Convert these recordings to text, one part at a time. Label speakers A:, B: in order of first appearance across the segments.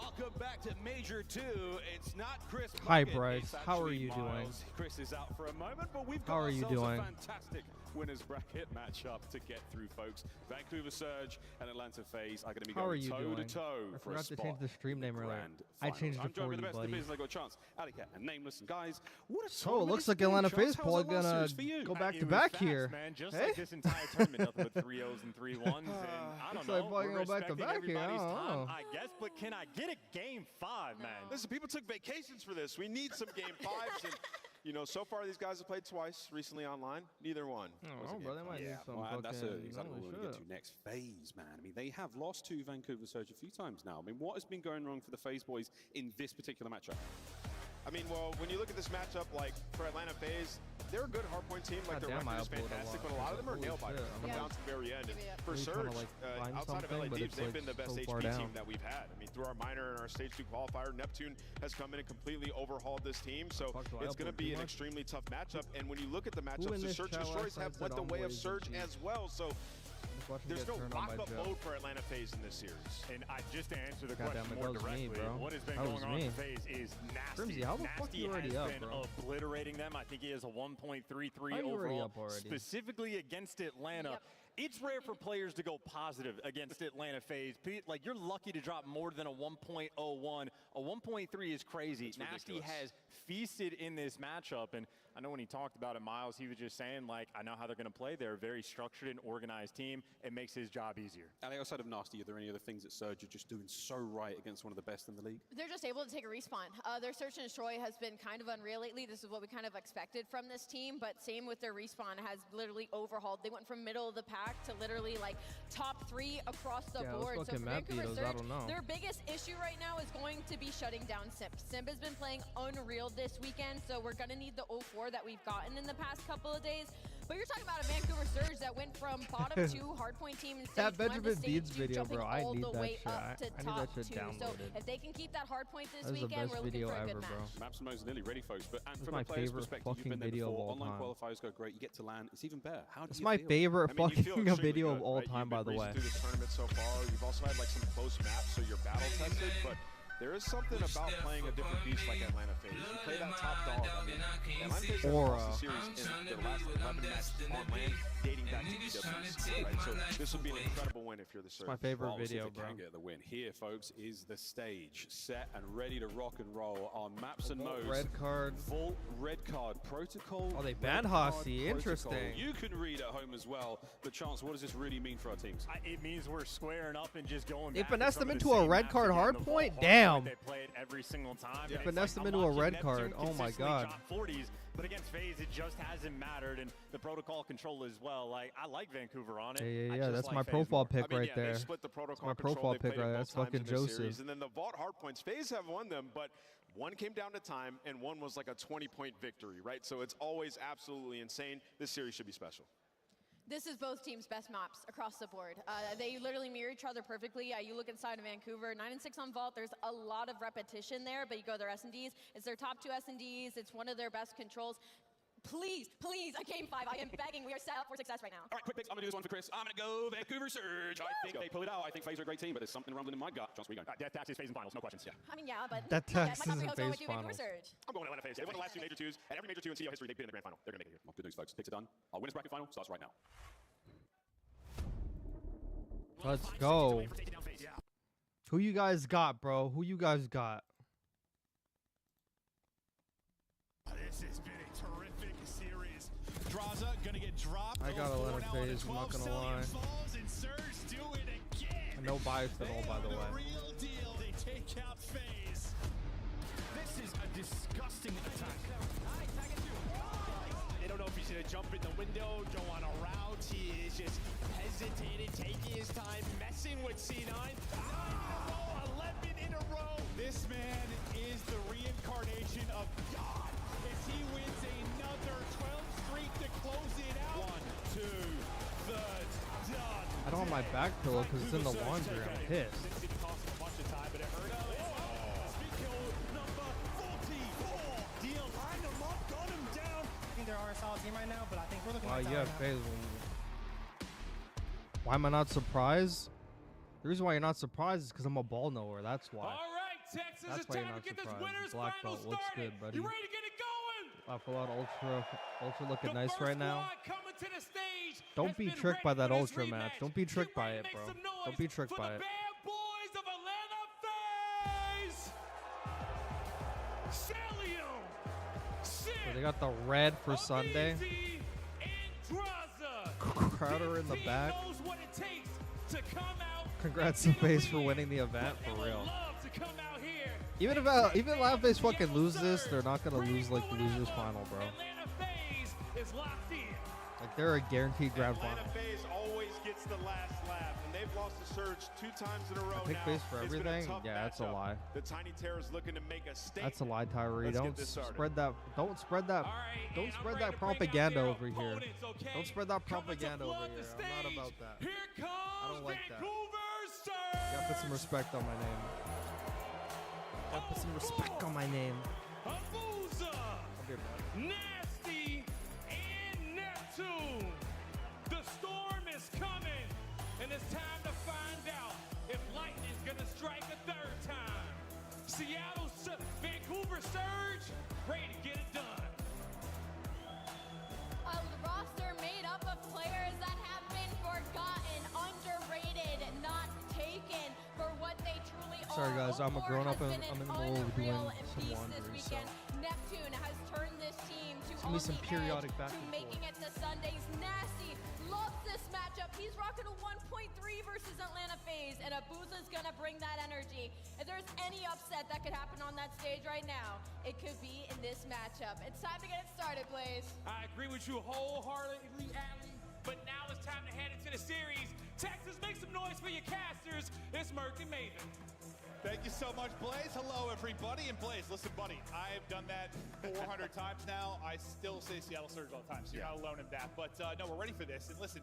A: Welcome back to Major 2. It's not Chris.
B: Hi, Bryce. How are you doing?
A: Chris is out for a moment, but we've got
B: How are you doing?
A: A fantastic winners bracket matchup to get through, folks. Vancouver Surge and Atlanta FaZe are going to be going toe-to-toe for a spot.
B: I forgot to change the stream name earlier. I changed it for you, buddy.
A: The business. I got a chance. Alicat and Nameless. And guys, what a
B: so it looks like Atlanta FaZe probably gonna go back to back here.
C: Man, just like this entire tournament, nothing but 3-0s and 3-1s. And I don't know. We're
B: go back to back here.
C: I guess, but can I get a game 5, man?
D: Listen, people took vacations for this. We need some game 5s. And, you know, so far these guys have played twice recently online. Neither one.
B: Oh, bro, they might need some
A: that's exactly what we're going to get to next. FaZe, man. I mean, they have lost to Vancouver Surge a few times now. I mean, what has been going wrong for the FaZe boys in this particular matchup?
D: I mean, well, when you look at this matchup, like for Atlanta FaZe, they're a good hardpoint team. Like their record is fantastic, but a lot of them are nail biters down to the very end. And for Surge, outside of LA Thieves, they've been the best HP team that we've had. I mean, through our minor and our stage 2 qualifier, Neptune has come in and completely overhauled this team. So it's going to be an extremely tough matchup. And when you look at the matchups, the Search and Destroys have went the way of Surge as well. So there's no lock-up mode for Atlanta FaZe in this series.
C: And just to answer the question more directly, what has been going on in FaZe is Nasty. Nasty has been obliterating them. I think he has a 1.33 overall, specifically against Atlanta. Yep. It's rare for players to go positive against Atlanta FaZe. Like, you're lucky to drop more than a 1.01. A 1.3 is crazy. Nasty has feasted in this matchup, and I know when he talked about it, Miles, he was just saying, like, I know how they're going to play. They're a very structured and organized team. It makes his job easier.
A: And outside of Nasty, are there any other things that Surge are just doing so right against one of the best in the league? They're
E: just able to take a respawn. Their Search and Destroy has been kind of unreal lately. This is what we kind of expected from this team, but same with their respawn has literally overhauled. They went from middle of the pack to literally like top 3 across the board. So for Vancouver Surge, their biggest issue right now is going to be shutting down Simp. Simp has been playing unreal this weekend, so we're going to need the 0-4 that we've gotten in the past couple of days. But you're talking about a Vancouver Surge that went from bottom 2 hardpoint team in stage 1
B: that Benjamin Beans video,
E: bro.
B: I need that shit.
E: I
B: need that shit downloaded.
E: So if they can keep that hardpoint this
B: weekend,
E: we're looking for a good match.
A: Maps and Mo's nearly ready, folks. But from
B: my
A: a player's
B: favorite
A: perspective, you've been there
B: video
A: before.
B: of all
A: Online
B: time.
A: qualifiers go great. You get to land. It's even better. How do
B: it's
A: you
B: my
A: feel?
B: favorite fucking video
D: good,
B: of all
D: right?
B: time, by the way.
D: Through this tournament so far, you've also had like some close maps, so you're battle tested, but there is something about playing a different beast like Atlanta FaZe. You play that top dog. I mean, Atlanta FaZe has lost the series in their last 11 matches on land, dating back to EWC, right? So this would be an incredible win if you're the Surge.
B: My favorite video, bro.
A: Can get the win here, folks. Is the stage set and ready to rock and roll on Maps and Mo's
B: red card,
A: Vault red card protocol.
B: Oh, they banned Hossie. Interesting.
A: You can read at home as well. But Chance, what does this really mean for our teams?
C: It means we're squaring up and just going.
B: They finessed them into a red card hard point. Damn.
C: They play it every single time.
B: They finessed them into a red card. Oh my god.
C: 40s, but against FaZe, it just hasn't mattered, and the protocol control as well. Like, I like Vancouver on it.
B: Yeah. That's my profile pick right there.
D: They split the protocol
B: my profile pick right there. That's fucking Joseph.
D: And then the Vault hardpoints, FaZe have won them, but one came down to time, and one was like a 20-point victory, right? So it's always absolutely insane. This series should be special.
E: This is both teams' best maps across the board. They literally mirror each other perfectly. You look inside of Vancouver, 9 and 6 on Vault. There's a lot of repetition there, but you go to their S&Ds. It's their top 2 S&Ds. It's one of their best controls. Please, a game 5. I am begging. We are set up for success right now.
A: All right, quick picks. I'm going to do this one for Chris. I'm going to go Vancouver Surge. I think they pull it out. I think FaZe are a great team, but there's something rumbling in my gut. Chance, where you going?
C: Death Tax is FaZe in finals, no questions.
E: Yeah. I mean, yeah, but
B: that tax is in FaZe
E: finals.
D: I'm going to Atlanta FaZe. They won the last 2 Major 2s, and every Major 2 in CDL history, they've been in the grand final. They're going to make it here. Well, good news, folks. Picks are done. Our winners bracket final starts right now.
B: Let's go. Who you guys got, bro? Who you guys got?
F: This has been a terrific series. Draza gonna get dropped.
B: I got Atlanta FaZe, I'm not gonna lie. And no bias at all, by the way.
F: Real deal. They take out FaZe. This is a disgusting attack.
G: They don't know if he's gonna jump in the window, go on a route. He is just hesitating, taking his time, messing with C9. 11 in a row.
F: This man is the reincarnation of God. If he wins another 12th streak to close it out. 1, 2, third, done.
B: I don't have my back pillow because it's in the laundry. I'm pissed.
F: It didn't cost him a bunch of time, but it hurt. Number 44. Deal lined him up, got him down.
H: I think there are a solid team right now, but I think we're looking
B: at
H: right
B: yeah, FaZe. Why am I not surprised? The reason why you're not surprised is because I'm a ball knower. That's why.
F: All right, Texas
B: That's
F: it's
B: why you're
F: time
B: not
F: to get this
B: surprised.
F: winners
B: Black
F: final
B: belt looks
F: started.
B: good, buddy.
F: You ready to get it going?
B: Full out ultra looking
F: The
B: nice
F: first
B: right now.
F: squad coming to the stage
B: Don't
F: has
B: be
F: been
B: tricked by
F: ready
B: that
F: for this
B: ultra match.
F: rematch.
B: Don't be tricked
F: Get
B: by
F: ready
B: it,
F: to
B: bro.
F: make some noise
B: Don't be tricked
F: for
B: by
F: the
B: it.
F: bad boys of Atlanta FaZe. Celio,
B: So they got the red for Sunday. Crowder in the back. Congrats to FaZe for winning the event, for real. Even Atlanta FaZe fucking lose this, they're not gonna lose like the losers final, bro. Like they're a guaranteed grand final.
D: Atlanta FaZe always gets the last lap, and they've lost to Surge 2 times in a row
B: I pick
D: now.
B: FaZe for
D: It's been a
B: everything.
D: tough
B: Yeah, that's a
D: matchup.
B: lie.
D: The Tiny Terror's looking to make a statement.
B: That's a lie, Tyree.
D: Let's
B: Don't
D: get this started.
B: spread that. Don't spread that. Don't spread that propaganda over here. Don't spread that propaganda over here. I'm not about that. I don't like that. You gotta put some respect on my name. Gotta put some respect on my name. I'll be right back.
F: Nasty and Neptune. The storm is coming, and it's time to find out if lightning's gonna strike a third time. Seattle, Vancouver Surge, ready to get it done.
E: A roster made up of players that have been forgotten, underrated, not taken for what they truly are.
B: Sorry, guys, I'm a
E: Omar
B: grown-up
E: has
B: and
E: been
B: I'm in
E: an
B: the middle of doing
E: unreal
B: some
E: beast
B: laundry,
E: this
B: so.
E: weekend. Neptune has turned this team to
B: Give me
E: on
B: some
E: the
B: periodic
E: edge
B: back
E: to
B: and
E: making
B: forth.
E: it to Sundays. Nasty loves this matchup. He's rocking a 1.3 versus Atlanta FaZe, and Abuza's gonna bring that energy. If there's any upset that could happen on that stage right now, it could be in this matchup. It's time to get it started, Blaze.
F: I agree with you wholeheartedly, Allie, but now it's time to head into the series. Texas, make some noise for your casters. It's Merc and Maven.
I: Thank you so much, Blaze. Hello, everybody. And Blaze, listen, buddy, I've done that 400 times now. I still say Seattle Surge all the time, so you're not alone in that. But no, we're ready for this. And listen,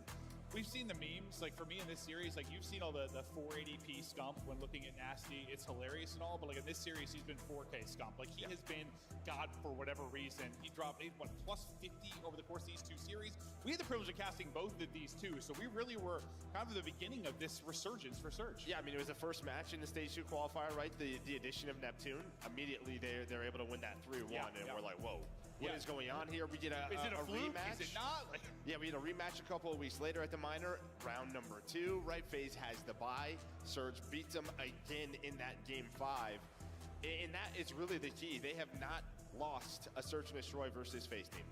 I: we've seen the memes. Like, for me in this series, like, you've seen all the 480p scump when looking at Nasty. It's hilarious and all, but, like, in this series, he's been 4K scump. Like, he has been God for whatever reason. He dropped, what, plus 50 over the course of these 2 series. We had the privilege of casting both of these 2, so we really were kind of the beginning of this resurgence for Surge.
G: Yeah, I mean, it was the first match in the Stage 2 qualifier, right? The addition of Neptune. Immediately, they're able to win that 3-1, and we're like, whoa. What is going on here? We did a
I: fluke?
G: rematch.
I: Is it not? Like,
G: yeah, we had a rematch a couple of weeks later at the minor, round number 2, right? FaZe has the bye. Surge beats them again in that game 5. And that is really the key. They have not lost a Search and Destroy versus FaZe team.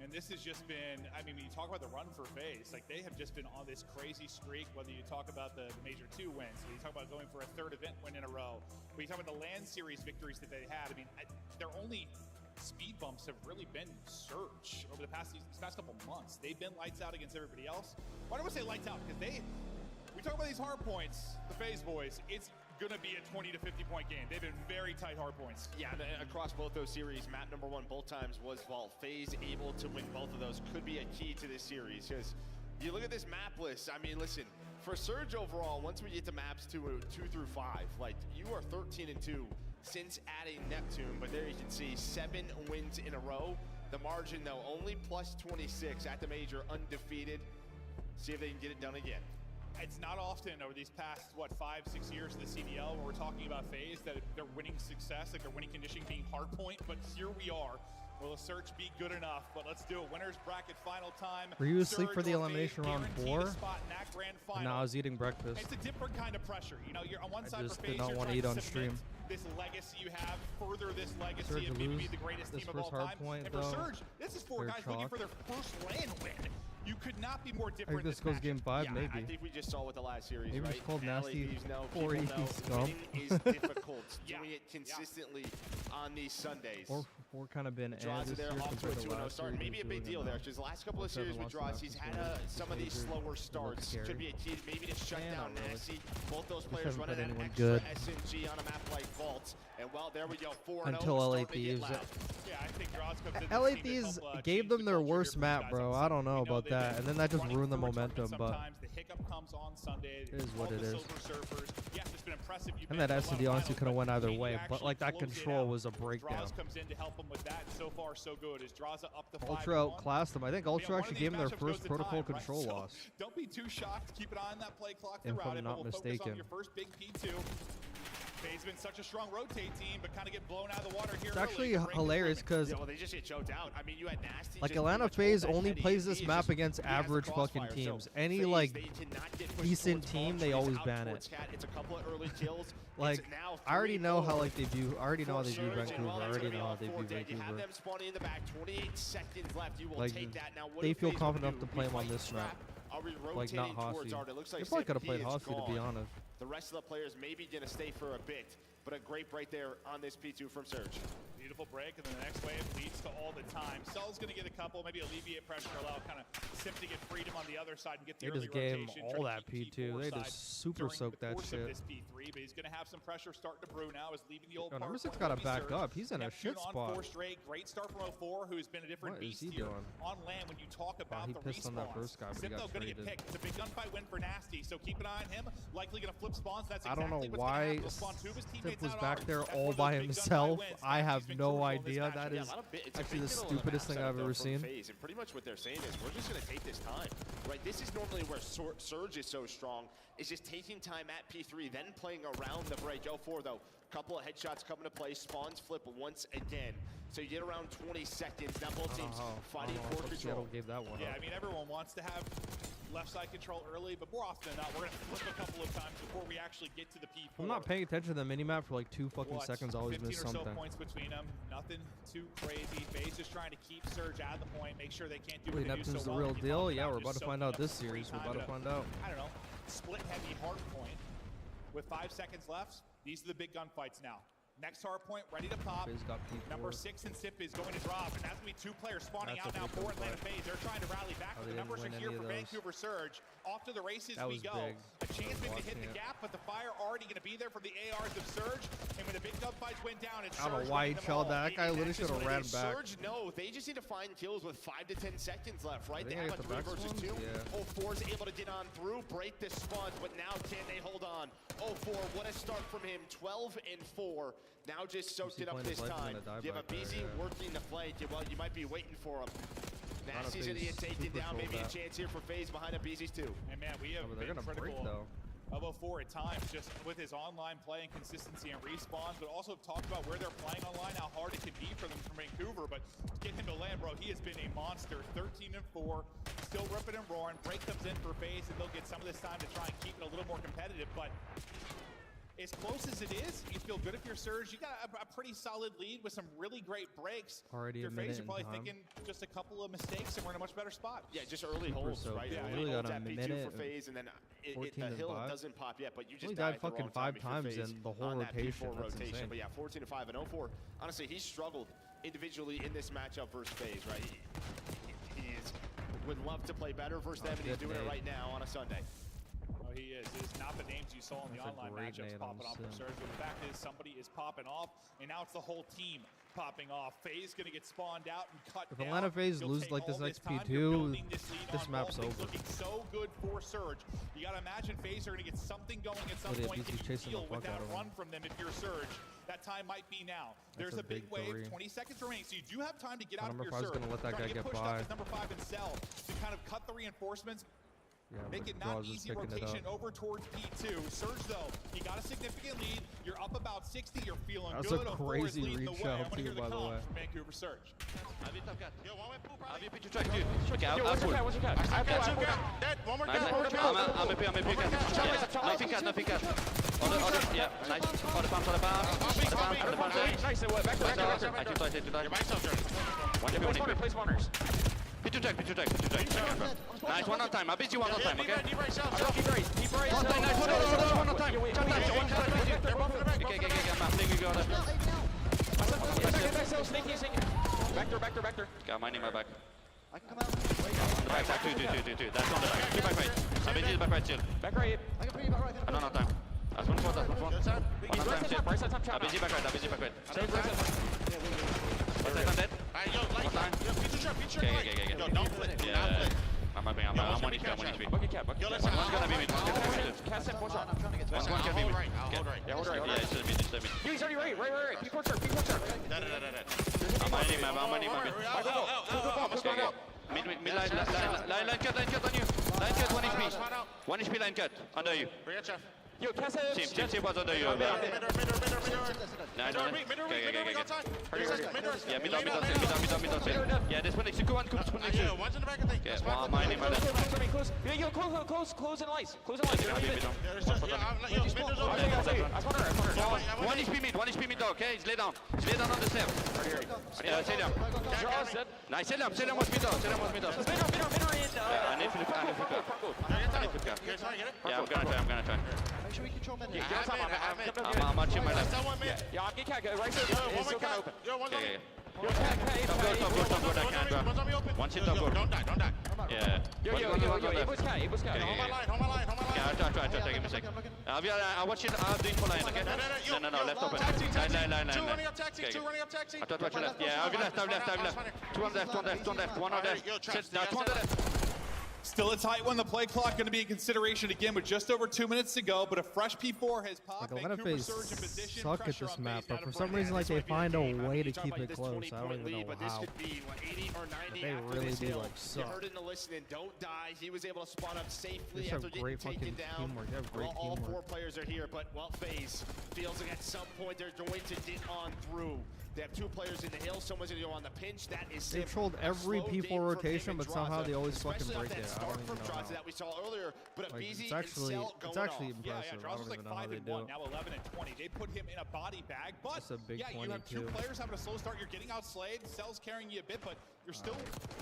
I: and this has just been, I mean, when you talk about the run for FaZe, like they have just been on this crazy streak, whether you talk about the Major 2 wins, when you talk about going for a 3rd event win in a row, when you talk about the LAN series victories that they had, I mean, their only speed bumps have really been Surge over the past couple months. They've been lights out against everybody else. Why do I say lights out? Because we talk about these hard points, the FaZe boys, it's gonna be a 20 to 50 point game. They've been very tight hard points.
G: Yeah, and across both those series, map number 1 both times was Vault. FaZe able to win both of those could be a key to this series, because you look at this map list, I mean, listen, for Surge overall, once we get to maps 2 through 5, like, you are 13-2 since adding Neptune, but there you can see 7 wins in a row. The margin, though, only plus 26 at the major, undefeated. See if they can get it done again.
I: It's not often over these past, 5-6 years in the CDL when we're talking about FaZe that they're winning success, like their winning conditioning being Hardpoint, but here we are. Will the search be good enough? But let's do it. Winners bracket final time.
B: Were you asleep for the
I: Surge or
B: elimination
I: FaZe
B: round
I: guaranteed
B: 4?
I: a spot in that grand final.
B: No, I was eating breakfast.
I: It's a different kind of pressure. You know, you're on one side
B: just
I: for
B: did
I: FaZe,
B: not
I: you're
B: want to
I: trying
B: eat on
I: cement
B: stream.
I: this legacy you have, further this legacy
B: Surge
I: of maybe
B: lose
I: be the greatest
B: this
I: team of all
B: first
I: time.
B: Hardpoint,
I: And for
B: though.
I: Surge, this is 4
B: They're
I: guys looking
B: chalk.
I: for their first LAN win. You could not be more
B: I
I: different.
B: think this goes game 5,
G: Yeah,
B: maybe.
G: I think we just saw with the last series,
B: Maybe
G: right?
B: it's called
G: LA
B: nasty
G: Thieves know,
B: 480
G: people know
B: scum.
G: winning is difficult.
I: Yeah.
G: Doing it consistently on these Sundays.
B: Or kind of been
G: Draws
B: this
G: there
B: year
G: off to a
B: compared to
G: 2-0
B: last
G: start.
B: year.
G: Maybe a big deal there, because the last couple of
B: Seven
G: series with
B: lost
G: draws,
B: last
G: he's
B: week,
G: had
B: so
G: some of these
B: Major
G: slower
B: looks
G: starts.
B: scary.
G: Could be a key, maybe to shut
B: Yeah,
G: down
B: not really.
G: Nasty. Both those
B: Just
G: players
B: haven't
G: running
B: put
G: an
B: anyone
G: extra
B: good.
G: SMG on a map like Vault. And well, there we go, 4-0.
B: Until LA
G: starting to get
B: Thieves.
G: loud.
I: Yeah, I think Draws comes in
B: LA
I: this team to
B: Thieves
I: help,
B: gave
I: change
B: them
I: the
B: their
I: culture
B: worst
I: here for these
B: map,
I: guys
B: bro.
I: on
B: I don't
I: Sunday.
B: know
I: We
B: about
I: they've
B: that.
I: been
B: And then that just
I: running
B: ruined the
I: through a tournament
B: momentum, but
I: sometimes. The hiccup comes on Sunday.
B: it is what
I: All
B: it
I: the
B: is.
I: Silver Surfers. Yes, it's been impressive. You've
B: And
I: been
B: that
I: to a lot of
B: SCD honestly
I: finals,
B: could have went
I: but
B: either
I: can you
B: way, but
I: actually
B: like that
I: close it
B: control
I: out?
B: was a breakdown.
I: Draws comes in to help them with that, and so far so good. As Draza up to 5-1.
B: Ultra outclassed them. I think Ultra
I: one of
B: actually
I: these
B: gave them their
I: matchups goes
B: first
I: to
B: protocol
I: time, right?
B: control
I: So
B: loss.
I: Don't be too shocked. Keep an eye on that play clock
B: If
I: throughout
B: I'm
I: it,
B: not
I: but we'll focus
B: mistaken.
I: on your first big P2. FaZe been such a strong rotate team, but kind of get blown out of the water here.
B: It's actually hilarious because
G: well, they just get choked out. I mean, you had Nasty.
B: Like Atlanta FaZe only plays this map against average fucking teams. Any like decent team, they always ban it.
G: It's a couple of early kills.
B: Like I already know how like they view. I already know how they view Vancouver. I already know how they view Vancouver. Like they feel confident enough to play him on this map. Like not Hossy. They probably could have played Hossy to be honest.
G: The rest of the players maybe gonna stay for a bit, but a great break there on this P2 from Surge.
I: Beautiful break, and then the next wave leads to all the time. Cell's going to get a couple, maybe alleviate pressure, allow kind of Sip to get freedom on the other side and get the early rotation.
B: They just gave all that P2. They just super soaked that shit.
I: This P3, but he's going to have some pressure starting to brew now. Is leaving the old
B: number 6 got to back up. He's in a shit spot.
I: 4 straight. Great start from 04, who's been a different beast here on land. When you talk about the
B: pissed on that first guy, but
I: Sip, though, going to get picked. It's a big gunfight win for Nasty, so keep an eye on him. Likely going to flip spawns. That's exactly
B: I don't know why Sip was back there all by himself. I have no idea. That is actually the stupidest thing I've ever seen.
G: And pretty much what they're saying is we're just going to take this time, right? This is normally where Surge is so strong, is just taking time at P3, then playing around the break. 04 though, couple of headshots coming to play, spawns flip once again. So you get around 20 seconds. Now both teams fighting for control.
B: Gave that one
I: I mean, everyone wants to have left side control early, but more often than not, we're going to flip a couple of times before we actually get to the P4.
B: I'm not paying attention to the minimap for like 2 fucking seconds. I always miss something.
I: 15 or so points between them. Nothing too crazy. FaZe just trying to keep Surge out of the point, make sure they can't do what they do so
B: the real deal? Yeah, we're about to find out this series. We're about to find out.
I: I don't know. Split heavy Hardpoint with 5 seconds left. These are the big gunfights now. Next Hardpoint ready to pop. Number 6 and Sip is going to drop, and that's going to be 2 players spawning out now for Atlanta FaZe. They're trying to rally back, but the numbers are here for Vancouver Surge. Off to the races we go. A chance maybe to hit the gap, but the fire already going to be there for the ARs of Surge. And when the big gunfights went down, it's Surge.
B: I don't know why he shelled that. That guy literally should have ran back.
G: Surge, no, they just need to find kills with 5 to 10 seconds left, right? They have a 3 versus 2. 04 is able to get on through, break the spawns, but now can they hold on? 04, what a start from him. 12 and 4. Now just soaked it up this time. You have a BZ working the flank. Well, you might be waiting for him. Nasty's gonna get taken down. Maybe a chance here for FaZe behind a BZ's too.
I: And man, we have been critical of 04 at times, just with his online play and consistency and respawns, but also talked about where they're playing online, how hard it can be for them from Vancouver. But get him to land, bro. He has been a monster. 13 and 4, still ripping and roaring. Break comes in for FaZe, and they'll get some of this time to try and keep it a little more competitive. But as close as it is, you feel good if you're Surge. You got a pretty solid lead with some really great breaks.
B: Already
I: if you're FaZe, you're probably thinking just a couple of mistakes and we're in a much better spot.
G: Yeah, just early holds, right?
B: Yeah, really got a minute
G: for FaZe, and then the hill doesn't pop yet, but you just
B: died fucking 5 times in the whole rotation. That's insane.
G: But yeah, 14 to 5 and 04. Honestly, he's struggled individually in this matchup versus FaZe, right? He would love to play better versus them, and he's doing it right now on a Sunday.
I: He is. It is not the names you saw in the online matchups popping off from Surge, but the fact is somebody is popping off, and now it's the whole team popping off. FaZe going to get spawned out and cut
B: down. If Atlanta FaZe lose like this next P2, this map's over.
I: Looking so good for Surge. You got to imagine FaZe are going to get something going at some point. Can you deal with that run from them if you're Surge? That time might be now. There's a big wave, 20 seconds remaining, so you do have time to get out of your Surge.
B: Number 5's going to let that guy get by.
I: Number 5 and Cell to kind of cut the reinforcements.
B: Yeah,
I: make it not easy rotation over towards P2. Surge though, you got a significant lead. You're up about 60. You're feeling
B: good.
I: That's
B: a crazy reach out too, by the way.
I: Vancouver Surge.
C: What's your cat? I have two cat. Dead. One more cat. I'm a Nothing cat. Yeah, nice. Nice. Back to your bike's up, Jordan. Play spawners. Pitch attack. Nice, one on time. I'll beat you one on time, okay? Deep race. One time, nice. One on time. Okay. I'm thinking you got it. Back there. Got mine in my back. I can come out. Back, two. That's on the back. Keep back right. I'll beat you back right, chill. Back right. I can put you back right. I don't have time. That's one. One on time, chill. I'll beat you back right. Stay right. I'm dead. Okay. Yo, don't flip. Yeah. I'm one HP. Bucket cap. One's gonna be mid. Cast that push on. One's gonna be mid. Yeah, hold right. Yeah, it's just mid. He's already right. Peek corner. I'm on him. Mid line cut on you. Line cut 1 HP. 1 HP line cut. Under you.
J: Yo, Kessa.
K: Team was under you. Yeah, this one next to go on. One's in the back, I think. Yeah,
J: Close in lights. Close in lights.
K: One HP mid, okay? He's lay down on the stairs. Yeah, stay down. Nice, stay down was mid. I need to Yeah, I'm gonna try.
J: Make sure we control mid.
K: I'm on my left.
J: Yeah, I'm getting cat. Right side. It's still kind of open.
K: Go, one shit, don't go.
J: Don't die.
K: Yeah.
J: Yo, it was cat.
K: Hold my line. Yeah, I'll try, give me a second. I'll watch it, I'll do it for line, okay? No, left open. Line.
G: Two running up taxi.
K: I thought watch left. Yeah, I'll be left. Two on left, one on left. Two on the left.
I: Still a tight one. The play clock going to be in consideration again with just over 2 minutes to go, but a fresh P4 has popped.
B: Like, Vancouver Surge in position. Suck at this map, but for some reason, like, they find a way to keep it close. I don't even know how. They really do, like, suck.
G: You heard in the listening, don't die. He was able to spawn up safely
B: after
G: getting taken down.
B: Teamwork. They have great teamwork.
G: All 4 players are here, but, well, FaZe feels like at some point they're going to get on through. They have 2 players in the hill. Someone's going to go on the pinch. That is
B: They trolled every P4 rotation, but somehow they always fucking break it. I don't even know how.
G: That we saw earlier, but
B: like,
G: it's
B: actually impressive.
I: Yeah,
B: I don't
I: was
B: even
I: like
B: know how
I: 5
B: they
I: and
B: do
I: 1,
B: it.
I: now 11 and 20. They put him in a body bag, but
B: That's a big
I: yeah, you have 2
B: 22.
I: players having a slow start. You're getting outslayed. Cell's carrying you a bit, but you're still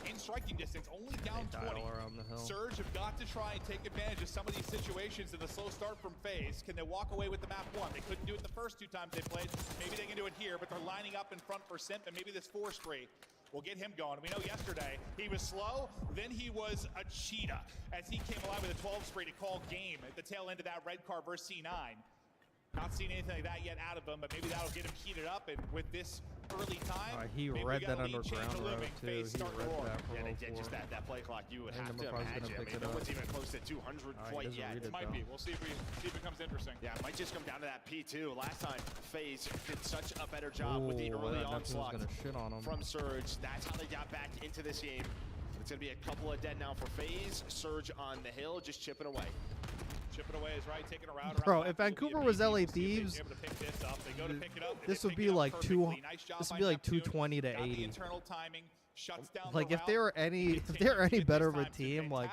I: in striking distance, only down 20.
B: Around the hill.
I: Surge have got to try and take advantage of some of these situations in the slow start from FaZe. Can they walk away with the map 1? They couldn't do it the first 2 times they played. Maybe they can do it here, but they're lining up in front for Simp, and maybe this 4 spree will get him going. We know yesterday he was slow, then he was a cheetah as he came alive with a 12 spree to call game at the tail end of that red car versus C9. Not seen anything like that yet out of him, but maybe that'll get him heated up. And with this early time,
B: he read that underground road too. He read that from
G: just that play clock. You would have to imagine. I mean, no one's even close to 200 quite yet.
I: It might be. We'll see if it becomes interesting.
G: Yeah, it might just come down to that P2. Last time, FaZe did such a better job with the early onslaught from Surge. That's how they got back into this game. It's going to be a couple of dead now for FaZe. Surge on the hill, just chipping away.
I: Chipping away is right, taking a round.
B: Bro, if Vancouver was LA Thieves, this would be like 220 to 80. Like if they're any better of a team, like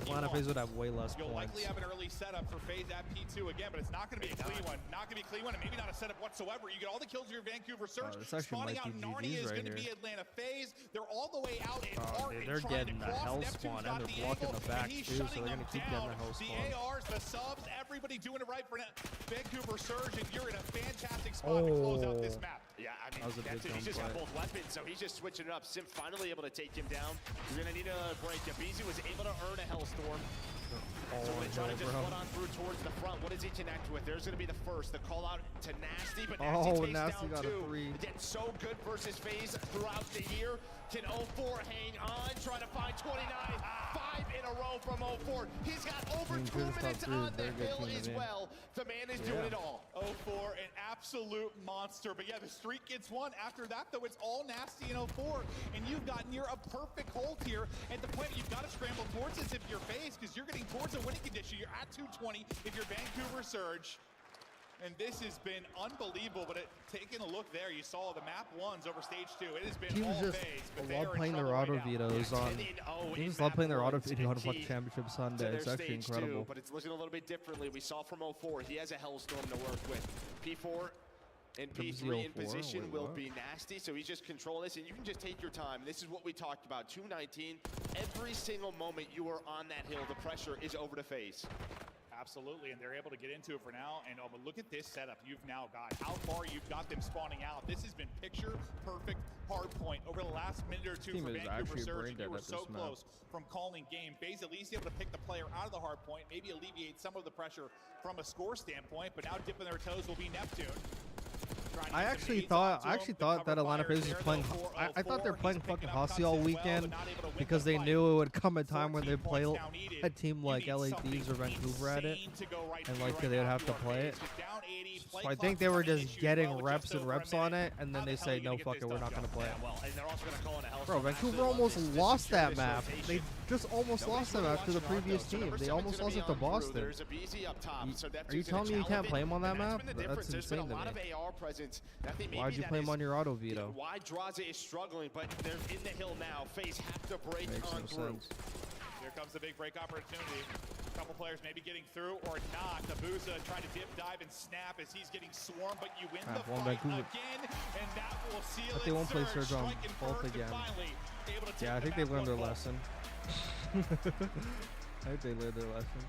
B: Atlanta FaZe would have way less points.
I: You'll likely have an early setup for FaZe at P2 again, but it's not going to be a clean one. Not going to be a clean one, and maybe not a setup whatsoever. You get all the kills of your Vancouver Surge. Spawning out Narnia is going to be Atlanta FaZe. They're all the way out in Arc and
B: they're
I: trying
B: getting
I: to
B: the
I: cross.
B: hell
I: Neptune's
B: spawn,
I: got
B: and
I: the
B: they're blocking
I: angle,
B: the back
I: and he's
B: too, so
I: shutting
B: they're going
I: them
B: to keep getting
I: down.
B: the hell spawn.
I: The ARs, the subs, everybody doing it right for Vancouver Surge, and you're in a fantastic spot to close out this map.
G: Yeah, I mean, that's it. He's just got both weapons, so he's just switching it up. Sim finally able to take him down. You're going to need a break. BZ was able to earn a Hellstorm. So they try to just put on through towards the front. What does he connect with? There's going to be the first. The call out to Nasty, but Nasty takes down 2. Again, so good versus FaZe throughout the year. Can 0-4 hang on? Trying to find 29. 5 in a row from 0-4. He's got over 2 minutes on the hill as well. The man is doing it all.
I: 0-4, an absolute monster. But yeah, the streak gets one. After that, though, it's all Nasty in 0-4. And you've got near a perfect hold here. At the point, you've got to scramble towards this if you're FaZe, because you're getting towards a winning condition. You're at 220 if you're Vancouver Surge. And this has been unbelievable, but taking a look there, you saw the map 1s over stage 2. It has been all FaZe, but
B: love playing their auto vetoes on. They just love playing their auto video on fucking Championship Sunday. It's actually incredible.
G: But it's looking a little bit differently. We saw from 0-4, he has a Hellstorm to work with. P4 and P3 in position will be Nasty, so he's just controlling this, and you can just take your time. This is what we talked about, 219. Every single moment you are on that hill, the pressure is over to FaZe.
I: Absolutely, and they're able to get into it for now. And but look at this setup you've now got. How far you've got them spawning out. This has been picture-perfect Hardpoint over the last minute or 2 for Vancouver Surge. You were so close from calling game. FaZe at least able to pick the player out of the Hardpoint, maybe alleviate some of the pressure from a score standpoint, but now dipping their toes will be Neptune.
B: I actually thought that Atlanta FaZe was playing. I thought they were playing fucking Hossy all weekend because they knew it would come a time when they play a team like LA Thieves or Vancouver at it, and like they would have to play it. So I think they were just getting reps and reps on it, and then they say, no, fuck it, we're not gonna play it. Bro, Vancouver almost lost that map. They just almost lost that map to the previous team. They almost lost it to Boston. Are you telling me you can't play him on that map? That's insane to me. Why'd you play him on your auto veto?
G: Why Draza is struggling, but they're in the hill now. FaZe have to break on through.
I: Here comes the big break opportunity. A couple players maybe getting through or not. Abuza trying to dip, dive, and snap as he's getting swarmed, but you win the fight again, and that will seal it.
B: But they won't play Surge on both again. Yeah, I think they've learned their lesson. I think they learned their lesson.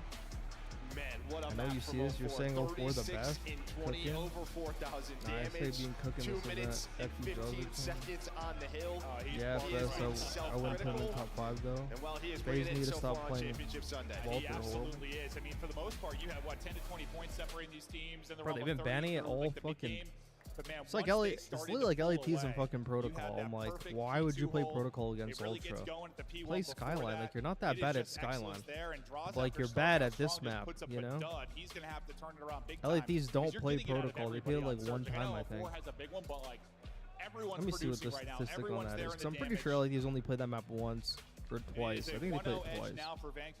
G: Man, what a
B: I know you see this. You're saying 04 the best.
G: Cooking. Over 4,000 damage.
B: I say being cooking
G: 2 minutes and 15 seconds on the hill.
B: Yeah, so I wouldn't put him in top 5 though. FaZe need to stop playing Walter.
I: He absolutely is. I mean, for the most part, you have what 10 to 20 points separating these teams, and
B: bro, they've been banning it all fucking. It's like it's literally like LATs in fucking Protocol. I'm like, why would you play Protocol against Ultra? Play Skyline. Like, you're not that bad at Skyline. Like, you're bad at this map, you know? LATs don't play Protocol. They play it like one time, I think. Let me see what the statistic on that is. Because I'm pretty sure LATs only played that map once. Or twice. I think they played it twice.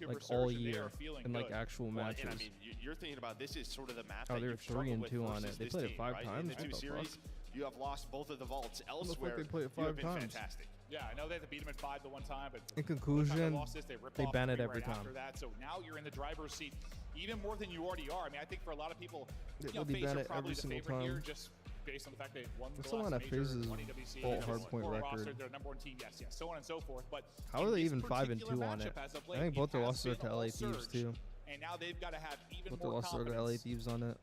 B: Like all year in like actual matches.
G: I mean, you're thinking about this is sort of the map.
B: Oh, they're 3 and 2 on it. They played it 5 times.
G: In the 2 series, you have lost both of the vaults. Elsewhere,
B: they played it 5 times.
I: Fantastic. Yeah, I know they had to beat them at 5 the one time, but
B: in conclusion, they ban it every time.
I: After that, so now you're in the driver's seat even more than you already are. I mean, I think for a lot of people,
B: they ban it every single time.
I: Just based on the fact they won the
B: last major, FaZe's full Hardpoint record.
I: They're number 1 team, yes, so on and so forth. But
B: how are they even 5 and 2 on it? I think both their losses are to LA Thieves too.
I: And now they've got to have even
B: both their losses are to LA Thieves on it.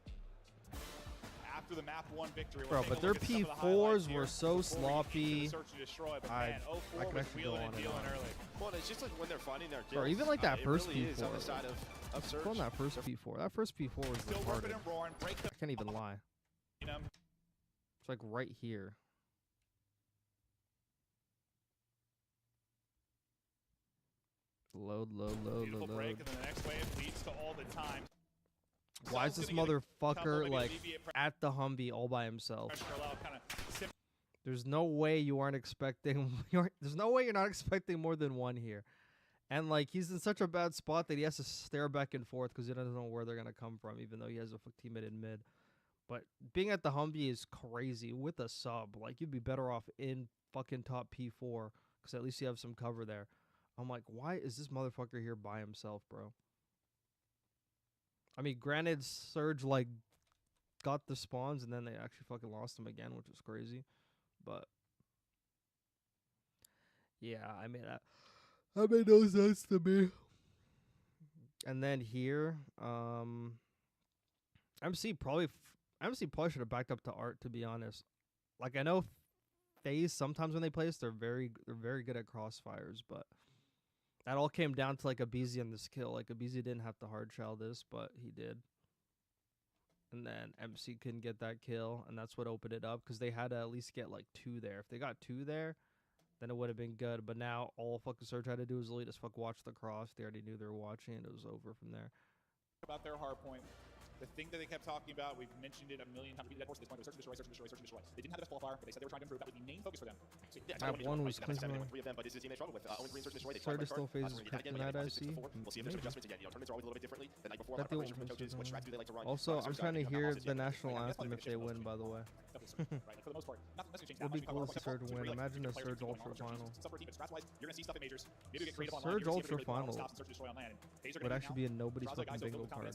I: After the map 1 victory,
B: bro, but their P4s were so sloppy. I could actually go on and on.
G: Well, it's just like when they're finding their kills.
B: Bro, even like that first
G: really
B: P4.
G: On the side of Surge.
B: On that first P4. That first P4 was retarded. I can't even lie. It's like right here. Load.
I: Break, and then the next wave leads to all the time.
B: Why is this motherfucker like at the Humvee all by himself? There's no way you aren't expecting. There's no way you're not expecting more than one here. And like he's in such a bad spot that he has to stare back and forth because he doesn't know where they're gonna come from, even though he has a teammate in mid. But being at the Humvee is crazy with a sub. Like, you'd be better off in fucking top P4 because at least you have some cover there. I'm like, why is this motherfucker here by himself, bro? I mean, granted, Surge, like, got the spawns and then they actually fucking lost him again, which was crazy. But, yeah, I mean, that made no sense to me. And then here, MC probably should have backed up to Art, to be honest. Like, I know FaZe sometimes when they play us, they're very good at crossfires, but that all came down to like Abizi and this kill. Like Abizi didn't have to hard shell this, but he did. And then MC couldn't get that kill, and that's what opened it up because they had to at least get like 2 there. If they got 2 there, then it would have been good. But now all fucking Surge had to do was literally just watch the cross. They already knew they were watching, and it was over from there.
I: About their hardpoint. The thing that they kept talking about, we've mentioned it a million times. Of course, at this point, it was search and destroy. They didn't have the best qualifier, but they said they were trying to improve. That was the main focus for them. So, yeah,
B: map 1 was clean.
G: Surge
B: still FaZe's that I see.
G: We'll see if there's some adjustments again. Tournaments are always a little bit differently. The night before, what strategy they like to run.
B: Also, I'm trying to hear the national anthem if they win, by the way.
I: For the most part,
B: it'd be cool to see Surge win. Imagine a Surge Ultra final. Surge Ultra final would actually be in nobody's fucking bingo card.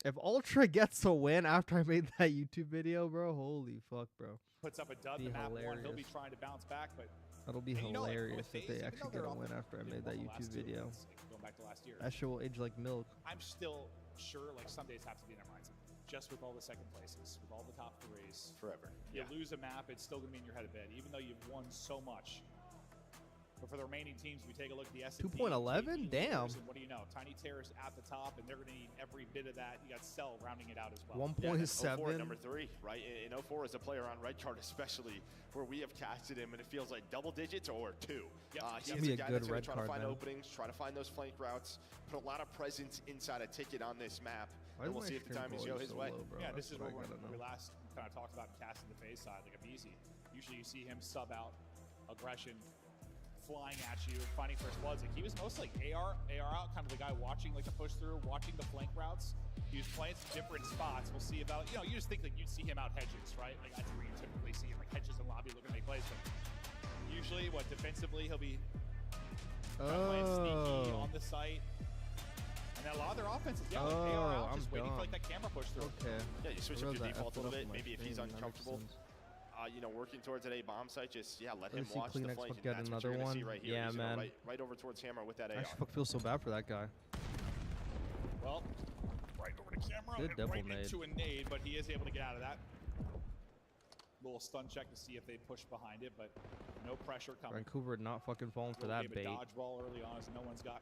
B: If Ultra gets a win after I made that YouTube video, bro, holy fuck, bro.
I: Puts up a dud the map 1, he'll be trying to bounce back, but
B: that'll be hilarious if they actually get a win after I made that YouTube video.
I: Going back to last year.
B: That shit will age like milk.
I: I'm still sure like some days have to be in our minds. Just with all the second places, with all the top 3s.
G: Forever.
I: You lose a map, it's still gonna be in your head of bed, even though you've won so much. But for the remaining teams, we take a look at the S&P.
B: 2.11? Damn.
I: And what do you know? Tiny Terrace at the top, and they're going to need every bit of that. You got Cell rounding it out as well.
B: 1.7.
G: Yeah, 04 number 3, right? In 04 as a player on red card, especially where we have casted him, and it feels like double digits or 2.
I: Yep.
G: He is a guy that's going to try to find openings, try to find those flank routes, put a lot of presence inside a ticket on this map. And we'll see if the timings go his way.
I: Yeah, this is where we last kind of talked about casting the phase side, like a BZ. Usually you see him sub out aggression, flying at you, finding first bloods. Like he was mostly like AR out, kind of the guy watching like the push through, watching the flank routes. He was playing some different spots. We'll see about, you just think that you'd see him out hedges, right? Like that's where you typically see him, like hedges in lobby looking to make plays. But usually, defensively, he'll be playing sneaky on the site. And then a lot of their offenses, AR out, just waiting for like that camera push through.
B: Okay.
G: Yeah, you switch up your default a little bit. Maybe if he's uncomfortable. Working towards an A bomb site, just let him watch the flank.
B: Get another one.
G: See right here.
B: Yeah, man.
G: Right over towards Hammer with that AR.
B: I actually feel so bad for that guy.
I: Well, right over to camera and right into a nade, but he is able to get out of that. Little stun check to see if they push behind it, but no pressure coming.
B: Vancouver not fucking falling for that bait.
I: Dodgeball early on, as no one's got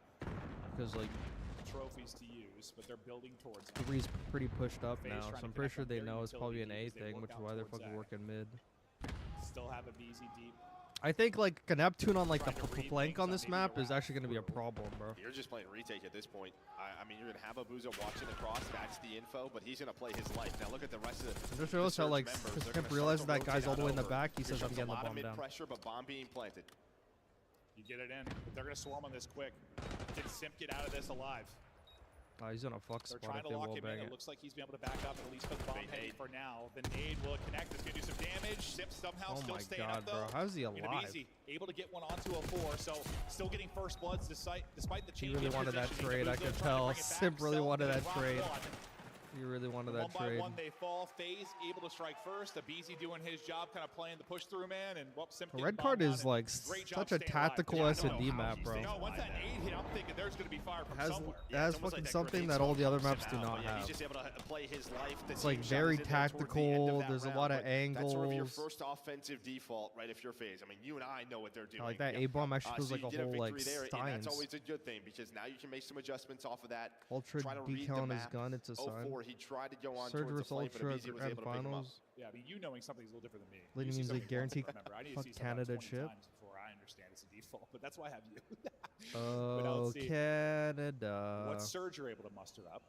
B: because like
I: trophies to use, but they're building towards.
B: Three's pretty pushed up now, so I'm pretty sure they know it's probably an A thing, which is why they're fucking working mid.
I: Still have a BZ deep.
B: I think like a Neptune on like the flank on this map is actually going to be a problem, bro.
G: You're just playing retake at this point. I mean, you're going to have Abuza watching across. That's the info, but he's going to play his life. Now look at the rest of the.
B: It just shows how like Pimp realizes that guy's all the way in the back. He says I'm getting the bomb down.
G: Pressure, but bomb being planted.
I: You get it in, but they're going to swarm on this quick. Did Simp get out of this alive?
B: He's on a flux spot.
I: They're trying to lock him in. It looks like he's been able to back up and at least put the bomb heading for now. The nade will connect. It's going to do some damage. Simp somehow still staying up though.
B: Bro. How's he alive?
I: Able to get one onto a 4, so still getting first bloods despite the change.
B: He really wanted that trade. I could tell. Simp really wanted that trade. He really wanted that trade.
I: One by one they fall. FaZe able to strike first. Abizi doing his job, kind of playing the push through man, and Simp.
B: Red card is like such a tactical S&D map, bro.
I: No, once that 8 hit, I'm thinking there's going to be fire from somewhere.
B: It has fucking something that all the other maps do not have.
G: He's just able to play his life.
B: It's like very tactical. There's a lot of angles.
G: That's sort of your first offensive default, right? If you're FaZe, I mean, you and I know what they're doing.
B: Like that A-bomb actually feels like a whole like
G: science.
B: And
G: that's always a good thing because now you can make some adjustments off of that.
B: Ultra decal on his gun. It's a sign.
G: 04, he tried to go on
B: Surge
G: towards the flame, but
B: Ultra
G: Abizi was able to pick him up.
I: Yeah, I mean, you knowing something's a little different than me.
B: Leading means like guaranteed fuck Canada chip.
I: Before I understand it's a default, but that's why I have you.
B: Oh, Canada.
I: What Surge are able to muster up.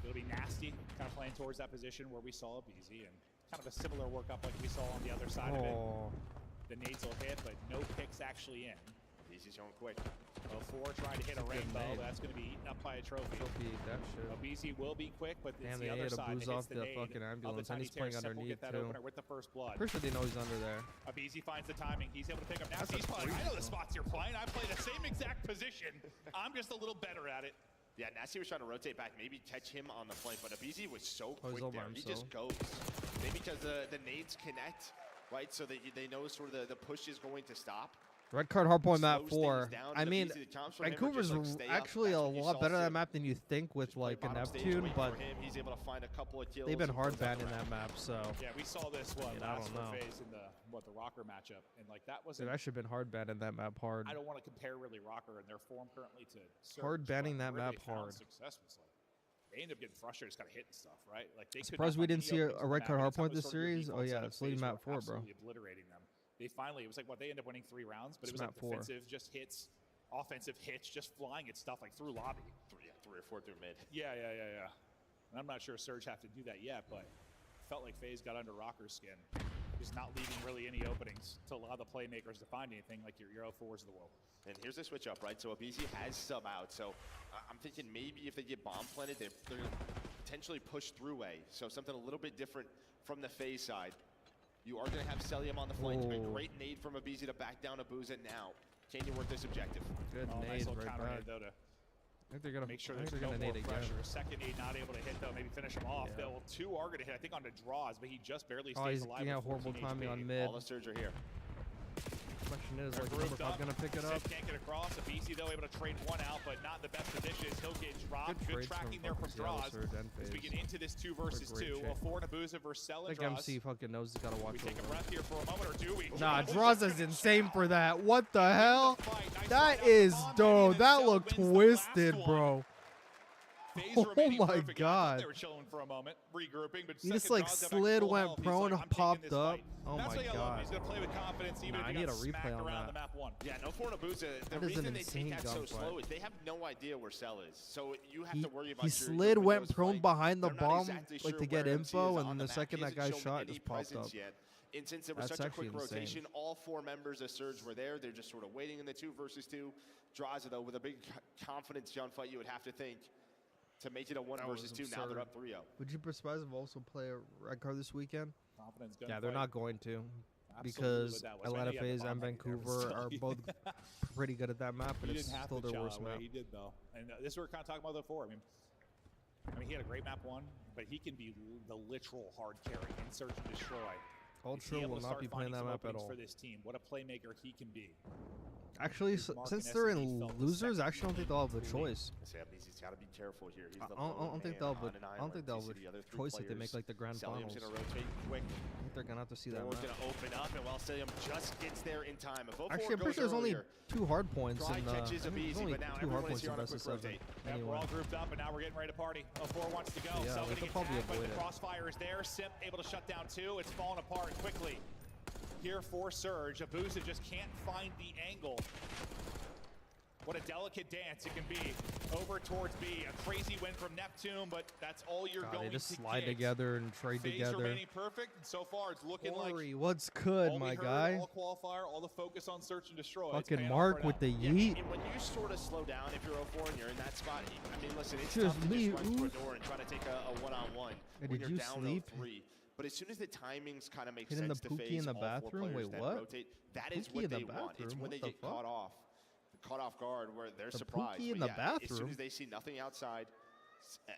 I: It'll be nasty, kind of playing towards that position where we saw Abizi, and kind of a similar workup like we saw on the other side of it. The nades will hit, but no picks actually in.
G: Abizi's going quick.
I: 04 trying to hit a rainbow, but that's going to be eaten up by a trophy.
B: That shit.
I: Abizi will be quick, but it's the other side that hits the
B: fucking ambulance, and he's playing underneath too.
I: With the first blood.
B: Pretty sure they know he's under there.
I: Abizi finds the timing. He's able to pick up. Now he's playing. I know the spots you're playing. I play the same exact position. I'm just a little better at it.
G: Yeah, Nasty was trying to rotate back, maybe catch him on the flank, but Abizi was so quick there. He just goes. Maybe because the nades connect, right? So they know sort of the push is going to stop.
B: Red card hardpoint map 4. I mean, Vancouver's actually a lot better at that map than you think with like a Neptune, but
G: he's able to find a couple of kills.
B: They've been hard banning that map, so.
I: Yeah, we saw this last phase in the Rocker matchup, and like that was.
B: They've actually been hard banning that map hard.
I: I don't want to compare really Rocker and their form currently to Surge,
B: hard banning that map hard.
I: Success was like they end up getting frustrated, just kind of hitting stuff, right? Like they.
B: Surprised we didn't see a red card hardpoint this series. Oh yeah, it's leading map 4, bro.
I: Obliterating them. They finally, it was like what they ended up winning 3 rounds, but it was like defensive, just hits, offensive hits, just flying at stuff like through lobby.
G: 3 or 4 through mid.
I: Yeah. And I'm not sure Surge have to do that yet, but felt like FaZe got under Rocker's skin. Just not leaving really any openings to allow the playmakers to find anything like your 04s of the world.
G: And here's the switch up, right? So Abizi has sub out. So I'm thinking maybe if they get bomb planted, they're going to potentially push through A. So something a little bit different from the FaZe side. You are going to have Celium on the flank. A great nade from Abizi to back down Abuza now. Can you work this objective?
B: Good nade, right back.
I: Though, to
B: I think they're going to
I: make sure there's no more pressure. Second nade not able to hit, though. Maybe finish him off. Yeah. 2 are going to hit, I think, on the draws, but he just barely stays alive.
B: He's getting a horrible timing on mid.
G: All the Surge are here.
B: Question is, like, number 5 gonna pick it up?
I: Can't get across. Abisi, though, able to trade one out, but not in the best positions. He'll get dropped. Good tracking there from Draws. As we get into this 2 versus 2. A 4 Abusa versus Cell and Draws.
B: I think MC fucking knows he's gotta watch
I: we take a breath here for a moment, or do we?
B: Nah, Draws is insane for that. What the hell? That is dope. That looked twisted, bro. Oh my god.
I: They were chilling for a moment, regrouping, but
B: he just like slid, went prone, popped up. Oh my god.
I: He's gonna play with confidence, even if
B: I
I: he
B: need
I: got
B: a replay on
I: around
B: that.
I: the map 1.
G: Yeah, no for Abusa. The reason they take that so slow is they have no idea where Cell is. So you have to worry about
B: he slid, went prone behind the bomb, like to get info, and then the second that guy shot, just popped up.
G: And since there was such a quick rotation, all 4 members of Surge were there. They're just sort of waiting in the 2 versus 2. Draws, though, with a big confidence gunfight, you would have to think to make it a 1 versus 2. Now they're up 3-0.
B: Would you Perspive also play a red card this weekend?
I: Confidence
B: yeah, they're not going to. Because Atlanta FaZe and Vancouver are both pretty good at that map, and it's still their worst map.
I: He did, though. And this is what we're kind of talking about before. I mean, he had a great map 1, but he can be the literal hard carry in Search and Destroy.
B: Ultra will not be playing that map at all.
I: For this team, what a playmaker he can be.
B: Actually, since they're in losers, I actually don't think they'll have a choice.
G: He's got to be careful here.
B: I don't think they'll have a choice if they make like the grand finals.
G: Gonna rotate quick.
B: I think they're gonna have to see that.
G: Door's gonna open up, and while Celium just gets there in time.
B: Actually, I'm pretty sure there's only 2 hard points in
G: catches only
B: 2 hard points in best of 7.
I: Anyway. We're all grouped up, and now we're getting ready to party. 4 wants to go.
B: Yeah,
I: so
B: they'll probably avoid it.
I: The crossfire is there. Simp able to shut down 2. It's falling apart quickly. Here for Surge, Abusa just can't find the angle. What a delicate dance it can be. Over towards B. A crazy win from Neptune, but that's all you're going to get.
B: They just slide together and trade together.
I: Remaining perfect, and so far it's looking like...
B: what's good, my guy?
I: All qualifier, all the focus on Search and Destroy.
B: Fucking Mark with the yeet.
G: And when you sort of slow down, if you're 0-4 and you're in that spot, I mean, listen, it's
B: just
G: tough to just run through a door and try to take a one-on-one when you're down 0-3. But as soon as the timings kind of make sense to phase
B: in the
G: all
B: bathroom?
G: 4 players
B: Wait,
G: that
B: what?
G: rotate, that is what they want. It's when they get caught off guard, where they're surprised.
B: In the bathroom?
G: As soon as they see nothing outside,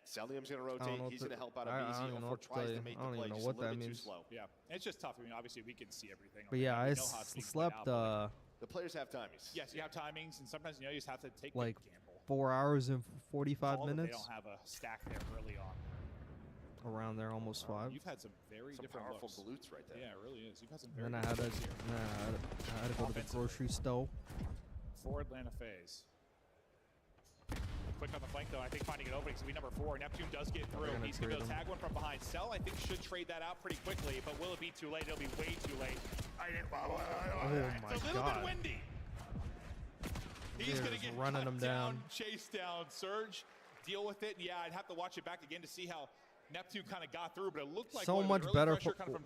G: Celium's going to rotate. He's going to help out Abizi. Or tries to make the play just a little bit too slow.
I: Yeah, it's just tough. I mean, obviously we can see everything.
B: But yeah, I slept.
G: The players have timings.
I: Yes, you have timings, and sometimes you just have to take
B: like
I: a gamble.
B: 4 hours and 45 minutes.
I: They don't have a stack there early on.
B: Around there, almost 5.
I: You've had some very different
G: powerful
I: looks.
G: glutes right there.
I: Yeah, it really is. You've had some very
B: then I had to go to the grocery store.
I: For Atlanta FaZe. Quick on the flank, though. I think finding an opening. So we number 4. Neptune does get through. He's going to go tag one from behind. Cell, I think, should trade that out pretty quickly, but will it be too late? It'll be way too late.
B: Oh my
I: it's a little bit windy. He's going to get
B: running him down.
I: Chase down, Surge. Deal with it. Yeah, I'd have to watch it back again to see how Neptune kind of got through, but it looked like
B: so much better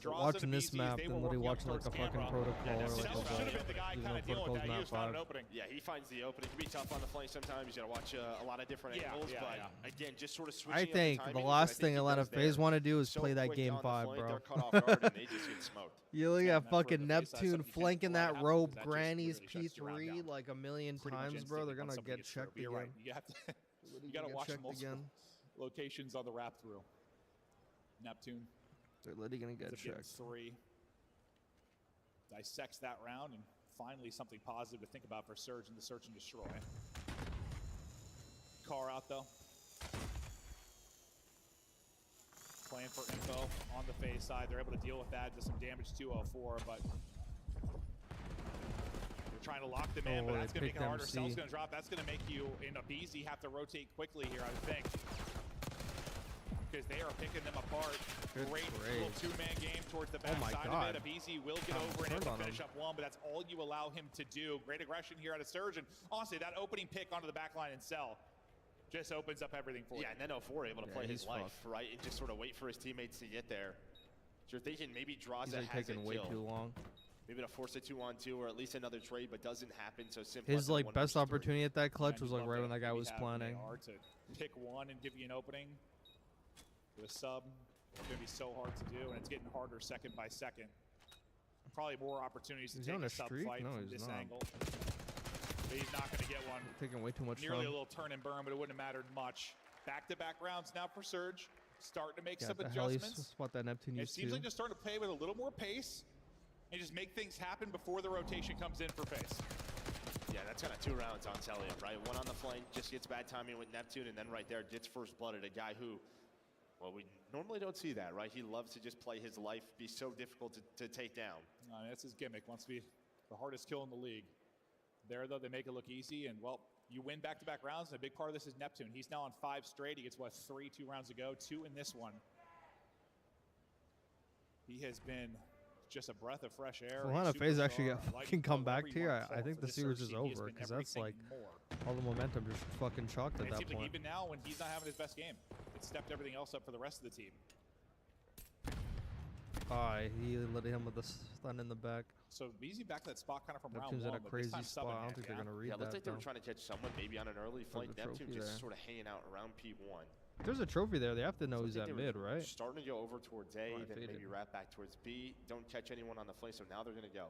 I: watching
B: this map than literally watching like a fucking protocol or like
I: a
B: protocol's map 5.
G: Yeah, he finds the opening. It can be tough on the flank sometimes. You got to watch a lot of different angles, but again, just sort of switching.
B: I think the last thing Atlanta FaZe want to do is play that game 5, bro.
G: They're caught off guard and they just get smoked.
B: You look at fucking Neptune flanking that rope, Granny's P3 like a million times, bro. They're gonna get checked again.
I: You gotta watch multiple locations on the wrap through. Neptune.
B: They're literally gonna get checked.
I: 3. Dissects that round, and finally something positive to think about for Surge in the Search and Destroy. Car out though. Playing for info on the FaZe side. They're able to deal with that. Does some damage to 0-4, but they're trying to lock them in, but that's going to make it harder. Cell's going to drop. That's going to make you in Abizi have to rotate quickly here, I would think. Because they are picking them apart. Great little 2-man game towards the back side of it. Abizi will get over and able to finish up 1, but that's all you allow him to do. Great aggression here out of Surge, and honestly, that opening pick onto the back line and Cell just opens up everything for you.
G: Yeah, and then 0-4 able to play his life, right? And just sort of wait for his teammates to get there. So you're thinking maybe Draza has
B: taking way too long.
G: Maybe to force a 2-on-2 or at least another trade, but doesn't happen. So
B: his like best opportunity at that clutch was like right when that guy was planning.
I: To pick one and give you an opening. With a sub, it's going to be so hard to do, and it's getting harder second by second. Probably more opportunities to take a sub fight from this angle. But he's not going to get one.
B: Taking way too much
I: Nearly a little turn and burn, but it wouldn't have mattered much. Back-to-back rounds now for Surge. Starting to make some adjustments.
B: Spot that Neptune
I: it seems like they're starting to play with a little more pace. and just make things happen before the rotation comes in for FaZe.
G: Yeah, that's kind of 2 rounds on Telia, right? One on the flank, just gets bad timing with Neptune, and then right there gets first blood at a guy who, well, we normally don't see that, right? He loves to just play his life, be so difficult to take down.
I: That's his gimmick, wants to be the hardest kill in the league. There, though, they make it look easy, and, well, you win back-to-back rounds, and a big part of this is Neptune. He's now on 5 straight. He gets, what, 3 2 rounds ago, 2 in this one. He has been just a breath of fresh air.
B: If FaZe actually fucking come back here, I think the series is over, because that's like all the momentum just fucking chalked at that point.
I: Like even now, when he's not having his best game, it stepped everything else up for the rest of the team.
B: He lit him with a stun in the back.
I: So easy back to that spot kind of from round
B: Neptune's
I: one.
B: in a crazy spot. I don't think they're going to read that.
G: Yeah, it looks like they were trying to catch someone maybe on an early flank. Neptune just sort of hanging out around P1.
B: There's a trophy there. They have to know he's at mid, right?
G: Starting to go over towards A, then maybe wrap back towards B. Don't catch anyone on the flank, so now they're going to go.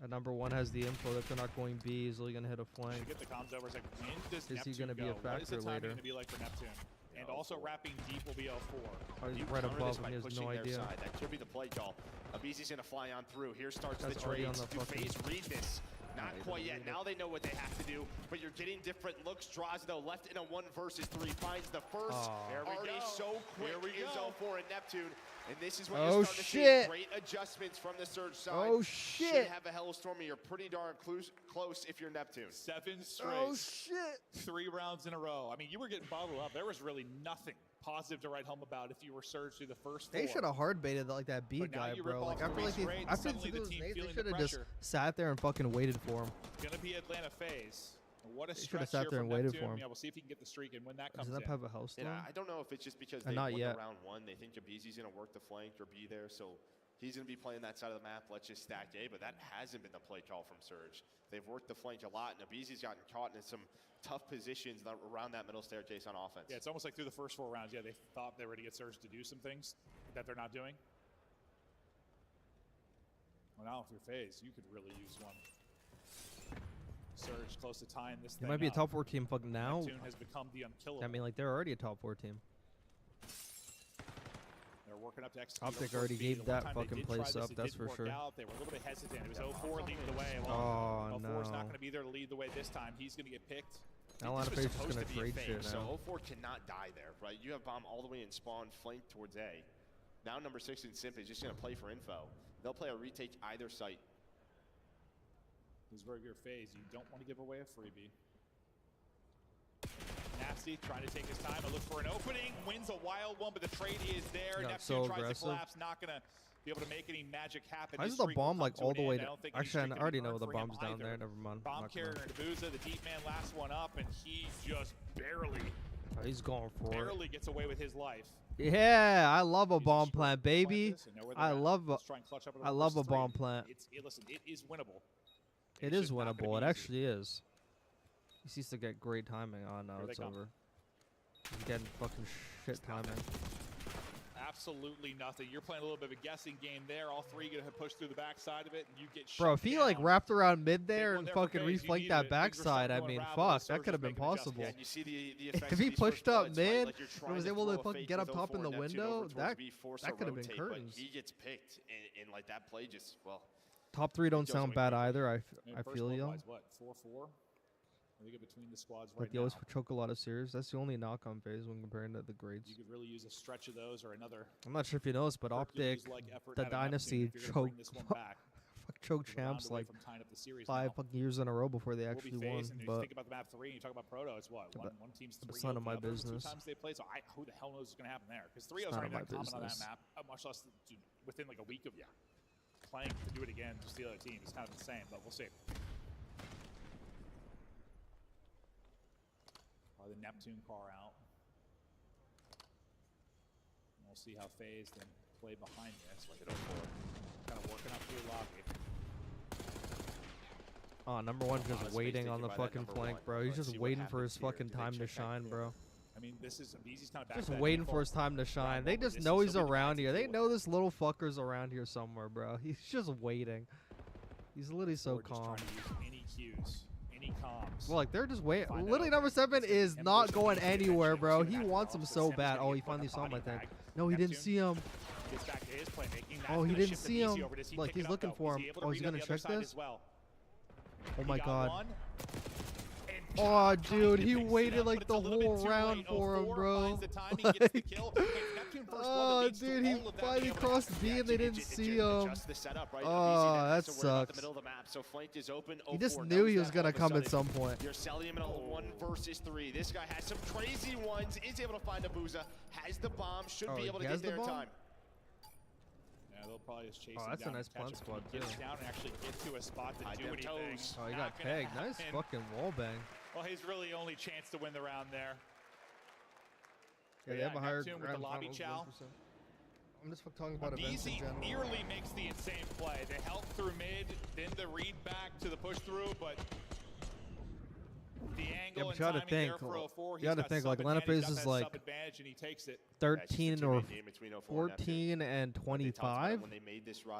B: Number 1 has the info that they're not going B. He's really going to hit a flank.
I: Get the comms over. It's like, when does
B: Is he going to be a factor later?
I: What is the timing going to be like for Neptune? And also wrapping deep will be L4.
B: He's right above him. He has no idea.
G: That could be the play call. Abizi's going to fly on through. Here starts the trades. Do FaZe read this? Not quite yet. Now they know what they have to do, but you're getting different looks. Draws, though, left in a 1 versus 3. Finds the first. Already so quick. Is L4 and Neptune. And this is when you start to see great adjustments from the Surge side.
B: Oh, shit.
G: Should have a Hellstorm. You're pretty darn close if you're Neptune.
I: 7 straight.
B: Oh, shit.
I: 3 rounds in a row. I mean, you were getting bottled up. There was really nothing positive to write home about if you were Surge through the first 4.
B: They should have hard baited like that B guy, bro. Like, I feel like after the team they should have just sat there and fucking waited for him.
I: Gonna be Atlanta FaZe. What a
B: they
I: stretch
B: sat there and waited for him.
I: Yeah, we'll see if he can get the streak and when that comes
B: in. Does that have a Hellstorm?
G: I don't know if it's just because they won the round 1. They think Abizi's gonna work the flank or be there, so he's gonna be playing that side of the map. Let's just stack A, but that hasn't been the play call from Surge. They've worked the flank a lot, and Abizi's gotten caught in some tough positions around that middle staircase on offense.
I: Yeah, it's almost like through the first 4 rounds, they thought they were to get Surge to do some things that they're not doing. Well, now if you're FaZe, you could really use one. Surge close to tying this thing
B: might be a top 4 team fucking now.
I: Neptune has become the unkillable.
B: I mean, like, they're already a top 4 team.
I: They're working up to execute.
B: Optic already gave that fucking place up, that's for sure.
I: They were a little bit hesitant. It was 0-4 leading the way.
B: Well,
I: 0-4's not going to be there to lead the way this time. He's going to get picked.
B: Atlanta FaZe is going to trade shit now.
G: So 0-4 cannot die there, right? You have bomb all the way in spawn, flank towards A. Now number 6 in Simp is just going to play for info. They'll play a retake either site.
I: Who's very good FaZe. You don't want to give away a freebie. Nasty trying to take his time and look for an opening. Wins a wild one, but the trade is there. Neptune tries to collapse. Not going to be able to make any magic happen.
B: Why is the bomb like all the way down? Actually, I already know the bomb's down there. Never mind.
I: Bomb carrier and Abuza, the deep man, last one up, and he just barely.
B: He's going for it.
I: Barely gets away with his life.
B: Yeah, I love a bomb plant, baby. I love a bomb plant.
I: Listen, it is winnable.
B: It is winnable. It actually is. He seems to get great timing. Oh, no, it's over. He's getting fucking shit timing.
I: Absolutely nothing. You're playing a little bit of a guessing game there. All 3 going to push through the backside of it, and you get shot.
B: Bro, if he like wrapped around mid there and fucking reflanked that backside, I mean, fuck, that could have been possible.
G: Yeah, you see the
B: if he pushed up mid and was able to fucking get up top in the window, that could have been curtains.
G: He gets picked, and like that play just, well.
B: Top 3 don't sound bad either. I feel you.
I: What, 4-4? I think between the squads
B: right now. They always choke a lot of series. That's the only knock on FaZe when comparing to the grades.
I: You could really use a stretch of those or another.
B: I'm not sure if you know this, but Optic, the Dynasty choke champs like 5 fucking years in a row before they actually won.
I: But think about the map 3 and you talk about Proto, it's what? One team's 3.
B: It's none of my business.
I: 2 times they played, so who the hell knows what's going to happen there? Because 3-0's not even common on that map, much less within like a week of playing to do it again, just the other team. It's kind of insane, but we'll see. The Neptune car out. And we'll see how FaZe then play behind this. Like it 0-4. Kind of working up through lobby.
B: Oh, number 1 just waiting on the fucking flank, bro. He's just waiting for his fucking time to shine, bro.
I: I mean, this is Easy's kind of
B: just waiting for his time to shine. They just know he's around here. They know this little fucker's around here somewhere, bro. He's just waiting. He's literally so calm.
I: Any cues, any comms.
B: Well, like they're just waiting. Literally, number 7 is not going anywhere, bro. He wants him so bad. Oh, he finally saw him, I think. No, he didn't see him.
I: Gets back to his playmaking.
B: Oh, he didn't see him. Like, he's looking for him. Oh, he's going to check this?
I: Well?
B: Oh, my God. Oh, dude, he waited like the whole round for him, bro. Like, oh, dude, he finally crossed B and they didn't see him. Oh, that sucks. He just knew he was going to come at some point.
G: You're selling him in a 1 versus 3. This guy has some crazy ones, is able to find a Booza, has the bomb, should be able to get there in time.
I: Yeah, they'll probably just chase him
B: that's
I: down
B: a nice
I: and
B: plant squad, too.
I: Get down and actually get to a spot to do anything.
B: Oh, he got pegged. Nice fucking wall bang.
I: Well, his really only chance to win the round there.
B: Yeah, they have a higher
I: Neptune with the lobby chow.
B: I'm just talking about events in general.
I: Nearly makes the insane play. The help through mid, then the read back to the push through, but the angle and timing there for 04.
B: You gotta think, like, LANFAZE is like 13 or 14 and 25.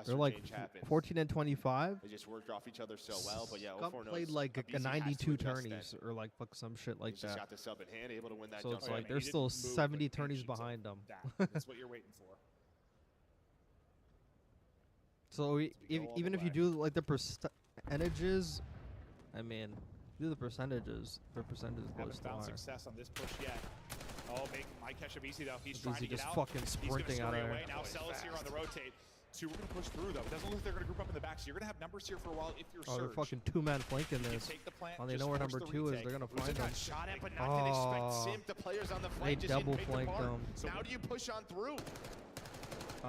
B: They're like 14 and 25.
G: They just worked off each other so well, but yeah,
B: Scump played like a 92 tourneys or like some shit like that.
G: Got the sub in hand, able to win that
B: so it's like there's still 70 tourneys behind them.
I: That's what you're waiting for.
B: So even if you do like the percentages, I mean, do the percentages. The percentages
I: haven't found success on this push yet. Oh, might catch him easy though. He's trying to get
B: just
I: out.
B: fucking sprinting out of there.
I: Now Celis here on the rotate. Two, we're gonna push through though. It doesn't look like they're gonna group up in the back, so you're gonna have numbers here for a while if you're Surge.
B: They're fucking 2-man flanking this. Well, they know where number 2 is. They're gonna find them.
G: Shot at, but not didn't expect Simp. The players on the flank
B: they
G: just
B: double flanked them.
G: So now do you push on through?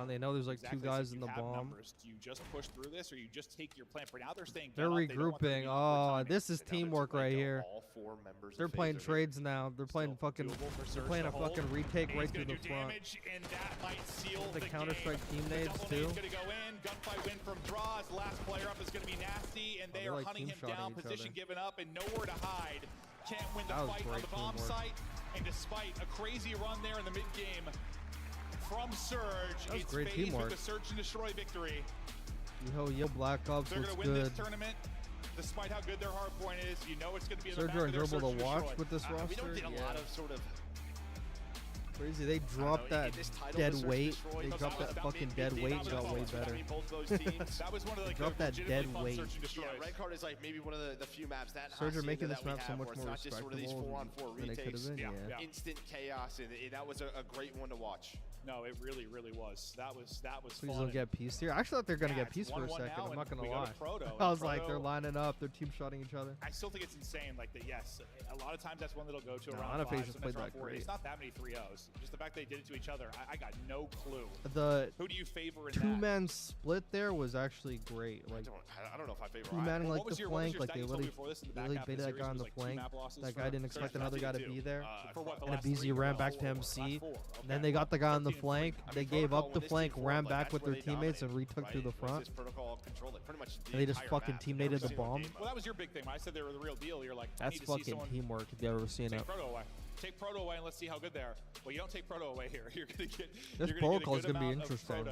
B: They know there's like 2 guys in the bomb.
I: Do you just push through this, or you just take your plan? For now, they're staying.
B: They're regrouping. Oh, this is teamwork right here.
G: All 4 members.
B: They're playing trades now. They're playing fucking. They're playing a fucking retake right through the front.
I: And that might seal
B: the Counter-Strike team nades too.
I: Gonna go in. Gunfight win from draws. Last player up is gonna be Nasty, and they are
B: like
I: hunting him down. Position given up, and nowhere to hide. Can't win the fight on the bomb site, and despite a crazy run there in the mid game. From Surge, it's
B: great
I: FaZe
B: teamwork.
I: with the Search and Destroy victory.
B: Yo, Black Ops
I: They're
B: looks
I: going to win
B: good.
I: this tournament, despite how good their hardpoint is. You know it's going to be in the
B: Surge
I: back
B: are
I: of their
B: enjoyable
I: Search
B: to
I: and
B: watch
I: Destroy.
B: with this roster.
G: We don't get a lot of sort of
B: crazy. They dropped that dead weight. They dropped that fucking dead weight and got way better.
I: That was one of the
B: dropped that dead weight.
G: Yeah, Red Card is like maybe one of the few maps that
B: Surge are making this
G: that
B: map so much more
G: not just sort of these
B: respectable
G: 4-on-4
B: than it could have
G: retakes.
B: been. Yeah.
G: Instant chaos, and that was a great one to watch.
I: No, it really, really was. That was
B: Please
I: fun.
B: don't get peace here. I actually thought they were gonna get peace for a second. I'm not gonna lie. I was like, they're lining up. They're team shotting each other.
I: I still think it's insane. Like that, yes. A lot of times that's one that'll go to around
B: Analyst
I: 5.
B: just played that great.
I: It's not that many 3-0s. Just the fact they did it to each other. I got no clue.
B: Who
I: do you favor in
B: 2-man split there was actually great. Like
G: I don't know if I favor.
B: 2-man like the flank. Like they really baited that guy on the flank. That guy didn't expect another guy to be there. And a BZ ran back to MC. Then they got the guy on the flank. They gave up the flank, ran back with their teammates, and retook through the front. And they just fucking teammated the bomb.
I: Well, that was your big thing. When I said they were the real deal, you're like,
B: that's fucking teamwork if you've ever seen it.
I: Take Proto away and let's see how good they are. Well, you don't take Proto away here. You're gonna get.
B: This protocol is gonna be interesting.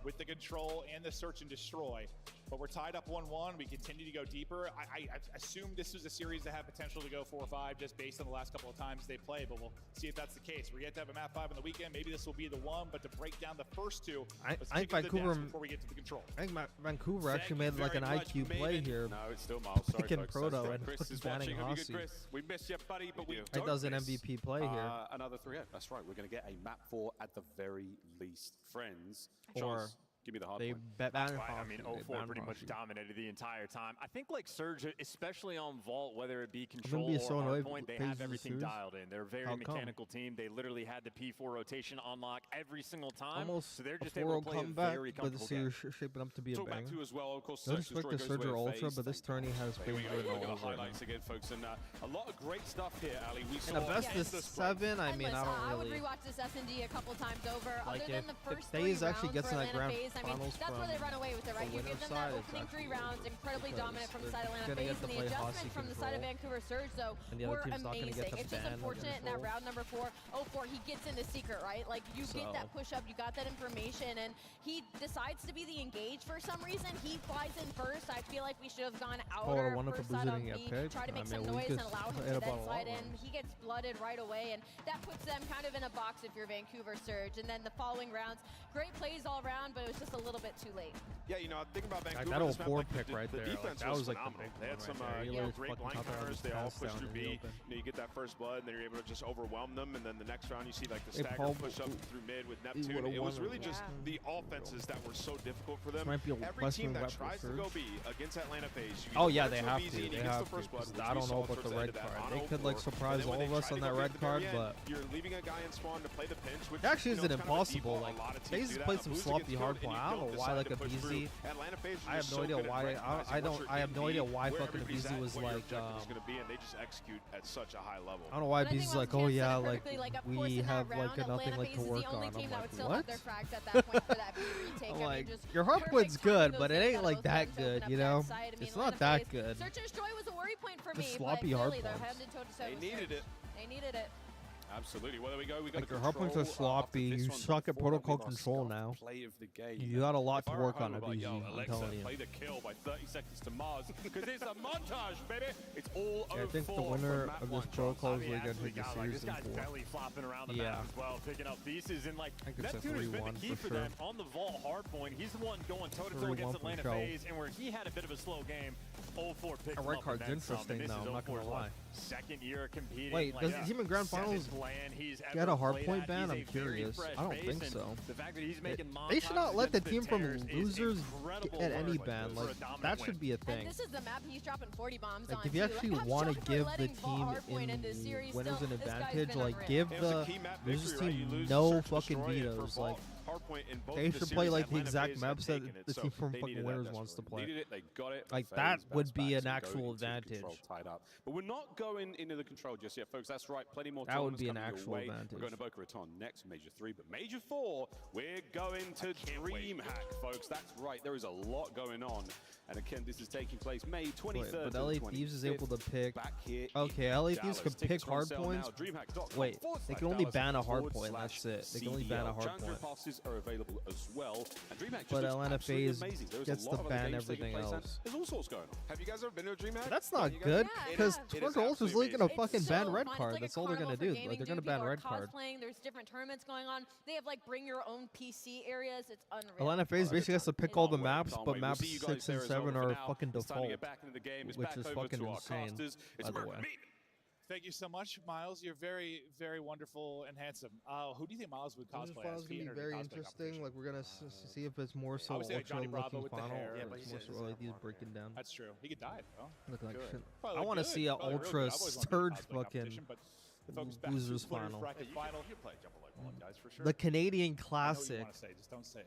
I: With the control and the search and destroy. But we're tied up 1-1. We continue to go deeper. I assume this was a series that had potential to go 4-5 just based on the last couple of times they play, but we'll see if that's the case. We get to have a map 5 on the weekend. Maybe this will be the one, but to break down the first 2, let's
B: I think Vancouver
I: before we get to the control.
B: I think Vancouver actually made like an IQ play here.
A: No, it's still Miles. Sorry,
B: Picking
A: folks.
B: Proto and
A: Chris is
B: banning
A: watching.
B: Hossie.
A: Chris, we miss you, buddy, but we
B: It does an MVP play here.
A: Another 3-0. That's right. We're going to get a map 4 at the very least. Friends.
B: Or
A: Chance, give me the hard
C: they
A: point.
C: I mean, 04 pretty much dominated the entire time. I think like Surge, especially on Vault, whether it be Control or Hardpoint, they have everything dialed in. They're a very mechanical team. They literally had the P4 rotation unlock every single time.
B: Almost
C: so they're just
B: a
C: able to play
B: comeback,
C: a very
B: but the
C: comfortable game.
B: series shaping up to be a
A: Talk
B: banger.
A: back to as well, of course.
B: No disrespect to Surge or Ultra, but this tourney has
A: Here
B: been
A: we
B: good
A: go. Look at the
B: all over.
A: highlights again, folks, and a lot of great stuff here, Ali. We
B: And a
A: saw
B: best of 7. I mean, I don't
E: I would
B: really.
E: rewatch this S&D a couple times over.
B: Like
E: Other than the first
B: if FaZe
E: 3
B: actually
E: rounds
B: gets in
E: for
B: that grand
E: FaZe, I mean, that's where they run away with it, right? You give them that opening 3 rounds, incredibly dominant from the side of Atlanta FaZe, and the adjustments from the side of Vancouver Surge, though, were amazing. It's just unfortunate in that round number 4, he gets into Secret, right? Like, you get that push-up, you got that information, and he decides to be the engage for some reason. He flies in first. I feel like we should have gone outer first side on B, try to make some noise and allow him to then slide in. He gets blooded right away, and that puts them kind of in a box if you're Vancouver Surge. And then the following rounds, great plays all around, but it was just a little bit too late.
D: Yeah, you know, think about Vancouver.
B: That old 4 pick right there.
D: The defense
B: that was like
D: phenomenal. They had some great line counters. They all pushed through B. You get that first blood, and then you're able to just overwhelm them. And then the next round, you see like the stagger push up through mid with Neptune. It was really just the offenses that were so difficult for them. Every team that tries to go B against Atlanta FaZe.
B: Oh yeah, they have to. They have to. I don't know about the red card. They could like surprise all of us on that red card, but
D: you're leaving a guy in spawn to play the pinch, which
B: actually isn't impossible. Like FaZe played some sloppy hardpoint. I don't know why like a BZ. I have no idea why. I have no idea why fucking BZ was like.
D: They just execute at such a high level.
B: I don't know why BZ is like, oh yeah, like we have like nothing like to work on. I'm like, what? I'm like, your hardpoint's good, but it ain't like that good, you know? It's not that good.
E: Search and Destroy was a worry point for me.
B: Sloppy hardpoint.
D: They needed it.
E: They needed it.
A: Absolutely. Well, there we go. We got
B: like your hardpoints are sloppy. You suck at protocol control now.
A: Play of the game.
B: You got a lot to work on at BZ. I'm telling you.
C: Play the kill by 30 seconds to Mars because it's a montage, baby. It's all over.
B: I think the winner of this protocol is going to take the series in 4.
C: Belly flopping around the map as well, picking up pieces and like Neptune has been the key for them on the vault hardpoint. He's the one going toe-to-toe against Atlanta FaZe, and where he had a bit of a slow game. 0-4 picks
B: a red card's interesting though. I'm not gonna lie.
C: Second year competing.
B: Wait, does the team in grand finals get a hardpoint ban? I'm curious. I don't think so.
C: The fact that he's making
B: they should not let the team from losers get any ban. Like that should be a thing.
E: And this is the map he's dropping 40 bombs
B: like
E: on
B: if you actually want to give the team in winners an advantage, like give the losers team no fucking vetoes. Like they should play like the exact maps that the team from fucking winners wants to play.
A: They got it.
B: Like that would be an actual advantage.
A: Tied up. But we're not going into the control just yet, folks. That's right. Plenty more.
B: That would be an actual advantage.
A: We're going to Boca Raton next, Major 3, but Major 4, we're going to DreamHack, folks. That's right. There is a lot going on. And again, this is taking place May 23rd.
B: But LA Thieves is able to pick. Okay, LA Thieves can pick hardpoints. Wait, they can only ban a hardpoint. That's it. They can only ban a hardpoint.
A: Passes are available as well. And DreamHack
B: but Atlanta FaZe gets to ban everything else.
A: There's all sorts going on.
D: Have you guys ever been to a DreamHack?
B: That's not good because Toronto Ultra's really gonna fucking ban red card. That's all they're gonna do. Like they're gonna ban red card.
E: There's different tournaments going on. They have like bring your own PC areas. It's unreal.
B: Atlanta FaZe basically has to pick all the maps, but maps 6 and 7 are fucking default, which is fucking insane. By the way.
I: Thank you so much, Miles. You're very, very wonderful and handsome. Who do you think Miles would cosplay as?
B: This is going to be very interesting. Like, we're going to see if it's more so ultra-looking final, or it's more so like these breaking down.
I: That's true. He could die, though.
B: Look like shit. I want to see an ultra surge fucking losers final. The Canadian Classic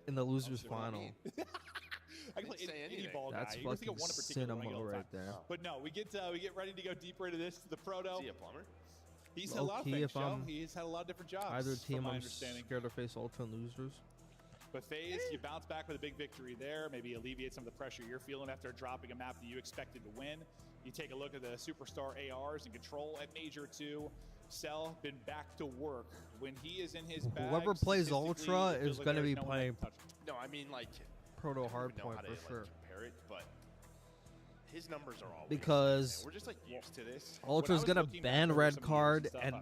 B: in the losers final.
I: I can play any ball
B: That's
I: guy.
B: fucking cinema right there.
I: But no, we get ready to go deeper into this. The Proto.
G: Is he a plumber?
I: He's had a lot of things, Joe. He's had a lot of different jobs.
B: Either team, I'm scared to face ultra and losers.
I: But FaZe, you bounce back with a big victory there. Maybe alleviate some of the pressure you're feeling after dropping a map that you expected to win. You take a look at the superstar ARs and control at Major 2. Cell been back to work when he is in his bag.
B: Whoever plays ultra is going to be playing.
G: No, I mean like.
B: Proto hardpoint for sure.
G: Compare it, but his numbers are all
B: because
G: we're just like used to this.
B: Ultra's gonna ban red card, and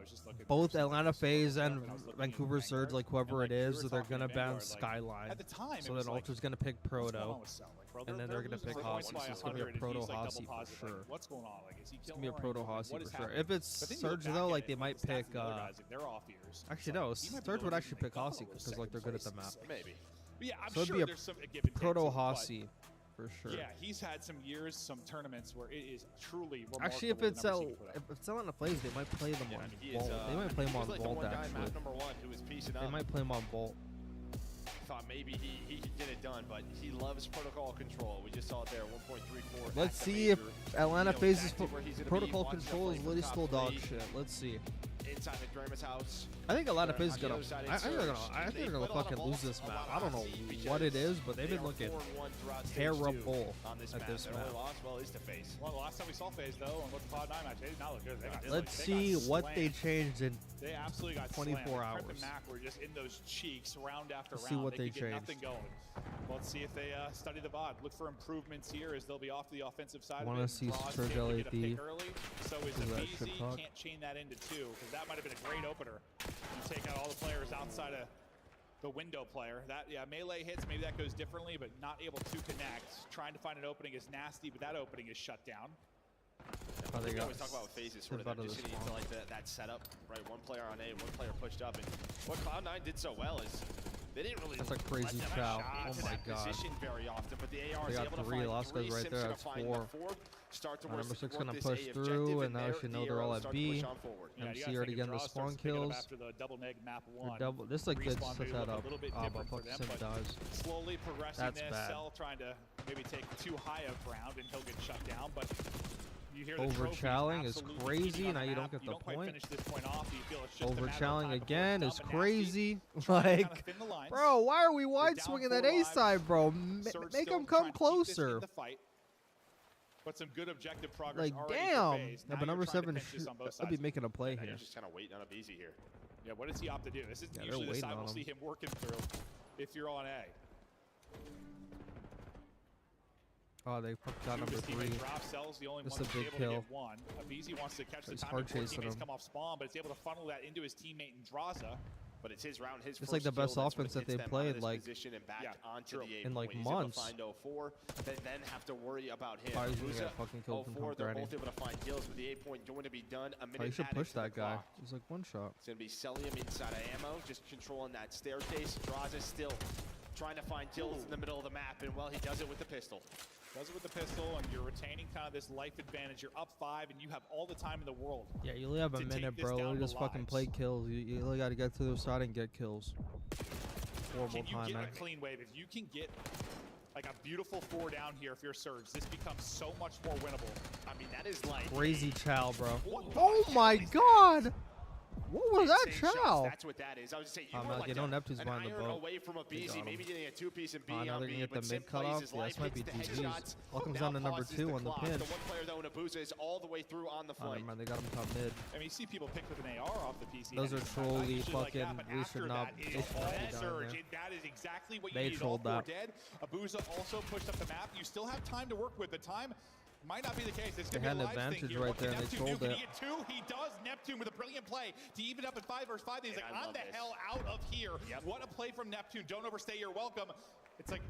B: both Atlanta FaZe and Vancouver Surge, like whoever it is, they're gonna ban Skyline. So then Ultra's gonna pick Proto, and then they're gonna pick Hossie. So it's gonna be a Proto Hossie for sure.
I: What's going on? Like, is he
B: it's gonna be a Proto Hossie for sure. If it's Surge though, like they might pick. Actually no, Surge would actually pick Hossie because like they're good at the map.
G: Maybe.
I: Yeah, I'm
B: so
I: sure there's some give and
B: Proto Hossie for sure.
I: Yeah, he's had some years, some tournaments where it is truly remarkable.
B: Actually, if it's Atlanta FaZe, they might play them on Vault. They might play them on Vault actually. They might play them on Vault.
G: Thought maybe he could get it done, but he loves protocol control. We just saw it there, 1.34.
B: Let's see if Atlanta FaZe's protocol control is really still dog shit. Let's see.
G: inside the Grandma's house.
B: I think a lot of FaZe gonna. I think they're gonna fucking lose this map. I don't know what it is, but they've been looking terrible at this map.
I: Well, the last time we saw FaZe though, on the Pod 9 match, they did not look good.
B: Let's see what they changed in
I: They absolutely got
B: 24 hours.
I: Prep and Mac were just in those cheeks round after round.
B: See what they
I: could get
B: changed.
I: nothing going. Well, let's see if they study the VOD. Look for improvements here as they'll be off to the offensive side.
B: Want to see Surge LAD.
I: So is easy. Can't chain that into two because that might have been a great opener. You take out all the players outside of the window player. That melee hits, maybe that goes differently, but not able to connect. Trying to find an opening is nasty, but that opening is shut down.
G: We always talk about phases, sort of that just getting into like that setup, right? One player on A, one player pushed up, and what Cloud9 did so well is they didn't really.
B: That's a crazy foul. Oh my god.
G: Very often, but the AR
B: they
G: is
B: got
G: able to
B: three.
G: find
B: Lost
G: three.
B: right there. That's 4.
G: Start to
B: Number 6 gonna push through, and now she know they're all at B. MC already getting the spawn kills.
I: After the double neg map 1.
B: This is a good setup. But fuck Sim dies.
I: Slowly progressing
B: That's
I: this.
B: bad.
I: Cell trying to maybe take too high a round, and he'll get shut down. But you hear
B: over-challing is crazy. Now you don't get the point. Over-challing again is crazy. Like, bro, why are we wide swinging that A side, bro? Make them come closer.
I: But some good objective progress.
B: Like, damn. Yeah, but number 7 should be making a play here.
G: Just kind of waiting on a BZ here.
I: Yeah, what does he opt to do? This is usually the side we'll see him working through if you're on A.
B: Oh, they got number 3. This is a big kill.
I: Abizi wants to catch the
B: He's
I: time
B: hard
I: before
B: chasing
I: teammates
B: him.
I: come off spawn, but it's able to funnel that into his teammate Draza.
G: But it's his round, his
B: It's like the best offense that they played like in like months.
G: They then have to worry about him.
B: Oh, he's gonna get fucking killed from Pump
G: they're
B: Granny.
G: both able to find kills, but the A point going to be done. A minute
B: Oh, you should push that guy.
G: Clock.
B: He's like one shot.
G: It's going to be selling him inside of ammo, just controlling that staircase. Draza still trying to find kills in the middle of the map, and well, he does it with the pistol.
I: Does it with the pistol, and you're retaining kind of this life advantage. You're up 5, and you have all the time in the world.
B: Yeah, you only have a minute, bro. You just fucking play kills. You only got to get to the side and get kills. Horrible
I: Can you get a clean wave? If you can get like a beautiful 4 down here, if you're Surge, this becomes so much more winnable. I mean, that is like
B: crazy chow, bro. Oh my god! What was that chow?
G: That's what that is. I was just saying, you were like
B: Neptune's behind the boat.
G: away from a BZ, maybe getting a 2-piece and B
B: now
G: on
B: they're
G: B,
B: gonna get
G: but
B: the
G: Sim
B: mid cut
G: plays
B: off.
G: his
B: Yeah,
G: life,
B: this might be
G: hits the
B: GG's.
G: headshots.
B: All comes
G: Now
B: down to number
G: pauses
B: 2
G: the
B: on the
G: clock.
B: pin.
G: The one player though, Nabuza is all the way through on the flank.
B: Man, they got him top mid.
I: I mean, you see people pick with an AR off the PC.
B: Those are trolly fucking. We should not.
I: That is Surge. That is exactly what you
B: They
I: need.
B: trolled
I: All 4
B: that.
I: dead. Abuza also pushed up the map. You still have time to work with. The time might not be the case. It's
B: They
I: going to
B: had
I: be a
B: an
I: live thing
B: advantage
I: here.
B: right
I: What
B: there,
I: can
B: and they
I: Neptune do?
B: trolled
I: Can he get 2? He does. Neptune with a brilliant play to even up at 5 versus 5. He's like, I'm the hell out of here. What a play from Neptune. Don't overstay. You're welcome. It's like,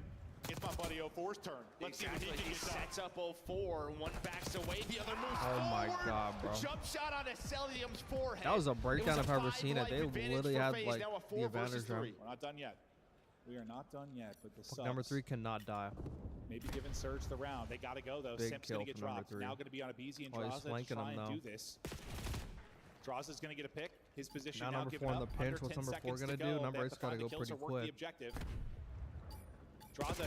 I: it's my buddy 04's turn. Let's see what he can
G: sets up 04. One backs away. The other moves
B: Oh my
G: forward.
B: god, bro.
G: Jump shot on Acelium's forehead.
B: That was a breakdown if I've ever seen it. They literally had
G: FaZe.
B: like
G: Now a 4
B: the advantage
G: versus
B: round.
G: 3.
I: We're not done yet. We are not done yet, but the subs.
B: Number 3 cannot die.
I: Maybe giving Surge the round. They got to go, though.
B: Big
I: Simp's going to
B: kill
I: get
B: from number
I: dropped.
B: 3.
I: Now going to be on a BZ and
B: Oh, he's
I: Draza to
B: flanking
I: try
B: him
I: and
B: now.
I: do this. Draza's going to get a pick. His position
B: Now
I: now
B: number
I: given
B: 4 in
I: up.
B: the pinch.
I: Under
B: What's
I: 10
B: number 4
I: seconds
B: gonna
I: to
B: do?
I: go.
B: Number
I: They
B: 8's
I: have to
B: got to
I: find
B: go
I: the kills
B: pretty
I: or work the
B: quick.
I: objective. Draza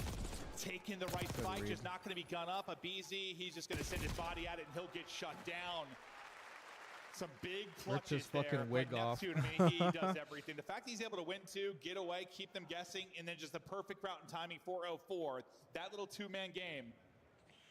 I: taking the right
B: Good
I: fight,
B: read.
I: just not going to be gun up. A BZ, he's just going to send his body at it, and he'll get shut down. Some big clutches
B: his fucking
I: there.
B: wig
I: But
B: off.
I: Neptune, I mean, he does everything. The fact he's able to win 2, get away, keep them guessing, and then just the perfect route and timing for 04. That little 2-man game.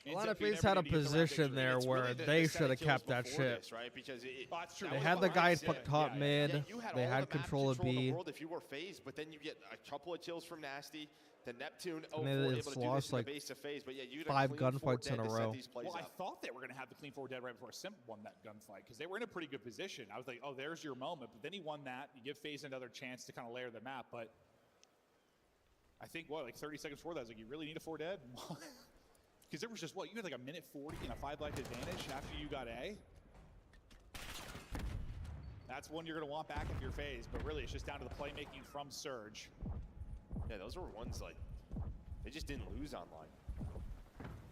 B: A lot of FaZe had a position there where they should have kept that shit.
G: This, right? Because
B: They had the guy top mid. They had control of B.
G: If you were FaZe, but then you get a couple of kills from Nasty. The Neptune
B: And they
G: able
B: just
G: to do
B: lost
G: this in
B: like
G: the base of FaZe, but yeah, you
B: 5 gunfights in a row.
I: Well, I thought they were going to have the clean 4 dead right before Simp won that gunfight because they were in a pretty good position. I was like, oh, there's your moment. But then he won that. You give FaZe another chance to kind of layer the map. But I think, what, like 30 seconds before that, I was like, you really need a 4 dead? Because there was just, what, you had like a minute 40 and a 5-life advantage after you got A? That's one you're going to want back if you're FaZe. But really, it's just down to the playmaking from Surge.
G: Yeah, those were ones like, they just didn't lose online.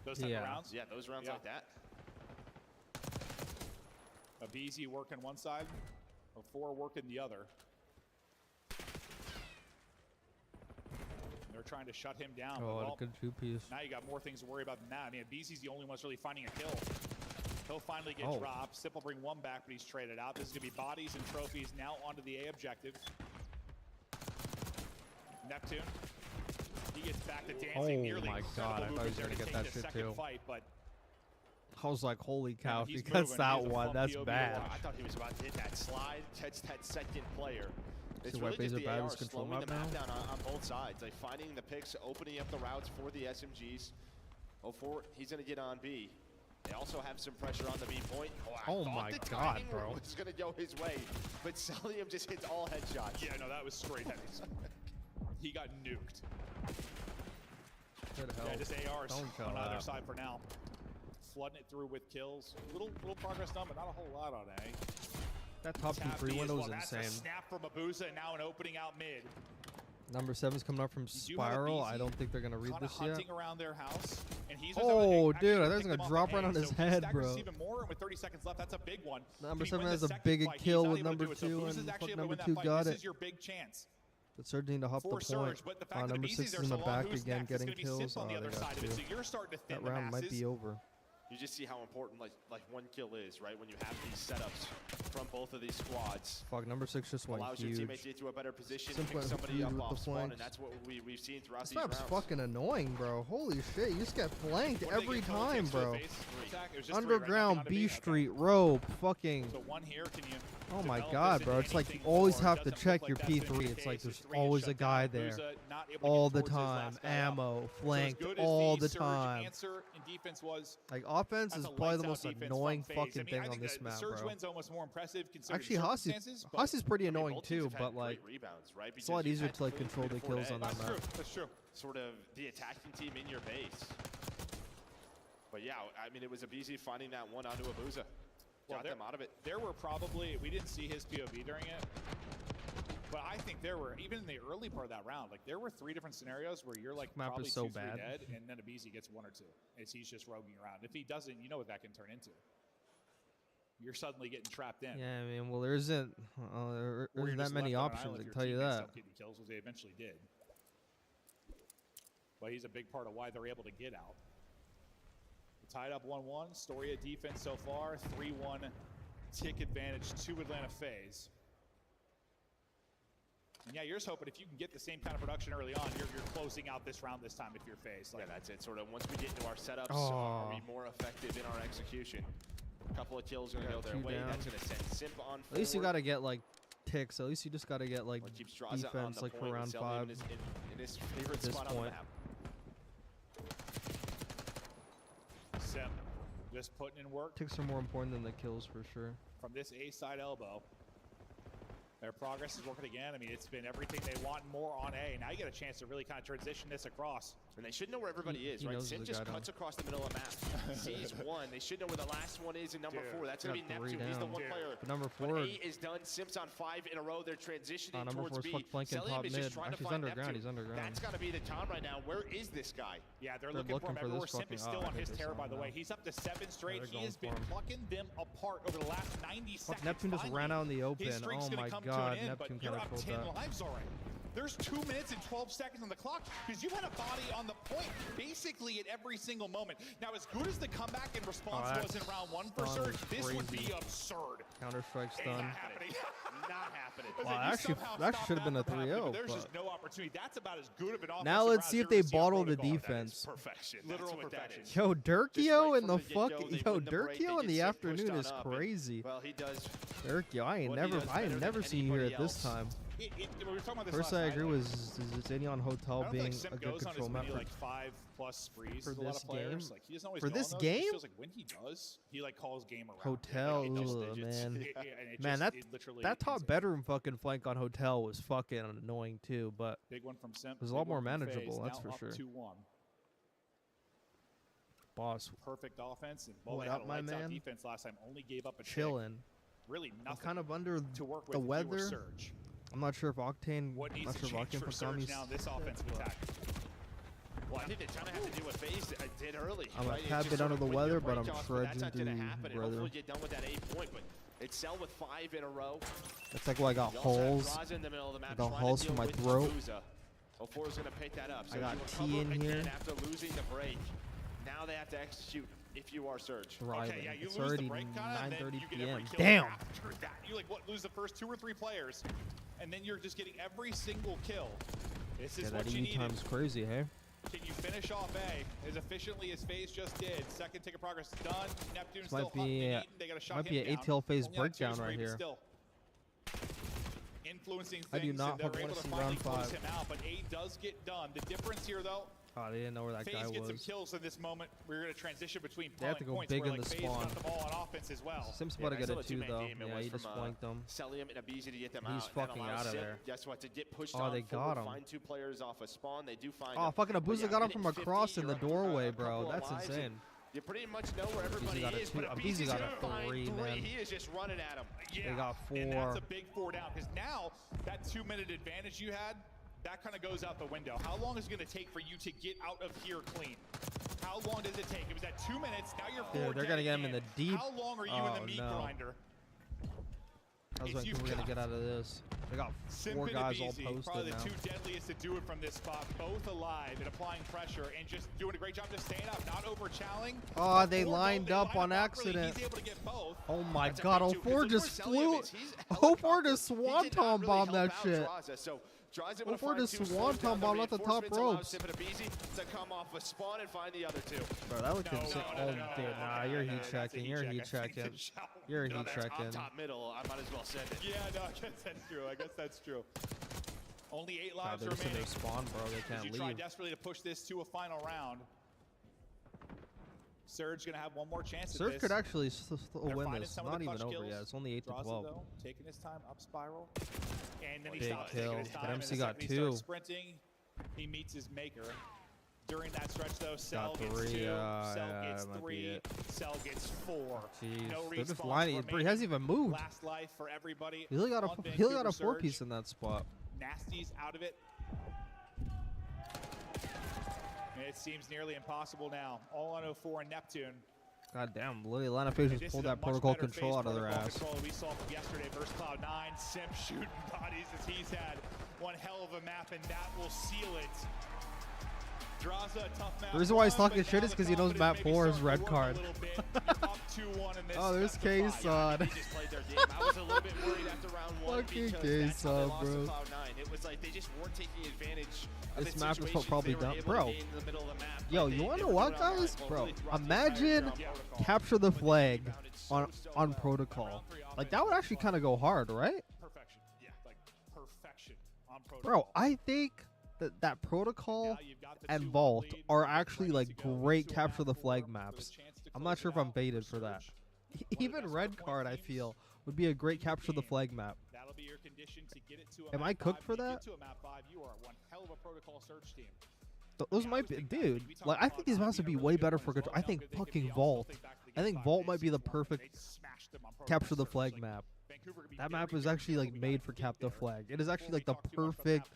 I: Those type of rounds?
G: Yeah, those rounds like that.
I: A BZ working one side, or 4 working the other. They're trying to shut him down.
B: Oh,
I: well,
B: a good 2-piece.
I: now you got more things to worry about than that. I mean, BZ's the only one that's really finding a kill. He'll finally get dropped. Sip will bring one back, but he's traded out. This is going to be bodies and trophies now onto the A objective. Neptune. He gets back to dancing.
B: Oh my god, I thought he was going to get that shit too. Fight, but I was like, holy cow, if he gets that one, that's bad.
G: I thought he was about to hit that slide, catch that second player. It's
B: so
G: really just the AR slowing
B: the
G: map down on both sides. Like finding the picks, opening up the routes for the SMGs. 04, he's going to get on B. They also have some pressure on the B point.
B: Oh my god, bro.
G: It's going to go his way, but Celium just hits all headshots.
I: Yeah, no, that was straight heavies. He got nuked.
B: Good hell.
I: Yeah, just ARs on either side for now. Flooding it through with kills. Little progress done, but not a whole lot on A.
B: That top P3 window is insane.
I: That's a snap from Abuza, and now an opening out mid.
B: Number 7's coming up from Spiral. I don't think they're going to read this yet.
I: Hunting around their house, and he's
B: oh, dude, I thought he was going to drop right on his head, bro.
I: Even more, with 30 seconds left, that's a big one.
B: Number 7 has a big kill with number 2, and number 2 got it.
I: This is your big chance.
B: But Surge need to hop the point. Number 6 is in the back again, getting kills. Oh, they got 2. That round might be over.
G: You just see how important like one kill is, right? When you have these setups from both of these squads.
B: Fuck, number 6 just went
G: allows
B: huge.
G: Your teammates to get to a better position, pick somebody up off spawn, and that's what we've seen throughout these rounds.
B: This map's fucking annoying, bro. Holy shit, you just get flanked every time, bro. Underground, B Street, rope, fucking.
I: So one here, can you
B: oh my god, bro. It's like you always have to check your P3. It's like there's always a guy there. All the time. Ammo, flanked all the time. Like, offense is probably the most annoying fucking thing on this map, bro. Actually, Hossy's pretty annoying too, but like, it's a lot easier to like control the kills on that map.
I: That's true.
G: Sort of the attacking team in your base. But yeah, I mean, it was easy finding that one onto Abuza. Got them out of it.
I: There were probably, we didn't see his POV during it, but I think there were, even in the early part of that round, like there were 3 different scenarios where you're like
B: map
I: probably
B: is so
I: 2-3
B: bad.
I: dead, and then Abizi gets 1 or 2. As he's just roguing around. If he doesn't, you know what that can turn into. You're suddenly getting trapped in.
B: Yeah, I mean, well, there isn't that many options, I can tell you that.
I: Kills, which they eventually did. But he's a big part of why they're able to get out. Tied up 1-1. Storia defense so far. 3-1 tick advantage to Atlanta FaZe. And yeah, you're just hoping if you can get the same kind of production early on, you're closing out this round this time if you're FaZe.
G: Like, yeah, that's it. Sort of once we get into our setups, are we more effective in our execution? A couple of kills going to go their way. That's going to send Simp on forward.
B: At least you got to get like ticks. At least you just got to get like defense like for round 5
G: in his favorite
B: this
G: spot
B: point.
G: on the map.
I: Simp just putting in work.
B: Ticks are more important than the kills for sure.
I: From this A side elbow. Their progress is working again. I mean, it's been everything they want and more on A. Now you get a chance to really kind of transition this across.
G: And they should know where everybody is, right? Simp just cuts across the middle of the map. Sees 1. They should know where the last one is in number 4. That's going to be Neptune. He's the one player.
B: But number 4.
G: When A is done, Simp's on 5 in a row. They're transitioning
B: number
G: towards
B: 4's
G: B.
B: flanking top mid.
G: Just trying to
B: He's
G: find
B: underground.
G: Neptune.
B: He's underground.
G: That's got to be the time right now. Where is this guy?
I: Yeah, they're looking for him everywhere. Simp is still on his tear, by the way. He's up to 7 straight. He has been plucking them apart over the last 90 seconds.
B: Neptune just ran out in the open. Oh my god, Neptune kind of pulled that.
I: Already. There's 2 minutes and 12 seconds on the clock because you had a body on the point basically at every single moment. Now, as good as the comeback and response was in round 1 for Surge, this would be absurd.
B: Counter-strike stun.
I: Not happening. Not happening.
B: Well, that should have been a 3-0.
I: There's just no opportunity. That's about as good of an offensive
B: now let's see if they bottle the
I: protocol.
B: defense.
I: Perfection. Literal perfection.
B: Yo, Dirkio in the fuck. Yo, Dirkio in the afternoon is crazy.
G: Well, he does.
B: Dirkio, I ain't never seen you here at this time. First, I agree with Zenion Hotel being a good control map
I: like 5+ sprees
B: for this game.
I: Like, he doesn't always
B: for this game,
I: it feels like when he does, he like calls game around.
B: Hotel, man, man, that top bedroom fucking flank on Hotel was fucking annoying too. But
I: big one from Simp.
B: It was a lot more manageable, that's for sure.
I: 2-1.
B: Boss,
I: perfect offense and
B: what up, my man?
I: Defense last time only gave up a
B: chillin'.
I: Really nothing.
B: I'm kind of under
I: to work with
B: the weather.
I: Surge.
B: I'm not sure if Octane.
I: What needs to change for Surge now this offensive attack?
G: Well, I think they kind of have to do what FaZe did early.
B: I'm a tad bit under the weather, but I'm trudging through, brother.
G: Hopefully get done with that 8 point, but it's Cell with 5 in a row.
B: It's like, well, I got holes. I got holes for my throat.
G: 04 is going to pick that up. So
B: I got T in here.
G: After losing the break, now they have to execute if you are Surge.
B: Thriving.
I: Okay, yeah, you
B: It's
I: lose
B: already
I: the break kind of,
B: 9:30
I: you get
B: p.m.
I: every kill
B: Damn.
I: after that. You like what? Lose the first 2 or 3 players, and then you're just getting every single kill. This is
B: Yeah,
I: what
B: that
I: you
B: E
I: need.
B: time's crazy, hey?
I: Can you finish off A as efficiently as FaZe just did? Second tick of progress done. Neptune's
B: This
I: still
B: might be
I: hunting and eating. They got to shut
B: might
I: him
B: be an
I: down.
B: ATL phase
I: Only on
B: breakdown
I: 2s,
B: right
I: maybe
B: here.
I: Still influencing things,
B: I do not
I: and they're
B: wanna
I: able to
B: see
I: finally
B: round
I: close
B: 5.
I: him out, but A does get done. The difference here, though,
B: Oh, they didn't know where that guy
I: FaZe gets some
B: was.
I: kills in this moment. We're going to transition between
B: They have to go
I: points
B: big
I: where,
B: in
I: like,
B: the
I: FaZe
B: spawn.
I: got the ball on offense as well.
B: Sim's about to get a 2 though. Yeah, he just
G: from,
B: flanked them.
G: Celium and Abizi to get them
B: He's
G: out.
B: fucking
G: allows
B: out of
G: Sim,
B: there.
G: Guess what? To get pushed
B: Oh,
G: on
B: they
G: forward,
B: got him.
G: find 2 players off a spawn. They do find
B: Oh,
G: him.
B: fucking
G: But
B: Abuza
G: yeah,
B: got him
G: minute
B: from
G: 50,
B: across in the
G: you're up to
B: doorway,
G: a
B: bro.
G: couple of
B: That's
G: lives, and
B: insane.
G: You pretty much know where everybody
B: got a
G: is,
B: 2.
G: but
B: Abizi got a
G: find
B: 3,
G: 3.
B: man.
G: He is just running at him.
I: Yeah,
B: They got 4.
I: and that's a big 4 down, because now that 2-minute advantage you had, that kind of goes out the window. How long is it going to take for you to get out of here clean? How long does it take? It was at 2 minutes. Now you're 4
B: Dude, they're gonna get him in the deep.
I: How long are you in the meat grinder?
B: I was like, we're gonna get out of this. They got 4 guys all posted
I: probably
B: now.
I: the 2 deadliest to do it from this spot. Both alive and applying pressure and just doing a great job just staying up, not over-challenging.
B: Oh, they lined up on accident.
I: He's able to get both.
B: Oh my god, 04 just flew. 04 just swanton bombed that shit. Before the swanton bomb at the top ropes.
G: To come off a spawn and find the other 2.
B: Bro, that looked insane. Oh, dude, nah, you're heat checking. You're heat checking. You're heat checking.
G: Top middle, I might as well send it.
I: Yeah, no, I guess that's true. I guess that's true. Only 8
B: God,
I: lives
B: they're just in
I: remaining.
B: their spawn, bro. They
I: As you
B: can't
I: try
B: leave.
I: desperately to push this to a final round. Surge gonna have one more chance
B: Surge
I: at this.
B: could actually still
I: They're
B: win
I: finding
B: this.
I: some of
B: Not
I: the
B: even
I: clutch
B: over
I: kills.
B: yet. It's only 8 to
I: Draws it,
B: 12.
I: though, taking his time up spiral. And then he
B: Big
I: stops
B: kill.
I: taking his
B: But
I: time.
B: MC
I: and the
B: got
I: second he starts
B: 2.
I: sprinting, he meets his maker. During that stretch, though, Cell
B: Got
I: gets
B: 3,
I: 2,
B: yeah,
I: Cell
B: that
I: gets
B: might be
I: 3,
B: it.
I: Cell gets 4.
B: Jeez,
I: No
B: they're just
I: respawns
B: lining. Bro, he hasn't even moved.
I: Last life for everybody.
B: He only got
I: on
B: a
I: Vancouver
B: 4-piece
I: Surge.
B: in that spot.
I: Nasty's out of it. And it seems nearly impossible now. All on 04 and Neptune.
B: God damn, Lily Atlanta FaZe
I: This
B: just
I: is
B: pulled
I: a
B: that
I: much
B: protocol
I: better
B: control
I: FaZe
B: out of their
I: protocol
B: ass.
I: control we saw from yesterday versus Cloud9. Sim shooting bodies as he's had one hell of a map, and that will seal it. Draws a tough map.
B: The reason why he's talking shit is because he knows map 4 is red card. Oh, there's K-Son. Fucking K-Son, bro.
G: It was like they just weren't taking advantage of
B: This
G: the
B: map is
G: situations
B: probably
G: they were
B: done.
G: able to
B: Bro,
G: gain in the middle of the map.
B: yo,
G: Like,
B: you
G: they
B: wanna know
G: put
B: what,
G: it on
B: guys?
G: hard,
B: Bro,
G: really thrust
B: imagine
G: the entire protocol.
B: capture the flag on protocol. Like, that would actually kind of go hard, right?
I: Perfection. Yeah, like perfection on protocol.
B: Bro, I think that protocol and Vault are actually like great capture the flag maps. I'm not sure if I'm baited for that. Even red card, I feel, would be a great capture the flag map.
I: That'll be your condition to get it to a
B: Am
I: map
B: I cooked
I: 5.
B: for
I: If you
B: that?
I: get to a map 5, you are one hell of a protocol search team.
B: Those might be, dude. Like, I think these maps would be way better for control. I think fucking Vault. I think Vault might be the perfect capture the flag map. That map is actually like made for cap the flag. It is actually like the perfect.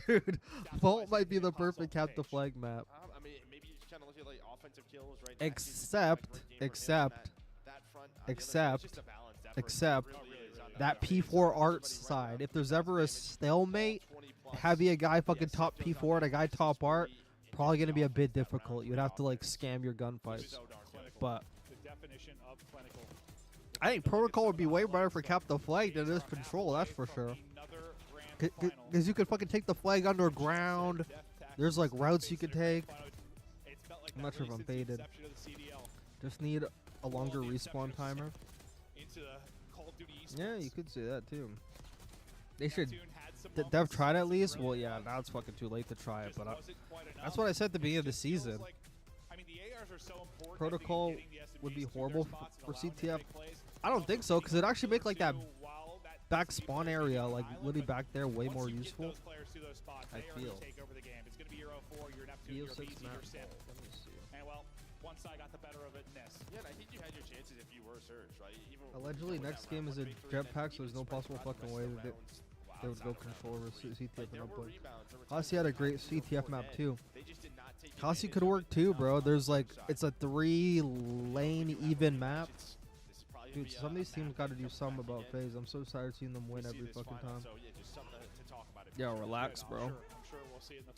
B: Dude, Vault might be the perfect cap the flag map.
G: I mean, maybe you just kind of look at like offensive kills, right?
B: Except that P4 arts side. If there's ever a stalemate, having a guy fucking top P4 and a guy top art, probably gonna be a bit difficult. You'd have to like scam your gunfights. But I think protocol would be way better for cap the flag than it is control. That's for sure. Because you could fucking take the flag underground. There's like routes you could take. I'm not sure if I'm baited. Just need a longer respawn timer. Yeah, you could say that too. They should. They've tried at least. Well, yeah, now it's fucking too late to try it. But that's what I said at the beginning of the season. Protocol would be horrible for CTF. I don't think so, because it actually make like that back spawn area, like literally back there, way more useful. I feel.
I: And well, one side got the better of it in this.
G: Yeah, and I think you had your chances if you were Surge, right? Even
B: Allegedly, next game is a jetpack, so there's no possible fucking way that they would go control over CTF and upload. Kasi had a great CTF map too. Kasi could work too, bro. There's like, it's a 3-lane even map. Dude, some of these teams got to do something about FaZe. I'm so tired of seeing them win every fucking time. Yeah, relax, bro.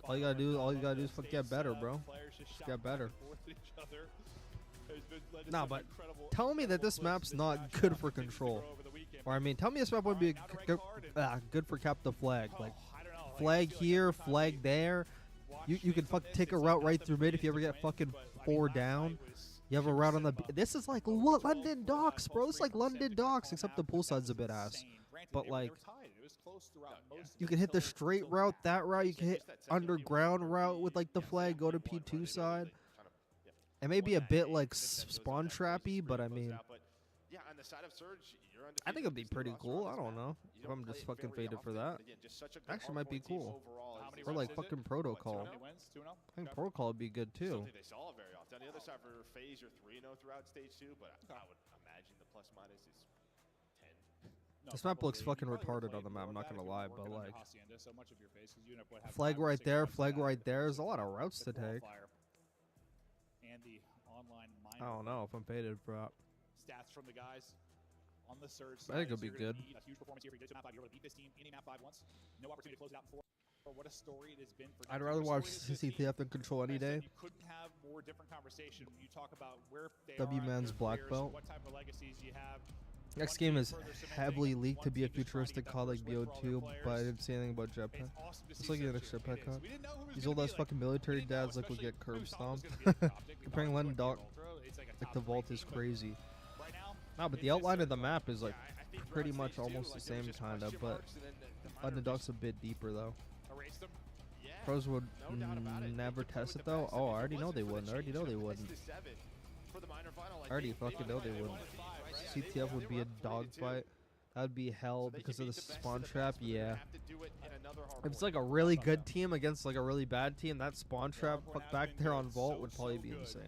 B: All you gotta do is get better, bro. Just get better. Nah, but tell me that this map's not good for control. Or I mean, tell me this map would be good for cap the flag. Like, flag here, flag there. You can fucking take a route right through mid if you ever get fucking 4 down. You have a route on the... This is like London Docks, bro. It's like London Docks, except the poolside's a bit ass. But, like, you can hit the straight route, that route. You can hit underground route with, like, the flag, go to P2 side. It may be a bit, like, spawn trappy, but, I mean... I think it'd be pretty cool. I don't know if I'm just fucking faded for that. Actually, might be cool. Or like fucking protocol. I think protocol would be good too.
G: They saw it very often. On the other side for phase, you're 3-0 throughout stage 2, but I would imagine the plus minus is 10.
B: This map looks fucking retarded on the map. I'm not gonna lie, but like flag right there, flag right there. There's a lot of routes to take. I don't know if I'm faded for that.
I: Stats from the guys on the surge.
B: I think it'll be good.
I: A huge performance here for you to map 5. You're able to beat this team in a map 5 once. No opportunity to close it out before. What a story it has been for
B: I'd rather watch CCTF than Control any day.
I: You couldn't have more different conversation when you talk about where they
B: W-Man's black belt.
I: What type of legacies you have.
B: Next game is heavily leaked to be a futuristic COD like VOD, but I didn't see anything about jetpack. It's like an extra jetpack COD. These old ass fucking military dads like would get curb stomped. Comparing London Dock like the vault is crazy. No, but the outline of the map is like pretty much almost the same kinda, but London Dock's a bit deeper though. Pros would never test it though. Oh, I already know they wouldn't. I already know they wouldn't. I already fucking know they wouldn't. CTF would be a dogfight. That'd be hell because of the spawn trap. Yeah. If it's like a really good team against like a really bad team, that spawn trap back there on vault would probably be insane.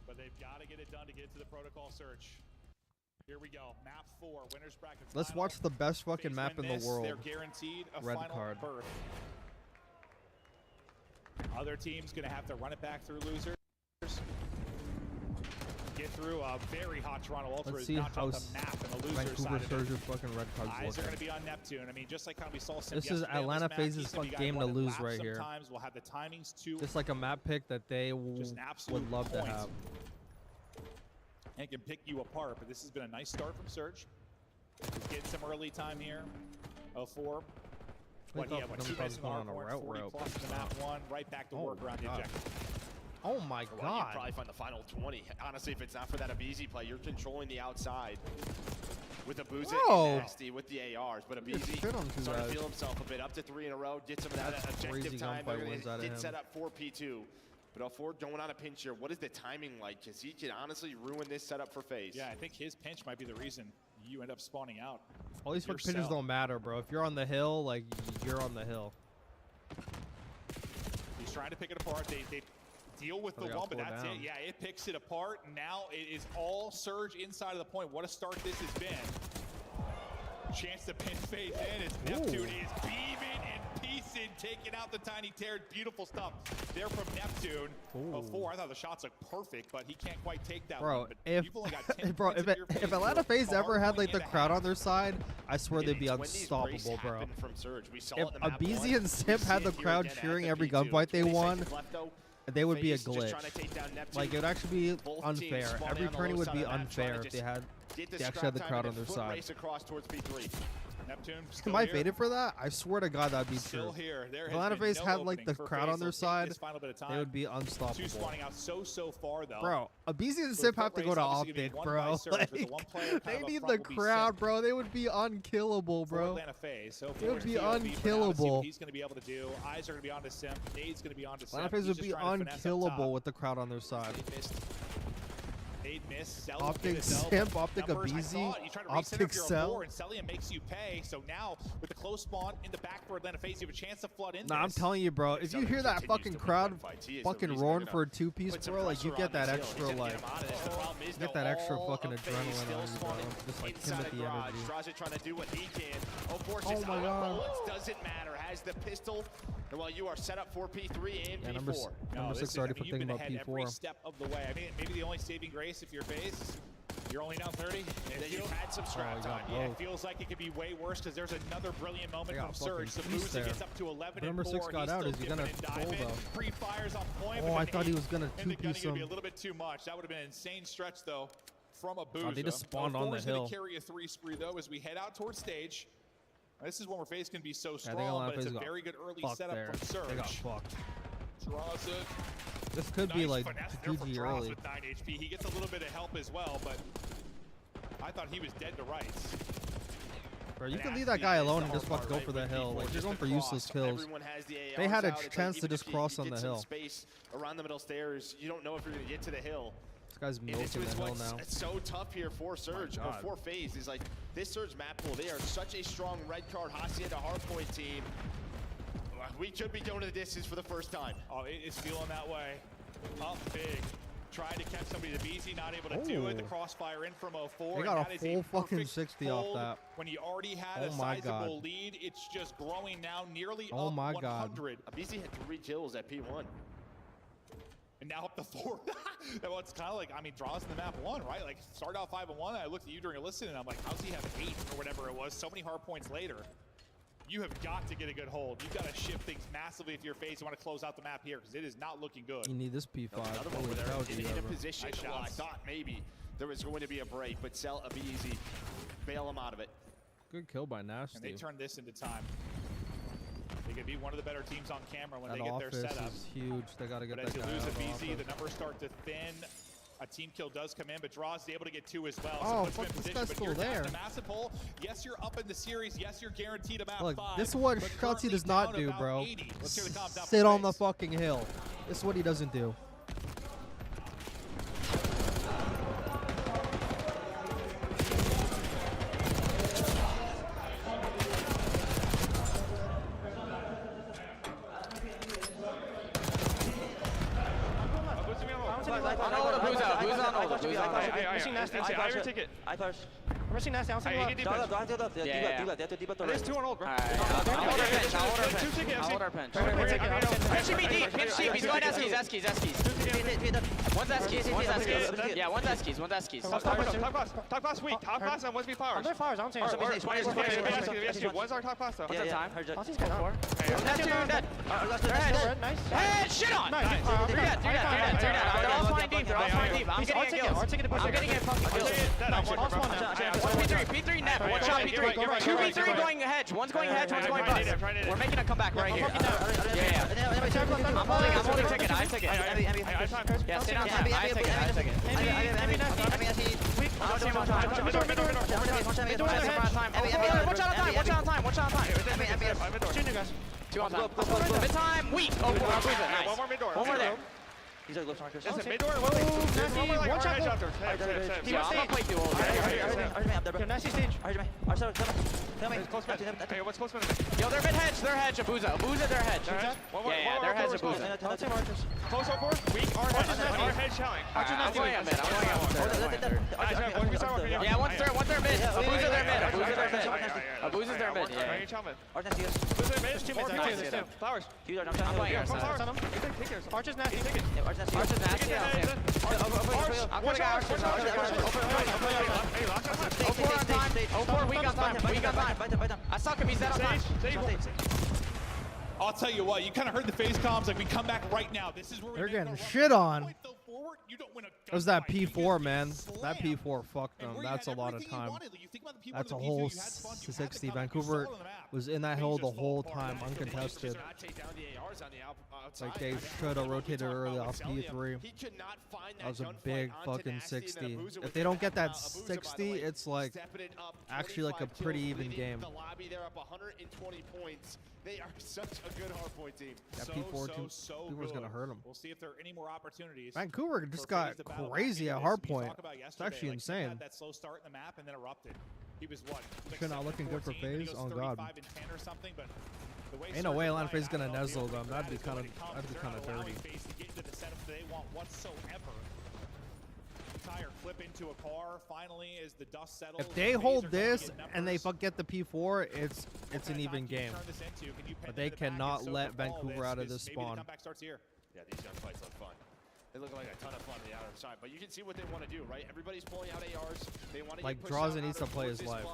I: But they've got to get it done to get to the protocol search. Here we go. Map 4, winners bracket.
B: Let's watch the best fucking map in the world.
I: They're guaranteed a
B: Red
I: final
B: card.
I: berth. Other teams going to have to run it back through losers. Get through a very hot Toronto Ultra.
B: Let's see how
I: the map and the loser
B: Vancouver
I: side
B: Surge's fucking red cards
I: Eyes are
B: looking.
I: going to be on Neptune. I mean, just like how we saw
B: This is Atlanta Phase's fucking game to lose right here.
I: We'll have the timings too.
B: Just like a map pick that they would love to have.
I: And can pick you apart, but this has been a nice start from Surge. Getting some early time here. 04. What do you have? 2 minutes on the Hardpoint, 40 plus in the map 1. Right back to work around the objective.
B: Oh my
G: Well,
B: god.
G: you'd probably find the final 20. Honestly, if it's not for that Abizi play, you're controlling the outside. With the Boozy and Nasty with the ARs. But Abizi starting to feel himself a bit. Up to 3 in a row. Get some of that objective time. They're going to get set up for P2. But L4 going on a pinch here. What is the timing like? Because he can honestly ruin this setup for FaZe.
I: Yeah, I think his pinch might be the reason you end up spawning out.
B: All these fucking pinches don't matter, bro. If you're on the hill, like, you're on the hill.
I: He's trying to pick it apart. They deal with the one, but that's it. Yeah, it picks it apart. Now it is all Surge inside of the point. What a start this has been. Chance to pin FaZe in as Neptune is beaming and piecing, taking out the tiny tear. Beautiful stuff there from Neptune. 04. I thought the shots looked perfect, but he can't quite take that one. But
B: if
I: you've only got 10
B: if Atlanta FaZe ever had like the crowd on their side, I swear they'd be unstoppable, bro. If Abizi and Simp had the crowd cheering every gunfight they won, they would be a glitch. Like, it would actually be unfair. Every tourney would be unfair if they actually had the crowd on their side. Am I faded for that? I swear to God that'd be true. If Atlanta FaZe had like the crowd on their side, they would be unstoppable.
I: So far, though.
B: Bro, Abizi and Simp have to go to Optic, bro. Like, they need the crowd, bro. They would be unkillable, bro. They would be unkillable.
I: He's going to be able to do. Eyes are going to be on to Simp. Nade's going to be on to Simp.
B: Atlanta FaZe would be unkillable with the crowd on their side. Optic Simp, Optic Abizi, Optic Cell.
I: And Celia makes you pay. So now with the close spawn in the back for Atlanta FaZe, you have a chance to flood in.
B: Nah, I'm telling you, bro. If you hear that fucking crowd fucking roaring for a 2-piece, bro, like you get that extra like, you get that extra fucking adrenaline on you, bro. Just like Timothy energy.
G: Straza trying to do what he can.
B: Oh my god.
G: Doesn't matter. Has the pistol. And while you are set up for P3 and P4.
B: Number 6 already thinking about P4.
I: Every step of the way. I mean, maybe the only saving grace if you're FaZe You're only down 30.
G: You've had some scrap time.
I: Yeah, it feels like it could be way worse because there's another brilliant moment from Surge. The boost gets up to 11
B: Number 6 got out. Is he gonna pull though?
I: Pre-fires on point.
B: Oh, I thought he was gonna two-piece him.
I: Be a little bit too much. That would have been an insane stretch though from a boost.
B: Oh, they just spawned on the hill.
I: Carry a 3 spree though as we head out towards stage. This is when where FaZe can be so strong, but it's a very good early setup from Surge.
B: They got fucked.
I: Draws it.
B: This could be like GG early.
I: With 9 HP. He gets a little bit of help as well, but I thought he was dead to rights.
B: Bro, you can leave that guy alone and just fucking go for the hill. Like, you're going for useless kills. They had a chance to just cross on the hill.
G: Space around the middle stairs. You don't know if you're going to get to the hill.
B: This guy's milking the hill now.
G: It's so tough here for Surge, or for FaZe. Is like this Surge map pool. They are such a strong red card Hacienda Hardpoint team. We could be going to the distance for the first time.
I: Oh, it's feeling that way. Up big. Tried to catch somebody to BZ, not able to do it. The crossfire in from 04.
B: They got a full fucking 60 off that.
I: When you already had a sizable lead, it's just growing now nearly up 100.
G: BZ had 3 kills at P1.
I: And now up to 4. Well, it's kind of like, I mean, draws in the map 1, right? Like, started out 5-1. I looked at you during a listen, and I'm like, how's he have 8 or whatever it was? So many hard points later. You have got to get a good hold. You've got to shift things massively if you're FaZe. You want to close out the map here because it is not looking good.
B: You need this P5.
G: Another one where they're in a position. Well, I thought maybe there was going to be a break, but Cell a easy. Bail him out of it.
B: Good kill by Nasty.
I: And they turn this into time. They could be one of the better teams on camera when
B: that
I: they get their setup.
B: Is huge. They got to get that guy out.
I: But as you lose a BZ, the numbers start to thin. A team kill does come in, but Draws is able to get 2 as well.
B: Oh, fuck, this guy's still there.
I: Massive hole. Yes, you're up in the series. Yes, you're guaranteed a map 5.
B: This is what Shotzi does not do, bro. Sit on the fucking hill. This is what he doesn't do.
H: I'm rushing Nasty. I'm saying
J: There's 2 on hold, bro. Pinch me deep. Pinch deep. He's going Eskies. One's Eskies. Yeah, one's Eskies.
C: Top class weak. Top class and 1v flowers.
H: I'm doing flowers. I'm saying
C: One's our top class though.
J: What's the time?
H: That's 2 dead. Nice.
J: Hey, shit on!
H: Nice.
J: Do that. They're all spawning deep. I'm getting kills. I'm getting a fucking kills. P3 net. One shot P3. 2 P3 going hedge. One's going hedge, one's going bust. We're making a comeback right here. Yeah. I'm holding ticket. I took it. Yeah, stay down time. I took it. One shot on time. 2 on time. Mid time. Weak. Oh, nice.
C: One more mid door.
J: One more there.
H: He's like left
C: Listen, mid door. One more like orange after.
J: I'm gonna play through all of
H: Nasty stage.
C: Hey, what's close mid?
J: Yo, they're mid hedge. They're hedge. Abuza, they're hedge. Yeah, they're hedge. Abuza.
C: Close up for weak. Our hedge challenge.
J: I'm going at mid. Yeah, one's their mid. Abuza, they're mid. Abuza's their mid. Yeah.
C: Flowers.
J: I'm playing our side.
H: Archer's Nasty.
J: Archer's nasty. I'm putting Archer. 04 on time. 04, weak on time. I suck him. He's dead on time.
I: I'll tell you what, you kind of heard the FaZe comms, like we come back right now. This is where
B: they're getting shit on. It was that P4, man. That P4 fucked them. That's a lot of time. That's a whole 60. Vancouver was in that hill the whole time, uncontested. Like they should have rotated early off P3. That was a big fucking 60. If they don't get that 60, it's like actually like a pretty even game.
G: They are such a good hardpoint team.
B: That P4's gonna hurt them.
I: We'll see if there are any more opportunities.
B: Vancouver just got crazy at hardpoint. It's actually insane.
I: That slow start in the map and then erupted. He was what?
B: Like not looking good for FaZe. Oh god.
I: Or something, but
B: ain't no way Atlanta FaZe gonna nuzzle them. That'd be kind of dirty.
I: They want whatsoever. Tire flip into a car. Finally, as the dust settles.
B: If they hold this and they get the P4, it's an even game. But they cannot let Vancouver out of this spawn.
G: Yeah, these gunfights look fun. They look like a ton of fun on the outer side, but you can see what they want to do, right? Everybody's pulling out ARs. They want to
B: like draws and needs to play his life.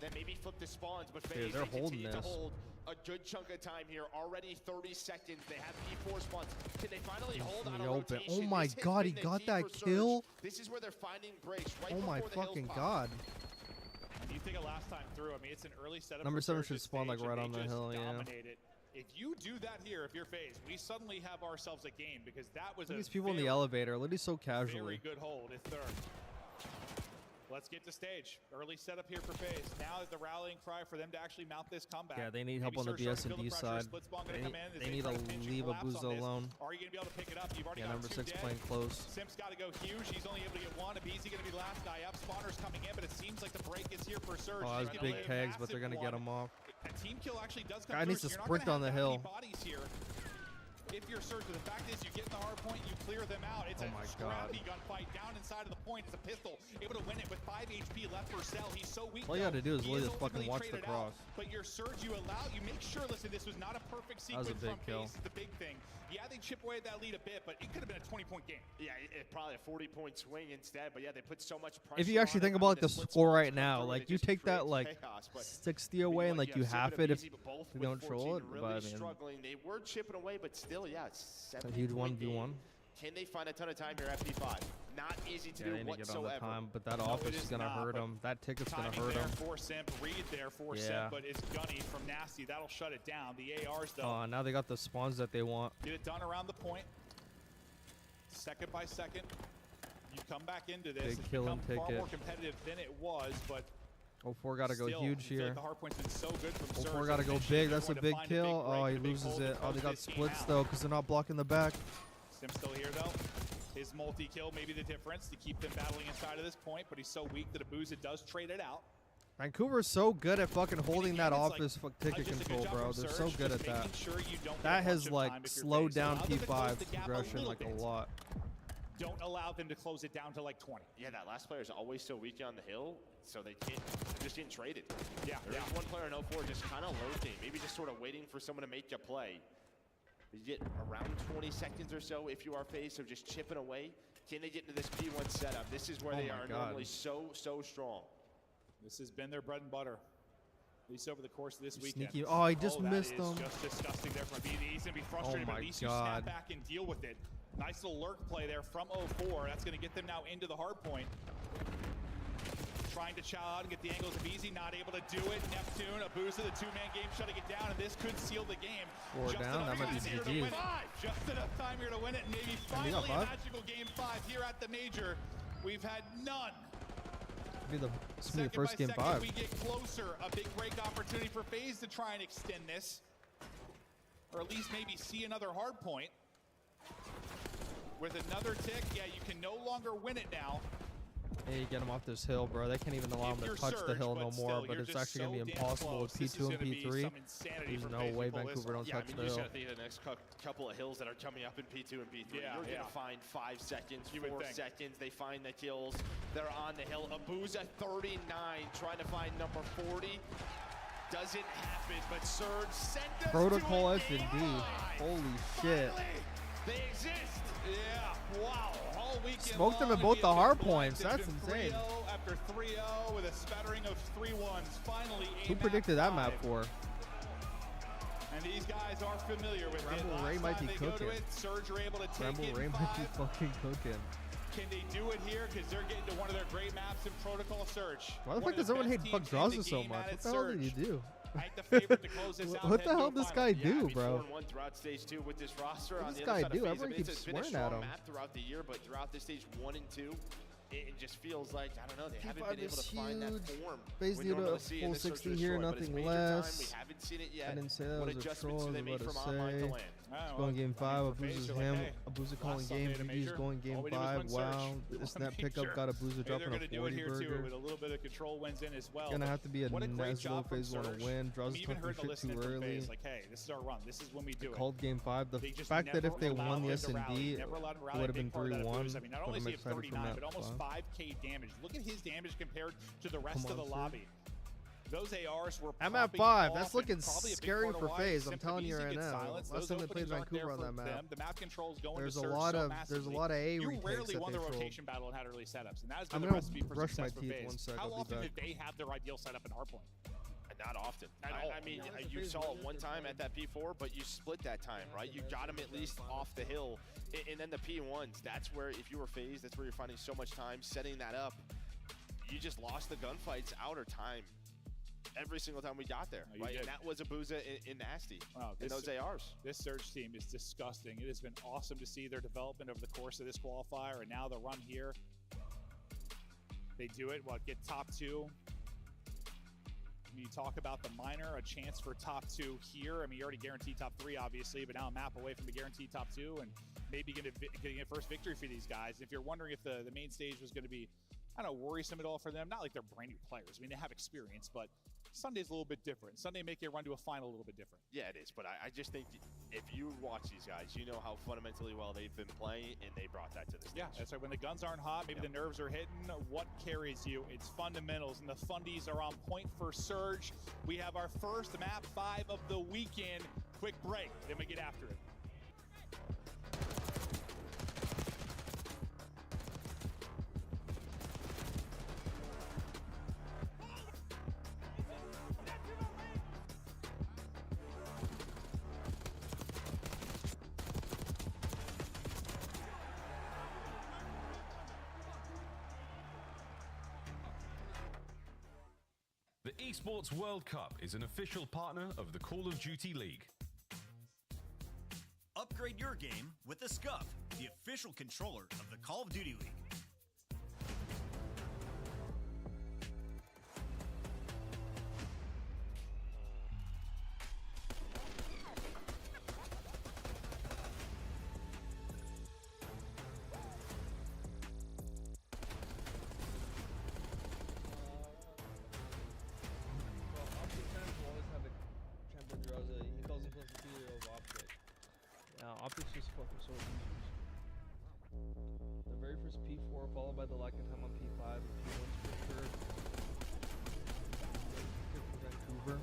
G: Then maybe flip the spawns, but
B: Dude, they're holding this.
G: To hold a good chunk of time here. Already 30 seconds. They have P4 spawns. Can they finally hold on a rotation?
B: Oh my god, he got that kill.
G: This is where they're finding breaks. Right
B: oh my fucking god.
I: And you think of last time through, I mean, it's an early setup.
B: Number 7 should spawn like right on the hill, yeah.
I: If you do that here, if you're FaZe, we suddenly have ourselves a game because that was
B: these people in the elevator, literally so casually.
I: Very good hold. It's third. Let's get to stage. Early setup here for FaZe. Now is the rallying cry for them to actually mount this comeback.
B: Yeah, they need help on the BS&D side. They need to leave Abuza alone.
I: Are you going to be able to pick it up? You've already got
B: number 6
I: dead.
B: playing close.
I: Simp's got to go huge. He's only able to get one. Abizi going to be the last guy up. Spawner's coming in, but it seems like the break is here for Surge.
B: Oh, that's big tags, but they're going to get him off.
I: A team kill actually does come
B: Guy needs to sprint on the hill.
I: If you're Surge, the fact is you get in the hard point, you clear them out. It's a scrappy gunfight down inside of the point. It's a pistol, able to win it with 5 HP left for Cell. He's so weak.
B: All you got to do is really just fucking watch the cross.
I: But your Surge, you make sure, listen, this was not a perfect sequence from FaZe. It's the big thing. Yeah, they chip away at that lead a bit, but it could have been a 20-point game.
G: Yeah, probably a 40-point swing instead. But yeah, they put so much pressure.
B: If you actually think about like the score right now, like you take that like 60 away and like you half it if you don't troll it. But I mean,
G: struggling. They were chipping away, but still, yeah,
B: it's a huge 1v1.
G: Can they find a ton of time here at P5? Not easy to do
B: they need
G: whatsoever.
B: To get on the time, but that office is gonna hurt him. That ticket's gonna hurt him.
I: For Simp, Reed there for Simp, but it's Gunny from Nasty. That'll shut it down. The ARs though.
B: Now they got the spawns that they want.
I: Get it done around the point. Second by second. You come back into this.
B: Big kill and ticket.
I: Far more competitive than it was, but
B: 04 got to go huge here.
I: The Hardpoint's been so good from Surge.
B: 04 got to go big. That's a big kill. Oh, he loses it. Oh, they got splits though because they're not blocking the back.
I: Sim's still here though. His multi-kill may be the difference to keep them battling inside of this point, but he's so weak that Abuza does trade it out.
B: Vancouver's so good at fucking holding that office ticket control, bro. They're so good at that. That has like slowed down P5 progression like a lot.
I: Don't allow them to close it down to like 20.
G: Yeah, that last player is always so weak on the hill, so they can't, they're just getting traded.
I: Yeah,
G: There's one player in 04 just kind of lurking, maybe just sort of waiting for someone to make a play. You get around 20 seconds or so if you are FaZe, so just chipping away. Can they get into this P1 setup? This is where they are normally so strong.
I: This has been their bread and butter, at least over the course of this weekend.
B: Sneaky. Oh, he just missed him.
I: Just disgusting there from BD. He's going to be frustrated, but at least you snap back and deal with it. Nice little lurk play there from 04. That's going to get them now into the hard point. Trying to chow out and get the angles of Easy, not able to do it. Neptune, Abuza, the two-man game, shutting it down, and this could seal the game.
B: 4 down, that might be GG.
I: Just enough time here to win it, and maybe finally a magical game 5 here at the Major. We've had none.
B: This will be the first game 5.
I: We get closer, a big break opportunity for FaZe to try and extend this, or at least maybe see another hard point. With another tick, yeah, you can no longer win it now.
B: Hey, get him off this hill, bro. They can't even allow him to touch the hill no more, but it's actually going to be impossible with P2 and P3. There's no way Vancouver don't touch the hill.
G: You just got to think of the next couple of hills that are coming up in P2 and P3. You're going to find 5 seconds, 4 seconds. They find the kills. They're on the hill. Abuza 39, trying to find number 40. Doesn't happen, but Surge sent us
B: Protocol S&D. Holy shit.
I: They exist. Yeah, wow. All weekend
B: smoked them at both the hard points. That's insane.
I: 3-0 after 3-0 with a spattering of 3-1s. Finally,
B: who predicted that map for?
I: And these guys are familiar with it.
B: Ramble Ray might be cooking.
I: Surge are able to take
B: Ramble Ray might be fucking cooking.
I: Can they do it here? Because they're getting to one of their great maps in Protocol Surge.
B: Why the fuck does everyone hate fuck Draza so much? What the hell did you do?
I: What
B: the hell does this guy do, bro?
G: Throughout stage 2 with this roster.
B: What does this guy do? Everyone keeps swearing at him.
G: Map throughout the year, but throughout this stage 1 and 2, it just feels like, I don't know, they haven't been able to find that form.
B: FaZe need a full 60 here, nothing less.
G: We haven't seen it yet.
B: I didn't say that was a troll, I was about to say. It's going game 5, Abuza's him. Abuza calling game, VG's going game 5. Wow, this net pickup got Abuza dropping a 40 burger.
I: With a little bit of control wins in as well.
B: Gonna have to be a nice little FaZe want to win. Draws took shit too early.
I: Like, hey, this is our run. This is when we do it.
B: Called game 5. The fact that if they won the S&D, it would have been 3-1.
I: I mean, not only is he at 39, but almost 5k damage. Look at his damage compared to the rest of the lobby. Those ARs were
B: I'm at 5. That's looking scary for FaZe. I'm telling you right now. Last time they played Vancouver on that map.
I: The map controls going
B: there's
I: to
B: a
I: surge
B: lot
I: so
B: of
I: massively.
B: there's a lot of A
I: You
B: retakes
I: rarely
B: that
I: won
B: they
I: the
B: trolled.
I: rotation battle and had early setups, and that has been
B: I'm
I: the
B: gonna
I: recipe for
B: brush my
I: success for
B: teeth
I: FaZe.
B: 1 sec.
I: How
B: I'll be
I: often
B: back.
I: did they have their ideal setup in Hardpoint?
G: Not often. I mean, you saw it one time at that P4, but you split that time, right? You got him at least off the hill. And then the P1s, that's where, if you were FaZe, that's where you're finding so much time setting that up. You just lost the gunfights out or time every single time we got there, right? And that was Abuza in Nasty in those ARs.
I: This Surge team is disgusting. It has been awesome to see their development over the course of this qualifier, and now the run here. They do it, get top 2. When you talk about the minor, a chance for top 2 here. I mean, you already guaranteed top 3, obviously, but now a map away from a guaranteed top 2, and maybe getting a first victory for these guys. If you're wondering if the main stage was going to be, I don't know, worrisome at all for them, not like they're brand new players. I mean, they have experience, but Sunday's a little bit different. Sunday make you run to a final a little bit different.
G: Yeah, it is, but I just think if you watch these guys, you know how fundamentally well they've been playing, and they brought that to the stage.
I: Yeah, that's right. When the guns aren't hot, maybe the nerves are hitting. What carries you? It's fundamentals, and the fundies are on point for Surge. We have our first map 5 of the weekend. Quick break, then we get after it.
L: The Esports World Cup is an official partner of the Call of Duty League.
M: Upgrade your game with the Scuff, the official controller of the Call of Duty League.
B: Optics just fucking so easy. The very first P4 followed by the lack of time on P5 and P1's for sure. Vancouver.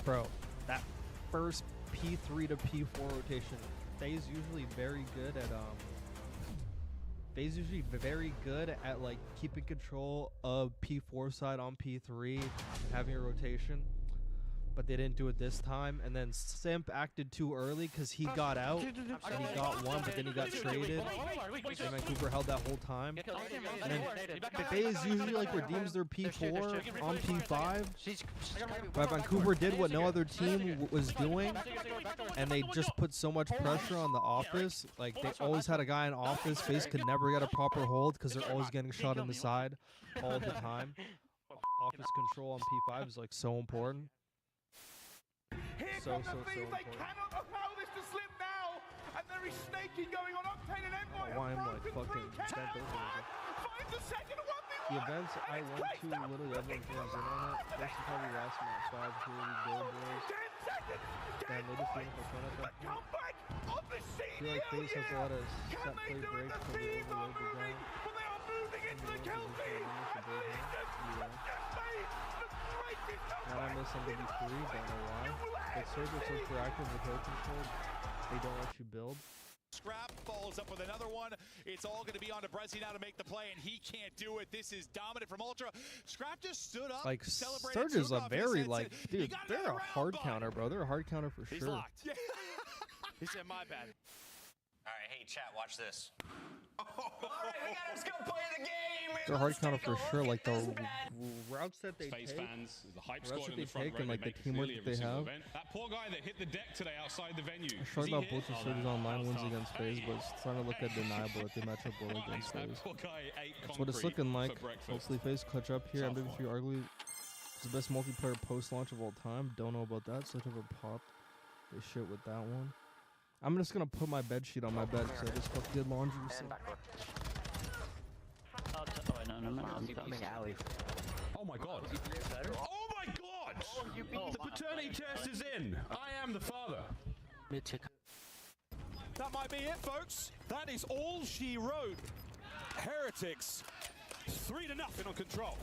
B: Bro, that first P3 to P4 rotation, FaZe usually very good at like keeping control of P4 side on P3 and having a rotation. But they didn't do it this time, and then Simp acted too early because he got out, and he got one, but then he got traded, and Vancouver held that whole time. And then FaZe usually like redeems their P4 on P5, but Vancouver did what no other team was doing, and they just put so much pressure on the office. Like, they always had a guy in office. FaZe could never get a proper hold because they're always getting shot in the side all the time. Office control on P5 is like so important. So important.
F: They cannot allow this to slip now, and there is snaking going on. Octane and Envoy
B: why I'm like fucking bent over.
F: Finds the second 1v1.
B: The events I went to, literally everyone comes in on it. This is probably last match 5. Here we go, boys.
F: 10 seconds.
B: Damn, they just didn't have fun at that point.
F: Comeback of the
B: I feel like FaZe has a lot of set play breaks for the overload the guy.
F: But they are moving into the kill feed.
B: Now I miss somebody 3, don't know why. But Surge is so proactive with hold control, they don't let you build.
I: Scrap follows up with another one. It's all going to be on to Brezzy now to make the play, and he can't do it. This is dominant from Ultra. Scrap just stood up.
B: Like, Surge is a very, like, dude, they're a hard counter, bro. They're a hard counter for sure.
G: He's locked. He said, my bad.
M: All right, hey, chat, watch this. All right, let's go play the game.
B: They're hard counter for sure. Like, the routes that they
N: FaZe
B: take,
N: fans, the hype
B: routes
N: squad
B: that
N: in
B: they
N: the front
B: take,
N: row,
B: and like the
N: make
B: teamwork
N: clearly
B: that they
N: every single
B: have.
N: event. That poor guy that hit the deck today outside the venue.
B: I'm sure about both of Surge's online wins against FaZe, but it's starting to look undeniable that they match up well against FaZe. That's what it's looking like. Hopefully FaZe clutch up here. MW3 arguably is the best multiplayer post-launch of all time. Don't know about that. Such of a pop. They shit with that one. I'm just gonna put my bed sheet on my bed because I just fucking did laundry. So.
N: Oh my god. Oh my god! The paternity test is in. I am the father.
I: That might be it, folks. That is all she wrote. Heretics, 3-0 on Control.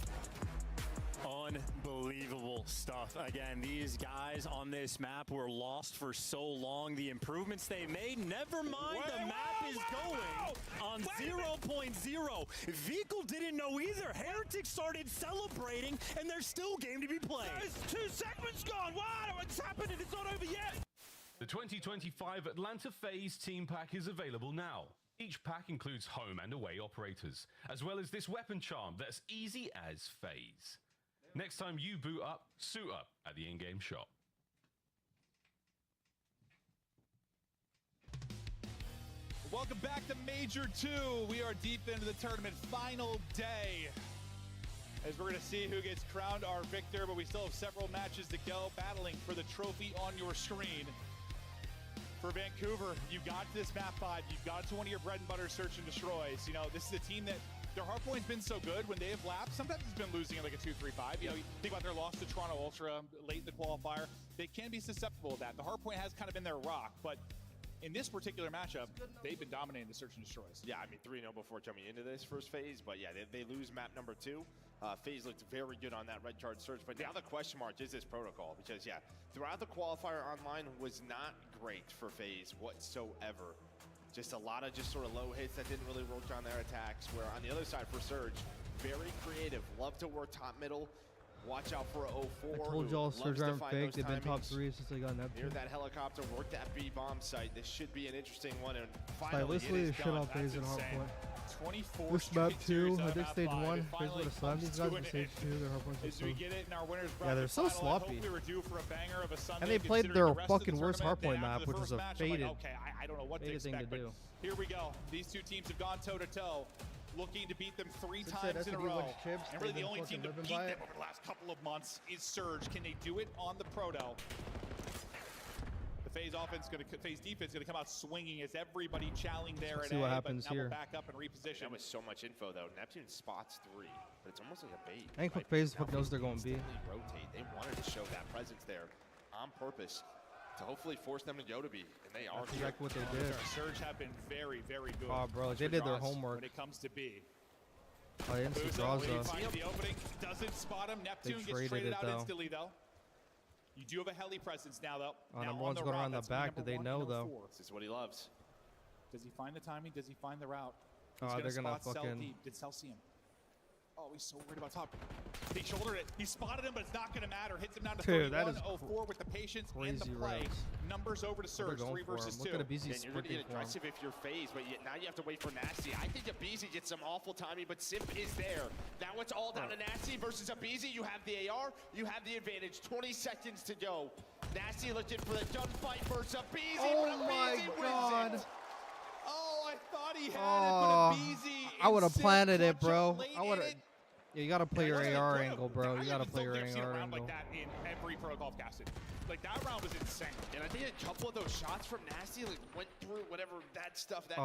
C: Unbelievable stuff. Again, these guys on this map were lost for so long. The improvements they made, never mind the map is going on 0.0. Vehicle didn't know either. Heretic started celebrating, and there's still game to be played.
F: There's 2 segments gone. Wow, what's happening? It's not over yet.
L: The 2025 Atlanta FaZe Team Pack is available now. Each pack includes home and away operators, as well as this weapon charm that's easy as FaZe. Next time you boot up, suit up at the in-game shop.
I: Welcome back to Major 2. We are deep into the tournament, final day. As we're going to see who gets crowned our victor, but we still have several matches to go, battling for the trophy on your screen. For Vancouver, you got to this map 5, you got to one of your bread and butter search and destroys. You know, this is a team that their hardpoint's been so good when they have lapped. Sometimes it's been losing at like a 2-3-5. You know, you think about their loss to Toronto Ultra late in the qualifier. They can be susceptible to that. The hardpoint has kind of been their rock, but in this particular matchup, they've been dominating the search and destroys.
G: Yeah, I mean, 3-0 before jumping into this first phase, but yeah, they lose map number 2. FaZe looked very good on that red card search, but now the question mark is this protocol, because yeah, throughout the qualifier online was not great for FaZe whatsoever. Just a lot of just sort of low hits that didn't really work on their attacks, where on the other side for Surge, very creative, love to work top middle. Watch out for a 04.
B: I told y'all Surge aren't fake. They've been top 3 since they got Neptune.
G: Near that helicopter, work that B bomb site. This should be an interesting one. And finally,
B: stylistically, the shit on FaZe and Hardpoint.
I: 24
B: this map 2, I think stage 1. FaZe
I: FaZe
B: would have slammed these guys in stage 2. Their Hardpoints are so... Yeah, they're so sloppy. And they played their fucking worst Hardpoint map, which was a faded,
I: I don't know what to expect, but here we go. These two teams have gone toe-to-toe. Looking to beat them 3 times in a row. And really the only team to beat them over the last couple of months is Surge. Can they do it on the Proto? The FaZe offense, FaZe defense gonna come out swinging as everybody challenging there at
B: see what happens here.
I: Back up and reposition.
G: That was so much info though. Neptune spots 3, but it's almost like a bait.
B: I think FaZe knows they're going B.
G: Rotate. They wanted to show that presence there on purpose to hopefully force them to go to B, and they are.
B: That's exactly what they did.
I: Surge have been very, very good.
B: Oh, bro, they did their homework.
I: When it comes to B.
B: Oh, they didn't see draws though.
I: The opening doesn't spot him. Neptune gets traded out instantly though. You do have a heli presence now though.
B: Number 1's going around the back. Do they know though?
G: This is what he loves.
I: Does he find the timing? Does he find the route?
B: Oh, they're gonna fucking.
I: Did Cell see him? Oh, he's so worried about top. He shouldered it. He spotted him, but it's not going to matter. Hits him down to 31-04 with the patience and the play. Numbers over to Surge, 3 versus 2.
B: Look at Abizi
G: and you're going to get aggressive if you're FaZe, but now you have to wait for Nasty. I think Abizi gets some awful timing, but Simp is there. Now it's all down to Nasty versus Abizi. You have the AR, you have the advantage. 20 seconds to go. Nasty looking for the gunfight versus Abizi.
B: Oh my God.
I: Oh, I thought he had it, but Abizi.
B: I would have planted it, bro. I would have. Yeah, you gotta play your AR angle, bro. You gotta play your AR angle.
I: Like that in every protocol of casted. Like that round was insane.
G: And I think a couple of those shots from Nasty like went through whatever that stuff. That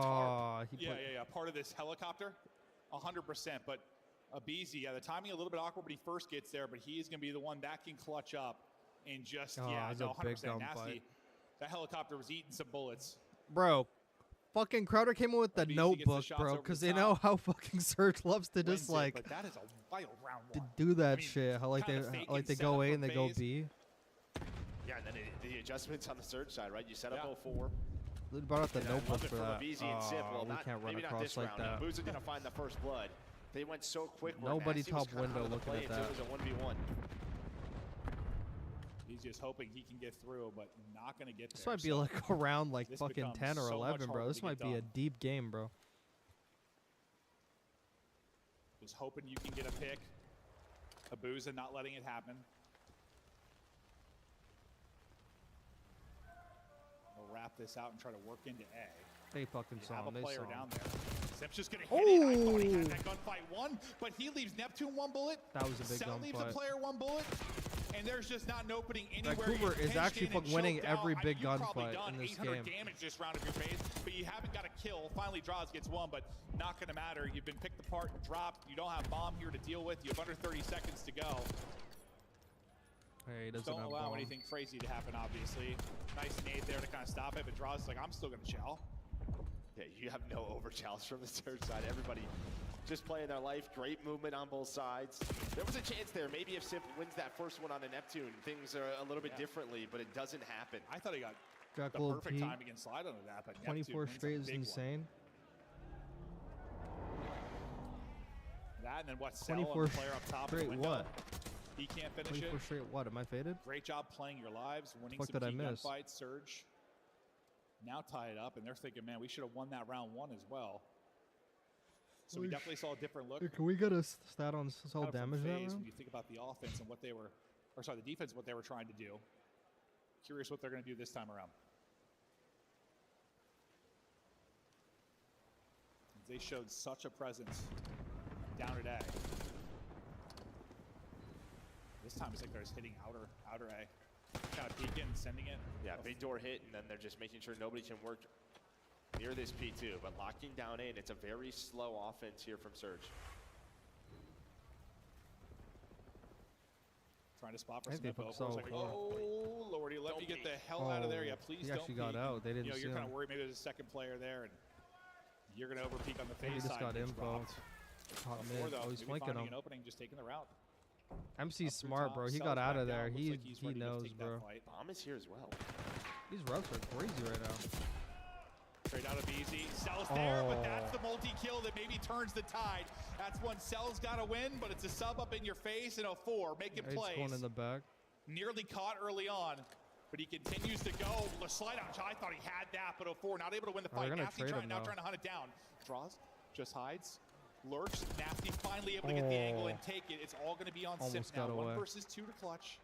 I: yeah. Part of this helicopter, 100%. But Abizi, the timing a little bit awkward, but he first gets there. But he is gonna be the one that can clutch up and just 100% Nasty. That helicopter was eating some bullets,
B: bro. Fucking Crowder came in with the notebook, bro, because they know how fucking Surge loves to just like
I: that is a wild round one.
B: Do that shit. How like they go A and they go B.
G: Yeah, and then the adjustments on the Surge side, right? You set up 04.
B: They brought out the notebook for that.
G: We
B: can't run across like that.
G: Boozer gonna find the first blood. They went so quick.
B: Nobody top window looking at that.
G: It was a 1v1.
I: He's just hoping he can get through, but not going to get there.
B: This might be like around like fucking 10 or 11, bro. This might be a deep game, bro.
I: Just hoping you can get a pick. Abuza not letting it happen. We'll wrap this out and try to work into A.
B: They fucking saw him.
I: They saw him down there. Simp's just going to
B: hit
I: it. I thought he had that gunfight one, but he leaves Neptune 1 bullet.
B: That was a big
I: Cell
B: gunfight.
I: leaves a player 1 bullet. And there's just not an opening anywhere.
B: Vancouver is actually winning every big gunfight in this game.
I: Damage this round of your phase, but you haven't got a kill. Finally, Draws gets 1, but not going to matter. You've been picked apart and dropped. You don't have bomb here to deal with. You have under 30 seconds to go.
B: Hey, he doesn't
I: don't
B: have
I: allow
B: bomb.
I: anything crazy to happen, obviously. Nice nade there to kind of stop it, but Draws is like, I'm still going to chow.
G: Yeah, you have no over challenge from the Surge side. Everybody just playing their life. Great movement on both sides. There was a chance there. Maybe if Simp wins that first one on a Neptune, things are a little bit differently, but it doesn't happen.
I: I thought he got the perfect timing and slide on that, but
B: 24 straight is insane.
I: That and then what? 24 player up top
B: straight what?
I: He can't finish
B: 24
I: it.
B: Straight what? Am I faded?
I: Great job playing your lives, winning
B: Fuck
I: some
B: did
I: key
B: I miss?
I: gunfights. Surge now tie it up, and they're thinking, man, we should have won that round 1 as well. So we definitely saw a different look.
B: Hey, can we get a stat on cell damage that
I: When
B: round?
I: you think about the offense and what they were, or sorry, the defense, what they were trying to do. Curious what they're going to do this time around. They showed such a presence down at A. This time it's like they're just hitting outer A. Kind of peeking and sending it.
G: Yeah, big door hit, and then they're just making sure nobody can work near this P2. But locking down A, and it's a very slow offense here from Surge.
I: Trying to spot for
B: I
I: some
B: think they
I: info.
B: so
I: Like, oh, Lordy, let me get the hell out of there. Yeah, please
B: he
I: don't
B: actually
I: peek.
B: got out. They didn't
I: You know, you're
B: see
I: kind
B: him.
I: of worried maybe there's a second player there, and you're going to overpeak on the
B: Maybe
I: face
B: he just
I: side.
B: got
I: Gets
B: info.
I: dropped.
B: Hot
I: Before,
B: mid.
I: though,
B: Oh, he's
I: maybe
B: flanking
I: finding
B: him.
I: an opening, just taking the route.
B: MC's
I: Up through
B: smart,
I: top,
B: bro. He
I: Cell's
B: got out
I: back
B: of there.
I: down. Looks
B: He
I: like he's ready to
B: knows,
I: take that
B: bro.
I: fight.
G: Bomb is here as well.
B: These routes are crazy right now.
I: Straight out of easy. Cell's there, but that's the multi-kill that maybe turns the tide. That's when Cell's got to win, but it's a sub up in your face and a 4, making
B: Eight's
I: plays.
B: going in the back.
I: Nearly caught early on, but he continues to go. The slide out, I thought he had that, but a 4, not able to win the fight.
B: They're gonna
I: Nasty
B: trade him
I: now
B: now.
I: trying to hunt it down. Draws, just hides, lurks. Nasty finally able to get the angle and take it. It's all going to be on Sip
B: Almost
I: now.
B: got
I: 1
B: away.
I: versus 2 to clutch.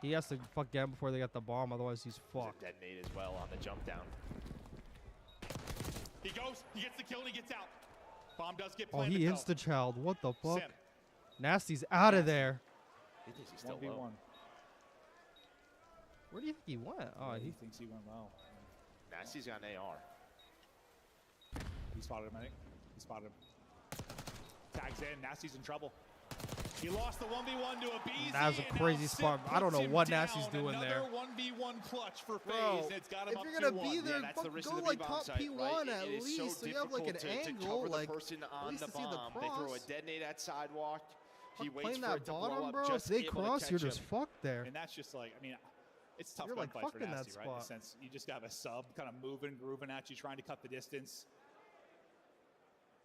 B: He has to fuck down before they got the bomb, otherwise he's fucked.
G: Detonate as well on the jump down.
I: He goes, he gets the kill, and he gets out. Bomb does get
B: Oh,
I: planted.
B: he
I: though.
B: insta-child. What the fuck?
I: Sim.
B: Nasty's out of there.
G: He thinks he's still
I: 1v1.
G: low.
B: Where do you think he went? Oh,
I: He thinks he went low.
G: Nasty's got an AR.
I: He spotted him, I think. He spotted him. Tags in. Nasty's in trouble. He lost the 1v1 to a BZ.
B: That was a crazy spot. I don't know what Nasty's doing there.
I: Another 1v1 clutch for FaZe.
B: Bro,
I: It's got him
B: if
I: up
B: you're gonna
I: 2-1.
B: be there,
G: that's the risk
B: go
G: of the
B: like
G: B-bomb
B: top
G: site,
B: P1
G: right?
B: at
G: It is
B: least,
G: so
B: so you have like an
G: difficult to
B: angle,
G: cover
B: like
G: the person
B: at
G: on
B: least
G: the
B: to see the
G: bomb. They throw a
B: cross.
G: detonate at sidewalk. He waits
B: Playing
G: for
B: that
G: it to blow
B: bottom,
G: up,
B: bro. If
G: just
B: they
G: able to
B: cross,
G: catch
B: you're
G: him.
B: just fucked there.
I: And that's just like, I mean, it's tough
B: You're like
I: gunfight for
B: fucked in that
I: Nasty, right? In the
B: spot.
I: sense, you just have a sub kind of moving, grooving at you, trying to cut the distance.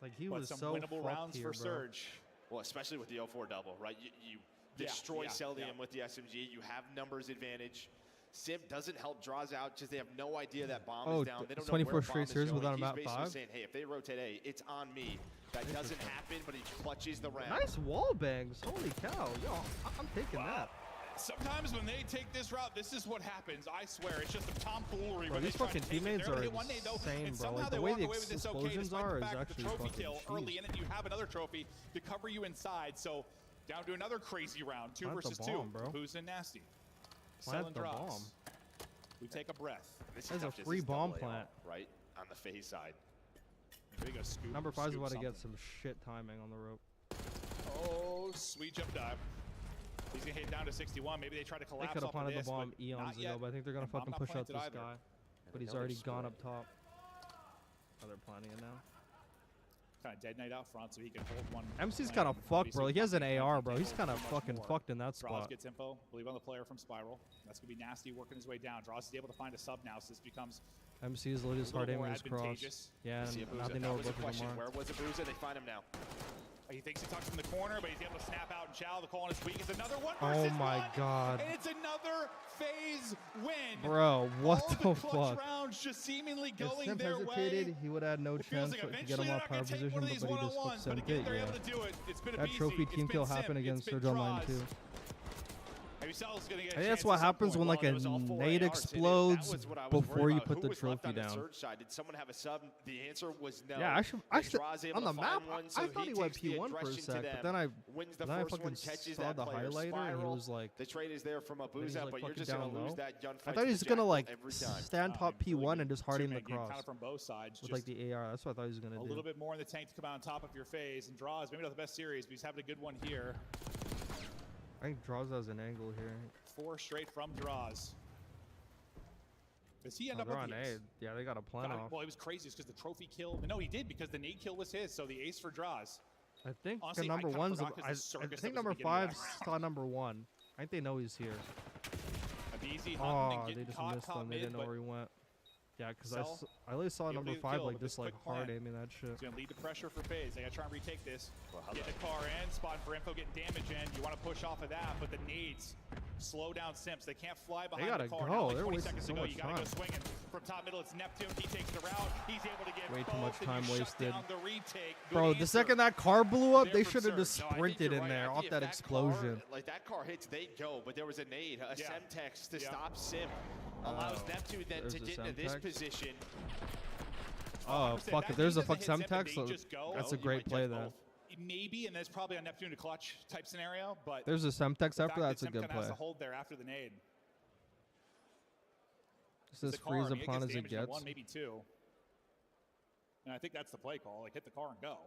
B: Like he
I: But
B: was
I: some
B: so
I: winnable
B: fucked
I: rounds
B: here,
I: for
B: bro.
I: Surge.
G: Well, especially with the 0-4 double, right? You destroy Celdium with the SMG. You have numbers advantage. Simp doesn't help, draws out because they have no idea that bomb is down. They don't know
B: 24
G: where
B: straight
G: bomb is
B: series
G: going.
B: without a
G: He's
B: map
G: basically
B: 5.
G: saying, hey, if they rotate A, it's on me. That doesn't happen, but he clutches the round.
B: Nice wall bangs. Holy cow. Yo, I'm taking that.
I: Sometimes when they take this route, this is what happens. I swear, it's just a tomfoolery.
B: Bro,
I: when
B: these
I: they try
B: fucking
I: to take it.
B: teammates
I: They're
B: are
I: hit one day, though,
B: insane,
I: and
B: bro.
I: somehow
B: Like
I: they
B: the way
I: walk
B: the
I: away with this okay,
B: explosions
I: despite
B: are
I: the
B: is
I: fact that the
B: actually
I: trophy
B: fucking
I: kill
B: jeez.
I: early in it. You have another trophy to cover you inside. So down to another crazy round, 2
B: Plant the
I: versus
B: bomb,
I: 2.
B: bro.
I: Who's in Nasty?
B: Plant
I: Selling
B: the
I: drops.
B: bomb.
I: We take a breath.
G: This
B: That's
G: is
B: a
G: tough, just
B: free
G: this
B: bomb
G: double AR,
B: plant.
G: right on the FaZe side.
I: There you go, scoop.
B: Number 5 is
I: scoop
B: about to get
I: something.
B: some shit timing on the rope.
I: Oh, sweet jump dive. He's gonna hit down to 61. Maybe they try to
B: They
I: collapse
B: could have
I: off of
B: planted the
I: this,
B: bomb
I: but
B: eons
I: not
B: ago,
I: yet.
B: but I think they're gonna
I: And bomb
B: fucking
I: not
B: push out
I: planted
B: this
I: either.
B: guy. But
G: they
B: he's
G: know
B: already
G: they're
B: gone
G: screwed.
B: up top. Oh, they're planting it now.
I: Kind of dead night out front, so he can hold one.
B: MC's
I: plant
B: kind of
I: and
B: fucked, bro.
I: obviously
B: He has an
I: can't
B: AR, bro. He's
I: hold
B: kind of
I: too much
B: fucking
I: more.
B: fucked in that
I: Draws
B: spot.
I: gets info. Believe on the player from Spiral. That's gonna be Nasty working his way down. Draws is able to find a sub now, so this becomes
B: MC is literally just
I: a
B: hard
I: little
B: aiming
I: more
B: his cross.
I: advantageous.
B: Yeah,
G: See
B: and
G: Abuza.
B: now they
G: That
B: know
G: was
B: where
G: the
B: both of them
G: question.
B: are.
G: Where was Abuza? They find him now.
I: He thinks he tucks in the corner, but he's able to snap out and chow. The call on his weak. It's another one
B: Oh
I: versus
B: my
I: one,
B: god.
I: and it's another FaZe win.
B: Bro, what
I: All
B: the
I: clutch
B: fuck?
I: rounds just seemingly
B: If
I: going
B: Simp
I: their
B: hesitated,
I: way.
B: he would have had no
I: It feels
B: chance
I: like
B: to get
I: eventually
B: him
I: they're
B: off
I: not
B: power
I: gonna take
B: position,
I: one of
B: but
I: these
B: he just
I: one-on-ones,
B: fucked
I: but
B: Simp
I: again,
B: it,
I: they're
B: yeah.
I: able to do it. It's been a
B: That
I: BC.
B: trophy
I: It's
B: team
I: been
B: kill
I: Simp.
B: happened
I: It's
B: against
I: been
B: Surge Online
I: Draws.
B: too.
I: Maybe Cell's gonna get a
B: I think that's
I: chance
B: what
I: at some
B: happens
I: point.
B: when like
G: Well,
B: a
G: it was all 4
B: nade
G: ARs.
B: explodes
G: That was what I was
B: before
G: worried
B: you
G: about.
B: put
G: Who
B: the
G: was left
B: trophy
G: on the
B: down.
G: Surge side? Did someone have a sub? The answer was no.
B: Yeah, actually,
G: Draws able
B: on the
G: to find
B: map,
G: one, so
B: I thought he went
G: takes the
B: P1 for a
G: aggression to
B: sec,
G: them,
B: but then I
G: wins the
B: fucking
G: first one, catches
B: saw
G: that
B: the
G: player.
B: highlighter and he
G: Spiral.
B: was like,
G: The trade is there from
B: he's,
G: Abuza,
B: like,
G: but you're
B: fucking
G: just gonna
B: down
G: lose
B: low.
G: that gunfight.
B: I thought he was
G: to
B: gonna
G: Jackal
B: like
G: every time.
B: stand top P1 and just hard aim the
I: Two-man game,
B: cross
I: kind of from both sides.
B: with
I: Just
B: like the AR. That's what I thought he was gonna
I: a
B: do.
I: little bit more in the tank to come out on top of your FaZe, and Draws maybe not the best series, but he's having a good one here.
B: I think Draws has an angle here.
I: 4 straight from Draws. Does he end up with the ace?
B: Yeah, they got a plan off.
I: Well, it was crazy because the trophy kill. No, he did because the nade kill was his. So the ace for draws.
B: I think
I: honestly,
B: number one's. I think number 5 saw number 1. I think they know he's here.
I: Oh,
B: they just missed him. They didn't know where he went. Yeah, because I really saw number 5 like this, like hard aiming that shit.
I: It's gonna lead to pressure for FaZe. They gotta try and retake this. Get the car in, spot for info, getting damage in. You want to push off of that, but the nades slow down Simps. They can't fly behind the car.
B: They gotta go.
I: Like
B: They're
I: 20
B: wasting
I: seconds
B: so
I: to go.
B: much
I: You gotta
B: time.
I: go swinging from top middle. It's Neptune. He takes the route. He's able to get
B: way too much
I: both,
B: time
I: and you
B: wasted.
I: shut down the retake.
B: Bro, the second that car blew up, they should have just
G: No,
B: sprinted in
G: right.
B: there
G: I
B: off
G: think
B: that
G: if
B: explosion.
G: Car, like that car hits, they go. But there was a nade, a Semtex to stop Sim. Allows Neptune then to get into this position.
B: Oh, fuck. If there's a fuck Semtex, that's a great play then.
I: Maybe, and that's probably on Neptune to clutch type scenario, but
B: There's a Semtex after that's a good play.
I: has to hold there after the nade.
B: This is free as a plan as it gets.
I: One, maybe 2. And I think that's the play call. Like, hit the car and go.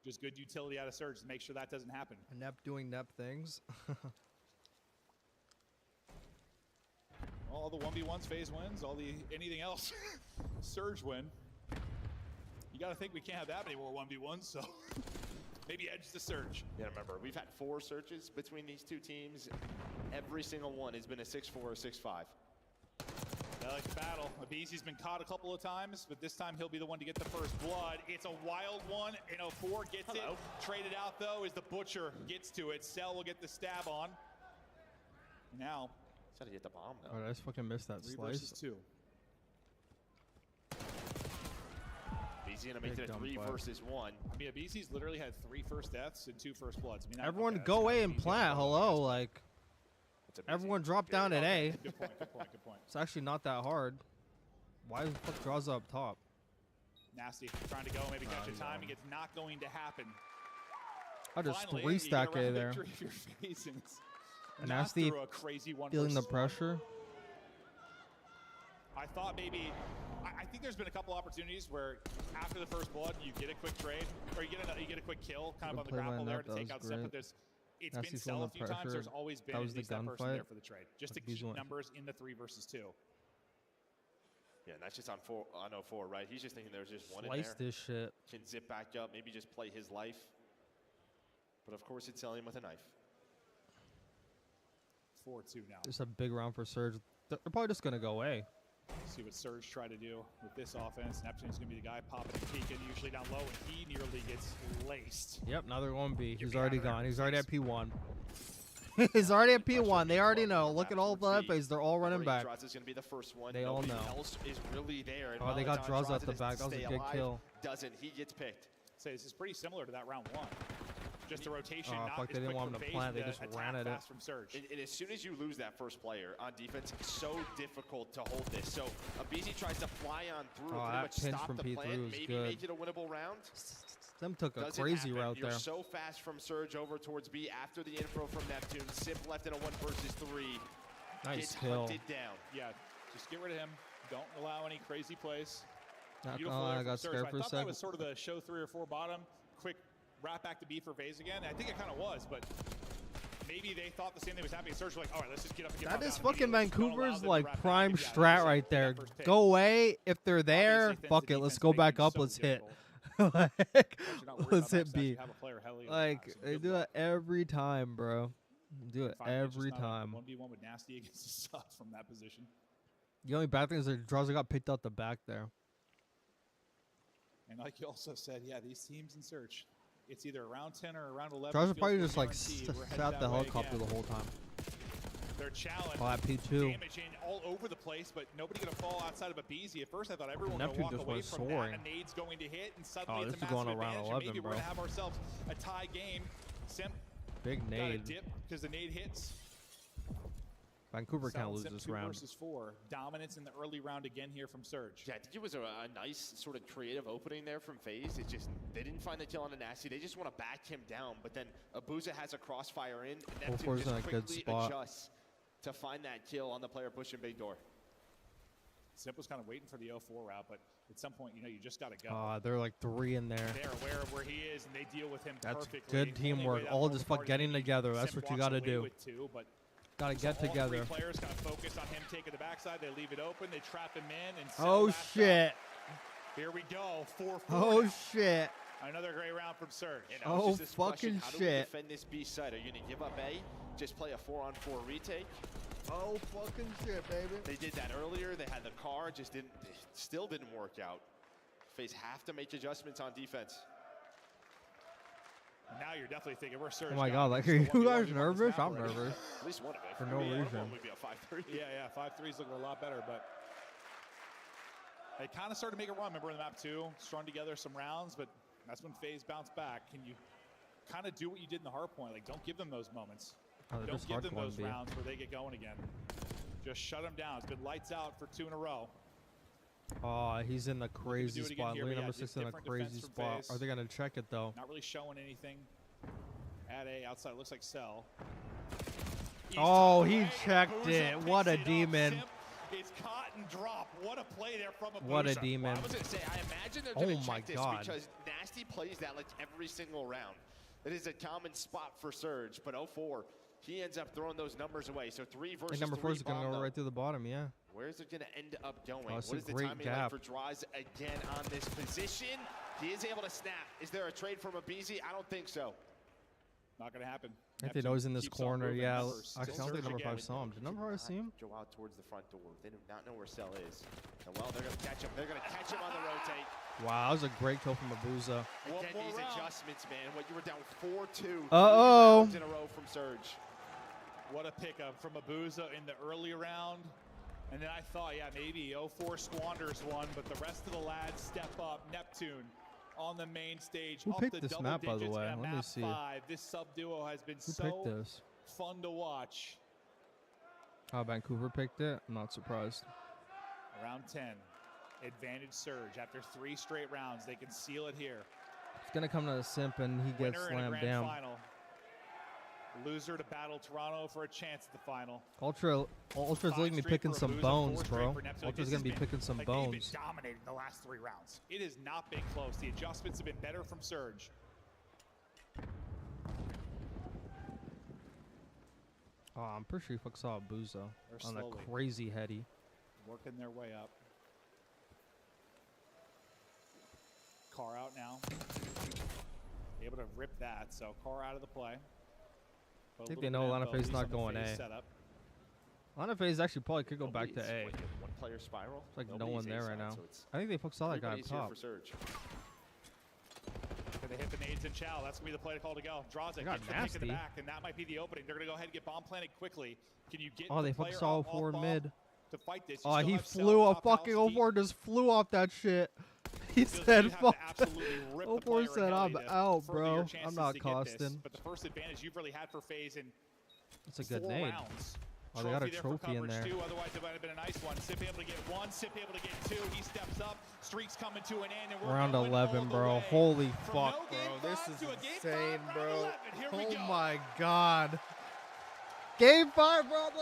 I: Just good utility out of Surge to make sure that doesn't happen.
B: Nep doing Nep things.
I: All the 1v1s, FaZe wins. All the anything else, Surge win. You got to think we can't have that many more 1v1s, so maybe edge the Surge.
G: Yeah, remember, we've had 4 searches between these two teams. Every single one has been a 6-4 or 6-5.
I: I like the battle. Abizi's been caught a couple of times, but this time he'll be the one to get the first blood. It's a wild one, and 04 gets it. Traded out, though, as the Butcher gets to it. Cell will get the stab on. Now.
G: He's got to get the bomb, though.
B: Oh, I just fucking missed that
I: 3
B: slice.
I: versus 2.
G: Abizi gonna make it a 3 versus 1.
I: I mean, Abizi's literally had 3 first deaths and 2 first bloods. I mean,
B: everyone go away and plant. Hello, like. Everyone drop down at A.
I: Good point, good point, good point.
B: It's actually not that hard. Why the fuck draws up top?
I: Nasty, trying to go, maybe catch a timing. It's not going to happen.
B: I just 3-stack A there. Nasty feeling the pressure.
I: I thought maybe, I think there's been a couple opportunities where after the first blood you get a quick trade, or you get a quick kill, kind of on the grapple there to take out Step. But there's, it's been Cell a few times. There's always been at least that person there for the trade, just to keep numbers in the 3 versus 2.
G: Yeah, and that's just on 04, right? He's just thinking there's just one
B: Slice
G: in there.
B: This shit.
G: Can zip back up, maybe just play his life. But of course, it's selling him with a knife.
I: 4-2 now.
B: It's a big round for Surge. They're probably just gonna go away.
I: See what Surge try to do with this offense. Neptune's gonna be the guy popping and peeking, usually down low, and he nearly gets laced.
B: Yep, now they're going B. He's already gone. He's already at P1. He's already at P1. They already know. Look at all the FAs. They're all running back.
G: Is gonna be the first one.
B: They all know.
G: Else is really there.
B: Oh, they got draws out the back. That was a good kill.
G: Doesn't. He gets picked.
I: So this is pretty similar to that round 1. Just a rotation.
B: Oh, fuck, they didn't want him to plant. They just ran at it.
G: From Surge. And as soon as you lose that first player on defense, it's so difficult to hold this. So Abizi tries to fly on through, pretty much stop the plant, maybe make it a winnable round.
B: Them took a crazy route there.
G: You're so fast from Surge over towards B after the info from Neptune. Simp left in a 1 versus 3.
B: Nice kill.
G: Hunted down.
I: Yeah, just get rid of him. Don't allow any crazy plays.
B: I got scared for a second.
I: I thought that was sort of the show 3 or 4 bottom. Quick wrap back to B for FaZe again. I think it kind of was, but maybe they thought the same thing was happening. Surge like, all right, let's just get up and get
B: That is fucking Vancouver's like prime strat right there. Go away. If they're there, fuck it. Let's go back up. Let's hit. Like, let's hit B. Like, they do that every time, bro. Do it every time.
I: 1v1 with Nasty against the sub from that position.
B: The only bad thing is the draws got picked out the back there.
I: And like you also said, yeah, these teams in Search, it's either around 10 or around 11.
B: Draws are probably just like sat the helicopter the whole time.
I: They're challenged.
B: Oh, at P2.
I: Damaging all over the place, but nobody going to fall outside of Abizi. At first, I thought everyone was going to walk away from that. A nade's going to hit, and suddenly it's a massive advantage. And maybe we're going to have ourselves a tie game. Simp
B: big nade.
I: Got a dip because the nade hits.
B: Vancouver can't lose this round.
I: 2 versus 4. Dominance in the early round again here from Surge.
G: Yeah, I think it was a nice sort of creative opening there from FaZe. It just, they didn't find the kill on a Nasty. They just want to back him down. But then Abuza has a crossfire in. And Neptune just quickly adjusts to find that kill on the player pushing big door.
I: Simp was kind of waiting for the 0-4 route, but at some point, you know, you just got to go.
B: They're like 3 in there.
I: They're aware of where he is, and they deal with him
B: That's
I: perfectly.
B: good teamwork. All just fuck getting together. That's what you got to do. Gotta get
I: all
B: together.
I: Three players kind of focus on him taking the backside. They leave it open. They trap him in. And
B: Oh, shit.
I: Here we go. 4-4.
B: Oh, shit.
I: Another great round from Surge.
B: Oh, fucking
G: How do we
B: shit.
G: defend this B side? Are you going to give up A? Just play a 4-on-4 retake?
B: Oh, fucking shit, baby.
G: They did that earlier. They had the car. Still didn't work out. FaZe have to make adjustments on defense.
I: Now you're definitely thinking we're Surge.
B: Oh my god, like, are you guys nervous? I'm nervous.
G: At least one of it.
B: For no reason.
G: Would be a 5-3.
I: Yeah, 5-3's looking a lot better, but they kind of started to make a run. Remember in the map 2, strung together some rounds, but that's when FaZe bounced back. Can you kind of do what you did in the Hardpoint? Like, don't give them those moments. Don't give them those rounds where they get going again. Just shut them down. It's been lights out for 2 in a row.
B: Oh, he's in the crazy spot. Lane number 6 in a crazy spot. Are they going to check it, though?
I: Not really showing anything. At A, outside, looks like Cell.
B: Oh, he checked it. What a demon.
I: It's caught and drop. What a play there from a
B: What a demon.
G: Well, I was going to say, I imagine they're going to check this
B: God.
G: because Nasty plays that like every single round. It is a common spot for Surge, but 0-4, he ends up throwing those numbers away. So 3 versus 3.
B: Number 4 is going to go right through the bottom, yeah.
G: Where is it going to end up going?
B: Oh,
G: What is the timing like for Draws again on this position? He is able to snap. Is there a trade from Abizi? I don't think so.
I: Not going to happen.
B: I think they know he's in this corner, yeah. Actually, I don't think number 5 saw him. Did number 5 see him?
G: Go out towards the front door. They do not know where Cell is. And well, they're going to catch him. They're going to catch him on the rotate.
B: Wow, that was a great kill from Abuza.
G: Again, these adjustments, man. What, you were down 4-2.
B: Uh-oh.
G: In a row from Surge.
I: What a pickup from Abuza in the early round. And then I thought, yeah, maybe 0-4 squanders one, but the rest of the lads step up. Neptune on the main stage.
B: Who picked this map, by the way? Let me see.
I: 5. This sub-duo has been so fun to watch.
B: Oh, Vancouver picked it? I'm not surprised.
I: Round 10. Advantage Surge. After 3 straight rounds, they can seal it here.
B: It's going to come to the simp, and he gets slammed down.
I: Final. Loser to battle Toronto for a chance at the final.
B: Ultra's going to be picking some bones, bro. Ultra's going to be picking some bones.
I: They've been dominating the last 3 rounds. It has not been close. The adjustments have been better from Surge.
B: Oh, I'm pretty sure he fucks saw Abuza on that crazy heady.
I: Working their way up. Car out now. Able to rip that, so car out of the play.
B: I think they know Lana FaZe not going A. Lana FaZe actually probably could go back to A.
G: One player spiral.
B: It's like no one there right now. I think they saw that guy up top.
I: They hit the nades and Chow. That's going to be the play to call to go. Draws it, gets the pick in the back, and that might be the opening. They're going to go ahead and get bomb planted quickly. Can you get
B: they fucking saw 04 mid.
I: To fight this?
B: Oh, he flew a fucking 04, just flew off that shit. He said, fuck. 04 said, I'm out, bro. I'm not costing.
I: But the first advantage you've really had for FaZe in
B: It's a good nade. Oh, they got a trophy in there.
I: Otherwise, it might have been a nice one. Sip able to get 1, Sip able to get 2. He steps up. Streak's coming to an end. And we're
B: round 11, bro. Holy fuck, bro. This is insane, bro. Oh my god. Game 5, round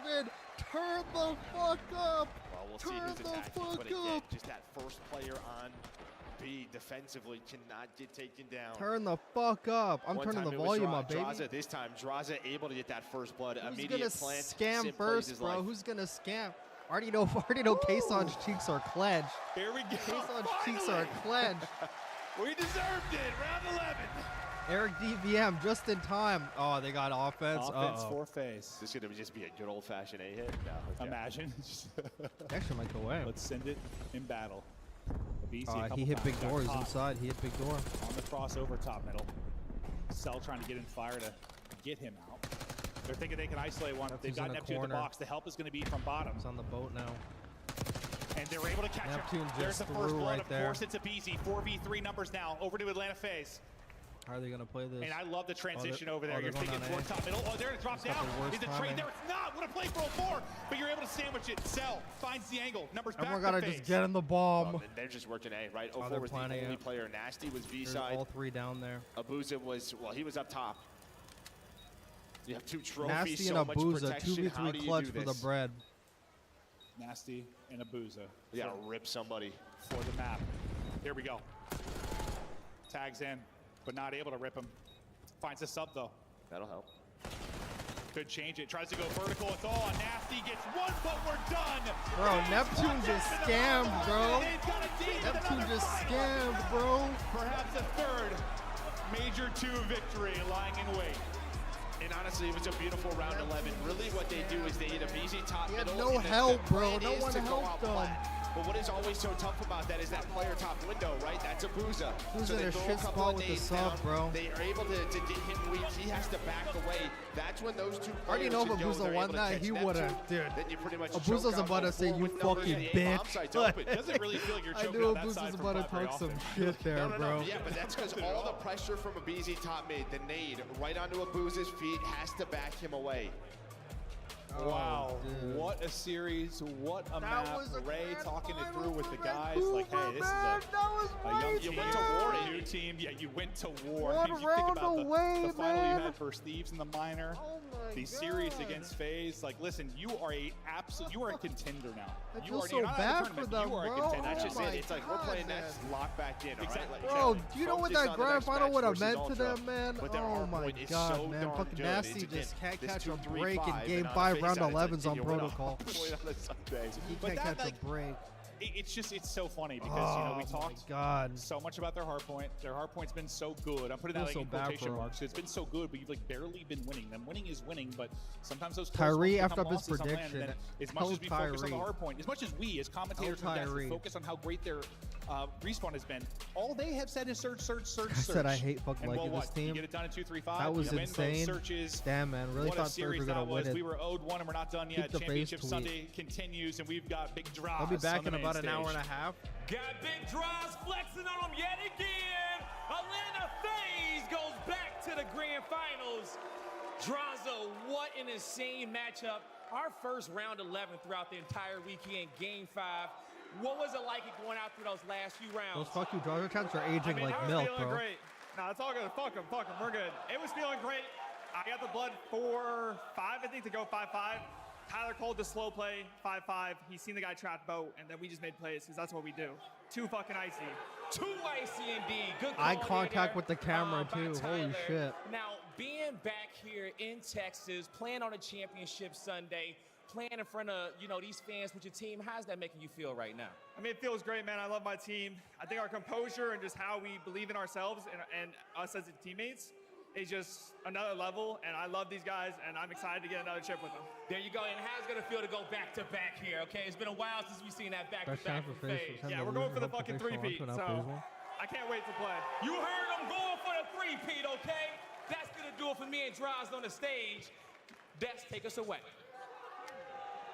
B: 11. Turn the fuck up.
G: Well, we'll see who's attacking, but again, just that first player on B defensively cannot get taken down.
B: Turn the fuck up. I'm turning the volume up, baby.
G: Draza this time. Draza able to get that first blood.
B: Who's
G: Immediate
B: gonna
G: plant.
B: scam first, bro? Who's gonna scam? Already know Kayson's cheeks are clenched.
I: Here we go.
B: Kayson's cheeks are clenched.
I: We deserved it. Round 11.
B: Eric DVM just in time. Oh, they got offense.
I: Offense for FaZe.
G: This is going to just be a good old-fashioned A hit. No, okay.
I: Imagine.
B: Actually might go away.
I: Let's send it in battle.
B: He hit big door. He's inside. He hit big door.
I: On the crossover top middle. Cell trying to get in fire to get him out. They're thinking they can isolate one. They've got Neptune in the box. The help is going to be from bottom.
B: He's on the boat now.
I: And they're able to catch
B: Neptune
I: him. There's the first blood.
B: Right
I: of
B: there.
I: course, it's Abizi. 4v3 numbers now. Over to Atlanta FaZe.
B: How are they going to play this?
I: And I love the transition over there. You're thinking towards top middle. Oh, there it drops down. Is the trade there? It's not. What a play for 04. But you're able to sandwich it. Cell finds the angle. Numbers back to FaZe.
B: Everyone got to just get in the bomb.
G: Well, they're just working A, right? 04 was the only player. Nasty was B side.
B: All 3 down there.
G: Abuza was, well, he was up top. You have 2 trophies,
B: Nasty
G: so
B: and
G: much
B: Abuza,
G: protection.
B: 2v3 clutch for the bread.
I: Nasty and Abuza.
G: You got to rip somebody.
I: For the map. Here we go. Tags in, but not able to rip him. Finds a sub, though.
G: That'll help.
I: Could change it. Tries to go vertical. It's all on Nasty. Gets one, but we're done.
B: Bro, Neptune just scammed, bro. Neptune just scammed, bro.
I: Perhaps a third Major 2 victory lying in wait.
G: And honestly, it was a beautiful round 11. Really what they do is they hit a easy top middle.
B: No help, bro. No one helped them.
G: But what is always so tough about that is that player top window, right? That's a Booza.
B: Who's in a shit spot with the sub, bro?
G: They are able to get hit weak. He has to back away. That's when those two players.
B: I already know if Abuza won that, he would have. Dude, Abuza's about to say, you fucking bitch.
I: Doesn't really feel like you're
B: I
I: choking
B: knew
I: on that
B: Abuza's
I: side
B: about to talk some shit there, bro.
G: Yeah, but that's because all the pressure from Abuza top mid, the nade, right onto Abuza's feet, has to back him away.
I: Wow, what a series, what a map. Ray talking it through with the guys, like, hey, this is a young team, a new team. Yeah, you went to war.
B: What
I: You think
B: round
I: about
B: away,
I: the final
B: man.
I: you had versus Thieves in the minor, the series against FaZe. Like, listen, you are a contender now.
B: I feel so bad for them,
I: you are
B: bro.
I: a contender.
G: That's just
B: Oh
G: it. It's like we're playing next lock back in.
I: Exactly.
B: Bro, do you know what that grand final would have meant to
G: Ultra.
B: them, man?
G: But their
B: Oh my
G: Hardpoint is
B: god,
G: so
B: man.
G: darn
B: Fucking
G: good.
B: Nasty
G: It's
B: just can't
G: this
B: catch a
G: 2-3-5
B: break in
G: and
B: game
G: on
B: 5,
G: FaZe
B: round
G: side, it's
B: 11s on
G: like, you went
B: protocol.
G: on the Sunday.
B: He
I: But
B: can't
I: that,
B: catch
I: like,
B: a break.
I: It's so funny because we
B: Oh
I: talked
B: my god.
I: so much about their hardpoint. Their hardpoint's been so good. I'm putting that
B: Feel
I: like
B: so
I: in
B: bad
I: quotation
B: for 'em.
I: marks. It's been so good, but you've like barely been winning. Them winning is winning, but sometimes those
B: Tyree
I: close
B: after up his
I: losses on land, and
B: prediction.
I: then as much as we focus on the
B: Tyree.
I: hardpoint, as much as we as commentators
B: Tell
I: and guys
B: Tyree.
I: focus on how great their respawn has been, all they have said is search, search, search,
B: I
I: search.
B: said I hate fucking
I: and
B: liking
I: well,
B: this
I: what?
B: team.
I: You get it done in 2-3-5.
B: That was
I: you win
B: insane.
I: those searches.
B: Damn, man. Really
I: What
B: thought
I: a series
B: Thirds were
I: that
B: gonna
I: was.
B: win it.
I: We were owed one and we're not done yet.
B: Keep the face
I: Championship
B: tweet.
I: Sunday continues, and we've got big draws.
B: I'll be back
I: on
B: in
I: the main
B: about an hour
I: stage.
B: and a half.
F: Got big draws flexing on them yet again. Atlanta FaZe goes back to the grand finals. Draza, what an insane matchup. Our first round 11 throughout the entire weekend, game 5. What was it like going out through those last few rounds?
B: Those fuck you draw attempts are aging like
O: I was
B: milk,
O: feeling
B: bro.
O: great. No, it's all good. Fuck them. We're good. It was feeling great. I got the blood 4-5, I think, to go 5-5. Tyler called the slow play 5-5. He's seen the guy trap boat, and then we just made plays because that's what we do. Too fucking icy.
F: Too icy indeed. Good call
B: Eye contact
F: there,
B: with the camera
F: by
B: too.
F: Tyler.
B: Holy shit.
F: Now, being back here in Texas, playing on a championship Sunday, playing in front of these fans with your team, how's that making you feel right now?
O: I mean, it feels great, man. I love my team. I think our composure and just how we believe in ourselves and us as teammates is just another level, and I love these guys, and I'm excited to get another chip with them.
F: There you go, and how's it gonna feel to go back-to-back here, okay? It's been a while since we've seen that
B: Best
F: back-to-back
B: time for
F: from
B: FaZe.
F: FaZe.
O: Yeah, we're going for the fucking three-peat, so I can't wait to play.
F: You heard him going for the three-peat, okay? That's gonna do it for me and Draws on the stage. Dex, take us away.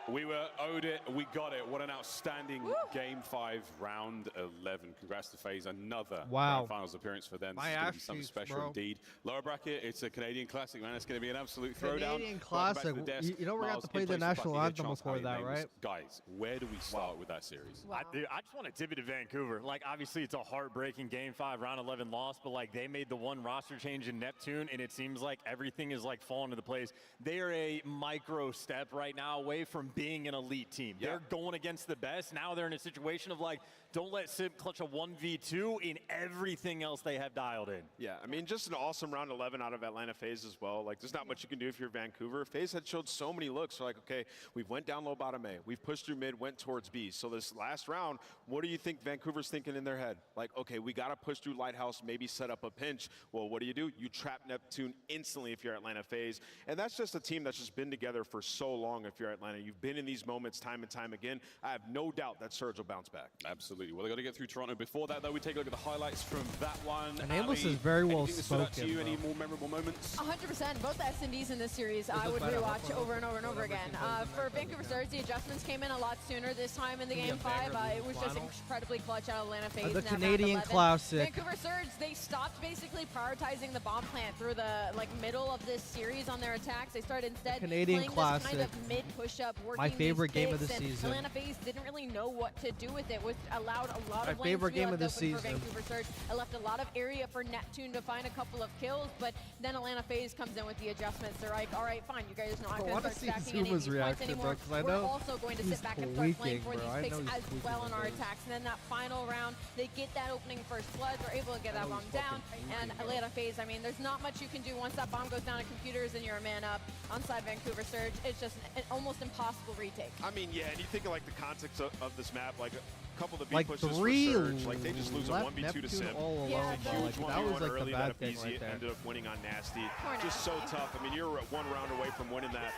A: We were owed it. We got it. What an outstanding Game 5, Round 11. Congrats to FaZe. Another
B: Wow.
A: Grand Finals appearance for them.
B: My
A: This is gonna
B: ass
A: be something
B: cheeks,
A: special
B: bro.
A: indeed. Lower bracket, it's a Canadian classic, man. It's going to be an absolute throwdown.
B: Canadian
A: Welcome back to
B: classic.
A: the desk.
B: You know we're going to have
A: Miles,
B: to play
A: in
B: the
A: place of
B: national
A: Bucky,
B: anthem
A: Chance,
B: before
A: Ali,
B: that,
A: Nameless.
B: right?
A: Guys, where do we start with that series?
C: Dude, I just want to tip it to Vancouver. Like, obviously, it's a heartbreaking Game 5, Round 11 loss, but, like, they made the one roster change in Neptune, and it seems like everything is, like, falling into place. They are a micro step right now away from being an elite team.
A: Yeah.
C: They're going against the best. Now they're in a situation of, like, don't let Sim clutch a 1v2 in everything else they have dialed in.
D: Yeah, I mean, just an awesome round 11 out of Atlanta FaZe as well. Like, there's not much you can do if you're Vancouver. FaZe had showed so many looks. So, like, okay, we've went down low bottom A. We've pushed through mid, went towards B. So this last round, what do you think Vancouver's thinking in their head? Like, okay, we got to push through Lighthouse, maybe set up a pinch. Well, what do? You trap Neptune instantly if you're Atlanta FaZe. And that's just a team that's just been together for so long if you're Atlanta. You've been in these moments time and time again. I have no doubt that Surge will bounce back.
A: Absolutely. Well, they got to get through Toronto. Before that, though, we take a look at the highlights from that one.
B: And Amos
A: Ali,
B: is very well
A: anything that stood out to
B: spoken,
A: you? Any
B: bro.
A: more memorable moments?
E: 100%. Both the S&Ds in this series I
B: is
E: would
B: better.
E: rewatch over and over and over again. For Vancouver Surge, the adjustments came in a lot sooner this time in the Game 5. It was just incredibly clutch out of Atlanta FaZe.
B: The
E: in that round
B: Canadian
E: 11.
B: classic.
E: Vancouver Surge, they stopped basically prioritizing the bomb plant through the middle of this series on their attacks. They started instead
B: Canadian
E: playing
B: classic.
E: this kind of mid push-up working
B: My favorite
E: these
B: game of the
E: picks, and
B: season.
E: Atlanta FaZe didn't really know what to do with it, which allowed a lot
B: My
E: of
B: favorite game of the
E: open for
B: season.
E: Vancouver Surge. It left a lot of area for Neptune to find a couple of kills, but then Atlanta FaZe comes in with the adjustments. They're like, all right, fine, you guys are not going to start stacking any of these points anymore. We're also going to sit back and start playing for these picks as well in our attacks. And then that final round, they get that opening first blood. They're able to get that bomb down. And Atlanta FaZe, I mean, there's not much you can do once that bomb goes down to computers and you're a man up on side Vancouver Surge. It's just an almost impossible retake.
D: I mean, yeah, and you think of like the context of this map, like a couple of the
B: Like
D: pushes
B: three
D: for Surge, like they just lose a
B: left
D: 1v2 to
B: Neptune
D: Sim.
B: all alone,
E: Yeah,
D: A huge
B: like, that
D: 1v1
B: was like
D: early
B: the
D: that
B: bad
D: up
B: thing
D: easy
B: right there.
D: ended up winning on Nasty.
E: Poor
D: Just so
E: Nasty.
D: tough. I mean, you're one round away from winning that.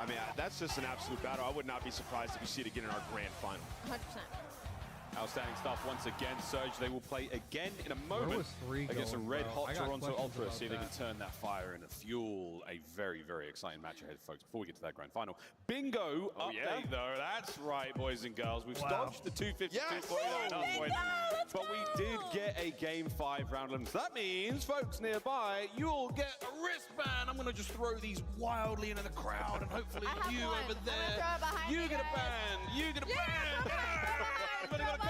D: I mean, that's just an absolute battle. I would not be surprised if we see it again in our grand final.
E: 100%.
A: Outstanding stuff once again. Surge, they will play again in a moment
B: was 3
A: against a
B: going,
A: red
B: bro?
A: hot
B: I got
A: Toronto
B: questions
A: Ultra.
B: about
A: See if they can
B: that.
A: turn that fire and fuel a very, very exciting match ahead, folks. Before we get to that grand final, bingo update though. That's right, boys and girls. We've dodged the 252 point at enough point, but we did get a game 5 round limit. So that means, folks nearby, you'll get a wristband. I'm gonna just throw these wildly into the crowd, and hopefully you
E: one.
A: over
E: I'm
A: there,
E: gonna throw it behind
A: you
E: you
A: get a
E: guys.
A: band. You get a band.
E: Throw behind.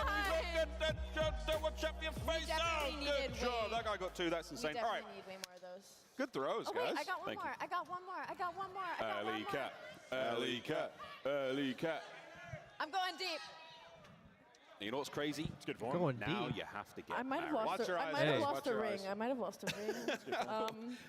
A: Get that shot, watch out for your face. Oh,
E: definitely
A: good
E: needed
A: job.
E: way-
A: That guy got 2. That's
E: We
A: insane. All right,
E: definitely need way more of those.
D: Good throws,
E: Oh
D: guys.
E: wait, I got one
A: Thank
E: more.
A: you.
E: I got one more. I got one more. I got one
A: Alley
E: more.
A: cat, alley cat, alley cat.
E: I'm going deep.
A: You know what's crazy? It's good form.
B: Going
A: Now
B: deep.
A: you have to get
E: I might have
A: married.
E: lost
D: Watch your
E: a, I
D: eyes,
E: might have
B: guys.
E: lost
D: Watch
E: a
D: your
E: ring.
D: eyes.
E: I might have lost a ring.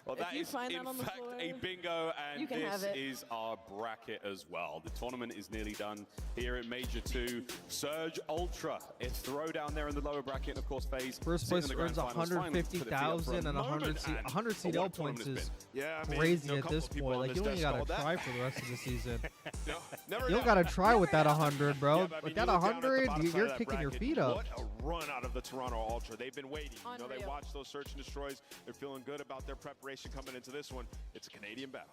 A: Well,
E: if
A: that
E: you
A: is
E: find
A: in
E: that on the
A: fact
E: floor,
A: a bingo, and
E: you can
A: this
E: have it.
A: is our bracket as well. The tournament is nearly done here at Major 2. Surge Ultra, it's throw down there in the lower bracket, and of course, FaZe.
B: First
A: sitting
B: place
A: in the grand
B: earns
A: finals. Finally, put their feet up for
B: 150,000 and 100
A: moment,
B: 100
A: what a
B: CDL
A: tournament
B: points
A: it's
B: is
A: been.
D: Yeah, I mean,
B: crazy
D: you know, a
B: at
D: couple
B: this
D: of people
B: point.
D: on
B: Like,
D: this
B: you don't even
D: desk
B: gotta
D: called that.
B: try for the rest of the season.
D: No, never
B: You don't
D: know.
B: gotta try with that 100, bro.
D: Yeah, but I mean,
B: With
D: you
B: that
D: look down at the
B: 100,
D: bottom side
B: you're
D: of that
B: kicking your
D: bracket,
B: feet up.
D: What a run out of the Toronto Ultra. They've been waiting. You know, they
E: Unreal.
D: watched those search and destroys. They're feeling good about their preparation coming into this one. It's a Canadian battle.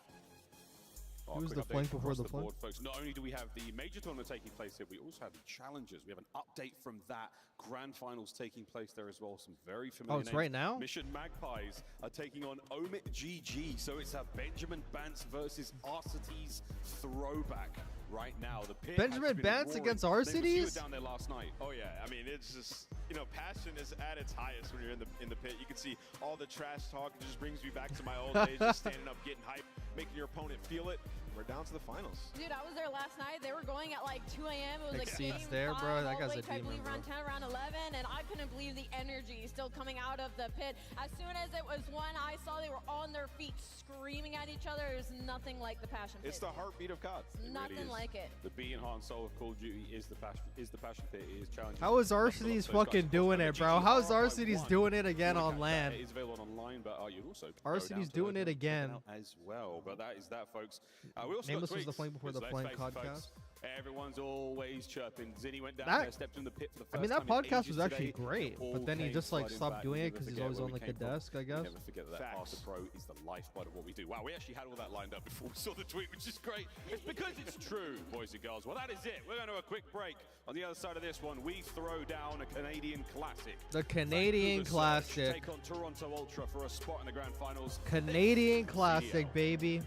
B: Who's
A: Quick
B: the
A: update
B: flank before
A: across
B: the flank?
A: board, folks. Not only do we have the major tournament taking place here, we also have the challengers. We have an update from that. Grand finals taking place there as well. Some very familiar
B: it's
A: names.
B: right now?
A: Mission Magpies are taking on Omit GG. So it's a Benjamin Bance versus Arcities throwback right now. The pit
B: Benjamin
A: has been
B: Bance
A: roaring.
B: against
A: They were
B: Arcities?
A: down there last night.
D: Oh yeah, I mean it's just, you know, passion is at its highest when you're in the pit. You can see all the trash talk. It just brings me back to my old days, just standing up, getting hyped, making your opponent feel it. We're down to the finals.
E: Dude, I was there last night. They were going at like 2 a.m. It was like
B: Exceeds
E: game
B: there,
E: 5,
B: bro. That
E: all
B: guy's
E: the way
B: a
E: to, I
B: demon,
E: believe,
B: bro.
E: around 10, around 11, and I couldn't believe the energy still coming out of the pit. As soon as it was won, I saw they were on their feet screaming at each other. There's nothing like the passion pit.
D: It's the heartbeat of COD.
E: Nothing like it.
A: The beat and heart and soul of Call of Duty is the passion pit. It is challenging.
B: How is Arcities fucking doing it, bro? How's Arcities doing it again on land?
A: It is available online, but you also can go
B: Arcities
A: down to
B: doing
A: the
B: it again.
A: out as well. But that is that, folks. We also
B: Nameless
A: got
B: was the
A: tweets.
B: flank before the
A: Let's
B: flank
A: face it, folks.
B: podcast.
A: Everyone's always chirping. Zinni went down
B: That-
A: there, stepped in the pit for the first
B: I mean, that
A: time in
B: podcast
A: ages
B: was actually
A: today.
B: great,
A: All
B: but then he
A: came
B: just like
A: flooding
B: stopped
A: back.
B: doing
A: You
B: it
A: never
B: because he's
A: forget
B: always
A: where
B: on
A: we
B: like a
A: came from.
B: desk, I
A: You
B: guess.
A: never forget that
D: Facts.
A: Master Pro is the lifeblood of what we do. Wow, we actually had all that lined up before we saw the tweet, which is great. It's because it's true, boys and girls. Well, that is it. We're going to a quick break. On the other side of this one, we throw down a Canadian classic.
B: The Canadian
A: Vancouver Surge
B: classic.
A: take on Toronto Ultra for a spot in the grand finals.
B: Canadian
A: This
B: classic,
A: CDL.
B: baby.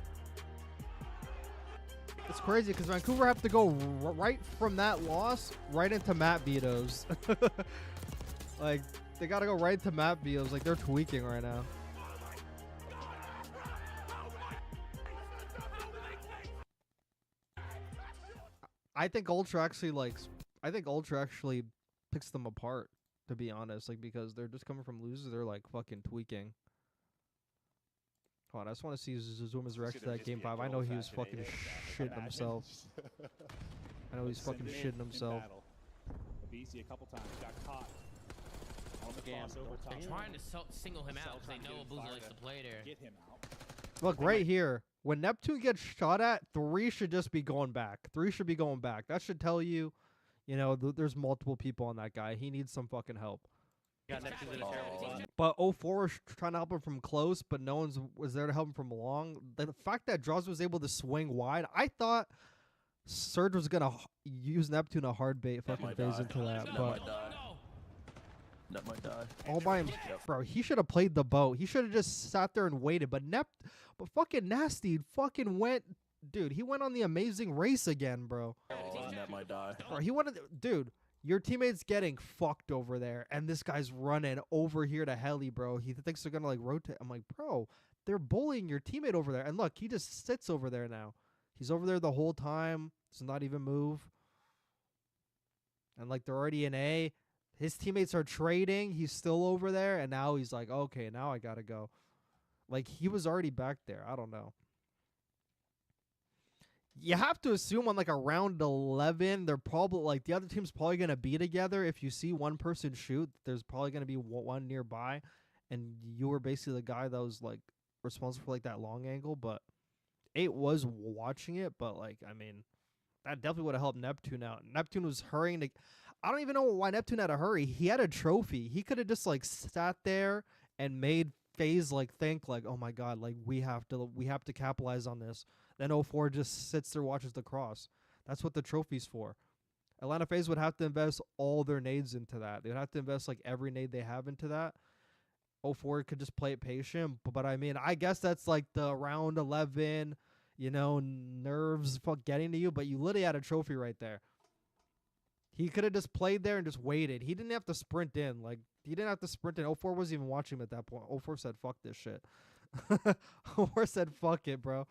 B: It's crazy because Vancouver have to go right from that loss right into map vetoes. Like, they got to go right to map vetoes. Like, they're tweaking right now. I think Ultra actually picks them apart, to be honest. Like, because they're just coming from losers. They're like fucking tweaking. Hold on, I just want to see Zuma's reaction to that game 5. I know he was fucking shitting himself. I know he's fucking shitting himself.
P: BC a couple times got caught on the crossover top.
Q: They're trying to single him out because they know Abuza likes to play there.
P: Get him out.
B: Look, right here. When Neptune gets shot at, 3 should just be going back. 3 should be going back. That should tell you, you know, there's multiple people on that guy. He needs some fucking help.
Q: Got Neptune's in a terrible position.
B: But 04 was trying to help him from close, but no one was there to help him from long. The fact that Draws was able to swing wide, I thought Surge was going to use Neptune a hard bait fucking phase into that. But
R: That might die.
B: all by him, bro, he should have played the boat. He should have just sat there and waited. But fucking Nasty fucking went dude, he went on the amazing race again, bro.
R: Oh, that might die.
B: Bro, he wanted, dude, your teammate's getting fucked over there, and this guy's running over here to heli, bro. He thinks they're gonna like rotate. I'm like, bro, they're bullying your teammate over there. And look, he just sits over there now. He's over there the whole time. Does not even move. And like they're already in A. His teammates are trading. He's still over there, and now he's like, okay, now I gotta go. Like he was already back there. I don't know. You have to assume on like a round 11, they're probably like the other team's probably gonna be together. If you see one person shoot, there's probably gonna be one nearby, and you were basically the guy that was like responsible for like that long angle. But 8 was watching it, but like I mean, that definitely would have helped Neptune out. Neptune was hurrying to. I don't even know why Neptune had to hurry. He had a trophy. He could have just like sat there and made FaZe like think like, oh my god, like we have to capitalize on this. Then 04 just sits there, watches the cross. That's what the trophy's for. Atlanta FaZe would have to invest all their nades into that. They would have to invest like every nade they have into that. 04 could just play it patient. But I mean, I guess that's like the round 11, you know, nerves getting to you. But you literally had a trophy right there. He could have just played there and just waited. He didn't have to sprint in. Like, he didn't have to sprint in. 04 wasn't even watching him at that point. 04 said, fuck this shit. 04 said, fuck it, bro.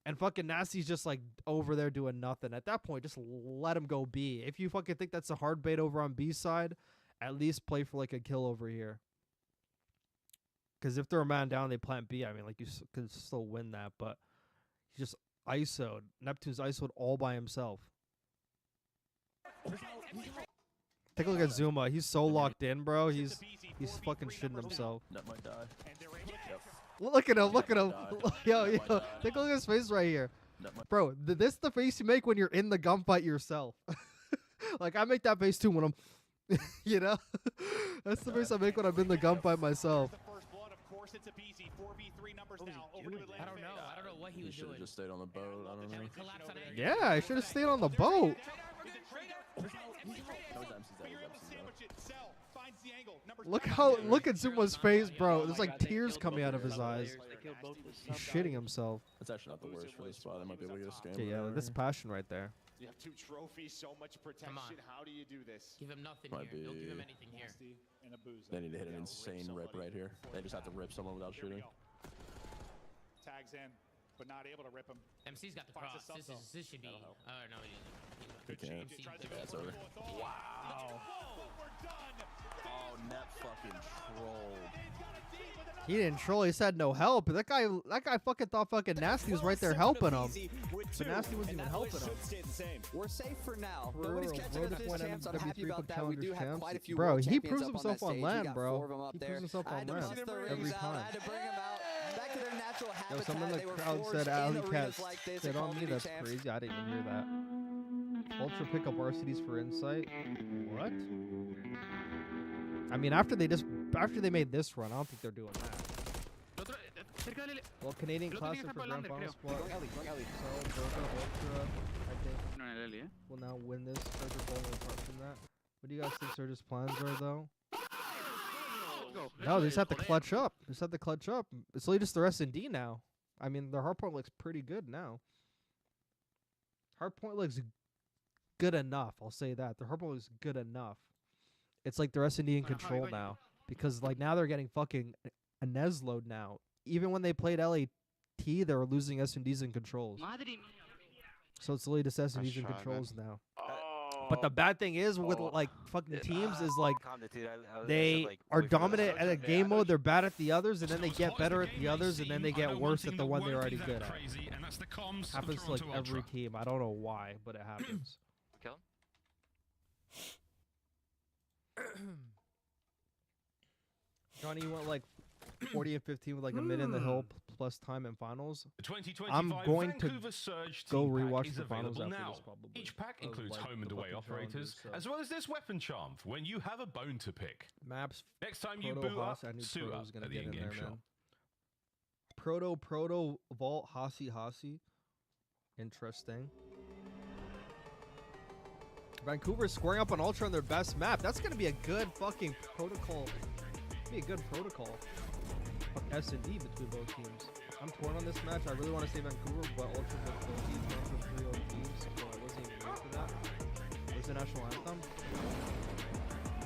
B: And fucking Nasty's just, like, over there doing nothing. At that point, just let him go B. If you fucking think that's a hard bait over on B side, at least play for, like, a kill over here. Because if they're a man down, they plant B. I mean, like, you could still win that. But he just ISO'd. Neptune's ISO'd all by himself. Take a look at Zuma. He's so locked in, bro. He's fucking shitting himself.
R: That might die. Yep.
B: Look at him. Look at him. Yo. Take a look at his face right here. Bro, this is the face you make when you're in the gunfight yourself. Like, I make that face too when I'm, you know? That's the face I make when I'm in the gunfight myself.
Q: I don't know what he was doing.
R: Should have just stayed on the boat. I don't know.
B: Yeah, I should have stayed on the boat. Look at Zuma's face, bro. There's like tears coming out of his eyes. He's shitting himself.
R: That's actually not the worst for this spot. They might be able to get a scam.
B: Yeah, this passion right there.
G: You have 2 trophies, so much protection. How do you do this?
Q: Give him nothing
R: Might
Q: here.
R: be.
Q: Don't give him anything here.
R: They need to hit an insane rip right here. They just have to rip someone without shooting.
I: Tags in, but not able to rip him.
Q: MC's got the cross. This should be. Oh no, he
R: can't. That's over. Wow. Oh, Net fucking trolled.
B: He didn't troll. He said no help. That guy fucking thought fucking Nasty was right there helping him. But Nasty wasn't even helping him.
S: We're safe for now. Nobody's catching us this champs. I'm happy about that. We do have quite a few
B: bro,
S: world
B: he
S: champions
B: proves
S: up
B: himself on
S: stage.
B: land, bro. He
S: There.
B: proves himself
S: I
B: on
S: had to
B: land
S: bust the
B: every
S: rings out.
B: time.
S: I had to bring them out back to their natural
B: Yo,
S: habitat.
B: someone in
S: They
B: the
S: were
B: crowd
S: forged
B: said
S: in
B: Alley
S: arenas
B: Cat
S: like this.
B: said
S: They
B: on
S: called
B: me.
S: to be
B: That's
S: champs.
B: crazy. I didn't even hear that. Ultra pick up RCDs for insight. What? I mean, after they made this run, I don't think they're doing that. Well, Canadian Classic for Grand Final Squad. So, Ultra, I think, will now win this. Surge's bowling apart from that. What do you guys think Surge's plans are, though? No, they just have to clutch up. It's literally just their S&D now. I mean, their hardpoint looks pretty good now. Hardpoint looks good enough. I'll say that. Their hardpoint looks good enough. It's like their S&D in control now. Because, like, now they're getting fucking a Nez load now. Even when they played LAT, they were losing S&Ds and controls. So it's literally just S&Ds and controls now. But the bad thing is with like fucking teams is like they are dominant at a game mode, they're bad at the others, and then they get better at the others, and then they get worse at the one they're already good at. Happens to like every team. I don't know why, but it happens. Johnny, you want like 40 and 15 with like a minute in the hill plus time in finals. I'm going to go rewatch the finals after this probably.
L: Each pack includes home and away operators, as well as this weapon charm for when you have a bone to pick.
B: Maps.
L: Next time you boot up, suit up at the in-game shop.
B: Proto, Vault, Hasi. Interesting. Vancouver's squaring up on Ultra on their best map. That's going to be a good fucking protocol. Be a good protocol. S&D between both teams. I'm torn on this match. I really want to say Vancouver, but Ultra with the Thieves run for 3-0 Thieves, so I wasn't even ready for that. What's the national anthem?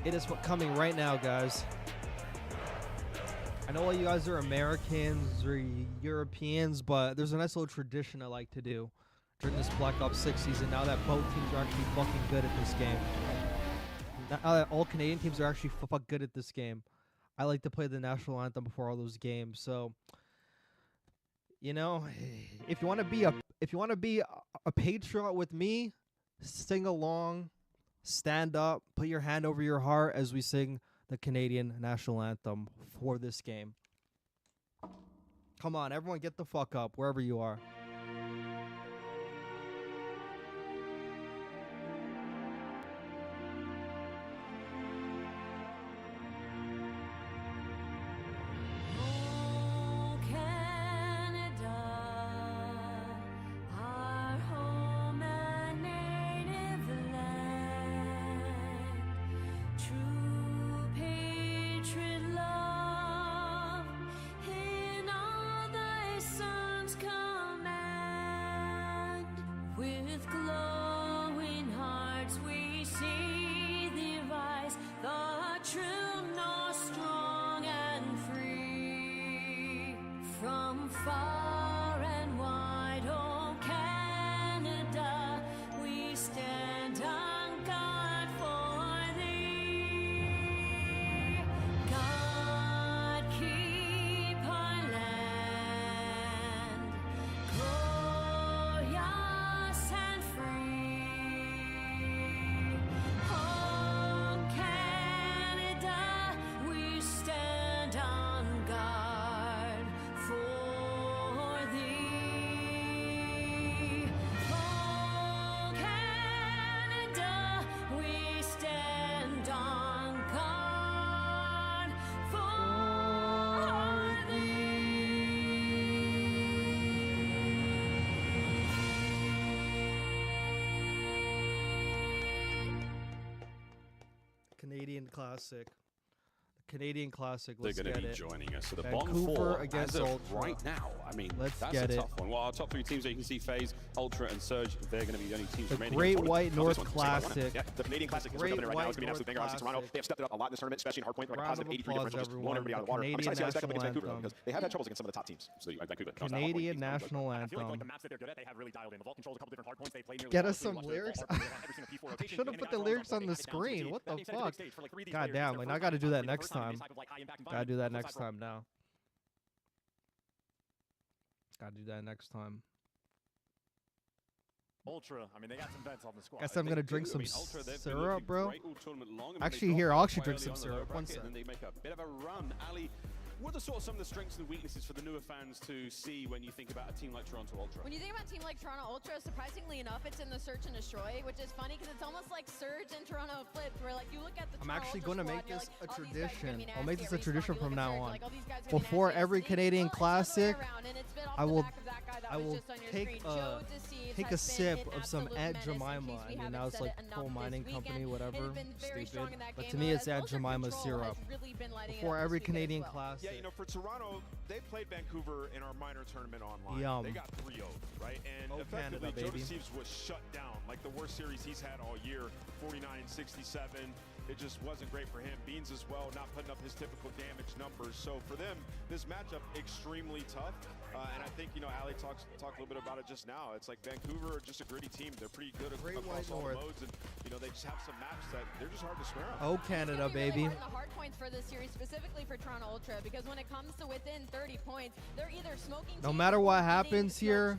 B: It is coming right now, guys. I know all you guys are Americans or Europeans, but there's a nice little tradition I like to do during this Black Ops 6 season, now that both teams are actually fucking good at this game. Now that all Canadian teams are actually fucking good at this game, I like to play the national anthem before all those games. So, you know, if you want to be a patriot with me, sing along, stand up, put your hand over your heart as we sing the Canadian national anthem for this game. Come on, everyone, get the fuck up wherever you are.
F: With glowing hearts we see thee rise, the true north, strong and free. From far and wide, oh Canada, we stand on guard for thee. God keep our land glorious and free. Oh Canada, we stand on guard for thee. Oh Canada, we stand on guard for thee.
B: Canadian Classic. Canadian Classic.
A: They're
B: Let's
A: going to
B: get
A: be
B: it.
A: joining us. So the
B: Vancouver
A: bottom four
B: against
A: as of
B: Ultra.
A: right now, I mean,
B: Let's
A: that's
B: get
A: a
B: it.
A: tough one. Well, our top three teams that you can see, FaZe, Ultra, and Surge, they're going to be the only teams
B: The
A: remaining.
B: Great
A: in the
B: White
A: tournament.
B: North
A: Not this one,
B: Classic.
D: Yeah, the Canadian Classic is
B: Great
D: right now.
B: White
D: It's going to be an absolute banger.
B: North
D: Obviously, Toronto,
B: Classic.
D: they have stepped it up a lot in this tournament, especially in Hardpoint. They're
B: Round
D: positive
B: of
D: 83
B: applause,
D: differential, just blowing
B: everyone.
D: everybody out of the water. I'm
B: Canadian
D: excited to see how they step up against
B: national
D: Vancouver, because they have had troubles against some of the top teams.
A: So Vancouver.
B: Canadian national
C: I feel like
B: anthem.
C: the maps that they're good at, they have really dialed in. The Vault controls a couple different hardpoints. They play nearly
B: Get
C: all
B: us
C: three
B: some
C: watches.
B: lyrics.
C: Every single P4
B: I
C: rotation.
B: should have put the lyrics on the screen. What the fuck? God damn, like, I gotta do that next time. Gotta do that next time now. Gotta do that next time.
C: Ultra, I mean, they got some vets on the squad.
B: Guess I'm gonna drink some
A: Ultra, they've been
B: syrup,
A: looking
B: bro.
A: great all tournament long, and
B: Actually,
A: they
B: here,
A: drop
B: I'll actually
A: quite
B: drink
A: early
B: some
A: on in the lower
B: syrup. One
A: bracket,
B: sec.
A: and then they make a bit of a run. Ali, what are sort of some of the strengths and weaknesses for the newer fans to see when you think about a team like Toronto Ultra?
E: When you think about a team like Toronto Ultra, surprisingly enough, it's in the search and destroy, which is funny because it's almost like Surge and Toronto flipped, where like you look at the
B: I'm
E: Toronto
B: actually
E: Ultra
B: gonna make
E: squad,
B: this
E: you're
B: a
E: like, "Oh, these guys are gonna
B: tradition.
E: be
B: I'll make
E: nasty
B: this a
E: at
B: tradition
E: respawn." You
B: from
E: look at
B: now
E: Surge,
B: on.
E: like, "Oh, these guys are gonna be
B: Before
E: nasty."
B: every
E: It's
B: Canadian
E: the other way
B: Classic,
E: around, and it's been off
B: I
E: the
B: will
E: back of that guy that
B: I
E: was
B: will
E: just on your
B: take
E: screen.
B: a
E: Joe Deceives
B: take a
E: has
B: sip
E: been an
B: of some
E: absolute
B: Aunt
E: menace, in
B: Jemima.
E: case we
B: I mean,
E: haven't
B: now it's
E: said
B: like
E: it enough
B: coal
E: this
B: mining
E: weekend.
B: company,
E: They've
B: whatever.
E: been very strong
B: Stupid.
E: in that
B: But
E: game,
B: to me,
E: though,
B: it's
E: as
B: Aunt
E: Ultra
B: Jemima
E: Control
B: syrup.
E: has really been lighting it
B: Before
E: up this
B: every
E: weekend as
B: Canadian
E: well.
B: Classic.
D: Yeah, you know, for Toronto, they played Vancouver in our minor tournament online.
B: Yum.
D: They got 3-0, right? And
B: Oh,
D: effectively,
B: Canada,
D: Joe
B: baby.
D: Deceives was shut down. Like the worst series he's had all year, 49-67. It just wasn't great for him. Beans as well, not putting up his typical damage numbers. So for them, this matchup extremely tough. And I think, you know, Ali talked a little bit about it just now. It's like Vancouver are just a gritty team. They're pretty good across all the modes, and you know they just have some maps that they're just hard to swear on.
B: Oh, Canada, baby.
E: The hard points for this series, specifically for Toronto Ultra, because when it comes to within 30 points, they're either smoking.
B: No matter what happens here,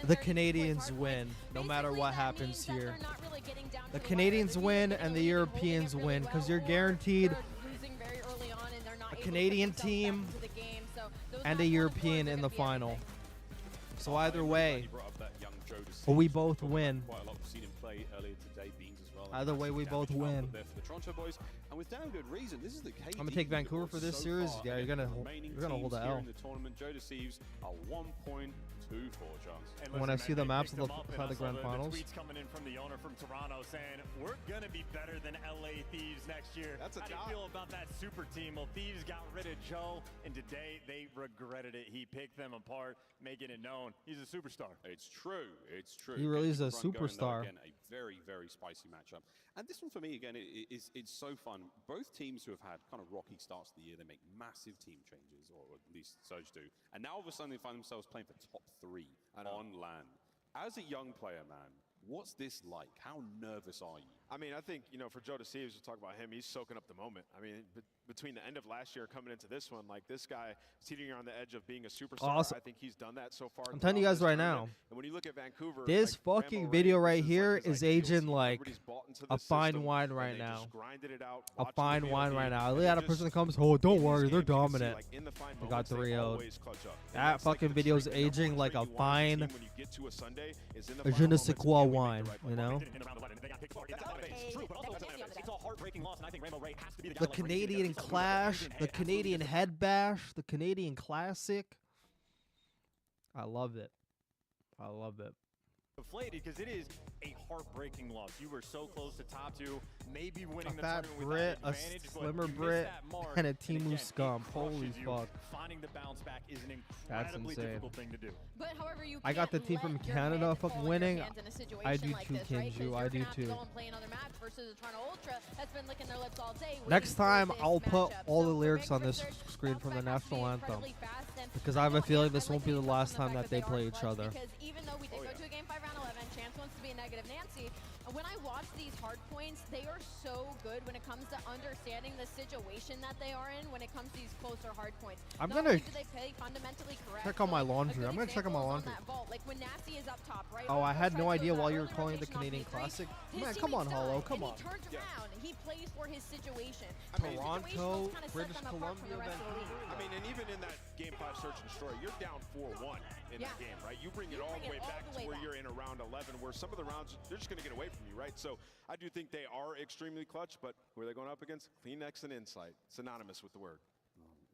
B: the Canadians win. No matter what happens here, the Canadians win and the Europeans win, because you're guaranteed a Canadian team and a European in the final. So either way, we both win.
A: Quite a lot. We've seen him play earlier today. Beans as well. well.
B: Either way, we both win.
A: There for the Toronto boys, and with damn good reason. This is the KD.
B: I'm gonna take Vancouver for this series. Yeah, you're gonna hold the L.
A: In the tournament, Joe Deceives a 1.24 chance.
B: When I see the maps outside the grand finals.
C: Tweets coming in from the owner from Toronto saying we're gonna be better than LA Thieves next year. How do you feel about that super team? Well, Thieves got rid of Joe, and today they regretted it. He picked them apart, making it known he's a superstar.
A: It's true. It's true.
B: He really is a superstar.
A: Again, a very, very spicy matchup. And this one for me, again, it's so fun. Both teams who have had kind of rocky starts to the year, they make massive team changes, or at least Surge do. And now all of a sudden they find themselves playing for top 3 on LAN. As a young player, man, what's this like? How nervous are you?
D: I mean, I think, you know, for Joe Deceives, we'll talk about him, he's soaking up the moment. I mean, between the end of last year coming into this one, like this guy teetering on the edge of being a superstar. I think he's done that so far.
B: I'm telling you guys right now,
D: and when you look at Vancouver,
B: this
D: like,
B: fucking video right here is aging like a fine wine right now. A fine wine right now. I look at a person that comes, oh, don't worry, they're dominant. They got 3-0'd. That fucking video is aging like a fine je ne sais quoi wine, you know? The Canadian Clash, the Canadian Head Bash, the Canadian Classic. I love it. I love it.
C: Deflated because it is a heartbreaking loss. You were so close to top 2, maybe winning the
B: fat
C: tournament
B: Brit,
C: with that
B: a
C: advantage,
B: slimmer Brit, and a Timu scum. Holy fuck.
C: Finding the bounce back is an
B: That's
C: incredibly
B: insane.
C: difficult thing to do.
E: But however, you
B: I got the team from Canada fucking winning. I do too, Kinju. I do too. Next time, I'll put all the lyrics on this screen from the national anthem. Because I have a feeling this won't be the last time that they play each other.
E: Because even though we did go to a game 5 round 11, Chance wants to be a negative Nancy. When I watch these hard points, they are so good when it comes to understanding the situation that they are in when it comes to these closer hard points.
B: I'm
E: Not
B: gonna
E: only do they play fundamentally correct,
B: check on my laundry. I'm gonna check on my laundry.
E: Like when Nasty is up top, right?
B: Oh, I had no idea while you were calling the Canadian Classic. Man, come on, Hollow, come on.
E: He turns around. He plays for his situation.
B: Toronto, British Columbia,
D: I mean, and even in that game 5 search and destroy, you're down 4-1 in that game, right? You bring it all the way back to where you're in a round 11, where some of the rounds, they're just going to get away from you, right? So I do think they are extremely clutch, but who are they going up against? Kleenex and Insight. Synonymous with the word.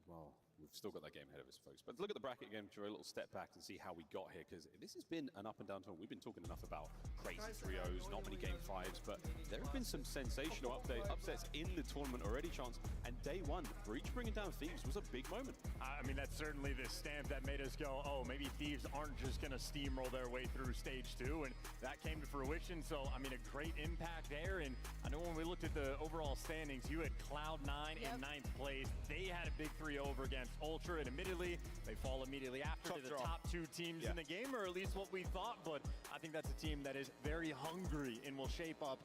A: Well, we've still got that game ahead of us, folks. But look at the bracket again for a little step back and see how we got here, because this has been an up and down tournament. We've been talking enough about crazy 3-0s, not many game 5s, but there have been some sensational upsets in the tournament already, Chance. And day 1, Breach bringing down Thieves was a big moment.
C: I mean, that's certainly the stamp that made us go, oh, maybe Thieves aren't just going to steamroll their way through stage 2, and that came to fruition. So, I mean, a great impact there. And I know when we looked at the overall standings, you had Cloud9 in 9th place. They had a big 3 over against Ultra, and admittedly, they fall immediately after to the top 2 teams in the game, or at least what we thought. But I think that's a team that is very hungry and will shape up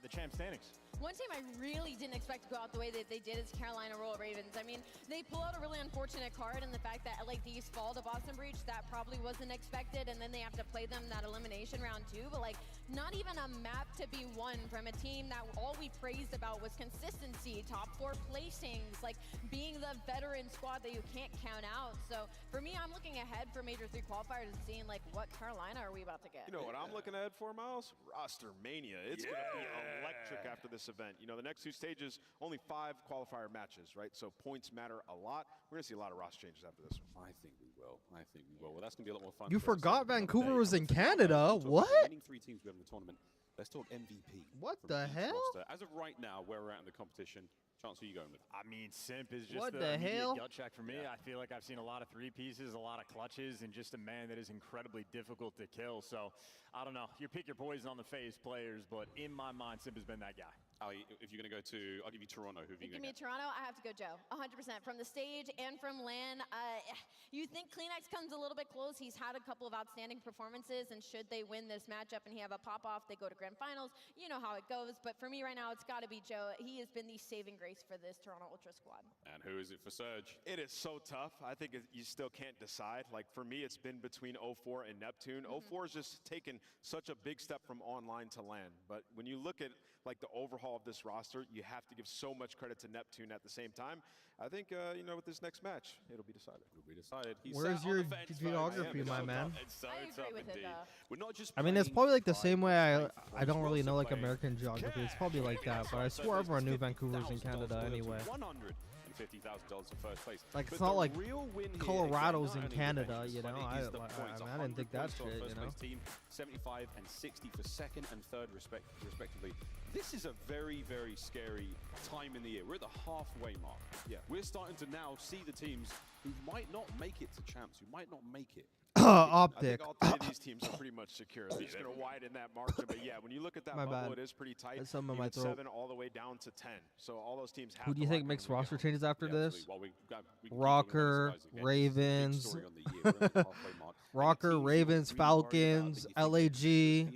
C: the champ standings.
E: One team I really didn't expect to go out the way that they did is Carolina Royal Ravens. I mean, they pull out a really unfortunate card, and the fact that LA Thieves fall to Boston Breach, that probably wasn't expected, and then they have to play them that elimination round 2. But like, not even a map to be won from a team that all we praised about was consistency, top 4 placings, like being the veteran squad that you can't count out. So for me, I'm looking ahead for Major 3 qualifiers and seeing like, what Carolina are we about to get?
D: You know what I'm looking ahead for, Miles? Roster Mania. It's going to be electric after this event. You know, the next 2 stages, only 5 qualifier matches, right? So points matter a lot. We're going to see a lot of roster changes after this one.
A: I think we will. I think we will. Well, that's going to be a lot more fun.
B: You forgot Vancouver was in Canada? What?
A: The remaining 3 teams we have in the tournament. Let's talk MVP.
B: What the hell?
A: Roster. As of right now, where we're at in the competition, Chance, who are you going with?
C: I mean, Simp is just
B: what
C: the
B: hell?
C: gut check for me. I feel like I've seen a lot of 3 pieces, a lot of clutches, and just a man that is incredibly difficult to kill. So, I don't know. You pick your poison on the FaZe players, but in my mind, Simp has been that guy.
A: Ali, if you're going to go to, I'll give you Toronto. Who have you
E: Give me Toronto, I have to go Joe. 100% from the stage and from LAN. You think Kleenex comes a little bit close. He's had a couple of outstanding performances, and should they win this matchup and he have a pop-off, they go to grand finals. You know how it goes. But for me right now, it's got to be Joe. He has been the saving grace disgrace for this Toronto Ultra squad.
A: And who is it for Surge?
D: It is so tough. I think you still can't decide. Like, for me, it's been between 04 and Neptune. 04 has just taken such a big step from online to LAN. But when you look at, like, the overhaul of this roster, you have to give so much credit to Neptune at the same time. I think, you know, with this next match, it'll be decided.
A: It'll be decided.
B: Where's your geography, my man?
E: I agree with it, though.
A: We're not just
B: I mean, it's probably like the same way I don't really know like American geography. It's probably like that, but I swear everyone knew Vancouver's in Canada anyway.
A: $150,000 for first place.
B: Like, it's not like Colorado's in Canada, you know? I didn't think that shit, you know?
A: Team, 75 and 60 for second and third respectively. This is a very, very scary time in the year. We're at the halfway mark.
D: Yeah.
A: We're starting to now see the teams who might not make it to champs, who might not make it.
B: Optic.
D: I think all three of these teams are pretty much secure. They're just going to widen that margin. But yeah, when you look at that bubble, it is pretty tight.
B: That's some of my
D: Even 7 all the way down to 10. So all those teams have.
B: Who do you think makes roster changes after this?
A: Well,
B: Rocker, Ravens. Rocker, Ravens, Falcons, LAG.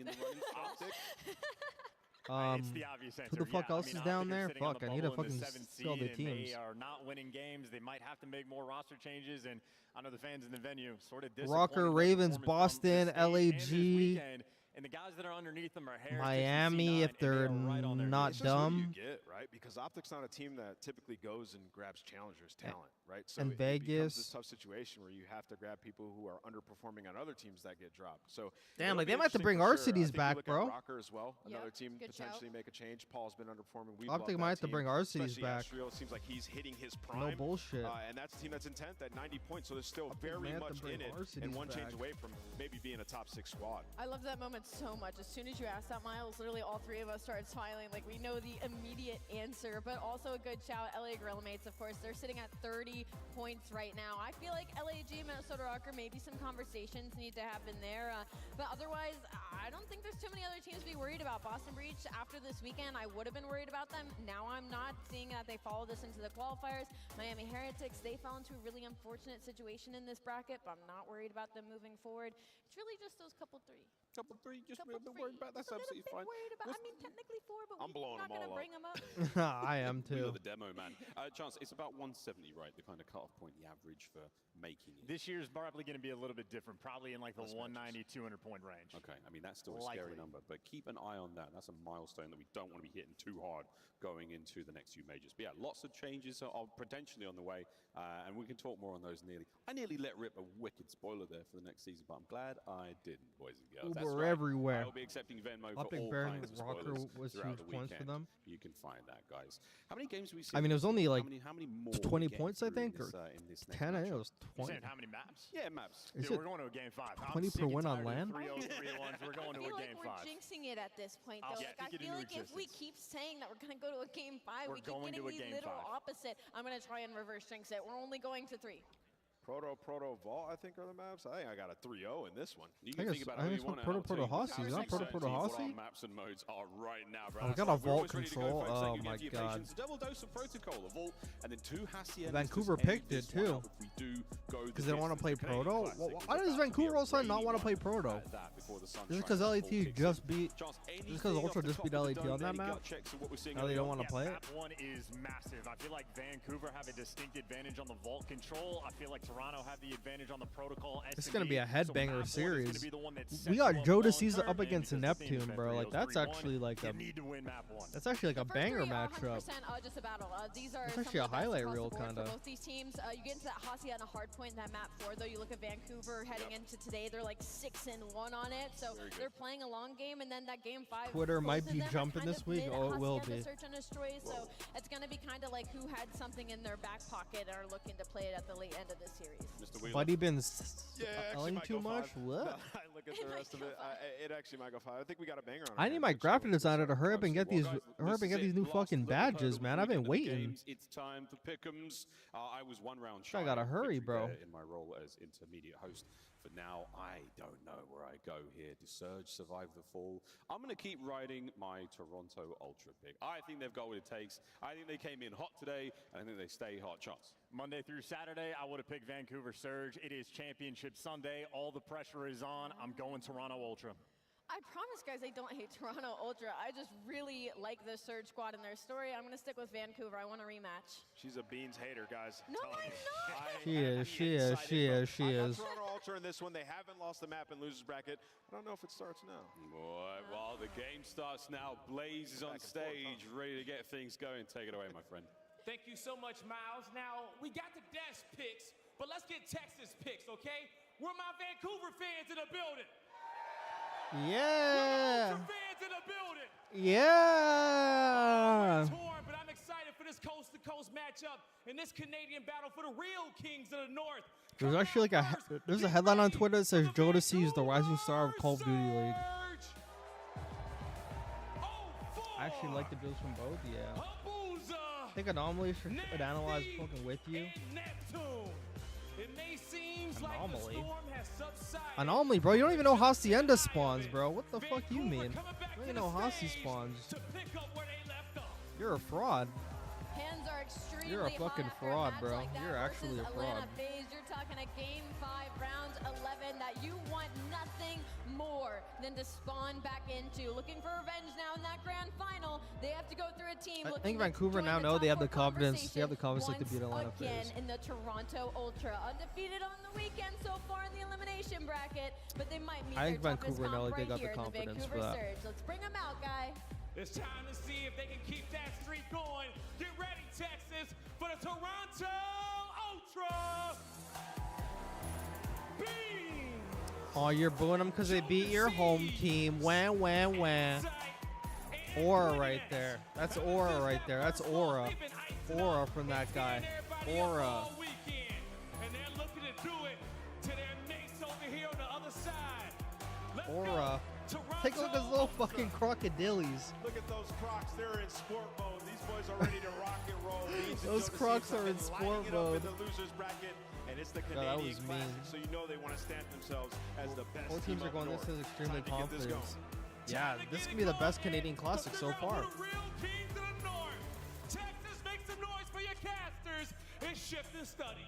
C: It's the obvious answer.
B: Who the fuck else is down there? Fuck, I need to fucking see all the teams.
C: They are not winning games. They might have to make more roster changes, and I know the fans in the venue sort of disappointed.
B: Rocker, Ravens, Boston, LAG.
C: And the guys that are underneath them are Harris,
B: Miami, if they're not dumb.
D: You get, right? Because Optic's not a team that typically goes and grabs challengers' talent, right? So
B: and
D: it becomes
B: Vegas.
D: this tough situation where you have to grab people who are underperforming on other teams that get dropped. So
B: damn, like they might have to bring RCDs back, bro.
D: Rocker as well, another team potentially make a change. Paul's been underperforming.
B: Optic might have to bring RCDs back.
D: It seems like he's hitting his prime.
B: No bullshit.
D: And that's a team that's in 10th at 90 points, so they're still very much in it, and one change away from maybe being a top 6 squad.
E: I love that moment so much. As soon as you asked that, Miles, literally all three of us started smiling. Like, we know the immediate answer, but also a good shout. LA Gorilla Mates, of course, they're sitting at 30 points right now. I feel like LAG, Minnesota Rocker, maybe some conversations need to happen there. But otherwise, I don't think there's too many other teams to be worried about. Boston Breach, after this weekend, I would have been worried about them. Now I'm not, seeing that they followed this into the qualifiers. Miami Heretics, they fell into a really unfortunate situation in this bracket, but I'm not worried about them moving forward. It's really just those couple three.
A: Couple three, just a little bit worried about. That's absolutely fine.
E: I mean, technically 4, but
A: I'm blowing
E: not
A: them all
E: going to bring
A: up.
E: them up.
B: I am
A: We
B: too.
A: got the demo, man. Chance, it's about 170, right? The kind of cutoff point, the average for making it.
C: This year's probably going to be a little bit different, probably in like the 190, 200 point range.
A: Okay, I mean, that's still a scary number, but keep an eye on that. That's a milestone that we don't want to be hitting too hard going into the next few majors. But yeah, lots of changes are potentially on the way, and we can talk more on those nearly. I nearly let rip a wicked spoiler there for the next season, but I'm glad I didn't, boys and girls.
B: Uber everywhere.
A: I'll be accepting Venmo for
B: Optic
A: all
B: Bearing
A: kinds of
B: Rocker
A: spoilers
B: was
A: throughout
B: huge
A: the
B: points for
A: weekend.
B: them.
A: You can find that, guys. How many games have we seen?
B: I mean, it was only like
A: how many more
B: 20
A: we get
B: points, I
A: through
B: think,
A: in
B: or
A: this
B: 10. I think it was
C: You're
B: 20.
C: saying how many maps?
A: Yeah, maps.
B: Is
C: Dude,
B: it
C: we're going to a game 5.
B: 20 per win on LAN?
C: 3-0, 3-1s. We're going to
E: I feel
C: a
E: like
C: game
E: we're
C: 5.
E: jinxing it at this point, though.
C: Yeah,
E: Like, I feel like if we keep saying that we're going to go to a game 5, we keep getting the literal opposite. I'm going to try and reverse jinx it. We're only going to 3.
D: Proto, Vault, I think, are the maps. I think I got a 3-0 in this one.
A: You can think about
B: I
A: how
B: think
A: you
B: it's
A: want
B: Proto Hossy. Is that Proto Hossy?
A: Maps and modes are right now, bro.
B: Oh, we got a Vault control. Oh my god.
A: It's a double dose of Protocol, a Vault, and then 2 Haciendas.
B: Vancouver picked it too. Because they don't want to play Proto? Why does Vancouver also not want to play Proto? Is it because LAT just beat. Is it because Ultra just beat LAT on that map? Now they don't want to play it?
C: Map 1 is massive. I feel like Vancouver have a distinct advantage on the Vault control. I feel like Toronto have the advantage on the Protocol.
B: It's going to be a headbanger series. We got Jodeci's up against Neptune, bro. Like, that's actually like a... That's actually like a banger matchup.
E: Just a battle. These are
B: it's actually a highlight reel, kind of.
E: Both these teams, you get into that Hacienda and a Hardpoint in that map 4, though. You look at Vancouver heading into today, they're like 6-1 on it. So they're playing a long game, and then that game 5.
B: Twitter might be jumping this week. Oh, it will be.
E: Search and destroy, so it's going to be kind of like who had something in their back pocket and are looking to play it at the late end of the series.
B: Buddy been selling too much? What?
D: I look at the rest of it. It actually might go 5. I think we got a banger on it.
B: I need my graphic designer to hurry up and get these new fucking badges, man. I've been waiting.
A: It's time for pick'ems. I was 1 round shy.
B: I gotta hurry, bro.
A: In my role as intermediate host. For now, I don't know where I go here. Does Surge survive the fall? I'm going to keep riding my Toronto Ultra pick. I think they've got what it takes. I think they came in hot today, and I think they stay hot. Chance.
C: Monday through Saturday, I would have picked Vancouver Surge. It is Championship Sunday. All the pressure is on. I'm going Toronto Ultra.
E: I promise, guys, I don't hate Toronto Ultra. I just really like the Surge squad and their story. I'm going to stick with Vancouver. I want a rematch.
D: She's a Beans hater, guys.
E: No, I'm not.
B: She is.
D: I got Toronto Ultra in this one. They haven't lost the map in losers bracket. I don't know if it starts now.
A: Boy, well, the game starts now. Blaze is on stage, ready to get things going. Take it away, my friend.
F: Thank you so much, Miles. Now, we got the desk picks, but let's get Texas picks, okay? Where my Vancouver fans in the building?
B: Yeah.
F: Fans in the building.
B: Yeah.
F: Torn, but I'm excited for this coast-to-coast matchup and this Canadian battle for the real kings of the North.
B: There's actually like there's a headline on Twitter that says Jodeci is the rising star of Call of Duty League. I actually like the builds from both. Yeah. I think Anomaly should analyze fucking with you. Anomaly. Anomaly, bro. You don't even know Hacienda spawns, bro. What the fuck you mean? You don't even know Hasi spawns. You're a fraud.
E: Hands are extremely
B: You're a fucking fraud, bro.
E: like
B: You're actually a fraud.
E: Atlanta FaZe, you're talking a game 5, round 11 that you want nothing more than to spawn back into. Looking for revenge now in that grand final. They have to go through a team.
B: I think Vancouver now know they have the confidence. They have the confidence to beat Atlanta FaZe.
E: In the Toronto Ultra, undefeated on the weekend so far in the elimination bracket, but they might meet
B: I think
E: their
B: Vancouver
E: toughest
B: know
E: comp
B: they got
E: right
B: the confidence
E: here
B: for
E: in the
B: that.
E: Vancouver Surge. Let's bring them out, guy.
F: It's time to see if they can keep that streak going. Get ready, Texas, for the Toronto Ultra. Beam.
B: Oh, you're booing them because they beat your home team. Wah, wah, wah. Aura right there. That's Aura right there. That's Aura. Aura from that guy. Aura.
F: And they're looking to do it to their mates over here on the other side.
B: Aura. Take a look at those little fucking crocodilies.
D: Look at those Crocs. They're in sport mode. These boys are ready to rock and roll.
B: Those Crocs are in sport mode.
D: In the losers bracket, and it's the
B: No, that
D: Canadian
B: was
D: Classic,
B: mean.
D: so you know they want to stamp themselves as the best.
B: Both teams are going this is extremely
D: Time to get this
B: confident. Yeah, this could be the best Canadian Classic so far.
F: Texas, make some noise for your casters and shift and study.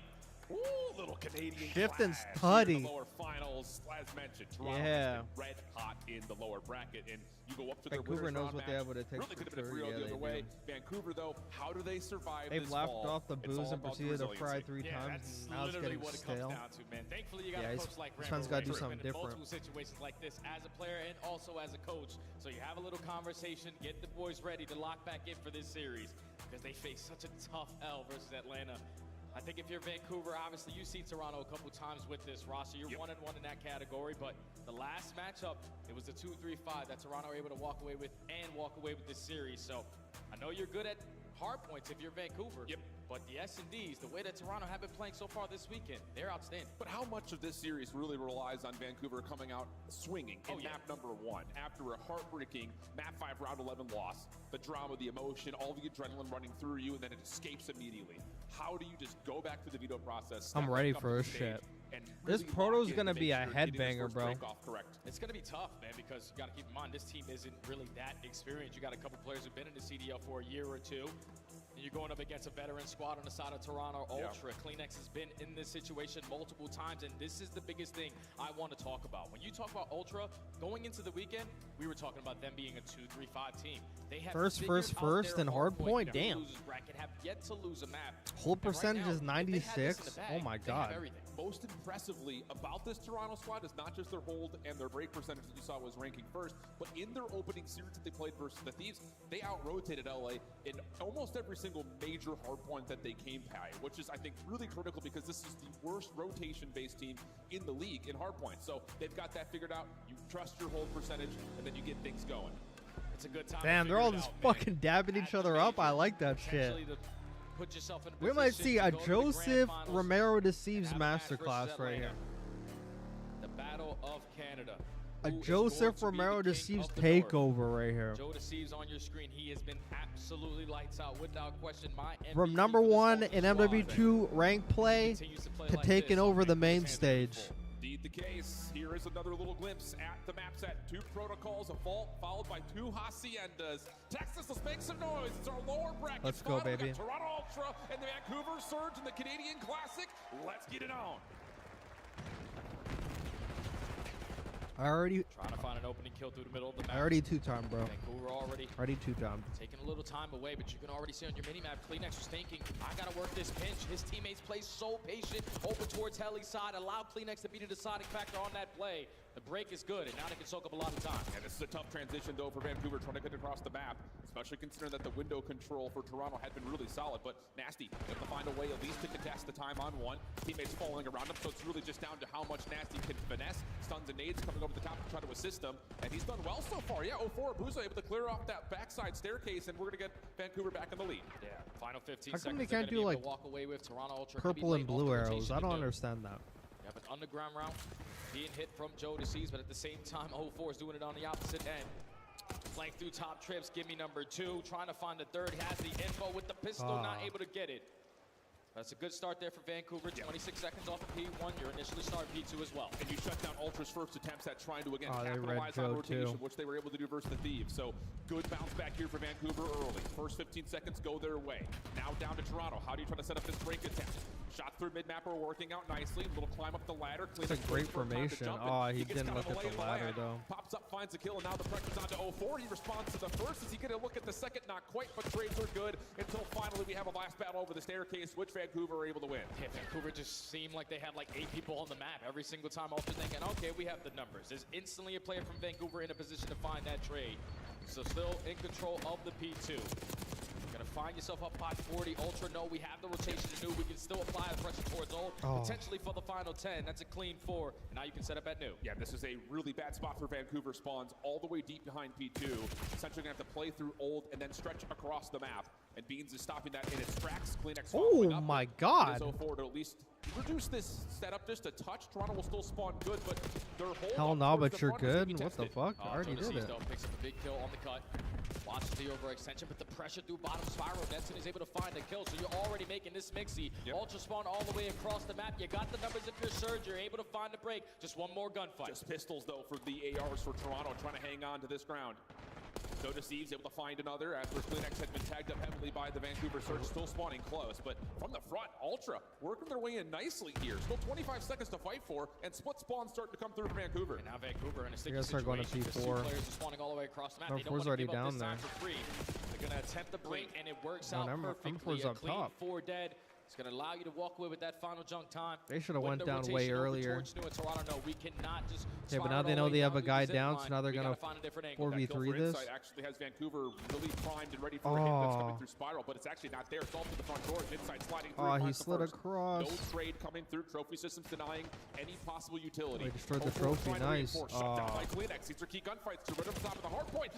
A: Ooh, little Canadian
B: Shift and
A: clash
B: study.
A: in the lower finals, as mentioned. Toronto
B: Yeah.
A: has been red hot in the lower bracket, and you go up to their
B: Vancouver
A: winners
B: knows
A: round
B: what they
A: match.
B: have, what it takes
A: Really could have
B: for
A: been a
B: sure.
A: 3-0
B: Yeah,
A: the
B: they
A: other way.
B: do.
A: Vancouver, though, how do they survive
B: They've
A: this
B: laughed
A: fall?
B: off the
A: It's
B: booze
A: all
B: and
A: about
B: proceeded to fry
A: resiliency.
B: 3 times.
M: That's
B: Now it's
M: literally
B: getting
M: what it
B: stale.
M: comes down to, man. Thankfully, you got
B: Yeah,
M: a
B: he's-
M: coach like
B: this
M: Rambo
B: one's gotta do
M: Ray's
B: something
M: been in
B: different.
M: multiple situations like this as a player and also as a coach. So you have a little conversation, get the boys ready to lock back in for this series because they face such a tough L versus Atlanta. I think if you're Vancouver, obviously you've seen Toronto a couple times with this roster. You're 1-1 in that category, but the last matchup, it was the 2-3-5 that Toronto were able to walk away with and walk away with this series. So I know you're good at hard points if you're Vancouver. But the S&Ds, the way that Toronto have been playing so far this weekend, they're outstanding.
A: But how much of this series really relies on Vancouver coming out swinging in map number 1 after a heartbreaking map 5 round 11 loss? The drama, the emotion, all the adrenaline running through you, and then it escapes immediately. How do you just go back to the veto process?
B: I'm
A: step
B: ready
A: back up
B: for
A: to
B: this
A: the
B: shit.
A: stage, and
B: This
A: really
B: proto's
A: lock in
B: gonna
A: to
B: be
A: make
B: a
A: sure getting this
B: headbanger,
A: first
B: bro.
A: break off correct.
M: It's going to be tough, man, because you got to keep in mind this team isn't really that experienced. You got a couple players who've been in the CDL for a year or two. And you're going up against a veteran squad on the side of Toronto Ultra. Kleenex has been in this situation multiple times, and this is the biggest thing I want to talk about. When you talk about Ultra, going into the weekend, we were talking about them being a 2-3-5 team. They have
B: First, and Hardpoint. Damn.
M: Losers bracket, have yet to lose a map.
B: Hold
M: And right
B: percentage
M: now,
B: is
M: if they had this in
B: 96.
M: the bag,
B: Oh my
M: they have
B: god.
M: everything.
A: Most impressively about this Toronto squad is not just their hold and their break percentage that you saw was ranking first, but in their opening series that they played versus the Thieves, they out-rotated LA in almost every single major hardpoint that they came by, which is, I think, really critical because this is the worst rotation-based team in the league in hardpoint. So they've got that figured out. You trust your hold percentage, and then you get things going.
M: It's a good time.
B: Damn, they're all just fucking dabbing each other up. I like that shit.
M: Put yourself in a
B: We might
M: position
B: see
M: to
B: a
M: go to the grand
B: Joseph
M: finals
B: Romero Deceives
M: and have a match versus
B: masterclass right
M: Atlanta.
B: here.
M: The Battle of Canada.
B: A
M: Who is
B: Joseph
M: going to be
B: Romero
M: the king
B: Deceives
M: of the North?
B: takeover right here.
M: Joe Deceives on your screen. He has been absolutely lights out without question. My
B: From
M: MVP
B: number
M: for this
B: 1
M: Ultra
B: in
M: squad.
B: MW2 rank play
M: Continues to play
B: to
M: like
B: taking
M: this.
B: over the
M: His
B: main
M: hands are
B: stage.
M: full.
A: Indeed the case. Here is another little glimpse at the map set. 2 protocols, a vault, followed by 2 haciendas. Texas, let's make some noise. It's our lower bracket.
B: Let's go,
A: final. We got
B: baby.
A: Toronto Ultra and the Vancouver Surge in the Canadian Classic. Let's get it on.
B: Trying
M: to find an opening kill through the middle of the map.
B: I already two-timed, bro.
M: Vancouver
B: already two-timed.
M: Taking a little time away, but you can already see on your mini-map, Kleenex was thinking, I gotta work this pinch. His teammates play so patient, over towards Heli's side, allow Kleenex to be the deciding factor on that play. The break is good, and now they can soak up a lot of time.
A: And this is a tough transition, though, for Vancouver, trying to get across the map, especially considering that the window control for Toronto had been really solid, but Nasty able to find a way at least to contest the time on one. Teammates following around him, so it's really just down to how much Nasty can finesse. Stuns and nades coming over the top to try to assist him, and he's done well so far. Yeah, 0-4, Buzo able to clear off that backside staircase, and we're going to get Vancouver back in the lead.
M: Yeah, final 15
B: How come
M: seconds.
B: they can't do, like,
M: walk away with Toronto Ultra
B: purple and blue arrows? I don't understand that.
M: You have an underground round being hit from Joe to C's, but at the same time, 0-4 is doing it on the opposite end. Flank through top trips, give me number 2. Trying to find the third, has the info with the pistol, not able to get it. That's a good start there for Vancouver. 26 seconds off of P1. You're initially starting P2 as well.
A: And you shut down Ultra's first attempts at trying to, again, capitalize on rotation, which they were able to do versus the Thieves. So good bounce back here for Vancouver early. First 15 seconds go their way. Now down to Toronto. How do you try to set up this break attempt? Shots through mid-map are working out nicely. Little climb up the ladder.
B: It's a great formation. Oh, he didn't look at the ladder, though.
A: Pops up, finds a kill, and now the pressure's on to 0-4. He responds to the first. Is he going to look at the second? Not quite, but trades are good until finally we have a last battle over the staircase, which Vancouver are able to win.
M: Yeah, Vancouver just seemed like they had like 8 people on the map every single time. Ultra thinking, okay, we have the numbers. There's instantly a player from Vancouver in a position to find that trade. So still in control of the P2. Gonna find yourself up 540. Ultra, no, we have the rotation to do. We can still apply the pressure towards old, potentially for the final 10. That's a clean 4. And now you can set up at new.
A: Yeah, this is a really bad spot for Vancouver. Spawns all the way deep behind P2. Essentially gonna have to play through old and then stretch across the map. And Beans is stopping that in its tracks. Kleenex following up.
B: My God.
A: 0-4 to at least reduce this setup just a touch. Toronto will still spawn good, but their whole
B: hell no, but you're good. What the fuck? I already did it.
M: Picks up a big kill on the cut. Watches the overextension, but the pressure through bottom spiral. Netson is able to find a kill, so you're already making this mixy. Ultra spawn all the way across the map. You got the numbers if you're Surge. You're able to find a break. Just one more gunfight.
A: Just pistols, though, for the ARs for Toronto, trying to hang on to this ground. So Deceives able to find another after Kleenex had been tagged up heavily by the Vancouver Surge, still spawning close. But from the front, Ultra working their way in nicely here. Still 25 seconds to fight for, and split spawns starting to come through for Vancouver.
M: And now Vancouver in a sticky
B: situation. Going to P4.
M: Players are spawning all the way across the map.
B: Number 4's already down there.
M: They're going to attempt the break, and it works out perfectly.
B: Number 4's up top.
M: 4 dead. It's going to allow you to walk away with that final junk time.
B: They should have went down way earlier.
M: Toronto, no, we cannot just
B: yeah, but now they know they have a guy down, so now they're going to 4v3 this.
A: Actually has Vancouver really primed and ready for a hit that's coming through spiral, but it's actually not there. It's all through the front door. Inside sliding through.
B: Oh, he slid across.
A: No trade coming through. Trophy systems denying any possible utility.
B: They destroyed the trophy. Nice.
A: Shut down by Kleenex. These are key gunfights to rid of the top of the hardpoint.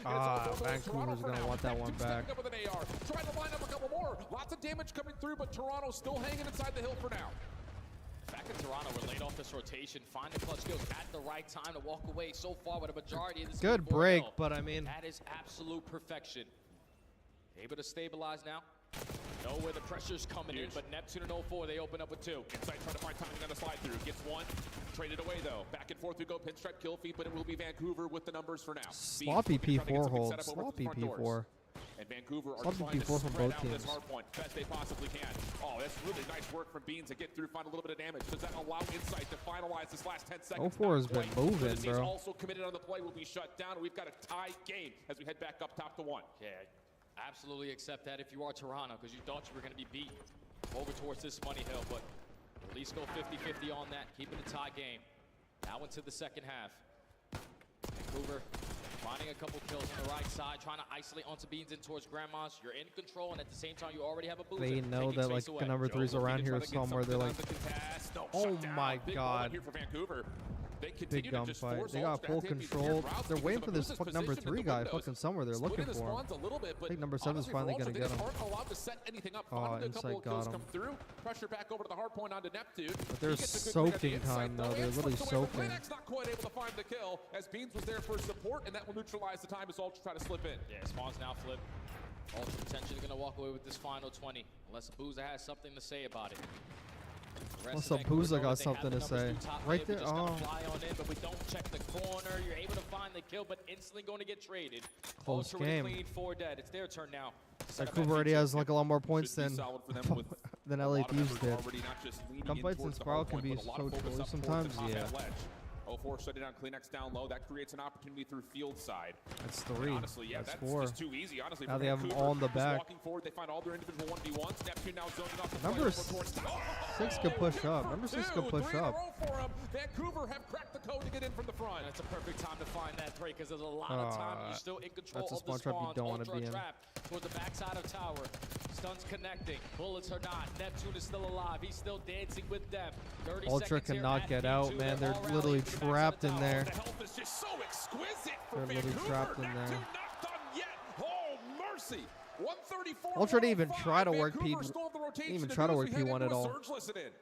B: Vancouver's going to want that one back.
A: Up with an AR. Trying to line up a couple more. Lots of damage coming through, but Toronto's still hanging inside the hill for now.
M: Back in Toronto, we're laid off this rotation. Find the clutch kills at the right time to walk away so far with a majority of this.
B: Good break, but I mean.
M: That is absolute perfection. Able to stabilize now. Know where the pressure's coming in, but Neptune and 0-4, they open up with 2.
A: Inside trying to find timing on the slide through. Gets one. Traded away, though. Back and forth we go. Pinstripe kill feed, but it will be Vancouver with the numbers for now.
B: Sloppy P4 hold. Sloppy P4.
A: And Vancouver are trying to spread out this hardpoint best they possibly can. Oh, that's really nice work from Beans to get through, find a little bit of damage. Does that allow Insight to finalize this last 10 seconds?
B: 0-4 has been moving, bro.
A: Also committed on the play, will be shut down. We've got a tie game as we head back up top to 1.
M: Yeah, absolutely accept that if you are Toronto, because you thought you were going to be beat over towards this money hill, but at least go 50-50 on that, keeping a tie game. Now into the second half. Vancouver finding a couple kills on the right side, trying to isolate onto Beans in towards Grandma's. You're in control, and at the same time, you already have a boozer.
B: They know that like the number 3's around here somewhere. They're like, oh my God. Big gunfight. They got full control. They're waiting for this number 3 guy fucking somewhere. They're looking for him. I think number 7's finally going to get him. Oh, Insight got him.
A: Pressure back over to the hardpoint onto Neptune.
B: But they're soaking time, though. They're literally soaking.
A: Not quite able to find the kill as Beans was there for support, and that will neutralize the time as Ultra try to slip in.
M: Yeah, Spawn's now flip. Ultra potentially going to walk away with this final 20, unless Booza has something to say about it.
B: What's up, Booza got something to say. Right there,
M: fly on in, but we don't check the corner. You're able to find the kill, but instantly going to get traded.
B: Close game.
M: Clean, 4 dead. It's their turn now.
B: Vancouver already has like a lot more points than LA Thieves did. Gunfights and Spiral can be so chilly sometimes, yeah.
A: L4 shutting down Kleenex down low. That creates an opportunity through field side.
B: That's 3.
A: And honestly, yeah,
B: that's
A: that's
B: 4.
A: just too easy. Honestly,
B: Now they have them all in the back.
A: Walking forward, they find all their individual 1v1s. Neptune now zoning off the
B: Number 6 could push up. Number 6 could push up.
A: For him. Vancouver have cracked the code to get in from the front.
M: And it's a perfect time to find that break because there's a lot of time. You're still in control
B: that's a
M: of the
B: spawn trap you
M: spawns.
B: don't want to be in.
M: Towards the backside of tower. Stuns connecting. Bullets are not. Neptune is still alive. He's still dancing with them. 30
B: Ultra
M: seconds
B: cannot get out, man. They're literally trapped in there.
A: The health is just so exquisite for
B: They're literally
A: Vancouver.
B: trapped in there.
A: Neptune not done yet. Oh, mercy. 134.
B: Ultra didn't even try to work P.
A: Vancouver stole the rotation.
B: Didn't even try to work P1 at all.
A: Surge listen in.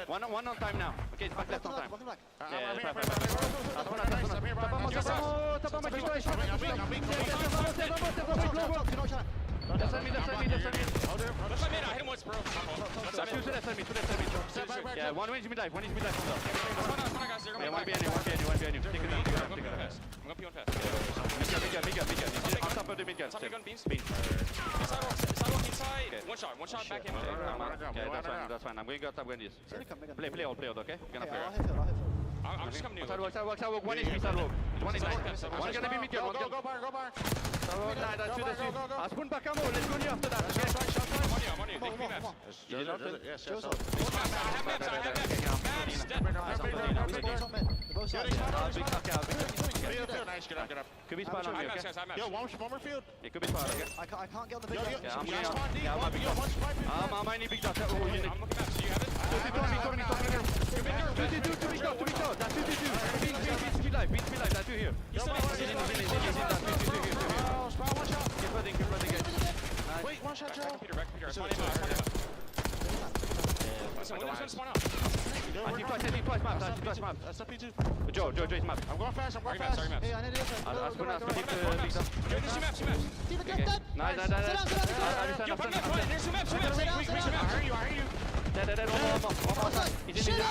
K: One on time now. Okay, back left on time. Yeah, one is mid life, one is mid life. Yeah, one behind you. Take it down. I'm gonna be on fast. Mid-gun. On top of the mid-gun. Beans.
J: Sidewalk inside. One shot back in.
K: Okay, that's fine. I'm going to go top this. Play hold, okay? Gonna play.
J: I'm just coming to you.
K: Sidewalk. One is sidewalk. One is gonna be mid-gun.
G: Go bar.
K: Sidewalk, that's two. I'll spoon back ammo. Let's go after that.
J: I'm on you. Big maps.
G: Yes. Nice, get up.
K: Could be spot on me, okay?
G: Yo, one more field.
K: It could be spot, okay?
S: I can't get the big
K: Yeah, I might need big dot.
J: I'm looking at maps. Do you have it?
K: That's 2v2. Beats me live. That's 2 here.
J: He's still
K: Keep running, guys.
G: Wait, one shot, Joe.
J: Back computer. Spawn in. Listen, when there's spawn out.
K: I see twice maps.
G: That's a P2.
K: Joe, Joe's map.
G: I'm going fast.
J: Sorry maps.
S: Hey, I need to
K: I'll spin big dot.
J: Yo, there's two maps.
K: Nice.
J: Yo, put me up. There's two maps.
G: I hear you.
K: Dead. One more. He's in the
J: I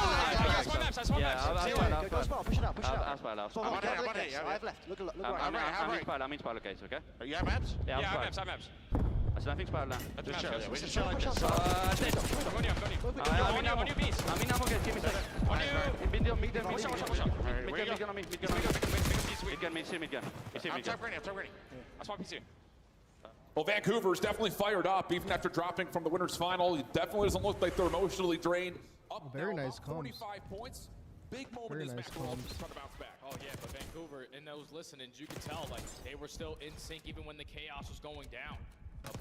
J: spawn maps.
S: Go spot, push it out.
K: I'll spot out.
G: I'm on it.
S: I have left. Look right.
G: I'm
K: in spot location, okay?
G: You have maps?
K: Yeah,
J: I have maps.
K: I said nothing spot now.
G: We just chill like this.
J: I'm going on you, beast.
K: I'm in ammo, guys. Give me a second.
J: On you.
K: Mid-gun on me.
J: One shot.
K: Mid-gun on me. Mid-gun.
G: I'm top ready.
J: I spawn PC.
A: Well, Vancouver's definitely fired up, even after dropping from the winners' final. It definitely doesn't look like they're emotionally drained. Up
B: Very
A: now,
B: nice
A: up
B: comms.
A: 45 points. Big moment
B: Very
A: in this
B: nice
A: match. We're
B: comms.
A: trying to bounce back.
M: Oh yeah, but Vancouver and those listening, you could tell like they were still in sync even when the chaos was going down.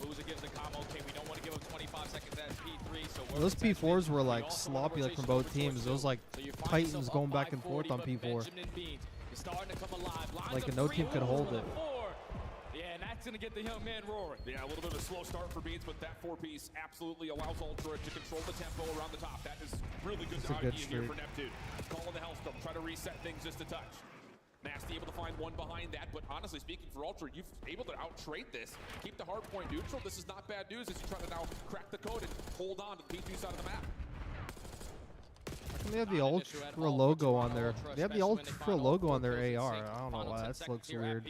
M: Booza gives the combo. Okay, we don't want to give up 25 seconds at P3. So
B: Those P4s were like sloppy, like from both teams. It was like Titans going back and forth on P4. Like no team could hold it.
M: Yeah, and that's going to get the young man roaring.
A: Yeah, a little bit of a slow start for Beans, but that 4-piece absolutely allows Ultra to control the tempo around the top. That is really good idea here for Neptune. Calling the Hellstorm, try to reset things just a touch. Nasty able to find one behind that, but honestly speaking for Ultra, you've able to out-trade this. Keep the hardpoint neutral. This is not bad news as you try to now crack the code and hold on to the P2 side of the map.
B: They have the Ultra logo on there. They have the Ultra logo on their AR. I don't know why. That looks weird.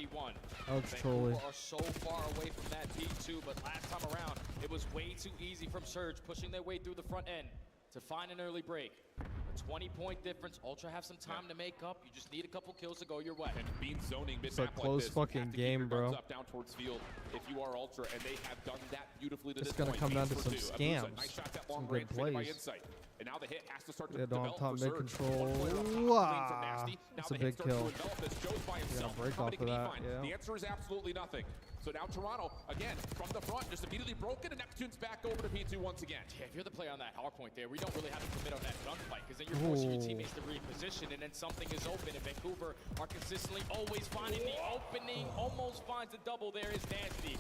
B: That looks trolly.
M: Are so far away from that P2, but last time around, it was way too easy from Surge, pushing their way through the front end to find an early break. A 20-point difference. Ultra have some time to make up. You just need a couple kills to go your way.
A: And Bean zoning mid-map
B: It's a
A: like
B: close
A: this,
B: fucking game, bro.
A: Up down towards field if you are Ultra, and they have done that beautifully to
B: It's
A: this
B: gonna
A: point.
B: come down to
A: Beans
B: some
A: for two.
B: scams.
A: Nice shot, that long
B: Some good
A: range, faded by
B: plays.
A: Insight. And now the hit has to start to
B: Yeah,
A: develop
B: top
A: for
B: mid
A: Surge.
B: control.
A: One player up top, clean from
B: Wow.
A: Nasty. Now
B: That's
A: the
B: a
A: hit
B: big
A: starts to
B: kill.
A: envelop this. Joe's by himself.
B: break
A: How
B: off
A: many
B: of
A: can he
B: that,
A: find?
B: yeah.
A: The answer is absolutely nothing. So now Toronto, again, from the front, just immediately broken, and Neptune's back over to P2 once again.
M: Yeah, if you're the player on that hard point there, we don't really have to commit on that gunfight, because then you're forcing your teammates to reposition, and then something is open, and Vancouver are consistently always finding the opening, almost finds a double there is Nasty.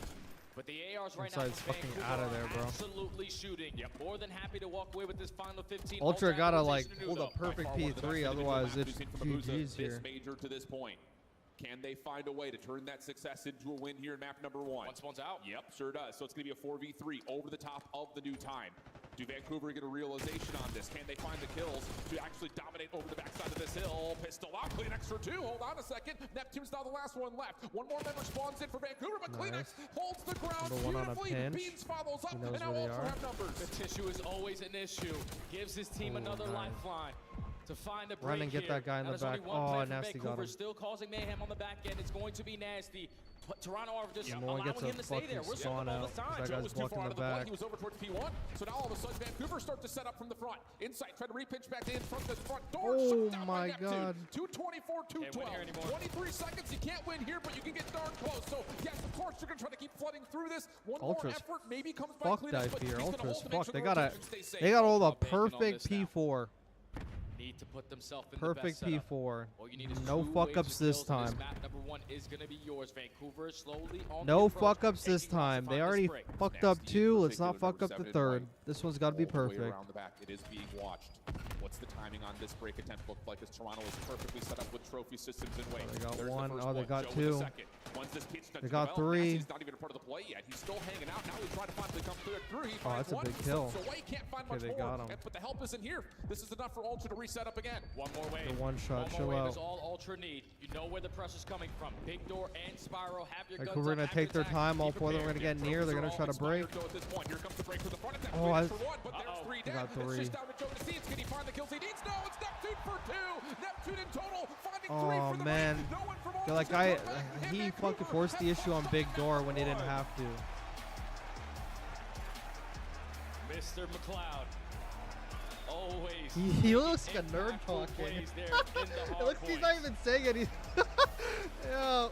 M: But the ARs right now
B: Inside's
M: from
B: fucking
M: Vancouver
B: out of there, bro.
M: are absolutely shooting. More than happy to walk away with this final 15.
B: Ultra
M: Ultra
B: gotta
M: have
B: like
M: rotation to do,
B: hold a
M: though.
B: perfect
A: By far one of the best
B: P3,
A: individual
B: otherwise
A: maps
B: it's
A: we've seen from the Booza
B: GG's
A: this
B: here.
A: major to this point. Can they find a way to turn that success into a win here in map number 1?
M: Once one's out.
A: Yep, sure does. So it's going to be a 4v3 over the top of the new time. Do Vancouver get a realization on this? Can they find the kills to actually dominate over the backside of this hill? Pistol out, Kleenex for 2. Hold on a second. Neptune's now the last one left. One more member spawns in for Vancouver, but Kleenex holds the ground beautifully. Beans follows up, and now Ultra have numbers.
M: The tissue is always an issue. Gives his team another lifeline to find a break.
B: Run and get that guy in the back. Oh, Nasty got him.
M: Still causing mayhem on the back end. It's going to be Nasty. But Toronto are just allowing
B: gets
M: him to stay there. We're
B: spawn out. That guy's blocking the back.
A: He was over towards P1. So now all of a sudden Vancouver start to set up from the front. Insight trying to repinch back in from the front door.
B: Oh my God.
A: 224, 212. 23 seconds. You can't win here, but you can get darn close. So yes, of course you're gonna try to keep flooding through this. One
B: Ultra's
A: more effort maybe comes by
B: fuck dive here. Ultra's fuck. They got
A: all
B: the perfect P4.
M: Need to put themselves in
B: Perfect
M: the best
B: P4.
M: All you need is
B: no fuck ups this time.
M: Map number 1 is going to be yours. Vancouver slowly on
B: no fuck ups this time. They already fucked up 2. Let's not fuck up the 3rd. This one's got to be perfect.
A: Around the back, it is being watched. What's the timing on this break attempt look like as Toronto is perfectly set up with trophy systems in way?
B: They got 1. Oh, they got 2. They got 3.
A: He's not even a part of the play yet. He's still hanging out. Now he's trying to finally come through. He
B: that's a big kill.
A: So Way can't find much more. But the help isn't here. This is enough for Ultra to reset up again.
M: One more wave.
B: The one shot, chill
M: wave
B: out.
M: Is all Ultra need. You know where the pressure's coming from. Big door and Spyro have your guns.
B: We're gonna take their time. All 4 of them are gonna get near. They're gonna try to break. Oh, I got 3. Oh man, like he fucking forced the issue on Big Door when he didn't have to.
M: Mr. McLeod. Always.
B: He looks like a nerd talking. It looks he's not even saying anything. Yo,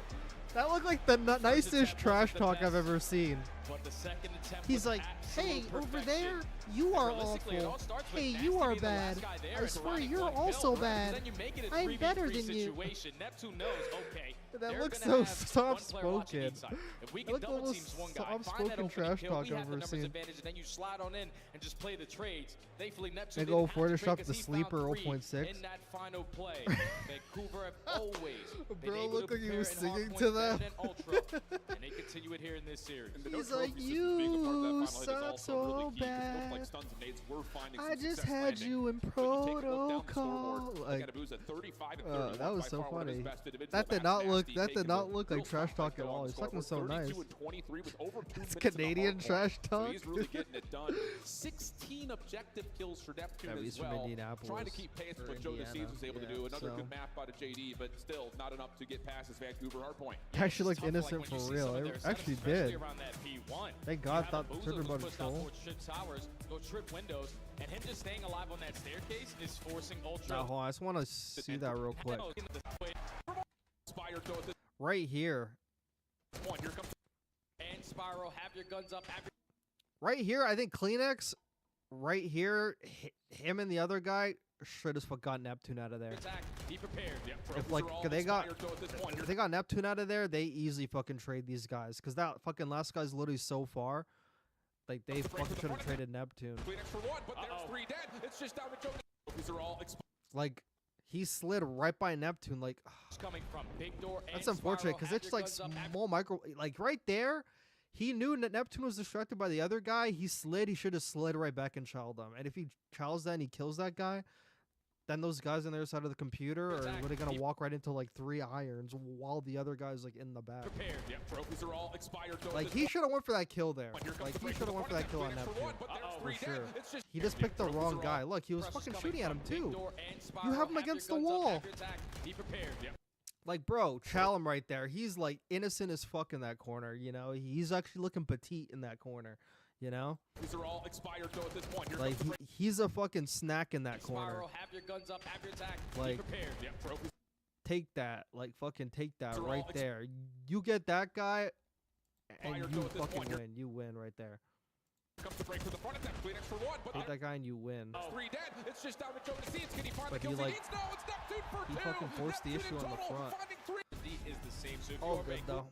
B: that looked like the nicest trash talk I've ever seen. He's like, hey, over there, you are awful. Hey, you are bad. I swear you're also bad. I'm better than you. That looks so soft-spoken. That looks almost soft-spoken trash talk I've ever seen.
M: Then you slide on in and just play the trades. Thankfully,
B: Neptune go for to shop the sleeper 0.6.
M: In that final play, Vancouver have always
B: bro, look like he was singing to them.
M: And they continue it here in this series.
B: He's like, you suck so bad. I just had you in protocol. Like, that was so funny. That did not look like trash talk at all. He's fucking so nice. It's Canadian trash talk.
A: He's really getting it done. 16 objective kills for Neptune as well. Trying to keep pace with what Joe DeCeves was able to do. Another good map out of JD, but still not enough to get past his Vancouver hardpoint.
B: Actually looked innocent for real. It actually did. Thank God thought tripping about a troll.
M: Go trip windows, and him just staying alive on that staircase is forcing Ultra.
B: Now, hold on, I just want to see that real quick. Right here.
M: And Spyro, have your guns up.
B: Right here, I think Kleenex. Right here, him and the other guy should have got Neptune out of there.
M: Be prepared.
B: If like if they got Neptune out of there, they easily fucking trade these guys. Cause that fucking last guy's literally so far. Like they fucking should have traded Neptune. Like he slid right by Neptune. Like that's unfortunate because it's like small micro. Like right there. He knew that Neptune was distracted by the other guy. He slid. He should have slid right back and chowed him. And if he chows that and he kills that guy, then those guys on the other side of the computer are really going to walk right into like 3 irons while the other guy's like in the back. Like he should have went for that kill there. Like he should have went for that kill on Neptune. For sure. He just picked the wrong guy. Look, he was fucking shooting at him too. You have him against the wall. Like, bro, chow him right there. He's, like, innocent as fuck in that corner, you know? He's actually looking petite in that corner, you know?
A: These are all expired, though, at this point.
B: Like, he's a fucking snack in that corner. Like, take that. Like, fucking take that right there. You get that guy, and you fucking win. You win right there. Take that guy and you win. But he like he fucking forced the issue on the front. Oh good though.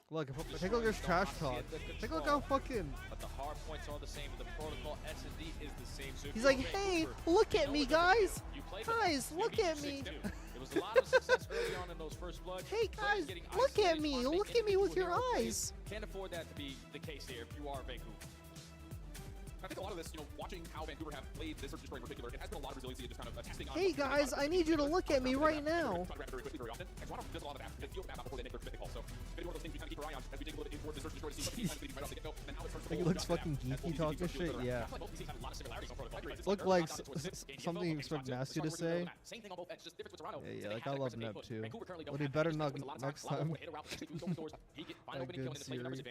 B: Look, take a look at his trash talk. Take a look how fucking.
M: But the hard points are the same. The protocol S&D is the same.
B: He's like, hey, look at me, guys. Guys, look at me.
M: A lot of success early on in those first bloods.
T: Hey guys, look at me. Look at me with your eyes.
M: Can't afford that to be the case here if you are Vancouver.
K: I think a lot of this, watching how Vancouver have played this search and destroy in particular, it has been a lot of resiliency and just kind of testing on.
T: Hey guys, I need you to look at me right now.
K: Very quickly, very often. And Toronto does a lot of that. They feel map before they make their call. So it's maybe one of those things we kind of keep our eye on as we dig a little bit in toward the search and destroy to see what the defense is right off the get-go. And how it starts to
T: He looks fucking geeky talking shit. Yeah. Look like something you expect Nasty to say. Yeah, like I love Neb too. But he better not next time. A good series.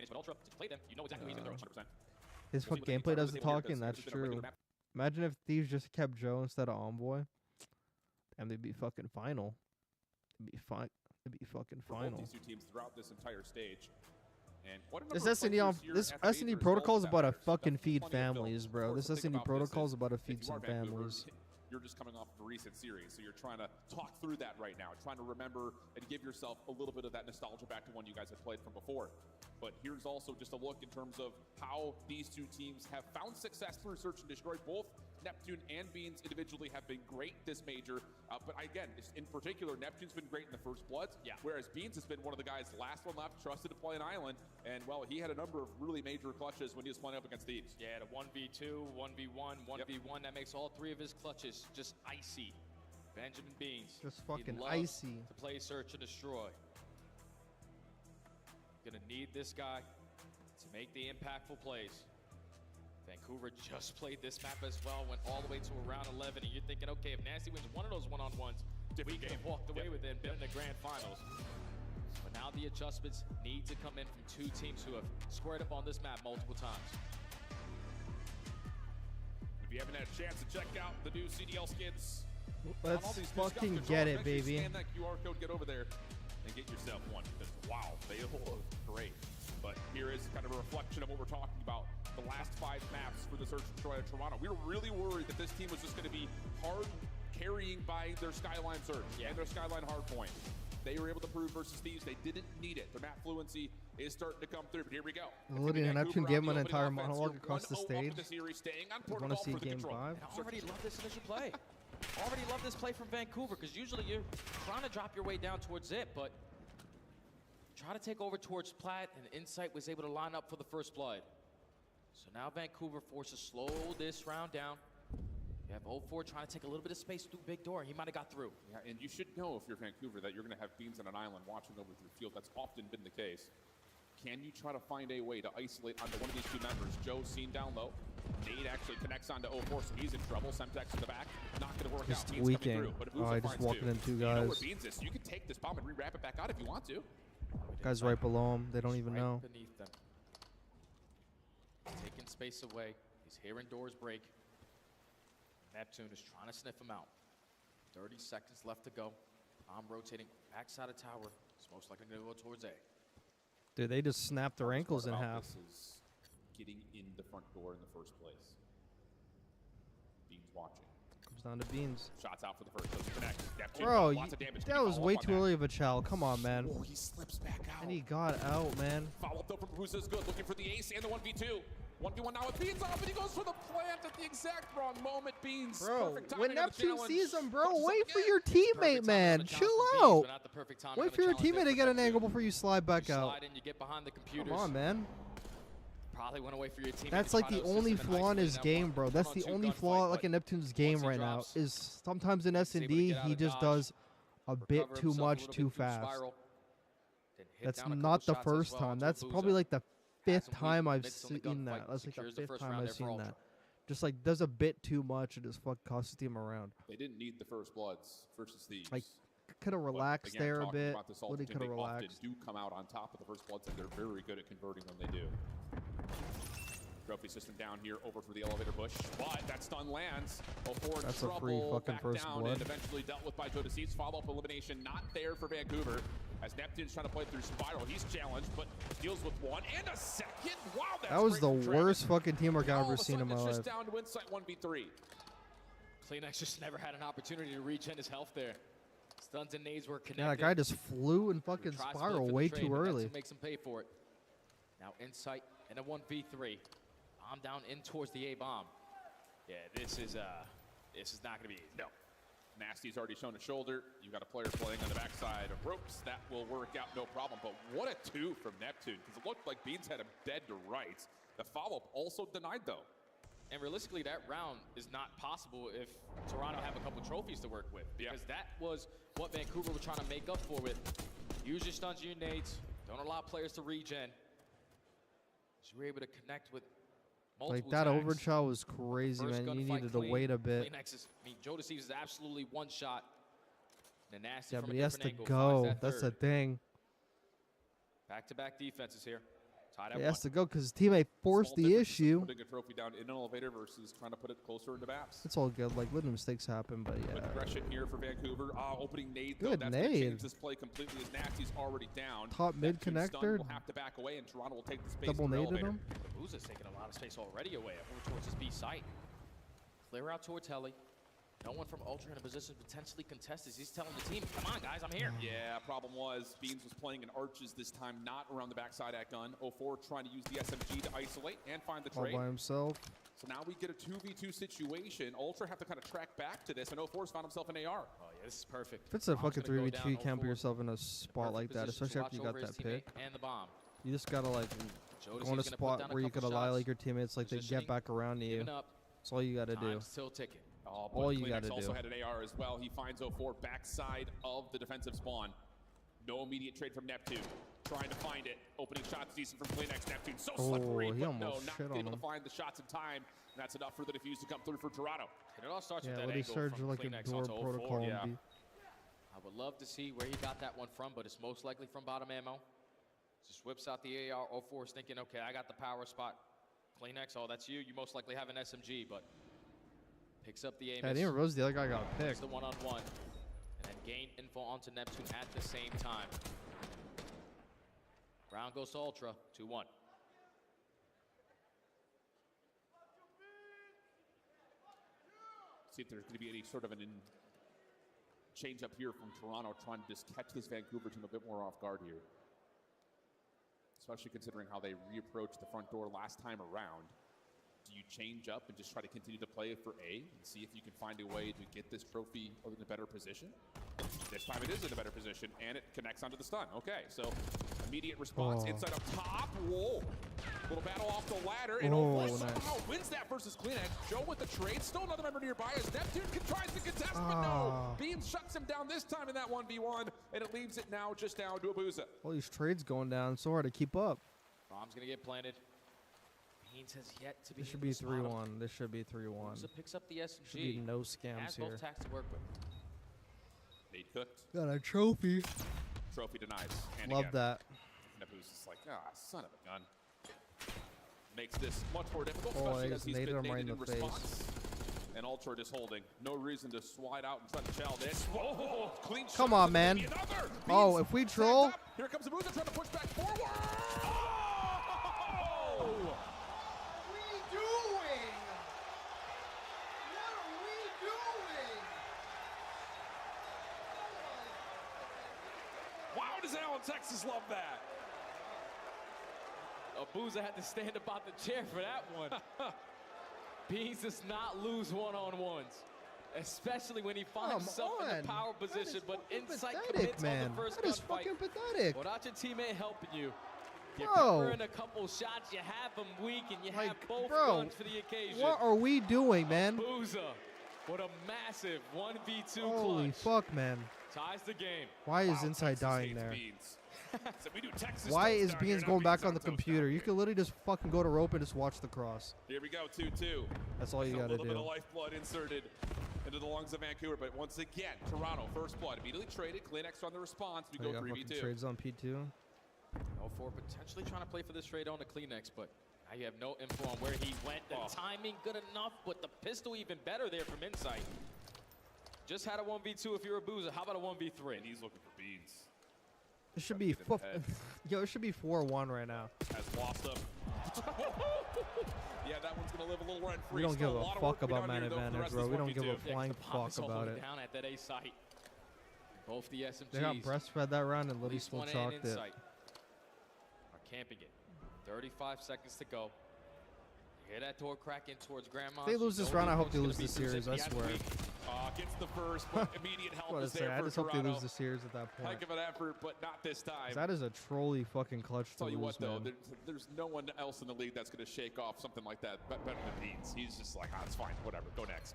T: His fucking gameplay does the talking, that's true. Imagine if Thieves just kept Joe instead of Envoy. Damn, they'd be fucking final. It'd be fine. It'd be fucking final.
K: These two teams throughout this entire stage. And what
T: this S&D protocol is about to fucking feed families, bro. This S&D protocol is about to feed some families.
K: You're just coming off of a recent series, so you're trying to talk through that right now, trying to remember and give yourself a little bit of that nostalgia back to one you guys had played from before. But here's also just a look in terms of how these two teams have found success through Search and Destroy. Both Neptune and Beans individually have been great this major, but again, in particular, Neptune's been great in the first bloods, whereas Beans has been one of the guys last one left, trusted to play an island, and well, he had a number of really major clutches when he was playing up against Thieves.
M: Yeah, the 1v2, 1v1, 1v1, that makes all three of his clutches just icy. Benjamin Beans.
T: Just fucking icy.
M: To play Search and Destroy. Gonna need this guy to make the impactful plays. Vancouver just played this map as well, went all the way to around 11, and you're thinking, okay, if Nasty wins one of those one-on-ones, we can have walked away with it and been in the grand finals. But now the adjustments need to come in from two teams who have squared up on this map multiple times.
K: If you haven't had a chance to check out the new CDL skins,
T: let's fucking get it, baby.
K: Scan that QR code, get over there, and get yourself one, because wow, they look great. But here is kind of a reflection of what we're talking about. The last 5 maps for the Search and Destroy of Toronto. We were really worried that this team was just going to be hard carrying by their Skyline Search and their Skyline Hardpoint. They were able to prove versus Thieves they didn't need it. Their map fluency is starting to come through, but here we go.
T: Literally, Neptune gave him an entire monologue across the stage. You want to see Game 5?
M: I already love this initial play. Already love this play from Vancouver, because usually you're trying to drop your way down towards it, but try to take over towards Platt, and Insight was able to line up for the first blood. So now Vancouver forced to slow this round down. You have 0-4 trying to take a little bit of space through Big Door. He might have got through.
K: Yeah, and you should know if you're Vancouver that you're going to have Beans on an island watching over through the field. That's often been the case. Can you try to find a way to isolate onto one of these two members? Joe seen down low. Nate actually connects onto 0-4, so he's in trouble. Semtex in the back. Not going to work out. Beans
T: weakening.
K: Through, but
T: I just walked in 2 guys.
K: You know where Beans is. You can take this bomb and re-wrap it back out if you want to.
T: Guy's right below him. They don't even know.
M: Beneath them. Taking space away. He's hearing doors break. Neptune is trying to sniff him out. 30 seconds left to go. I'm rotating backside of tower. It's most likely going to go towards A.
T: Dude, they just snapped their ankles in half.
K: This is getting in the front door in the first place. Beans watching.
T: Comes down to Beans.
K: Shots out for the first. Doesn't connect. Neptune,
T: bro,
K: lots of damage.
T: That was way too early of a chow. Come on, man.
K: Oh, he slips back out.
T: And he got out, man.
K: Follow up though from Bruce is good. Looking for the ace and the 1v2. 1v1 now with Beans off, and he goes for the plant at the exact wrong moment. Beans,
T: bro, when Neptune sees him, bro, wait for your teammate, man. Chill out. Wait for your teammate to get an angle before you slide back out. Come on, man.
M: Probably went away for your teammate.
T: That's like the only flaw in his game, bro. That's the only flaw like in Neptune's game right now. Is sometimes in S&D he just does a bit too much too fast. That's not the first time. That's probably like the 5th time I've seen that. That's like the 5th time I've seen that. Just like does a bit too much and just fuck costs the team around.
K: They didn't need the first bloods versus Thieves.
T: Like could have relaxed there a bit. Would he could have relaxed?
K: They often do come out on top of the first bloods, and they're very good at converting when they do. Trophy system down here over for the elevator bush, but that stun lands. 0-4
T: That's
K: trouble,
T: a free fucking
K: back
T: first
K: down
T: blood.
K: And eventually dealt with by Joe Deceits. Follow-up elimination not there for Vancouver as Neptune's trying to play through Spiral. He's challenged, but deals with 1 and a second. Wow, that's
T: that was the
K: great
T: worst fucking teamwork I've ever seen in my life.
K: Just down to Insight 1v3.
M: Kleenex just never had an opportunity to regen his health there. Stuns and nades were connected.
T: Yeah, that guy just flew in fucking Spiral way too early.
M: Makes him pay for it. Now Insight and a 1v3. Bomb down in towards the A bomb. Yeah, this is not gonna be easy.
K: No. Nasty's already shown a shoulder. You got a player playing on the backside of ropes. That will work out no problem. But what a 2 from Neptune, because it looked like Beans had him dead to rights. The follow-up also denied, though.
M: And realistically, that round is not possible if Toronto have a couple trophies to work with. Because that was what Vancouver was trying to make up for with. Use your stuns, your nades. Don't allow players to regen. So you were able to connect with multiple
T: Like, that
M: tags.
T: overshot was crazy, man. You needed to wait a bit.
M: Joe Deceives is absolutely one shot. And Nasty
T: Yeah,
M: from
T: but
M: a
T: he has to
M: different angle
T: go.
M: finds that
T: That's the
M: third.
T: thing.
M: Back-to-back defenses here. Tied at
T: He
M: 1.
T: has to go because his teammate forced the issue.
K: Putting a trophy down in an elevator versus trying to put it closer into maps.
T: It's all good. Like, little mistakes happen, but yeah.
K: Aggression here for Vancouver. Opening nade, though.
T: Good
K: That's going to
T: nade.
K: change this play completely as Nasty's already down.
T: Top mid
K: Neptune's stun
T: connector.
K: will have to back away, and Toronto will take the space
T: Double
K: through
T: naded
K: elevator.
T: him.
M: Booza's taking a lot of space already away over towards his B site. Clear out towards Heli. No one from Ultra in a position to potentially contest this. He's telling the team, come on, guys, I'm here.
K: Yeah, problem was Beans was playing in arches this time, not around the backside at gun. 04 trying to use the SMG to isolate and find the
T: All
K: trade.
T: by himself.
K: So now we get a 2v2 situation. Ultra have to kind of track back to this, and 04's found himself an AR.
M: Oh, yeah, this is perfect.
T: If it's a
M: Bomb's
T: fucking
M: gonna go
T: 3v2,
M: down
T: you can't put
M: 04.
T: yourself in a spot like that,
M: Position to
T: especially after you
M: watch
T: got
M: over
T: that
M: his
T: pick.
M: teammate and the bomb.
T: You just gotta, like,
M: Joe
T: go in a
M: Deceives gonna put
T: spot
M: down a
T: where you
M: couple
T: could ally
M: shots.
T: like your teammates, like they get
M: Positioning,
T: back around to you.
M: giving up.
T: That's all you gotta do.
M: Time's still ticking.
K: Oh,
T: All
K: boy,
T: you
K: Kleenex
T: gotta
K: also
T: do.
K: had an AR as well. He finds 04 backside of the defensive spawn. No immediate trade from Neptune. Trying to find it. Opening shots decent from Kleenex. Neptune so slippery,
T: he
K: but
T: almost
K: no, not
T: shit on
K: able to
T: him.
K: find the shots in time. And that's enough for the defuse to come through for Toronto.
M: And it all starts
T: Yeah,
M: with that
T: what he
M: angle
T: surged
M: from
T: like a
M: Kleenex
T: door
M: onto 04.
T: protocol.
K: yeah.
T: and
M: I would love to see where he got that one from, but it's most likely from bottom ammo. Just whips out the AR. 04 is thinking, okay, I got the power spot. Kleenex, oh, that's you. You most likely have an SMG, but picks up the aim.
T: I didn't realize the other guy got
M: It's
T: picked.
M: the one-on-one. And then gain info onto Neptune at the same time. Round goes to Ultra, 2-1.
K: See if there's going to be any sort of change up here from Toronto, trying to just catch this Vancouver team a bit more off guard here. Especially considering how they reapproached the front door last time around. Do you change up and just try to continue to play for A and see if you can find a way to get this trophy in a better position? This time it is in a better position, and it connects onto the stun. Okay, so immediate response inside up top. Whoa. Little battle off the ladder, and somehow wins that versus Kleenex. Joe with the trade. Still another member nearby as Neptune tries to contest, but no. Beams shuts him down this time in that 1v1, and it leaves it now just down to Abuza.
T: All these trades going down. So hard to keep up.
M: Bomb's going to get planted. Beans has yet to be.
T: This should be 3-1. This should be 3-1.
M: Abuza picks up the SMG.
T: Should be no scams
M: has
T: here.
M: both tags to work with.
K: Nate cooked.
T: Got a trophy.
K: Trophy denies. And
T: Love
K: again.
T: that.
K: And Abuza's like, son of a gun. Makes this much more difficult,
T: Oh,
K: especially
T: I
K: as he's
T: just
K: been
T: naded him right
K: naded
T: in
K: in
T: the face.
K: response. And Ultra just holding. No reason to slide out and try to shell this. Whoa, clean shot.
T: Come on, man. Oh, if we troll.
K: Here comes Abuza trying to push back forward. Oh!
F: What are we doing? What are we doing?
K: Wow, does Allen, Texas love that?
M: Abuza had to stand about the chair for that one. Beans does not lose one-on-ones, especially when he finds himself in the power position, but Insight commits on the first
T: That is
M: gunfight.
T: fucking pathetic.
M: Without your teammate helping you, you
T: Bro.
M: pepper in a couple shots, you have them weak, and you have both
T: bro,
M: guns for the occasion.
T: What are we doing, man?
M: Abuza with a massive 1v2
T: Holy
M: clutch.
T: fuck, man.
M: Ties the game.
T: Why is Inside dying there?
K: So we do Texas
T: Why
K: toast
T: is
K: down
T: Beans
K: here,
T: going
K: not
T: back on the
K: Beans toast
T: computer?
K: down
T: You could literally just fucking go to rope and just watch the cross.
K: Here we go, 2-2.
T: That's all you
K: A
T: gotta
K: little bit
T: do.
K: of lifeblood inserted into the lungs of Vancouver, but once again, Toronto, first blood, immediately traded. Kleenex on the response. We
T: Oh,
K: go
T: you got fucking
K: 3v2.
T: trades on P2.
M: 04 potentially trying to play for this trade on the Kleenex, but now you have no info on where he went. The timing good enough, but the pistol even better there from Insight. Just had a 1v2 if you're a Boozer. How about a 1v3?
K: And he's looking for beans.
T: It should be yo. It should be 4-1 right now.
K: Has lost him. Yeah, that one's gonna live a little rent free.
T: We don't give a
K: lot of
T: fuck
K: work to be
T: about
K: done
T: man
K: here, though, for the
T: advantage,
K: rest
T: bro.
K: of
T: We
K: this
T: don't give a
K: 1v2.
T: flying
M: The bomb is
T: fuck about
M: holding
T: it.
M: down at that A site. Both the SMGs.
T: They got breastfed that round and
M: At least
T: Liddy
M: one
T: still
M: and
T: chalked it.
M: Insight are camping it. 35 seconds to go. You hear that door crack in towards Grandma.
T: If they lose this round, I hope they lose this series, I swear.
K: Gets the first, but immediate help is there
T: I
K: for
T: just hope they
K: Toronto.
T: lose the series at that point.
K: Heck of an effort, but not this time.
T: That is a trolley fucking clutch to
K: Tell you
T: lose,
K: what, though,
T: man.
K: there's no one else in the league that's going to shake off something like that better than Beans. He's just like, it's fine, whatever, go next.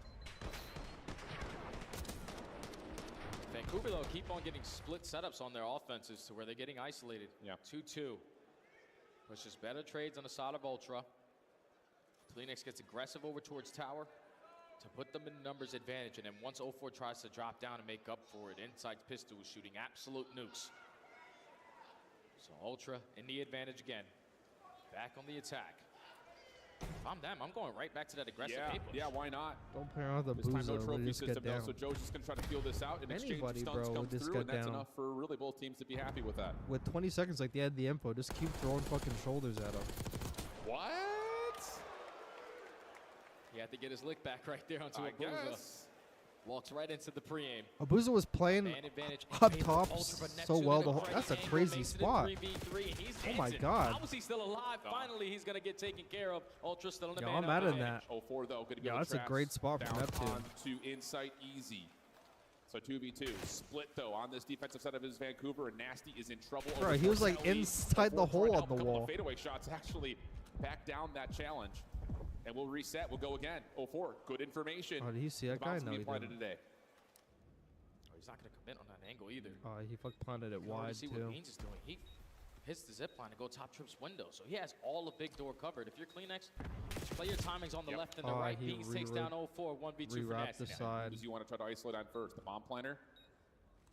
M: Vancouver, though, keep on getting split setups on their offenses to where they're getting isolated.
K: Yeah.
M: 2-2. Pushes better trades on the side of Ultra. Kleenex gets aggressive over towards Tower to put them in numbers advantage. And then once 04 tries to drop down and make up for it, Inside Pistol is shooting absolute nukes. So Ultra in the advantage again. Back on the attack. If I'm them, I'm going right back to that aggressive A push.
K: Yeah, why not?
T: Don't play around with the
K: This time no
T: Boozer,
K: trophy
T: just
K: system
T: get
K: though,
T: down.
K: so Joe's just gonna try to feel this out and exchange
T: Anybody,
K: stunts
T: bro,
K: come
T: just
K: through, and
T: get
K: that's
T: down.
K: enough for really both teams to be happy with that.
T: With 20 seconds like they had the info, just keep throwing fucking shoulders at him.
K: What?
M: He had to get his lick back right there onto
K: I
M: Abuza.
K: guess.
M: Walks right into the pre-aim.
T: Abuza was playing
M: Man advantage in
T: up
M: favor of
T: top
M: Ultra, but
T: so
M: Neptune
T: well.
M: in
T: The
M: a
T: whole,
M: great
T: that's a
M: angle,
T: crazy
M: makes it a
T: spot.
M: 3v3, and he's
T: Oh my
M: dancing.
T: God.
M: How is he still alive? Finally, he's going to get taken care of. Ultra still in the
T: Yo,
M: man
T: I'm mad at
M: advantage.
T: that.
K: 04 though, good to
T: Yeah,
K: go.
T: that's a great spot from Neptune.
K: On to Insight easy. So 2v2. Split though on this defensive side of his Vancouver, and Nasty is in trouble.
T: Bro,
K: over
T: he was like
K: Forcelli.
T: inside the
K: 04
T: hole
K: trying
T: on
K: to help
T: the
K: a couple
T: wall.
K: of fadeaway shots actually back down that challenge. And we'll reset. We'll go again. 04. Good information.
T: Oh, did he see that guy?
K: About to
T: No,
K: be
T: he
K: applied
T: didn't.
K: today.
M: Oh, he's not going to commit on that angle either.
T: He fuck planted it
M: You can already
T: wide
M: see
T: too.
M: what Beans is doing. He hits the zip line to go top trips window. So he has all the big door covered. If you're Kleenex, just play your timings on the left and the right.
T: he
M: Beans takes down 04, 1v2 for
T: rewrapped
M: Nasty.
T: the side.
K: Who does you want to try to isolate on first? The bomb planner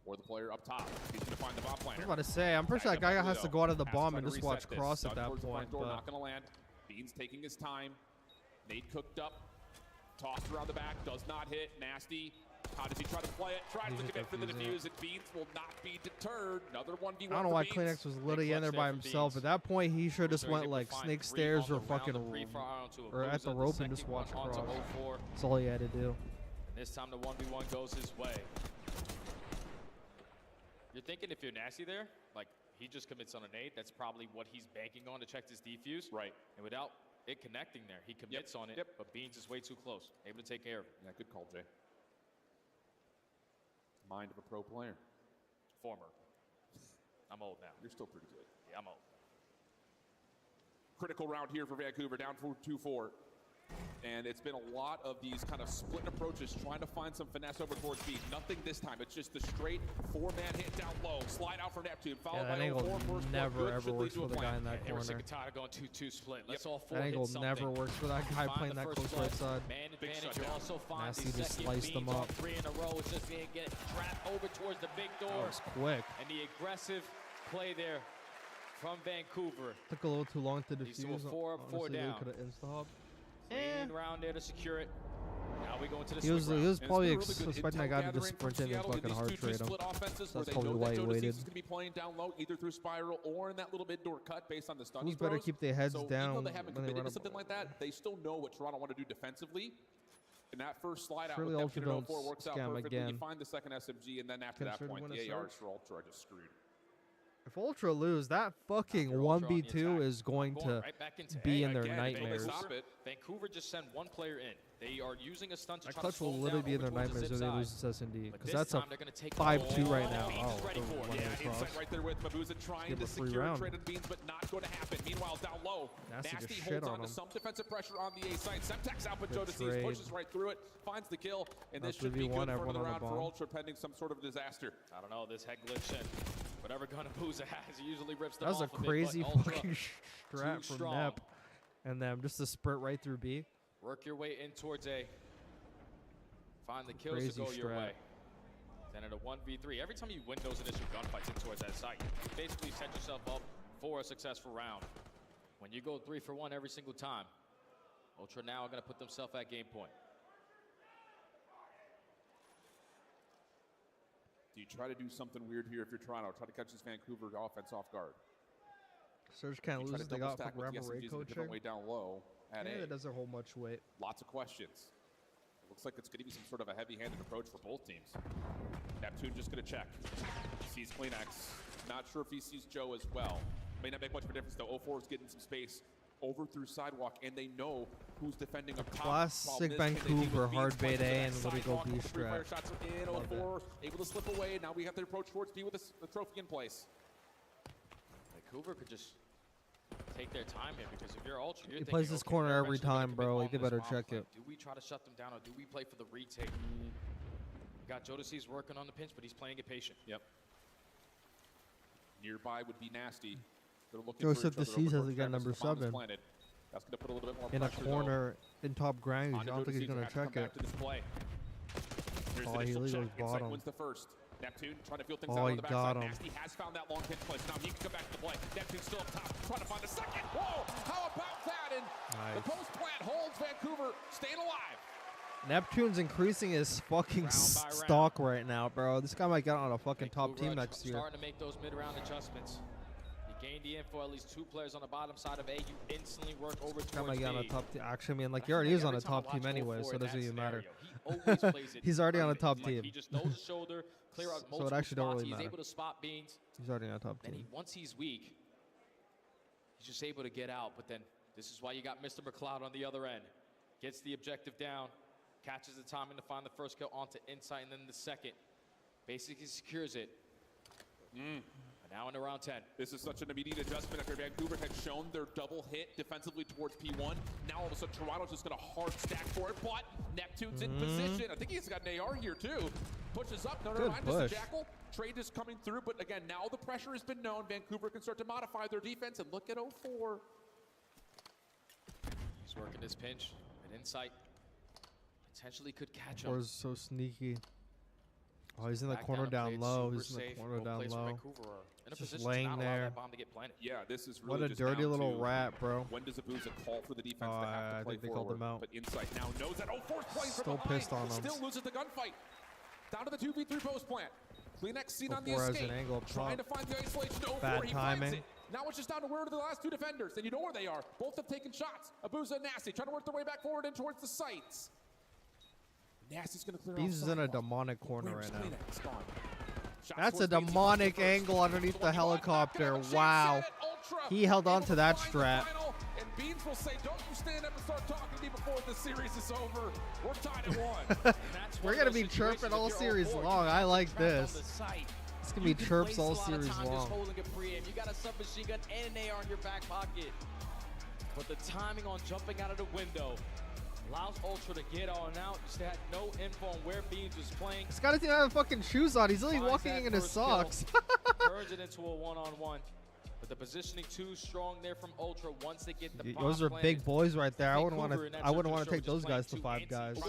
K: or the player up top? He's going to find the bomb
T: I
K: planner.
T: was about to say, I'm pretty sure that guy has to go out of the bomb and just watch cross at that
K: Towards the
T: point.
K: front door,
T: But
K: not going to land. Beans taking his time. Nade cooked up. Tossed around the back. Does not hit. Nasty. How does he try to play it? Tries to commit for the defuse, and Beans will not be deterred. Another 1v1
T: I don't know why Kleenex was literally in there by himself. At that point, he should have just went like snake stairs or fucking or at the rope and just watch cross. That's all he had to do.
M: And this time the 1v1 goes his way. You're thinking if you're Nasty there, like he just commits on a nade, that's probably what he's banking on to check this defuse.
K: Right.
M: And without it connecting there, he commits on it, but Beans is way too close. Able to take care of it.
K: Yeah, good call, Jay. Mind of a pro player.
M: Former. I'm old now.
K: You're still pretty good.
M: Yeah, I'm old.
K: Critical round here for Vancouver, down 2-4. And it's been a lot of these kind of split approaches, trying to find some finesse over towards B. Nothing this time. It's just the straight four-man hit down low. Slide out for Neptune. Followed by 04. First
T: never
K: good,
T: ever
K: should lead
T: works
K: to a
T: for the guy
K: plan.
T: in that
M: They were sick
T: corner.
M: and tired of going 2-2 split. Let's all four
T: That
M: hit
T: angle
M: something.
T: never works for that guy
M: Find
T: playing
M: the
T: that
M: first
T: close right
M: blood.
T: side.
M: Man advantage. You also find
T: Nasty
M: the
T: just
M: second
T: sliced
M: Beans
T: them
M: on
T: up.
M: 3 in a row. It's just going to get trapped over towards the big door.
T: That was quick.
M: And the aggressive play there from Vancouver.
T: Took a little too long to
M: Leads to a
T: defuse.
M: 4 up, 4
T: Honestly, they
M: down.
T: could have insta-hop.
M: Clean round there to secure it. Now we go into the
T: He was
M: swing round.
T: probably expecting that guy to just sprint in and fucking hard trade him. That's probably why he waited.
K: Going to be playing down low, either through spiral or in that little mid door cut based on the stun he
T: Who's better
K: throws.
T: keep their heads
K: so
T: down
K: even though they haven't
T: when they
K: committed
T: run
K: to
T: up.
K: something like that, they still know what Toronto want to do defensively. And that first slide out
T: Surely
K: with
T: Ultra
K: Neptune
T: don't
K: 04 works out
T: scam
K: perfectly.
T: again.
K: You find the second SMG, and then after
T: Can
K: that
T: Surge
K: point,
T: win
K: the
T: a
K: ARs
T: surge?
K: for Ultra are just screwed.
T: If Ultra lose, that fucking
M: After Ultra on the
T: 1v2
M: attack.
T: is going
M: Going
T: to
M: right back into
T: be
M: A.
T: in their
M: Again,
T: nightmares.
M: Vancouver just sent one player in. They are using a stunt to
T: That
M: try
T: clutch
M: to
T: will
M: slow
T: literally
M: down
T: be in their
M: over towards the
T: nightmares if
M: zip
T: they lose
M: side.
T: this S&D.
M: But
T: Because
M: this
T: that's a
M: time they're gonna take
T: 5-2 right
M: all
T: now.
M: Beans
T: Oh,
M: is ready for it.
T: one
K: Yeah,
T: way cross.
K: insight right there with Mabuza trying
T: Give
K: to
T: a free
K: secure
T: round.
K: traded beans, but not going to happen. Meanwhile, down low,
T: Nasty
K: Nasty
T: just
K: holds
T: shit
K: on
T: on
K: to
T: him.
K: some defensive pressure on the A side. Semtex out, but
T: Good
K: Joe
T: trade.
K: pushes right through it, finds the kill, and this
T: That's
K: should be
T: 2v1,
K: good for
T: everyone
K: the
T: on the
K: round for
T: bomb.
K: Ultra, pending some sort of disaster.
M: I don't know, this head glitch in. Whatever gun Abuza has, he usually rips them
T: That was a
M: off bit,
T: crazy
M: but Ultra
T: fucking strat
M: too
T: from
M: strong.
T: Nep. And then just a sprint right through B.
M: Work your way in towards A. Find the kills
T: Crazy
M: to go your
T: strat.
M: way. Then at a 1v3, every time you win those initial gunfights in towards that site, you basically set yourself up for a successful round. When you go 3 for 1 every single time, Ultra now are going to put themselves at game point.
K: Do you try to do something weird here if you're Toronto? Try to catch this Vancouver offense off guard.
T: Surge can't
K: You try
T: lose.
K: to
T: They
K: double
T: got
K: stack with the
T: rapper rate
K: SMGs in a different
T: coaching.
K: way down low at
T: Yeah,
K: A.
T: that doesn't hold much weight.
K: Lots of questions. It looks like it's going to be some sort of a heavy-handed approach for both teams. Neptune just going to check. Sees Kleenex. Not sure if he sees Joe as well. May not make much of a difference, though. 04 is getting some space over through sidewalk, and they know who's defending up top.
T: Classic Vancouver, hard bait A and let it go B strat.
K: Fire shots are in, 0-4, able to slip away. Now we have to approach towards B with the trophy in place.
M: Vancouver could just take their time here, because if you're Ultra, you're
T: He plays this corner every time, bro. He better check it.
M: Do we try to shut them down, or do we play for the retake? We got Jodeci's working on the pinch, but he's playing it patient.
K: Yep. Nearby would be Nasty. They're looking
T: Joseph the Seas hasn't got number 7.
K: That's going to put a little bit more
T: In a
K: pressure,
T: corner in top ground. I don't think he's going to check it. Oh, he leaves bottom.
K: Wins the first. Neptune trying to feel things
T: Oh,
K: out
T: he
K: on the
T: got
K: backside.
T: him.
K: Nasty has found that long pinch place. Now he can come back to the play. Neptune still up top, trying to find a second. Whoa! How about that? And the post plant holds Vancouver staying alive.
T: Neptune's increasing his fucking stock right now, bro. This guy might get on a fucking top team next year.
M: Starting to make those mid-round adjustments. You gained the info, at least 2 players on the bottom side of A. You instantly work over towards B.
T: Guy might get on a top team. Actually, I mean, like, he already is on a top team anyway, so it doesn't even matter.
M: He always plays it.
T: He's already on a top team.
M: He just knows his shoulder, clear out multiple
T: So it actually don't
M: spots.
T: really matter.
M: He's able to spot beans.
T: He's already on a top team.
M: And once he's weak, he's just able to get out. But then this is why you got Mr. McLeod on the other end. Gets the objective down, catches the timing to find the first kill onto Insight, and then the second. Basically secures it. Now into round 10.
K: This is such an immediate adjustment after Vancouver had shown their double hit defensively towards P1. Now all of a sudden Toronto's just going to hard stack for it, but Neptune's in position. I think he's got an AR here too. Pushes up, no, never mind, just a Jackal. Trade is coming through, but again, now the pressure has been known. Vancouver can start to modify their defense, and look at 0-4.
M: He's working this pinch, and Insight potentially could catch him.
T: Or is so sneaky. Oh, he's in the corner down low. He's in the corner down low. Just laying there.
K: Yeah, this is really
T: what a dirty little rat, bro.
K: When does Abuza call for the defense to have to play
T: I think they called him out.
K: But Insight now knows that 0-4's playing
T: Still
K: from
T: pissed
K: behind.
T: on him.
K: Still loses the gunfight. Down to the 2v3 post plant. Kleenex seen on the
T: 0-4 has
K: escape.
T: an angle up
K: Trying to
T: top.
K: find the isolation. 0-4,
T: Bad
K: he
T: timing.
K: finds it. Now it's just down to where are the last 2 defenders, and you know where they are. Both have taken shots. Abuza and Nasty trying to work their way back forward and towards the sights. Nasty's going to clear
T: Beans
K: off
T: is in a
K: sidewalk.
T: demonic corner
K: Where's
T: right now.
K: Kleenex? Gone.
T: That's a demonic angle underneath the helicopter. Wow. He held on to that strat.
K: And Beans will say, don't you stand up and start talking to me before the series is over. We're tied at 1.
T: We're going to be chirping all series long. I like this. It's going to be chirps all series long.
M: You got a submachine gun and an AR in your back pocket. But the timing on jumping out of the window allows Ultra to get on out. Just had no info on where Beans was playing.
T: This guy doesn't even have fucking shoes on. He's literally walking in his socks.
M: Turns it into a one-on-one. But the positioning too strong there from Ultra once they get the
T: Those are big boys right there. I wouldn't want to take those guys to 5 guys.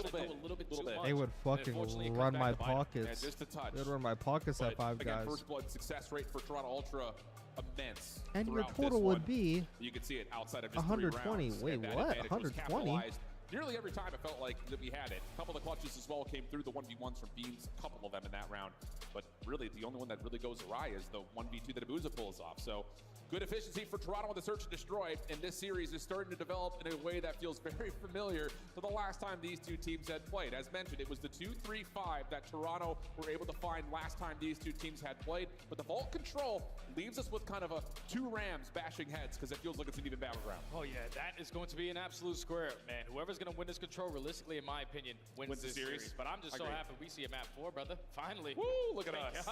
T: They would fucking run my pockets.
K: Yeah, just a touch.
T: They would run my pockets at 5
K: again,
T: guys.
K: First blood success rate for Toronto Ultra immense.
T: And your
K: throughout
T: total
K: this
T: would
K: one.
T: be
K: You can see it outside of just
T: 120.
K: 3 rounds.
T: Wait,
K: And that
T: what?
K: advantage was
T: 120?
K: capitalized. Nearly every time it felt like that we had it. A couple of the clutches as well came through. The 1v1s from Beans, a couple of them in that round. But really, the only one that really goes awry is the 1v2 that Abuza pulls off. So good efficiency for Toronto with the search and destroy. And this series is starting to develop in a way that feels very familiar to the last time these 2 teams had played. As mentioned, it was the 2-3-5 that Toronto were able to find last time these 2 teams had played. But the Vault Control leaves us with kind of a 2 Rams bashing heads because it feels like it's an even battleground.
M: Oh yeah, that is going to be an absolute square, man. Whoever's going to win this control, realistically, in my opinion, wins this series. But I'm just so happy we see a map 4, brother. Finally.
K: Woo, look at us.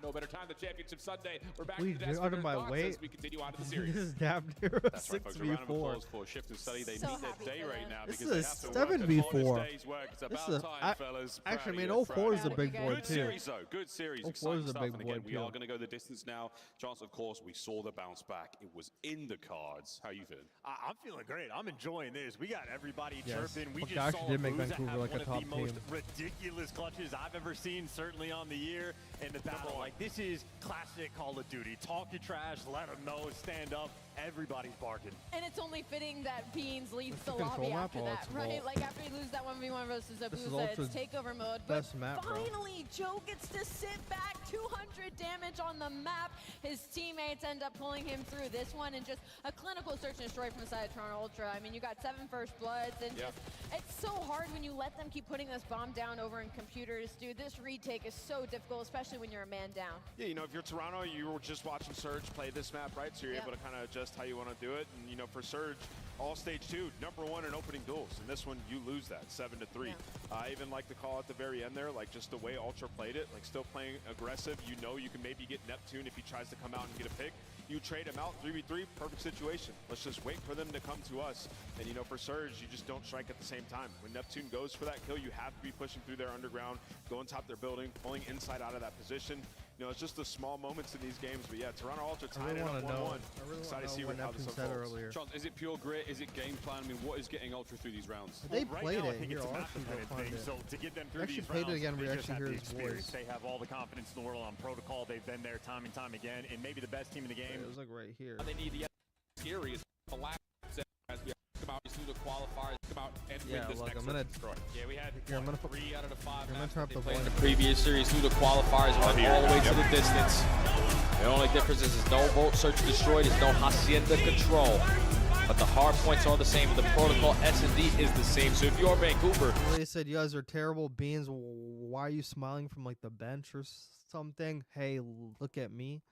K: No better time than Championship Sunday. We're back
T: Wait,
K: to the
T: under my weight.
K: as we continue on to the series.
T: This is damn near a
U: That's right, folks. A round of applause for Shift and Study. They need their day right now
T: this
U: because
T: is
U: they have to work a
T: 7v4.
U: honest day's work. It's about time, fellas.
T: Actually, I
U: Proud
T: mean,
U: of you.
T: 04 is a big boy
U: Good
T: too.
U: series, though. Good series.
T: 04
U: Exciting
T: is a
U: stuff.
T: big
U: And
T: boy
U: again, we
T: too.
U: are going to go the distance now. Chance, of course, we saw the bounce back. It was in the cards. How you feeling?
C: I'm feeling great. I'm enjoying this. We got everybody chirping. We
T: Fuck,
C: just
T: actually
C: saw
T: did make
C: Abuza
T: Vancouver
C: have
T: like a
C: one of
T: top
C: the most
T: team.
C: ridiculous clutches I've ever seen, certainly on the year. And the battle, like, this is classic Call of Duty. Talk your trash, let them know, stand up. Everybody's barking.
E: And it's only fitting that Beans leads the
T: It's a
E: lobby
T: control
E: after
T: map,
E: that,
T: it's
E: right?
T: Vault.
E: Like after he loses that 1v1 versus
T: This is
E: Abuza, it's
T: Ultra's
E: takeover mode.
T: best
E: But
T: map, bro.
E: finally, Joe gets to sit back, 200 damage on the map. His teammates end up pulling him through this one, and just a clinical search and destroy from the side of Toronto Ultra. I mean, you got 7 first bloods, and just, it's so hard when you let them keep putting this bomb down over in computers, dude. This retake is so difficult, especially when you're a man down.
D: Yeah, you know, if you're Toronto, you were just watching Surge play this map, right? So you're able to kind of adjust how you want to do it. And, you know, for Surge, all stage 2, #1 in opening duels. And this one, you lose that 7-3. I even like the call at the very end there, like just the way Ultra played it, like still playing aggressive. You know you can maybe get Neptune if he tries to come out and get a pick. You trade him out, 3v3, perfect situation. Let's just wait for them to come to us. And, you know, for Surge, you just don't strike at the same time. When Neptune goes for that kill, you have to be pushing through their underground, going top their building, pulling inside out of that position. You know, it's just the small moments in these games. But yeah, Toronto Ultra tying it up 1-1. Excited to see how this unfolds.
U: Chance, is it pure grit? Is it game plan? I mean, what is getting Ultra through these rounds?
B: They played
C: now,
B: it here.
C: So to get them through
B: actually
C: these
B: played
C: rounds,
B: it again. We
C: they
B: actually hear his voice.
C: They have all the confidence in the world on protocol. They've been there time and time again, and maybe the best team in the game.
B: It was like right here.
K: They need the scary is the last as we come out through the qualifiers, come out and win this next
B: I'm gonna.
M: Yeah, we had
B: Here, I'm gonna
M: 3 out of the 5
B: I'm
M: maps
B: gonna
M: that
B: turn
M: they
B: up the
M: played in the
B: volume.
M: previous series through the qualifiers, went all the way to the distance. The only difference is there's no Volt Search Destroy, there's no Hacienda Control. But the hard points are the same, the protocol S&D is the same. So if you're Vancouver...
B: They said you guys are terrible beans. Why are you smiling from like the bench or something? Hey, look at me.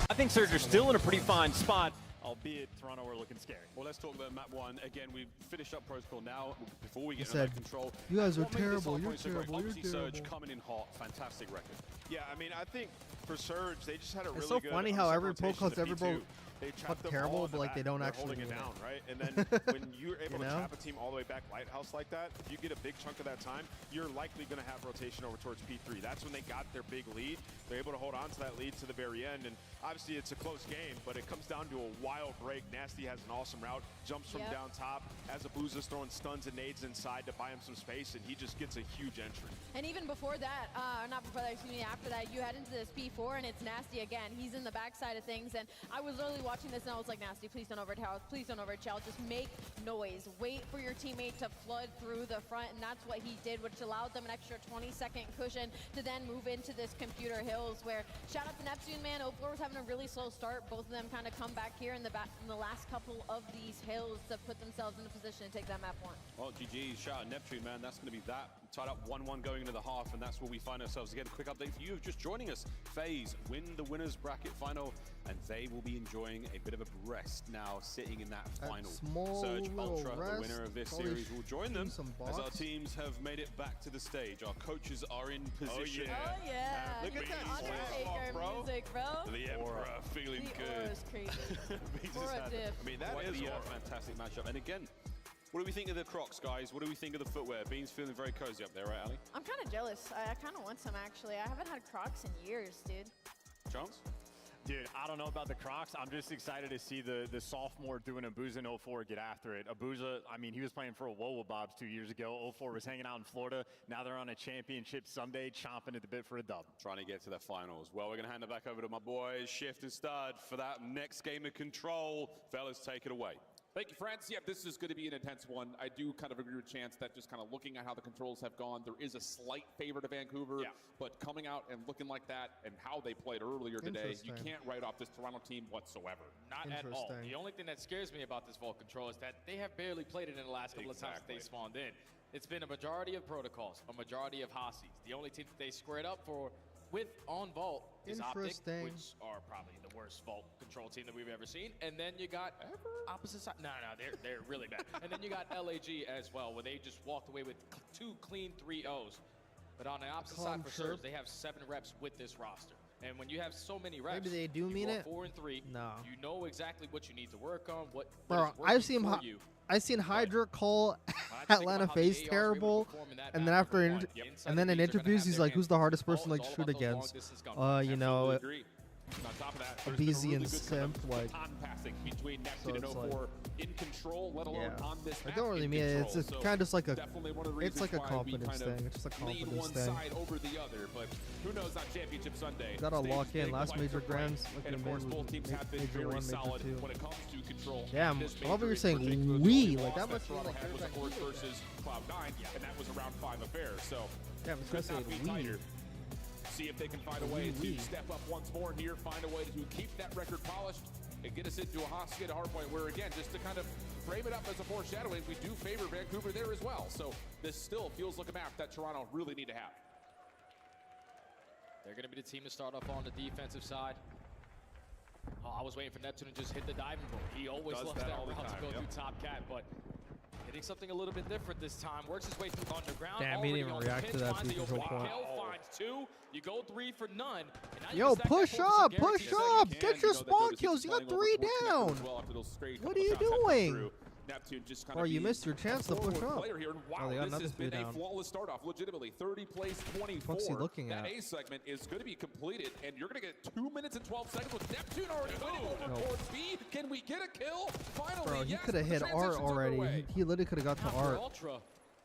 C: I think Surge are still in a pretty fine spot, albeit Toronto are looking scary.
U: Well, let's talk about map 1. Again, we've finished up protocol now. Before we
B: He
U: get into that
B: said,
U: control,
B: you guys are
U: what made this
B: terrible,
U: Hardpoint
B: you're
U: so great?
B: terrible, you're
U: Obviously, Surge
B: terrible.
U: coming in hot, fantastic record.
D: Yeah, I mean, I think for Surge, they just had a really
B: It's so
D: good
B: funny how every pro
D: rotation
B: calls
D: to
B: every
D: B2.
B: pro
D: They
B: fuck
D: trapped them all
B: terrible,
D: in the
B: but like
D: back.
B: they don't
D: They're
B: actually
D: holding
B: do
D: it down,
B: it.
D: right? And then when you're able to trap a team all the way back Lighthouse like that, if you get a big chunk of that time, you're likely going to have rotation over towards P3. That's when they got their big lead. They're able to hold on to that lead to the very end, and obviously it's a close game, but it comes down to a wild break. Nasty has an awesome route, jumps from down top, as Abuza's throwing stuns and nades inside to buy him some space, and he just gets a huge entry.
E: And even before that, not before that, excuse me, after that, you head into this P4 and it's Nasty again. He's in the backside of things, and I was literally watching this and I was like, Nasty, please don't overtower, please don't overchill, just make noise. Wait for your teammate to flood through the front, and that's what he did, which allowed them an extra 20-second cushion to then move into this computer hills, where shout out to Neptune, man. O4 was having a really slow start. Both of them kind of come back here in the last couple of these hills to put themselves in a position to take that map 1.
U: Well, GG, shout out Neptune, man. That's going to be that. Tied up 1-1 going into the half, and that's where we find ourselves. Again, a quick update for you just joining us. FaZe win the winners bracket final, and they will be enjoying a bit of a rest now, sitting in that final. Surge Ultra, the winner of this series, will join them as our teams have made it back to the stage. Our coaches are in position.
E: Oh yeah.
U: Look at that
E: Undertaker music, bro.
U: The Emperor feeling good.
E: Is crazy.
U: I mean, that is a fantastic matchup. And again, what do we think of the Crocs, guys? What do we think of the footwear? Bean's feeling very cozy up there, right, Ali?
E: I'm kind of jealous. I kind of want some, actually. I haven't had Crocs in years, dude.
U: Chance?
C: Dude, I don't know about the Crocs. I'm just excited to see the sophomore doing Abuza and 04 get after it. Abuza, I mean, he was playing for a Wowa Bobs 2 years ago. 04 was hanging out in Florida. Now they're on a championship Sunday, chomping at the bit for a dub.
U: Trying to get to the finals. Well, we're going to hand it back over to my boys, Shift and Stud, for that next game of control. Fellas, take it away.
K: Thank you, France. Yeah, this is going to be an intense one. I do kind of agree with Chance that just kind of looking at how the controls have gone, there is a slight favor to Vancouver, but coming out and looking like that and how they played earlier today, you can't write off this Toronto team whatsoever.
M: Not at all. The only thing that scares me about this Vault control is that they have barely played it in the last couple of times they spawned in. It's been a majority of protocols, a majority of Hasis. The only team that they squared up for with on Vault is Optic, which are probably the worst Vault control team that we've ever seen. And then you got opposite side. No, they're really bad. And then you got LAG as well, where they just walked away with 2 clean 3-0s. But on the opposite side for Surge, they have 7 reps with this roster. And when you have so many reps,
B: maybe they do mean it.
M: 4 and 3.
B: No.
M: You know exactly what you need to work on. What
B: Bro, I've seen Hydra call Atlanta FaZe terrible, and then after and then in interviews he's like, "Who's the hardest person to shoot against?" You know, BZ and Simp, like.
K: Between Neptune and 04 in control, let alone on this
B: I don't really mean it. It's kind of just like a, it's like a confidence thing. It's just a confidence thing.
K: Side over the other, but who knows on Championship Sunday?
B: Gotta lock in. Last major grands,
K: and of course, both teams have been very solid when it comes to control.
B: Damn, I love what you're saying. We like that must be like
K: was of course versus Cloud9, and that was a round 5 affair. So
B: could not be tighter.
K: See if they can find a way to step up once more here, find a way to keep that record polished, and get us into a Hacienda Hardpoint where, again, just to kind of frame it up as a foreshadowing, we do favor Vancouver there as well. So this still feels like a map that Toronto really need to have.
M: They're going to be the team to start off on the defensive side. Oh, I was waiting for Neptune to just hit the diving board. He always loves that route to go through top cat, but hitting something a little bit different this time. Works his way through underground.
T: Damn, he didn't even react to that control point.
M: Finds 2. You go 3 for none.
T: Yo, push up, push up. Get your spawn kills. You got 3 down. What are you doing?
K: Neptune just kind
T: Bro,
K: of
T: you missed your chance to push up.
K: Here. Wow,
T: oh, they got
K: this has been
T: down.
K: a flawless start off, legitimately. 30 place, 24.
T: What's he looking at?
K: That A segment is going to be completed, and you're going to get 2 minutes and 12 seconds with Neptune already winning over towards B. Can we get a kill? Finally,
T: Bro, he
K: yes,
T: could have hit Art already. He literally could have got to Art.
M: Ultra,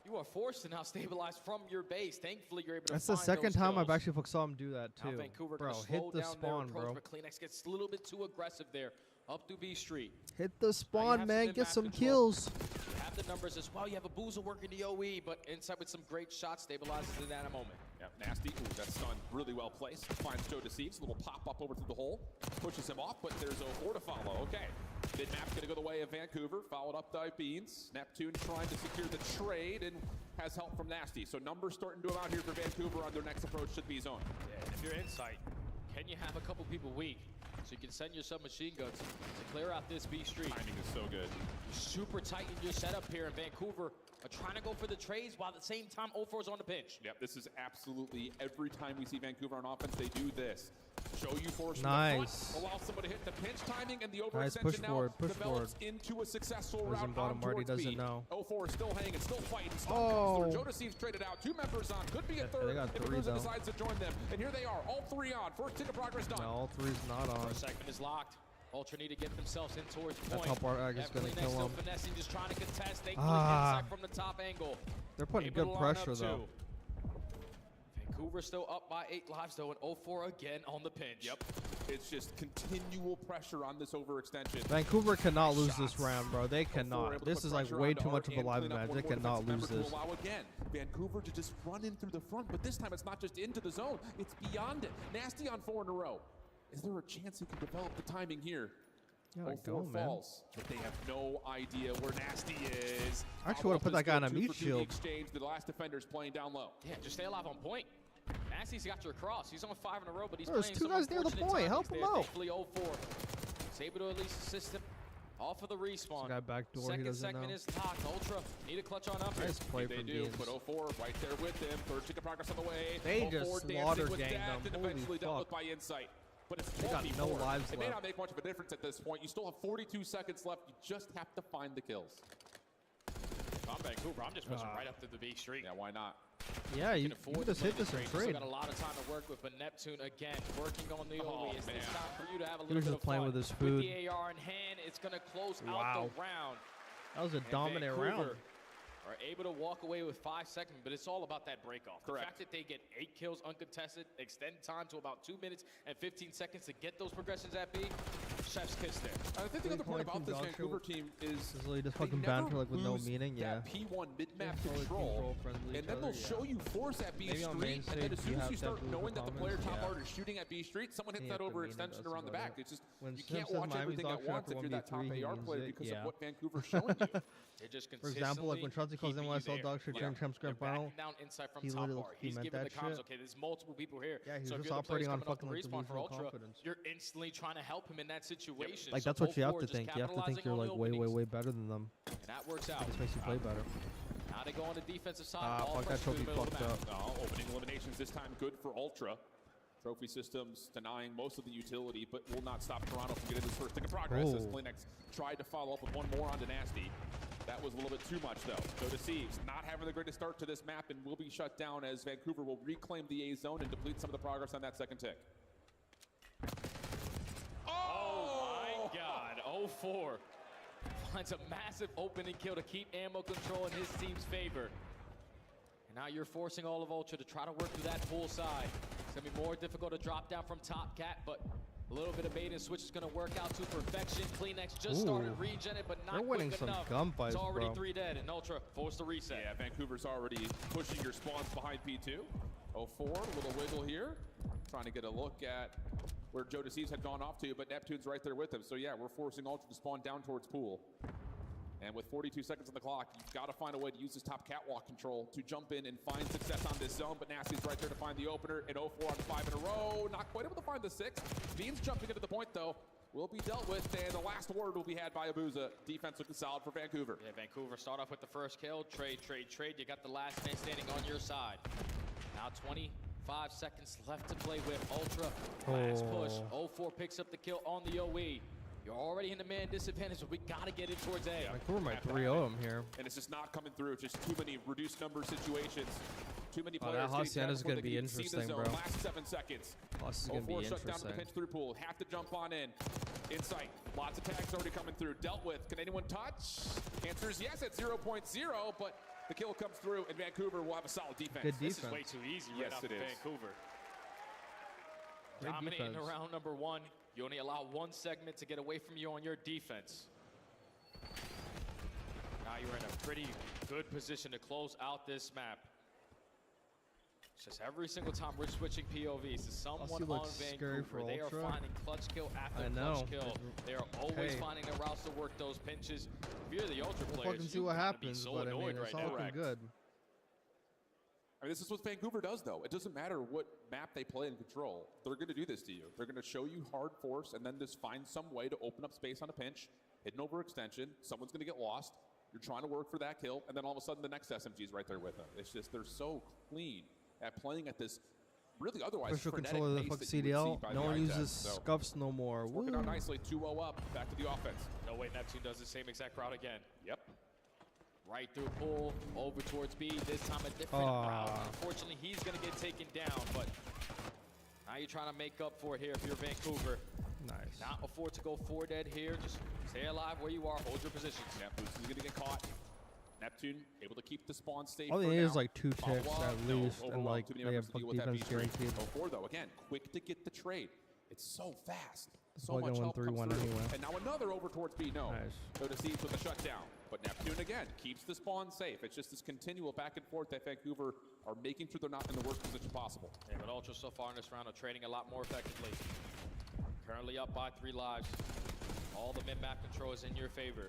M: you are forced to now stabilize from your base. Thankfully, you're able to
T: That's the second time I've actually saw him do that, too. Bro, hit the spawn, bro.
M: But Kleenex gets a little bit too aggressive there. Up through B Street.
T: Hit the spawn, man. Get some kills.
M: You have the numbers as well. You have a Boozer working the OE, but inside with some great shots, stabilizes it at a moment.
K: Yeah, nasty. Ooh, that's done really well placed. Finds Joe Deceives. Little pop-up over through the hole. Pushes him off, but there's a 4 to follow. Okay. Mid-map's going to go the way of Vancouver. Followed up by Beans. Neptune trying to secure the trade and has help from Nasty. So numbers starting to go out here for Vancouver on their next approach to the B zone.
M: Yeah, and if you're Insight, can you have a couple people weak? So you can send your submachine guns to clear out this B Street.
K: Timing is so good.
M: You're super tight in your setup here, and Vancouver are trying to go for the trades while at the same time 0-4 is on the pinch.
K: Yep, this is absolutely every time we see Vancouver on offense, they do this. Show you force
T: nice.
K: From the front, allow somebody to hit the pinch timing, and the overextension
T: nice. Push
K: now
T: develops
K: forward. Into a successful route
T: bottom
K: on
T: Marty
K: towards
T: doesn't
K: B.
T: know.
K: 0-4 still hanging, still fighting.
T: Oh.
K: Joe Deceives traded out. 2 members on. Could be a third
T: they got
K: if
T: 3
K: Bruiser
T: though.
K: decides to join them. And here they are, all 3 on. First tick of progress done.
T: No, all 3's not on.
M: First segment is locked. Ultra need to get themselves in towards
T: that
M: point.
T: top art is going to kill him.
M: Finessing, just trying to contest. They inside from the top angle.
T: They're putting good pressure though.
M: Vancouver still up by 8 lives though, and 0-4 again on the pinch.
K: Yep. It's just continual pressure on this overextension.
T: Vancouver cannot lose this round, bro. They cannot. This is like way too much of a live match. They cannot lose this.
K: Allow again. Vancouver to just run in through the front, but this time it's not just into the zone. It's beyond it. Nasty on 4 in a row. Is there a chance he can develop the timing here?
T: Yeah, go, man.
K: Falls, but they have no idea where Nasty is.
T: I actually want to put that guy on a meat shield.
K: Exchange. The last defender's playing down low.
M: Yeah, just stay alive on point. Nasty's got your cross. He's on 5 in a row, but he's
T: There's
M: playing
T: 2 guys near the point. Help him out.
M: Thankfully 0-4. He's able to at least assist him off of the respawn.
T: Guy backdoor. He doesn't
M: segment
T: know.
M: is locked. Ultra need a clutch on up.
T: Nice play
K: they
T: from
K: do.
T: Beans.
K: Put 0-4 right there with them. Third tick of progress on the way.
T: They just slaughter ganged them.
K: And
T: Holy
K: eventually dealt with
T: fuck.
K: by Insight. But it's
T: They got no lives
K: It may
T: left.
K: not make much of a difference at this point. You still have 42 seconds left. You just have to find the kills.
M: I'm Vancouver. I'm just pushing right up to the B Street.
K: Yeah, why not?
T: Yeah, you can just hit this and
M: Still
T: trade.
M: got a lot of time to work with, but Neptune again working on the OE. It's time for you to have a
T: He
M: little
T: was
M: bit
T: just
M: of
T: playing
M: fun.
T: with his food.
M: With the AR in hand, it's going to close out the round.
T: That was a dominant
M: Vancouver
T: round.
M: are able to walk away with 5 seconds, but it's all about that break-off.
K: Correct.
M: The fact that they get 8 kills uncontested, extend time to about 2 minutes and 15 seconds to get those progressions at B, chef's kiss there.
K: I think the other point about this Vancouver team is
T: just fucking banter like with no meaning. Yeah.
K: That P1 mid-map control, and then they'll show you force at B Street, and then as soon as you start knowing that the player top art is shooting at B Street, someone hits that overextension around the back. It's just, you can't watch everything at once if you're that top AR player because of what Vancouver's showing you.
T: For example, like when Chauncey calls in YSL Dog Shit during Champs Grand Final,
M: he
T: literally
M: he's
T: meant
M: giving
T: that
M: the comms.
T: shit.
M: Okay, there's multiple people here.
T: Yeah, he's
M: so
T: just
M: if you're
T: operating on
M: the players
T: fucking
M: coming
T: like
M: off the respawn for
T: delusional
M: Ultra,
T: confidence.
M: you're instantly trying to help him in that situation.
T: Like
M: So
T: that's what you have to
M: 0-4
T: think.
M: just
T: You have to think
M: capitalizing
T: you're
M: on
T: like
M: the
T: way,
M: openings.
T: way better than them.
M: And that works out.
T: It just makes you play better.
M: Now they go on the defensive side.
T: Fuck, that trophy fucked up.
K: Opening eliminations this time good for Ultra. Trophy systems denying most of the utility, but will not stop Toronto from getting this first tick of progress as Kleenex tried to follow up with one more onto Nasty. That was a little bit too much, though. So Deceives not having the greatest start to this map and will be shut down as Vancouver will reclaim the A zone and deplete some of the progress on that second tick.
M: Oh my God, 0-4. Finds a massive opening kill to keep ammo control in his team's favor. And now you're forcing all of Ultra to try to work through that full side. It's going to be more difficult to drop down from Top Cat, but a little bit of bait and switch is going to work out to perfection. Kleenex just started regenning, but not
T: winning
M: quick
T: some
M: enough.
T: gunfights,
M: It's already
T: bro.
M: 3 dead, and Ultra forced to reset.
K: Yeah, Vancouver's already pushing your spawns behind P2. 0-4, a little wiggle here. Trying to get a look at where Joe Deceives had gone off to, but Neptune's right there with him. So yeah, we're forcing Ultra to spawn down towards Pool. And with 42 seconds on the clock, you've got to find a way to use this top catwalk control to jump in and find success on this zone. But Nasty's right there to find the opener in 0-4 on 5 in a row. Not quite able to find the 6th. Beans jumping into the point, though, will be dealt with. And the last word will be had by Abuza. Defense looking solid for Vancouver.
M: Yeah, Vancouver start off with the first kill. Trade. You got the last man standing on your side. Now 25 seconds left to play with. Ultra, last push. 0-4 picks up the kill on the OE. You're already in the man disadvantage, so we got to get it towards A.
T: Vancouver might 3-0 him here.
K: And it's just not coming through. Just too many reduced number situations. Too many players.
T: That Hacienda's going to be interesting, bro.
K: Last 7 seconds.
T: Hacienda's going to be interesting.
K: Shut down to the pinch through pool. Have to jump on in. Insight. Lots of tags already coming through. Dealt with. Can anyone touch? Answer is yes at 0.0, but the kill comes through, and Vancouver will have a solid defense.
T: Good defense.
M: This is way too easy right off of Vancouver.
T: Great
M: Dominating
T: defense.
M: around number 1. You only allow 1 segment to get away from you on your defense. Now you're in a pretty good position to close out this map. It's just every single time we're switching POVs to someone on Vancouver, they are finding clutch kill after clutch kill. They are always finding their routes to work those pinches. If you're the Ultra players,
T: fucking see what happens, but I mean, it's all looking good.
K: I mean, this is what Vancouver does, though. It doesn't matter what map they play and control. They're going to do this to you. They're going to show you hard force and then just find some way to open up space on a pinch, hit an overextension. Someone's going to get lost. You're trying to work for that kill, and then all of a sudden the next SMG is right there with them. It's just they're so clean at playing at this really otherwise
T: Official control of the fucking CDL. No one uses scuffs no more.
K: Working out nicely. 2-0 up. Back to the offense.
M: No way Neptune does the same exact route again.
K: Yep.
M: Right through pool, over towards B. This time a different route. Unfortunately, he's going to get taken down, but now you're trying to make up for it here if you're Vancouver.
T: Nice.
M: Not afford to go 4 dead here. Just stay alive where you are. Hold your positions.
K: Yeah, Boots is going to get caught. Neptune able to keep the spawn safe.
T: All they need is like 2 ticks at least, and like they have defense guaranteed.
K: 0-4 though, again, quick to get the trade. It's so fast.
T: It's
K: So much help
T: 3-1
K: comes through.
T: anyway.
K: And now another over towards B. No.
T: Nice.
K: So to Thieves with the shutdown. But Neptune again keeps the spawn safe. It's just this continual back and forth that Vancouver are making sure they're not in the worst position possible.
M: Yeah, but Ultra so far in this round are trading a lot more effectively. Currently up by 3 lives. All the mid-map control is in your favor.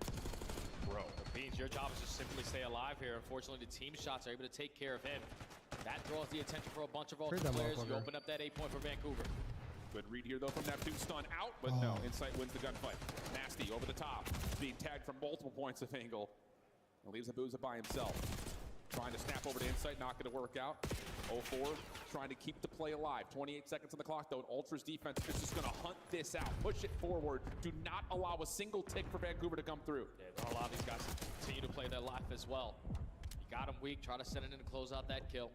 M: Bro, Beans, your job is just simply stay alive here. Unfortunately, the team shots are able to take care of him. That draws the attention for a bunch of Ultra players. You open up that 8 point for Vancouver.
K: Good read here, though, from Neptune. Stun out, but no. Insight wins the gunfight. Nasty over the top. Being tagged from multiple points of angle. And leaves Abuza by himself. Trying to snap over to Insight, not going to work out. 0-4, trying to keep the play alive. 28 seconds on the clock, though. And Ultra's defense is just going to hunt this out. Push it forward. Do not allow a single tick for Vancouver to come through.
M: Yeah, don't allow these guys to continue to play their life as well. You got him weak. Try to send it in to close out that kill.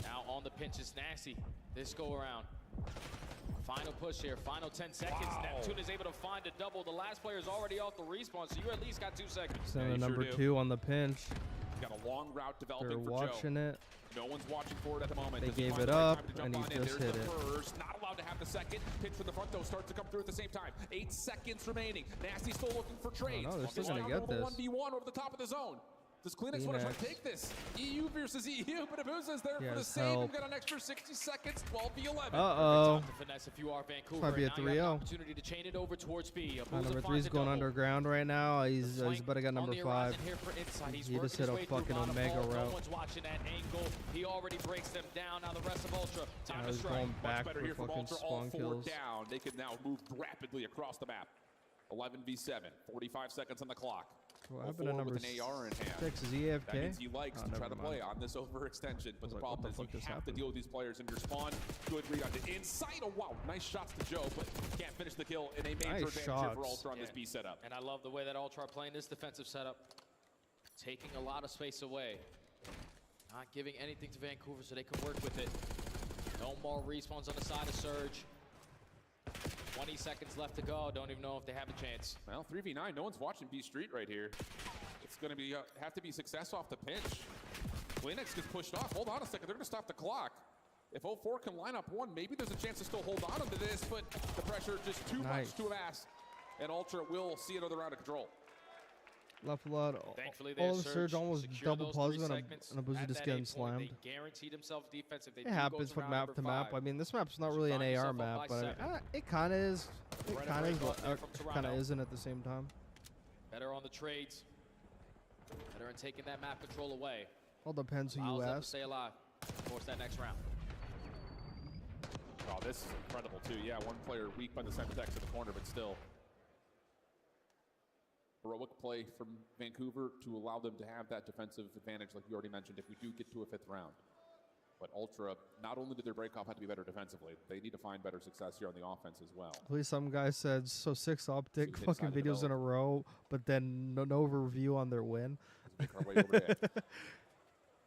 M: Now on the pinch is Nasty. This go around. Final push here, final 10 seconds. Wow. Neptune is able to find a double. The last player is already off the respawn, so you at least got 2 seconds.
T: Send number 2 on the pinch.
K: Got a long route developing
T: They're
K: for
T: watching
K: Joe.
T: it.
K: No one's watching for it at the moment.
T: They gave it up, and he just hit it.
K: First. Not allowed to have the second. Pitch from the front, though, starts to come through at the same time. 8 seconds remaining. Nasty still looking for trades.
T: Oh, no, they're still going to get this.
K: 1v1 over the top of the zone. Does Kleenex want to try to take this? EU versus EU, but Abuza is there for the save. We've got an extra 60 seconds, 12v11.
T: Uh-oh.
M: Finesse if you are Vancouver.
T: Might be a 3-0.
M: Opportunity to chain it over towards B.
T: Number 3's going underground right now. He's about to get number 5. He just hit a fucking Omega route.
M: No one's watching that angle. He already breaks them down. Now the rest of Ultra. Time to strike.
T: Going back
K: Much better here
T: for
K: from Ultra. All 4
T: kills.
K: down. They can now move rapidly across the map. 11v7. 45 seconds on the clock.
T: What happened to number
K: with an AR in hand.
T: 6? Is he AFK?
K: That means he likes to try to play on this overextension, but the problem is you have to deal with these players in your spawn. Good read on the inside. Oh, wow. Nice shots to Joe, but can't finish the kill in a major advantage here for Ultra on this B setup.
M: And I love the way that Ultra are playing this defensive setup. Taking a lot of space away. Not giving anything to Vancouver so they can work with it. No more respawns on the side of Surge. 20 seconds left to go. Don't even know if they have a chance.
K: Well, 3v9. No one's watching B Street right here. It's going to be have to be success off the pinch. Kleenex gets pushed off. Hold on a second. They're going to stop the clock. If 0-4 can line up 1, maybe there's a chance to still hold on to this, but the pressure just too much to amass. And Ultra will see another round of control.
T: Left a lot.
M: Thankfully,
T: all the Surge almost double plasma and Abuza just getting slammed.
M: They guaranteed themselves defense if they
T: it happens from map to map. I mean, this map's not really an AR map, but it kind of is. It kind of isn't at the same time.
M: Better on the trades. Better in taking that map control away.
T: All depends who you
M: Allows them to
T: ask.
M: stay alive. Force that next round.
K: Oh, this is incredible, too. Yeah, one player weak by the center text in the corner, but still. Heroic play from Vancouver to allow them to have that defensive advantage, like you already mentioned, if we do get to a 5th round. But Ultra, not only did their breakoff have to be better defensively, they need to find better success here on the offense as well.
T: At least some guy said, so 6 optic
K: So
T: fucking videos in a row, but then no review on their win.
K: Let's make our way over there.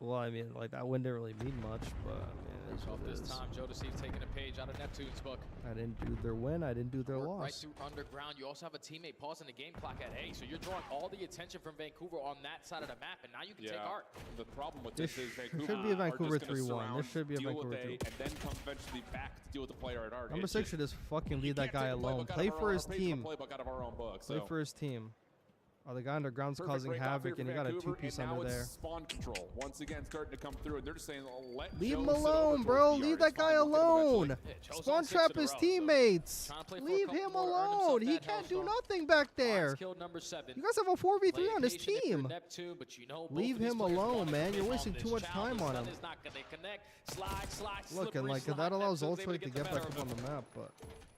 T: Well, I mean, like, that win didn't really mean much, but, I mean, it is what it
M: This
T: is.
M: time, Joe Deceive taking a page out of Neptune's book.
T: I didn't do their win. I didn't do their
M: Work
T: loss.
M: right through underground. You also have a teammate pausing the game clock at A, so you're drawing all the attention from Vancouver on that side of the map, and now you can take art.
K: The problem with
T: This
K: this is Vancouver
T: should be a Vancouver
K: are just gonna
T: 3-1.
K: surround,
T: This should be a
K: deal
T: Vancouver
K: with A,
T: 3-1.
K: and then come eventually back to deal with the player at art.
T: Number 6 should just fucking leave that guy alone. Play for his team. Play for his team. Oh, the guy underground's causing havoc, and he got a 2-piece under there.
K: Spawn control once again starting to come through, and they're just saying, let
T: Leave
K: Joe
T: him
K: sit over
T: alone,
K: towards
T: bro.
K: the
T: Leave
K: yard.
T: that
K: It's
T: guy
K: fine, we'll get him
T: alone.
K: eventually.
T: Spawn trap his teammates. Leave him alone. He can't do nothing back there.
M: Killed number 7.
T: You guys have a 4v3 on his
M: Patient if you're
T: team.
M: Neptune, but you know both
T: Leave
M: of these
T: him
M: players
T: alone,
M: wanna
T: man. You're
M: commit
T: wasting
M: on
T: too
M: this.
T: much time
M: Challenge
T: on him.
M: is not gonna connect. Slide,
T: Look, and
M: slippery
T: like
M: slide.
T: that allows
M: Neptune's able
T: Ultra to get
M: the
T: back
M: better
T: up
M: of
T: on
M: it.
T: the map, but.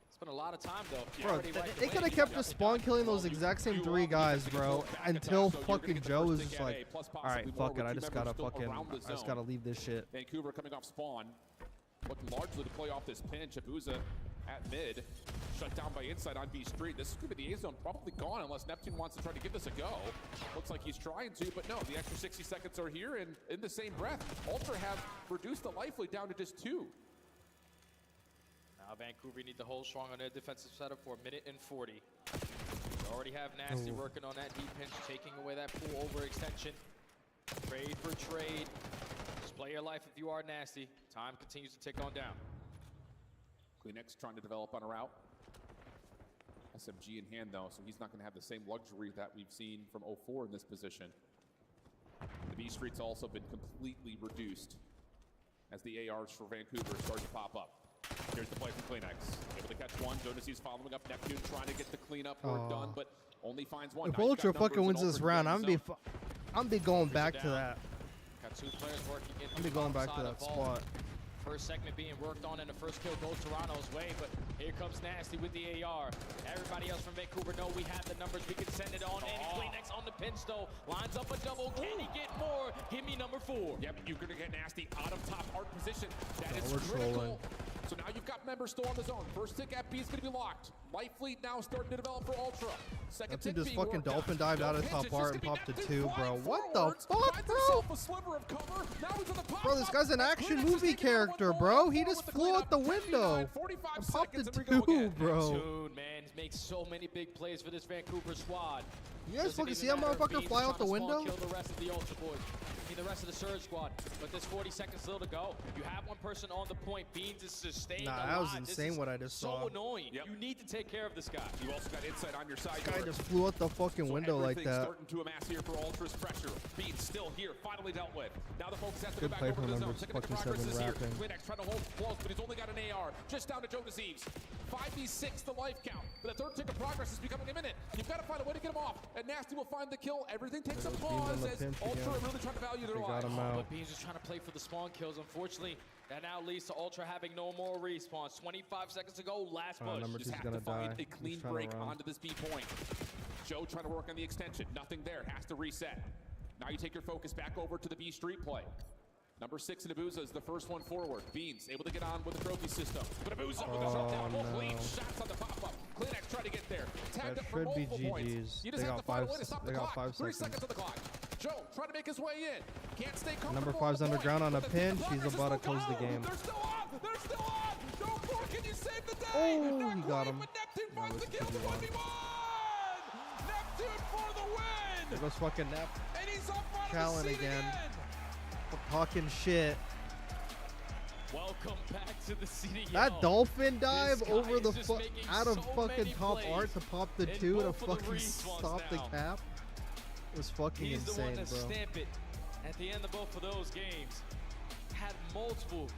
M: Spent a lot of time though.
T: Bro, they could have kept just spawn killing those exact same 3 guys, bro, until fucking Joe is just like, all right, fuck it, I just gotta leave this shit.
K: Vancouver coming off spawn, looking largely to play off this pinch. Abuza at mid, shut down by inside on B Street. This could be the A zone, probably gone unless Neptune wants to try to give this a go. Looks like he's trying to, but no, the extra 60 seconds are here, and in the same breath, Ultra have reduced the life lead down to just 2.
M: Now Vancouver need to hold strong on their defensive setup for 1:40. They already have Nasty working on that deep pinch, taking away that pool overextension. Trade for trade. Just play your life if you are Nasty. Time continues to tick on down.
K: Kleenex trying to develop on a route. SMG in hand though, so he's not going to have the same luxury that we've seen from 04 in this position. The B Street's also been completely reduced as the ARs for Vancouver start to pop up. Here's the play from Kleenex. Able to catch one. Jonas following up. Neptune trying to get the cleanup work done, but only finds one.
T: If Ultra fucking wins this round, I'm gonna be going back to that.
M: Got 2 players working in.
T: I'm gonna be going back to that spot.
M: First segment being worked on, and the first kill goes Toronto's way, but here comes Nasty with the AR. Everybody else from Vancouver know we have the numbers. We can send it on in. Kleenex on the pinch though. Lines up a double. Can he get more? Give me number 4.
K: Yep, you're going to get Nasty out of top art position. That is
T: we're
K: critical.
T: trolling.
K: So now you've got members still on the zone. First tick at B is going to be locked. Life lead now starting to develop for Ultra. Second tick
T: just
K: being
T: fucking
K: worked out.
T: dolphin dived out of
K: No
T: top
K: pinch,
T: art
K: it's
T: and
K: just
T: popped
K: gonna
T: to
K: be
T: 2,
K: Neptune
T: bro.
K: flying
T: What the
K: forwards,
T: fuck,
K: finds
T: bro?
K: himself a sliver of cover. Now he's on the pop
T: Bro, this
K: up.
T: guy's an action
K: Kleenex is
T: movie
K: taking out one
T: character,
K: more.
T: bro. He
K: 4
T: just
K: with the
T: flew out the
K: cleanup. 59,
T: window
K: 45
T: and popped
K: seconds,
T: to
K: and we go
T: 2,
K: again.
T: bro.
M: Neptune, man, makes so many big plays for this Vancouver squad.
T: You guys
M: Doesn't
T: fucking
M: even
T: see that
M: matter if
T: motherfucker
M: Beans
T: fly
M: is
T: out the
M: trying to spawn
T: window?
M: Kill the rest of the Ultra boys. I mean, the rest of the Surge squad. But there's 40 seconds still to go. You have one person on the point. Beans is sustained
T: Nah,
M: alive.
T: that was
M: This
T: insane
M: is
T: what I just
M: so
T: saw.
M: annoying.
K: Yep.
M: You need to take care of this guy.
K: You also got insight on your side.
T: Guy just flew out the fucking window like
K: everything's
T: that.
K: starting to amass here for Ultra's pressure. Beans still here, finally dealt with. Now the focus has to
T: Good
K: go back
T: play
K: over
T: from
K: to the
T: number
K: zone. Second
T: fucking
K: progress
T: 7
K: is here.
T: rapping.
K: Kleenex trying to hold close, but he's only got an AR. Just down to Joe Deceives. 5v6 the life count. But the third tick of progress is becoming imminent. You've got to find a way to get him off. And Nasty will find the kill. Everything takes a pause as Ultra really trying to value their lives.
M: But Beans is trying to play for the spawn kills. Unfortunately, that now leads to Ultra having no more respawns. 25 seconds to go. Last push.
T: Number
K: Just
T: 2's
K: have
T: gonna
K: to find
T: die.
K: a clean break onto this B point. Joe trying to work on the extension. Nothing there. Has to reset. Now you take your focus back over to the B Street play. Number 6 in Abuza is the first one forward. Beans able to get on with the trophy system. But Abuza with the shutdown. Both clean shots on the pop-up. Kleenex trying to get there. Tagged
T: That
K: up for
T: should be
K: multiple points.
T: GG's.
K: You just
T: They
K: have
T: got
K: to find a
T: five-
K: way to stop
T: they
K: the
T: got
K: clock.
T: 5
K: 3
T: seconds.
K: seconds on the clock. Joe trying to make his way in. Can't stay comfortable.
T: Number 5's
K: on the
T: underground
K: point.
T: on a
K: But the
T: pinch.
K: progress
T: He's
K: is
T: about to
K: still
T: close the
K: going.
T: game.
K: They're still on. They're still on. No more. Can you save the day?
T: Oh,
K: Not
T: he got
K: quite,
T: him.
K: But Neptune
T: No,
K: finds the
T: this
K: kill.
T: is
K: The
T: a
K: 1v1. Neptune for the win.
T: There goes fucking Nep.
K: And he's up out
T: Callan
K: of the seat
T: again.
K: again.
T: Talking shit.
M: Welcome back to the CDL.
T: That dolphin dive
M: This guy
T: over
M: is
T: the
M: just making
T: out of
M: so
T: fucking
M: many
T: top
M: plays
T: art to pop the
M: in
T: 2 to
M: both of the
T: fucking
M: respawns
T: stop the
M: now.
T: cap was fucking
M: He's the one
T: insane,
M: to
T: bro.
M: stamp it at the end of both of those games. Had multiple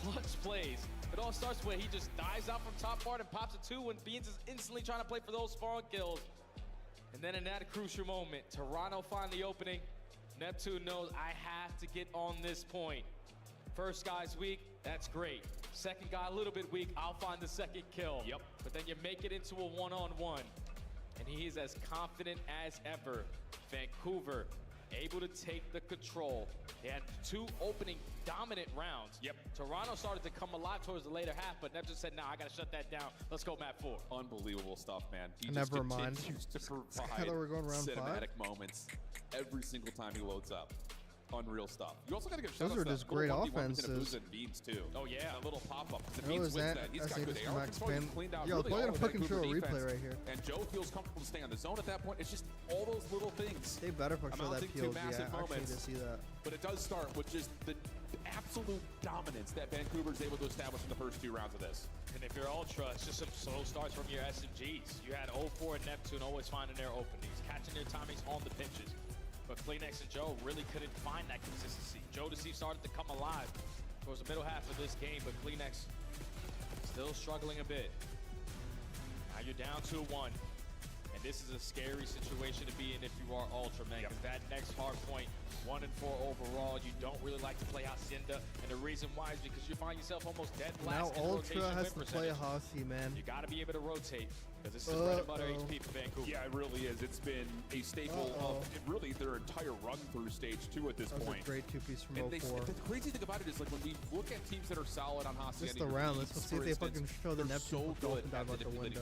M: clutch plays. It all starts where he just dives out from top part and pops a 2 when Beans is instantly trying to play for those spawn kills. And then in that crucial moment, Toronto finally opening. Neptune knows I have to get on this point. First guy's weak, that's great. Second guy a little bit weak, I'll find the second kill.
A: Yep.
M: But then you make it into a one-on-one. And he is as confident as ever. Vancouver able to take the control. They had 2 opening dominant rounds.
A: Yep.
M: Toronto started to come alive towards the later half, but Neptune said, nah, I gotta shut that down. Let's go map 4.
K: Unbelievable stuff, man. He
T: Never
K: just
T: mind.
K: continues to provide
T: I thought we were going round
K: cinematic
T: 5.
K: moments every single time he loads up. Unreal stuff. You also got to give shout
T: Those are just great offenses.
K: And beans too.
A: Oh yeah,
K: a little pop up.
T: That was that.
K: He's got good AR control. He's cleaned out
T: Yo,
K: really
T: play
K: all
T: a
K: of
T: fucking show a
K: Vancouver
T: replay
K: defense.
T: right here.
K: And Joe feels comfortable to stay on the zone at that point. It's just all those little things.
T: They better fuck show that
K: amounting to
T: POV.
K: massive
T: I actually need
K: moments.
T: to see that.
K: But it does start with just the absolute dominance that Vancouver's able to establish in the first 2 rounds of this.
M: And if you're Ultra, it's just some slow starts from your SMGs. You had 0-4 and Neptune always finding their openings, catching their timings on the pitches. But Kleenex and Joe really couldn't find that consistency. Joe to see started to come alive towards the middle half of this game, but Kleenex still struggling a bit. Now you're down 2-1. And this is a scary situation to be in if you are Ultra, man. Because that next hard point, 1-4 overall, you don't really like to play Hacienda. And the reason why is because you find yourself almost dead last
T: Now
M: in
T: Ultra
M: rotation
T: has
M: win
T: to play a
M: percentage.
T: Hossie, man.
M: You got to be able to rotate. Because this is bread and butter HP for Vancouver.
K: Yeah, it really is. It's been a staple of really their entire run through stage 2 at this
T: That was
K: point.
T: a great 2-piece from
K: And
T: 04.
K: the crazy thing about it is, like, when we look at teams that are solid on Hacienda,
T: Just the round. Let's see if they fucking show the Neptune
K: so good
T: dive
K: at
T: out the window.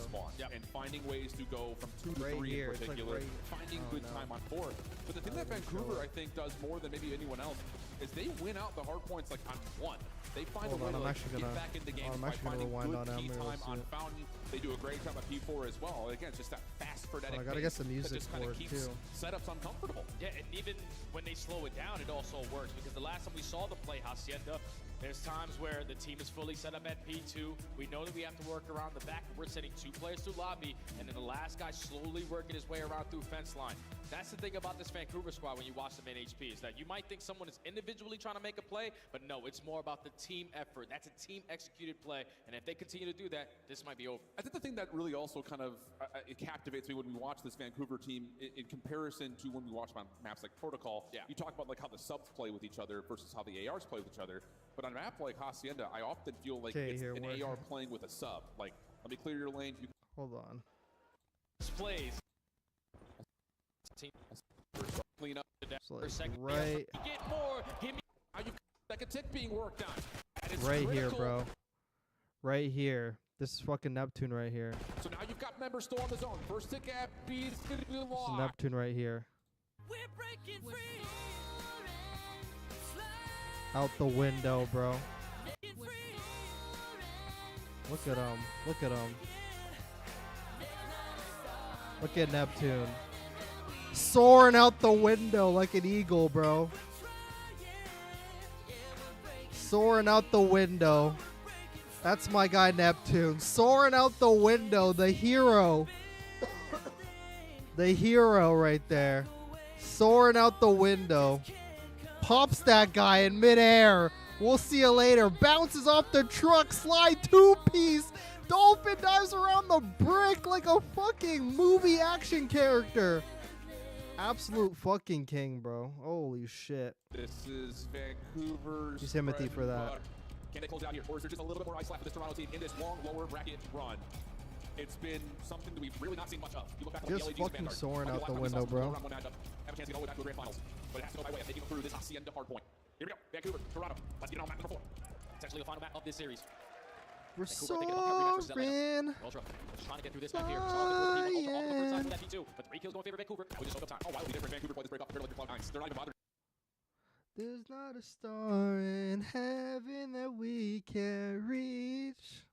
K: and finding ways to go from 2 to
T: Right
K: 3
T: here.
K: in
T: It's like
K: particular,
T: right-
K: finding
T: oh,
K: good
T: no.
K: time on 4. But the thing that Vancouver, I think, does more than maybe anyone else is they win out the hard points like on 1. They find
T: Hold
K: a way
T: on,
K: to
T: I'm actually
K: get
T: gonna-
K: back in the game
T: I'm
K: by
T: actually gonna
K: finding
T: rewind
K: good
T: on
K: key
T: Ember,
K: time
T: let's
K: on
T: see it.
K: Fountain. They do a great job at P4 as well. Again, it's just that fast, frenetic
T: I gotta
K: pace
T: get some
K: that
T: music
K: just kind
T: for
K: of
T: it,
K: keeps
T: too.
K: setups uncomfortable.
M: Yeah, and even when they slow it down, it also works. Because the last time we saw the play Hacienda, there's times where the team is fully set up at P2. We know that we have to work around the back. We're sending 2 players through lobby, and then the last guy slowly working his way around through fence line. That's the thing about this Vancouver squad when you watch them in HP, is that you might think someone is individually trying to make a play, but no, it's more about the team effort. That's a team-executed play, and if they continue to do that, this might be over.
K: I think the thing that really also kind of it captivates me when we watch this Vancouver team in comparison to when we watch on maps like Protocol.
M: Yeah.
K: You talk about like how the subs play with each other versus how the ARs play with each other. But on a map like Hacienda, I often feel like it's
T: here,
K: an
T: we're-
K: AR playing with a sub. Like, let me clear your lane. You
T: Hold on.
M: Plays. Team
K: clean up the deck.
T: So like right,
M: get more. Give me.
K: Now you've got like a tick being worked on. And it's
T: right here,
K: critical.
T: bro. Right here. This is fucking Neptune right here.
K: So now you've got members still on the zone. First tick at B is going to be
T: This is
K: locked.
T: Neptune right here.
F: We're breaking free.
T: Out the window, bro. Look at him. Look at him. Look at Neptune. Soaring out the window like an eagle, bro. Soaring out the window. That's my guy Neptune. Soaring out the window. The hero. The hero right there. Soaring out the window. Pops that guy in midair. We'll see you later. Bounces off the truck. Slide 2-piece. Dolphin dives around the brick like a fucking movie action character. Absolute fucking king, bro. Holy shit.
K: This is Vancouver's.
T: Use Timothy for that.
K: Can they close it out here? Or is there just a little bit more ice left for this Toronto team in this long lower bracket run? It's been something that we've really not seen much of. You look back
T: Just fucking soaring out the window, bro.
K: Have a chance to go all the way back to the grand finals. But it has to go by way of taking through this Hacienda hard point. Here we go. Vancouver, Toronto. Let's get it on map number 4.
M: Essentially the final map of this series.
T: We're
M: soaring. Ultra just trying to get through this map here. Ultra on the first side with that P2, but 3 kills going in favor of Vancouver. We just soak up time.
K: Oh, wildly different. Vancouver play this break up compared to like your Cloud9s. They're not even bothered.
T: There's not a star in heaven that we can't reach.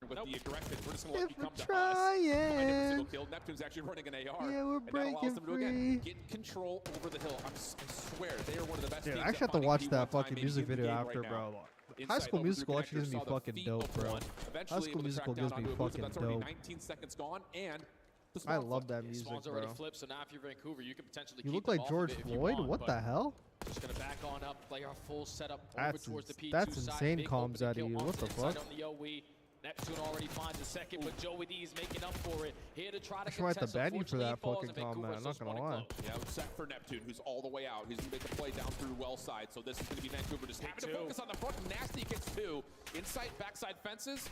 K: With the direction, we're just going to let you come to us.
T: Trying.
K: Find every single kill. Neptune's actually running an AR.
T: Yeah, we're
K: and that allows
T: breaking
K: them to, again, get control over the hill. I swear, they are one of the best
T: Dude,
K: teams
T: I actually have
K: at
T: to
K: finding
T: watch
K: P1
T: that
K: time
T: fucking
K: maybe
T: music
K: in the
T: video
K: game
T: after,
K: right
T: bro.
K: now.
T: High
K: Inside
T: School
K: over
T: Musical
K: through
T: actually gives me
K: connectors, saw the
T: fucking
K: feet
T: dope,
K: of
T: bro.
K: one.
T: High
K: Eventually
T: School
K: able to
T: Musical
K: track down
T: gives me
K: onto a boost,
T: fucking
K: that's already
T: dope.
K: 19 seconds gone, and the
T: I
K: spawn
T: love
K: flip.
T: that music,
M: Spawn's already
T: bro.
M: flipped, so now if you're Vancouver, you can potentially
T: You
M: keep
T: look like
M: them off
T: George
M: of it if you
T: Floyd?
M: want,
T: What
M: but
T: the hell?
M: Just gonna back on up, play our full setup over
T: That's
M: towards the P2
T: that's
M: side.
T: insane
M: Big
T: comms
M: opening
T: out of
M: kill
T: you.
M: onto
T: What the
M: inside
T: fuck?
M: on the OE. Neptune already finds a second, but Joey D is making up for it. Here to try to
T: I might have
M: contest.
T: to ban you for that
M: Unfortunately,
T: fucking comment. I'm not gonna lie.
K: Yeah, set for Neptune, who's all the way out. He's gonna make the play down through well side. So this is gonna be Vancouver just having to focus on the front. Nasty gets 2. Inside, backside fences.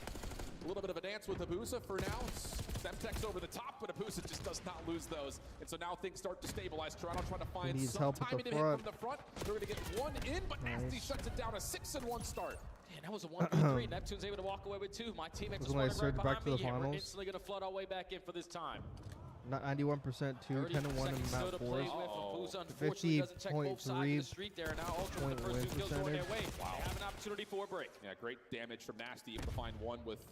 K: A little bit of a dance with Abusa for now. Semtex over the top, but Abusa just does not lose those. And so now things start to stabilize. Toronto trying to find some timing to hit from the front. They're going to get one in, but Nasty shuts it down. A 6-1 start.
M: Man, that was a 1-3. Neptune's able to walk away with 2. My teammates are running right behind me. Yeah, we're instantly going to flood our way back in for this time.
T: 91%, 2, 10-1 in map 4. 50.3 point win percentage.
M: Wow. They have an opportunity for a break.
K: Yeah, great damage from Nasty, able to find one with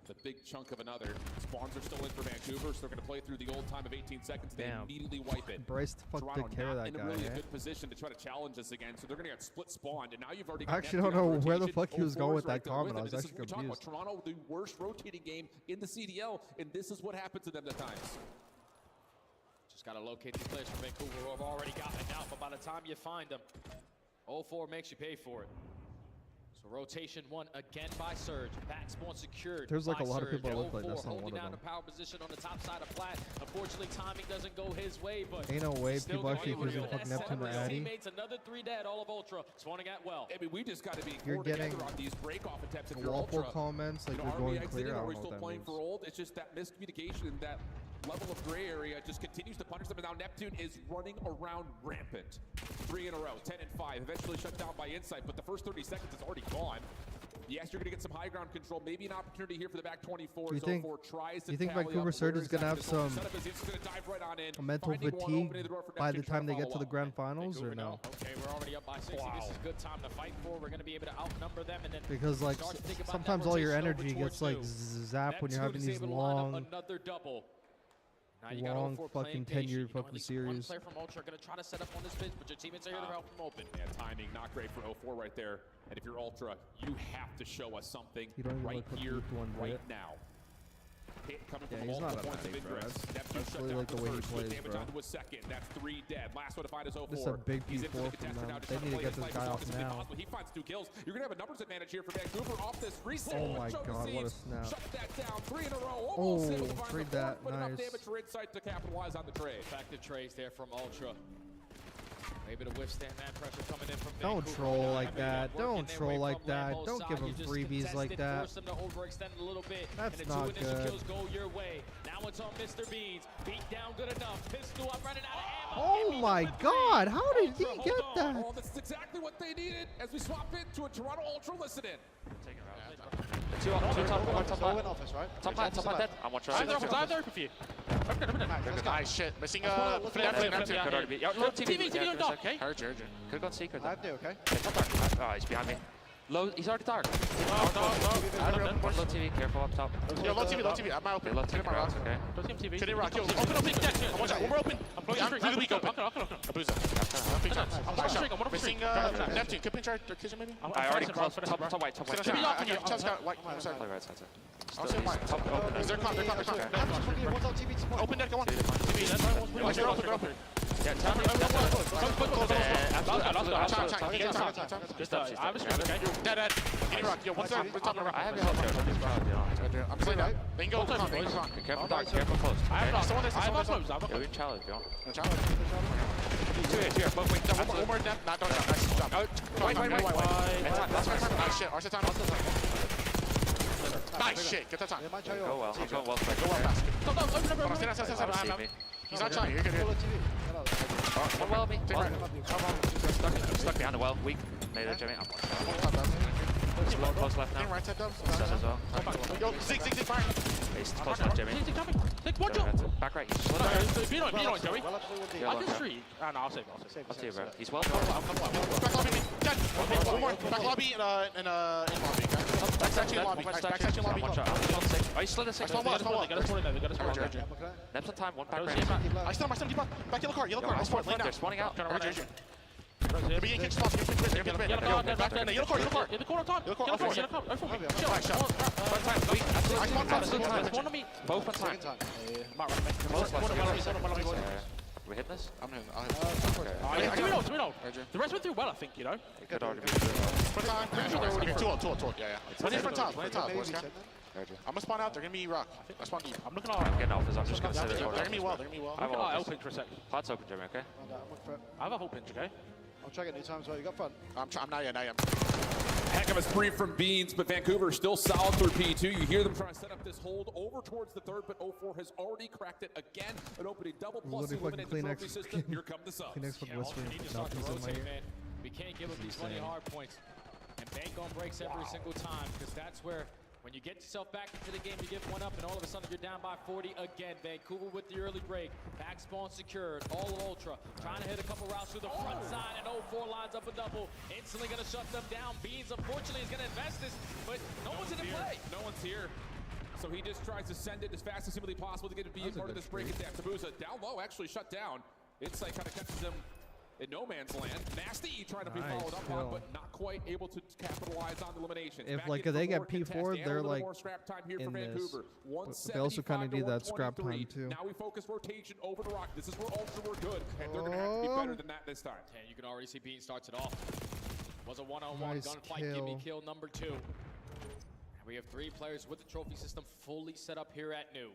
K: the big chunk of another. Spawns are still in for Vancouver, so they're going to play through the old time of 18 seconds. They immediately wipe it.
T: Bryce took care of that guy.
K: In a really good position to try to challenge this again, so they're going to get split spawned, and now you've already got
T: I actually don't know where the fuck he was going with that comment. I was actually confused.
K: Toronto, the worst rotating game in the CDL, and this is what happens to them at times.
M: Just got to locate the players from Vancouver who have already gotten it out, but by the time you find them, 0-4 makes you pay for it. So rotation 1 again by Surge. Back spawn secured.
T: There's like a lot of people that look like that's not one of
M: down
T: them.
M: the power position on the top side of Plat. Unfortunately, timing doesn't go his way, but
T: ain't no way people actually using fucking Neptune to Addy.
M: Teammates, another 3 dead, all of Ultra spawning at well.
K: I mean, we just got to be
T: you're getting
K: on these break-off attempts. If
T: you're Ultra comments like you're going clear.
K: Are we still playing for old? It's just that miscommunication and that level of gray area just continues to punish them, and now Neptune is running around rampant. 3 in a row, 10 and 5, eventually shut down by Insight, but the first 30 seconds is already gone. Yes, you're going to get some high ground control. Maybe an opportunity here for the back 24.
T: Do you think Vancouver Surge is going to have some mental fatigue by the time they get to the grand finals, or no?
M: Okay, we're already up by 60. This is a good time to fight for. We're going to be able to outnumber them, and then
T: because like sometimes all your energy gets like zapped when you're having these long fucking 10-year fucking series.
M: One player from Ultra going to try to set up on this pitch, but your teammates are here to help them open.
K: Yeah, timing not great for 0-4 right there. And if you're Ultra, you have to show us something right here, right now. Hit coming from multiple points of ingress. Neptune shut down the first, good damage onto a second. That's 3 dead. Last one to find is 0-4.
T: This is a big P4 from them. They need to get this guy off now.
K: He finds 2 kills. You're going to have a numbers advantage here for Vancouver off this reset.
T: Oh my god, what a snap.
K: Shut that down. 3 in a row. Almost able to find
T: trade
K: the
T: that.
K: but
T: Nice.
K: enough damage for Insight to capitalize on the trade.
M: Effective trades there from Ultra. Able to withstand that pressure coming in from
T: Don't
M: Vancouver.
T: troll like that. Don't troll like that. Don't give them freebies like that.
M: Force them to overextend a little bit.
T: That's
M: and
T: not
M: the 2 initial
T: good.
M: kills go your way. Now it's on Mr. Beans. Beat down good enough. Pistol up, running out of ammo.
T: Oh my god, how did he get that?
K: Oh, that's exactly what they needed as we swap into a Toronto Ultra. Listen in.
J: Two top
D: office, right?
J: Top dead. I'm watching.
I: I'm there for you.
D: Nice shit. Missing
J: TV on top. Okay. Could have gone secret.
D: I do, okay.
J: Oh, he's behind me. Low, he's already dark. Low TV, careful up top.
D: Yo, low TV. I'm out open.
J: Low TV, okay.
D: Can you rock? Yo, open. One more open. I'm blowing you. Really weak open. Abusa. I'm missing Neptune. Could pinch our kitchen maybe?
J: I already closed. Top white.
D: Play right side.
J: Top open.
D: Is there con? Open deck, go on. Open.
J: Yeah, tell me.
D: Dead. Yo, what's that?
J: I have your health.
D: I'm playing right. Bingo.
J: Be careful dark, careful close.
D: I have someone.
J: Yeah, we can challenge if you want.
D: Challenge.
J: Two here. Both wings.
D: One more depth. Not nice job.
J: Wait.
D: That's my time. Nice shit. Arsa time. Nice shit. Get that time.
J: Go well. I'm going well.
D: Go well fast. Stop. He's not trying. You're good.
J: One well, me. Stuck behind the well. Weak. Made it, Jimmy. He's low, close left now.
D: Right side down.
J: Set as well.
D: Yo, zig, fire.
J: He's close left, Jimmy.
I: Take one jump.
J: Back right.
I: Be on, Joey.
J: I
I: can street. No, I'll save.
J: I'll see you, bro. He's well.
D: Back lobby, dead. One more. Back lobby and in lobby. Back section lobby. Back section lobby.
J: Oh, he slid a 6.
I: They got us there.
J: Neps on time. One back right.
D: I still keep up. Back yellow car.
J: I'll spawn lane. They're spawning out.
D: The beginning kick spots. Yellow car. Yellow car.
I: In the corner top.
D: Yellow car.
J: One time. Weak. Absolutely time.
I: Spawn on me.
J: Both on time. we hit this?
H: I'm hitting. I'll hit. Okay.
V: 2-0. The rest went through well, I think, you know.
H: It could already be 2-0. 2-0. Yeah. Plenty of times, boys. I'm gonna spawn out. They're gonna be rock. I spawn deep.
V: I'm looking
J: I'm getting off this. I'm just gonna sit
H: They're
J: there.
H: gonna be well.
V: I'm looking at L pinch for a sec.
J: Plat's open, Jimmy, okay?
V: I have a whole pinch, okay?
H: I'll check it anytime as well. You got fun. I'm not yet.
K: Heck of a spree from Beans, but Vancouver still solid through P2. You hear them trying to set up this hold over towards the third, but 04 has already cracked it again. An opening double plus eliminate the trophy system. Here come the subs.
M: We can't give up these 20 hard points. And bank on breaks every single time, because that's where when you get yourself back into the game, you give one up, and all of a sudden you're down by 40 again. Vancouver with the early break. Back spawn secured. All of Ultra trying to hit a couple routes through the front side, and 04 lines up a double. Instantly going to shut them down. Beans, unfortunately, is going to invest this, but no one's in the play.
K: No one's here. So he just tries to send it as fast as humanly possible to get to be a part of this break attack. Tabuza down low, actually shut down. Insight kind of catches him in no man's land. Nasty trying to be followed up on, but not quite able to capitalize on the eliminations.
T: If like if they get P4, they're like in this. They also kind of need that scrap time too.
K: Now we focus rotation over to Rock. This is where Ultra were good, and they're gonna have to be better than that this time.
M: And you can already see Bean starts it off. Was a one-on-one gunfight. Give me kill number 2. And we have 3 players with the trophy system fully set up here at New.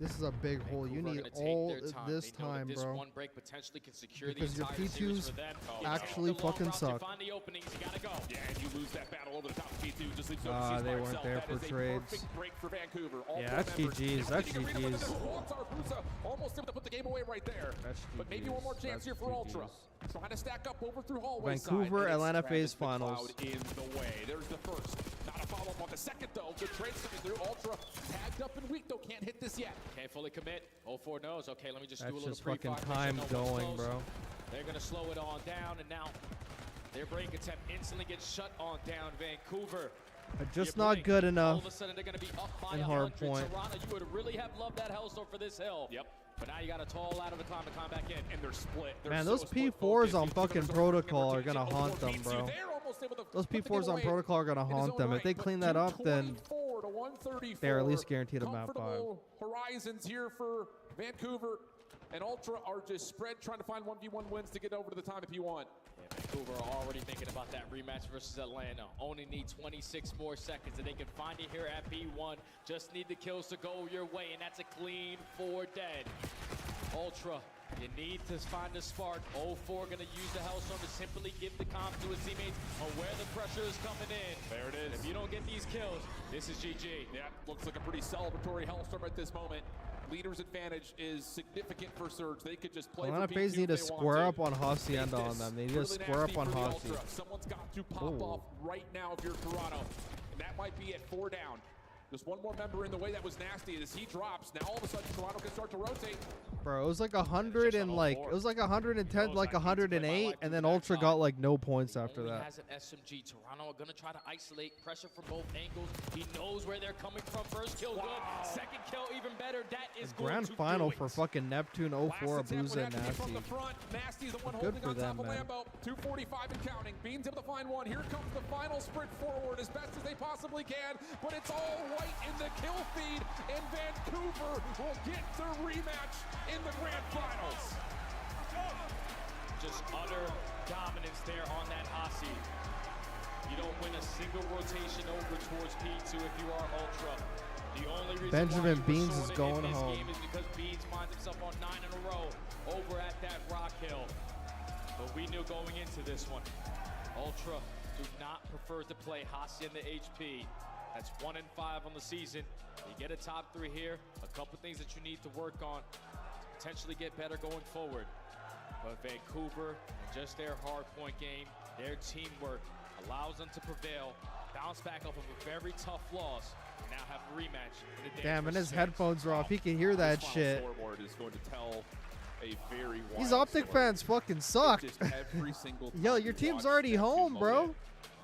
T: This is a big hole. You need all this time,
M: this
T: bro.
M: one break potentially can secure
T: Because
M: the
T: your
M: entire series
T: P2s
M: for them.
T: actually fucking suck.
M: Find the openings, you gotta go.
K: Yeah, and you lose that battle over the top of P2. Just leaves
T: They weren't there for trades.
K: Perfect break for Vancouver.
T: Yeah, that's GG's. That's GG's.
K: Almost able to put the game away right there. But maybe one more chance here for Ultra. Trying to stack up over through hallway
T: Vancouver,
K: side.
T: Atlanta phase finals.
K: In the way. There's the first. Not a follow-up on the second, though. Good trades coming through. Ultra tagged up and weak, though. Can't hit this yet.
M: Can't fully commit. 04 knows. Okay, let me just do a little
T: That's just fucking
M: pre-fire.
T: time going, bro.
M: They're going to slow it on down, and now their break attempt instantly gets shut on down. Vancouver.
T: Just not good enough.
M: All of a sudden, they're going to be up by
T: in
M: 100.
T: Hardpoint.
M: Toronto, you would really have loved that Hellstorm for this hill.
K: Yep.
M: But now you got a tall ladder to climb back in.
K: And they're split.
T: Man, those P4s on fucking Protocol are gonna haunt them, bro. Those P4s on Protocol are gonna haunt them. If they clean that up, then they're at least guaranteed a map 5.
K: Horizons here for Vancouver. And Ultra are just spread, trying to find 1v1 wins to get over to the time if you want.
M: Yeah, Vancouver are already thinking about that rematch versus Atlanta. Only need 26 more seconds, and they can find you here at P1. Just need the kills to go your way, and that's a clean 4 dead. Ultra, you need to find a spark. 04 going to use the Hellstorm to simply give the comp to his teammates on where the pressure is coming in.
K: There it is.
M: If you don't get these kills, this is GG.
K: Yeah, looks like a pretty celebratory Hellstorm at this moment. Leader's advantage is significant for Surge. They could just play.
T: Atlanta FaZe need to square up on Hacienda on them. They need to square up on Hasi.
K: Someone's got to pop off right now if you're Toronto. And that might be at 4 down. Just one more member in the way that was nasty. As he drops, now all of a sudden Toronto can start to rotate.
T: Bro, it was like 100 and like it was like 110, like 108, and then Ultra got like no points after that.
M: He has an SMG. Toronto are gonna try to isolate, pressure from both angles. He knows where they're coming from. First kill, good. Second kill, even better. That is
T: Grand final for fucking Neptune 04, Abuza and Nasty.
K: Nasty's the one
T: Good
K: holding
T: for
K: on
T: them,
K: top of
T: man.
K: Lambo. 2:45 and counting. Beans able to find one. Here comes the final sprint forward as best as they possibly can, but it's all white in the kill feed, and Vancouver will get their rematch in the grand finals.
M: Just utter dominance there on that Hasi. You don't win a single rotation over towards P2 if you are Ultra. The only reason
T: Benjamin
M: why
T: Beans is going
M: in this
T: home.
M: game is because Beans finds himself on 9 in a row over at that Rock Hill. But we knew going into this one, Ultra do not prefer to play Hasi in the HP. That's 1 and 5 on the season. You get a top 3 here. A couple things that you need to work on to potentially get better going forward. But Vancouver and just their hardpoint game, their teamwork allows them to prevail, bounce back off of a very tough loss, and now have a rematch.
T: Damn, and his headphones are off. He can hear that shit.
K: Is going to tell a very
T: These Optic fans fucking suck.
K: Every single
T: Yo, your team's already home, bro.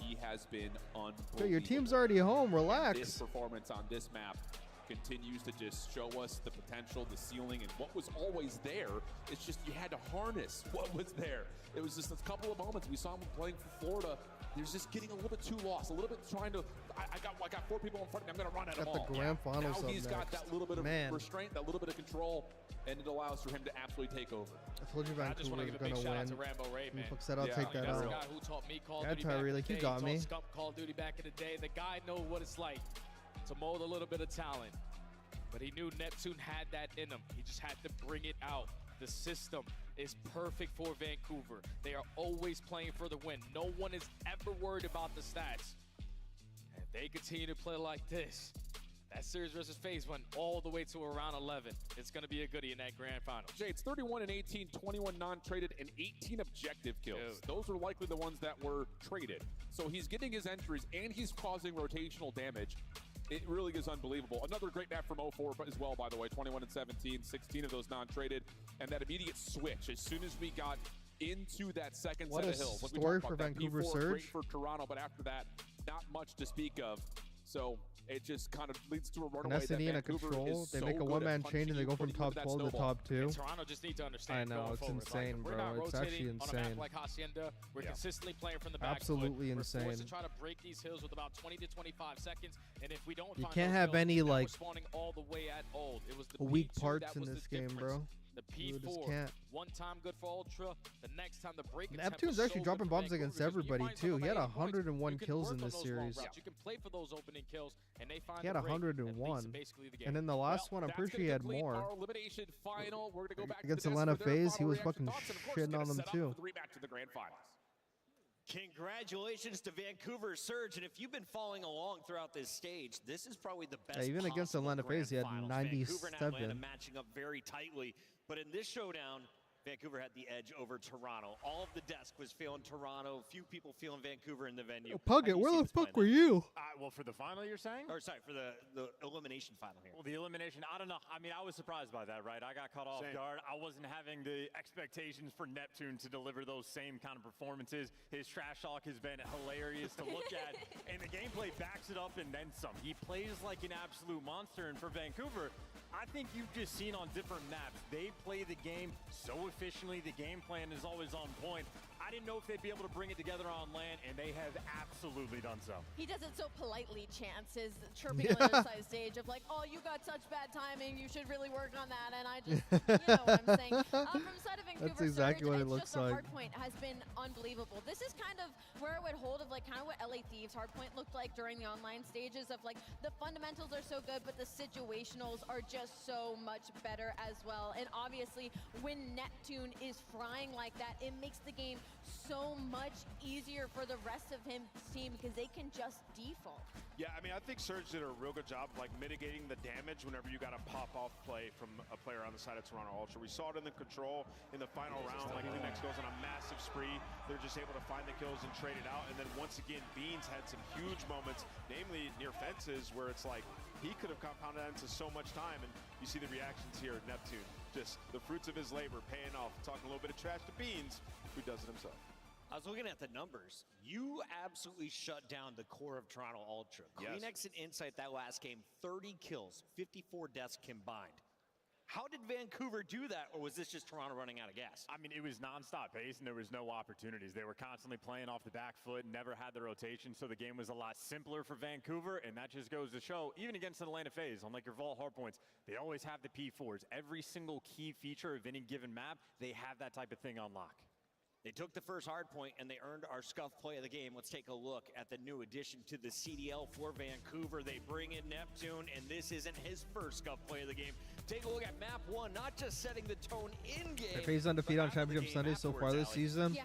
K: He has been unbelievable.
T: Yo, your team's already home. Relax.
K: This performance on this map continues to just show us the potential, the ceiling, and what was always there. It's just you had to harness what was there. It was just a couple of moments. We saw him playing for Florida. He was just getting a little bit too lost, a little bit trying to I got 4 people in front of me. I'm going to run at them all.
T: Got the grand finals
K: Now he's got
T: next.
K: that little bit of restraint, that little bit of control, and it allows for him to absolutely take over.
T: I told you Vancouver was going to win. He said I'll take that
M: That's the
T: out.
M: guy who taught me Call of
T: Yeah,
M: Duty back
T: Tyree,
M: in
T: like,
M: the
T: you
M: day.
T: got
M: He
T: me.
M: taught Scump Call of Duty back in the day. The guy know what it's like to mold a little bit of talent. But he knew Neptune had that in him. He just had to bring it out. The system is perfect for Vancouver. They are always playing for the win. No one is ever worried about the stats. And if they continue to play like this, that series versus FaZe went all the way to around 11. It's going to be a goodie in that grand final.
K: Jay, it's 31-18, 21 non-traded, and 18 objective kills.
M: Dude.
K: Those are likely the ones that were traded. So he's getting his entries, and he's causing rotational damage. It really is unbelievable. Another great map from 04 as well, by the way, 21-17, 16 of those non-traded. And that immediate switch, as soon as we got into that second
T: What
K: set
T: a
K: of hills. Like we
T: story
K: talked
T: for
K: about, that
T: Vancouver
K: P4,
T: Surge.
K: Great for Toronto, but after that, not much to speak of. So it just kind of leads to a
T: An
K: runaway that
T: S&E and a
K: Vancouver
T: control.
K: is
T: They
K: so
T: make a
K: good
T: one-man
K: at
T: chain and they
K: punching
T: go
K: you,
T: from
K: putting you
T: top
K: into that
T: 12 to
K: snowball.
T: top 2.
M: And Toronto just need to understand.
T: I know,
M: going
T: it's
M: forward.
T: insane,
M: Like,
T: bro.
M: We're not
T: It's
M: rotating
T: actually
M: on a
T: insane.
M: map like Hacienda. We're consistently playing from the back.
T: Absolutely
M: foot. We're
T: insane.
M: forced to try to break these hills with about 20 to 25 seconds. And if we don't
T: You
M: find
T: can't
M: those
T: have
M: hills,
T: any,
M: now we're
T: like,
M: spawning all the way at old. It was the
T: weak
M: P2
T: parts
M: that
T: in
M: was
T: this
M: the
T: game,
M: difference.
T: bro.
M: The
T: You just
M: P4,
T: can't.
M: one time good for Ultra. The next time the break attempt
T: Neptune's
M: was
T: actually
M: so
T: dropping
M: good for
T: bombs against
M: Vancouver because
T: everybody,
M: you find
T: too. He had
M: somebody
T: 101
M: you can
T: kills
M: work
T: in
M: on
T: this
M: those long
T: series.
M: routes. You can play for those opening kills, and they find
T: He had
M: the break that leads to
T: 101.
M: basically the game.
T: And then the last one, I'm
K: That's
T: pretty sure
K: gonna
T: he had
K: complete
T: more.
K: our elimination final. We're gonna go back
T: Against
K: to the desk
T: Atlanta
K: for their
T: FaZe, he
K: final
T: was
K: reaction
T: fucking
K: thoughts, and of course,
T: shitting
K: we're
T: on
K: gonna
T: them,
K: set up
T: too.
K: for the rematch to the grand finals.
N: Congratulations to Vancouver Surge, and if you've been following along throughout this stage, this is probably the best.
T: Yeah, even against
N: possible
T: Atlanta
N: grand
T: FaZe, he had
N: finals.
T: 97.
N: Vancouver and Atlanta matching up very tightly, but in this showdown, Vancouver had the edge over Toronto. All of the desk was feeling Toronto. Few people feeling Vancouver in the venue.
T: Puggett, where the fuck were you?
C: Well, for the final, you're saying?
N: Or sorry, for the elimination final here.
C: Well, the elimination, I don't know. I mean, I was surprised by that, right? I got caught off guard. I wasn't having the expectations for Neptune to deliver those same kind of performances. His trash talk has been hilarious to look at, and the gameplay backs it up and then some. He plays like an absolute monster, and for Vancouver, I think you've just seen on different maps, they play the game so efficiently. The game plan is always on point. I didn't know if they'd be able to bring it together on land, and they have absolutely done so.
E: He does it so politely, Chance is chirping on the other side stage of like, oh, you got such bad timing, you should really work on that, and I just, you know what I'm saying. From the side of Vancouver
T: That's exactly
E: Surge,
T: what it looks like.
E: Hardpoint has been unbelievable. This is kind of where I would hold of like kind of what LA Thieves Hardpoint looked like during the online stages of like the fundamentals are so good, but the situationals are just so much better as well. And obviously, when Neptune is frying like that, it makes the game so much easier for the rest of his team because they can just default.
D: Yeah, I mean, I think Surge did a real good job of like mitigating the damage whenever you got a pop-off play from a player on the side of Toronto Ultra. We saw it in the control in the final round, like Phoenix goes on a massive spree. They're just able to find the kills and trade it out. And then once again, Beans had some huge moments, namely near fences, where it's like he could have compounded that into so much time. And you see the reactions here at Neptune. Just the fruits of his labor paying off. Talking a little bit of trash to Beans, who does it himself.
N: I was looking at the numbers. You absolutely shut down the core of Toronto Ultra.
D: Yes.
N: Kleenex and Insight that last game, 30 kills, 54 deaths combined. How did Vancouver do that, or was this just Toronto running out of gas?
C: I mean, it was nonstop pace, and there was no opportunities. They were constantly playing off the back foot, never had the rotation, so the game was a lot simpler for Vancouver, and that just goes to show, even against the Atlanta FaZe, unlike your Vault Hardpoints, they always have the P4s. Every single key feature of any given map, they have that type of thing on lock.
N: They took the first hard point, and they earned our scuff play of the game. Let's take a look at the new addition to the CDL for Vancouver. They bring in Neptune, and this isn't his first scuff play of the game. Take a look at map one, not just setting the tone in-game.
T: FaZe undefeated on Championship Sunday so far this season.
E: Yeah,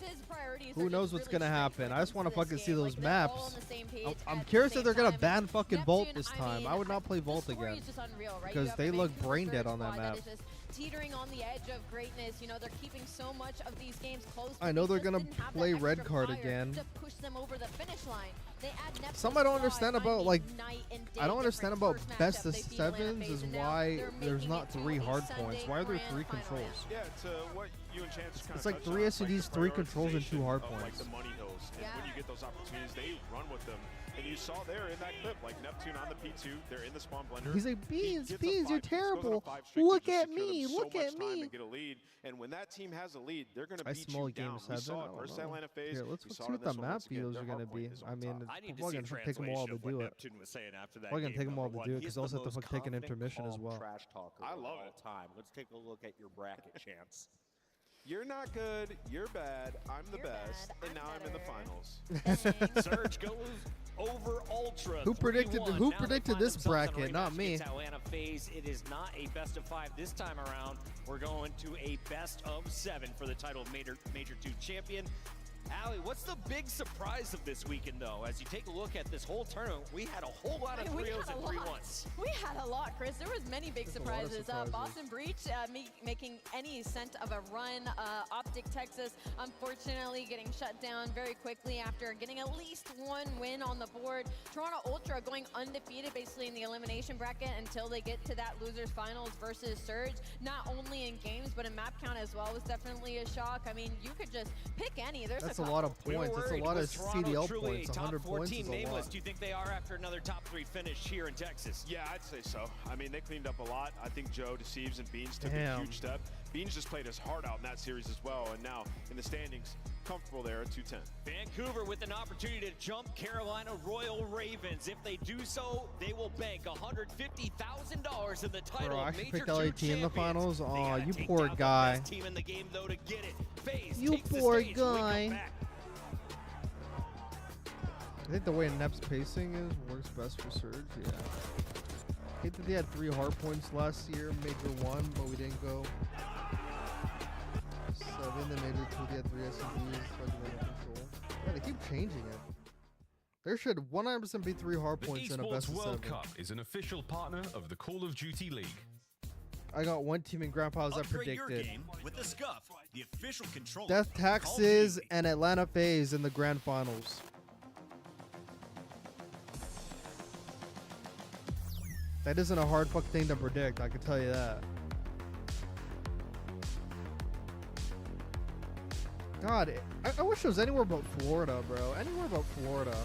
E: his priorities
T: Who
E: are
T: knows
E: just
T: what's
E: really
T: gonna happen? I just want to
E: straight
T: fucking
E: this
T: see
E: game.
T: those
E: Like, they're all on
T: maps.
E: the same page
T: I'm
E: at
T: curious
E: the
T: if they're
E: same
T: gonna
E: time.
T: ban fucking Bolt
E: Neptune,
T: this time.
E: mean,
T: I would not play
E: the
T: Volt
E: story
T: again
E: is just unreal, right?
T: because
E: You have
T: they
E: the
T: look
E: Vancouver
T: brain dead
E: Surge
T: on that
E: squad
T: map.
E: is just teetering on the edge of greatness. You know, they're keeping so much of these games close.
T: I know they're
E: They just
T: gonna
E: didn't have that
T: play red
E: extra
T: card
E: fire
T: again.
E: to push them over the finish line. They add Neptune's
T: Some I don't
E: squad,
T: understand about
E: finding
T: like
E: night and day
T: I don't understand
E: difference.
T: about
E: First
T: best
E: matchup,
T: of
E: they beat Atlanta
T: sevens
E: FaZe,
T: is
E: and now
T: why
E: they're
T: there's
E: making
T: not
E: it to
T: 3
E: a
T: hard
E: Sunday
T: points. Why are there
E: grand
T: 3
E: final
T: controls?
E: round.
D: Yeah, to what you and Chance kind
T: It's
D: of
T: like
D: touched
T: 3
D: on,
T: S&Ds, 3 controls, and 2
D: prioritization
T: hard
D: of, like
T: points.
D: the money hills. And when you get those opportunities, they run with them. And you saw there in that clip, like Neptune on the P2, they're in the spawn blender.
T: He's like, Beans, you're terrible. Look at me, look at me.
D: And get a lead. And when that team has a lead, they're going to beat you down. We saw it versus Atlanta FaZe.
T: Here, let's see what the map views are going to be. I mean, it's probably going to take them a while to do it. Probably going to take them a while to do it because they also have to take an intermission as well.
G: I love it.
N: Let's take a look at your bracket chance.
D: You're not good, you're bad, I'm the best, and now I'm in the finals.
N: Surge goes over Ultra.
T: Who predicted this bracket? Not me.
N: Atlanta FaZe. It is not a best of 5 this time around. We're going to a best of 7 for the title of Major 2 champion. Allie, what's the big surprise of this weekend, though? As you take a look at this whole tournament, we had a whole lot of 3-0s and 3-1s.
E: We had a lot, Chris. There was many big surprises. Boston Breach making any scent of a run. Optic Texas, unfortunately, getting shut down very quickly after getting at least one win on the board. Toronto Ultra going undefeated, basically in the elimination bracket until they get to that losers finals versus Surge. Not only in games, but in map count as well was definitely a shock. I mean, you could just pick any. There's
T: That's a lot of points. That's a lot of CDL points. 100 points is a lot.
N: Do you think they are after another top 3 finish here in Texas?
D: Yeah, I'd say so. I mean, they cleaned up a lot. I think Joe, Deceives, and Beans took a huge step. Beans just played his heart out in that series as well, and now in the standings, comfortable there at 210.
N: Vancouver with an opportunity to jump Carolina Royal Ravens. If they do so, they will bank $150,000 in the title.
T: Bro, I
N: of
T: actually
N: Major
T: picked
N: 2
T: LAT in the finals. Aw, you
N: take
T: poor
N: down
T: guy.
N: The best team in the game, though, to get it. FaZe
T: You
N: takes the
T: poor
N: stage when we come
T: guy.
N: back.
T: I think the way Nep's pacing is works best for Surge. Yeah. I hate that they had 3 hard points last year, Major 1, but we didn't go 7. Then Major 2, they had 3 SMBs, so I didn't control. Yeah, they keep changing it. There should 100% be 3 hard points in a best of 7.
L: The Esports World Cup is an official partner of the Call of Duty League.
T: I got one team in Grandpa's that
O: Upgrade your
T: predicted
O: game with the Scuff, the official controller.
T: Death Taxes and Atlanta FaZe in the grand finals. That isn't a hard fuck thing to predict, I can tell you that. God, I wish it was anywhere but Florida, bro. Anywhere but Florida.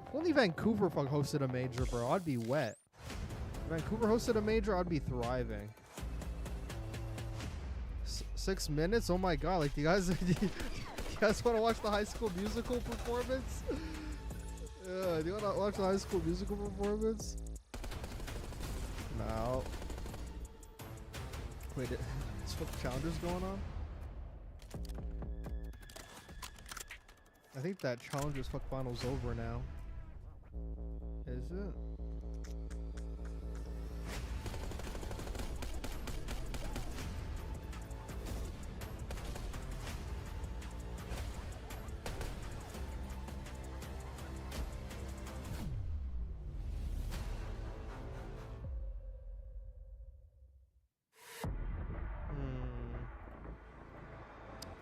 T: If only Vancouver fuck hosted a major, bro, I'd be wet. If Vancouver hosted a major, I'd be thriving. 6 minutes? Oh my god, like, do you guys want to watch the High School Musical performance? Do you want to watch the High School Musical performance? No. Wait, is what challenger's going on? I think that challenger's fuck final's over now. Is it?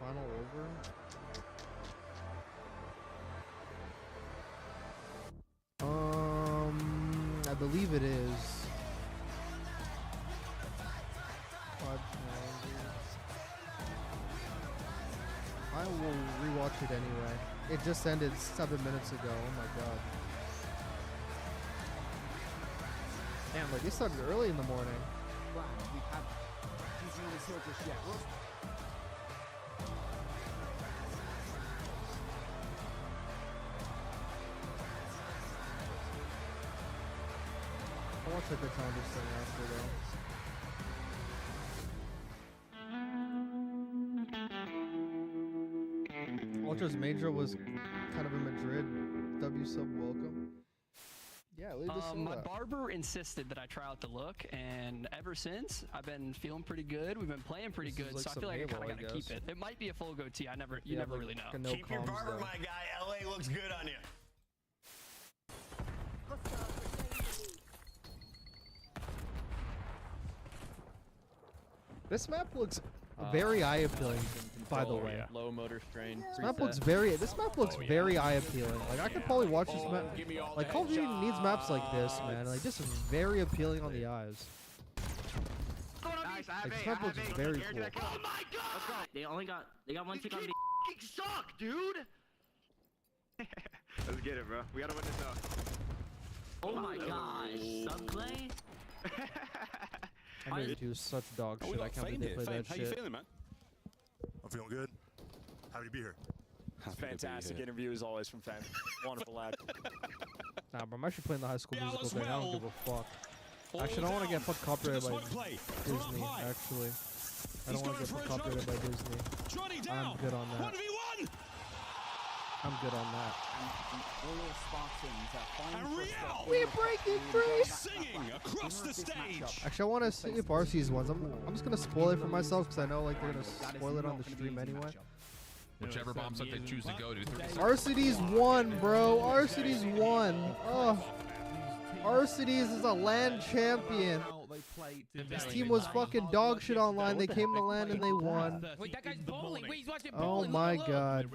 T: Final over. I believe it is. 5 challenges. I will rewatch it anyway. It just ended 7 minutes ago. Oh my god. Damn, like they started early in the morning.
P: We have using this hill just yet.
T: I want to check the challenges thing after though. Ultra's major was kind of in Madrid. W sub welcome. Yeah, leave this
W: my barber insisted that I try out the look, and ever since I've been feeling pretty good. We've been playing pretty good, so I feel like I kind of got to keep it. It might be a full goatee. You never really know.
O: Keep your barber, my guy. LA looks good on you.
T: This map looks very eye appealing, by the way.
R: Low motor strain.
T: This map looks very eye appealing. Like I could probably watch this map. Like Call of Duty needs maps like this, man. Like this is very appealing on the eyes. Like, this map looks very cool.
Q: Oh my god! They got one tick on me.
O: Suck, dude.
D: Let's get it, bro. We gotta win this out.
Q: Oh my gosh, subplay?
T: I mean, do such dog shit. I can't believe they play that shit.
A: How you feeling, man?
B: I'm feeling good. Happy to be here.
N: Fantastic interview as always from Fan. Wonderful lad.
T: Nah, bro, I'm actually playing the High School Musical thing. I don't give a fuck. Actually, I don't want to get fucked copyrighted by Disney, actually. I don't want to get fucked copyrighted by Disney. I'm good on that. I'm good on that.
F: We're breaking free! Singing across the stage!
T: Actually, I want to see if RC's ones. I'm just going to spoil it for myself because I know like they're going to spoil it on the stream anyway.
K: Whichever bomb set they choose to go to.
T: RCD's won, bro. RCD's won. Oh. RCD's is a LAN champion. This team was fucking dog shit online. They came to LAN and they won.
Q: Wait, that guy's bowling. Wait, he's watching
T: Oh
Q: bowling.
T: my god.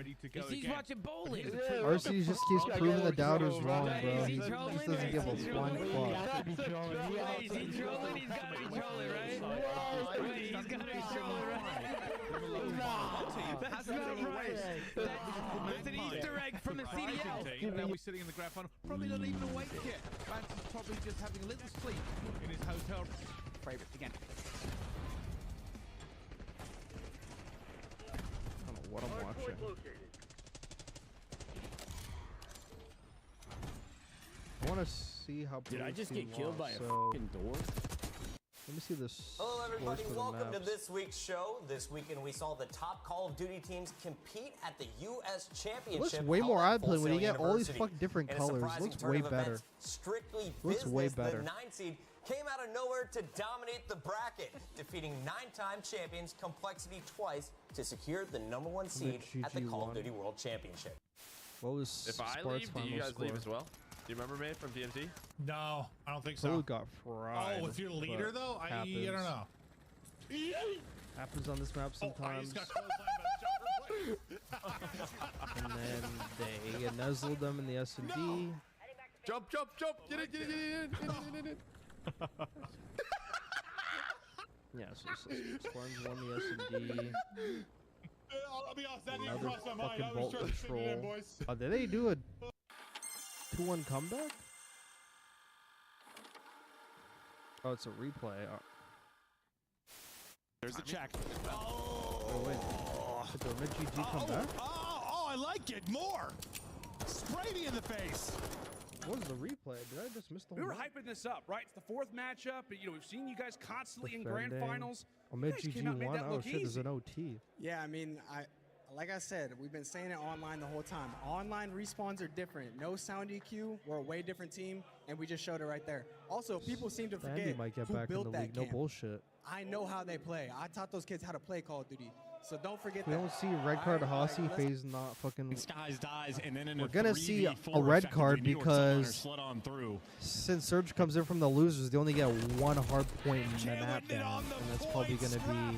Q: He's watching bowling.
T: RC just keeps proving the doubters wrong, bro. He just doesn't give a flying fuck.
Q: Is he trolling? He's gotta be trolling, right? Wait, he's gotta be trolling, right? That's not right. That's an Easter egg from the CDL.
F: They'll be sitting in the grand final. Probably not even awake yet. Vance is probably just having a little sleep in his hotel. Favorite again.
T: I don't know what I'm watching. I want to see how.
N: Did I just get killed by a fucking door?
T: Let me see this.
S: Hello, everybody. Welcome to this week's show. This weekend, we saw the top Call of Duty teams compete at the U.S. Championship.
T: Looks way more ad-play when you get all these fucking different colors. Looks way better.
S: Strictly
T: looks way better.
S: The 9 seed came out of nowhere to dominate the bracket, defeating 9-time champions Complexity twice to secure the #1 seed at the Call of Duty World Championship.
T: What was
D: if I leave, do you guys leave as well? Do you remember me from DMT?
F: No, I don't think so.
T: Blue got fried.
F: Oh, if you're leader though, I don't know.
T: Happens on this map sometimes. And then they nuzzled them in the S&D.
D: No. Jump, jump, jump! Get it, get it, get it!
T: Yeah, so Spartans won the S&D.
F: I'll be honest, that didn't
T: Another
F: cross my mind.
T: fucking
F: I was
T: Bolt
F: trying to fit it in,
T: Patrol.
F: boys.
T: Oh, did they do a 2-1 comeback? Oh, it's a replay.
C: There's the check.
T: Oh, wait. Did the mid-GG come back?
F: Oh, I like it more. Spray me in the face.
T: What was the replay? Did I just miss the whole
U: We were
T: match?
U: hyping this up, right? It's the 4th matchup. You know, we've seen you guys constantly in grand
T: Defending.
U: finals.
T: Oh, mid-GG won? Oh, shit, there's an OT.
P: Yeah, I mean, like I said, we've been saying it online the whole time. Online respawns are different. No sound EQ. We're a way different team, and we just showed it right there. Also, people seem to
T: Sandy
P: forget
T: might get
P: who
T: back in
P: built
T: the
P: that
T: league. No
P: camp.
T: bullshit.
P: I know how they play. I taught those kids how to play Call of Duty. So don't forget
T: We
P: that.
T: don't see red card Hossie phase not fucking.
C: Skies dies, and then in
T: We're
C: a
T: gonna see
C: 3v4
T: a red
C: effectively,
T: card
C: New York Sunliners
T: because
C: slid on through.
T: since Surge comes in from the losers, they only get one hard point in the map down, and that's probably gonna be.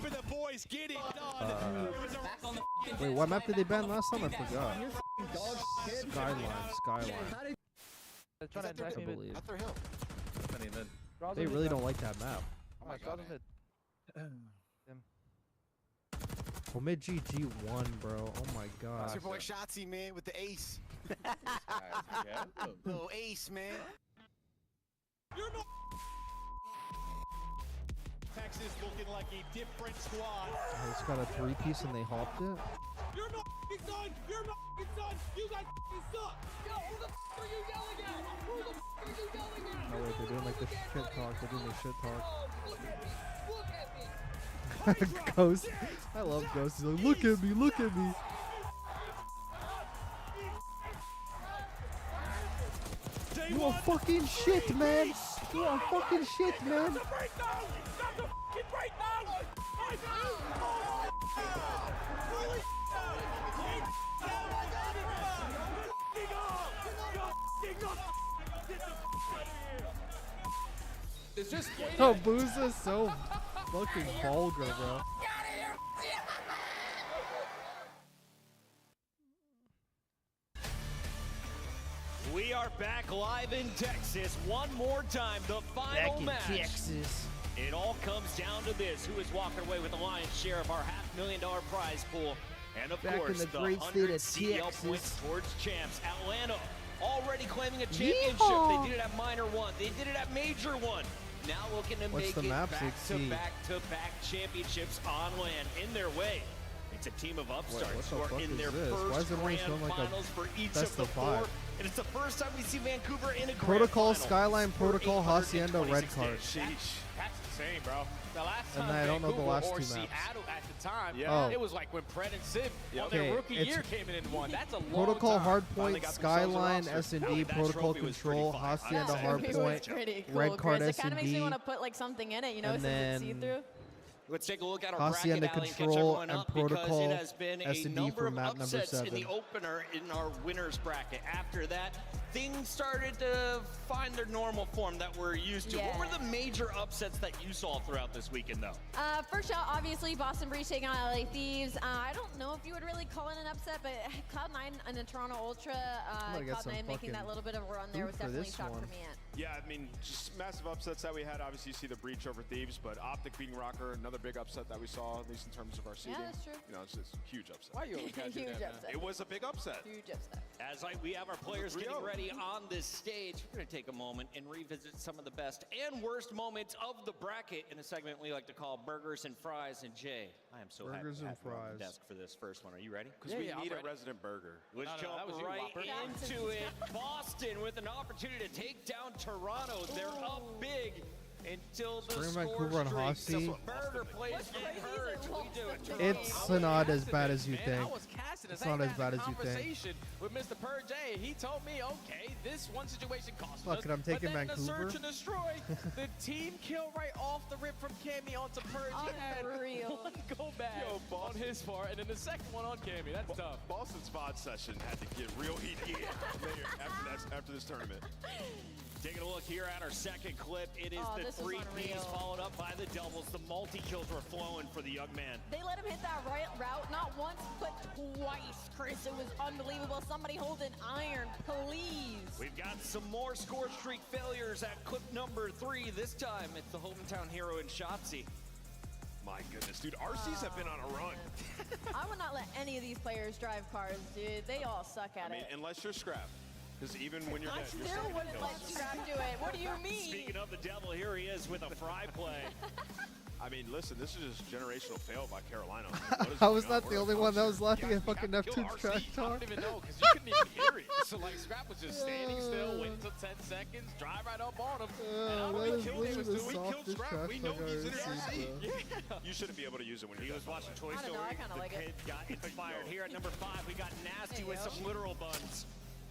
T: Wait, what map did they ban last time? I forgot. Skyline. I believe. They really don't like that map.
X: Oh my god.
T: Well, mid-GG won, bro. Oh my god.
X: It's your boy Shotzi, man, with the ace. Little ace, man.
I: You're not. Texas looking like a different squad.
T: It's got a 3-piece and they hopped it.
I: You're not done. You're not done. You guys suck. Yo, who the are you yelling at? Who the are you yelling at?
T: No, wait, they're doing like the shit talk. They're doing the shit talk.
I: Look at me. Look at me.
T: Ghost. I love Ghost. He's like, look at me, look at me. You are fucking shit, man. You are fucking shit, man. Oh, Booza's so fucking vulgar, bro.
N: We are back live in Texas one more time. The final match.
T: Texas.
N: It all comes down to this: who is walking away with the lion's share of our $500,000 prize pool, and of
T: Back in
N: course
T: the great state
N: 100
T: of
N: CDL
T: Texas.
N: points towards champs. Atlanta already claiming a championship. They did it at Minor 1. They did it at Major 1. Now looking to make it back-to-back championships on land in their way. It's a team of upstarts who are in their first grand finals for each of the 4. And it's the first time we see Vancouver in a grand
T: Protocol,
N: final.
T: Skyline, Protocol, Hacienda, Red Card.
C: That's insane, bro. The last time
T: And I don't know the last two maps.
C: Seattle at the time,
T: Yeah.
C: it was like when Pred and Civ on their rookie year came in and won. That's a long
T: Protocol,
C: time.
T: Hardpoint, Skyline, S&D, Protocol Control, Hacienda, Hardpoint, Red Card,
E: It kind of makes me
T: S&D,
E: want to put like something in it, you know,
T: and
E: since it's
T: then
E: see-through.
N: Let's take a look at our
T: Hacienda
N: bracket,
T: Control
N: and
T: and
N: Protocol
T: Protocol,
N: it has been a
T: S&D
N: number
T: for
N: of
T: map number
N: upsets
T: 7.
N: in the opener in our winners bracket. After that, things started to find their normal form that we're used to. What were the major upsets that you saw throughout this weekend, though?
E: First out, obviously, Boston Breach taking on LA Thieves. I don't know if you would really call it an upset, but Cloud9 and the Toronto Ultra, Cloud9 making that little bit of a run there was definitely a shock for me.
D: Yeah, I mean, just massive upsets that we had. Obviously, you see the Breach over Thieves, but Optic beating Rocker, another big upset that we saw, at least in terms of our seeding.
E: Yeah, that's true.
D: You know, it's just a huge upset.
C: Why you always gotta do that, man?
D: It was a big upset.
E: Huge upset.
N: As we have our players getting ready on this stage, we're going to take a moment and revisit some of the best and worst moments of the bracket in a segment we like to call Burgers and Fries. And Jay, I am so happy to have you on the desk for this first one. Are you ready?
D: Because we need a resident burger.
N: Let's jump right into it. Boston with an opportunity to take down Toronto. They're up big until the
T: Vancouver and Hossie.
N: Burger plays get hurt.
T: It's not as bad as you think. It's not as bad as you think.
C: Conversation with Mr. Per J, he told me, okay, this one situation cost
T: Fuck
C: us.
T: it, I'm taking
C: but then
T: Vancouver.
C: The search and destroy, the team kill right off the rip from Cammy onto Per J.
E: Unreal.
C: One go back on his part, and then the second one on Cammy. That's tough.
D: Boston's VOD session had to get real heated later after this tournament.
N: Taking a look here at our second clip, it is the 3 Ps followed up by the doubles. The multi-kills were flowing for the young man.
E: They let him hit that right route not once, but twice, Chris. It was unbelievable. Somebody hold an iron, please.
N: We've got some more score streak failures at clip number 3. This time, it's the hometown hero in Shotzi.
D: My goodness, dude. RCs have been on a run.
E: I would not let any of these players drive cars, dude. They all suck at it.
D: Unless you're Scrap. Because even when you're
E: I
D: dead, you're
E: still
D: still
E: wouldn't let Scrap do it. What do you mean?
N: Speaking of the devil, here he is with a fry play.
D: I mean, listen, this is just generational fail by Carolina.
T: I was not the only one that was laughing at fucking Neptune's trash talk.
C: I don't even know, because you couldn't even hear it. So, like, Scrap was just standing still, waiting until 10 seconds, drive right up on him. And how do we kill him?
D: We killed Scrap. We know he's in RC. You shouldn't be able to use it when you're
N: He was watching Toy Story.
E: I kind of like it.
N: Got inspired. Here at number 5, we got Nasty with some literal buns.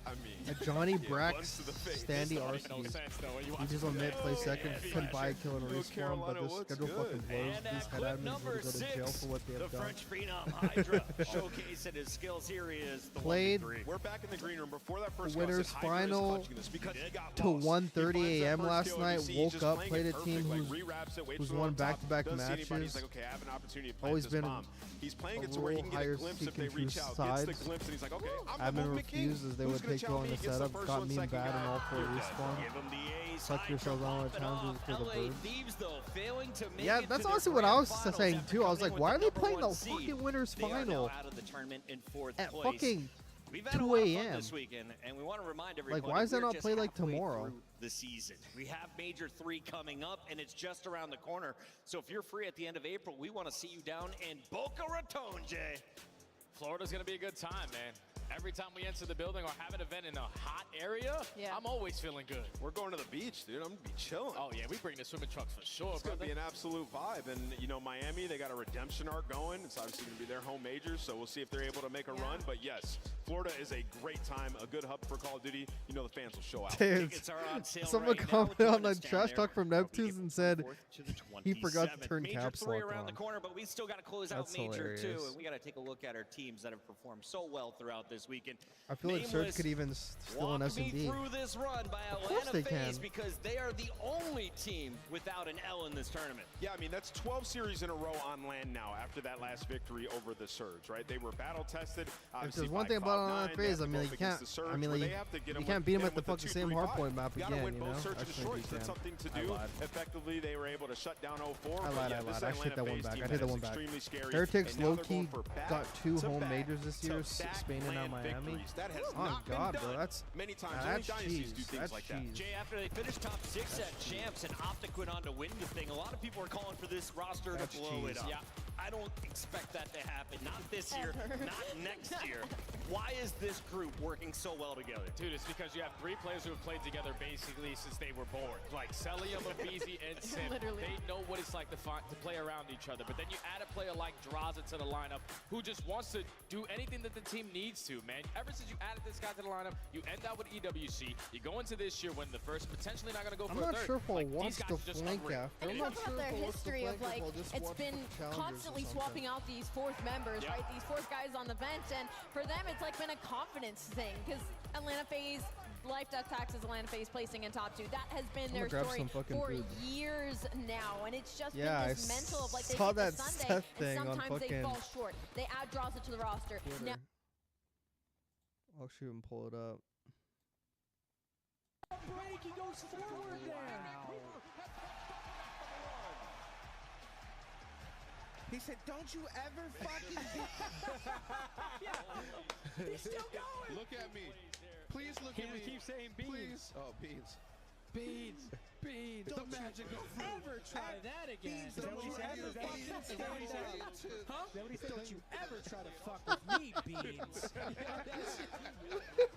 D: I mean,
T: Johnny Brax, Standy RC. He just on mid play second, couldn't buy a kill and respawn, but this schedule fucking blows. These head admins would go to jail for what they have
N: the
T: done.
N: French phenom Hydra showcasing his skills. Here he is. The
T: Played
D: we're back in the green room. Before that first
T: winners final to 1:30 a.m. last night. Woke up, played a team who's won back-to-back matches. Always been
D: He's playing it
T: a
D: to where he
T: rule
D: can get
T: higher
D: a glimpse if they
T: seeking
D: reach
T: two
D: out.
T: sides.
D: Gets the glimpse and he's like, okay,
T: Admin refused as they would take going the setup. Got me bad and all for respawn. Suck yourselves on with challenges for the birds. Yeah, that's honestly what I was saying too. I was like, why are they playing the fucking winners final at fucking 2 a.m.
N: this weekend, and we want to remind everybody,
T: like, why is that not played like tomorrow?
N: The season. We have Major 3 coming up, and it's just around the corner. So if you're free at the end of April, we want to see you down in Boca Raton, Jay.
C: Florida's going to be a good time, man. Every time we enter the building or have an event in a hot area, I'm always feeling good.
D: We're going to the beach, dude. I'm going to be chilling.
C: Oh, yeah, we bring the swimming trunks for sure,
D: It's going to be an absolute vibe. And, you know, Miami, they got a redemption arc going. It's obviously going to be their home majors, so we'll see if they're able to make a run. But, yes, Florida is a great time, a good hub for Call of Duty. You know the fans will show out.
T: Dude, someone commented on the trash talk from Neptunes and said he forgot to turn caps lock
N: around
T: on.
N: the corner, but we still got to close out Major 2, and we got to take a look at our teams that have performed so well throughout this weekend.
T: I feel like Surge could even steal an S&D.
N: Through this run by
T: Of course
N: Atlanta
T: they
N: FaZe
T: can.
N: because they are the only team without an L in this tournament.
D: Yeah, I mean, that's 12 series in a row on land now after that last victory over the Surge, right? They were battle tested.
T: If there's one thing about Atlanta FaZe, I mean, you can't. I mean, like, you can't beat them at the fucking same hardpoint map again, you know. Actually, you can.
D: Something to do. Effectively, they were able to shut down 0-4.
T: I lied. I take that one back. Heretics low-key got 2 home majors this year, Spain and now Miami.
D: victories. That has
T: Oh
D: not
T: God,
D: been
T: bro,
D: done
T: that's
D: many times.
T: nah,
D: Only
T: that's
D: dynasties
T: cheese.
D: do things
T: That's
D: like
T: cheese.
D: that.
N: Jay, after they finished top 6 at Champs and Optic went on to win the thing, a lot of people are calling for this roster
T: That's
N: to blow
T: cheese.
N: it up. Yeah. I don't expect that to happen. Not this year, not next year. Why is this group working so well together?
C: Dude, it's because you have 3 players who have played together basically since they were born. Like Celium, Abizi, and Sim.
E: Literally.
C: They know what it's like to play around each other. But then you add a player like Draza to the lineup who just wants to do anything that the team needs to, man. Ever since you added this guy to the lineup, you end out with EWC. You go into this year when the first potentially not going to go for
T: I'm
C: a
T: not
C: third.
T: sure if
C: Like,
T: he wants
C: these
T: to
C: guys are just
T: flank
C: hungry.
T: after.
E: And
T: I'm
E: you
T: not
E: talk
T: sure
E: about their
T: if he wants to
E: history of
T: flank if
E: like,
T: he'll just
E: it's
T: watch
E: been
T: the challengers or
E: constantly
T: something.
E: swapping out these fourth members, right? These fourth guys on the bench, and for them, it's like been a confidence thing because Atlanta FaZe, Life Death Taxes, Atlanta FaZe placing in top 2. That has been their story for years now, and it's just been this mental of like they
T: saw
E: get
T: that
E: to Sunday
T: Seth
E: and
T: thing on
E: sometimes they
T: fucking
E: fall short. They add Draza to the roster. Now,
T: I'll shoot and pull it up.
F: Break, he goes forward there.
H: He said, "Don't you ever fucking
F: He's still going.
D: Look at me. Please look at me.
F: Keep saying beans.
D: Please. Oh, beans.
F: Beans. Beans. The magical fruit. Ever try that again?
H: Is that what he said?
F: Is that what he said? Is that what he said? Huh? Is that what he said? Don't you ever try to fuck with me, Beans.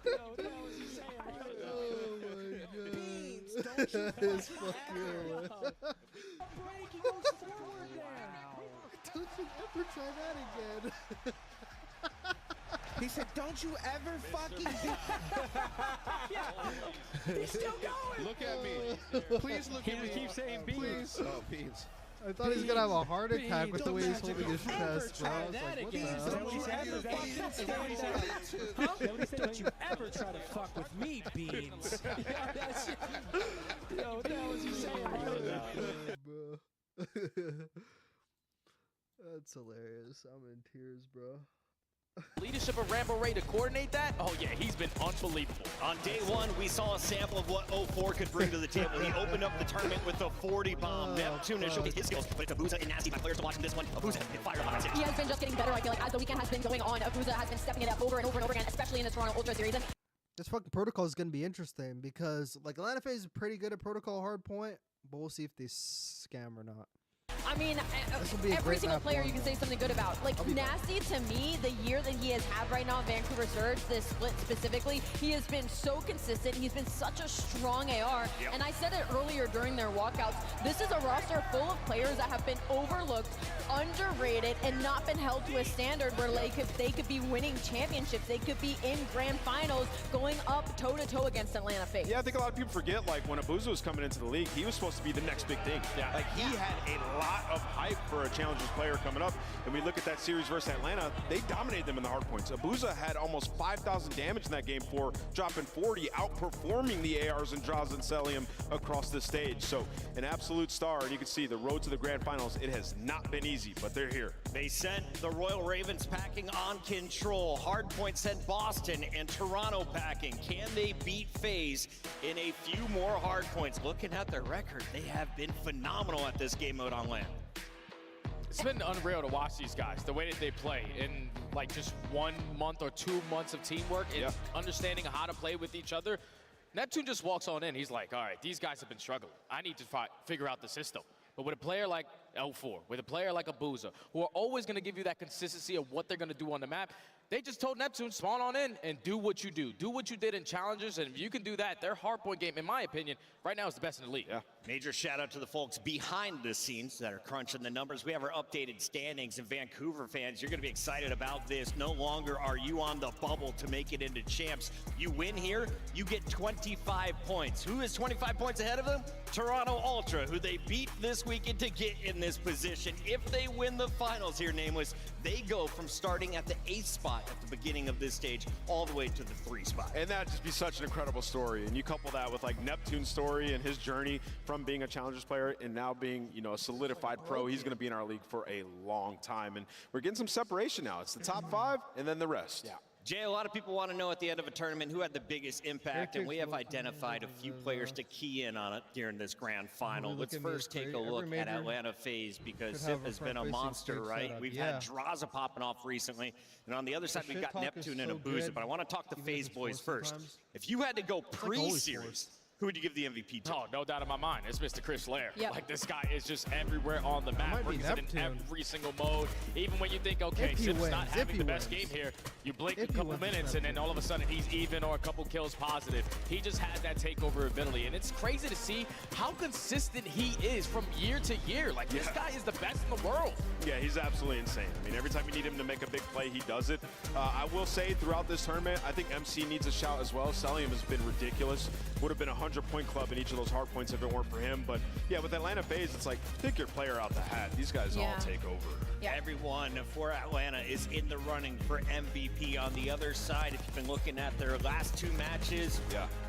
F: No, that was you saying, right?
T: Oh my God.
H: Beans, don't you
T: It's fucking
F: Break, he goes forward there.
T: Don't you ever try that again.
H: He said, "Don't you ever fucking
F: He's still going.
D: Look at me. Please look at me.
F: Keep saying beans.
D: Please. Oh, beans.
T: I thought he was gonna have a heart attack with the way he's holding his chest, bro. I was
F: That
T: like, what
F: again. Is
T: the
F: that
T: hell?
F: what he said? Is that what he said? Is that what he said? Huh? Is that what he said? Don't you ever try to fuck with me, Beans. Yo, that was you saying, right?
T: Bro. That's hilarious. I'm in tears, bro.
C: Leadership of Rambo Ray to coordinate that? Oh yeah, he's been unbelievable.
N: On day 1, we saw a sample of what 04 could bring to the table. He opened up the tournament with a 40 bomb. Neptune has shown his skills, but it's Abuza and Nasty. My players are watching this one. Abuza has been fired up on that.
E: he has been just getting better. I feel like as the weekend has been going on, Abuza has been stepping it up over and over and over again, especially in this Toronto Ultra Series. And
T: This fucking protocol is gonna be interesting because like Atlanta FaZe is pretty good at protocol hardpoint, but we'll see if they scam or not.
E: I mean, every single player you can say something good about. Like, Nasty, to me, the year that he has had right now in Vancouver Surge, this split specifically, he has been so consistent. He's been such a strong AR. And I said it earlier during their walkouts, this is a roster full of players that have been overlooked, underrated, and not been held to a standard where like, they could be winning championships. They could be in grand finals going up toe-to-toe against Atlanta FaZe.
D: Yeah, I think a lot of people forget, like, when Abuza was coming into the league, he was supposed to be the next big thing. Yeah. Like, he had a lot of hype for a Challengers player coming up. And we look at that series versus Atlanta, they dominated them in the hard points. Abuza had almost 5,000 damage in that game for dropping 40, outperforming the ARs and Draws and Celium across the stage. So an absolute star, and you can see the road to the grand finals, it has not been easy, but they're here.
N: They sent the Royal Ravens packing on Control. Hardpoint sent Boston and Toronto packing. Can they beat FaZe in a few more hardpoints? Looking at their record, they have been phenomenal at this game mode on land.
C: It's been unreal to watch these guys, the way that they play in like just 1 month or 2 months of teamwork and understanding how to play with each other. Neptune just walks on in. He's like, all right, these guys have been struggling. I need to figure out the system. But with a player like L4, with a player like Abuza, who are always going to give you that consistency of what they're going to do on the map, they just told Neptune, spawn on in and do what you do. Do what you did in Challengers, and if you can do that, their hardpoint game, in my opinion, right now is the best in the league.
N: Yeah. Major shout out to the folks behind the scenes that are crunching the numbers. We have our updated standings, and Vancouver fans, you're going to be excited about this. No longer are you on the bubble to make it into champs. You win here, you get 25 points. Who is 25 points ahead of them? Toronto Ultra, who they beat this weekend to get in this position. If they win the finals here, Nameless, they go from starting at the 8th spot at the beginning of this stage all the way to the 3 spot.
D: And that'd just be such an incredible story. And you couple that with like Neptune's story and his journey from being a Challengers player and now being, you know, a solidified pro. He's going to be in our league for a long time. And we're getting some separation now. It's the top 5 and then the rest.
C: Yeah.
N: Jay, a lot of people want to know at the end of a tournament who had the biggest impact, and we have identified a few players to key in on it during this grand final. Let's first take a look at Atlanta FaZe, because Sip has been a monster, right? We've had Draza popping off recently, and on the other side, we've got Neptune and Abuza, but I want to talk to FaZe boys first. If you had to go pre-series, who would you give the MVP to?
G: Oh, no doubt in my mind. It's Mr. Chris Lair.
E: Yep.
G: Like, this guy is just everywhere on the map. Brings it in every single mode. Even when you think, okay, Sip's not having the best game here, you blink a couple minutes, and then all of a sudden he's even or a couple kills positive. He just has that takeover ability, and it's crazy to see how consistent he is from year to year. Like, this guy is the best in the world.
D: Yeah, he's absolutely insane. I mean, every time you need him to make a big play, he does it. I will say, throughout this tournament, I think MC needs a shout as well. Celium has been ridiculous. Would have been a 100-point club in each of those hard points if it weren't for him. But yeah, with Atlanta FaZe, it's like, pick your player out the hat. These guys all take over.
N: Yeah. Everyone for Atlanta is in the running for MVP. On the other side, if you've been looking at their last two matches,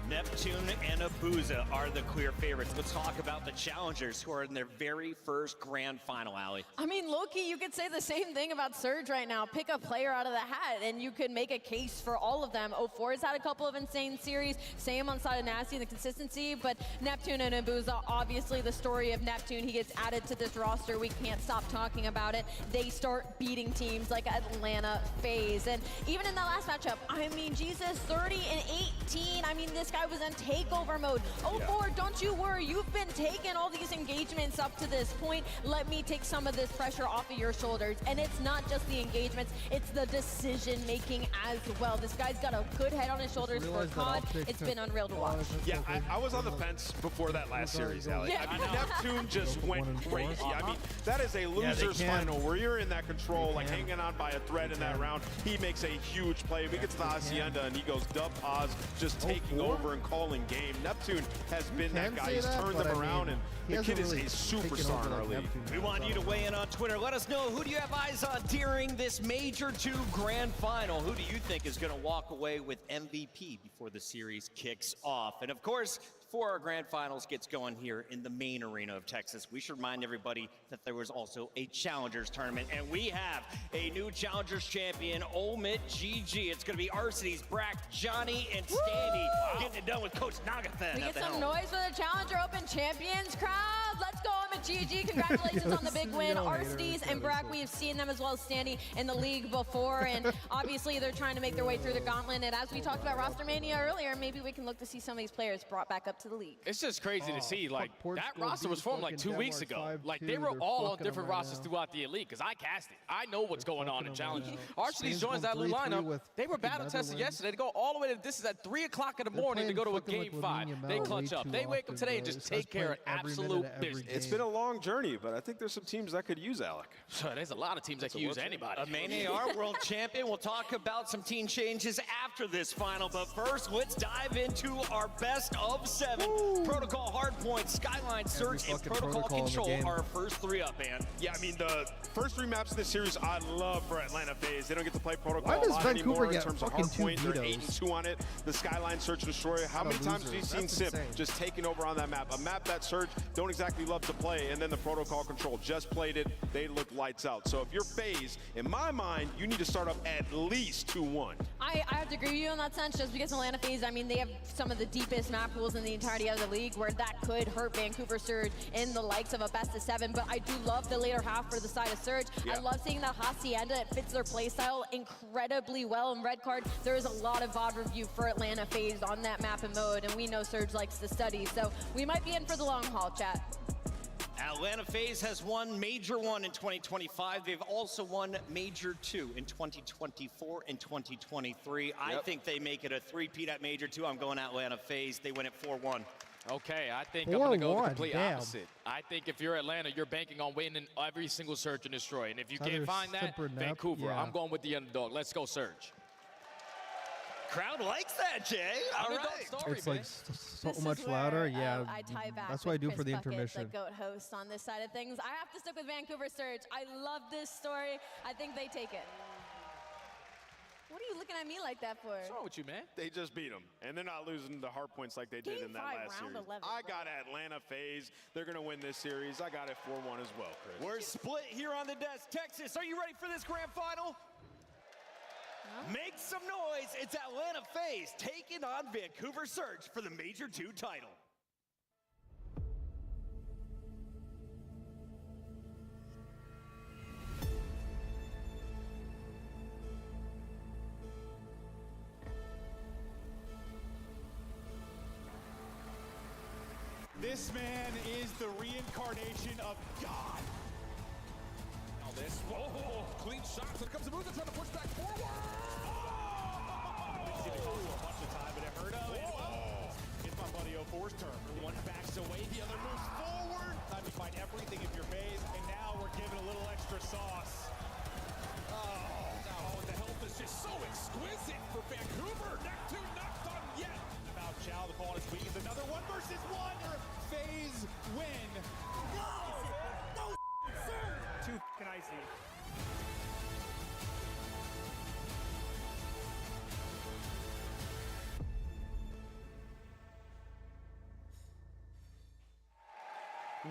N: Neptune and Abuza are the clear favorites. Let's talk about the challengers who are in their very first grand final, Allie.
E: I mean, low-key, you could say the same thing about Surge right now. Pick a player out of the hat, and you could make a case for all of them. 04 has had a couple of insane series. Same on side of Nasty and the consistency, but Neptune and Abuza, obviously the story of Neptune. He gets added to this roster. We can't stop talking about it. They start beating teams like Atlanta FaZe. And even in that last matchup, I mean, Jesus, 30 and 18. I mean, this guy was in takeover mode. 04, don't you worry. You've been taking all these engagements up to this point. Let me take some of this pressure off of your shoulders. And it's not just the engagements, it's the decision-making as well. This guy's got a good head on his shoulders for COD. It's been unreal to watch.
D: Yeah, I was on the fence before that last series, Allie. I mean, Neptune just went crazy. I mean, that is a loser's final where you're in that control, like hanging on by a thread in that round. He makes a huge play. He gets the Hacienda, and he goes dub pause, just taking over and calling game. Neptune has been that guy. He's turned them around, and the kid is a superstar in our league.
N: We want you to weigh in on Twitter. Let us know, who do you have eyes on during this Major 2 grand final? Who do you think is going to walk away with MVP before the series kicks off? And of course, before our grand finals gets going here in the main arena of Texas, we should remind everybody that there was also a Challengers tournament, and we have a new Challengers champion, Omit GG. It's going to be Arcety's Brack, Johnny, and Standy getting it done with Coach Nagathan.
E: We get some noise for the Challenger Open Champions crowd. Let's go, Omit GG. Congratulations on the big win. Arcety's and Brack, we have seen them as well as Standy in the league before, and obviously they're trying to make their way through the gauntlet. And as we talked about Roster Mania earlier, maybe we can look to see some of these players brought back up to the league.
G: It's just crazy to see. Like, that roster was formed like 2 weeks ago. Like, they were all on different rosters throughout the Elite, because I cast it. I know what's going on in Challenge. Arcety's joins that blue lineup. They were battle tested yesterday to go all the way to, this is at 3 o'clock in the morning to go to a game 5. They clutch up. They wake up today and just take care of absolute business.
D: It's been a long journey, but I think there's some teams that could use Alec.
G: There's a lot of teams that can use anybody.
N: A main AR world champion. We'll talk about some team changes after this final, but first, let's dive into our best of 7. Protocol, Hardpoint, Skyline, Search, and Protocol Control are our first 3 up, man.
D: Yeah, I mean, the first 3 maps in this series, I love for Atlanta FaZe. They don't get to play Protocol
T: Why
D: a
T: does
D: lot
T: Vancouver
D: anymore
T: get
D: in terms of
T: fucking
D: Hardpoint.
T: 2
D: They're
T: Vetoes?
D: 8-2 on it. The Skyline, Search, and Destroy. How many times have you seen Simp just taking over on that map? A map that Search don't exactly love to play, and then the Protocol Control just played it. They look lights out. So if you're FaZe, in my mind, you need to start up at least 2-1.
E: I have to agree with you in that sense, just because Atlanta FaZe, I mean, they have some of the deepest map pools in the entirety of the league, where that could hurt Vancouver Surge in the likes of a best of 7. But I do love the later half for the side of Surge. I love seeing that Hacienda. It fits their playstyle incredibly well. In Red Card, there is a lot of VOD review for Atlanta FaZe on that map and mode, and we know Surge likes to study, so we might be in for the long haul, chat.
N: Atlanta FaZe has won Major 1 in 2025. They've also won Major 2 in 2024 and 2023. I think they make it a 3-peat at Major 2. I'm going Atlanta FaZe. They win it 4-1.
G: Okay, I think I'm going to go the complete opposite. I think if you're Atlanta, you're banking on winning every single Search and Destroy. And if you can't find that, Vancouver, I'm going with the underdog. Let's go Surge.
N: Crowd likes that, Jay. All right.
T: It's like so much louder. Yeah,
E: I tie back
T: that's what I do for the
E: Chris Buckets,
T: intermission.
E: the GOAT host on this side of things. I have to stick with Vancouver Surge. I love this story. I think they take it. What are you looking at me like that for?
G: What's wrong with you, man?
D: They just beat them, and they're not losing the hard points like they did in that last series.
E: 11,
D: I got Atlanta FaZe. They're going to win this series. I got it 4-1 as well, Chris.
N: We're split here on the desk. Texas, are you ready for this grand final? Make some noise. It's Atlanta FaZe taking on Vancouver Surge for the Major 2 title.
I: This man is the reincarnation of God.
K: Now this, clean shots. Here comes Amuza trying to push back forward.
C: We've seen it a bunch of time, but it hurt him. It's my buddy 04's turn. One backs away, the other moves forward. Time to find everything if you're FaZe, and now we're giving a little extra sauce.
K: Oh, the health is just so exquisite for Vancouver. Neptune not done yet.
I: Now Chow, the ball is weak. Another 1 versus 1. FaZe win.
C: No, sir. Too icy.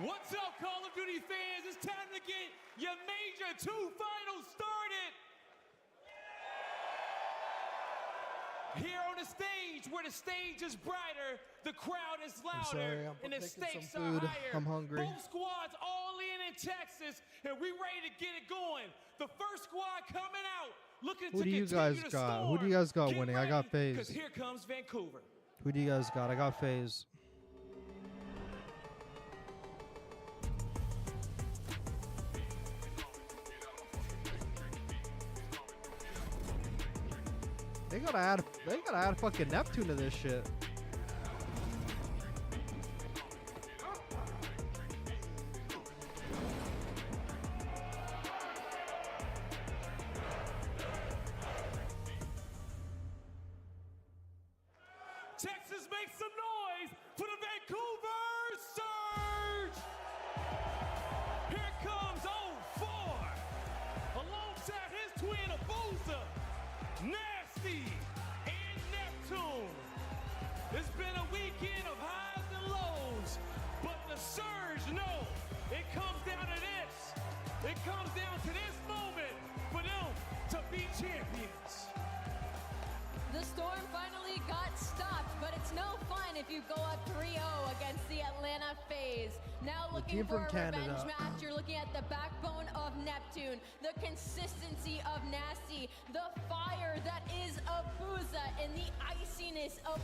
F: What's up, Call of Duty fans? It's time to get your Major 2 finals started. Here on the stage, where the stage is brighter, the crowd is louder, and the stakes are higher.
T: I'm hungry.
F: Both squads all in Texas, and we ready to get it going. The first squad coming out, looking to continue the storm.
T: Who do you guys got winning? I got FaZe.
F: Because here comes Vancouver.
T: Who do you guys got? I got FaZe. They gotta add fucking Neptune to this shit.
F: Texas, make some noise for the Vancouver Surge. Here comes 04 alongside his twin Abuza, Nasty, and Neptune. It's been a weekend of highs and lows, but the Surge know it comes down to this. It comes down to this moment for them to be champions.
E: The storm finally got stopped, but it's no fun if you go up 3-0 against the Atlanta FaZe. Now looking for a revenge match, you're looking at the backbone of Neptune, the consistency of Nasty, the fire that is Abuza, and the iciness of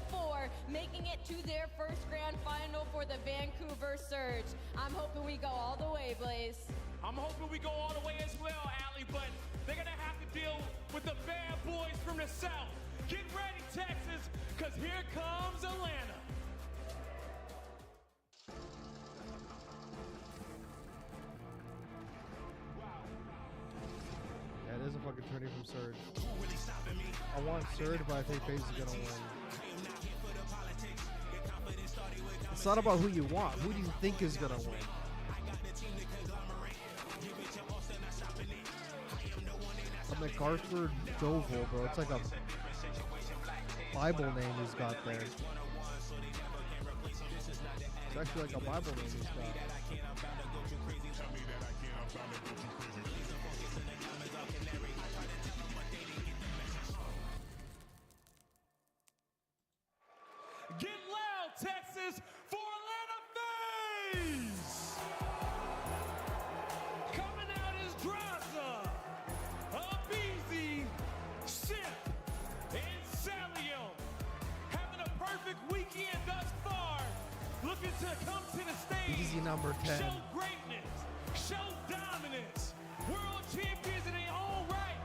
E: 04, making it to their first grand final for the Vancouver Surge. I'm hoping we go all the way, Blaze.
F: I'm hoping we go all the way as well, Allie, but they're going to have to deal with the bad boys from the South. Get ready, Texas, because here comes Atlanta.
T: Yeah, it is a fucking tourney from Surge. I want Surge, but I think FaZe is gonna win. It's not about who you want. Who do you think is gonna win? A MacArthur Jovel, bro. It's like a Bible name he's got there. It's actually like a Bible name he's got.
F: Get loud, Texas, for Atlanta FaZe! Coming out is Draza, Abizi, Sip, and Salium. Having a perfect weekend thus far. Looking to come to the stage.
T: Easy number 10.
F: Show greatness, show dominance. World champions in their own right.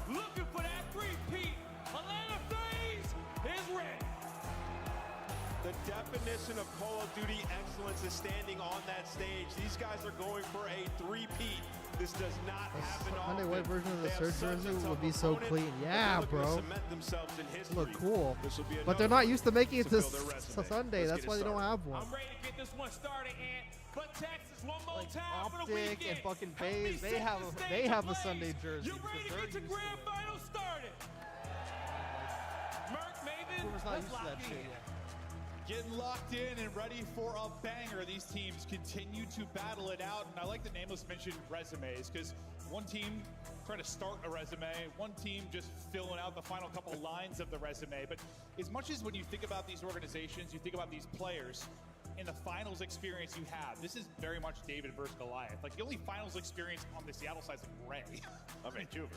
F: Looking for that three-peat. Atlanta FaZe is ready.
D: The definition of Call of Duty excellence is standing on that stage. These guys are going for a three-peat. This does not happen often.
T: Sunday white version of the Surge jersey would be so clean. Yeah, bro. Look cool. But they're not used to making it to Sunday. That's why they don't have one.
F: I'm ready to get this one started, and but Texas one more time for the
T: Optic
F: weekend.
T: and fucking FaZe, they have a Sunday jersey.
F: You ready to get your grand final started? Merc, Maven,
T: Not
F: let's
T: used to
F: lock
T: that shit
F: in.
T: yet.
I: Getting locked in and ready for a banger. These teams continue to battle it out. And I like the Nameless mentioned resumes, because one team trying to start a resume, one team just filling out the final couple lines of the resume. But as much as when you think about these organizations, you think about these players, in the finals experience you have, this is very much David versus Goliath. Like the only finals experience on the Seattle side is Ray.
D: Of Vancouver.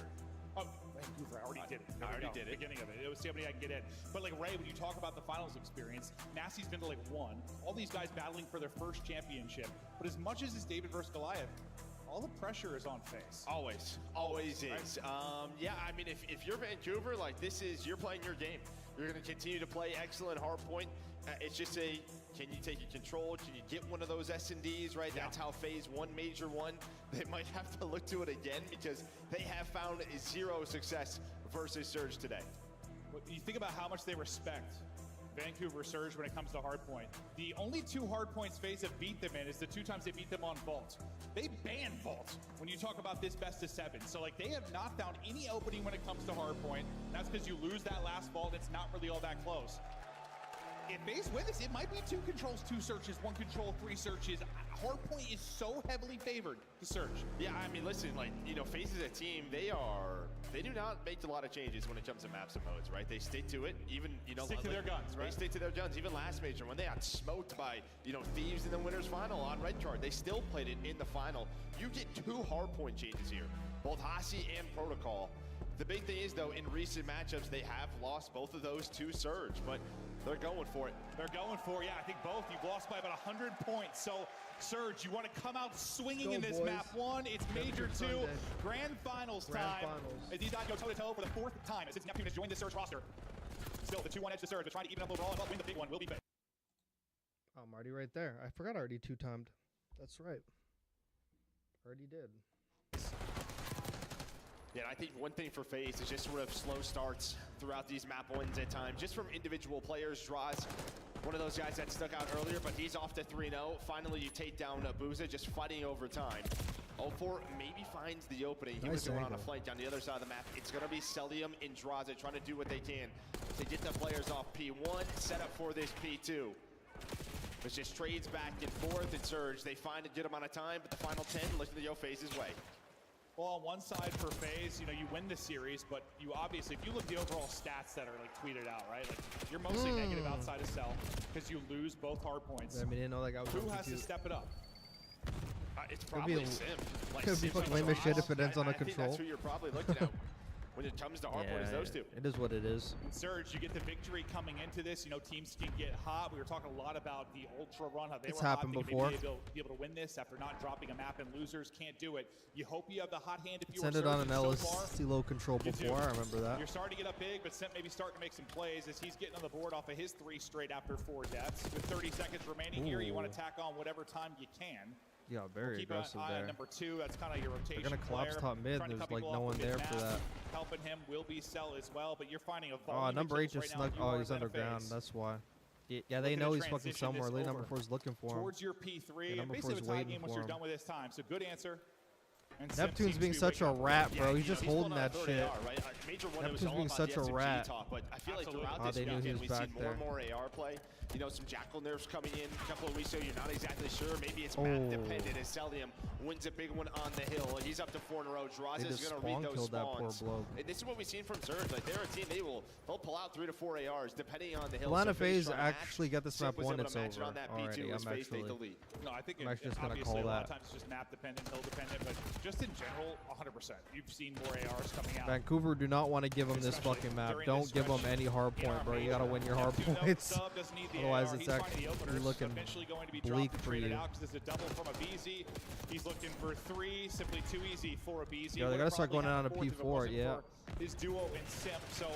I: Oh, Vancouver, I already did it.
D: I already did it.
I: Beginning of it. It was see how many I can get in. But like Ray, when you talk about the finals experience, Nasty's been to like one. All these guys battling for their first championship. But as much as it's David versus Goliath, all the pressure is on FaZe.
D: Always is. Yeah, I mean, if you're Vancouver, like you're playing your game. You're going to continue to play excellent Hardpoint. It's just can you take your control? Can you get one of those S&Ds, right? Yeah. That's how FaZe won Major 1. They might have to look to it again because they have found zero success versus Surge today.
I: You think about how much they respect Vancouver Surge when it comes to Hardpoint. The only 2 Hardpoints FaZe have beat them in is the 2 times they beat them on Vault. They ban Vault when you talk about this best of 7. So like they have not found any opening when it comes to Hardpoint. That's because you lose that last Vault. It's not really all that close. If FaZe win this, it might be 2 controls, 2 searches, 1 control, 3 searches. Hardpoint is so heavily favored to Surge.
D: Yeah, I mean, listen, like, you know, FaZe is a team, they do not make a lot of changes when it comes to maps and modes, right? They stick to it, even, you know,
I: stick to their guns, right?
D: They stick to their guns. Even last Major, when they got smoked by, you know, Thieves in the winner's final on red card, they still played it in the final. You get 2 Hardpoint changes here, both Hasi and Protocol. The big thing is, though, in recent matchups, they have lost both of those to Surge, but they're going for it.
I: They're going for it, yeah. I think both. You've lost by about 100 points. So, Surge, you want to come out swinging in this
T: boys.
I: map 1. It's Major 2. Grand Finals time. As these guys go toe-to-toe for the 4th time since Neptune has joined this Surge roster. Still, the 2-1 edge to Surge. They're trying to even up overall, but win the big one will be FaZe.
T: I'm already right there. I forgot I already 2-timed. That's right. Already did.
D: Yeah, I think one thing for FaZe is just sort of slow starts throughout these map wins at times, just from individual players. Draws one of those guys that stuck out earlier, but he's off to 3-0. Finally, you take down Booza, just fighting over time. 0-4 maybe finds the opening. He was going on a flank down the other side of the map. It's going to be Celium and Draza trying to do what they can to get the players off P1, set up for this P2. It just trades back and forth and Surge. They find a good amount of time, but the final 10 looking to go FaZe's way.
I: Well, on one side for FaZe, you know, you win the series, but you obviously, if you look at the overall stats that are like tweeted out, right? Like you're mostly negative outside of Cell because you lose both Hardpoints.
T: I mean, didn't know that guy was
I: Who has to step it up?
D: It's probably Sim. Like,
T: could be fucking lame as shit if it ends on a control.
D: I think that's who you're probably looking at. When it comes to Hardpoint, is those 2.
T: It is what it is.
I: And Surge, you get the victory coming into this. You know, teams can get hot. We were talking a lot about the Ultra run, how they were
T: happened
I: hot.
T: before.
I: Maybe be able to win this after not dropping a map, and losers can't do it. You hope you have the hot hand if you
T: Send it on an LSC low control before. I remember that.
I: You're starting to get up big, but Sim maybe starting to make some plays as he's getting on the board off of his 3 straight after 4 deaths. With 30 seconds remaining here, you want to tack on whatever time you can.
T: Yeah, very aggressive there.
I: Number 2, that's kind of your rotation.
T: They're gonna collapse top mid. There's like no one there for that.
I: Helping him will be Cell as well, but you're finding a volume.
T: Number 8 just snuck. Oh, he's underground. That's why. Yeah, they know he's fucking somewhere. Lead number 4 is looking for him.
I: Towards your P3.
T: Number 4 is
I: waiting
T: waiting
I: once
T: for
I: you're
T: him.
I: done with this time. So good answer. And
T: Neptune's being such a rat, bro. He's just holding that shit.
D: Neptune's
T: being such a rat.
D: Talk, but I feel like throughout this weekend, we've seen more and more AR play. You know, some Jackal nerfs coming in a couple of weeks ago. You're not exactly sure. Maybe it's map dependent as Celium wins a big one on the hill. He's up to 4 in a row. Draza is going to read those spawns. And this is what we've seen from Surge. Like, they're a team, they'll pull out 3 to 4 ARs depending on the hill.
T: Atlanta FaZe actually got this map 1. It's over already.
I: I'm actually
T: just going to call
I: that. A lot
T: that.
I: of times it's just map dependent, hill dependent, but just in general, 100%. You've seen more ARs coming out.
T: Vancouver do not want to give him this fucking map. Don't give him any hard point, bro. You got to win your hard points. Otherwise, it's actually looking bleak for you.
I: There's a double from a BZ. He's looking for 3, simply too easy for a BZ.
T: Yeah, they got to start going down to P4, yeah.
I: His duo and Simp. So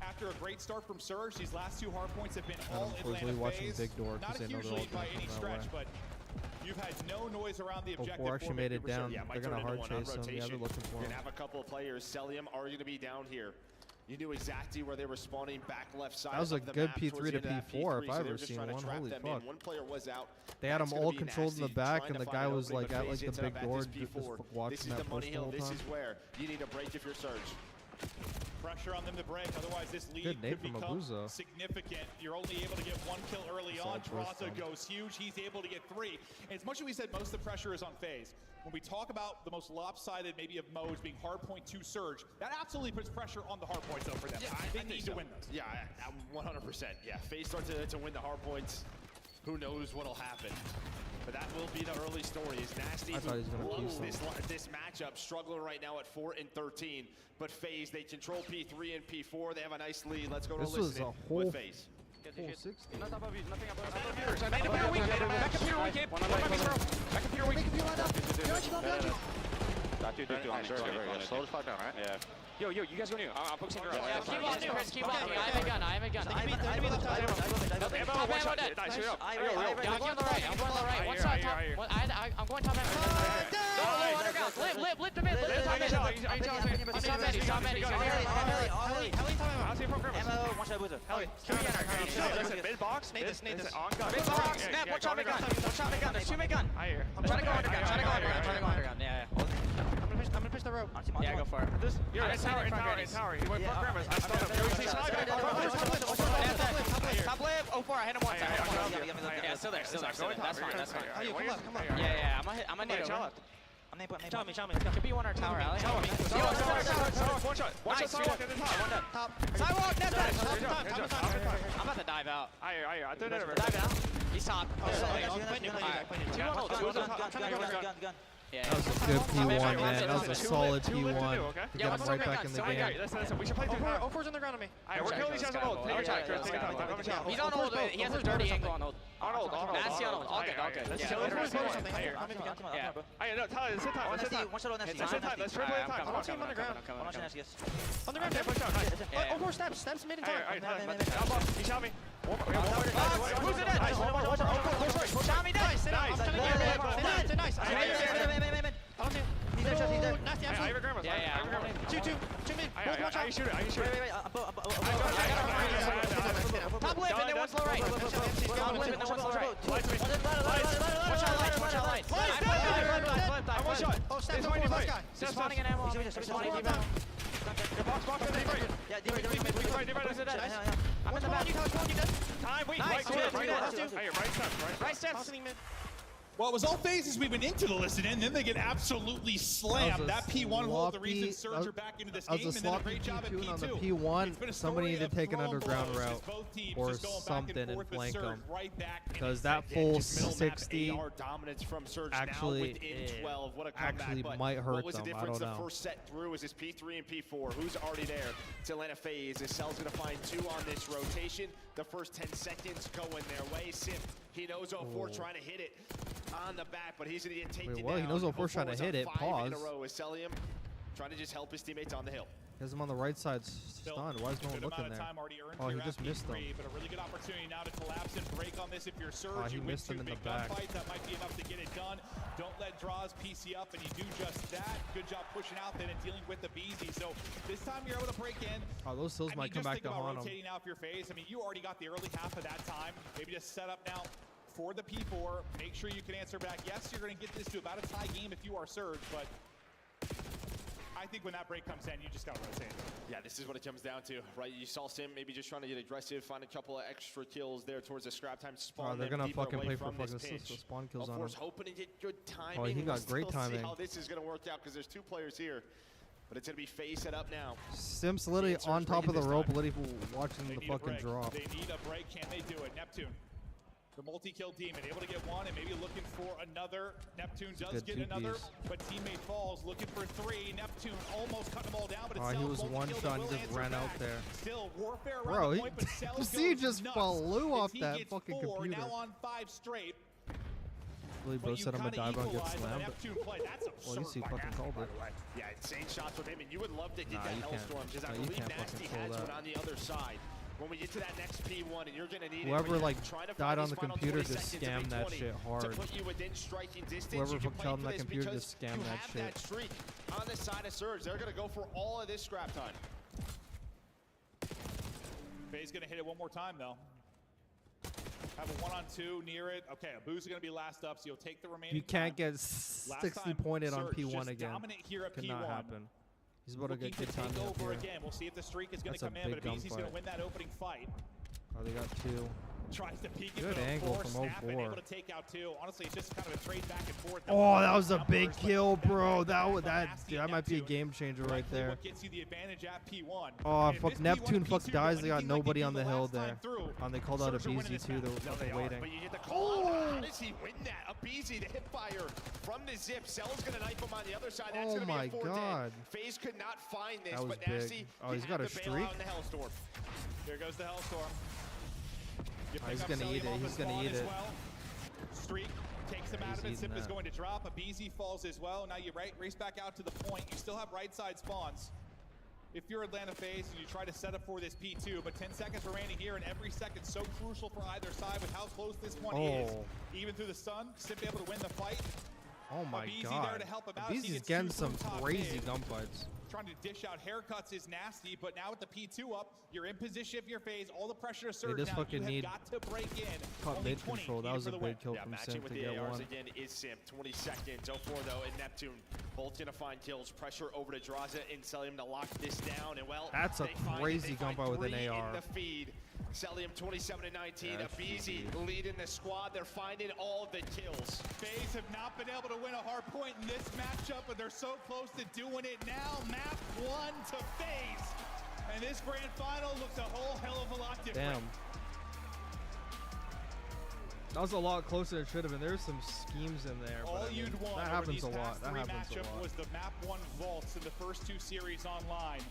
I: after a great start from Surge, these last 2 hardpoints have been all Atlanta
T: watching
I: FaZe.
T: Big Door
I: Not a huge lead by any stretch, but you've had no noise around the objective.
T: 4 actually made it down.
D: Yeah,
T: they're going to hard chase him. Yeah, they're looking for him.
D: You're going to have a couple of players. Celium are going to be down here. You knew exactly where they were spawning back left side.
T: That was a good P3 to P4 if I've ever seen one. Holy fuck.
D: One player was out.
T: They had them all controlled in the back, and the guy was like at like the big door just watching that push the whole time.
D: This is where you need a break if you're Surge.
I: Pressure on them to break, otherwise this lead could become significant. You're only able to get 1 kill early on. Draza goes huge. He's able to get 3. And as much as we said most of the pressure is on FaZe, when we talk about the most lopsided maybe of modes being Hardpoint 2 Surge, that absolutely puts pressure on the Hardpoints though for them.
D: Yeah,
I: they need to win those.
D: Yeah, 100%. Yeah, FaZe start to win the Hardpoints. Who knows what'll happen? But that will be the early story. Is Nasty this matchup, struggling right now at 4 and 13. But FaZe, they control P3 and P4. They have a nice lead. Let's go to listening with FaZe.
T: Full 60.
G: Back computer weekend. Back computer weekend.
J: Slow as fuck down, right? Yeah.
G: Yo, you guys go new. I'm focusing around.
J: Yeah,
G: keep on, Chris, keep on. I have a gun.
J: Nice, shoot up.
G: I'm going on the right. One side, top. I'm going top. No, underground. Lip to mid. He's top mid.
J: One shot boozer.
G: Listen, mid box. Need this. On gun. Mid box. Snap. One shot mid gun. There's 2 mid gun. I'm trying to go underground. Yeah.
J: I'm gonna push the rope.
G: Yeah, go for it. You're in tower. He went for Grimace. I stunned him. Top lip. 04. I hit him once. Yeah, still there. That's fine.
J: Come on.
G: Yeah. I'm gonna need it.
J: Tell me.
G: Could be one or tower alley.
J: One shot.
G: Nice.
J: Sidewalk.
G: Top. Sidewalk. I'm about to dive out.
J: I threw that over.
G: Dive out. He's top.
J: Gun.
G: Yeah.
T: That was a good P1, man. That was a solid P1 to get him right back in the game.
J: Listen. We should play 4's on the ground on me.
G: We're killing these guys on hold. Take your time. He's on hold. He has a dirty angle on hold.
J: On hold.
G: That's on hold. All good.
J: Let's kill him.
G: Yeah.
J: No, Tyler, let's hit time.
G: One shot on Nessie.
J: Let's triple hit time.
G: I'm team underground.
J: On the ground, yeah. 4 steps mid and top.
G: He shot me.
J: Who's it at?
G: Shot me dead.
J: Nice. He's dead. Nasty,
G: I have a Grimace. Yeah.
J: 2 mid.
G: I can shoot it.
J: Wait.
G: Top lip and then one's low right. Top lip and then one's low right. One shot light.
J: I one shot. Oh, Steps on the last guy.
G: He's spawning an ammo. Spawning deep out.
J: Box. Yeah, deep right.
G: I'm in the back.
J: Time, wait.
G: Right steps.
I: Well, it was all phases we've been into to listen in, then they get absolutely slammed. That P1 hold, the reason Surge are back into this game, and then a great job at P2.
T: On the P1, somebody needed to take an underground route or something and flank them. Because that full 60 actually might hurt them.
D: What was the difference the first set through is this P3 and P4. Who's already there to land a phase? Cell's going to find 2 on this rotation. The first 10 seconds going their way. Sim, he knows 04 trying to hit it on the back, but he's going to get taken down.
T: Well, he knows 04 trying to hit it. Pause.
D: In a row is Celium trying to just help his teammates on the hill.
T: He has him on the right side stunned. Why is no one looking there? Oh, he just missed him.
I: But a really good opportunity now to collapse and break on this. If you're Surge,
T: he missed him in the back.
I: That might be enough to get it done. Don't let draws PC up, and you do just that. Good job pushing out then and dealing with the BZ. So this time you're able to break in.
T: Oh, those hills might come back to haunt him.
I: Rotating out for your phase. I mean, you already got the early half of that time. Maybe just set up now for the P4. Make sure you can answer back. Yes, you're going to get this to about a tie game if you are Surge, but I think when that break comes in, you just got to rotate.
D: Yeah, this is what it comes down to, right? You saw Sim maybe just trying to get aggressive, find a couple of extra kills there towards the scrap time spawn.
T: Oh, they're going to fucking play for fucking spawn kills on him.
D: Hoping to get good timing.
T: Oh, he got great timing.
D: See how this is going to work out because there's 2 players here. But it's going to be FaZe set up now.
T: Sim's literally on top of the rope, literally watching the fucking drop.
I: They need a break. Can they do it? Neptune. The multi-kill demon, able to get 1 and maybe looking for another. Neptune does get another, but teammate falls, looking for 3. Neptune almost cut them all down, but it's
T: he was one shot and just ran out there.
I: Still warfare around
T: bro,
I: the point, but Cells
T: he just flew off that fucking
I: 4,
T: computer.
I: now on 5 straight.
T: Really both set him a dive and get slammed.
I: Well,
T: you see, fucking called it.
D: Yeah, insane shots with him, and you would love to get that Hellstorm, because I believe Nasty has one on the other side. When we get to that next P1, and you're going to need
T: whoever like died on the computer just scammed that shit hard. Whoever told that computer just scammed that shit.
D: That streak on the side of Surge, they're going to go for all of this scrap time.
I: FaZe going to hit it one more time though. Have a 1-on-2 near it. Okay, Abu's going to be last up, so you'll take the remaining.
T: You can't get 60 pointed on P1 again.
I: Here at
T: Cannot
I: P1.
T: happen. He's about to
I: looking
T: get
I: to
T: good
I: take
T: timing up
I: over
T: here.
I: again. We'll see if the streak is going to
T: That's
I: come
T: a
I: in, but
T: big
I: Beezy's going to
T: gunfight.
I: win that opening fight.
T: Oh, they got 2.
I: Tries to peek
T: Good
I: into
T: angle
I: 4,
T: from
I: snap and
T: 04.
I: able to take out 2. Honestly, it's just kind of a trade back and forth.
T: Oh, that was a big kill, bro. That might be a game changer right there.
I: What gets you the advantage at P1.
T: Oh,
I: And if
T: fuck,
I: this
T: Neptune
I: P1
T: fuck
I: P2
T: dies.
I: go
T: They got
I: anything like
T: nobody
I: they
T: on
I: did
T: the
I: the
T: hill
I: last
T: there.
I: time through,
T: And they called out a
I: Surge are winning
T: BZ
I: this
T: too. They
I: match.
T: were
N: No,
T: fucking
N: they
T: waiting.
N: are, but you get the call. How does he win that? A BZ, the hip fire from the zip. Cell's going to knife him on the other side. That's
T: Oh
N: going to be
T: my
N: a 4
T: God.
N: FaZe could not find this,
T: That was
N: but Nasty,
T: big. Oh, he's
N: you
T: got
N: have
T: a
N: to bail
T: streak?
N: out in the Hellstorm.
I: Here goes the Hellstorm. You
T: Oh, he's
I: pick up
T: gonna eat
I: Celium
T: it.
I: off
T: He's
I: the
T: gonna
I: spawn
T: eat
I: as
T: it.
I: well. Streak takes him
T: Yeah,
I: out of
T: he's
I: it. Sip
T: eating
I: is
T: that.
I: going to drop. A BZ falls as well. Now you race back out to the point. You still have right side spawns. If you're Atlanta FaZe and you try to set up for this P2, but 10 seconds remaining here, and every second so crucial for either side with how close this one is.
T: Oh.
I: Even through the sun, Sip able to win the fight.
T: Oh my
I: BZ
T: God.
I: there to help him out as he
T: BZ's
I: gets
T: getting
I: 2
T: some
I: from top
T: crazy
I: mid.
T: gunfights.
I: Trying to dish out haircuts is nasty, but now with the P2 up, you're in position if you're FaZe. All the pressure to surge
T: just
I: now.
T: fucking
I: You have
T: need
I: got to break in.
T: cut
I: Only
T: mid
I: 20
T: control. That
I: needed
T: was
I: for
T: a
I: the
T: big
I: win.
T: kill
N: Yeah,
T: from
N: matching
T: Sim
N: with
T: to
N: the
T: get
N: ARs
T: 1.
N: again is Sim. 20 seconds. 0-4 though, and Neptune both gonna find kills. Pressure over to Draza and Celium to lock this down. And well,
T: That's a
N: they find it.
T: crazy
N: They find
T: gunfight with an
N: 3
T: AR.
N: in the feed. Celium 27-19.
T: Yeah,
N: A BZ leading the squad. They're finding all of the kills.
I: FaZe have not been able to win a hard point in this matchup, but they're so close to doing it now. Map 1 to FaZe. And this grand final looks a whole hell of a lot different.
T: Damn. That was a lot closer than it should have been. There's some schemes in there.
I: All
T: but I mean,
I: you'd want
T: that
I: over
T: happens
I: these
T: a lot.
I: past
T: That
I: 3
T: happens a
I: matchup
T: lot.
I: was the Map 1 vaults in the first 2 series online.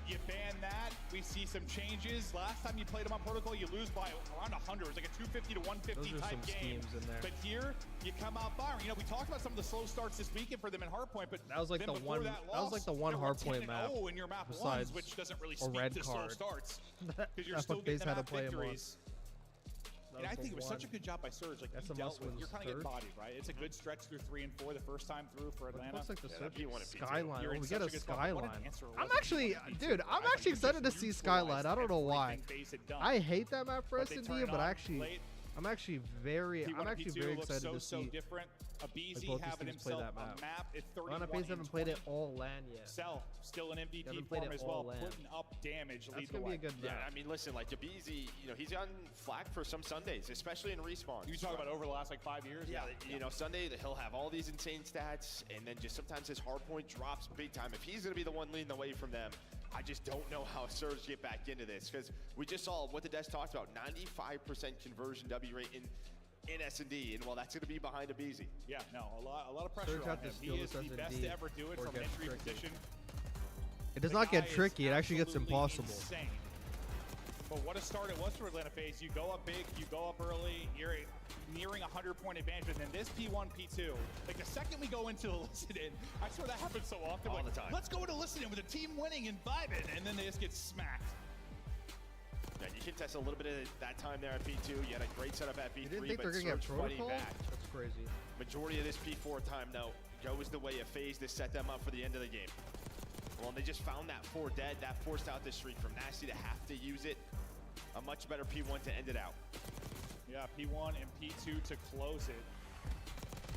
I: You ban that, we see some changes. Last time you played them on Protocol, you lose by around 100. It was like a 250 to 150
T: Those are
I: type
T: some
I: game.
T: schemes in there.
I: But here, you come out firing. You know, we talked about some of the slow starts this weekend for them in Hardpoint, but
T: That was like
I: then
T: the
I: before
T: one.
I: That
T: was like the one Hardpoint map.
I: Oh, in your map
T: besides
I: ones, which doesn't really
T: a
I: speak
T: red
I: to slow
T: card.
I: starts because you're
T: That's
I: still
T: what
I: getting
T: FaZe
I: the
T: had to
I: map
T: play him on.
I: victories. And I think it was such a good job by Surge. Like
T: That's
I: you
T: a
I: dealt with,
T: must-win
I: you're kind of getting
T: third.
I: bodied, right? It's a good stretch through 3 and 4 the first time through for Atlanta.
T: Looks like the
N: Yeah,
T: Surge
N: P1 and P2.
T: skyline.
I: You're
T: Oh,
I: in
T: we
I: such
T: get
I: a
T: a
I: good spot. What an
T: skyline.
I: answer it
T: I'm
I: was.
T: actually, dude, I'm actually excited to see skyline. I don't know why. I hate that map for
I: But they
T: S&D,
I: turn it
T: but
I: on
T: actually,
I: late.
T: I'm actually very
I: looks
T: excited to
I: so
T: see.
I: different. A BZ
T: both these
I: having
T: teams play
I: himself
T: that
I: a
T: map.
I: map at
T: Atlanta
I: 31
T: FaZe haven't
I: and
T: played it
I: 20.
T: all LAN yet.
I: Cell still in MVP
T: Haven't played
I: form
T: it
I: as well,
T: all LAN.
I: putting up damage.
T: That's
I: Lead the
T: gonna be
I: way.
T: a good
N: Yeah,
T: map.
N: I mean, listen, like Abizi, you know, he's gotten flack for some Sundays, especially in respawn.
I: You talk about over the last like 5 years.
N: Yeah, you know, Sunday he'll have all these insane stats, and then just sometimes his hard point drops big time. If he's gonna be the one leading the way from them, I just don't know how Surge get back into this, because we just saw what the desk talked about: 95% conversion W rate in S&D, and well, that's gonna be behind Abizi.
I: Yeah, no, a lot of pressure
T: Surge
I: on
T: had to
I: him. He
T: steal
I: is
T: this
I: the best
T: S&D
I: to ever do it
T: or
I: from an
T: get
I: entry
T: tricky.
I: position.
T: It does
I: The
T: not
I: guy
T: get
I: is
T: tricky. It actually gets
I: absolutely
T: impossible.
I: Insane. But what a start it was for Atlanta FaZe. You go up big, you go up early, you're nearing a 100-point advantage, and then this P1, P2. Like the second we go into the listen-in, I swear that happens so often.
N: All
I: like,
N: the time.
I: Let's go into listen-in with a team winning and vibing, and then they just get smacked.
N: Yeah, you can test a little bit of that time there at P2. You had a great setup at
T: You
N: P3,
T: didn't think
N: but
T: they're gonna get
N: Surge fighting
T: protocol?
N: back.
T: That's crazy.
N: Majority of this P4 time, though, goes the way of FaZe to set them up for the end of the game. Well, and they just found that 4 dead. That forced out the streak from Nasty to have to use it. A much better P1 to end it out.
I: Yeah, P1 and P2 to close it.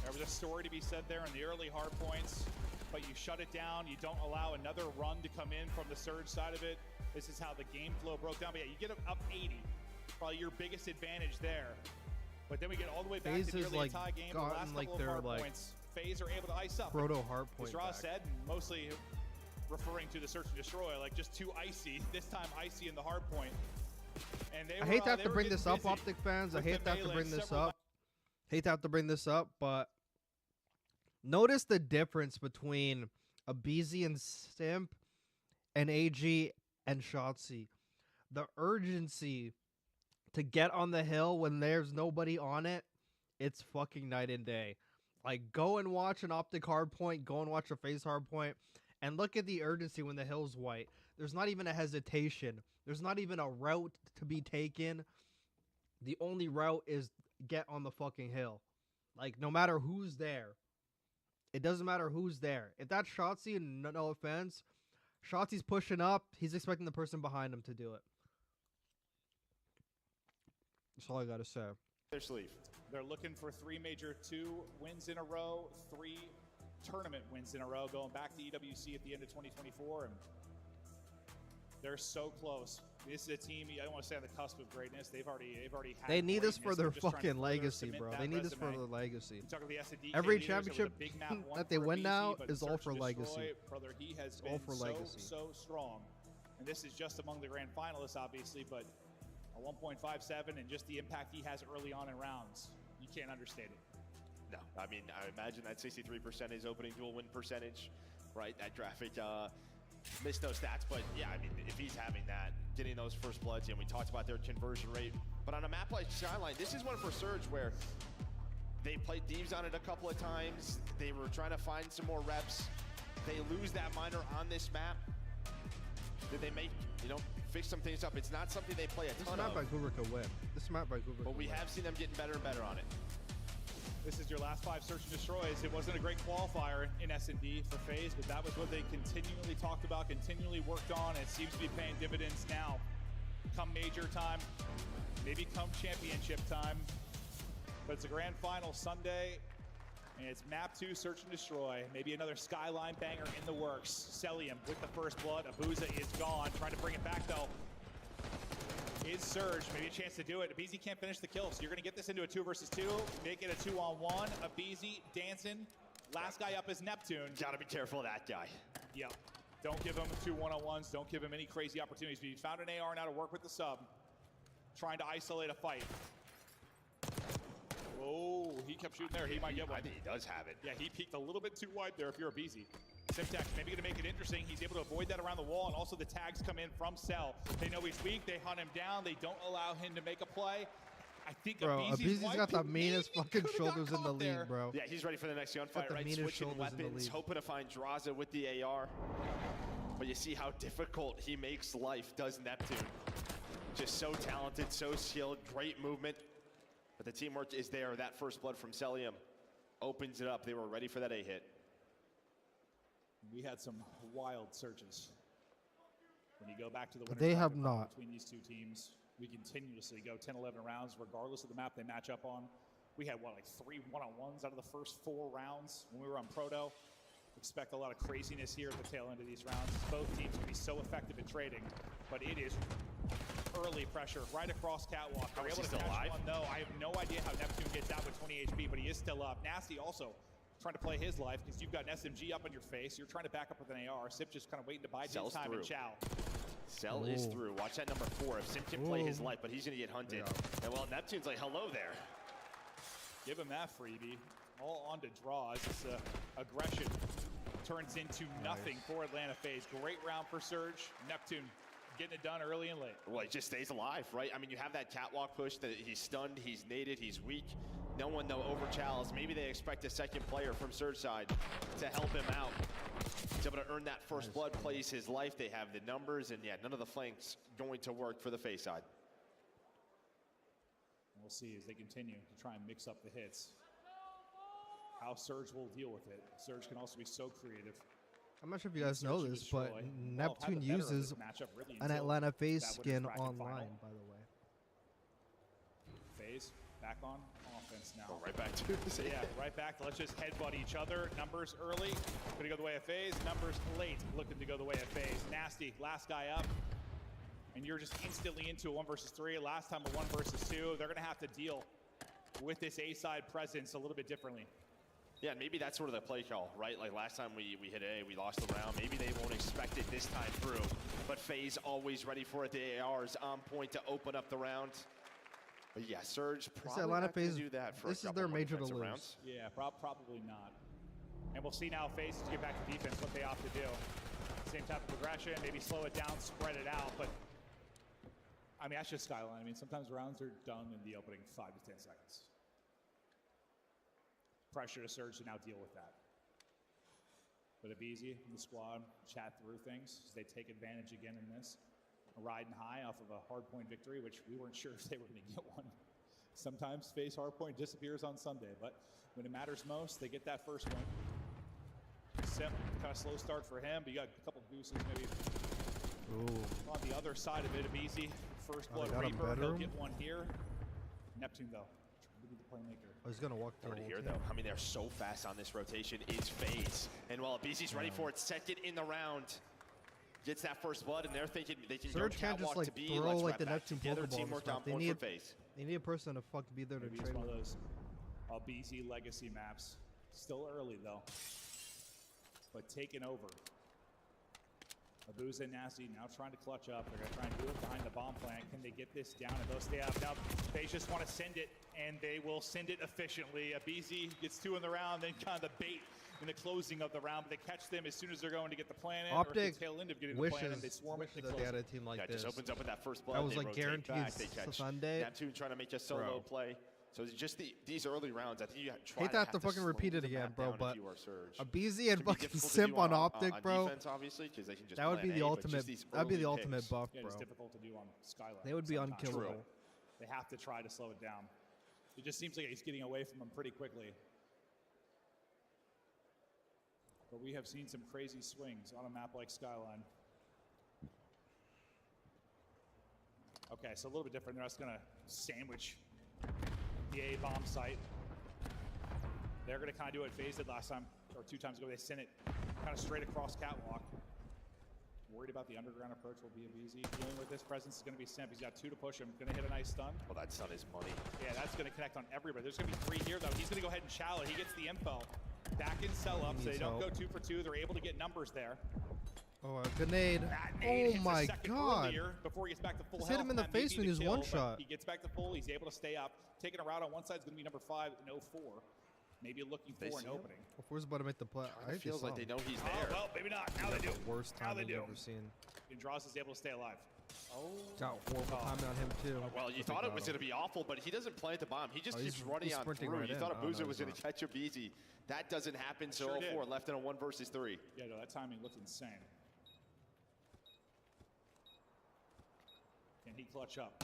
I: There was a story to be said there in the early hard points, but you shut it down. You don't allow another run to come in from the Surge side of it. This is how the game flow broke down. But yeah, you get up 80, probably your biggest advantage there. But then we get all the way back
T: FaZe
I: to
T: has,
I: nearly
T: like,
I: a tie game. The
T: gotten,
I: last
T: like,
I: couple
T: their,
I: of hard
T: like,
I: points, FaZe are able to ice up.
T: Proto hard point
I: As Ra
T: back.
I: said, mostly referring to the Search and Destroy, like just too icy. This time icy in the hard point. And they
T: I hate to have
I: they
T: to
I: were
T: bring
I: getting
T: this up,
I: busy
T: Optic fans. I
I: with
T: hate
I: the
T: to have to
I: melee
T: bring this
I: several
T: up. Hate to have to bring this up, but notice the difference between Abizi and Simp and AG and Shotzi. The urgency to get on the hill when there's nobody on it, it's fucking night and day. Like, go and watch an Optic hardpoint, go and watch a FaZe hardpoint, and look at the urgency when the hill's white. There's not even a hesitation. There's not even a route to be taken. The only route is get on the fucking hill. Like, no matter who's there. It doesn't matter who's there. If that's Shotzi, no offense, Shotzi's pushing up, he's expecting the person behind him to do it. That's all I gotta say.
I: their sleeve. They're looking for 3 major 2 wins in a row, 3 tournament wins in a row, going back to EWC at the end of 2024, and they're so close. This is a team, I don't want to say on the cusp of greatness. They've already had
T: They need this
I: greatness.
T: for their
I: They're just trying to
T: fucking
I: further
T: legacy,
I: cement
T: bro.
I: that
T: They need this for
I: resume.
T: their legacy.
I: We talk about the SND
T: Every
I: leaders, it was a
T: championship
I: big map won
T: that they
I: for
T: win
I: BZ,
T: now
I: but
T: is all
I: Search
T: for
I: and Destroy,
T: legacy.
I: Brother, he has
T: All
I: been
T: for legacy.
I: so strong. And this is just among the grand finalists, obviously, but a 1.57 and just the impact he has early on in rounds, you can't understate it.
D: No, I mean, I imagine that 63% is opening duel win percentage, right? That graphic missed those stats, but yeah, I mean, if he's having that, getting those first bloods, and we talked about their conversion rate, but on a map like Skyline, this is one for Surge where they played Thieves on it a couple of times. They were trying to find some more reps. They lose that minor on this map. Did they make, fix some things up? It's not something they play a ton of.
T: This map by Goober could win. This map by Goober.
D: But we have seen them getting better and better on it.
I: This is your last 5 Search and Destroys. It wasn't a great qualifier in S&D for FaZe, but that was what they continually talked about, continually worked on, and it seems to be paying dividends now. Come major time, maybe come championship time, but it's a grand final Sunday, and it's map 2 Search and Destroy. Maybe another Skyline banger in the works. Celium with the first blood. Abuza is gone, trying to bring it back though. Is Surge, maybe a chance to do it. Abizi can't finish the kill, so you're gonna get this into a 2 versus 2, make it a 2-on-1. Abizi dancing, last guy up is Neptune.
D: Gotta be careful of that guy.
I: Yep, don't give him 2 1-on-1s, don't give him any crazy opportunities. But he found an AR now to work with the sub, trying to isolate a fight. Oh, he kept shooting there, he might get one.
D: I think he does have it.
I: Yeah, he peeked a little bit too wide there if you're Abizi. Simtex maybe gonna make it interesting. He's able to avoid that around the wall, and also the tags come in from Cell. They know he's weak, they hunt him down, they don't allow him to make a play. I think
T: Abizi's got the meanest fucking shoulders in the league, bro.
D: Yeah, he's ready for the next gunfight, right? Switching weapons, hoping to find Draza with the AR. But you see how difficult he makes life, does Neptune. Just so talented, so skilled, great movement. But the teamwork is there. That first blood from Celium opens it up. They were ready for that A-hit.
I: We had some wild searches. When you go back to the winner
T: They have not.
I: between these two teams, we continuously go 10-11 rounds regardless of the map they match up on. We had, like 3 1-on-1s out of the first 4 rounds when we were on Proto. Expect a lot of craziness here at the tail end of these rounds. Both teams can be so effective at trading, but it is early pressure right across Catwalk. Are we able to
D: still
I: catch
D: alive?
I: one? No, I have no idea how Neptune gets out with 20 HP, but he is still up. Nasty also trying to play his life because you've got an SMG up on your face. You're trying to back up with an AR. Sip just kind of waiting to bide his time and chow.
D: Cell is through. Watch that number 4. If Sim can play his life, but he's going to get hunted. And well, Neptune's like, hello there.
I: Give him that freebie. All on to draws. This aggression turns into nothing for Atlanta FaZe. Great round for Surge. Neptune getting it done early and late.
D: Well, he just stays alive, right? I mean, you have that catwalk push that he's stunned, he's naded, he's weak. No one, though, over Chalice. Maybe they expect a second player from Surge side to help him out. He's able to earn that first blood, plays his life. They have the numbers, and yeah, none of the flanks going to work for the FaZe side.
I: We'll see as they continue to try and mix up the hits. How Surge will deal with it. Surge can also be so creative.
T: I'm not sure if you guys know this, but Neptune uses an Atlanta FaZe skin online, by the way.
I: FaZe back on offense now.
D: Oh, right back to
I: yeah, right back. Let's just headbutt each other. Numbers early, gonna go the way of FaZe. Numbers late, looking to go the way of FaZe. Nasty, last guy up. And you're just instantly into a 1 versus 3. Last time a 1 versus 2. They're gonna have to deal with this A-side presence a little bit differently.
D: Yeah, and maybe that's sort of the play call, right? Like last time we hit A, we lost the round. Maybe they won't expect it this time through. But FaZe always ready for it. The AR is on point to open up the round. But yeah, Surge probably
T: Atlanta
D: not going to
T: FaZe,
D: do that for
T: this
D: a
T: is their
D: couple
T: major to
D: defensive
T: lose.
D: rounds.
I: Yeah, probably not. And we'll see now FaZe to get back to defense, what they opt to do. Same type of progression, maybe slow it down, spread it out. But I mean, that's just Skyline. I mean, sometimes rounds are done in the opening 5 to 10 seconds. Pressure to Surge to now deal with that. But Abizi and the squad chat through things as they take advantage again in this. Riding high off of a hardpoint victory, which we weren't sure if they were going to get one. Sometimes FaZe hardpoint disappears on Sunday, but when it matters most, they get that first win. Sim, kind of slow start for him, but you got a couple gooses maybe.
T: Ooh.
I: On the other side of it, Abizi, first blood
T: got a
I: Reaper, he'll
T: bedroom?
I: get one here. Neptune though, trying to be the playmaker.
T: Oh, he's gonna walk
O: Already here though. I mean, they're so fast on this rotation. Is FaZe, and while BZ's ready for it, second in the round. Gets that first blood, and they're thinking they can
T: Surge
O: go
T: can't just
O: catwalk
T: like
O: to B.
T: throw
O: Let's
T: like
O: wrap
T: the
O: back
T: Neptune
O: together.
T: Pokeball.
O: Teamwork down
T: They
O: point
T: need
O: for FaZe.
T: they need a person to fuck be there to
I: Maybe
T: trade
I: it's one of
T: with.
I: those BZ legacy maps. Still early though, but taking over. Abuza and Nasty now trying to clutch up. They're going to try and do it behind the bomb plant. Can they get this down? And they'll stay up. Now, they just want to send it, and they will send it efficiently. BZ gets 2 in the round, then kind of the bait in the closing of the round. But they catch them as soon as they're going to get the plan in.
T: Optic
I: or at the tail end of getting the plan in. They swarm it.
T: that they had a team like this.
O: Just opens up with that first blood.
T: That was
O: they
T: like
O: rotate
T: guaranteed
O: back, they catch
T: Sunday.
O: Neptune trying to make a solo play. So it's just these early rounds. I think you try
T: Hate
O: to
T: have to fucking repeat it again, bro. But
O: Surge.
T: a BZ and fucking simp on Optic, bro.
O: Defense, obviously, because they can just
T: that would be the
O: A,
T: ultimate. That'd be the ultimate buff,
I: Yeah,
T: bro.
I: it's difficult to do on Skyline.
T: They would be
I: sometimes.
T: unkillable.
I: They have to try to slow it down. It just seems like he's getting away from them pretty quickly. But we have seen some crazy swings on a map like Skyline. Okay, so a little bit different. They're just going to sandwich the A bomb site. They're going to kind of do what FaZe did last time, or 2 times ago. They sent it kind of straight across catwalk. Worried about the underground approach will be a BZ. Dealing with this presence is going to be Simp. He's got 2 to push him. Going to hit a nice stun.
O: Well, that stun is money.
I: Yeah, that's going to connect on everybody. There's going to be 3 here, though. He's going to go ahead and shallow. He gets the info. Back in sell up, so they don't go 2 for 2. They're able to get numbers there.
T: Oh, a grenade. Oh my god.
I: Before he gets back to full
T: Just hit him in the face when he's one shot.
I: He gets back to full. He's able to stay up. Taking a route on one side is going to be number 5 and 04. Maybe looking for an opening.
T: Who's about to make the play?
O: It feels like they know he's there.
I: Oh, well, maybe not. Now they do.
T: The worst time I've ever seen.
I: Andros is able to stay alive. Oh.
T: Got horrible timing on him too.
O: Well, you thought it was going to be awful, but he doesn't plant the bomb. He just keeps running on through.
T: Right
O: you thought Abuza was going to catch a BZ. That doesn't happen. So 04 left in a 1 versus 3.
I: Yeah, no, that timing looked insane. Can he clutch up?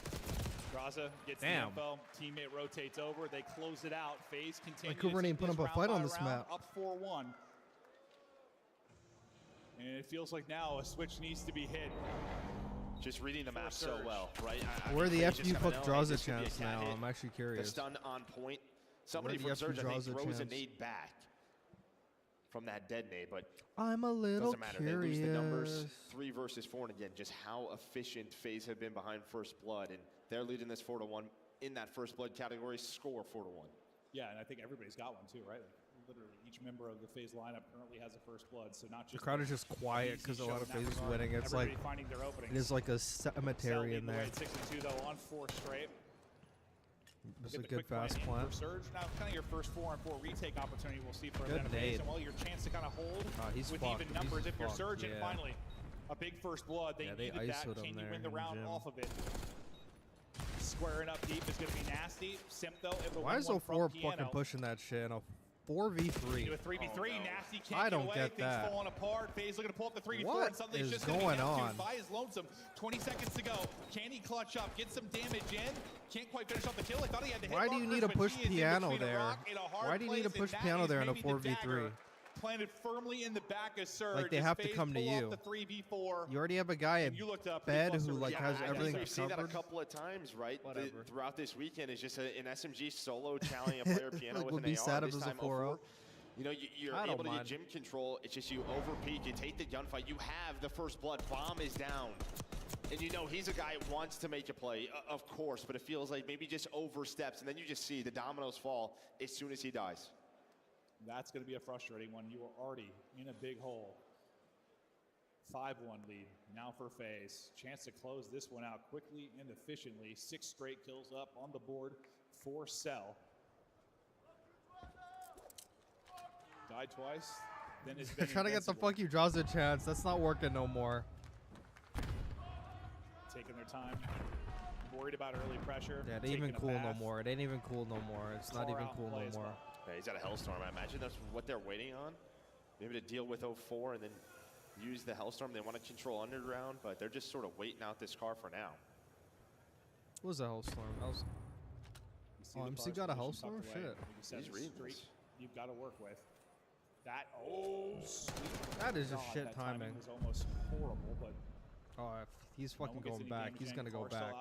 I: Graza gets the info. Teammate rotates over. They close it out. FaZe continues.
T: Vancouver ain't put up a fight on this map.
I: Up 4-1. And it feels like now a switch needs to be hit.
O: Just reading the map so well, right?
T: Where the F you fuck draws a chance now? I'm actually curious.
O: The stun on point. Somebody from Surge, I think, throws a nade back from that dead nade, but
T: I'm a little
O: doesn't matter.
T: curious.
O: They lose the numbers 3 versus 4, and again, just how efficient FaZe have been behind First Blood, and they're leading this 4-1 in that First Blood category. Score 4-1.
I: Yeah, and I think everybody's got one too, right? Like, literally, each member of the FaZe lineup currently has a First Blood, so not just
T: The crowd is just quiet because a lot of FaZe is winning. It's like
I: finding their openings.
T: it is like a cemetery in there.
I: 6-2 though on 4 straight.
T: It's a good fast plant.
I: Surge. Now, kind of your first 4-on-4 retake opportunity we'll see for
T: Good nade.
I: And well, your chance to kind of hold
T: he's
I: with
T: fucked.
I: even numbers. If you're
T: fucked,
I: Surge, and
T: yeah.
I: finally a big First Blood, they needed that. Can you win the round off of it? Squaring up deep is going to be nasty. Simp though.
T: Why is 04 fucking pushing that shit? A 4v3.
I: Do a 3v3. Nasty can't
T: I don't
I: get away.
T: get
I: Things
T: that.
I: falling apart. FaZe looking to pull up the 3v4,
T: What
I: and suddenly
T: is
I: it's just
T: going
I: Neptune
T: on?
I: by his lonesome. 20 seconds to go. Can he clutch up? Get some damage in. Can't quite finish off the kill. I thought he had the hit
T: Why do you
I: markers,
T: need to
I: but
T: push
I: he is in
T: piano
I: between a
T: there?
I: rock and a hard
T: Why do you need to
I: place,
T: push
I: and
T: piano
I: that
T: there
I: is
T: in a
I: maybe the
T: 4v3?
I: dagger planted firmly in the back of Surge.
T: Like they
I: as
T: have to
I: FaZe
T: come to
I: pull off
T: you.
I: the 3v4.
T: You already have a guy at
I: you looked up
T: bed
I: pretty
T: who
I: close
T: like
I: to
T: has
I: it.
T: everything
O: We've seen that a
T: covered.
O: couple of times, right? Throughout this weekend is just an SMG solo challenging a player piano
T: Like,
O: with
T: would
O: an
T: be
O: AR.
T: sad if
O: This
T: it was a
O: time
T: 4-0.
O: You know, you're
T: I don't
O: able to
T: mind.
O: get gym control. It's just you overpeak, you take the gunfight, you have the First Blood. Bomb is down. And you know he's a guy who wants to make a play, of course, but it feels like maybe just oversteps, and then you just see the dominoes fall as soon as he dies.
I: That's going to be a frustrating one. You are already in a big hole. 5-1 lead now for FaZe. Chance to close this one out quickly and efficiently. 6 straight kills up on the board for Cell. Died twice. Then it's been
T: Trying to get the fuck you draws a chance. That's not working no more.
I: Taking their time. Worried about early pressure.
T: Yeah, it ain't even cool no more. It ain't even cool no more. It's not even cool no more.
O: Yeah, he's at a Hellstorm. I imagine that's what they're waiting on. Maybe to deal with 04 and then use the Hellstorm. They want to control underground, but they're just sort of waiting out this car for now.
T: What was a Hellstorm? Oh, MC got a Hellstorm? Shit.
O: He's reading this.
I: You've got to work with. That, sweet.
T: That is just
I: God,
T: shit
I: that
T: timing.
I: was almost horrible, but
T: Oh, if he's fucking going back. He's gonna go back.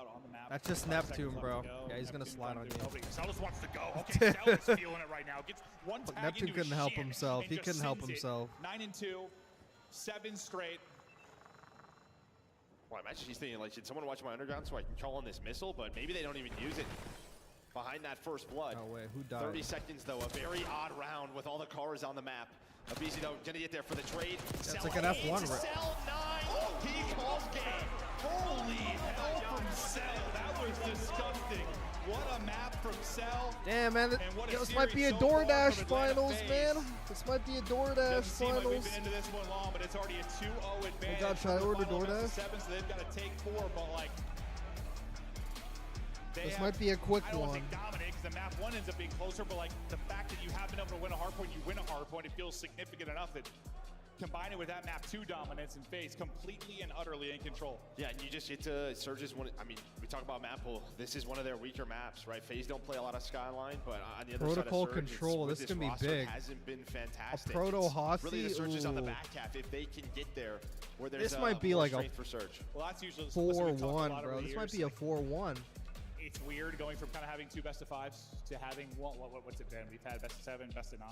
T: That's just Neptune, bro. Yeah, he's gonna slide on you.
I: Celis wants to go. Okay, Celis feeling it right now. Gets one tag
T: Neptune
I: into
T: couldn't
I: his
T: help
I: shin
T: himself.
I: and
T: He
I: just
T: couldn't help
I: sends it.
T: himself.
I: 9-2, 7 straight.
O: Well, imagine she's thinking, like, should someone watch my underground so I can call on this missile? But maybe they don't even use it. Behind that first blood.
T: No way. Who died?
O: 30 seconds, though. A very odd round with all the cars on the map. Abizi, though, gonna get there for the trade.
T: That's like an F1 rip.
O: Cell 9. He calls game.
I: Holy hell from Cell. That was disgusting. What a map from Cell.
T: Damn, man. This might be a
I: so far
T: DoorDash
I: from
T: finals,
I: Atlanta
T: man. This might be a DoorDash
I: Doesn't seem like we've
T: finals.
I: been into this one long, but it's already a 2-0 advantage.
T: God, should I order DoorDash?
I: 7, so they've got to take 4, but like.
T: This might be a quick
I: I don't
T: one.
I: want to say dominate because the map 1 ends up being closer, but like the fact that you have been able to win a hardpoint, you win a hardpoint, it feels significant enough that combine it with that map 2 dominance and FaZe completely and utterly in control.
O: Yeah, and you just get to Surge's one. I mean, we talk about map pool. This is one of their weaker maps, right? FaZe don't play a lot of Skyline, but on the other
T: Protocol
O: side of Surge,
T: control.
O: with
T: This can be
O: roster,
T: big.
O: Hasn't been fantastic.
T: A proto
O: It's
T: Hossie.
O: really the Surge is on the
T: Ooh.
O: back half if they can get there. Where there's
T: This might be
O: more
T: like a
O: strength for Surge.
I: Well, that's usually
T: 4-1, bro. This might be a 4-1.
I: It's weird going from kind of having 2 best of 5s to having what's it been? We've had best of 7, best of 9,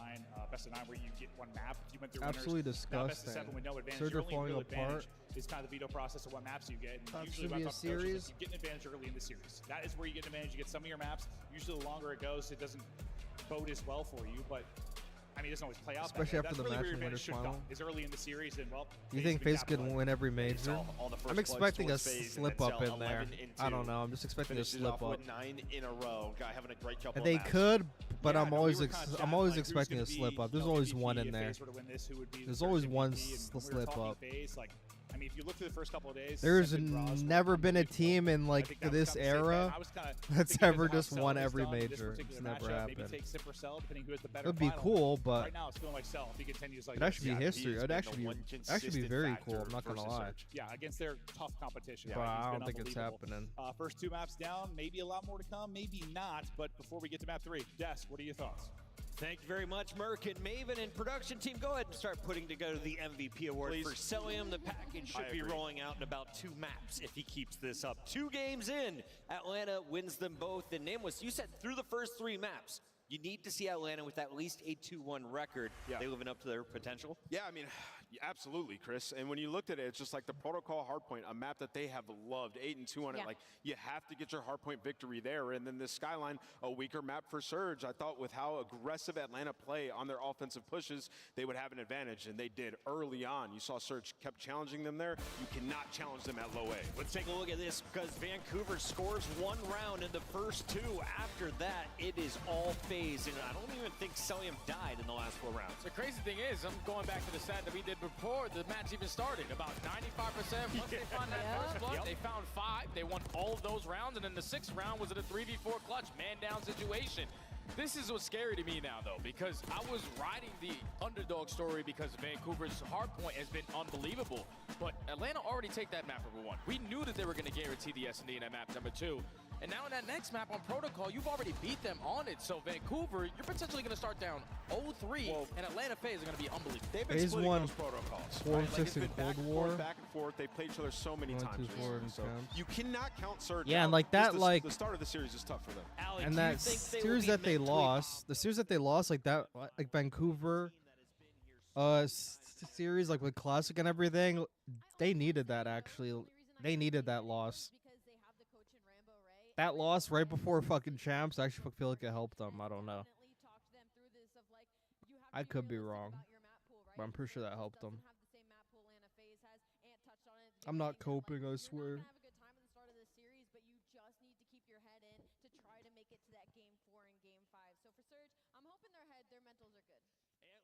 I: best of 9 where you get one map. You went through
T: Absolutely
I: winners. Now best of
T: disgusting.
I: 7 with no advantage.
T: Surge
I: Your
T: are
I: only
T: falling
I: real
T: apart.
I: advantage is kind of the veto process of what maps you get. And
T: That
I: usually
T: should
I: what
T: be
I: I
T: a
I: talk to coaches is
T: series.
I: you get an advantage early in the series. That is where you get an advantage. You get some of your maps. Usually the longer it goes, it doesn't bode as well for you, but I mean, it doesn't always play out
T: Especially
I: that way.
T: after
I: That's
T: the
I: really
T: match
I: where your
T: in
I: advantage should
T: Winners
I: come, is early in the series, and well,
T: You think FaZe could win every major?
O: All the first
T: I'm
O: bloods
T: expecting a
O: towards FaZe,
T: slip
O: and
T: up
O: then
T: in there.
O: 11 and
T: I don't
O: 2.
T: know. I'm just expecting a
O: Finishes
T: slip
O: off
T: up.
O: with 9 in a row. Guy having a great couple
T: They
O: of maps.
T: could, but
I: Yeah,
T: I'm
I: no, we
T: always
I: were kinda
T: I'm
I: chatting,
T: always
I: like, who's
T: expecting
I: gonna
T: a slip
I: be,
T: up. There's
I: you know,
T: always
I: MVP
T: one in
I: if
T: there.
I: FaZe were to win this, who would be the
T: There's
I: first
T: always
I: MVP,
T: one
I: and when we were
T: slip
I: talking
T: up.
I: FaZe, like, I mean, if you look through the first couple of days,
T: There's
I: Seth and Braz were
T: never been a
I: unbelievable.
T: team in
I: I
T: like
I: think that was
T: this
I: kinda the same
T: era
I: bet. I was kinda
T: that's
I: thinking
T: ever
I: of how
T: just
I: Cell
T: won
I: has
T: every
I: done in this
T: major. It's
I: particular
T: never
I: matchup. Maybe
T: happened.
I: take Sip or Cell, depending who has the better
T: It would be
I: final.
T: cool, but
I: right now it's feeling like Cell. If he continues like
T: it'd actually be
I: this,
T: history. It'd actually be very cool. I'm not gonna lie.
I: yeah, against their tough competition.
T: But
I: right? He's
T: I
I: been
T: don't think it's
I: unbelievable.
T: happening.
I: First 2 maps down, maybe a lot more to come, maybe not. But before we get to map 3, Des, what are your thoughts?
N: Thank you very much, Merc and Maven and production team. Go ahead and start putting together the MVP award for Celium. The package should be rolling out in about 2 maps if he keeps this up. 2 games in, Atlanta wins them both. And Nameless, you said through the first 3 maps, you need to see Atlanta with at least a 2-1 record. They living up to their potential?
D: Yeah, I mean, absolutely, Chris. And when you looked at it, it's just like the Protocol Hardpoint, a map that they have loved, 8-2 on it. Like, you have to get your Hardpoint victory there. And then the Skyline, a weaker map for Surge. I thought with how aggressive Atlanta play on their offensive pushes, they would have an advantage, and they did early on. You saw Surge kept challenging them there. You cannot challenge them at low A.
N: Let's take a look at this because Vancouver scores 1 round in the first 2. After that, it is all FaZe, and I don't even think Celium died in the last 4 rounds.
G: The crazy thing is, I'm going back to the stat that we did before the match even started. About 95%. Once they found that first blood, they found 5. They won all of those rounds, and then the 6th round was at a 3v4 clutch, man-down situation. This is what's scary to me now, though, because I was riding the underdog story because Vancouver's hardpoint has been unbelievable. But Atlanta already take that map number 1. We knew that they were going to guarantee the S&D in that map number 2. And now in that next map on Protocol, you've already beat them on it. So Vancouver, you're potentially going to start down 0-3, and Atlanta FaZe are going to be unbelievable.
D: They've been
T: FaZe
D: splitting
T: won
D: those protocols.
T: 4
D: right?
T: 6 in Cold War.
D: Back and forth. They played each other so many
T: 1,
D: times.
T: 2, 4 in
D: So
T: camps.
D: you cannot count Surge.
T: Yeah,
D: out.
T: and like that,
D: Just
T: like
D: the start of the series is tough for them.
N: Alec,
T: and that series that they lost, like that, like Vancouver, series like with Classic and everything, they needed that actually. They needed that loss. That loss right before fucking champs, I actually feel like it helped them. I don't know. I could be wrong, but I'm pretty sure that helped them. I'm not coping, I swear.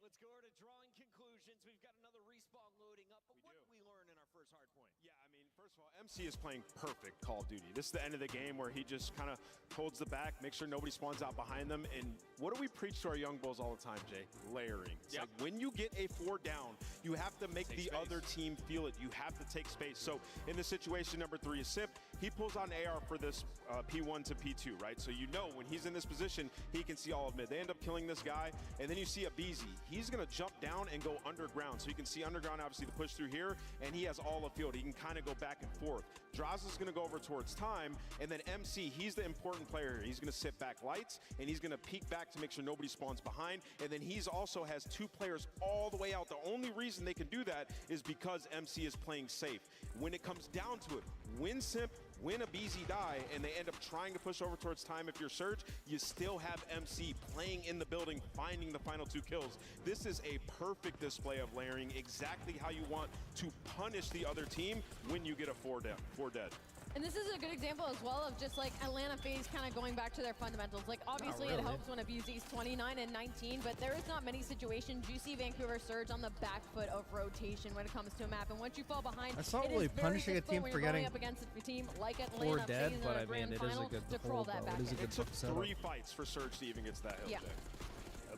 N: Let's go over to drawing conclusions. We've got another respawn loading up. But what did we learn in our first hardpoint?
D: Yeah, I mean, first of all, MC is playing perfect Call of Duty. This is the end of the game where he just kind of holds the back, makes sure nobody spawns out behind them. And what do we preach to our young bulls all the time, Jay? Layering. It's like when you get a 4 down, you have to make the other team feel it. You have to take space. So in the situation number 3 is Sip, he pulls out an AR for this P1 to P2, right? So you know when he's in this position, he can see all of mid. They end up killing this guy, and then you see a BZ. He's gonna jump down and go underground. So you can see underground, obviously, the push through here, and he has all of field. He can kind of go back and forth. Draws is gonna go over towards time, and then MC, he's the important player here. He's gonna sit back lights, and he's gonna peek back to make sure nobody spawns behind, and then he's also has 2 players all the way out. The only reason they can do that is because MC is playing safe. When it comes down to it, win Simp, win a BZ die, and they end up trying to push over towards time if you're Surge, you still have MC playing in the building, finding the final 2 kills. This is a perfect display of layering, exactly how you want to punish the other team when you get a 4 dead.
E: And this is a good example as well of just like Atlanta FaZe kind of going back to their fundamentals. Like obviously it helps when a BZ's 29 and 19, but there is not many situations you see Vancouver Surge on the back foot of rotation when it comes to a map. And once you fall behind,
T: That's not really punishing a team for getting
E: up against a team like Atlanta
T: 4 dead,
E: FaZe
T: but
E: in
T: I
E: a grand
T: mean, it is a
E: final
T: good
E: to crawl that back
T: It is a
E: in.
T: good
D: It took
T: setup.
D: 3 fights for Surge to even get to that hill today.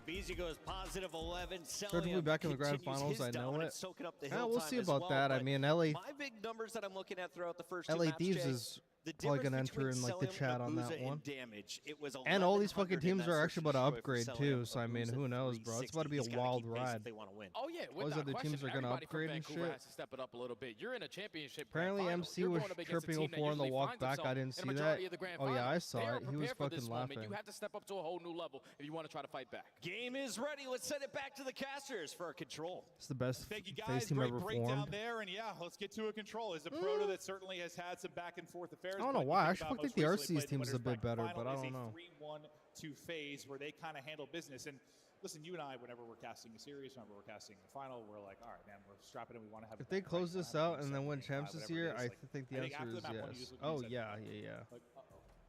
N: BZ goes positive 11.
T: Surge will be back in the grand finals, I know it.
N: Yeah,
T: we'll see about that. I mean, LA
N: My big numbers that I'm looking at throughout the first
T: LA
N: 2 maps,
T: Thieves
N: Jay,
T: is
N: the
T: probably gonna
N: difference
T: enter in like the
N: between
T: chat on
N: Celium
T: that
N: and
T: one.
N: Damage, it was
T: And all these fucking
N: 1100 in
T: teams
N: that
T: are actually about to
N: search and destroy
T: upgrade
N: for
T: too,
N: Celium.
T: so I mean,
N: Abuza
T: who knows,
N: at
T: bro? It's about to be a
N: 360. He's gotta
T: wild
N: keep pace if
T: ride.
N: they wanna win.
G: Oh yeah,
T: Those
G: without
T: other
G: question.
T: teams are gonna
G: Everybody from
T: upgrade and
G: Vancouver
T: shit.
G: has to step it up a little bit. You're in a championship.
T: Apparently
G: grand
T: MC
G: final.
T: was
G: You're going up against a
T: chirping
G: team that
T: 04 on the
G: usually
T: walk
G: finds
T: back. I
G: themselves
T: didn't
G: in
T: see
G: a
T: that.
G: majority of the grand
T: Oh yeah, I
G: finals.
T: saw
G: They are
T: it. He was
G: prepared for
T: fucking
G: this moment.
T: laughing.
G: You have to step up to a whole new level if you want to try to fight back.
N: Game is ready. Let's send it back to the casters for a control.
T: It's the best
I: Thank you
T: FaZe
I: guys.
T: team
I: Great
T: ever
I: breakdown
T: formed.
I: there, and yeah, let's get to a control. Is a proto that certainly has had some back and forth affairs.
T: I don't know
I: but
T: why.
I: you
T: I
I: think
T: actually
I: about
T: think
I: most
T: the
I: recently
T: RC's
I: played
T: team is a
I: winners
T: bit
I: bracket
T: better,
I: final
T: but I
I: is
T: don't know.
I: a 3-1-2 phase where they kind of handle business. And listen, you and I, whenever we're casting a series, whenever we're casting a final, we're like, all right, man, we're strapping in. We want to have.
T: If they close this out and then win champs this year, I think the
I: I think
T: answer
I: after
T: is
I: the map one, you
T: yes.
I: just look
T: Oh
I: and you
T: yeah,
I: said,
T: yeah.
I: Like,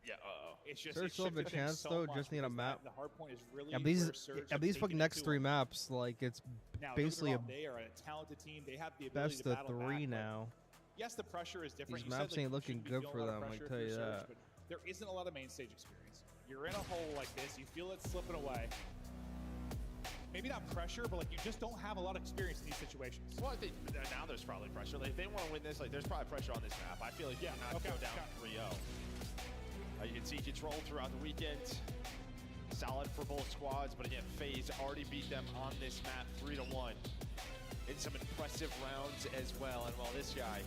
I: yeah, It's just
T: Surge still have a
I: shifted things
T: chance
I: so
T: though.
I: much
T: Just need a
I: because
T: map.
I: The hard point is really
T: Yeah,
I: where
T: these
I: Surge
T: yeah,
I: have
T: these
I: taken
T: fucking
I: it
T: next
I: to
T: 3
I: them.
T: maps, like it's
I: Now,
T: basically a
I: they are a talented team. They have the ability
T: best
I: to
T: of
I: battle
T: 3
I: back, but
T: now.
I: yes, the pressure is different.
T: These
I: You said,
T: maps
I: like,
T: ain't
I: you
T: looking
I: shouldn't be
T: good
I: feeling
T: for
I: a lot
T: them,
I: of
T: I
I: pressure
T: tell
I: if
T: you
I: you're Surge,
T: that.
I: but there isn't a lot of main stage experience. You're in a hole like this. You feel it slipping away. Maybe not pressure, but like you just don't have a lot of experience in these situations.
O: Well, I think now there's probably pressure. Like, if they want to win this, like there's probably pressure on this map. I feel like you cannot go down 3-0. You can see control throughout the weekend. Solid for both squads, but again, FaZe already beat them on this map 3-1 in some impressive rounds as well. And while this guy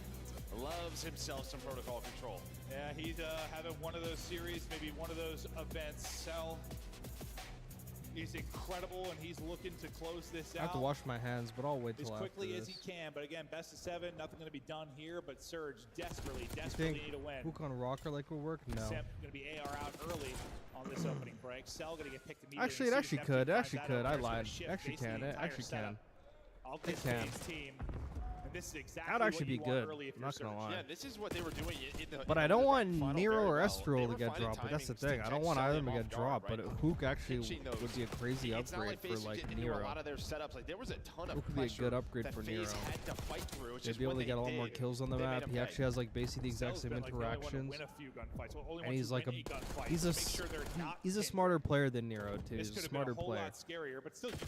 O: loves himself some protocol control.
I: Yeah, he's having one of those series, maybe one of those events. Cell is incredible, and he's looking to close this
T: I have
I: out
T: to wash my hands, but I'll wait
I: as
T: till after
I: quickly as
T: this.
I: he can. But again, best of 7, nothing going to be done here. But Surge desperately
T: You
I: need
T: think
I: a win.
T: Hook on Rocker like will work? No.
I: Simp going to be AR out early on this opening break. Cell going to get picked immediately.
T: Actually, it actually could. It actually could. I lied. Actually can. It actually can.
I: It
T: can.
I: Team. And this is exactly
T: That'd actually
I: what
T: be
I: you want
T: good.
I: early if
T: I'm
I: you're
T: not gonna
I: Surge.
T: lie.
O: Yeah, this is what they were doing in the.
T: But I don't want Nero or Estral to get dropped. But that's the thing. I don't want either of them to get dropped. But Hook actually would be a crazy upgrade for like Nero.
O: A lot of their setups, like there was a ton of
T: Hook would be a good upgrade for Nero. They'd be able to get a lot more kills on the map. He actually has like basically the exact same interactions. And he's like he's a smarter player than Nero too. He's a smarter player.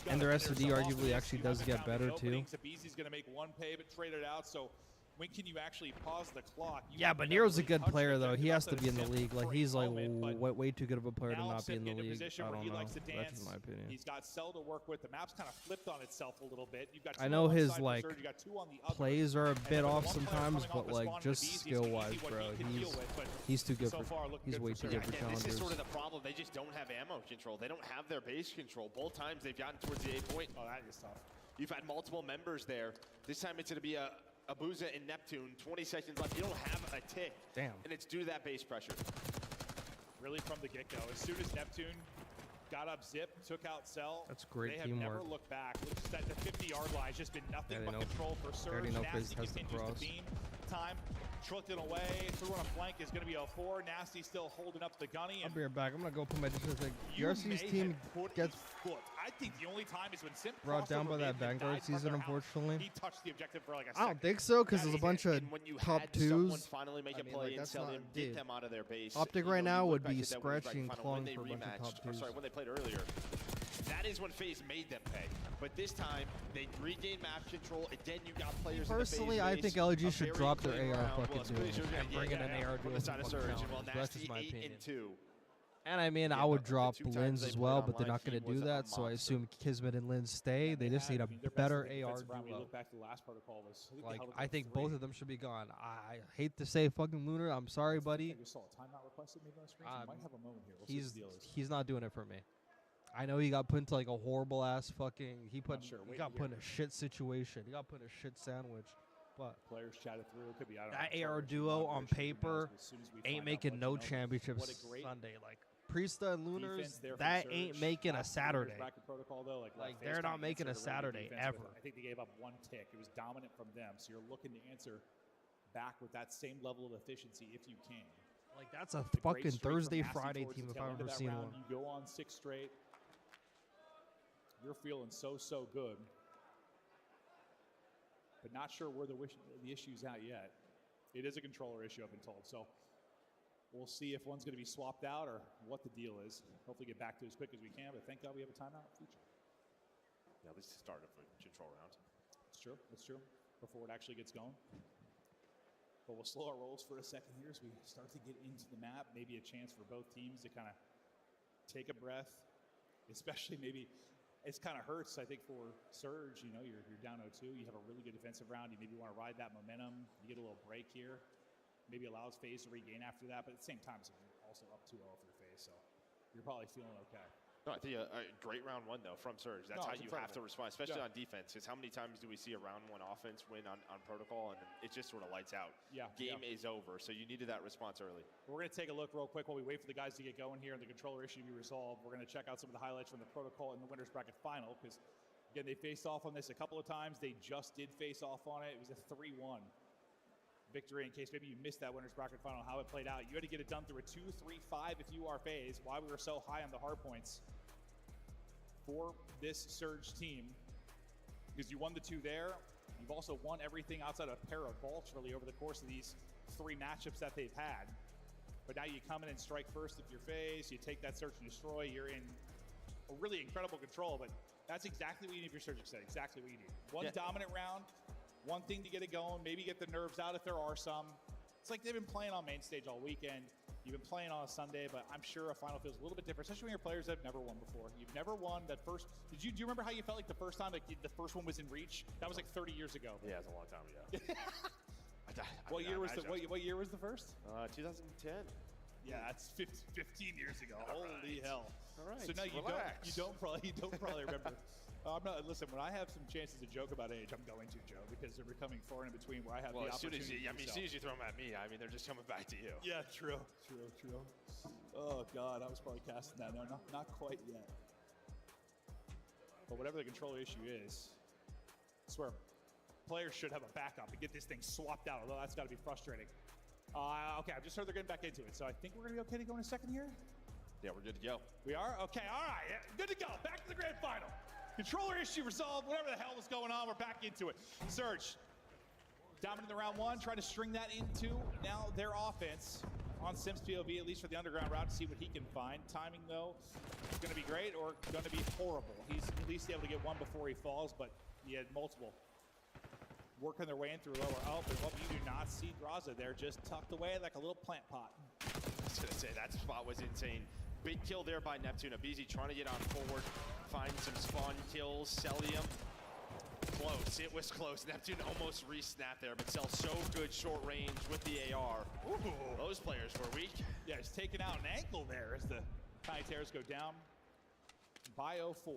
T: And their SOD arguably actually does get better too.
I: He's going to make one pay but trade it out. So when can you actually pause the clock?
T: Yeah, but Nero's a good player though. He has to be in the league. Like he's like way too good of a player to not be in the league. I don't know. That's just my opinion.
I: He's got Cell to work with. The map's kind of flipped on itself a little bit. You've got
T: I know his like plays are a bit off sometimes, but like just skill wise, bro, he's too good for. He's way too good for challengers.
O: This is sort of the problem. They just don't have ammo control. They don't have their base control. Both times they've gotten towards the A point.
I: Oh, that is tough.
O: You've had multiple members there. This time it's going to be a Abuza and Neptune. 20 seconds left. You don't have a tick.
T: Damn.
O: And it's due to that base pressure.
I: Really from the get-go. As soon as Neptune got up zip, took out Cell.
T: That's great
I: They have
T: teamwork.
I: never looked back. That the 50-yard line has just been nothing but
T: know.
I: control for Surge.
T: They already know
I: Nasty
T: FaZe has the
I: continues
T: cross.
I: to beam. Time trucked it away. Through on a flank is going to be a 4. Nasty still holding up the gunny.
T: I'll be right back. I'm gonna go put my dishes. Like
I: You
T: URC's
I: may
T: team
I: have put
T: gets
I: a foot. I think the only time is when Simp
T: brought down by
I: crossed over
T: that
I: mid and
T: Vanguard
I: died from
T: season,
I: their house.
T: unfortunately.
I: He touched the objective for like a
T: I
I: second.
T: don't think so because there's a bunch of
O: When you
T: top
O: had someone
T: twos.
O: finally make
T: I
O: a
T: mean,
O: play
T: like,
O: and
T: that's
O: sell
T: not-
O: them,
T: dude.
O: get them out of their base.
T: Optic
O: You
T: right
O: know,
T: now
O: you
T: would
O: look back
T: be
O: at that winners
T: scratching
O: bracket
T: and
O: final when
T: clawing
O: they
T: for a bunch of
O: rematched,
T: top
O: or
T: twos.
O: sorry, when they played earlier. That that is when FaZe made them pay. But this time, they regained map control. Again, you got players
T: Personally,
O: in the
T: I
O: FaZe
T: think
O: base.
T: LG should drop their AR fucking duo
O: and
T: bring in an AR duo
O: from the side of Surge. Well,
T: That's just my
O: Nasty
T: opinion.
O: 8-2.
T: And I mean, I would drop Linz as well, but they're not going to do that, so I assume Kismet and Linz stay. They just need a better AR duo. Like, I think both of them should be gone. I hate to say fucking Lunar. I'm sorry, buddy. He's not doing it for me. I know he got put into like a horrible ass fucking. He got put in a shit situation. He got put in a shit sandwich. But
I: players chatted through. Could be
T: that AR duo on paper ain't making no championships Sunday. Like Priesta and Lunars, that ain't making a Saturday. Like they're not making a Saturday ever.
I: I think they gave up one tick. It was dominant from them. So you're looking to answer back with that same level of efficiency if you can.
T: Like that's a fucking Thursday, Friday team if I've ever seen one.
I: You go on 6 straight. You're feeling so good. But not sure where the issue's at yet. It is a controller issue, I've been told. So we'll see if one's going to be swapped out or what the deal is. Hopefully get back to it as quick as we can, but thank God we have a timeout feature.
O: Yeah, at least start a control round.
I: It's true. It's true. Before it actually gets going. But we'll slow our rolls for a second here as we start to get into the map. Maybe a chance for both teams to kind of take a breath, especially maybe. It kind of hurts, I think, for Surge. You know, you're down 0-2. You have a really good defensive round. You maybe want to ride that momentum. You get a little break here. Maybe allows FaZe to regain after that. But at the same time, it's also up 2-0 for FaZe. So you're probably feeling okay.
O: No, I think a great round one, though, from Surge. That's how you have to respond, especially on defense. Because how many times do we see a round one offense win on protocol, and it just sort of lights out? Game is over, so you needed that response early.
I: We're going to take a look real quick while we wait for the guys to get going here and the controller issue to be resolved. We're going to check out some of the highlights from the protocol in the winners bracket final, because, again, they faced off on this a couple of times. They just did face off on it. It was a 3-1 victory. In case maybe you missed that winners bracket final, how it played out. You had to get it done through a 2-3-5 if you are FaZe. Why we were so high on the hard points for this Surge team, because you won the 2 there. You've also won everything outside of a pair of vaults really over the course of these 3 matchups that they've had. But now you come in and strike first if you're FaZe. You take that search and destroy. You're in a really incredible control, but that's exactly what you need if you're Surge. Exactly what you need. One dominant round, one thing to get it going, maybe get the nerves out if there are some. It's like they've been playing on main stage all weekend. You've been playing on a Sunday, but I'm sure a final feels a little bit different, especially when you're players that have never won before. You've never won that first. Do you remember how you felt like the first time, like the first one was in reach? That was like 30 years ago.
O: Yeah, it's a long time ago.
I: What year was the first?
O: 2010.
I: Yeah, that's 15 years ago. Holy hell!
O: All right.
I: So no, you don't probably remember. I'm not. Listen, when I have some chances to joke about age, I'm going to, Joe, because they're becoming far in between where I have the opportunity.
O: As soon as you throw them at me, I mean, they're just coming back to you.
I: Yeah, true. Oh God, I was probably casting that. No, not quite yet. But whatever the controller issue is, I swear, players should have a backup and get this thing swapped out. Although that's got to be frustrating. Okay, I've just heard they're getting back into it, so I think we're gonna be okay to go in a second here.
O: Yeah, we're good to go.
I: We are? Okay, all right. Good to go. Back to the grand final. Controller issue resolved. Whatever the hell was going on, we're back into it. Surge, dominant in the round 1, trying to string that into now their offense on Sims POV, at least for the underground route, to see what he can find. Timing, though, is going to be great or going to be horrible. He's at least able to get one before he falls, but he had multiple working their way in through lower up. And what you do not see Draza there, just tucked away like a little plant pot.
O: I was going to say, that spot was insane. Big kill there by Neptune. Abizi trying to get on forward, find some spawn kills. Celium, close. It was close. Neptune almost re-snapped there, but Cell so good short range with the AR. Ooh, those players were weak.
I: Yeah, he's taking out an ankle there as the Tiny Terrors go down by 0-4.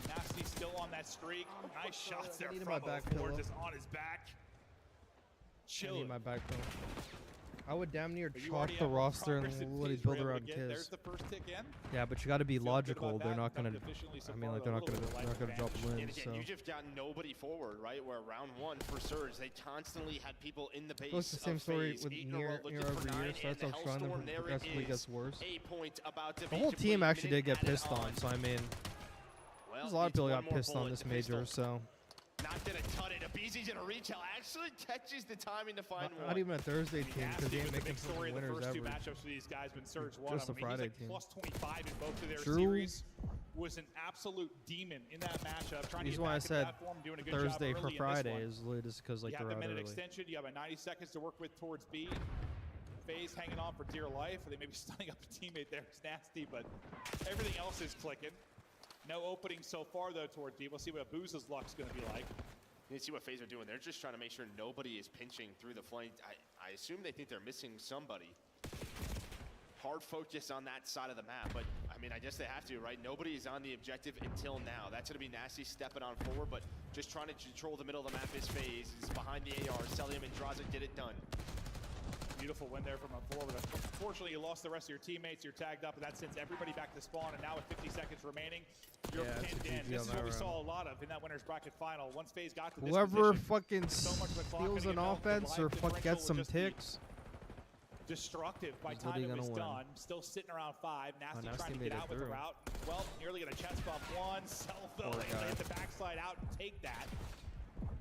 I: Nasty still on that streak. Nice shots there from 0-4, just on his back.
T: I need my back pillow. I would damn near chalk the roster and let it build around Kiz.
I: There's the first tick in.
T: Yeah, but you got to be logical. They're not gonna. I mean, like they're not gonna drop Lynn.
O: And again,
T: so.
O: you just got nobody forward, right? Where round 1 for Surge, they constantly had people in the base.
T: It's the same story with near every year. Starts off strong and progressively gets worse. The whole team actually did get pissed on. So I mean, there's a lot of people got pissed on this major. So.
O: Not gonna cut it. Abizi's gonna reach out. Actually catches the timing to find one.
T: Not even a Thursday team because they ain't making some
I: story
T: winners
I: the first
T: ever.
I: 2 matchups for these guys been Surge won.
T: Just a Friday team.
I: Plus 25 in both of their series was an absolute demon in that matchup. Trying to get
T: why I
I: back
T: said
I: into that form, doing a good
T: Thursday
I: job
T: for
I: early
T: Friday
I: in this
T: is literally just because like
I: you
T: they're
I: have
T: out
I: the minute
T: early.
I: extension. You have a 90 seconds to work with towards B. FaZe hanging on for dear life. They may be stunning up a teammate there. It's nasty, but everything else is clicking. No opening so far, though, toward B. We'll see what Booza's luck's going to be like.
O: You see what FaZe are doing. They're just trying to make sure nobody is pinching through the flank. I assume they think they're missing somebody. Hard focus on that side of the map, but I mean, I guess they have to, right? Nobody is on the objective until now. That's going to be Nasty stepping on forward, but just trying to control the middle of the map is FaZe. He's behind the AR. Celium and Draza get it done.
I: Beautiful win there from up forward. Unfortunately, you lost the rest of your teammates. You're tagged up, and that sends everybody back to spawn. And now with 50 seconds remaining, you're pinned in. This is what we saw a lot of in that winner's bracket final. Once FaZe got to this
T: Whoever
I: position,
T: fucking
I: so much of the clock
T: steals
I: getting
T: an
I: involved, the
T: offense or
I: life
T: fuck gets
I: differential
T: some
I: will just be
T: ticks.
I: Destructive by
T: Is
I: time it
T: literally
I: was
T: gonna win.
I: done. Still sitting around 5. Nasty
T: Nasty
I: trying to
T: made
I: get
T: it
I: out with the
T: through.
I: route. Well, nearly gonna chest bump one. Self-though,
T: Poor
I: they
T: guy.
I: hit the backslide out and take that.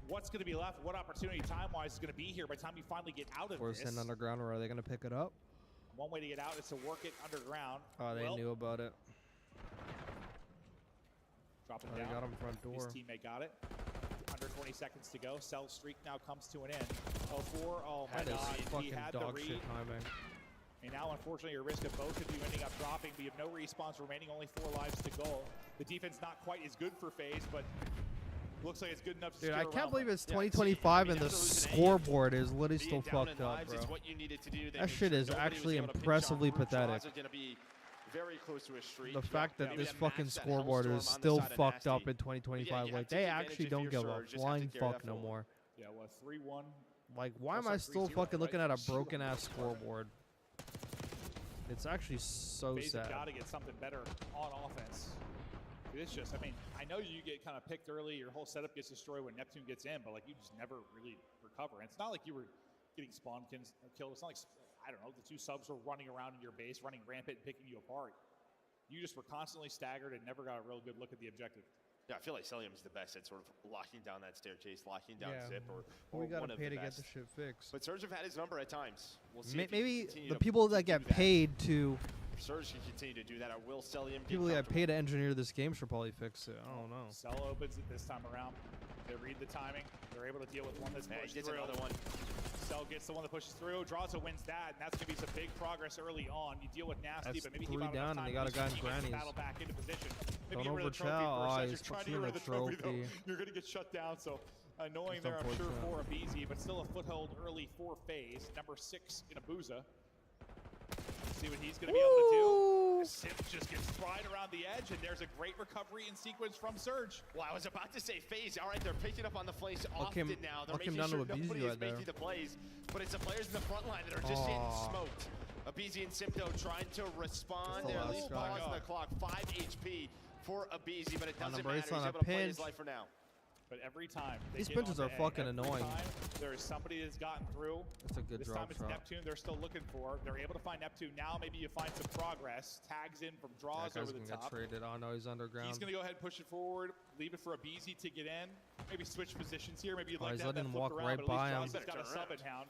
I: What's going to be left? What opportunity time-wise is going to be here by the time you finally get out of
T: Force
I: this?
T: in underground, or are they gonna pick it up?
I: One way to get out is to work it underground.
T: Oh, they knew about it.
I: Drop it
T: They
I: down.
T: got him front door.
I: His teammate got it. Under 20 seconds to go. Cell's streak now comes to an end. 0-4. Oh my
T: That is
I: God. He
T: fucking
I: had the
T: dog
I: read.
T: shit timing.
I: And now, unfortunately, your risk of both of you ending up dropping. But you have no respawns remaining. Only 4 lives to go. The defense not quite as good for FaZe, but looks like it's good enough to
T: Dude,
I: steer
T: I can't
I: around
T: believe
I: them.
T: it's 2025 and the scoreboard is literally still fucked up, bro. That shit is actually impressively pathetic.
O: Very close to a streak.
T: The fact that this fucking scoreboard is still fucked up in 2025, like they actually don't give a flying fuck no more.
I: Yeah, well, 3-1.
T: Like, why am I still fucking looking at a broken ass scoreboard? It's actually so
I: FaZe
T: sad.
I: have got to get something better on offense. It's just, I mean, I know you get kind of picked early, your whole setup gets destroyed when Neptune gets in, but like you just never really recover. And it's not like you were getting spawn killed. It's not like, I don't know, the 2 subs were running around in your base, running rampant and picking you apart. You just were constantly staggered and never got a real good look at the objective.
O: Yeah, I feel like Celium is the best at sort of locking down that staircase, locking down Zip, or
T: we gotta
O: one of
T: pay
O: the
T: to get
O: best.
T: the shit fixed.
O: But Surge have had his number at times. We'll see if he
T: Maybe
O: can continue
T: the
O: to
T: people that
O: do
T: get
O: that.
T: paid to
O: Surge can continue to do that. Or will Celium get
T: people that get
O: comfortable?
T: paid to engineer this game should probably fix it. I don't know.
I: Cell opens it this time around. They read the timing. They're able to deal with one that's pushed
O: gets
I: through.
O: another one.
I: Cell gets the one that pushes through. Draza wins that, and that's going to be some big progress early on. You deal with Nasty,
T: That's
I: but maybe
T: 3
I: he
T: down, and they got a guy in grannies.
I: battle back into position. Maybe
T: Don't
I: get rid of the trophy
T: overchow.
I: first.
T: Oh,
I: As
T: he's
I: you're trying to
T: pushing
I: get rid of
T: the
I: the trophy, though,
T: trophy.
I: you're going to get shut down. So annoying
T: That's
I: there, I'm sure,
T: unfortunate.
I: for Abizi, but still a foothold early for FaZe. Number 6 in Abuza. See what he's going to be able to do. Sim just gets fried around the edge, and there's a great recovery in sequence from Surge.
O: Well, I was about to say FaZe. All right, they're picking up on the flanks often
T: him-
O: now. They're
T: look him
O: making
T: down
O: sure
T: to Abizi
O: nobody is
T: right there.
O: making the plays, but it's the players in the front line that are just getting smoked. Abizi and Simto trying to respond.
T: That's the
O: They're at
T: last
O: least
T: guy.
O: pausing the clock. 5 HP for Abizi, but it doesn't matter.
T: Embrace
O: He's
T: on a
O: able to play his
T: pinch.
O: life for now.
I: But every time they
T: These
I: get
T: pinches
I: onto
T: are
I: A,
T: fucking
I: every
T: annoying.
I: time there is somebody that's gotten through.
T: That's a good
I: This
T: drop
I: time it's
T: shot.
I: Neptune they're still looking for. They're able to find Neptune. Now maybe you find some progress. Tags in from draws
T: That guy's
I: over the
T: gonna get
I: top.
T: traded. Oh no, he's underground.
I: He's going to go ahead and push it forward. Leave it for Abizi to get in. Maybe switch positions here. Maybe you'd like
T: he's
I: to have that
T: letting him
I: flipped
T: walk
I: around,
T: right
I: but
T: by
I: at
T: him.
I: least Draza's got a sub in hound.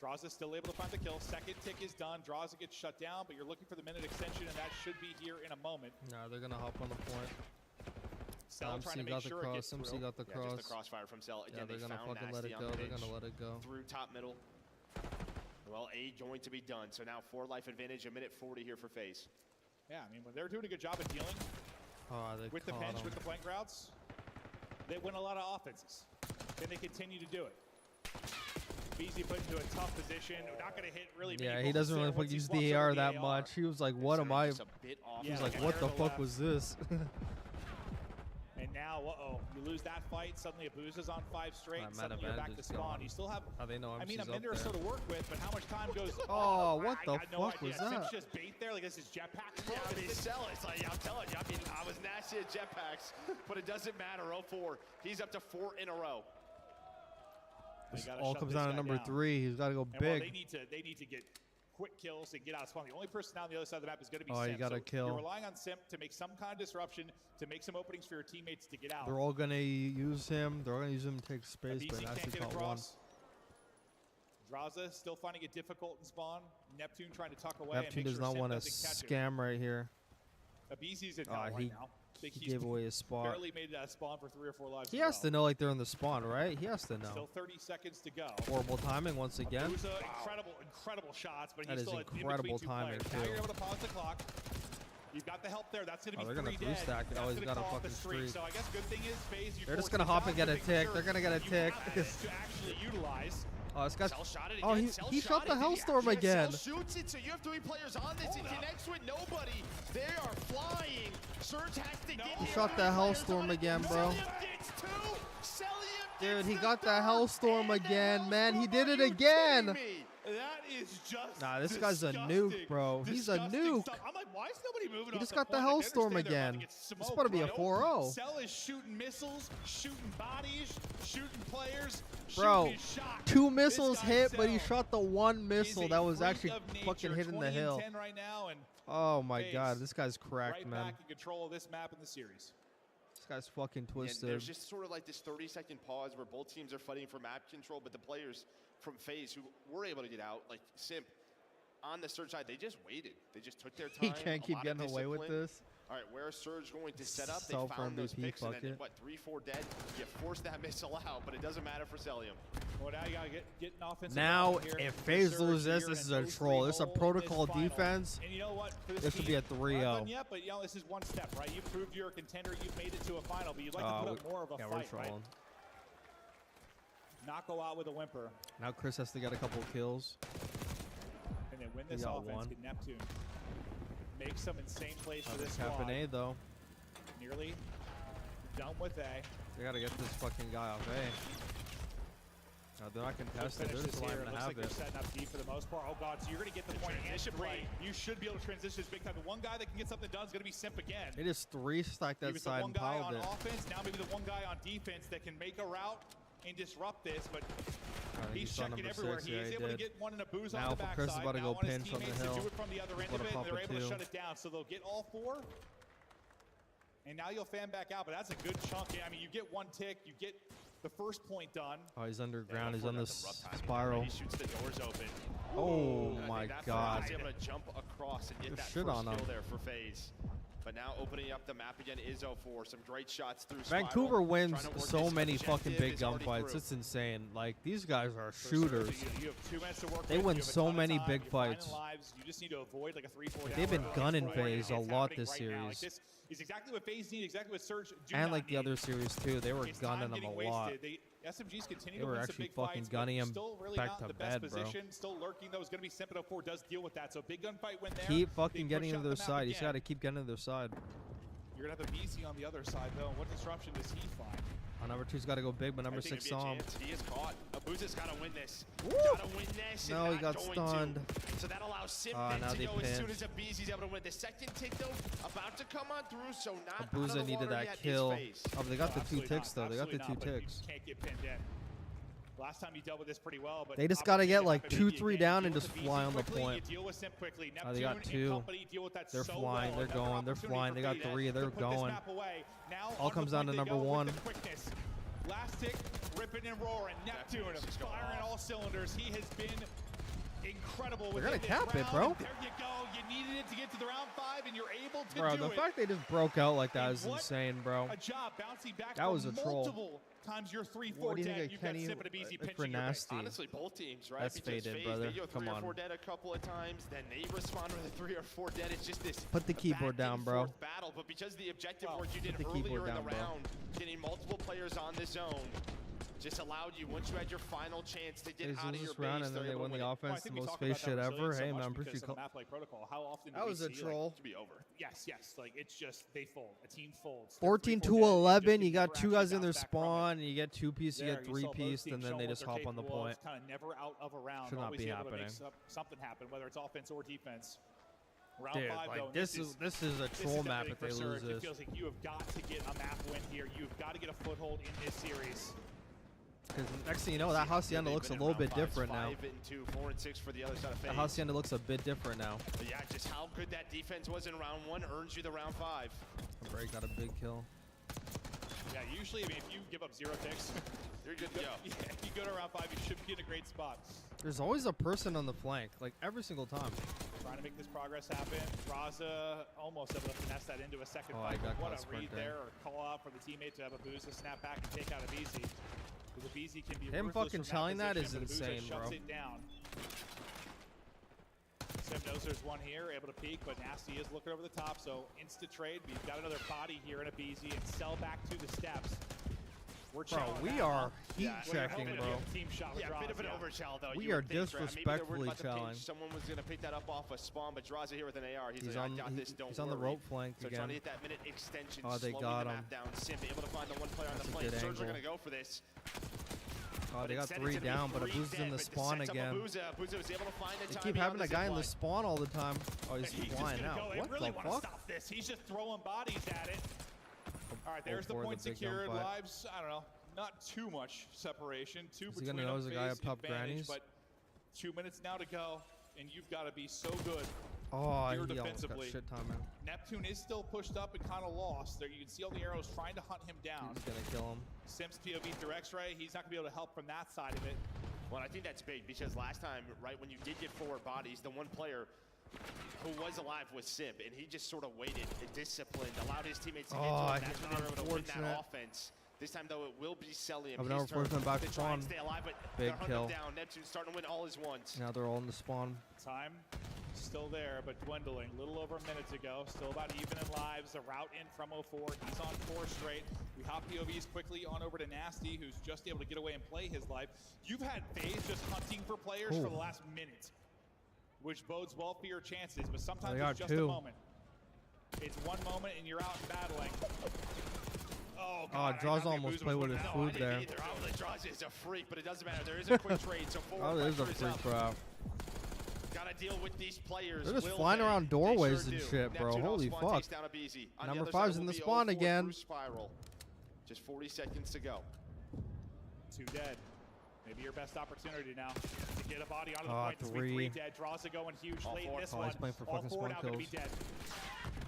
I: Draza still able to find the kill. Second tick is done. Draza gets shut down, but you're looking for the minute extension, and that should be here in a moment.
T: Nah, they're gonna hop on the point.
I: Cell trying to make sure it gets
T: MC
I: through.
T: got the
O: Yeah,
T: cross.
O: just the crossfire from Cell. Again,
T: Yeah, they're
O: they
T: gonna
O: found
T: fucking let
O: Nasty
T: it
O: on
T: go.
O: the
T: They're
O: pinch.
T: gonna let it go.
O: Through top middle. Well, A going to be done. So now 4 life advantage, a minute 40 here for FaZe.
I: Yeah, I mean, when they're doing a good job of dealing
T: Oh, they
I: with the
T: caught
I: pinch,
T: him.
I: with the flank routes, they win a lot of offenses. And they continue to do it. Beasy put into a tough position. Not going to hit really many
T: Yeah, he
I: bullets
T: doesn't
I: there
T: really
I: once he
T: use
I: swaps
T: the
I: over
T: AR that much. He was like, "What am I?"
O: Just a bit off.
T: He was
I: Yeah,
T: like,
I: like
T: "What
I: a
T: the
I: hair to
T: fuck
I: left.
T: was this?"
I: And now, you lose that fight. Suddenly, Abuza's on 5 straight.
T: That
I: Suddenly, you're back to spawn. You still have,
T: How they know
I: I mean,
T: MC's
I: a
T: up
I: minute or
T: there.
I: so to work with, but how much time goes?
T: Oh, what
I: I
T: the
I: got no
T: fuck
I: idea.
T: was
I: Sim's
T: that?
I: just bait there. Like this is jetpack.
O: Yeah, they sell it. It's like, I'm telling you, I mean, I was nasty at jetpacks, but it doesn't matter. 0-4. He's up to 4 in a row.
T: This all comes down to number 3. He's got to go
I: And while
T: big.
I: they need to get quick kills and get out of spawn. The only person down the other side of the map is going to be
T: Oh,
I: Simp.
T: you gotta
I: So
T: kill.
I: You're relying on Simp to make some kind of disruption, to make some openings for your teammates to get out.
T: They're all gonna use him. They're all gonna use him to take space,
I: Abizi
T: but
I: can't
T: actually
I: get
T: caught one.
I: across. Draza still finding it difficult in spawn. Neptune trying to tuck away.
T: Neptune
I: and make
T: does
I: sure
T: not
I: Simp
T: want to
I: doesn't catch him.
T: scam right here.
I: BZ's in hell right now.
T: He gave away his spot.
I: Barely made that spawn for 3 or 4 lives.
T: He has to know like they're in the spawn, right? He has to know.
I: Still 30 seconds to go.
T: Horrible timing once again.
I: Incredible shots, but
T: that
I: he's
T: is
I: still
T: incredible timing too.
I: Now you're able to pause the clock. You've got the help there. That's going to be
T: they're gonna 3 stack. Oh, he's got a fucking streak.
I: So I guess good thing is FaZe.
T: They're just gonna hop and get a tick. They're gonna get a tick.
I: To actually utilize.
T: Oh, this guy's. Oh, he shot the Hellstorm again.
O: Shoots it, so you have 3 players on this. He connects with nobody. They are flying. Surge has to get
T: He shot the Hellstorm again, bro. Dude, he got the Hellstorm again, man. He did it again.
I: That is just
T: Nah, this guy's a nuke, bro. He's a nuke.
I: I'm like, why is nobody moving?
T: He just got the Hellstorm again. It's about to be a 4-0.
I: Cell is shooting missiles, shooting bodies, shooting players.
T: Bro, 2 missiles hit, but he shot the 1 missile that was actually fucking hitting the hill. Oh my god, this guy's cracked, man.
I: Back in control of this map in the series.
T: This guy's fucking twisted.
O: And there's just sort of like this 30-second pause where both teams are fighting for map control, but the players from FaZe who were able to get out, like Simp, on the Surge side, they just waited. They just took their time.
T: He can't keep getting away with this.
O: All right, where is Surge going to set up? They
T: Self
O: found those
T: MVP,
O: picks, and then,
T: it.
O: what, 3-4 dead? You force that missile out, but it doesn't matter for Celium.
I: Well, now you got to get an offensive
T: now, if FaZe loses this is a troll. This is a protocol defense.
I: And you know what?
T: This would be a 3-0.
I: Yeah, but you know, this is one step, right? You proved you're a contender. You've made it to a final, but you'd like to put up more of a fight, right? Not go out with a whimper.
T: Now Chris has to get a couple kills.
I: And then win this offense, get Neptune. Make some insane plays for this squad.
T: Half an A, though.
I: Nearly done with A.
T: They gotta get this fucking guy off A. No, they're not contested. They're just allowing to have it.
I: They're setting up D for the most part. Oh god, so you're gonna get the point and 3. You should be able to transition this big time. The one guy that can get something done is gonna be Simp again.
T: It is 3 stacked that side and piled it.
I: The one guy on offense, now maybe the one guy on defense that can make a route and disrupt this, but he's checking everywhere. He is able to get one in a booze on the backside.
T: Now Chris is about to go pinch on the hill.
I: Do it from the other end of it, and they're able to shut it down. So they'll get all 4. And now you'll fan back out, but that's a good chunk. I mean, you get 1 tick, you get the first point done.
T: Oh, he's underground. He's on this spiral.
O: He shoots the doors open.
T: Oh my god.
O: He's able to jump across and get that first kill there for FaZe. But now opening up the map again is 0-4. Some great shots through
T: Vancouver wins so many fucking big gunfights. It's insane. Like, these guys are shooters.
I: You have 2 minutes to work.
T: They win so many big fights.
I: You just need to avoid like a 3-4
T: They've been gunning FaZe a lot this series.
I: This is exactly what FaZe need, exactly what Surge do.
T: And like the other series too, they were gunning them a lot.
I: SMGs continue
T: They were
I: to win
T: actually
I: some big
T: fucking
I: fights,
T: gunning him
I: still really
T: back
I: not
T: to
I: in the best
T: bed, bro.
I: position. Still lurking though is going to be Simp at 04 does deal with that. So big gunfight win there.
T: Keep fucking getting to their side. He's got to keep getting to their side.
I: You're going to have the BC on the other side though. What disruption does he find?
T: Number 2's got to go big, but number 6 saw him.
O: He is caught. Abuza's got to win this. Got to win this.
T: No, he got stunned.
O: So that allows Simp to go as soon as Abuza's able to win. The second tick though, about to come on through, so not
T: Abuza needed that kill. Oh, they got the 2 ticks though. They got the 2 ticks.
I: You can't get pinned in. Last time you dealt with this pretty well, but
T: they just got to get like 2-3 down and just fly on the point.
I: Oh,
T: they got 2. They're flying. They're going. They're flying. They got 3. They're going. All comes down to number 1.
I: Last tick, ripping and roaring. Neptune firing all cylinders. He has been incredible.
T: They're gonna cap it, bro.
I: There you go. You needed it to get to the round 5, and you're able to
T: do it.
I: Bro,
T: the fact they just broke out like that is insane, bro.
I: A job bouncing back.
T: That was a troll.
I: Times you're 3-4 dead. You've got Simp and BZ pinching your face.
O: Honestly, both teams, right?
T: That's faded, brother.
O: They go 3 or 4 dead a couple of times, then they respond with a 3 or 4 dead. It's just this.
T: Put the keyboard down, bro.
O: Battle, but because the objective work you did earlier in the round, getting multiple players on the zone, just allowed you, once you had your final chance to get out of your base,
T: and then they won the offense, the most FaZe shit ever. Hey, man, I'm pretty cool. That was a troll.
I: To be over. Yes, like it's just they fold. A team folds.
T: 14-11. You got 2 guys in their spawn, and you get 2-piece, you get 3-piece, and then they just hop on the point.
I: Kind of never out of a round.
T: Should not be happening.
I: Something happen, whether it's offense or defense. Round
T: Dude,
I: 5,
T: like
I: though,
T: this is a troll map if they lose this.
I: It feels like you have got to get a map win here. You've got to get a foothold in this series.
T: Because next thing you know, that Hacienda looks a little bit different now.
O: 5-2, 4 and 6 for the other side of FaZe.
T: The Hacienda looks a bit different now.
O: But yeah, just how good that defense was in round 1 earns you the round 5.
T: Bray got a big kill.
I: Yeah, usually, I mean, if you give up 0 ticks,
O: you're good to go.
I: Yeah, if you go to round 5, you should be in a great spot.
T: There's always a person on the flank, like every single time.
I: trying to make this progress happen. Raza almost able to finesse that into a second fight. What a read there, or call out for the teammate to have Abuza snap back and take out Abizi. Because Abizi can be
T: him fucking telling that is insane, bro.
I: It down. Sim knows there's one here, able to peek, but Nasty is looking over the top, so instant trade. We've got another body here in Abizi and sell back to the steps.
T: Bro, we are heat checking, bro.
O: Yeah, a bit of an overshell, though.
T: We are disrespectfully challenged.
O: Someone was going to pick that up off a spawn, but Draza here with an AR. He's like, I got this, don't
T: He's on the rope flank
O: so
T: again.
O: trying to get that minute extension,
T: Oh, they
O: slowing
T: got
O: the
T: him.
O: map down. Simp able to find the one player on the flank. Surge are going to go for this.
T: Oh, they got 3 down, but Abuza's in the spawn again.
O: Abuza was able to find the
T: They keep having a guy in the spawn all the time. Oh, he's flying out. What
I: really
T: the fuck?
I: Stop this. He's just throwing bodies at it. All right, there's the point secured. Lives, I don't know, not too much separation.
T: Is he gonna nose a guy up top grannies?
I: But 2 minutes now to go, and you've got to be so good.
T: Oh,
I: here
T: he
I: defensively.
T: Shit time, man.
I: Neptune is still pushed up and kind of lost. There, you can see all the arrows trying to hunt him down.
T: He's gonna kill him.
I: Sims POV through X-ray. He's not gonna be able to help from that side of it.
O: Well, I think that's big because last time, right, when you did get 4 bodies, the one player who was alive was Simp, and he just sort of waited, disciplined, allowed his teammates to get to him. That's when they were able to win that offense. This time, though, it will be Selly and Peace turn
T: back
O: to try and stay alive, but
T: big kill.
O: Down. Neptune's starting to win all his ones.
T: Now they're all in the spawn.
I: Time still there, but dwindling. A little over a minute to go. Still about even in lives. The route in from 04. He's on 4 straight. We hop POVs quickly on over to Nasty, who's just able to get away and play his life. You've had FaZe just hunting for players for the last minute, which bodes well for your chances, but sometimes it's just a moment. It's one moment and you're out battling. Oh, God.
T: Draws almost played with his food there.
O: Draws is a freak, but it doesn't matter. There is a quick trade, so 4
T: Oh, there's a freak, bro.
O: Gotta deal with these players.
T: They're just flying around doorways and shit, bro. Holy fuck. Number 5's in the spawn again.
O: Spiral. Just 40 seconds to go.
I: 2 dead. Maybe your best opportunity now to get a body onto the point. 3 dead. Draws it going huge late in this one.
T: He's playing for
I: All
T: fucking
I: 4
T: spawn
I: now going to
T: kills.
I: be dead.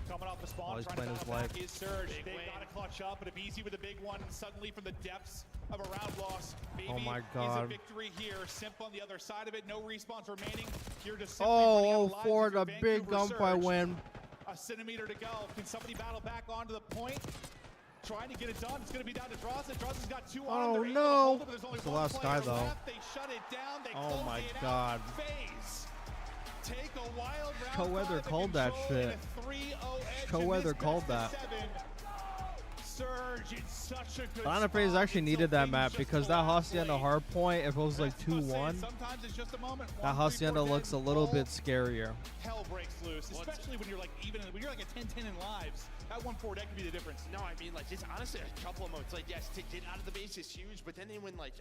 I: Coming off the spawn,
T: he's
I: trying
T: playing
I: to
T: his
I: battle
T: life.
I: back his Surge. They've got to clutch up, but Abizi with a big one. Suddenly from the depths of a round loss. Maybe
T: oh my
I: is
T: God.
I: a victory here. Simp on the other side of it. No respawns remaining. Here to
T: for the big gunfight win.
I: A centimeter to go. Can somebody battle back onto the point? Trying to get it done. It's going to be down to Draza. Draza's got 2 on.
T: Oh no! It's the last guy though.
I: They shut it down. They
T: oh my God.
I: FaZe take a wild round.
T: Co-Weather called that shit. Co-Weather called that.
I: Surge, it's such a good
T: Atlanta FaZe actually needed that map because that Hacienda Hardpoint, if it was like 2-1, that Hacienda looks a little bit scarier.
I: Hell breaks loose, especially when you're like when you're like a 10-10 in lives. That 1-4, that could be the difference.
O: No, I mean, like, it's honestly a couple of modes. Like, yes, to get out of the base is huge, but then they win, like,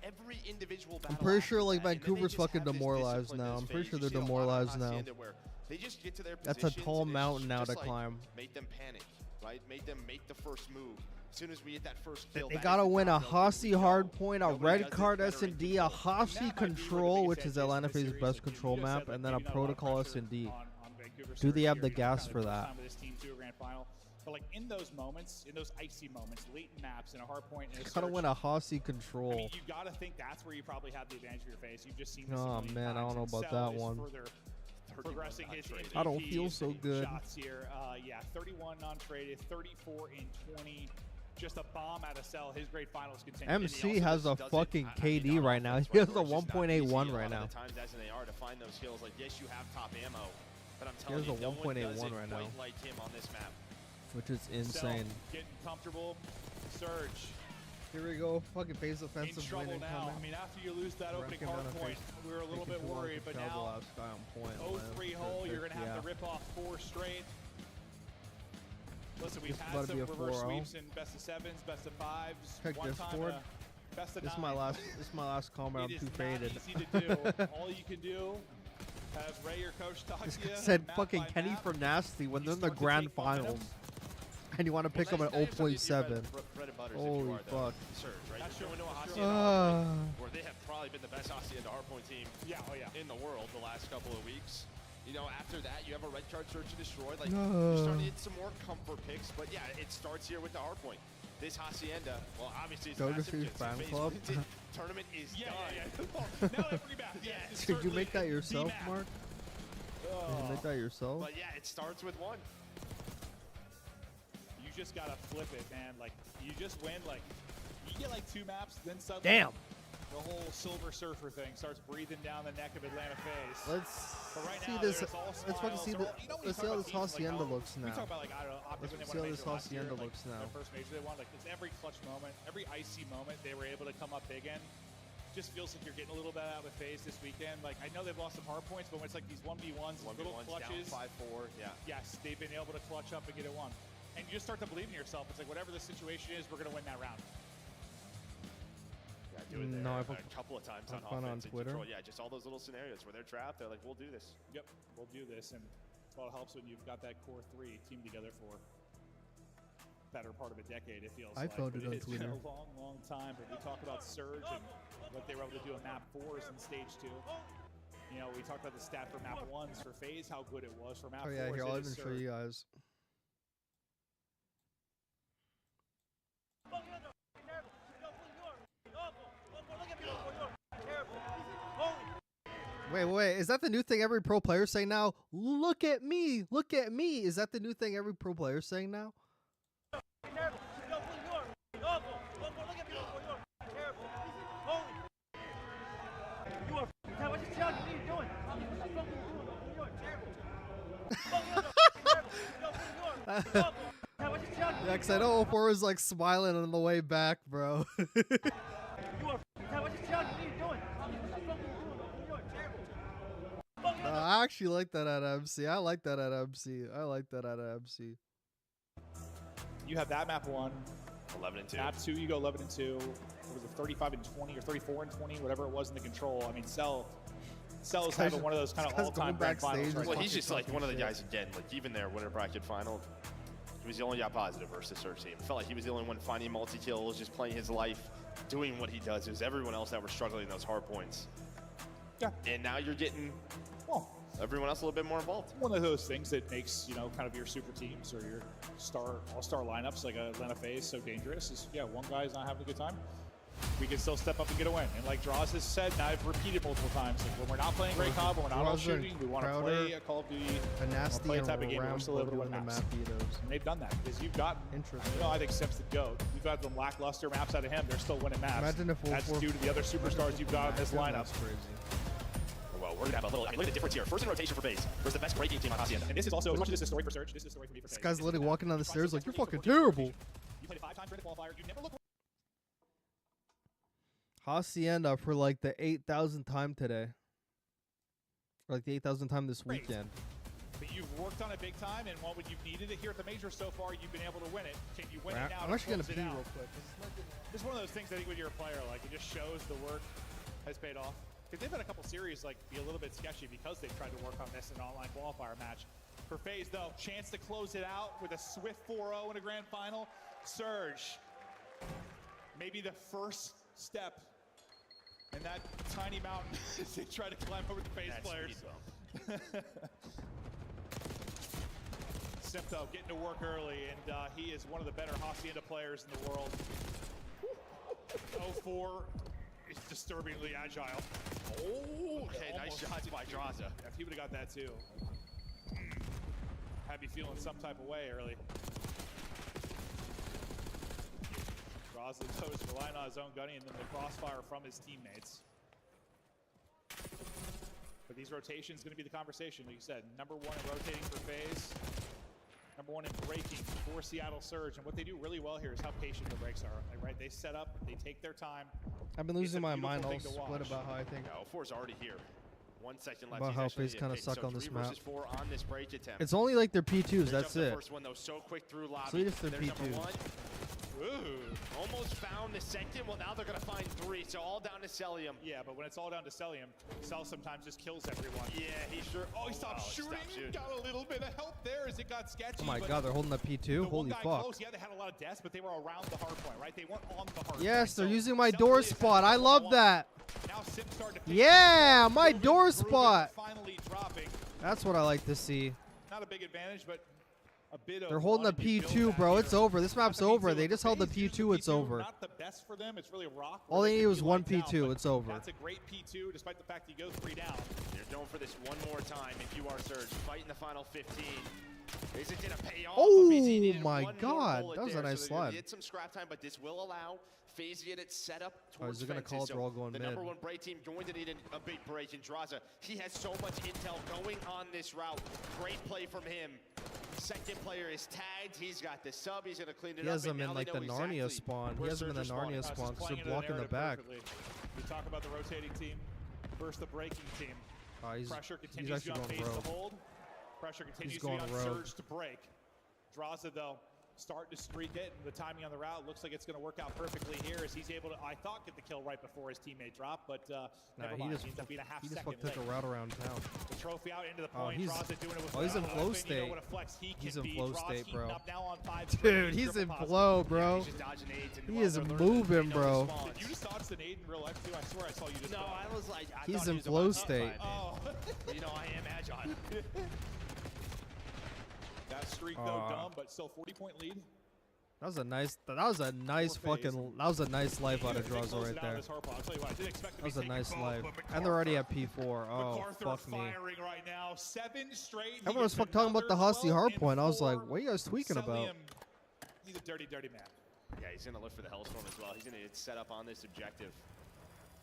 O: every individual battle.
T: I'm pretty sure, like, Vancouver's fucking demoralized now. I'm pretty sure they're demoralized now.
O: They just get to their
T: That's a tall mountain now to climb.
O: Make them panic, right? Make them make the first move. As soon as we hit that first kill,
T: they gotta win a Hossie Hardpoint, a red card S&D, a Hossie Control, which is Atlanta FaZe's best control map, and then a Protocol S&D. Do they have the gas for that?
I: But like in those moments, in those icy moments, late in maps, in a Hardpoint, in a
T: gotta win a Hossie Control.
I: I mean, you gotta think that's where you probably have the advantage of your face. You've just seen this.
T: Oh man, I don't know about that one.
I: Progressing his
T: I don't feel so good.
I: Shots here. Yeah, 31 non-traded, 34 in 20. Just a bomb out of cell. His great finals continue.
T: MC has a fucking KD right now. He has a 1.81 right now.
O: Times as they are to find those kills. Like, yes, you have top ammo, but I'm
T: He
O: telling
T: has
O: you,
T: a
O: no one does
T: 1.81
O: it
T: right now,
O: quite like him on this map.
T: which is insane.
I: Getting comfortable. Surge.
T: Here we go. Fucking FaZe offensive
I: in trouble
T: win
I: now. I mean, after you lose that opening Hardpoint, we were a little bit worried, but now 0-3 hole, you're going to have to rip off 4 straight. Listen, we've had some reverse sweeps in best of 7s, best of 5s.
T: Check Discord.
I: Best of 9.
T: This is my last comment. I'm too faded.
I: Easy to do. All you can do, have Ray or coach talk to you.
T: Said fucking Kenny for Nasty when they're in the grand finals. And you want to pick up an 0.7. Holy fuck.
O: Where they have probably been the best Hacienda Hardpoint team in the world the last couple of weeks. You know, after that, you have a red card search and destroy. Like, you're starting to get some more comfort picks. But yeah, it starts here with the Hardpoint. This Hacienda, well, obviously it's massive.
T: Fan club.
O: Tournament is done.
I: Now every map.
T: Did you make that yourself, Mark? You make that yourself?
O: But yeah, it starts with one.
I: You just gotta flip it, man. Like, you just win. Like, you get like 2 maps, then suddenly
T: Damn.
I: the whole Silver Surfer thing starts breathing down the neck of Atlanta FaZe.
T: Let's
I: right
T: see
I: now,
T: this.
I: it's all
T: Let's fucking
I: smiles.
T: see
I: They're
T: the.
I: all- you know when you
T: Let's
I: talk
T: see how
I: about
T: this
I: teams like,
T: hacienda
I: oh,
T: looks
I: We
T: now.
I: talk about like, I don't know, Optic when they
T: Let's
I: won
T: see
I: a
T: how
I: major
T: this
I: last year,
T: hacienda
I: like,
T: looks now.
I: their first major they won. Like, it's every clutch moment, every icy moment they were able to come up big in. Just feels like you're getting a little bit out with FaZe this weekend. Like, I know they've lost some hard points, but when it's like these 1v1s, little clutches.
O: Down 5-4, yeah.
I: Yes, they've been able to clutch up and get it won. And you just start to believe in yourself. It's like, whatever the situation is, we're going to win that round.
O: Yeah, do it there
T: No,
O: a couple of times on
T: fun on
O: offense. and
T: Twitter.
O: control. Yeah, just all those little scenarios where they're trapped. They're like, we'll do this.
I: Yep, we'll do this. And well, it helps when you've got that core 3 team together for better part of a decade, it feels
T: I
I: like.
T: found it on
I: It's been
T: Twitter.
I: a long, long time. But we talk about Surge and what they were able to do in map 4s in stage 2. You know, we talked about the stat for map 1s for FaZe, how good it was. For map
T: Oh yeah,
I: 4s,
T: here
I: it
T: I'll
I: is
T: even show
I: Surge.
T: you guys. Wait, is that the new thing every pro player's saying now? Look at me, look at me. Is that the new thing every pro player's saying now? Yeah, because I know 04 was like smiling on the way back, bro. I actually like that at MC. I like that at MC. I like that at MC.
I: You have that map 1.
O: 11-2.
I: Map 2, you go 11-2. What was it, 35-20 or 34-20, whatever it was in the control. I mean, Cell is having one of those kind of all-time grand finals. Right?
O: Well, he's just like one of the guys again. Like even their winter bracket final, he was the only guy positive versus the Surge team. It felt like he was the only one finding multi-kills, just playing his life, doing what he does. It was everyone else that were struggling in those hard points.
I: Yeah.
O: And now you're getting everyone else a little bit more involved.
I: One of those things that makes, you know, kind of your super teams or your all-star lineups like Atlanta FaZe so dangerous is, yeah, one guy's not having a good time. We can still step up and get a win. And like Draws has said, and I've repeated multiple times, like when we're not playing Great Cobb, when we're not all shooting, we want to play a Call of Duty,
T: a nasty
I: play a type of game where we're still able to win
T: the
I: maps.
T: map Vetoes.
I: And they've done that because you've got,
T: Interesting.
I: you know, I think Simps the GOAT. You've got some lackluster maps out of him. They're still winning maps.
T: Imagine if
I: that's due to the other superstars you've got in this lineup.
T: That's crazy.
O: Well, we're going to have a little, I mean, look at the difference here. First in rotation for FaZe versus the best breaking team on Hacienda.
I: And this is also, as much as this is a story for Surge, this is a story for me for
T: This
I: FaZe.
T: guy's literally walking down the stairs like, you're fucking terrible.
I: You played it 5 times during the qualifier. You never look.
T: Hacienda for like the 8,000th time today. Or like the 8,000th time this weekend.
I: But you've worked on it big time, and when you've needed it here at the major so far, you've been able to win it. Can you win it now?
T: I'm actually going to pee
I: real
T: real quick.
I: It's one of those things I think when you're a player, like it just shows the work has paid off. Because they've had a couple series like be a little bit sketchy because they've tried to work on this in an online qualifier match. For FaZe, though, chance to close it out with a swift 4-0 in a grand final. Surge, maybe the first step in that tiny mountain as they try to climb over the FaZe players. Simto getting to work early, and he is one of the better Hacienda players in the world. 0-4 is disturbingly agile.
O: Oh, okay, nice shots by Draza.
I: If he would have got that too, had me feeling some type of way early. Draza goes relying on his own gunning and then the crossfire from his teammates. But these rotations going to be the conversation, like you said. Number 1 in rotating for FaZe. Number 1 in breaking for Seattle Surge. And what they do really well here is how patient the breaks are. Like, right, they set up, they take their time.
T: I've been losing my mind all split about how I think.
O: Yeah, 04's already here. 1 second left.
T: About how FaZe kind of suck on this map.
O: 3 versus 4 on this break attempt.
T: It's only like their P2s, that's it.
O: First one though, so quick through lobby.
T: So just their
O: There's
T: P2s.
O: number 1. Ooh, almost found the second. Well, now they're going to find 3, so all down to Celium.
I: Yeah, but when it's all down to Celium, Cell sometimes just kills everyone.
O: Yeah, he sure.
I: Oh, he stopped shooting. Got a little bit of help there as it got sketchy.
T: Oh my god, they're holding that P2? Holy fuck.
I: Close, yeah, they had a lot of deaths, but they were around the hard point, right? They weren't on the hard point.
T: Yes, they're
I: So
T: using my
I: Cell
T: door
I: really is
T: spot. I
I: having
T: love
I: one-on-one.
T: that.
I: Now Sim's starting to pick
T: Yeah, my door
I: Ruben
T: spot.
I: finally dropping.
T: That's what I like to see.
I: Not a big advantage, but a bit of.
T: They're holding the P2, bro. It's over. This map's over. They just held the P2. It's over.
I: Not the best for them. It's really rock.
T: All they need was one P2. It's over.
I: That's a great P2, despite the fact you go 3 down.
O: They're going for this one more time. If you are Surge, fighting the final 15. Is it gonna pay off?
T: Oh my God, that was a nice slide.
O: Get some scrap time, but this will allow FaZe to get it set up towards
T: is it gonna call it? They're all going
O: the
T: mid.
O: #1 break team going to need a big break. And Draza, he has so much intel going on this route. Great play from him. Second player is tagged. He's got the sub. He's gonna clean it up.
T: He has him in like the Narnia spawn. He has him in the Narnia spawn because they're blocking the back.
I: We talk about the rotating team versus the breaking team. Pressure continues to be on FaZe to hold. Pressure continues to be on Surge to break. Draza, though, starting to streak it, and the timing on the route looks like it's going to work out perfectly here as he's able to, I thought, get the kill right before his teammate dropped, but never mind. He ends up being a half second late.
T: He just took a route around town.
I: The trophy out into the point. Draza doing it with
T: he's in flow state.
I: You know what a flex he
T: He's
I: can
T: in
I: be.
T: flow
I: Draza
T: state, bro.
I: up now on 5
T: Dude, he's in flow, bro. He is moving, bro.
I: Did you just dodge the nade in real life, too? I swear I saw you just
O: No, I was like, I
T: he's
O: thought
T: in
O: he was
T: flow
O: about to
T: state.
O: upside, man. You know, I am agile.
I: That streak, though, dumb, but still 40-point lead.
T: That was a nice life out of Draza right there. That was a nice life. And they're already at P4. Oh, fuck me.
I: Right now. 7 straight.
T: Everyone was talking about the Husky Hardpoint. I was like, what are you guys tweaking about?
I: He's a dirty, dirty man.
O: Yeah, he's going to look for the Hellstorm as well. He's going to get set up on this objective.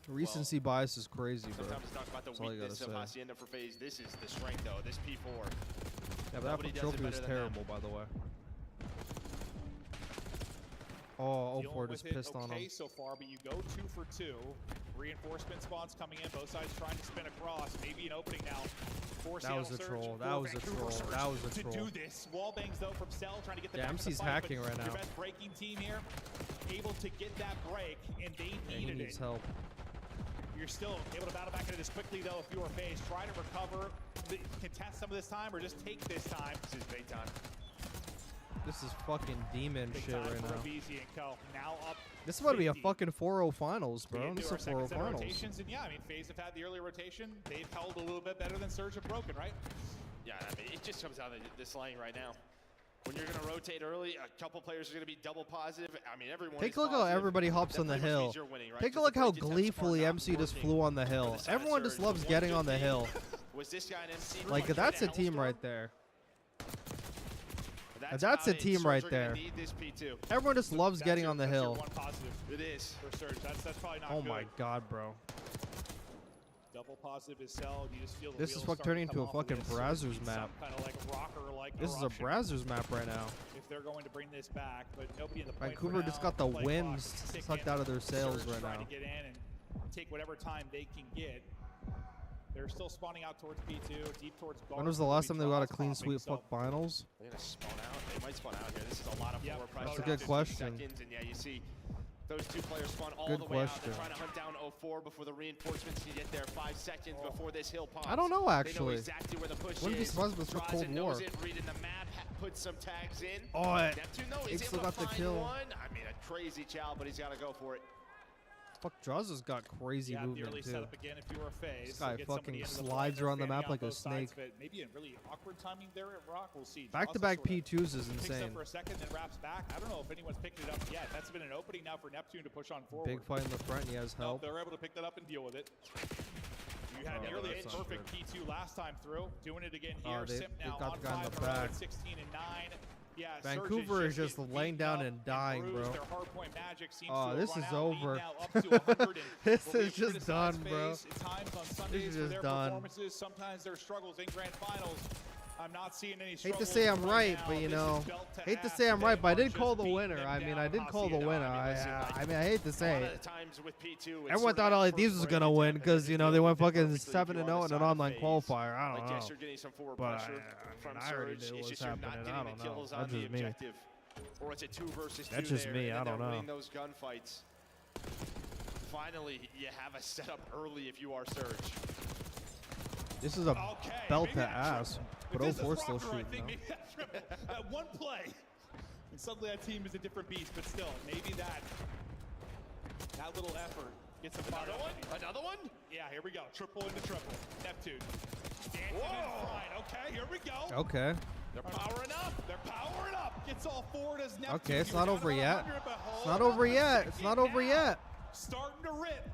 T: Recency bias is crazy, bro.
O: Sometimes talk about the weakness of Hacienda for FaZe. This is the strength, though. This P4.
T: Yeah, but that trophy was terrible, by the way. Oh, 04 just pissed on him.
I: So far, but you go 2 for 2. Reinforcement spawns coming in. Both sides trying to spin across. Maybe an opening now.
T: That was a troll. That was a troll. That was a troll.
I: To do this. Wall bangs though from Cell trying to get the
T: yeah, MC's hacking right now.
I: Your best breaking team here, able to get that break, and they needed
T: he needs help.
I: You're still able to battle back into this quickly though. If you are FaZe, try to recover, contest some of this time, or just take this time.
O: This is big time.
T: This is fucking demon shit right now.
I: Now up
T: this is about to be a fucking 4-0 finals, bro. This is a 4-0 finals.
I: And yeah, I mean, FaZe have had the early rotation. They've held a little bit better than Surge have broken, right?
O: Yeah, I mean, it just comes out of this line right now. When you're going to rotate early, a couple players are going to be double positive. I mean, everyone.
T: Take a look how everybody hops on the hill.
O: Winning, right?
T: Take a look how gleefully MC just flew on the hill. Everyone just loves getting on the hill.
O: Was this guy an MC?
T: Like, that's a team right there. That's a team right there. Everyone just loves getting on the hill.
O: It is.
I: For Surge. That's probably not
T: good. Oh
I: good.
T: my god, bro.
I: Double positive is Cell. You just feel the
T: this is turning into a fucking Brazzers map.
I: Kind of like rocker-like
T: this is a Brazzers map right now.
I: If they're going to bring this back, but nobody in the point
T: Vancouver just got the wind sucked out of their sails right now.
I: To get in and take whatever time they can get. They're still spawning out towards P2, deep towards guard.
T: When was the last time they got a clean sweep fuck finals?
O: They're going to spawn out. They might spawn out here. This is a lot of forward pressure.
T: That's a good question.
O: Seconds, and yeah, you see those two players spawn all the way out. They're trying to hunt down 04 before the reinforcements can get there. 5 seconds before this hill pops.
T: I don't know, actually.
O: They know exactly where the push
T: Wouldn't be surprised if it's Cold War.
O: Reading the map, put some tags in.
T: Oh,
O: Neptune, no, he's
T: still
O: able
T: got
O: to
T: the
O: find
T: kill.
O: one. I mean, a crazy chow, but he's got to go for it.
T: Fuck, Draza's got crazy movement too.
I: Set up again if you were FaZe.
T: This guy fucking slides around the map like a snake.
I: Maybe a really awkward timing there at Rock. We'll see.
T: Back-to-back P2s is insane.
I: Picks up for a second, then wraps back. I don't know if anyone's picked it up yet. That's been an opening now for Neptune to push on forward.
T: Big fight in the front. He has help.
I: They're able to pick that up and deal with it. You had nearly a perfect P2 last time through. Doing it again here. Simp now on 5 in a row at 16 and 9. Yeah,
T: Vancouver is just laying down and dying, bro.
I: Oh,
T: this is over. This is just done, bro. This is just done.
I: Sometimes their struggles in grand finals. I'm not seeing any
T: hate to say I'm right, but you know, hate to say I'm right, but I did call the winner. I mean, I did call the winner. I mean, I hate to say it. Everyone thought LA Thieves was gonna win because you know they went fucking 7-0 in an online qualifier. I don't know, but I already knew what was happening. I don't know. That's just me.
O: Or it's a 2 versus 2.
T: That's just me. I don't know.
O: Those gunfights. Finally, you have a setup early if you are Surge.
T: This is a belt to ass, but 04 still shooting.
I: One play, and suddenly that team is a different beast. But still, maybe that little effort gets a fire.
O: Another one?
I: Yeah, here we go. Triple into triple. Neptune. Dancing in front. Okay, here we go.
T: Okay.
I: They're powering up. They're powering up. Gets all four. Does Neptune.
T: Okay, it's not over yet. It's not over yet. It's not over yet.
I: Starting to rip.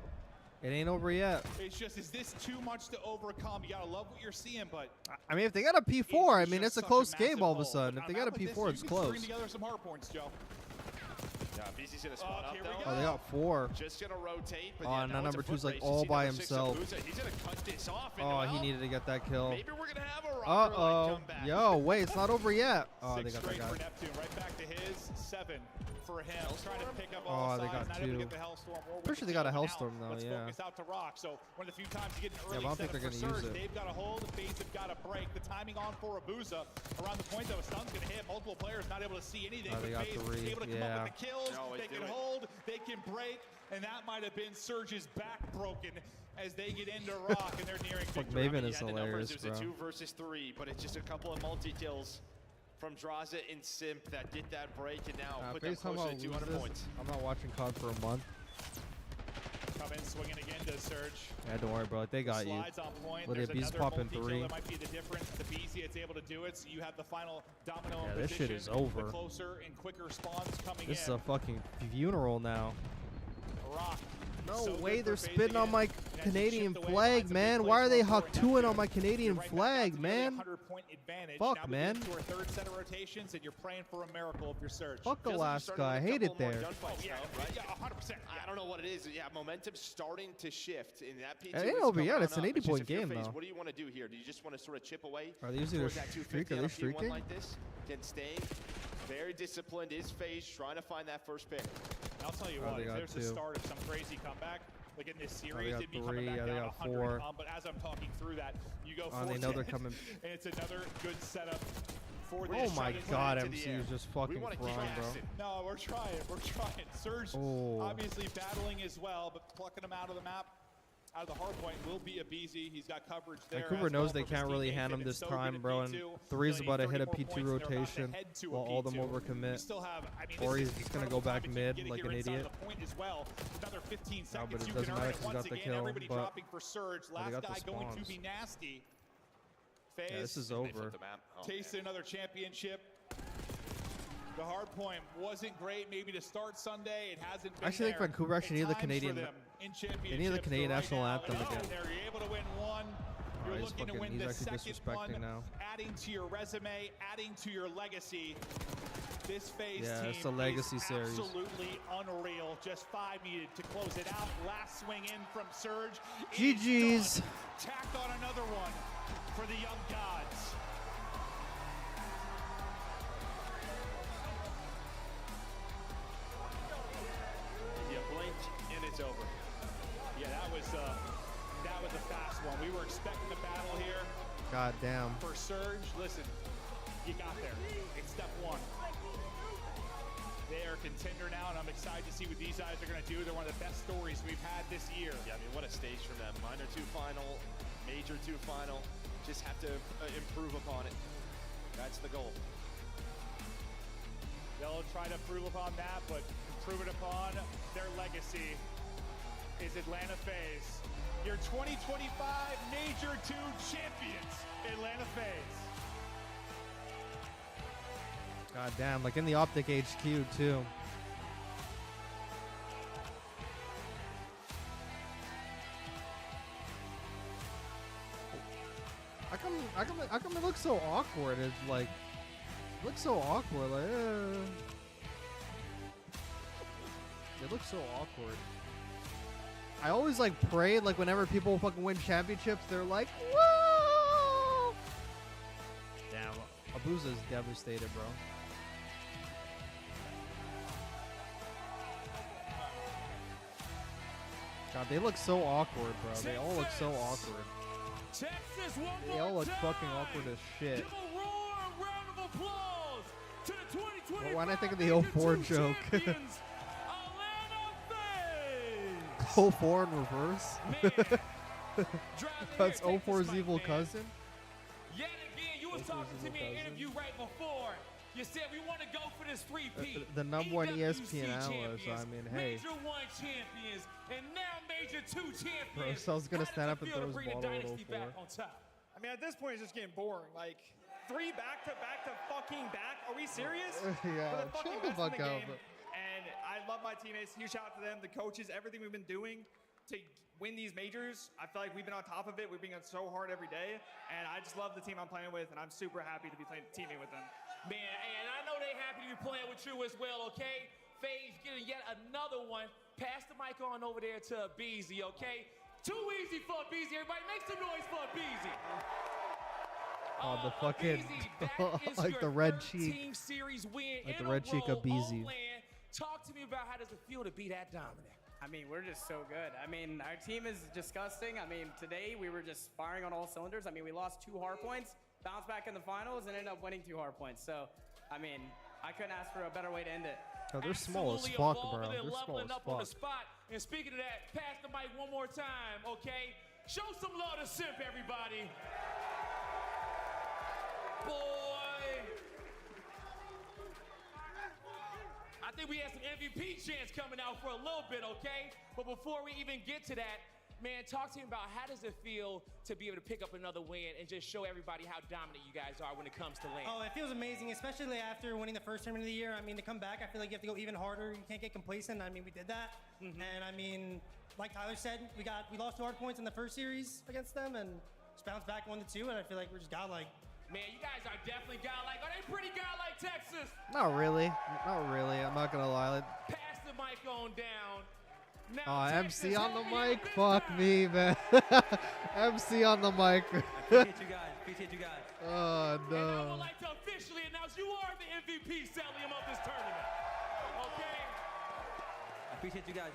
T: It ain't over yet.
I: It's just, is this too much to overcome? You gotta love what you're seeing, but
T: I mean, if they got a P4, I mean, it's a close game all of a sudden. If they got a P4, it's close.
I: String together some hard points, Joe.
O: Yeah, BZ's gonna spawn up though.
T: Oh, they got 4.
O: Just gonna rotate. But
T: Oh,
O: yeah,
T: and
O: now
T: now
O: it's a
T: number 2's
O: foot
T: like
O: race.
T: all
O: You see
T: by
O: number 6
T: himself.
O: Abuza. He's gonna cut this off.
T: Oh, he needed to get that kill.
O: Maybe we're gonna have a rocker like comeback.
T: Yo, wait, it's not over yet. Oh, they
I: 6
T: got that
I: straight
T: guy.
I: for Neptune. Right back to his 7 for him. Trying to pick up
T: Oh,
I: all
T: they
I: sides.
T: got
I: Not able to
T: 2.
I: get the Hellstorm.
T: Pretty sure they got a Hellstorm though,
I: Let's
T: yeah.
I: focus out to Rock. So one of the few times you get an
T: Yeah,
I: early
T: but I don't think
I: setup
T: they're
I: for
T: gonna use
I: Surge.
T: it.
I: They've got a hold. FaZe have got a break. The timing on for Abuza. Around the point though, a stun's gonna hit. Multiple players not able to see anything.
T: Oh, they got
I: FaZe
T: 3,
I: able to come
T: yeah.
I: up with the kills.
O: No,
I: They can hold. They can break. And that might have been Surge's back broken as they get into Rock and they're nearing victory.
T: Maven is
O: Yeah, the numbers,
T: hilarious,
O: it
T: bro.
O: was a 2 versus 3, but it's just a couple of multi-kills from Draza and Simp that did that break and now put them
T: Based on
O: closer
T: how
O: to
T: I
O: 200
T: lose
O: points.
T: this, I'm not watching COD for a month.
I: Come in swinging again to Surge.
T: Yeah, don't worry, bro. They got you.
I: Slides on point.
T: Look
I: There's
T: at Beast
I: another
T: popping
I: multi-kill
T: 3.
I: that might be the difference. The BZ it's able to do it, so you have the final domino
T: Yeah,
I: in
T: this shit
I: position.
T: is over.
I: The closer and quicker spawns coming
T: This is
I: in.
T: a fucking funeral now.
I: Rock.
T: No
I: So
T: way,
I: good
T: they're
I: for FaZe
T: spitting on
I: again.
T: my
I: And as you
T: Canadian
I: shift away,
T: flag,
I: finds a big
T: man.
I: place
T: Why are they
I: for
T: Huck 2-ing on my
I: Neptune.
T: Canadian
I: Right back
T: flag,
I: out to nearly
T: man?
I: 100-point advantage.
T: Fuck,
I: Now we
T: man.
I: get into our third set of rotations, and you're praying for a miracle if you're Surge.
T: Fuck the
O: Feels like you're
T: last
O: starting
T: guy. I
O: with a
T: hate
O: couple
T: it
O: more
T: there.
O: gunfights
I: Yeah,
O: now, right?
I: yeah, 100%.
O: I don't know what it is. Yeah, momentum's starting to shift. In that P2
T: It ain't
O: is
T: over
O: coming
T: yet.
O: on
T: It's an
O: up. Just
T: 80-point
O: if you're
T: game,
O: FaZe,
T: though.
O: What do you want to do here? Do you just want to sort of chip away?
T: Are they using
O: towards
T: their
O: that
T: streak?
O: 250
T: Are they
O: on a P1
T: streaking?
O: like this? Can stay very disciplined. Is FaZe trying to find that first pick?
I: I'll tell you
T: Oh,
I: what,
T: they
I: if
T: got
I: there's the
T: 2.
I: start of some crazy comeback, like in this series,
T: got
I: they'd be
T: 3.
I: coming back
T: Yeah, they
I: down
T: got
I: 100.
T: 4.
I: But as I'm talking through that, you go
T: Oh, they know they're coming.
I: And it's another good setup for
T: Oh
I: this.
T: my
I: Try to
T: god,
I: put it into
T: MC
I: the air.
T: is just fucking
O: wanna keep
T: crying, bro.
O: blasting.
I: No, we're trying. We're trying. Surge
T: Oh.
I: obviously battling as well, but plucking him out of the map. Out of the hard point will be a BZ. He's got coverage there.
T: Vancouver
I: as
T: knows
I: well
T: they
I: from his
T: can't really
I: teammates,
T: hand him
I: and
T: this
I: it's so good
T: time,
I: at
T: bro. And
I: P2.
T: 3's
I: They
T: about to
I: need
T: hit a
I: 30 more
T: P2
I: points, and they're about to
T: rotation
I: head to a
T: while all of them
I: P2. We
T: overcommit.
I: still have, I mean,
T: Or
I: this
T: he's
I: is
T: just gonna go
I: incredible
T: back
I: time if you
T: mid
I: can get
T: like
I: it
T: an
I: here inside
T: idiot.
I: the point as well. Another 15
T: No,
I: seconds.
T: but it
I: You
T: doesn't
I: can
T: matter
I: earn it
T: 'cause he
I: once
T: got the
I: again.
T: kill,
I: Everybody
T: but
I: dropping for Surge. Last
T: got the
I: guy going to
T: spawns.
I: be nasty.
T: Yeah, this
I: FaZe
T: is over.
I: tasted another championship. The hard point wasn't great maybe to start Sunday. It hasn't been
T: I actually think
I: there
T: Vancouver actually
I: at
T: need the
I: times for
T: Canadian.
I: them in
T: They need the
I: championships.
T: Canadian
I: So right
T: national
I: now,
T: anthem again.
I: They're able to win one. You're
T: he's
I: looking to
T: fucking-
I: win
T: he's
I: the
T: actually
I: second
T: disrespecting
I: one,
T: now.
I: adding to your resume, adding to your legacy. This FaZe
T: Yeah,
I: team
T: it's a legacy
I: is
T: series.
I: absolutely unreal. Just 5 needed to close it out. Last swing in from Surge.
T: GG's.
I: Tacked on another one for the young gods.
O: You blink and it's over.
I: Yeah, that was a fast one. We were expecting a battle here.
T: God damn.
I: For Surge, listen, you got there. It's step one. They are a contender now, and I'm excited to see what these guys are going to do. They're one of the best stories we've had this year.
O: Yeah, I mean, what a stage for them. Minor 2 final, Major 2 final. Just have to improve upon it. That's the goal.
I: They'll try to improve upon that, but improve it upon their legacy is Atlanta FaZe. Your 2025 Major 2 champions, Atlanta FaZe.
T: God damn, like in the Optic HQ too. How come it looks so awkward? It's like, it looks so awkward. Like, it looks so awkward. I always like pray like whenever people fucking win championships, they're like, whoa! Damn, Abuza's devastated, bro. God, they look so awkward, bro. They all look so awkward.
F: Texas, one
T: They all
F: more
T: look
F: time.
T: fucking awkward as shit.
F: Give a round of applause to the 2025
T: When I think of the 04 joke.
F: champions,
T: 04 in reverse. That's 04's evil cousin.
F: Yet again, you was talking to me in an interview right before. You said we want to go for this 3P.
T: The number one
F: EWC
T: ESPN analyst.
F: champions,
T: I mean, hey.
F: Major 1 champions, and now Major 2 champions.
T: Bro, so I was gonna stand up and throw his
F: Bring the
T: ball to
F: dynasty
T: 04.
F: back on top.
L: I mean, at this point, it's just getting boring. Like, 3 back to fucking back. Are we serious?
T: Yeah,
L: We're the fucking
T: chill the
L: best in
T: fuck
L: the
T: out,
L: game.
T: bro.
L: And I love my teammates. Huge shout out to them, the coaches, everything we've been doing to win these majors. I feel like we've been on top of it. We've been going so hard every day. And I just love the team I'm playing with, and I'm super happy to be teaming with them.
F: Man, and I know they're happy to be playing with you as well, okay? FaZe getting yet another one. Pass the mic on over there to Beezy, okay? Too easy for Beezy. Everybody make some noise for Beezy.
T: Oh, the fucking, like the red cheek.
F: Team series win
T: Like
F: in
T: the red cheek of Beezy.
F: Talk to me about how does it feel to be that dominant?
M: I mean, we're just so good. I mean, our team is disgusting. I mean, today we were just firing on all cylinders. I mean, we lost 2 hard points, bounced back in the finals, and ended up winning 2 hard points. So, I mean, I couldn't ask for a better way to end it.
T: Oh, they're small as fuck, bro. They're small as
F: up on the
T: fuck.
F: spot. And speaking of that, pass the mic one more time, okay? Show some love to Simp, everybody. Boy. I think we have some MVP chants coming out for a little bit, okay? But before we even get to that, man, talk to me about how does it feel to be able to pick up another win and just show everybody how dominant you guys are when it comes to LAN?
V: Oh, it feels amazing, especially after winning the first tournament of the year. I mean, to come back, I feel like you have to go even harder. You can't get complacent. I mean, we did that. And I mean, like Tyler said, we lost 2 hard points in the first series against them and just bounced back 1-2, and I feel like we're just godlike.
F: Man, you guys are definitely godlike. Are they pretty godlike, Texas?
T: Not really. Not really. I'm not gonna lie.
F: Pass the mic on down. Now,
T: Oh,
F: Texas,
T: MC on the
F: help me
T: mic?
F: out this
T: Fuck
F: time.
T: me, man. MC on the mic.
W: Appreciate you guys. Appreciate you guys.
T: Oh,
F: And I would
T: no.
F: like to officially announce you are the MVP Cellium of this tournament. Okay?
W: I appreciate you guys.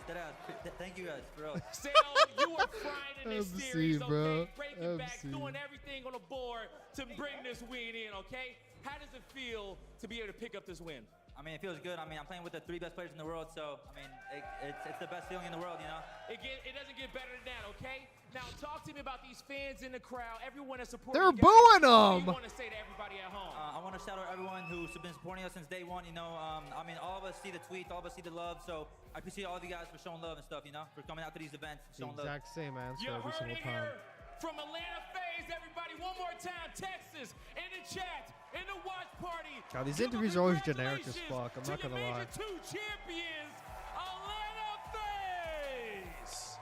W: Thank you guys, bro.
F: Sale, you were frying in this
T: MC,
F: series,
T: bro.
F: okay? Breaking back,
T: MC.
F: doing everything on the board to bring this win in, okay? How does it feel to be able to pick up this win?
W: I mean, it feels good. I mean, I'm playing with the 3 best players in the world, so I mean, it's the best feeling in the world, you know.
F: It doesn't get better than that, okay? Now, talk to me about these fans in the crowd, everyone that's supporting
T: They're
F: you guys.
T: booing
F: What do
T: them.
F: you want to say to everybody at home?
W: I want to shout out everyone who's been supporting us since day 1. You know, I mean, all of us see the tweets, all of us see the love. So I appreciate all of you guys for showing love and stuff. You know, for coming out to these events,
T: The
W: showing love.
T: exact same answer
F: You
T: every
F: heard
T: single
F: it
T: time.
F: here from Atlanta FaZe, everybody. One more time, Texas, in the chat, in the watch party.
T: God, these
F: Give a
T: interviews are always generic as
F: congratulations
T: fuck. I'm
F: to
T: not
F: your
T: gonna lie.
F: Major 2 champions, Atlanta FaZe.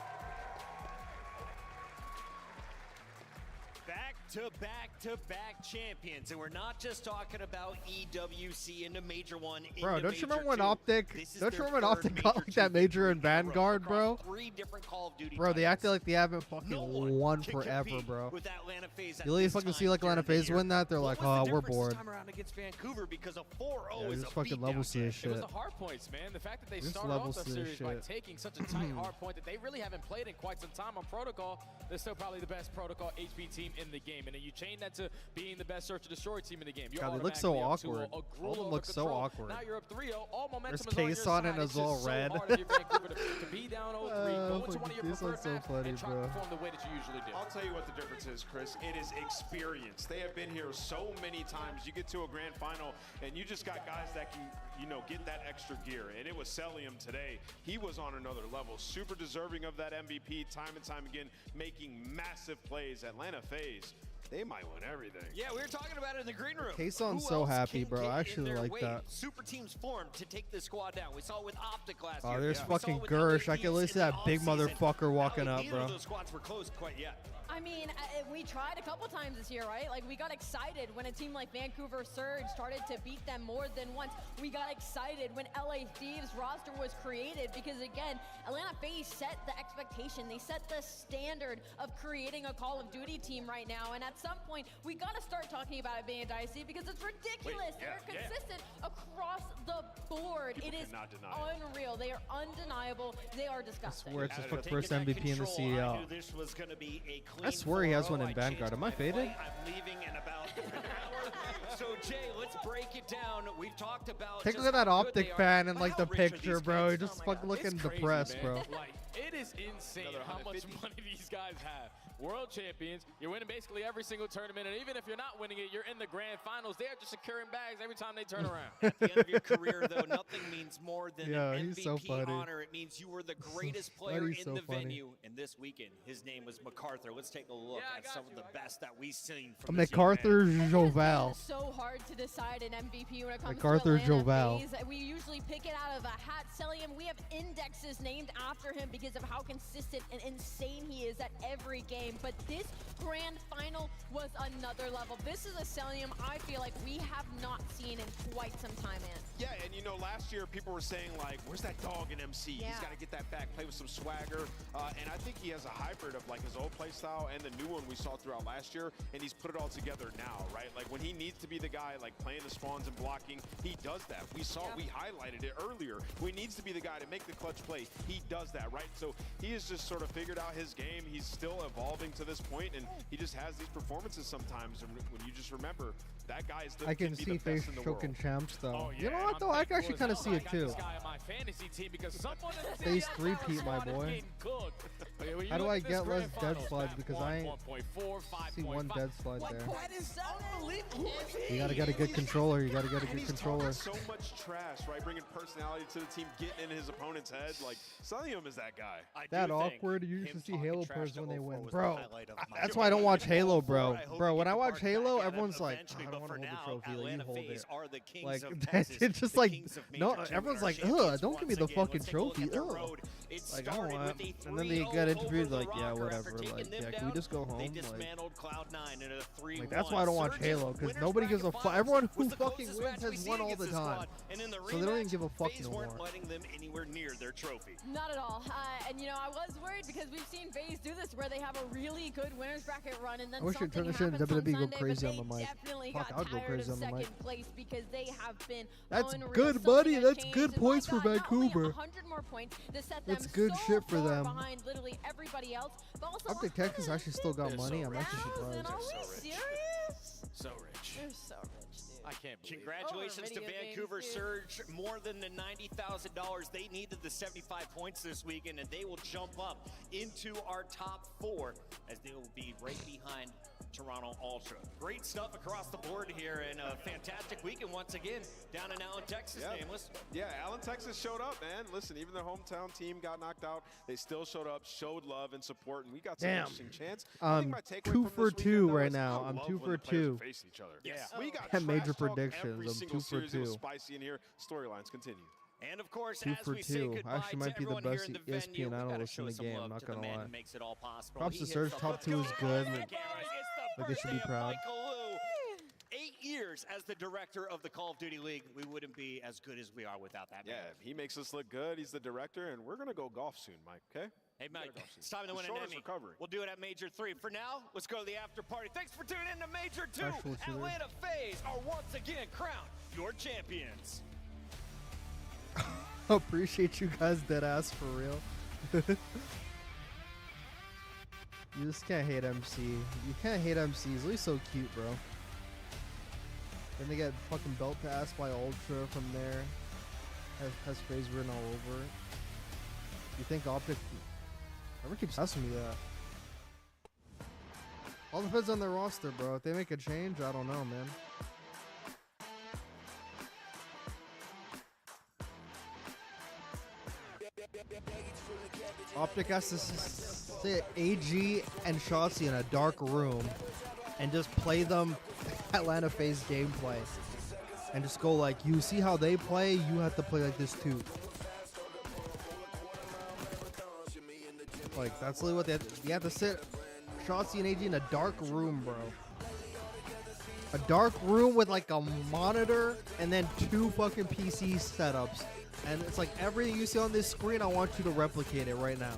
N: Back-to-back champions, and we're not just talking about EWC into Major 1.
T: Bro,
N: into
T: don't you
N: Major
T: remember when
N: 2.
T: Optic?
N: This is
T: Don't you
N: their
T: remember when
N: third
T: Optic got like that major in Vanguard, bro?
N: 3 different Call of Duty
T: Bro, they acted like they haven't
N: No
T: fucking
N: one
T: won
N: can
T: forever,
N: compete
T: bro.
N: with Atlanta FaZe at
T: You really
N: this
T: fucking
N: time
T: see like
N: during
T: Atlanta
N: the
T: FaZe
N: year.
T: win that? They're
N: What
T: like,
N: was the
T: oh, we're
N: difference
T: bored.
N: this time around against Vancouver, because a 4-0
T: Yeah,
N: is
T: just
N: a
T: fucking
N: beatdown
T: level C
N: game.
T: shit.
G: It was the hard points, man. The fact that they
T: Just
G: started
T: level
G: off the
T: C
G: series by
T: shit.
G: taking such a tight hard point that they really haven't played in quite some time on Protocol. They're still probably the best Protocol HP team in the game. And then you chain that to being the best search and destroy team in the game. You're
T: God, they look so
G: automatically up 2-0,
T: awkward.
G: a
T: All of them
G: gruel
T: look
G: over
T: so
G: control.
T: awkward.
G: Now you're up 3-0. All momentum
T: There's
G: is on your
T: case on it
G: side.
T: as
G: It's
T: well,
G: just so
T: red.
G: hard if you're Vancouver to be down 0-3, go into one of your
T: This
G: preferred
T: one's so
G: maps
T: funny,
G: and try
T: bro.
G: to perform the way that you usually do.
D: I'll tell you what the difference is, Chris. It is experience. They have been here so many times. You get to a grand final, and you just got guys that can, you know, get that extra gear. And it was Cellium today. He was on another level. Super deserving of that MVP time and time again, making massive plays. Atlanta FaZe, they might win everything.
N: Yeah, we were talking about it in the green room.
T: Kayson's
N: Who
T: so
N: else
T: happy,
N: can
T: bro.
N: get
T: I
N: in
T: actually
N: their
T: like
N: way?
T: that.
N: Super teams formed to take this squad down. We saw it with Optic last
T: Oh,
N: year.
T: there's
N: We saw it
T: fucking
N: with
T: Gersh.
N: LA
T: I can at least
N: Thieves
T: see
N: in
T: that
N: the
T: big
N: offseason.
T: motherfucker walking
N: Now,
T: up,
N: neither
T: bro.
N: of those squads were close quite yet.
E: I mean, we tried a couple times this year, right? Like, we got excited when a team like Vancouver Surge started to beat them more than once. We got excited when LA Thieves roster was created because, again, Atlanta FaZe set the expectation. They set the standard of creating a Call of Duty team right now. And at some point, we got to start talking about it being dicey because it's ridiculous. They're consistent across the board.
D: People
E: it is
D: cannot deny it.
E: unreal. They are undeniable. They are disgusting.
T: I swear it's his first MVP in the CDL.
N: This was going to be a clean
T: I swear he has
N: 4-0.
T: one in
N: I
T: Vanguard.
N: changed
T: Am I
N: my
T: faded?
N: play. I'm leaving in about an hour. So Jay, let's break it down. We've talked about.
T: Take a
N: just
T: look at that
N: how good
T: Optic
N: they are,
T: fan in
N: but
T: like
N: how
T: the
N: rich are these
T: picture, bro. He
N: kids?
T: just
N: Oh my
T: fucking
N: God.
T: looking
G: It's crazy,
T: depressed,
G: man.
T: bro.
G: Like, it is insane
K: Another
G: how much
K: 150.
G: money these guys have. world champions. You're winning basically every single tournament, and even if you're not winning it, you're in the grand finals. They are just securing bags every time they turn around.
N: At the end of your career, though, nothing means more than an
T: he's so
N: MVP
T: funny.
N: honor. It means you were the greatest player in the venue. And this weekend, his name was MacArthur. Let's take a look at some of the best that we've seen from this
T: MacArthur Joval.
E: It's so hard to decide an MVP when it comes
T: MacArthur
E: to Atlanta
T: Joval.
E: FaZe. We usually pick it out of a hat. Celium, we have indexes named after him because of how consistent and insane he is at every game. But this grand final was another level. This is a Celium I feel like we have not seen in quite some time, man.
D: Yeah, and you know, last year people were saying like, where's that dog in MC?
E: Yeah.
D: He's got to get that back, play with some swagger. And I think he has a hybrid of like his old play style and the new one we saw throughout last year, and he's put it all together now, right? Like when he needs to be the guy like playing the spawns and blocking, he does that. We saw, we highlighted it earlier. When he needs to be the guy to make the clutch play, he does that, right? So he has just sort of figured out his game. He's still evolving to this point, and he just has these performances sometimes. And when you just remember, that guy is
T: I can see FaZe choking champs though. You know what though? I can actually kind of see it too. FaZe 3-peat, my boy. How do I get less dead slides? Because I ain't see one dead slide there. You gotta get a good controller. You gotta get a good controller.
D: So much trash, right? Bringing personality to the team, getting in his opponent's head. Like, Celium is that guy.
T: That awkward. You used to see Halo players when they win, bro. That's why I don't watch Halo, bro. Bro, when I watch Halo, everyone's like, oh, I don't want to hold the trophy. Let you hold it. Like, it's just like, no, everyone's like, ugh, don't give me the fucking trophy. Ugh. Like, I don't want. And then they get interviewed like, yeah, whatever. Like, yeah, can we just go home? Like that's why I don't watch Halo, because nobody gives a fuck. Everyone who fucking wins has won all the time. So they don't even give a fuck no more.
E: Not at all. And you know, I was worried because we've seen FaZe do this where they have a really good winners bracket run, and then
T: I wish you'd turn this shit into WWE go crazy on the mic. Fuck, I would go crazy on the mic.
E: Because they have been
T: That's good, buddy. That's good points for Vancouver.
E: 100 more points to set them
T: That's good shit for them.
E: behind literally everybody else. But also
T: I think Texas actually still got money. I'm actually surprised.
E: Are we serious?
N: So rich.
E: They're so rich, dude.
N: I can't believe it. Congratulations to Vancouver Surge. More than the $90,000. They needed the 75 points this weekend, and they will jump up into our top 4 as they will be right behind Toronto Ultra. Great stuff across the board here, and a fantastic weekend once again down in Allen, Texas, Nameless.
D: Yeah, Allen, Texas showed up, man. Listen, even their hometown team got knocked out. They still showed up, showed love and support, and we got some interesting chance.
T: I'm 2 for 2 right now. I'm 2 for 2.
D: Each other.
N: Yeah,
D: we got
T: major predictions.
D: Every
T: I'm 2 for 2.
D: Spicy in here. Storylines continue.
N: And of course,
T: 2
N: as
T: for
N: we say
T: 2.
N: goodbye
T: Actually, might be the best ESPN analyst in the game. I'm not gonna lie. Props to Surge. Top 2 is good. Like they should be proud.
N: 8 years as the director of the Call of Duty League, we wouldn't be as good as we are without that man.
D: Yeah, he makes us look good. He's the director, and we're gonna go golf soon, Mike. Okay?
N: Hey, Mike, it's time to win an Emmy. We'll do it at Major 3. For now, let's go to the after party. Thanks for tuning in to Major 2. Atlanta FaZe are once again crowned your champions.
T: Appreciate you guys, dead ass, for real. You just can't hate MC. You can't hate MC. He's really so cute, bro. Then they get fucking belt passed by Ultra from there. Has FaZe written all over it. You think Optic never keeps asking me that. All depends on their roster, bro. If they make a change, I don't know, man. Optic has to sit AG and Shotzi in a dark room and just play them Atlanta FaZe gameplay. And just go like, you see how they play, you have to play like this too. Like, that's literally what they have to, you have to sit Shotzi and AG in a dark room, bro. A dark room with like a monitor and then 2 fucking PC setups. And it's like everything you see on this screen, I want you to replicate it right now.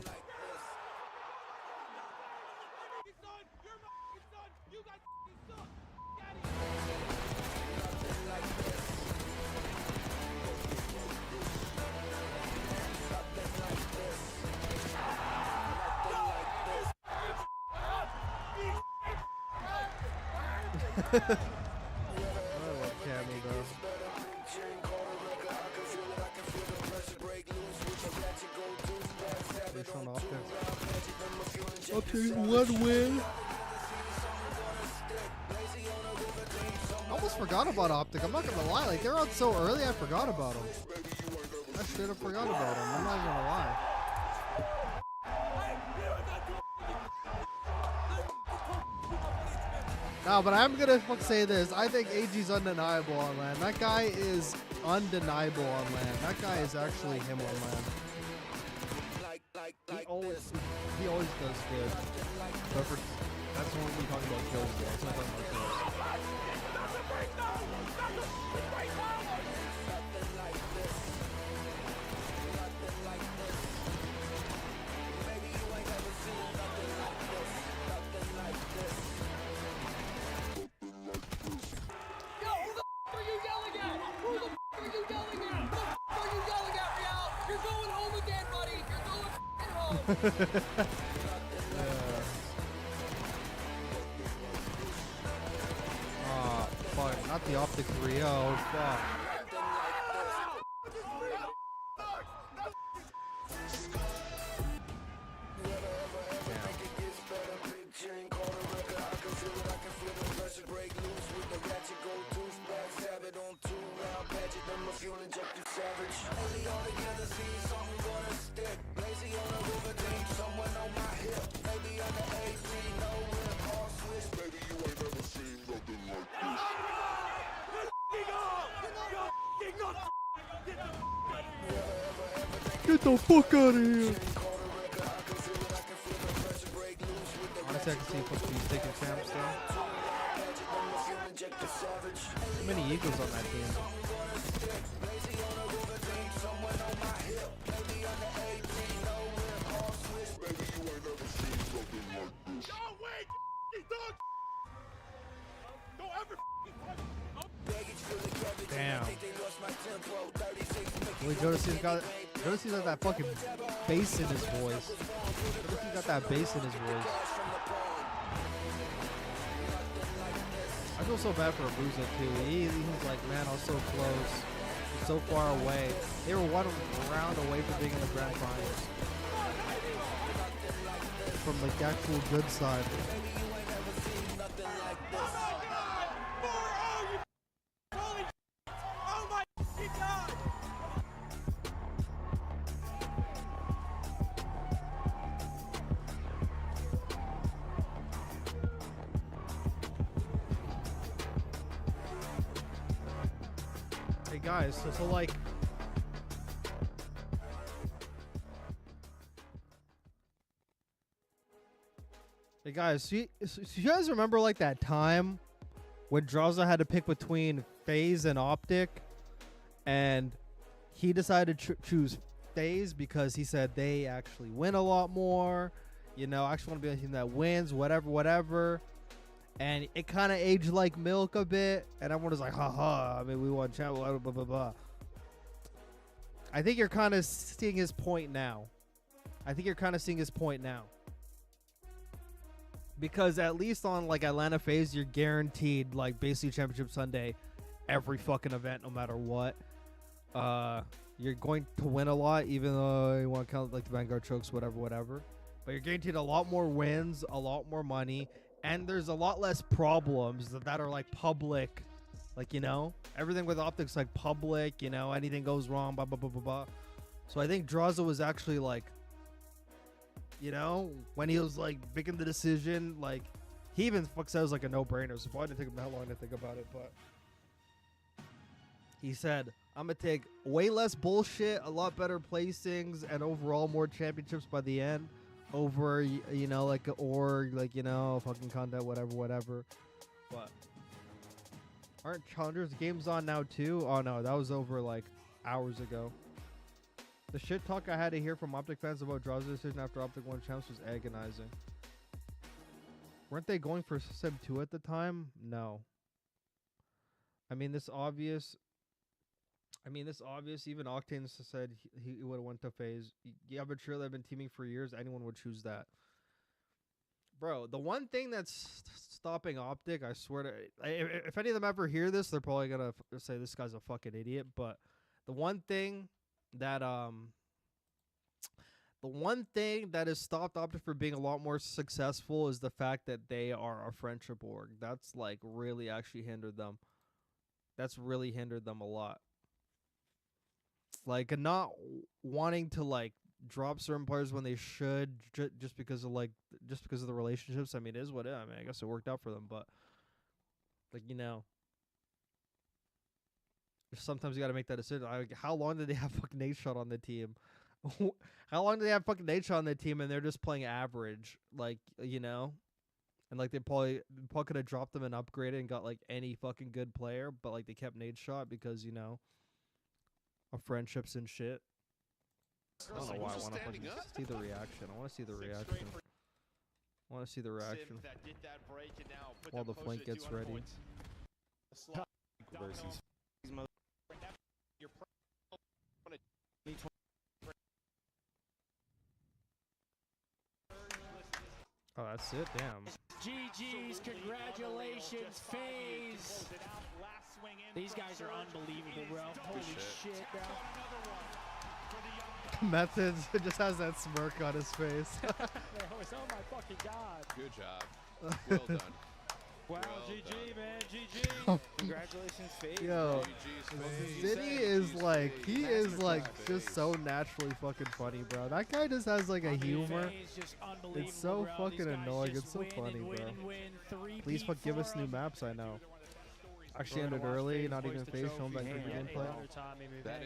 T: Optic 1 win. I almost forgot about Optic. I'm not gonna lie. Like, they're out so early, I forgot about them. I straight up forgot about them. I'm not gonna lie. No, but I'm gonna say this. I think AG's undeniable on land. That guy is undeniable on land. That guy is actually him on land. He always does good. But that's when we talk about kills. That's not talking about kills. Fuck, not the Optic 3-0, fuck. Get the fuck out of here! Honestly, I can see supposed to be taking champs though. Too many Eagles on that team. Damn. Wait, Jodeci's got that fucking bass in his voice. Jodeci's got that bass in his voice. I feel so bad for Abuza too. He was like, man, I was so close. I was so far away. They were 1 round away from being in the grand finals. From like the actual good side. Guys, so like, hey guys, so you guys remember like that time when Draza had to pick between FaZe and Optic, and he decided to choose FaZe because he said they actually win a lot more, you know, I actually want to be a team that wins, whatever. And it kind of aged like milk a bit, and everyone was like, haha, I mean, we won champ, blah, blah, blah, blah. I think you're kind of seeing his point now. Because at least on, like, Atlanta FaZe, you're guaranteed, like, basically Championship Sunday every fucking event, no matter what. You're going to win a lot, even though you want to count, like, the Vanguard chokes, whatever. But you're guaranteed a lot more wins, a lot more money. And there's a lot less problems that are like public, like, you know, everything with Optics like public, you know, anything goes wrong, blah, blah, blah, blah, blah. So I think Draza was actually like, you know, when he was like making the decision, like he even said it was like a no-brainer. So probably didn't take him that long to think about it, but he said, I'm going to take way less bullshit, a lot better placings, and overall more championships by the end. Over, you know, like, or like, you know, fucking content, whatever. But aren't Challengers games on now too? Oh no, that was over like hours ago. The shit talk I had to hear from Optic fans about Draza's decision after Optic won champs was agonizing. Weren't they going for Sim 2 at the time? No. I mean, this obvious. Even Octane said he would have went to FaZe. Yeah, but sure, they've been teaming for years. Anyone would choose that. Bro, the one thing that's stopping Optic, I swear to... If any of them ever hear this, they're probably going to say this guy's a fucking idiot. But the one thing that The one thing that has stopped Optic from being a lot more successful is the fact that they are a friendship org. That's like really actually hindered them. That's really hindered them a lot. Like not wanting to like drop certain players when they should just because of the relationships. I mean, it is what it is. I mean, I guess it worked out for them, but like, you know, sometimes you got to make that decision. Like, how long did they have fucking Nate Shot on the team? How long did they have fucking Nate Shot on the team and they're just playing average? Like, you know, and like they probably could have dropped them and upgraded and got like any fucking good player, but like they kept Nate Shot because, you know, of friendships and shit. I don't know why I want to fucking see the reaction. I want to see the reaction. I want to see the reaction while the flank gets ready.
A: Versus
T: oh, that's it. Damn.
B: GG's, congratulations, FaZe. These guys are unbelievable, bro. Holy shit, bro.
T: Methods just has that smirk on his face.
B: Oh my fucking god.
D: Good job. Well done.
B: Wow,
D: well
B: GG,
D: done.
B: man, GG. Congratulations, FaZe.
T: Yo, Vinny is like, he is like just so naturally fucking funny, bro. That guy just has like a humor. It's so fucking annoying. It's so funny, bro. Please fuck give us new maps, I know. Actually ended early, not even FaZe, showing Vancouver gameplay.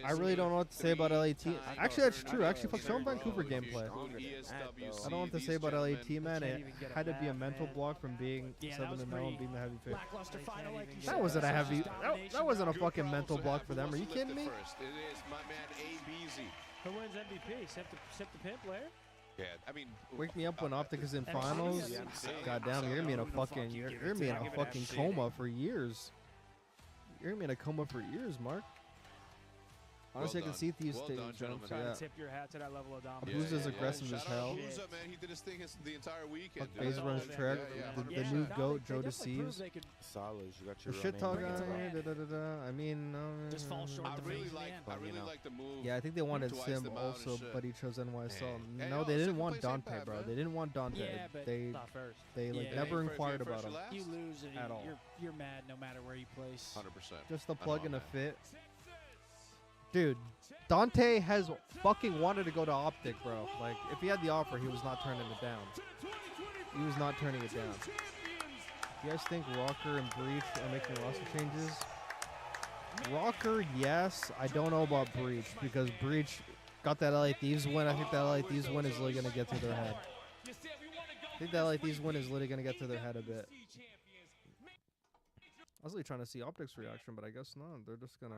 T: I really don't know what to say about LAT. Actually, that's true. Actually, fuck, showing Vancouver gameplay. I don't know what to say about LAT, man. It had to be a mental block from being 7-0 and being the heavy favorite. That wasn't a heavy. That wasn't a fucking mental block for them. Are you kidding me?
D: It is my man ABZ.
B: Who wins MVP? Except the pimp player?
K: Yeah, I mean,
T: wake me up when Optic is in finals. Goddamn, you're gonna be in a fucking, you're gonna be in a fucking coma for years. You're gonna be in a coma for years, Mark. Honestly, I can see Thieves jumps. Yeah.
B: Tip your hat to that level of dominance.
T: Who's as aggressive as hell?
D: Abuza, man, he did his thing the entire weekend.
T: FaZe runs track. The new GOAT, Joe Deceives.
A: Solid. You got your
T: The shit talk on here. I mean,
B: just fall short.
K: I really like the move.
T: yeah, I think they wanted Sim also, but he chose NYSL. No, they didn't want Dante, bro. They didn't want Dante.
B: Yeah, but
T: they like never inquired about him
B: you lose
T: at all.
B: You're mad no matter where you place.
K: 100%.
T: Just a plug and a fit. Dude, Dante has fucking wanted to go to Optic, bro. Like, if he had the offer, he was not turning it down. He was not turning it down. You guys think Rocker and Breach are making roster changes? Rocker, yes. I don't know about Breach, because Breach got that LA Thieves win. I think that LA Thieves win is literally going to get to their head. I think that LA Thieves win is literally going to get to their head a bit. I was really trying to see Optic's reaction, but I guess not. They're just going to...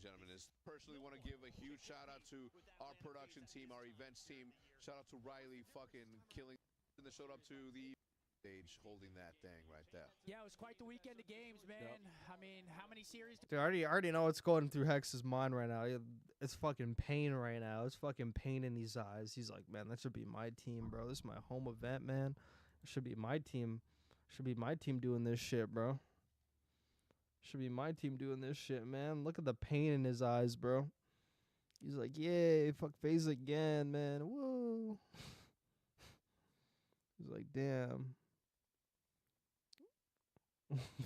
K: Gentlemen, personally want to give a huge shout out to our production team, our events team. Shout out to Riley fucking killing and they showed up to the stage holding that thing right there.
B: Yeah, it was quite the weekend of games, man. Yep. I mean, how many series?
T: Dude, I already know what's going through Hex's mind right now. It's fucking pain right now. It's fucking pain in his eyes. He's like, man, that should be my team, bro. This is my home event, man. It should be my team. Should be my team doing this shit, bro. Should be my team doing this shit, man. Look at the pain in his eyes, bro. He's like, yay, fuck FaZe again, man. Whoa. He's like, damn.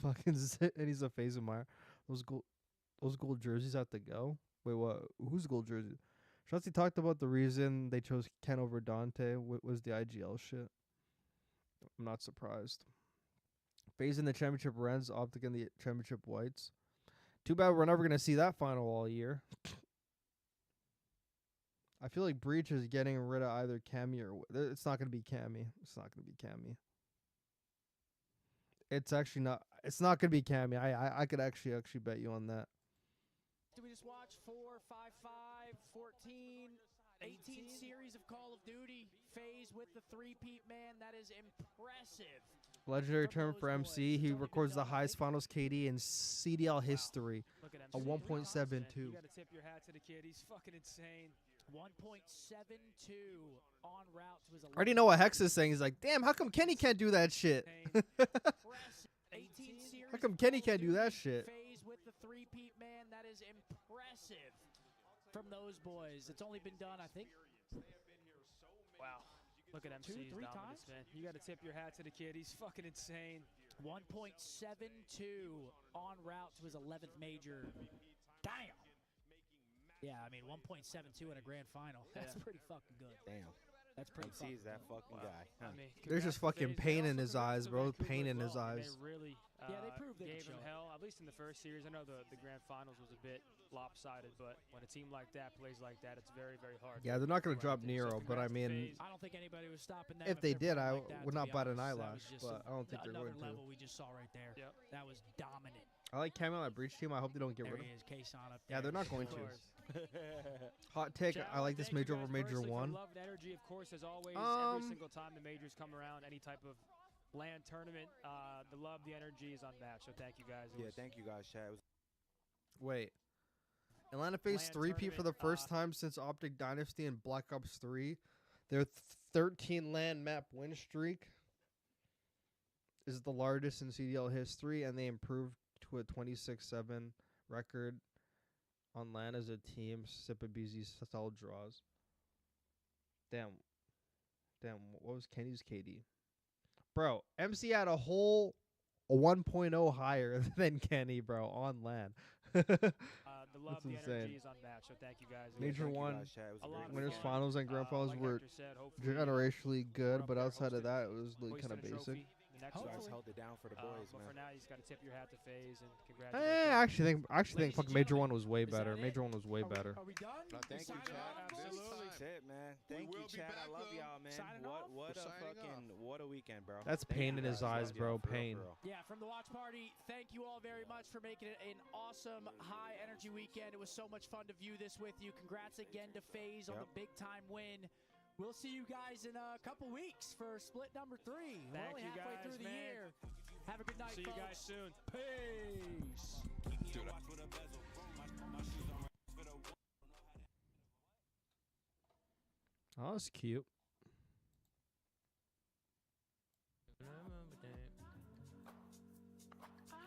T: Fucking sit, and he's a FaZe admirer. Those gold jerseys have to go. Wait, what? Whose gold jersey? Shotzi talked about the reason they chose Ken over Dante was the IGL shit. I'm not surprised. FaZe in the championship Reds, Optic in the championship Whites. Too bad we're never going to see that final all year. I feel like Breach is getting rid of either Cammy or... It's not going to be Cammy. It's not going to be Cammy. It's actually not... It's not going to be Cammy. I could actually bet you on that.
B: Do we just watch 4, 5, 5, 14, 18 series of Call of Duty? FaZe with the three-peat, man. That is impressive.
T: Legendary term for MC. He records the highest finals KD in CDL history. A 1.72.
B: You got to tip your hat to the kid. He's fucking insane. 1.72 on route to his...
T: I already know what Hex is saying. He's like, damn, how come Kenny can't do that shit? How How come Kenny can't do that shit?
B: FaZe with the three-peat, man. That is impressive from those boys. It's only been done, I think.
A: Wow. Look at MC's
B: 2-3
A: dominance,
B: times?
A: man. You got to tip your hat to the kid. He's fucking insane.
B: 1.72 on route to his 11th major. Damn. Yeah, I mean, 1.72 in a grand final. That's pretty fucking good.
Q: Damn.
B: That's pretty
Q: MC is that fucking guy.
A: I mean,
T: There's just fucking pain in his eyes, bro. Pain in his eyes.
A: They really
B: they proved they
A: gave
B: could
A: him
B: show it.
A: hell, at least in the first series. I know the grand finals was a bit lopsided, but when a team like that plays like that, it's very, very hard.
T: Yeah, they're not going to drop Nero, but I mean,
B: I don't think anybody was stopping them.
T: if they
B: they're
T: did,
B: playing
T: I
B: like that,
T: would
B: to
T: not
B: be
T: bat an
B: honest. That
T: eyelash,
B: was just
T: but I don't think they're
B: another
T: going to.
B: level we just saw right there.
A: Yep.
B: That was dominant.
T: I like Cameo on that breach team. I hope they don't get
B: There
T: rid of
B: he
T: him.
B: is, Kason up there.
T: Yeah, they're not going
B: Of
T: to.
B: course.
T: Hot take. I like this major over major
A: Personally, for
T: one.
A: love and energy, of course, as always. Every single time the majors come around, any type of LAN tournament, the love, the energy is unmatched. So thank you guys.
Q: Yeah, thank you guys, Chad.
T: Wait. Atlanta FaZe 3-peat for the first time since Optic Dynasty and Black Ops 3. Their 13 LAN map win streak is the largest in CDL history, and they improved to a 26-7 record on LAN as a team. Sipabizi style draws. Damn, what was Kenny's KD? Bro, MC had a 1.0 higher than Kenny, bro, on LAN.
A: The love,
T: That's
A: the
T: insane.
A: energy is unmatched. So thank you guys.
T: Major one, winners
A: fun.
T: finals and grand finals
A: like
T: were
A: Hector said, hopefully,
T: generationally good,
A: up
T: but
A: there
T: outside of
A: hosting-
T: that, it was kind of
A: hoisting a
T: basic.
A: trophy the next
Q: You guys
A: one.
Q: held it down for the boys,
A: But
Q: man.
A: for now, you just got to tip your hat to FaZe and congratulations.
T: I actually think fucking major one was way better. Major one was way better.
B: Are we done?
Q: No, thank you, Chad.
A: Absolutely.
Q: That's it, man. Thank you, Chad. I love y'all, man. What a weekend, bro.
T: That's
Q: Thank
T: pain
Q: you
T: in his
Q: guys.
T: eyes,
Q: Love
T: bro.
Q: y'all, for real,
T: Pain.
Q: for real.
B: Yeah, from the watch party, thank you all very much for making it an awesome high-energy weekend. It was so much fun to view this with you. Congrats again to FaZe on the big-time win. We'll see you guys in a couple weeks for split number 3. We're
A: Thank
B: only
A: you
B: halfway
A: guys,
B: through the
A: man.
B: year. Have a good night,
A: See you
B: folks.
A: guys soon.
B: Peace.
K: Dude,
T: Oh, that's cute.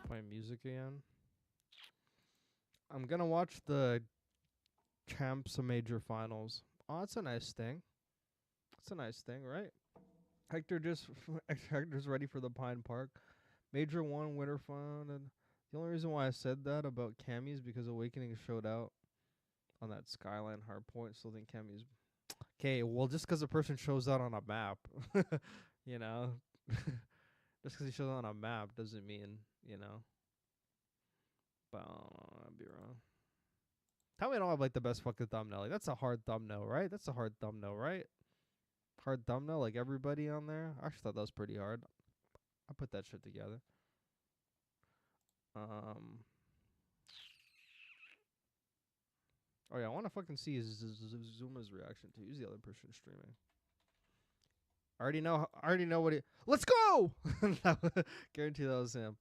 T: Playing music again. I'm gonna watch the Champs Major Finals. Oh, that's a nice thing. That's a nice thing, right? Hector's ready for the Pine Park. Major 1 winter fun, and the only reason why I said that about Cammy is because Awakening showed out on that Skyline Hardpoint. Still think Cammy's okay. Well, just because a person shows out on a map, you know, just because he shows out on a map doesn't mean, you know. But I'd be wrong. Tell me I don't have like the best fucking thumbnail. Like, that's a hard thumbnail, right? That's a hard thumbnail, right? Hard thumbnail, like everybody on there. I actually thought that was pretty hard. I put that shit together. Oh yeah, I want to fucking see Zuma's reaction to. Who's the other person streaming? I already know what he. Let's go! Guarantee that was him.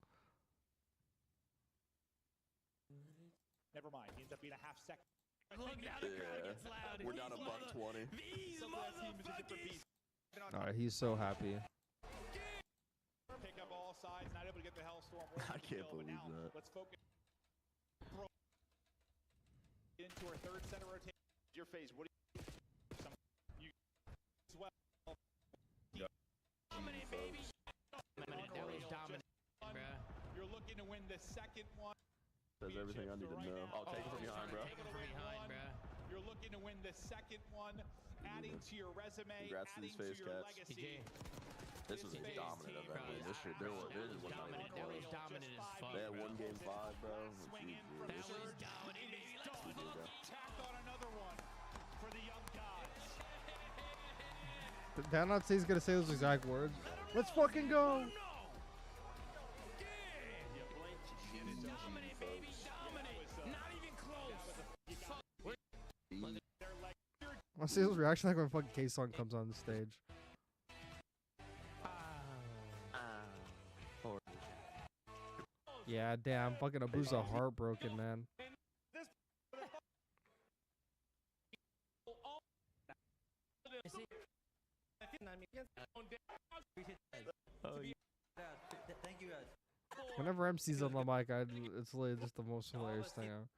I: Never mind. He ends up being a half second.
F: Look, now the crowd gets loud.
R: We're down to $1.20.
F: These motherfuckers.
T: Alright, he's so happy.
I: Pick up all sides, not able to get the Hellstorm.
R: I can't believe that.
I: Let's focus. Into our third center rotation.
O: Your phase. What do you
I: as well?
F: Dominant, baby.
B: Dominant, bruh.
I: You're looking to win the second one.
R: That's everything I need to know. I'll take it from behind, bro.
I: You're looking to win the second one, adding to your resume,
R: Congrats to
I: adding
R: these
I: to
R: face
I: your
R: cats.
I: legacy.
R: This was a dominant event, man. This shit, there was not even close.
B: Dominant as fuck.
R: They had one game 5, bro.
F: That was dominant, baby. Let's go.
I: Tack on another one for the young gods.
T: Did I not say he's gonna say those exact words? Let's fucking go!
F: Dominant, baby. Dominant. Not even close.
T: I see his reaction like when fucking K-Song comes on the stage. Yeah, damn, fucking Abuza heartbroken, man.
W: Thank you guys.
T: Whenever MC's on the mic, it's literally just the most hilarious thing ever.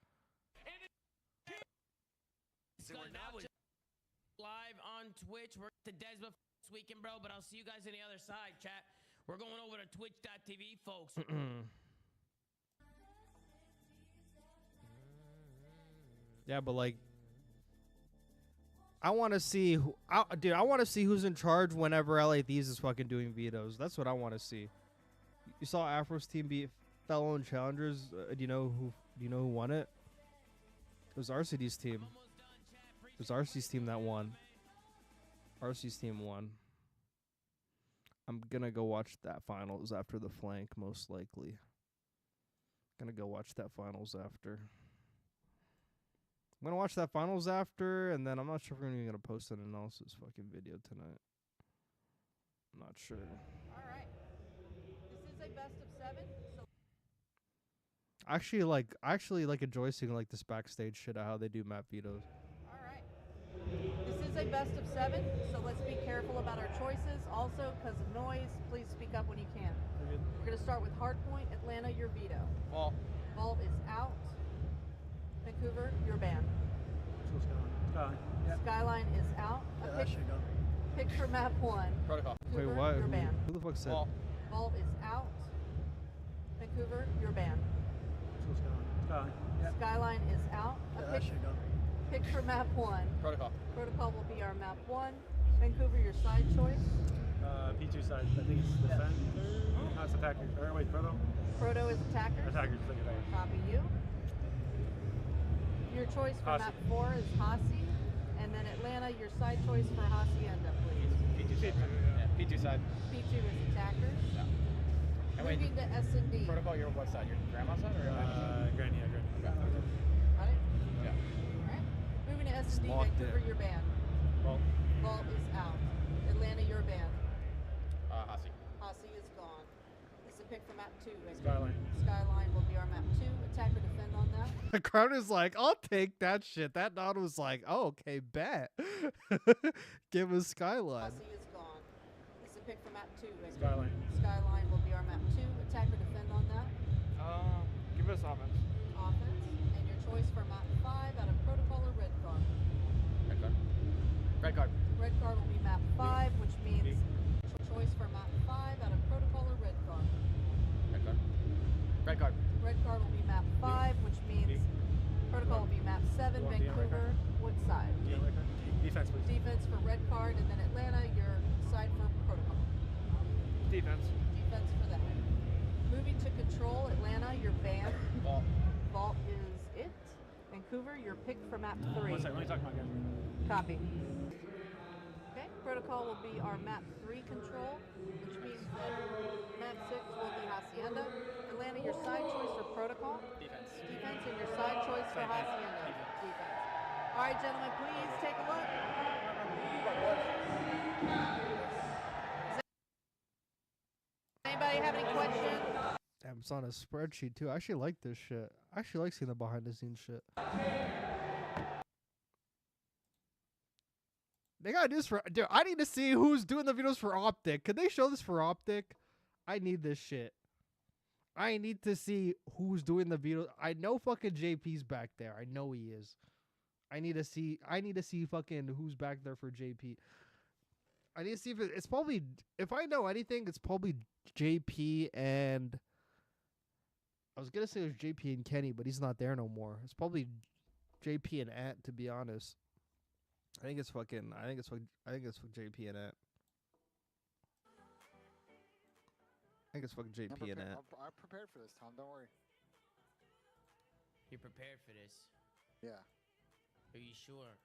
P: Live on Twitch. We're at the Desma this weekend, bro, but I'll see you guys on the other side, chat. We're going over to twitch.tv, folks.
T: Yeah, but like, I want to see who, dude. I want to see who's in charge whenever LA Thieves is fucking doing vetoes. That's what I want to see. You saw Afro's team beat fellow and challengers. Do you know who? Do you know who won it? It was RCD's team. It was RC's team that won. RC's team won. I'm gonna go watch that finals after the flank, most likely. Gonna go watch that finals after. I'm gonna watch that finals after, and then I'm not sure if we're even gonna post an analysis fucking video tonight. I'm not sure.
E: All right. This is a best of 7. So
T: Actually like enjoy seeing like this backstage shit of how they do map vetoes.
E: all right. This is a best of 7, so let's be careful about our choices. Also, because of noise, please speak up when you can. We're gonna start with Hardpoint, Atlanta, your veto.
S: Ball.
E: Ball is out. Vancouver, your ban.
S: Skyline. Yeah.
E: Skyline is out.
S: Yeah,
E: Pick for map 1.
S: Protocol.
T: Wait,
E: Vancouver,
T: what?
E: Your ban.
T: Who the fuck said?
E: Ball is out. Vancouver, your ban.
S: Skyline. Yeah.
E: Skyline is out. Pick for map 1.
S: Protocol.
E: Protocol will be our map 1. Vancouver, your side choice.
S: P2 side. I think it's defend. No, it's attacker. Or wait, proto.
E: Proto is attacker.
S: Attacker, just like attacker.
E: Copy you. Your choice for map 4 is Hasi. And then Atlanta, your side choice for Hacienda, please.
S: P2 side. Yeah, P2 side.
E: P2 is attacker.
S: Yeah.
E: Moving to S&D.
S: Protocol, you're what side? Your grandma's side or your granny? Yeah, granny.
E: Got it?
S: Yeah.
E: Alright. Moving to S&D,
T: Locked
E: Vancouver,
T: in.
E: your ban.
S: Vault.
E: Vault is out. Atlanta, your ban.
S: Hasi.
E: Hasi is gone. This is a pick for map 2.
S: Skyline.
E: Skyline will be our map 2. Attacker, defend on that.
T: The crowd is like, I'll take that shit. That nod was like, oh, okay, bet. Give us Skyline.
E: Hasi is gone. This is a pick for map 2.
S: Skyline.
E: Skyline will be our map 2. Attacker, defend on that.
S: Give us offense.
E: Offense. And your choice for map 5 out of Protocol or Red Card.
S: Red card. Red card.
E: Red Card will be map 5, which means choice for map 5 out of Protocol or Red Card.
S: Red card. Red card.
E: Red Card will be map 5, which means Protocol will be map 7. Vancouver, what side?
S: Defense, please.
E: Defense for Red Card, and then Atlanta, your side for Protocol.
S: Defense.
E: Defense for that. Moving to Control, Atlanta, your ban.
S: Vault.
E: Vault is it. Vancouver, your pick for map 3.
S: 1 second, let me talk to my guys.
E: Copy. Okay, Protocol will be our map 3 control, which means that map 6 will be Hacienda. Atlanta, your side choice for Protocol.
S: Defense.
E: Defense, and your side choice for Hacienda. Defense. All right, gentlemen, please take a look. Anybody have any questions?
T: Damn, it's on a spreadsheet too. I actually like this shit. I actually like seeing the behind the scenes shit. They gotta do this for, dude. I need to see who's doing the videos for Optic. Could they show this for Optic? I need this shit. I need to see who's doing the video. I know fucking JP's back there. I know he is. I need to see fucking who's back there for JP. I need to see if it's probably, if I know anything, it's probably JP and, I was gonna say it was JP and Kenny, but he's not there no more. It's probably JP and Ant, to be honest. I think it's fucking JP and Ant. I think it's fucking JP and Ant.
U: I'm prepared for this, Tom. Don't worry.
P: You're prepared for this?
U: Yeah.
P: Are you sure?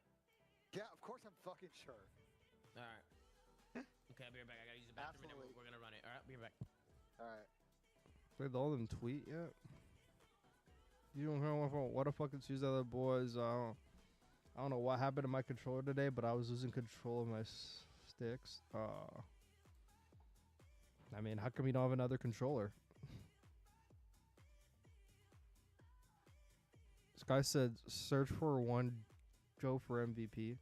U: Yeah, of course I'm fucking sure.
P: All right. Okay, I'll be right back. I gotta use the bathroom and then we're gonna run it. All right, be right back.
U: All right.
T: Did all of them tweet yet? You don't hear what the fucking choose the other boys. I don't know what happened to my controller today, but I was losing control of my sticks. I mean, how come you don't have another controller? This guy said, search for one Joe for MVP.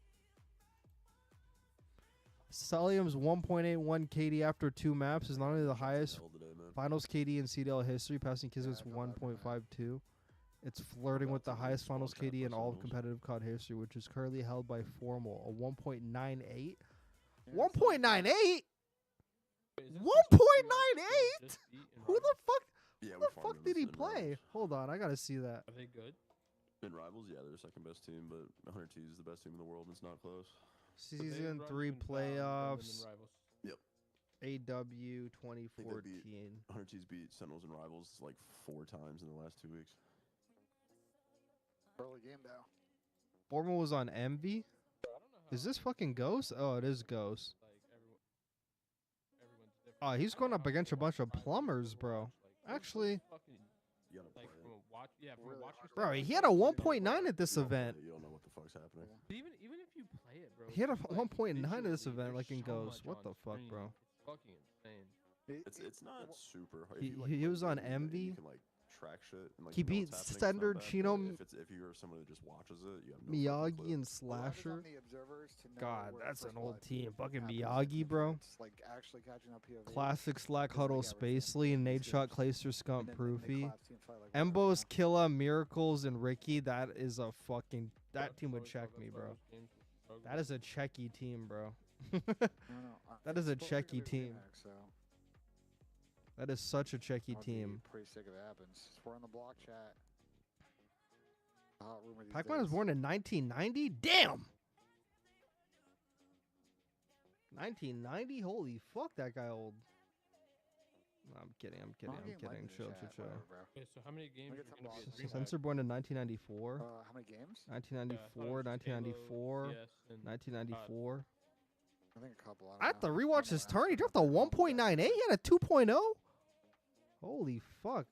T: Solium's 1.81 KD after 2 maps is not only the highest Finals KD in CDL history, passing Kismet's 1.52. It's flirting with the highest finals KD in all of competitive COD history, which is currently held by Formal, a 1.98. 1.98? 1.98? Who the fuck?
R: Yeah,
T: who the fuck did he play? Hold on, I gotta see that.
C: Are they good?
R: In Rivals, yeah, they're the second best team, but 100T is the best team in the world, and it's not close.
T: Season 3 playoffs.
R: Yep.
T: AW 2014.
R: 100T's beat Sentinels and Rivals like 4 times in the last 2 weeks.
U: Early game though.
T: Formal was on Envy? Is this fucking Ghost? Oh, it is Ghost. Oh, he's going up against a bunch of plumbers, bro. Actually, bro, he had a 1.9 at this event.
R: You don't know what the fuck's happening.
C: Even if you play it, bro.
T: He had a 1.9 at this event, like in Ghost. What the fuck, bro?
C: Fucking insane.
R: It's not super hard.
T: He was on Envy.
R: You can like track shit. And, like,
T: He
R: know
T: beat
R: what's happening.
T: Standard
R: It's not
T: Chino,
R: bad, but if you're someone who just watches it, you have no fucking clue.
T: Miyagi, and Slasher. God, that's an old team. Fucking Miyagi, bro.
U: Like actually catching up here.
T: Classic Slack Huddle, Spacely, and Nate Shot, Clayster, Skunk, Proofy. Embos, Killa, Miracles, and Ricky. That is a fucking... That team would check me, bro. That is a checky team, bro. That is a checky team. That is such a checky team.
U: Pretty sick if it happens. We're on the block chat.
T: Pac-Man was born in 1990? Damn! 1990? Holy fuck, that guy old. No, I'm kidding. Chill.
C: Okay, so how many games are going to be
T: Sensor born in 1994.
U: How many games?
T: 1994, 1994,
C: yes,
T: 1994.
U: I think a couple.
T: I have to rewatch his turn. He dropped a 1.98. He had a 2.0. Holy fuck.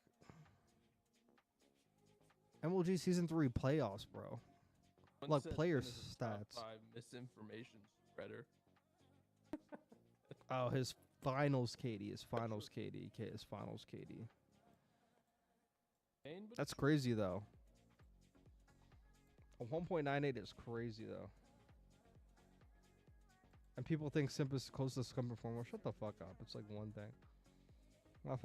T: MLG Season 3 playoffs, bro. Like player stats.
C: Misinformation spreader.
T: Oh, his finals KD. His finals KD. His finals KD. That's crazy, though. A 1.98 is crazy, though. And people think Simp is close to Scum Performer. Shut the fuck up. It's like one thing. I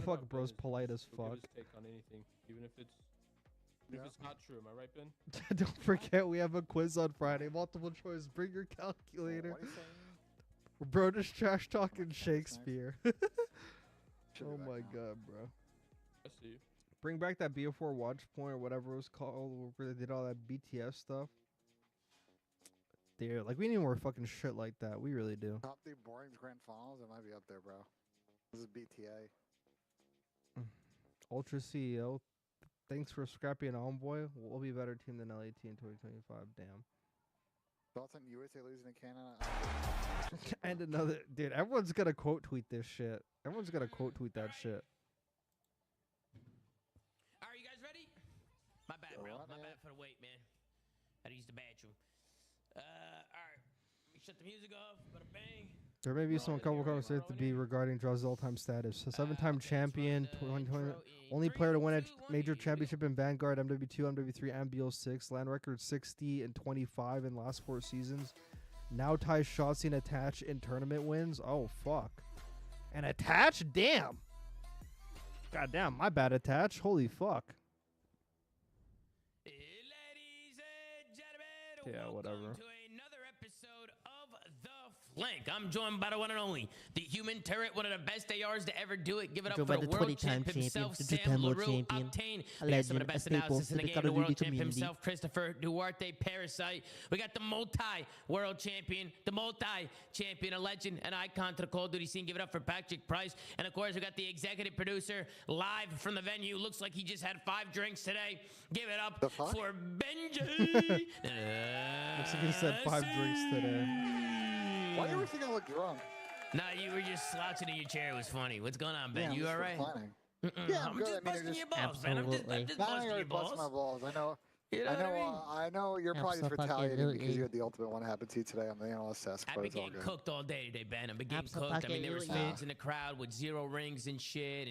T: fuck bro's polite as fuck.
C: Take on anything, even if it's not true. Am I right, Ben?
T: Don't forget, we have a quiz on Friday. Multiple choice. Bring your calculator. Bro, just trash talking Shakespeare. Oh my god, bro.
C: I see you.
T: Bring back that BO4 watch point or whatever it was called, where they did all that BTS stuff. Dude, like we need more fucking shit like that. We really do.
U: Top 3 boring grand finals. It might be up there, bro. This is BTA.
T: Ultra CEO. Thanks for Scrappy and Homeboy. We'll be a better team than LAT in 2025. Damn.
U: Thoughts on USA losing to Canada?
T: And another, dude. Everyone's gonna quote tweet this shit. Everyone's gonna quote tweet that shit.
P: Are you guys ready? My bad, bro. My bad for the wait, man. I had to use the bathroom. All right. Shut the music off. Bada bang.
T: There may be some couple conversations to be regarding Draw's all-time status. A 7-time champion, 2020, only player to win a major championship in Vanguard, MW2, MW3, and BO6. Land record 60 and 25 in last 4 seasons. Now ties Shotzi and Attach in tournament wins. Oh, fuck. And Attach? Damn. God damn, my bad, Attach. Holy fuck. Yeah, whatever.
P: Flank. I'm joined by the one and only, the human turret, one of the best ARs to ever do it. Give it up
H: Joined
P: for
H: by
P: the
H: the
P: world
H: 20-time
P: champ himself,
H: champion,
P: Sam
H: 2-time world
P: LaRue,
H: champion,
P: Octane.
H: a
P: We got some of
H: legend,
P: the
H: a
P: best
H: staple
P: analysis in
H: to
P: the
H: the
P: game, the
H: Call of
P: world
H: Duty
P: champ
H: community.
P: himself, Christopher Duarte Parasite. We got the multi-world champion, the multi-champion, a legend, an icon to the Call of Duty scene. Give it up for Patrick Price. And of course, we got the executive producer live from the venue. Looks like he just had 5 drinks today. Give it up for Benji.
T: Looks like he said 5 drinks today.
U: Why do you think I look drunk?
P: Nah, you were just slouching in your chair. It was funny. What's going on, Ben?
U: Yeah,
P: you
U: I'm
P: all right?
U: Yeah,
P: I'm just busting your balls, man. I'm just busting your balls.
U: My balls. I know.
P: You know what I mean?
U: I know you're probably just retaliating because
H: Absolutely.
U: you had the ultimate one happen to you today on the analyst test.
P: I've
U: But
P: been
U: it's all
P: getting
U: good.
P: cooked all day today, Ben. I've been getting cooked. I mean, there was fans in the crowd with 0 rings and shit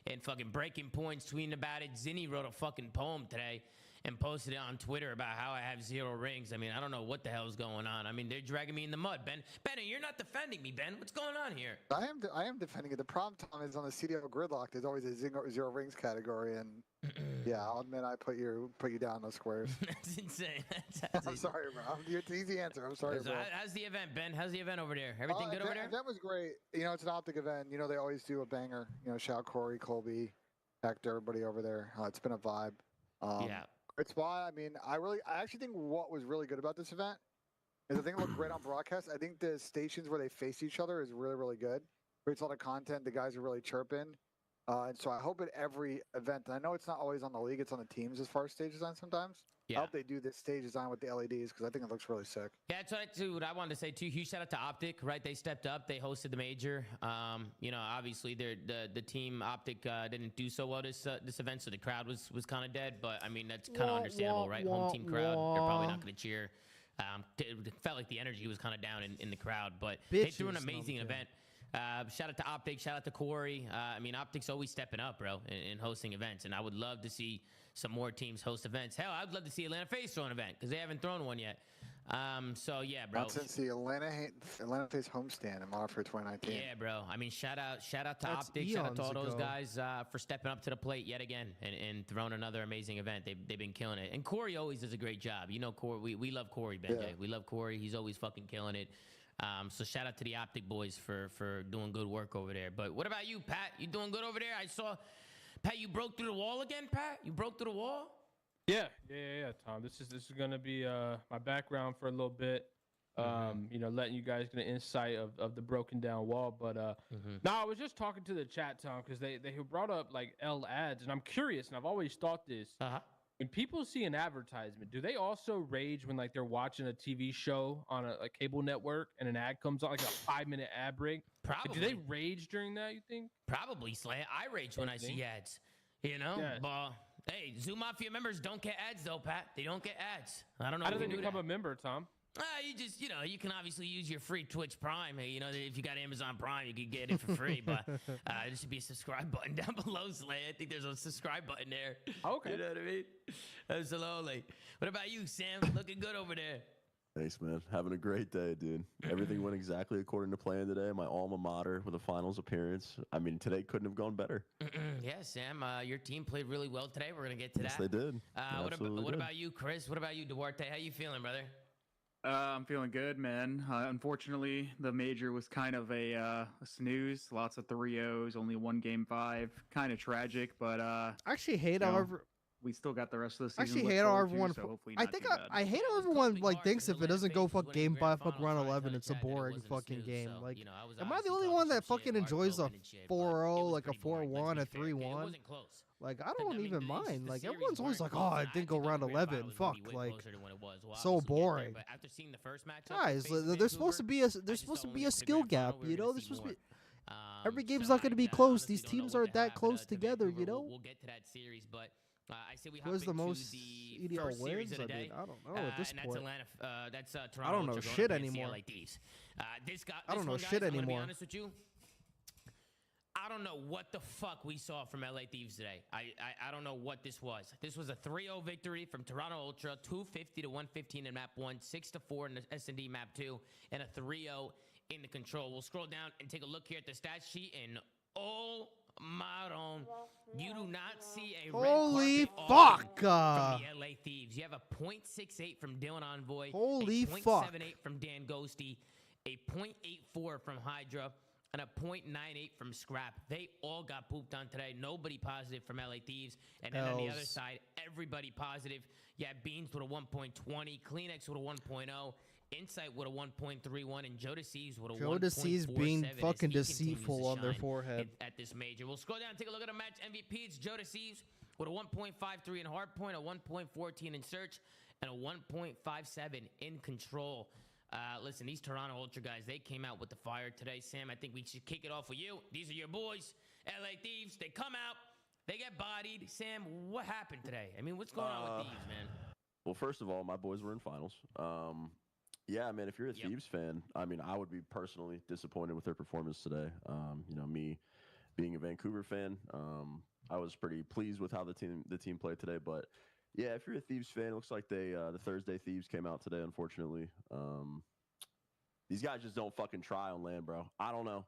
P: and fucking breaking points, tweeting about it. Zinni wrote a fucking poem today. and posted it on Twitter about how I have 0 rings. I mean, I don't know what the hell is going on. I mean, they're dragging me in the mud, Ben. Benny, you're not defending me, Ben. What's going on here?
U: I am defending it. The problem, Tom, is on the CDL gridlock. There's always a 0 rings category, and yeah, I'll admit I put you down those squares.
P: That's insane.
U: I'm sorry, bro. It's an easy answer. I'm sorry, bro.
P: How's the event, Ben? How's the event over there? Everything good over there?
U: That was great. You know, it's an optic event. You know, they always do a banger. You know, shout Corey, Colby, Hector, everybody over there. It's been a vibe.
P: Yeah.
U: It's why, I mean, I actually think what was really good about this event is I think it looked great on broadcast. I think the stations where they face each other is really, really good. Creates a lot of content. The guys are really chirping. And so I hope at every event, and I know it's not always on the league, it's on the teams as far as stage design sometimes.
P: Yeah.
U: I hope they do this stage design with the LEDs because I think it looks really sick.
P: Yeah, that's what I wanted to say too. Huge shout out to Optic, right? They stepped up. They hosted the major. You know, obviously the team Optic didn't do so well this event, so the crowd was kind of dead. But I mean, that's kind of understandable, right? Home team crowd, they're probably not going to cheer. It felt like the energy was kind of down in the crowd, but they threw an amazing event. Shout out to Optic, shout out to Corey. I mean, Optic's always stepping up, bro, in hosting events, and I would love to see some more teams host events. Hell, I'd love to see Atlanta FaZe throw an event because they haven't thrown one yet. So yeah, bro.
U: Not since the Atlanta FaZe homestand in Modern 2019.
P: Yeah, bro. I mean, shout out to Optic, shout out to all those guys for stepping up to the plate yet again and throwing another amazing event. They've been killing it, and Corey always does a great job. You know, Corey. We love Corey, Benjay. Yeah. We love Corey. He's always fucking killing it. So shout out to the Optic boys for doing good work over there. But what about you, Pat? You doing good over there? I saw, Pat, you broke through the wall again, Pat? You broke through the wall?
C: Yeah, Tom. This is gonna be my background for a little bit. You know, letting you guys get an insight of the broken down wall. But no, I was just talking to the chat, Tom, because they brought up like L ads, and I'm curious, and I've always thought this. When people see an advertisement, do they also rage when like they're watching a TV show on a cable network and an ad comes on, like a 5-minute ad break?
P: Probably.
C: Do they rage during that, you think?
P: Probably, Slay. I rage when I see ads. You know?
C: Yeah.
P: But hey, Zoo Mafia members don't get ads though, Pat. They don't get ads. I don't know.
C: How do they become a member, Tom?
P: You just, you know, you can obviously use your free Twitch Prime. You know, if you got Amazon Prime, you can get it for free. But there should be a subscribe button down below, Slay. I think there's a subscribe button there.
C: Okay.
P: You know what I mean? Absolutely. What about you, Sam? Looking good over there.
R: Thanks, man. Having a great day, dude. Everything went exactly according to plan today. My alma mater with a finals appearance. I mean, today couldn't have gone better.
P: Yeah, Sam, your team played really well today. We're going to get to that.
R: Yes, they did.
P: What about you, Chris? What about you, Duarte? How you feeling, brother?
H: I'm feeling good, man. Unfortunately, the major was kind of a snooze. Lots of 3-0s, only one game 5. Kind of tragic, but
T: I actually hate how
H: we still got the rest of the season.
T: I actually hate how everyone.
H: So
T: I hate how everyone like thinks if it doesn't go fuck game 5, fuck round 11, it's a boring fucking game. Like, am I the only one that fucking enjoys a 4-0, like a 4-1, a 3-1? Like, I don't even mind. Like, everyone's always like, oh, it didn't go round 11. Fuck, like, so boring. Guys, there's supposed to be a skill gap, you know? There's supposed to be. Every game's not going to be close. These teams aren't that close together, you know?
P: We'll get to that series, but I say we
T: who's the most CDL wins? I mean, I don't know at this point.
P: That's Toronto.
T: I don't know shit anymore.
P: I don't know shit anymore. To be honest with you, I don't know what the fuck we saw from LA Thieves today. I don't know what this was. This was a 3-0 victory from Toronto Ultra, 250 to 115 in map 1, 6-4 in the S&D map 2, and a 3-0 in the control. We'll scroll down and take a look here at the stat sheet, and oh my own, you do not see a
T: holy
P: red
T: fuck
P: from the LA Thieves. You have a .68 from Dylan Envoy,
T: holy
P: a
T: fuck,
P: .78 from Dan Ghosty, a .84 from Hydra, and a .98 from Scrap. They all got pooped on today. Nobody positive from LA Thieves. And then on the other side, everybody positive. Yeah, Beans with a 1.20, Kleenex with a 1.0, Insight with a 1.31, and Joe Deceives with a 1.47.
T: Joe Deceives being fucking deceitful on their forehead
P: at this major. We'll scroll down and take a look at the match MVP. It's Joe Deceives with a 1.53 in Hardpoint, a 1.14 in Search, and a 1.57 in Control. Listen, these Toronto Ultra guys, they came out with the fire today. Sam, I think we should kick it off with you. These are your boys, LA Thieves. They come out, they get bodied. Sam, what happened today? I mean, what's going on with Thieves, man?
R: Well, first of all, my boys were in finals. Yeah, man, if you're a Thieves fan, I mean, I would be personally disappointed with their performance today. You know, me being a Vancouver fan, I was pretty pleased with how the team played today, but Yeah, if you're a Thieves fan, it looks like the Thursday Thieves came out today, unfortunately. These guys just don't fucking try on land, bro. I don't know.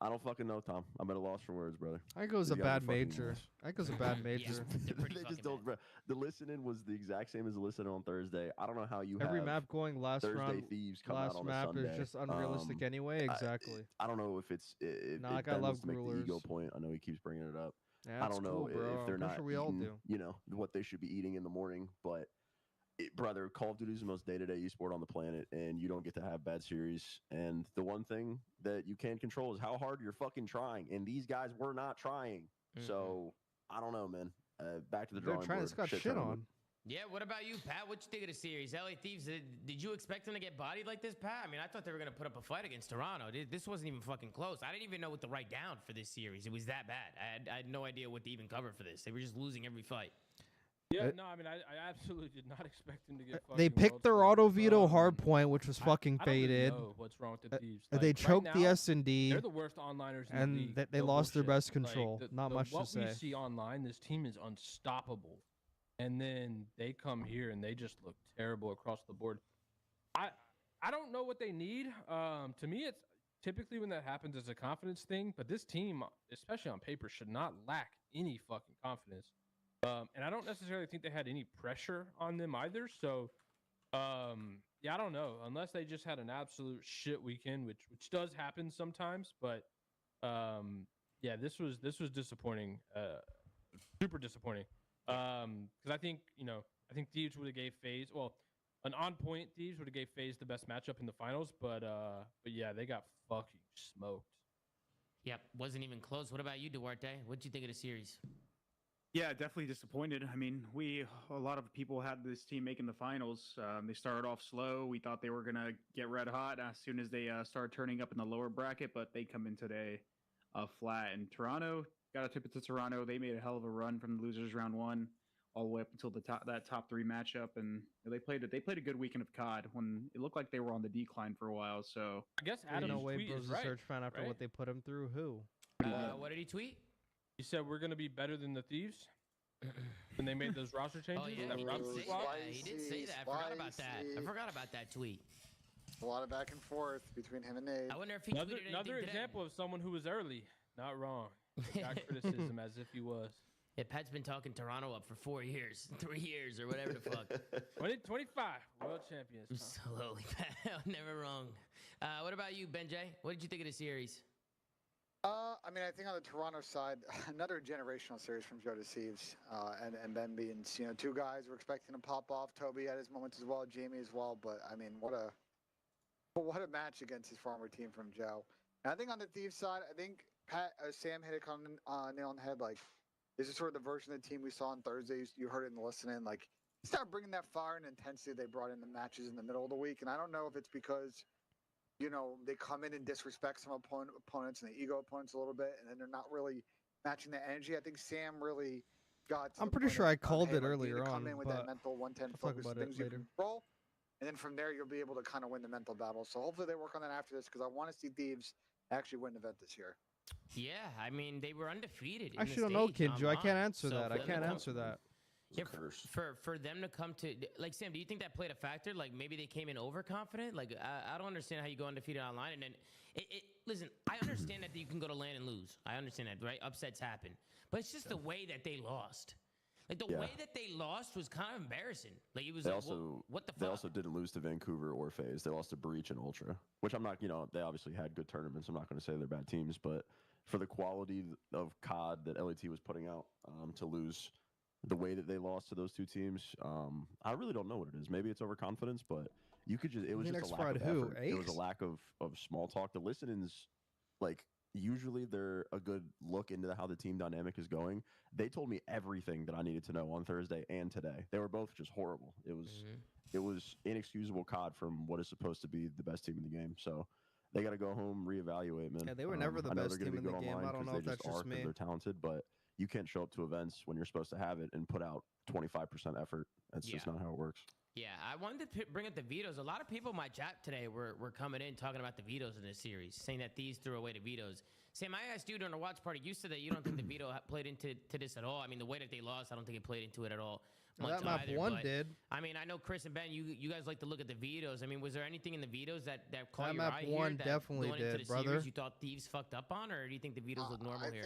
R: I don't fucking know, Tom. I'm at a loss for words, brother.
T: I think it was a bad major. I think it was a bad major.
R: They just don't. Bro, the listening was the exact same as the listening on Thursday. I don't know how you
T: every
R: have
T: map going last
R: Thursday
T: round.
R: Thieves come
T: last
R: out on
T: map
R: a Sunday.
T: is just unrealistic anyway. Exactly.
R: I don't know if it's.
T: Nah, like I love
R: to make the ego
T: rulers.
R: point. I know he keeps bringing it up.
T: Yeah,
R: I don't know
T: cool, bro.
R: if they're
T: I'm
R: not
T: sure we all
R: eating,
T: do.
R: you know, what they should be eating in the morning, but. Brother, Call of Duty is the most day-to-day esport on the planet, and you don't get to have bad series. And the one thing that you can control is how hard you're fucking trying. And these guys were not trying. So, I don't know, man. Back to the drawing board.
T: It's got shit on.
P: Yeah, what about you, Pat? What you think of the series? LA Thieves, did you expect them to get bodied like this, Pat? I mean, I thought they were going to put up a fight against Toronto. This wasn't even fucking close. I didn't even know what to write down for this series. It was that bad. I had no idea what to even cover for this. They were just losing every fight.
C: Yeah, no, I mean, I absolutely did not expect them to get fucking
T: They picked their auto veto Hardpoint, which was fucking faded.
C: I don't know what's wrong with the Thieves.
T: They choked the S&D.
C: They're the worst onliners in
T: and
C: the league.
T: they lost their best control. Not much to say.
C: What we see online, this team is unstoppable. And then they come here and they just look terrible across the board. I don't know what they need. To me, it's typically when that happens, it's a confidence thing. But this team, especially on paper, should not lack any fucking confidence. And I don't necessarily think they had any pressure on them either. So, yeah, I don't know. Unless they just had an absolute shit weekend, which does happen sometimes. But yeah, this was disappointing. Super disappointing. Because I think Thieves would have gave FaZe, well, an on-point Thieves would have gave FaZe the best matchup in the finals. But yeah, they got fucking smoked.
P: Yep, wasn't even close. What about you, Duarte? What'd you think of the series?
H: Yeah, definitely disappointed. I mean, a lot of people had this team making the finals. They started off slow. We thought they were going to get red hot as soon as they started turning up in the lower bracket, but they come in today flat. And Toronto, got to tip it to Toronto. They made a hell of a run from the losers round one all the way up until that top three matchup. And they played a good weekend of COD when it looked like they were on the decline for a while. So
C: I guess Adam's tweet is right,
T: search fan after
C: right?
T: what they put him through. Who?
P: What did he tweet?
C: He said we're going to be better than the Thieves when they made those roster changes.
P: Oh, yeah, he did say that. I forgot about that. I forgot about that tweet.
U: A lot of back and forth between him and Nate.
P: I wonder if he tweeted
C: another example of someone who was early. Not wrong. Got criticism as if he was.
P: Yeah, Pat's been talking Toronto up for 4 years, 3 years, or whatever the fuck.
C: 2025 world champions.
P: Slowly, Pat. Never wrong. What about you, Benjay? What did you think of the series?
U: I mean, I think on the Toronto side, another generational series from Joe to Thieves, and Ben being, two guys we're expecting to pop off. Toby had his moments as well, Jamie as well. But I mean, what a match against his former team from Joe. And I think on the Thieves side, I think Sam hit it on nail on the head. Like, this is sort of the version of the team we saw on Thursday. You heard it in the listening. Like, start bringing that fire and intensity they brought in the matches in the middle of the week. And I don't know if it's because they come in and disrespect some opponents and the ego opponents a little bit, and then they're not really matching the energy. I think Sam really got.
T: I'm pretty sure I called it earlier on.
U: Come in with that mental 110 focus, things you can control, and then from there you'll be able to kind of win the mental battle. So hopefully they work on that after this, because I want to see Thieves actually win the event this year.
P: Yeah, I mean they were undefeated.
T: I actually don't know, Kinju. I can't answer that. I can't answer that.
P: Yeah, for them to come to, like, Sam, do you think that played a factor? Like, maybe they came in overconfident? Like, I don't understand how you go undefeated online. And then, listen, I understand that you can go to LAN and lose. I understand that, right? Upsets happen. But it's just the way that they lost. Like, the way that they lost was kind of embarrassing. Like, it was what the fuck?
R: They also didn't lose to Vancouver or FaZe. They lost to Breach and Ultra, which I'm not, they obviously had good tournaments. I'm not going to say they're bad teams. But for the quality of COD that LAT was putting out, to lose the way that they lost to those two teams, I really don't know what it is. Maybe it's overconfidence, but it was just a lack of effort. It was a lack of small talk. The listenings, like, usually they're a good look into how the team dynamic is going. They told me everything that I needed to know on Thursday and today. They were both just horrible. It was inexcusable COD from what is supposed to be the best team in the game. So they got to go home, reevaluate, man.
T: Yeah, they were never the best team in the game. I don't know if that's just me.
R: They're talented, but you can't show up to events when you're supposed to have it and put out 25% effort. That's just not how it works.
P: Yeah, I wanted to bring up the Vetoes. A lot of people in my chat today were coming in talking about the Vetoes in this series, saying that Thieves threw away the Vetoes. Sam, I asked you during the watch party, you said that you don't think the Veto played into this at all. I mean, the way that they lost, I don't think it played into it at all.
T: That map
P: either,
T: one
P: but,
T: did.
P: I mean, I know Chris and Ben, you guys like to look at the Vetoes. I mean, was there anything in the Vetoes that caught
T: That
P: your
T: map
P: eye
T: one
P: here that
T: definitely
P: going into
T: did,
P: the
T: brother.
P: series you thought Thieves fucked up on, or do you think the Vetoes look normal here?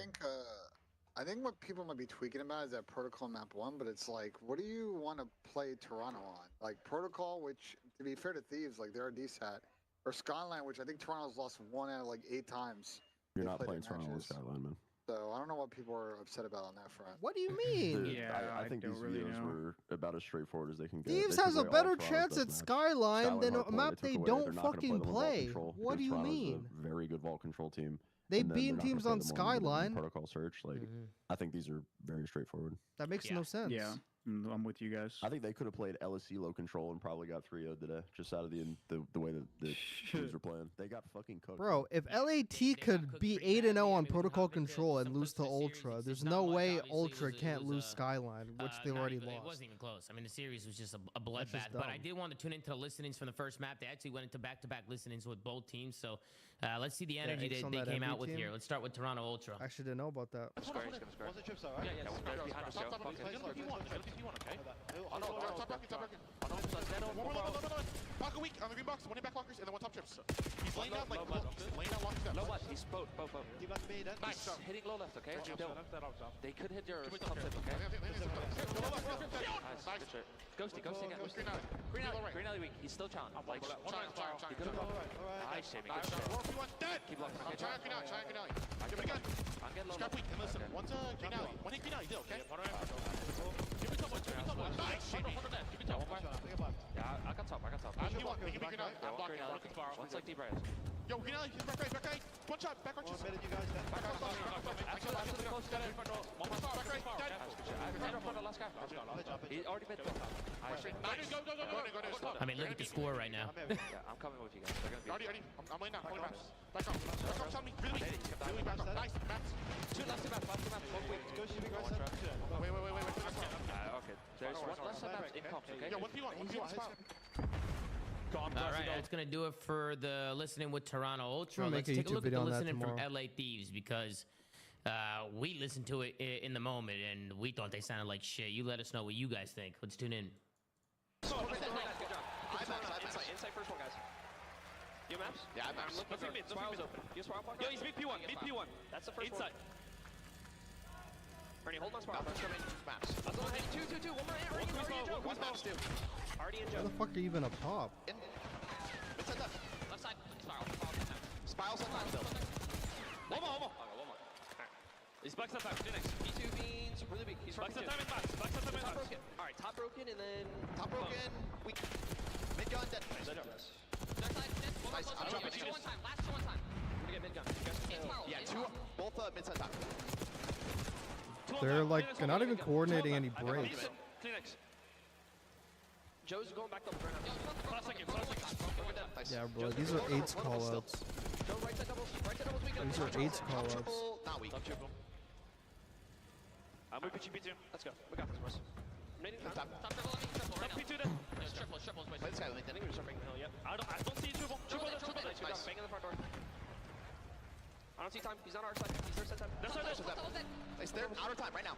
U: I think what people might be tweaking about is that Protocol map one, but it's like, what do you want to play Toronto on? Like Protocol, which to be fair to Thieves, like they're a DSAT, or Skyline, which I think Toronto's lost 1 out of like 8 times.
R: You're not playing Toronto on Skyline, man.
U: So I don't know what people are upset about on that front.
T: What do you mean?
R: I think these videos were about as straightforward as they can get.
T: Thieves has a better chance at Skyline than a map they don't fucking play. What do you mean?
R: A very good vault control team.
T: They beat teams on Skyline.
R: Protocol search, like I think these are very straightforward.
T: That makes no sense.
H: Yeah, I'm with you guys.
R: I think they could have played LSC low control and probably got 3-0 today, just out of the way that the teams were playing. They got fucking cooked.
T: Bro, if LAT could be 8-0 on Protocol control and lose to Ultra, there's no way Ultra can't lose Skyline, which they've already lost.
P: It wasn't even close. I mean, the series was just a bloodbath. But I did want to tune into the listenings from the first map. They actually went into back-to-back listenings with both teams. So let's see the energy they came out with here. Let's start with Toronto Ultra.
T: I actually didn't know about that.
J: Square, he's gonna square. What's the chips, alright? Yeah, behind us, Joe. Okay. Oh, no, top rocking. Oh, no,
D: Block a weak on the green box, one in back lockers, and then one top trips. He's laying down, like, laying down lockers down.
J: No, what? He's both.
D: Nice.
J: He's hitting low left, okay? They could hit your top tip, okay? Nice, good shit. Ghosty again. Green alley weak. He's still challenged. Like, he could have gone. Nice, Jamie. Good shit. Keep blocking.
D: I'm trying green alley. Give me a gun.
J: I'm getting low.
D: Scrap weak, and listen, one's green alley. One hit green alley, deal, okay? Give me top one. Nice, Jamie. Give me top one.
J: Yeah, I got top.
D: I'm green alley. I'm blocking.
J: One's like deep right.
D: Yo, green alley, back right. One shot, back right.
J: After the close, got it in front row. One more star. Back right, dead. Right in front of last guy. He already made it.
D: Nice. Go.
P: I mean, look at the score right now.
J: Yeah, I'm coming with you guys. They're gonna be.
D: Already. I'm laying down. Pulling maps. Back up. Shot me. Really weak. Really back up. Nice. Maps.
J: Last two maps. Both weak. Go shoot me, guys.
D: Wait.
J: Okay. There's one last two maps in comps, okay?
D: Yeah, 1v1. Spot.
P: All right, that's going to do it for the listening with Toronto Ultra. Let's
T: take
P: a look at the listening from LA Thieves because we listened to it in the moment and we thought they sounded like shit. You let us know what you guys think. Let's tune in.
J: Good job. Inside first one, guys. You have maps?
D: Yeah, I have maps.
J: Look at mid. Spiral's open. Yo, he's mid P1. That's the first one. Inside. Ernie, hold on Spiral.
D: Maps.
J: Let's go ahead. Two. One more. Already in Joe.
D: One maps, dude.
J: Already in
T: Where
J: Joe.
T: the fuck are you even up top?
D: Midside left.
J: Left side.
D: Spiral's on left, though.
J: One more. He's back to the time. Next. P2 beans. Really weak. He's back to the time in max. Top broken. All right, top broken and then.
D: Top broken. Weak. Mid gun, dead.
J: Nice.
D: Nice. I'm dropping two.
J: Last two one time. I'm gonna get mid gun.
D: Yeah, two. Both midside top.
T: They're like, they're not even coordinating any breaks.
J: Kleenex. Joe's going back up right now. Nice.
T: Yeah, bro, these are 8s callouts.
J: Joe, right side doubles.
T: These are 8s callouts.
D: Not weak.
J: Top triple. I'm with P2. Let's go. We got this, boys.
D: Top
J: triple right now. P2 then. Triples.
D: Play this guy, I think we're gonna start breaking the hill, yep.
J: I don't see triple. Triple. Nice. Good job. Bang in the front door. I don't see time. He's on our side. He's their side. Their side.
D: Nice. They're outer time right now.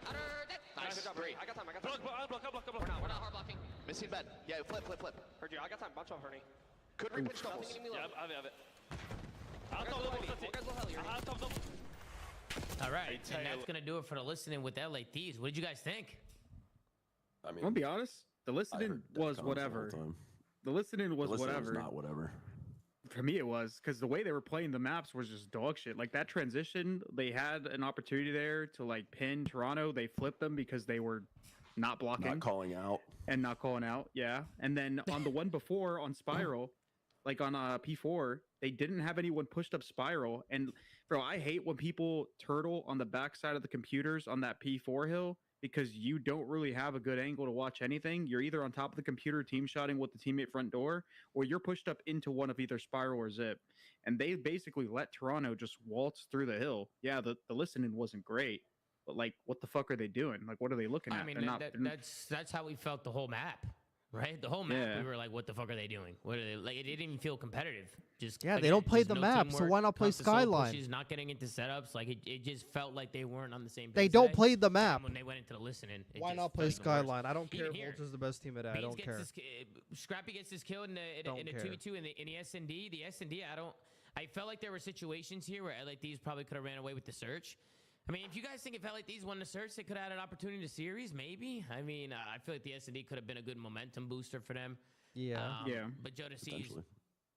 D: Nice.
J: Good job.
D: Great.
J: I got time. I'll block. We're not hard blocking.
D: Missing bed. Yeah, flip.
J: Heard you. I got time. Bunch off, Ernie.
D: Could repitch doubles.
J: Yeah, I have it. I'll top double.
P: All right, and that's going to do it for the listening with LA Thieves. What did you guys think?
H: I mean, I'm gonna be honest. The listening was whatever. The listening was whatever.
R: Not whatever.
H: For me, it was because the way they were playing the maps was just dog shit. Like that transition, they had an opportunity there to like pin Toronto. They flipped them because they were not blocking,
R: not calling out.
H: Yeah, and then on the one before on Spiral, like on P4, they didn't have anyone pushed up Spiral. And bro, I hate when people turtle on the backside of the computers on that P4 hill because you don't really have a good angle to watch anything. You're either on top of the computer team shotting with the teammate front door, or you're pushed up into one of either Spiral or Zip. And they basically let Toronto just waltz through the hill. Yeah, the listening wasn't great, but like, what the fuck are they doing? Like, what are they looking at?
P: I mean, that's how we felt the whole map. right? The whole map, we were like, what the fuck are they doing? What are they like? It didn't even feel competitive. Just
T: Yeah,
P: again,
T: they don't play
P: just
T: the
P: no
T: map, so
P: teamwork,
T: why not play
P: constant solo
T: Skyline?
P: pushes, not getting into setups. Like it just felt like they weren't on the same page.
T: They don't
P: today.
T: play the
P: Same
T: map.
P: when they went into the listening. It
T: Why
P: just
T: not play
P: felt even worse.
T: Skyline? I don't care
P: Even
T: if
P: here,
T: Ultra's the best team at that. I don't care.
P: Scrappy gets this kill in a
T: Don't care.
P: 2v2 in the S&D. The S&D, I felt like there were situations here where LATs probably could have ran away with the search. I mean, if you guys think if LATs won the search, they could have had an opportunity to series, maybe. I mean, I feel like the S&D could have been a good momentum booster for them.
T: Yeah.
P: But Jodeci's...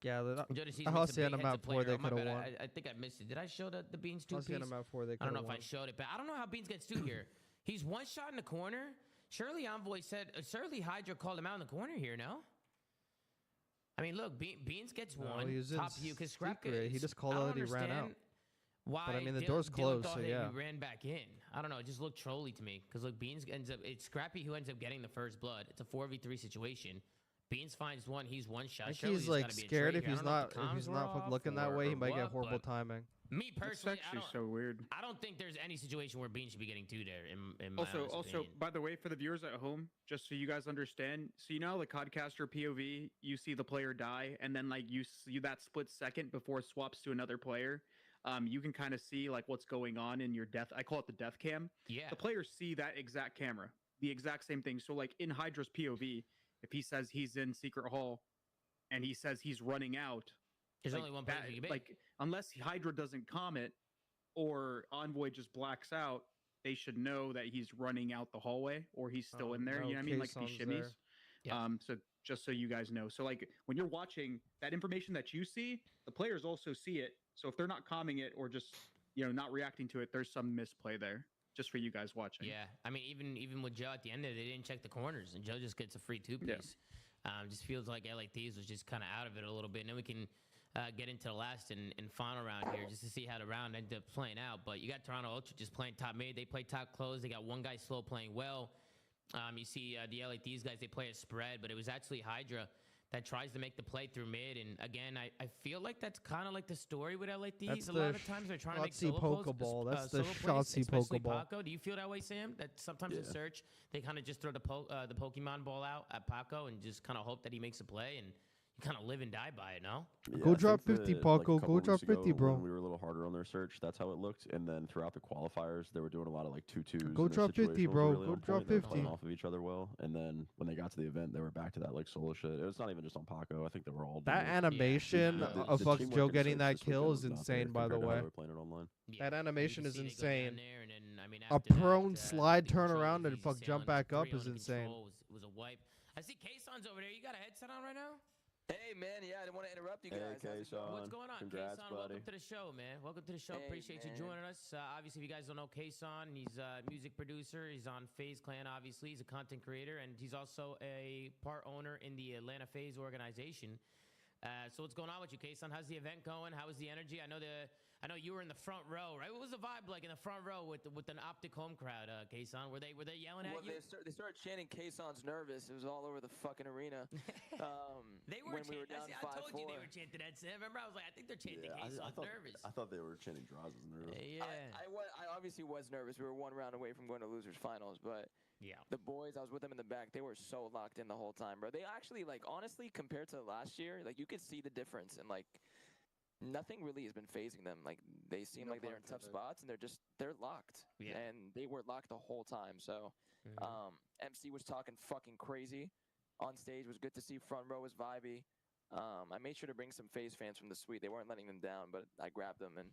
T: Yeah,
P: Jodeci's
T: I was seeing them out before they could have won.
P: I think I missed it. Did I show the Beans 2
T: I was seeing them out before they could
P: I
T: have
P: don't know
T: won.
P: if I showed it, but I don't know how Beans gets 2 here. He's one shot in the corner. Surely Envoy said... surely Hydra called him out in the corner here, no? I mean, look, Beans gets one.
T: He was in
P: top view because Scrap
T: secret. He just called out that he ran out.
P: Why?
T: But I mean, the
P: Dylan
T: door's closed,
P: thought
T: so
P: that
T: yeah.
P: he ran back in. I don't know. It just looked trolly to me. Because look, Beans ends up. It's Scrappy who ends up getting the first blood. It's a 4v3 situation. Beans finds one. He's one shot.
T: I think
P: Surely
T: he's
P: there's
T: like
P: gotta be a
T: scared
P: trade
T: if
P: here.
T: he's
P: I don't know
T: not
P: if the comms were off
T: looking that way, he might get
P: what,
T: horrible
P: but
T: timing.
P: Me personally,
H: It's actually so weird.
P: I don't think there's any situation where Beans should be getting 2 there. In my honest
H: Also,
P: opinion.
H: by the way, for the viewers at home, just so you guys understand, so you know, the Codcaster POV, you see the player die, and then like you see that split second before it swaps to another player. You can kind of see like what's going on in your death. I call it the death cam.
P: Yeah.
H: The players see that exact camera, the exact same thing. So like in Hydra's POV, if he says he's in Secret Hall, and he says he's running out,
P: There's
H: like,
P: only one place you can be.
H: Like unless Hydra doesn't comment or Envoy just blacks out, they should know that he's running out the hallway or he's still in there.
T: no,
H: You know what I mean? Like if he
T: Kayson's
H: shimmies.
T: there.
H: So just so you guys know. So like when you're watching that information that you see, the players also see it. So if they're not commenting it or just, you know, not reacting to it, there's some misplay there. Just for you guys watching.
P: Yeah, I mean, even with Joe at the end there, they didn't check the corners, and Joe just gets a free 2-piece. Just feels like LA Thieves was just kind of out of it a little bit. And then we can get into the last and final round here just to see how the round ended up playing out. But you got Toronto Ultra just playing top mid. They play top close. They got one guy slow playing well. You see the LA Thieves guys, they play a spread, but it was actually Hydra that tries to make the play through mid. And again, I feel like that's kind of like the story with LA Thieves.
T: That's
P: a lot of times they're trying to make
T: Shotzi
P: solo
T: Pokeball. That's the
P: solo plays,
T: Shotzi
P: especially
T: Pokeball.
P: Paco. Do you feel that way, Sam? That sometimes in search, they kind of just throw the Pokemon ball out at Paco and just kind of hope that he makes a play, and you kind of live and die by it, no?
R: Yeah,
T: Go
R: I
T: drop
R: think
T: 50,
R: that,
T: Paco.
R: like, a couple
T: Go drop
R: weeks ago
T: 50, bro.
R: When we were a little harder on their search, that's how it looked. And then throughout the qualifiers, they were doing a lot of like 2-2s.
T: Go
R: and their
T: drop 50,
R: situationals were
T: bro.
R: really
T: Go
R: on
T: drop
R: point. They were
T: 50.
R: playing off of each other well. And then when they got to the event, they were back to that like solo shit. It was not even just on Paco. I think they were all
T: That
R: doing it.
T: animation of
R: The
T: Fox
R: teamwork
T: Joe
R: in
T: getting
R: search
T: that
R: this
T: kill
R: weekend
T: is
R: was not there
T: insane, by the
R: compared to how
T: way.
R: they were playing it online.
T: That animation is insane.
P: I mean,
T: A prone slide turnaround and fuck jump back up is insane.
P: It was a wipe. I see Kayson's over there. You got a headset on right now?
L: Hey, man, yeah, I didn't want to interrupt you guys.
R: Hey, Kayson.
P: What's going on?
R: Congrats,
P: Kayson,
R: buddy.
P: welcome to the show, man. Welcome to the show.
L: Hey,
P: Appreciate you
L: man.
P: joining us. Obviously, if you guys don't know Kayson, he's a music producer. He's on FaZe Clan, obviously. He's a content creator, and he's also a part owner in the Atlanta FaZe organization. So what's going on with you, Kayson? How's the event going? How was the energy? I know you were in the front row, right? What was the vibe like in the front row with an Optic home crowd, Kayson? Were they yelling at you?
L: They started chanting Kayson's nervous. It was all over the fucking arena.
P: They were
L: when we were down
P: I told you they were chanting that. Remember, I was like, I think they're chanting Kayson's nervous.
R: I thought they were chanting Draws was nervous.
P: Yeah.
L: I obviously was nervous. We were one round away from going to losers finals, but
P: yeah,
L: the boys, I was with them in the back. They were so locked in the whole time, bro. They actually, like, honestly, compared to last year, like, you could see the difference, and like, nothing really has been phasing them. Like, they seem like they're in tough spots, and they're locked.
P: Yeah.
L: And they were locked the whole time. So, MC was talking fucking crazy on stage. Was good to see. Front row was vibey. I made sure to bring some FaZe fans from the suite. They weren't letting them down, but I grabbed them, and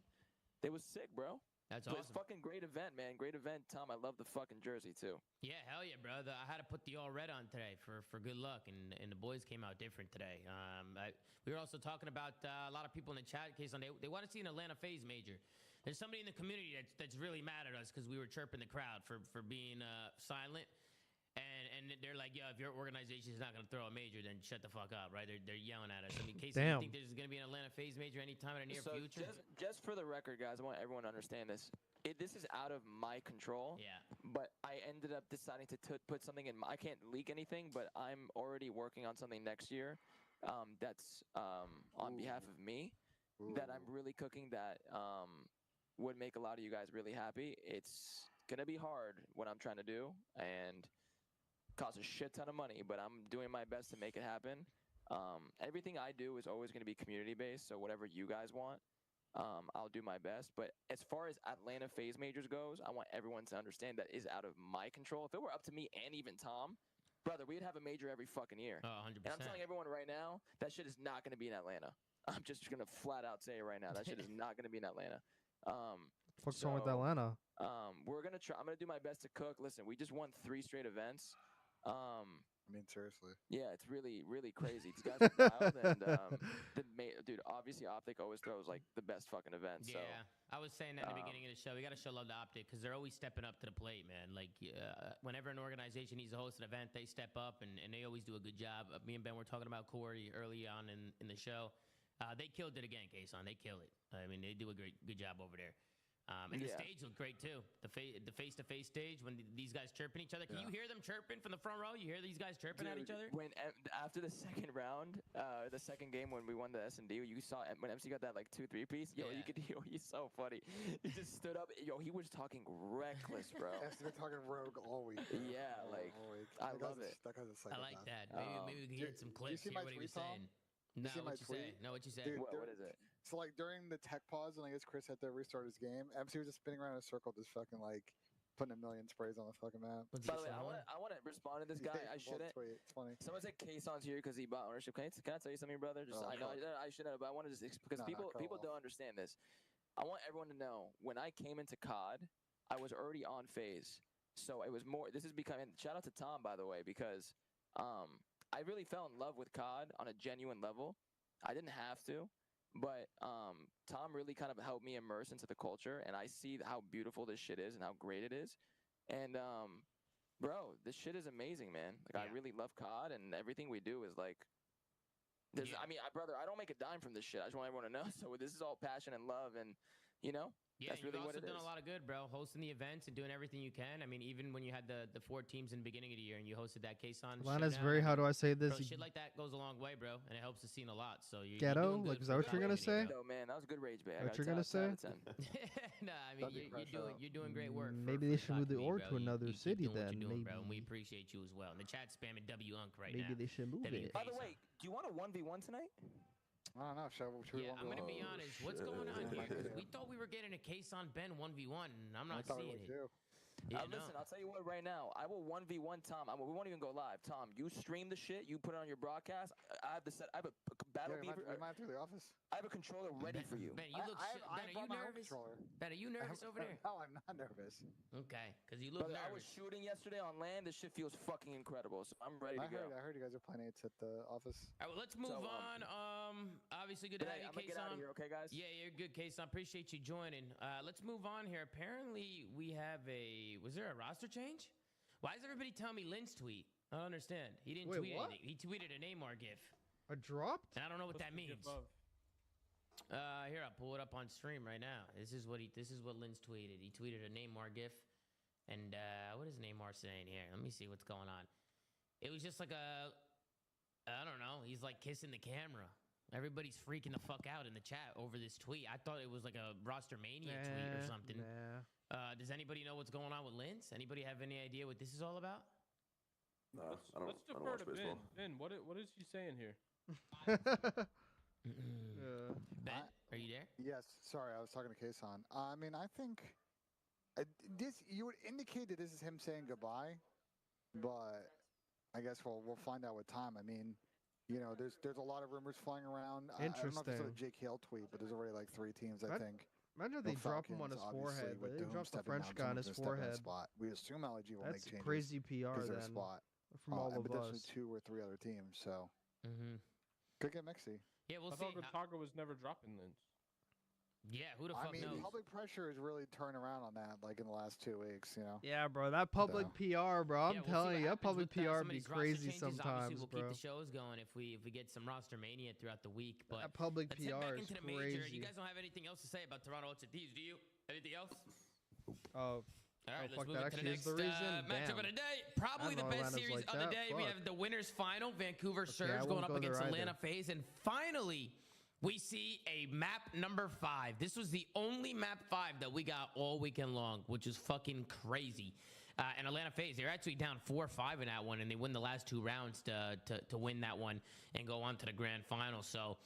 L: they was sick, bro.
P: That's
L: It
P: awesome.
L: was fucking great event, man. Great event, Tom. I love the fucking jersey too.
P: Yeah, hell yeah, bro. I had to put the all red on today for good luck, and the boys came out different today. We were also talking about a lot of people in the chat. Case on they want to see an Atlanta FaZe major. There's somebody in the community that's really mad at us because we were chirping the crowd for being silent. And they're like, yo, if your organization is not going to throw a major, then shut the fuck up, right? They're yelling at us. I mean, Casey,
T: Damn.
P: you think there's going to be an Atlanta FaZe major anytime in the near future?
L: Just for the record, guys, I want everyone to understand this. This is out of my control.
P: Yeah.
L: But I ended up deciding to put something in. I can't leak anything, but I'm already working on something next year. That's on behalf of me. That I'm really cooking. That would make a lot of you guys really happy. It's gonna be hard what I'm trying to do, and costs a shit ton of money, but I'm doing my best to make it happen. Everything I do is always going to be community-based, so whatever you guys want, I'll do my best. But as far as Atlanta FaZe Majors goes, I want everyone to understand that is out of my control. If it were up to me and even Tom, brother, we'd have a major every fucking year.
P: Oh, 100%.
L: And I'm telling everyone right now, that shit is not going to be in Atlanta. I'm just going to flat out say it right now. That shit is not going to be in Atlanta.
T: What's wrong with Atlanta?
L: We're going to try. I'm going to do my best to cook. Listen, we just won 3 straight events.
U: I mean, seriously.
L: Yeah, it's really, really crazy. These guys are wild, and dude, obviously Optic always throws like the best fucking events.
P: Yeah,
L: so.
P: I was saying that at the beginning of the show. We got to show love to Optic because they're always stepping up to the plate, man. Like whenever an organization needs to host an event, they step up and they always do a good job. Me and Ben were talking about Corey early on in the show. They killed it again, Kason. They kill it. I mean, they do a good job over there. And the stage looked great too. The face-to-face stage when these guys chirping each other. Can you hear them chirping from the front row? You hear these guys chirping at each other?
L: When after the second round, the second game when we won the S&D, you saw when MC got that like 2-3 piece. Yo, you could hear. He's so funny. He just stood up. Yo, he was talking reckless, bro.
U: He's been talking rogue all week.
L: Yeah, like I love it.
U: That guy's a psychopath.
P: I like that. Maybe we can hear some clips. Hear what he was saying. No, what you say? No, what you say?
U: Dude,
L: what is it?
U: So like during the tech pause, and I guess Chris had to restart his game. MC was just spinning around in a circle, just fucking like putting a million sprays on the fucking map.
L: By the way, I want to respond to this guy. I shouldn't.
U: It's funny.
L: Someone said Kason's here because he bought ownership. Can I tell you something, brother? Just I know I shouldn't, but I want to just because people don't understand this. I want everyone to know when I came into COD, I was already on FaZe, so it was more. This is becoming. Shout out to Tom, by the way, because I really fell in love with COD on a genuine level. I didn't have to, but Tom really kind of helped me immerse into the culture, and I see how beautiful this shit is and how great it is. And bro, this shit is amazing, man. Like I really love COD, and everything we do is like. I mean, brother, I don't make a dime from this shit. I just want everyone to know. So this is all passion and love, and you know.
P: Yeah,
L: that's really
P: you've
L: what
P: also
L: it
P: done
L: is.
P: a lot of good, bro. Hosting the events and doing everything you can. I mean, even when you had the 4 teams in the beginning of the year and you hosted that Kason.
T: Atlanta's very, how do I say this?
P: Bro, shit like that goes a long way, bro, and it helps the scene a lot. So you're
T: ghetto?
P: doing
T: Like,
P: good
T: is that what you're gonna say?
L: No, man, that was a good rage, man.
T: What you're gonna say?
P: Nah, I mean, you're doing great work.
T: Maybe they should move the org to another city then. Maybe.
P: Bro, and we appreciate you as well. And the chat's spamming W-Unk right
T: now. Maybe they should move it.
L: By the way, do you want a 1v1 tonight?
U: I don't know. Should we
P: I'm going to be honest. What's going on here? Because we thought we were getting a Kason Ben 1v1, and I'm not seeing it.
L: Listen, I'll tell you what right now. I will 1v1 Tom. We won't even go live. Tom, you stream the shit. You put it on your broadcast. I have a battle beaver.
U: We might through the office.
L: I have a controller ready for you.
P: Ben, you look. Ben, are you nervous? Ben, are you nervous over there?
U: No, I'm not nervous.
P: Okay, because you look nervous.
L: I was shooting yesterday on land. This shit feels fucking incredible. So I'm ready to go.
U: I heard you guys are playing it at the office.
P: All right, well, let's move on. Obviously, good to have you,
L: I'm gonna get out of here, okay, guys?
P: Yeah, you're good, Kason. Appreciate you joining. Let's move on here. Apparently, we have was there a roster change? Why is everybody telling me Lynn's tweet? I don't understand. He didn't tweet anything. He tweeted a Neymar gif.
T: A dropped?
P: And I don't know what that means. Here, I'll pull it up on stream right now. This is what Lynn's tweeted. He tweeted a Neymar gif. And what is Neymar saying here? Let me see what's going on. It was just like I don't know. He's like kissing the camera. Everybody's freaking the fuck out in the chat over this tweet. I thought it was like a Roster Mania tweet or something. Does anybody know what's going on with Linz? Anybody have any idea what this is all about?
R: No,
C: let's defer to Ben. Ben, what is he saying here?
P: Ben, are you there?
U: Yes. Sorry, I was talking to Kason. I mean, I think you would indicate that this is him saying goodbye, but I guess we'll find out with time. I mean, you know, there's a lot of rumors flying around.
T: Interesting.
U: I don't know if it's a JKL tweet, but there's already like 3 teams, I think.
T: Imagine if they drop him on his forehead. They drop the French guy on his forehead.
U: We assume LG will make changes.
T: That's crazy PR then. From all of
U: but
T: us.
U: There's 2 or 3 other teams, so could get mixy.
P: Yeah, we'll
C: see. I thought Gotaga was never dropping Linz.
P: Yeah, who the fuck knows?
U: I mean, public pressure has really turned around on that, like in the last 2 weeks, you know?
T: Yeah, bro, that public PR, bro. I'm telling you, that public PR be crazy sometimes,
P: we'll
T: bro.
P: keep the shows going if we get some roster mania throughout the week. But
T: that public
P: let's
T: PR
P: head back
T: is
P: into the
T: crazy.
P: major. You guys don't have anything else to say about Toronto Ultra Thieves, do you? Anything else?
T: Oh.
P: All right, let's
T: fuck,
P: move
T: that
P: into the
T: actually is
P: next
T: the reason?
P: matchup of the day. Probably the best series of the day. We have the winners final. Vancouver Surge going up against Atlanta FaZe. And finally, we see a map number 5. This was the only map 5 that we got all weekend long, which is fucking crazy. And Atlanta FaZe, they're actually down 4-5 in that one, and they win the last 2 rounds to win that one and go on to the grand final. So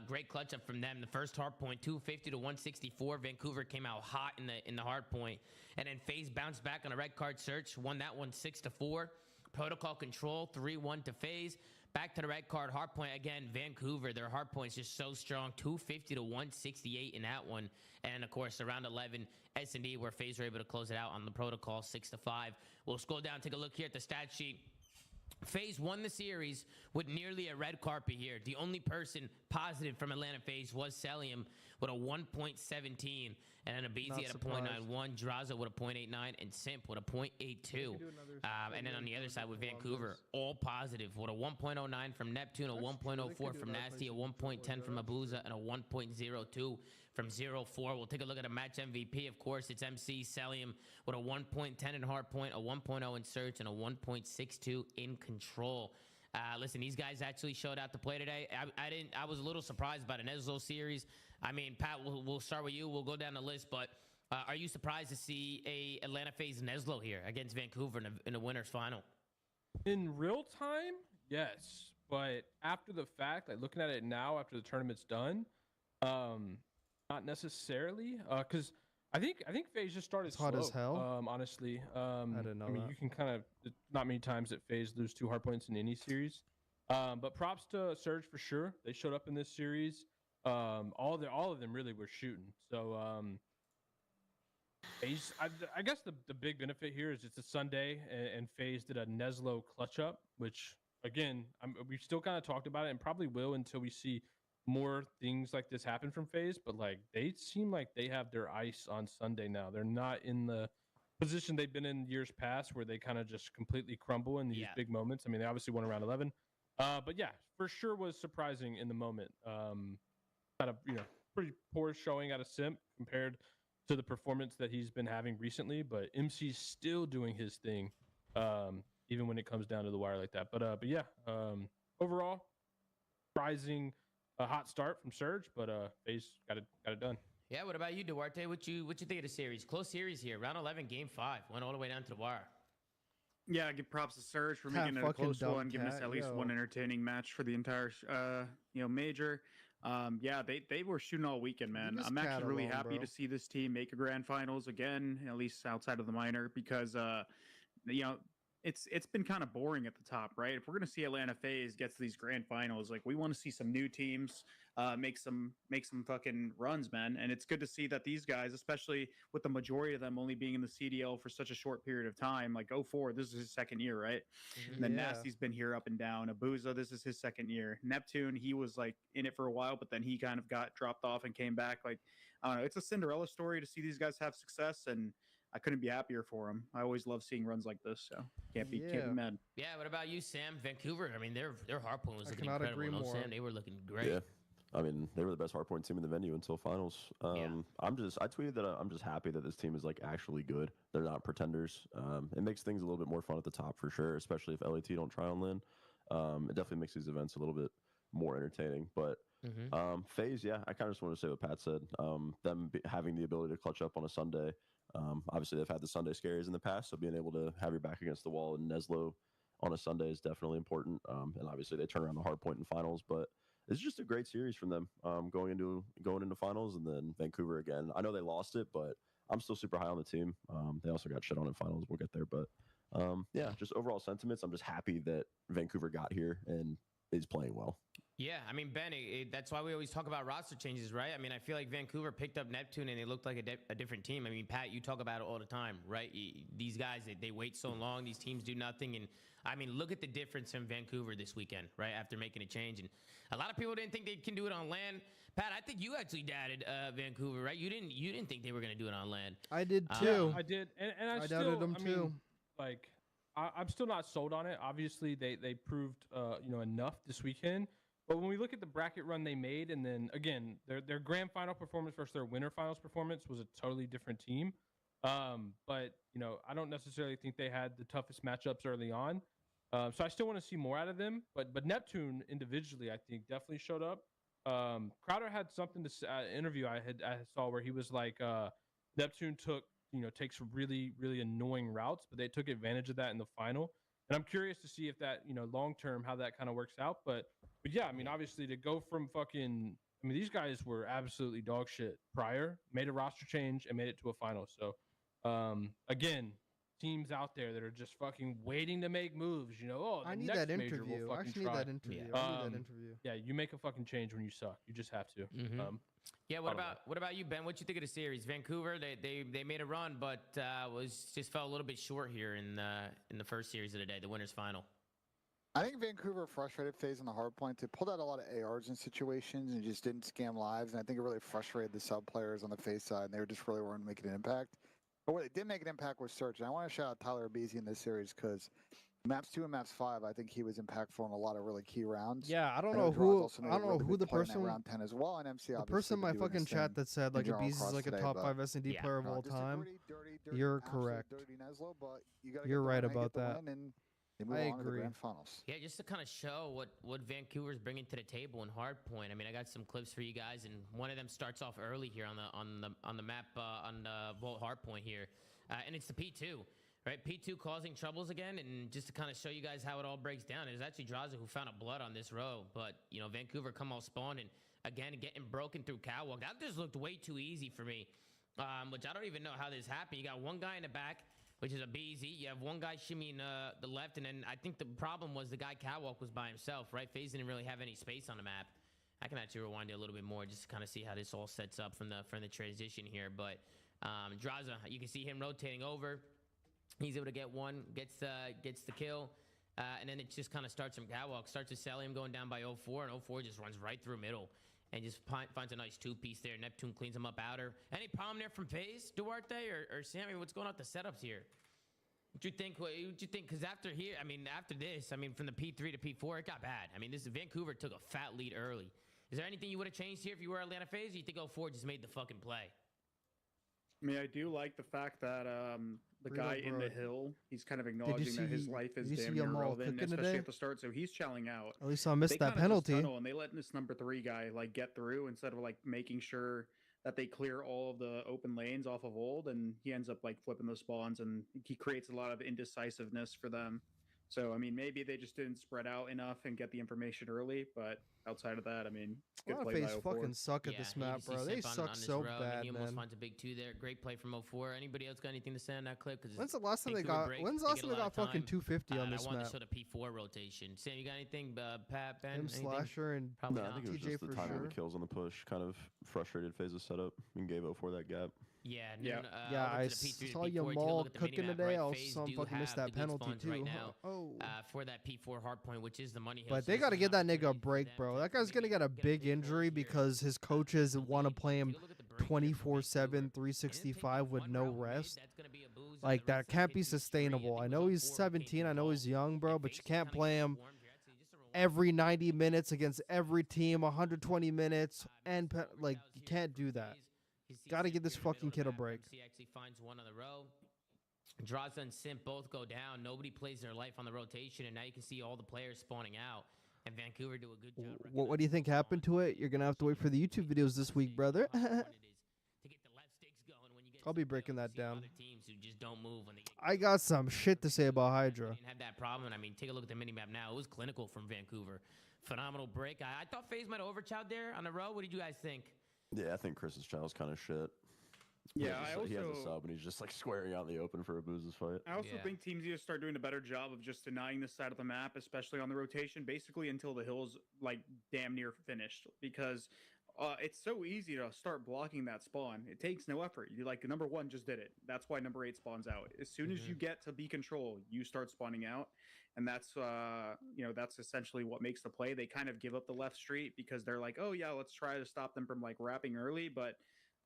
P: great clutch up from them. The first Hardpoint, 250 to 164. Vancouver came out hot in the Hardpoint, and then FaZe bounced back on a red card search, won that one 6-4. Protocol Control 3-1 to FaZe. Back to the red card Hardpoint again. Vancouver, their Hardpoint is just so strong, 250 to 168 in that one. And of course, around 11, S&D, where FaZe were able to close it out on the Protocol 6-5. We'll scroll down, take a look here at the stat sheet. FaZe won the series with nearly a red carpet here. The only person positive from Atlanta FaZe was Celium with a 1.17, and then Abizi at a 0.91, Draza with a 0.89, and Simp with a 0.82. And then on the other side with Vancouver, all positive with a 1.09 from Neptune, a 1.04 from Nasty, a 1.10 from Abuza, and a 1.02 from 0-4. We'll take a look at a match MVP. Of course, it's MC Celium with a 1.10 in Hardpoint, a 1.0 in Search, and a 1.62 in Control. Listen, these guys actually showed out to play today. I was a little surprised by the Neslo series. I mean, Pat, we'll start with you. We'll go down the list, but are you surprised to see a Atlanta FaZe Neslo here against Vancouver in the winners final?
C: In real time, yes, but after the fact, like looking at it now after the tournament's done, not necessarily, because I think FaZe just started slow.
T: Hot as hell.
C: Honestly,
T: I didn't know that.
C: You can kind of not many times that FaZe lose 2 Hardpoints in any series. But props to Surge for sure. They showed up in this series. All of them really were shooting. So FaZe, I guess the big benefit here is it's a Sunday, and FaZe did a Neslo clutch up, which again we still kind of talked about it and probably will until we see more things like this happen from FaZe, but like they seem like they have their ice on Sunday now. They're not in the position they've been in years past where they kind of just completely crumble in these big moments. I mean, they obviously won around 11, but yeah, for sure was surprising in the moment. Kind of pretty poor showing out of Simp compared to the performance that he's been having recently, but MC's still doing his thing, even when it comes down to the wire like that. But yeah, overall, surprising. A hot start from Surge, but FaZe got it done.
P: Yeah, what about you, Duarte? What you think of the series? Close series here. Round 11, game 5. Went all the way down to the wire.
H: Yeah, I give props to Surge for making it a close one, giving us at least one entertaining match for the entire major. Yeah, they were shooting all weekend, man. I'm actually really happy to see this team make a grand finals again, at least outside of the minor, because it's been kind of boring at the top, right? If we're going to see Atlanta FaZe get to these grand finals, like we want to see some new teams make some fucking runs, man. And it's good to see that these guys, especially with the majority of them only being in the CDL for such a short period of time, like 04, this is his second year, right? And then Nasty's been here up and down. Abuza, this is his second year. Neptune, he was like in it for a while, but then he kind of got dropped off and came back. Like, I don't know, it's a Cinderella story to see these guys have success, and I couldn't be happier for them. I always love seeing runs like this, so can't be mad.
P: Yeah, what about you, Sam? Vancouver, I mean, their Hardpoint was looking incredible. No, Sam, they were looking great.
R: Yeah, I mean, they were the best Hardpoint team in the venue until finals. I tweeted that I'm just happy that this team is like actually good. They're not pretenders. It makes things a little bit more fun at the top for sure, especially if LAT don't try on Lin. It definitely makes these events a little bit more entertaining. But FaZe, yeah, I kind of just want to say what Pat said. Them having the ability to clutch up on a Sunday. Obviously, they've had the Sunday scaries in the past, so being able to have your back against the wall in Neslo on a Sunday is definitely important. And obviously, they turn around the Hardpoint in finals, but it's just a great series from them going into finals, and then Vancouver again. I know they lost it, but I'm still super high on the team. They also got shit on in finals. We'll get there, but yeah, just overall sentiments. I'm just happy that Vancouver got here and is playing well.
P: Yeah, I mean, Ben, that's why we always talk about roster changes, right? I mean, I feel like Vancouver picked up Neptune and they looked like a different team. I mean, Pat, you talk about it all the time, right? These guys, they wait so long. These teams do nothing. And, I mean, look at the difference in Vancouver this weekend, right, after making a change. And a lot of people didn't think they can do it on land. Pat, I think you actually doubted Vancouver, right? You didn't think they were going to do it on land.
T: I did, too.
C: Yeah, I did. And I
T: doubted them, too.
C: Like, I'm still not sold on it. Obviously, they proved enough this weekend. But when we look at the bracket run they made, and then again their grand final performance versus their winter finals performance was a totally different team. But I don't necessarily think they had the toughest matchups early on. So I still want to see more out of them. But Neptune individually, I think, definitely showed up. Crowder had something to interview I saw where he was like, Neptune took take some really, really annoying routes, but they took advantage of that in the final. And I'm curious to see if that, long term, how that kind of works out. But yeah, I mean, obviously to go from these guys were absolutely dog shit prior, made a roster change and made it to a final. So again, teams out there that are just fucking waiting to make moves,
T: I need that interview. I actually need that interview. I need that interview.
C: Yeah, you make a fucking change when you suck. You just have to.
P: Yeah, what about you, Ben? What you think of the series? Vancouver, they made a run, but just fell a little bit short here in the first series of the day, the winners final.
U: I think Vancouver frustrated FaZe on the hard point. They pulled out a lot of ARs in situations and just didn't scam lives, and I think it really frustrated the sub players on the FaZe side, and they just really weren't making an impact. But where they did make an impact was Search, and I want to shout out Tyler Abizi in this series because Maps 2 and Maps 5, I think he was impactful in a lot of really key rounds.
T: Yeah, I don't know who the person
U: round 10 as well, and MC
T: the person in my fucking chat that said like Abizi is like a top 5 S&D player of all time. You're correct. You're right about that. I agree.
P: Yeah, just to kind of show what Vancouver's bringing to the table in Hardpoint. I mean, I got some clips for you guys, and one of them starts off early here on the map on the Vault Hardpoint here, and it's the P2. Right, P2 causing troubles again, and just to kind of show you guys how it all breaks down, it was actually Draza who found a blood on this row, but, Vancouver come all spawned, and again, getting broken through catwalk. That just looked way too easy for me, which I don't even know how this happened. You got one guy in the back, which is a BZ. You have one guy shimmying the left, and then I think the problem was the guy catwalk was by himself, right? FaZe didn't really have any space on the map. I can actually rewind it a little bit more just to kind of see how this all sets up from the transition here, but Draza, you can see him rotating over. He's able to get one, gets the kill, and then it just kind of starts from catwalk, starts to sell him going down by 0-4, and 0-4 just runs right through middle and just finds a nice two-piece there. Neptune cleans him up outer. Any problem there from FaZe, Duarte or Sammy? What's going on with the setups here? What you think? Because after this, from the P3 to P4, it got bad. I mean, Vancouver took a fat lead early. Is there anything you would have changed here if you were Atlanta FaZe, or you think 0-4 just made the fucking play?
H: I mean, I do like the fact that the guy in the hill, he's kind of acknowledging that his life is damn near irrelevant, especially at the start. So he's chelling out.
T: At least I missed that penalty.
H: And they let this number 3 guy get through instead of making sure that they clear all of the open lanes off of old, and he ends up flipping the spawns, and he creates a lot of indecisiveness for them. So, I mean, maybe they just didn't spread out enough and get the information early, but outside of that, I mean, good play by 0-4.
T: Fucking suck at this map, bro. They suck so bad,
P: he
T: man.
P: almost finds a big 2 there. Great play from 0-4. Anybody else got anything to say on that clip?
T: When's the last time they got fucking 250 on this map?
P: I want to show the P4 rotation. Sam, you got anything? Pat, Ben?
T: Him, Slasher, and
R: no, I think it was just the timing of the kills on the push kind of frustrated FaZe's setup and gave 0-4 that gap.
T: I saw Yamal cooking today. I also fucking missed that penalty too.
P: Right now, for that P4 hardpoint, which is the money.
T: But they got to get that nigga a break, bro. That guy's gonna get a big injury because his coaches want to play him 24/7, 365 with no rest. Like that can't be sustainable. I know he's 17. I know he's young, bro, but you can't play him every 90 minutes against every team, 120 minutes, and you can't do that. Got to give this fucking kid a break.
P: He actually finds one on the row. Draza and Simp both go down. Nobody plays their life on the rotation, and now you can see all the players spawning out. And Vancouver do a good job.
T: What do you think happened to it? You're gonna have to wait for the YouTube videos this week, brother. I'll be breaking that down. I got some shit to say about Hydra.
P: Didn't have that problem. I mean, take a look at the minimap now. It was clinical from Vancouver. Phenomenal break. I thought FaZe might have overchowed there on the row. What did you guys think?
R: Yeah, I think Chris's channel's kind of shit.
H: Yeah,
R: he has a sub and he's just squaring out in the open for a boozes fight.
H: I also think teams need to start doing a better job of just denying this side of the map, especially on the rotation, basically until the hill's damn near finished, because it's so easy to start blocking that spawn. It takes no effort. You number 1 just did it. That's why number 8 spawns out. As soon as you get to B control, you start spawning out, and that's that's essentially what makes the play. They kind of give up the left street because they're like, oh yeah, let's try to stop them from wrapping early, but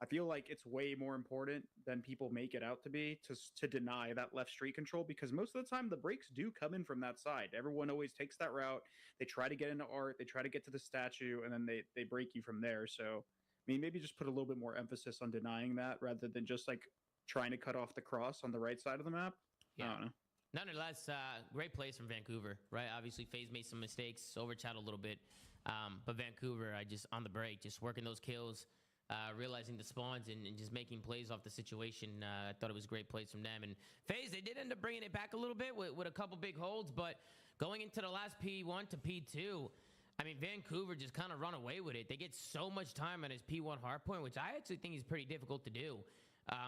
H: I feel like it's way more important than people make it out to be to deny that left street control, because most of the time the breaks do come in from that side. Everyone always takes that route. They try to get into art, they try to get to the statue, and then they break you from there. So, I mean, maybe just put a little bit more emphasis on denying that rather than just trying to cut off the cross on the right side of the map.
P: Yeah.
H: I don't know.
P: Nonetheless, great plays from Vancouver, right? Obviously, FaZe made some mistakes, overchat a little bit. But Vancouver, on the break, just working those kills. realizing the spawns and just making plays off the situation. I thought it was great plays from them. And FaZe, they did end up bringing it back a little bit with a couple big holds, but going into the last P1 to P2, I mean, Vancouver just kind of run away with it. They get so much time on his P1 hardpoint, which I actually think is pretty difficult to do.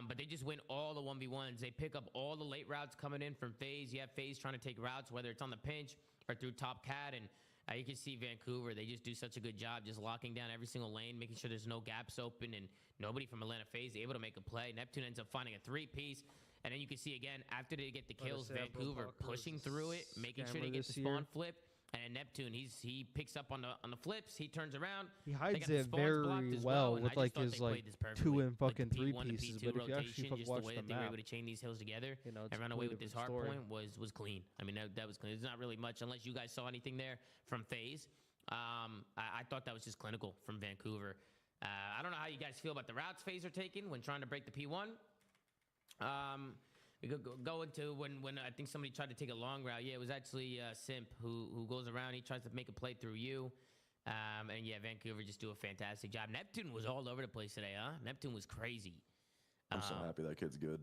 P: But they just win all the 1v1s. They pick up all the late routes coming in from FaZe. You have FaZe trying to take routes, whether it's on the pinch or through top cat. And you can see Vancouver, they just do such a good job just locking down every single lane, making sure there's no gaps open, and nobody from Atlanta FaZe able to make a play. Neptune ends up finding a three-piece. And then you can see again, after they get the kills, Vancouver pushing through it, making sure they get the spawn flip. And Neptune, he picks up on the flips. He turns around.
T: He hides it very well with like his like 2 and fucking 3 pieces. But if you actually watch the map,
P: they were able to chain these hills together and run away with this hard point was clean. I mean, that was clean. There's not really much unless you guys saw anything there from FaZe. I thought that was just clinical from Vancouver. I don't know how you guys feel about the routes FaZe are taking when trying to break the P1. We could go into when I think somebody tried to take a long route. Yeah, it was actually Simp who goes around. He tries to make a play through you. And yeah, Vancouver just do a fantastic job. Neptune was all over the place today, huh? Neptune was crazy.
R: I'm so happy that kid's good.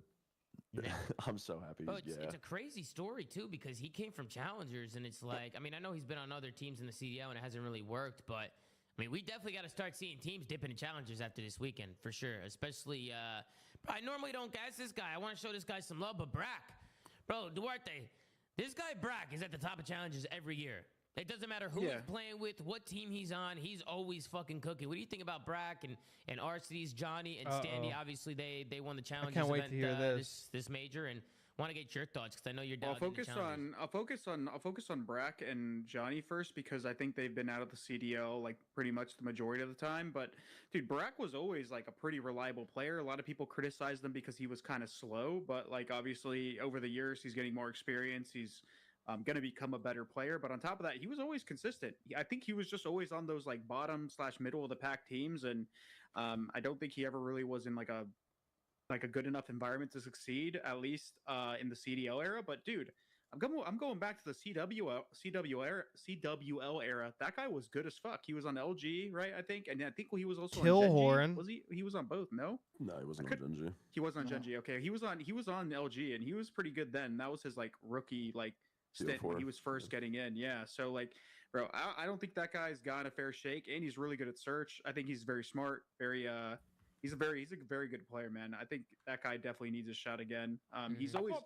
R: I'm so happy.
P: It's a crazy story, too, because he came from Challengers, and it's like, I mean, I know he's been on other teams in the CDL, and it hasn't really worked, but, I mean, we definitely got to start seeing teams dipping in Challengers after this weekend, for sure, especially, I normally don't gas this guy. I want to show this guy some love, but Brack, bro, Duarte, this guy Brack is at the top of Challengers every year. It doesn't matter who he's playing with, what team he's on. He's always fucking cooking. What do you think about Brack and Arcides, Johnny, and Standy? Obviously, they won the Challengers event this major, and want to get your thoughts because I know you're down.
H: I'll focus on Brack and Johnny first because I think they've been out of the CDL like pretty much the majority of the time. But dude, Brack was always like a pretty reliable player. A lot of people criticized him because he was kind of slow, but like obviously over the years he's getting more experience. He's going to become a better player. But on top of that, he was always consistent. I think he was just always on those like bottom/middle of the pack teams, and I don't think he ever really was in like a good enough environment to succeed, at least in the CDL era. But dude, I'm going back to the CWL era. That guy was good as fuck. He was on LG, right? I think, and I think he was also on Genji. Was he? He was on both. No,
R: he wasn't on Genji.
H: He wasn't on Genji. Okay, he was on LG, and he was pretty good then. That was his like rookie stint when he was first getting in. Yeah, so like, bro, I don't think that guy's gotten a fair shake, and he's really good at search. I think he's very smart, He's a very good player, man. I think that guy definitely needs a shot again. He's always
U: to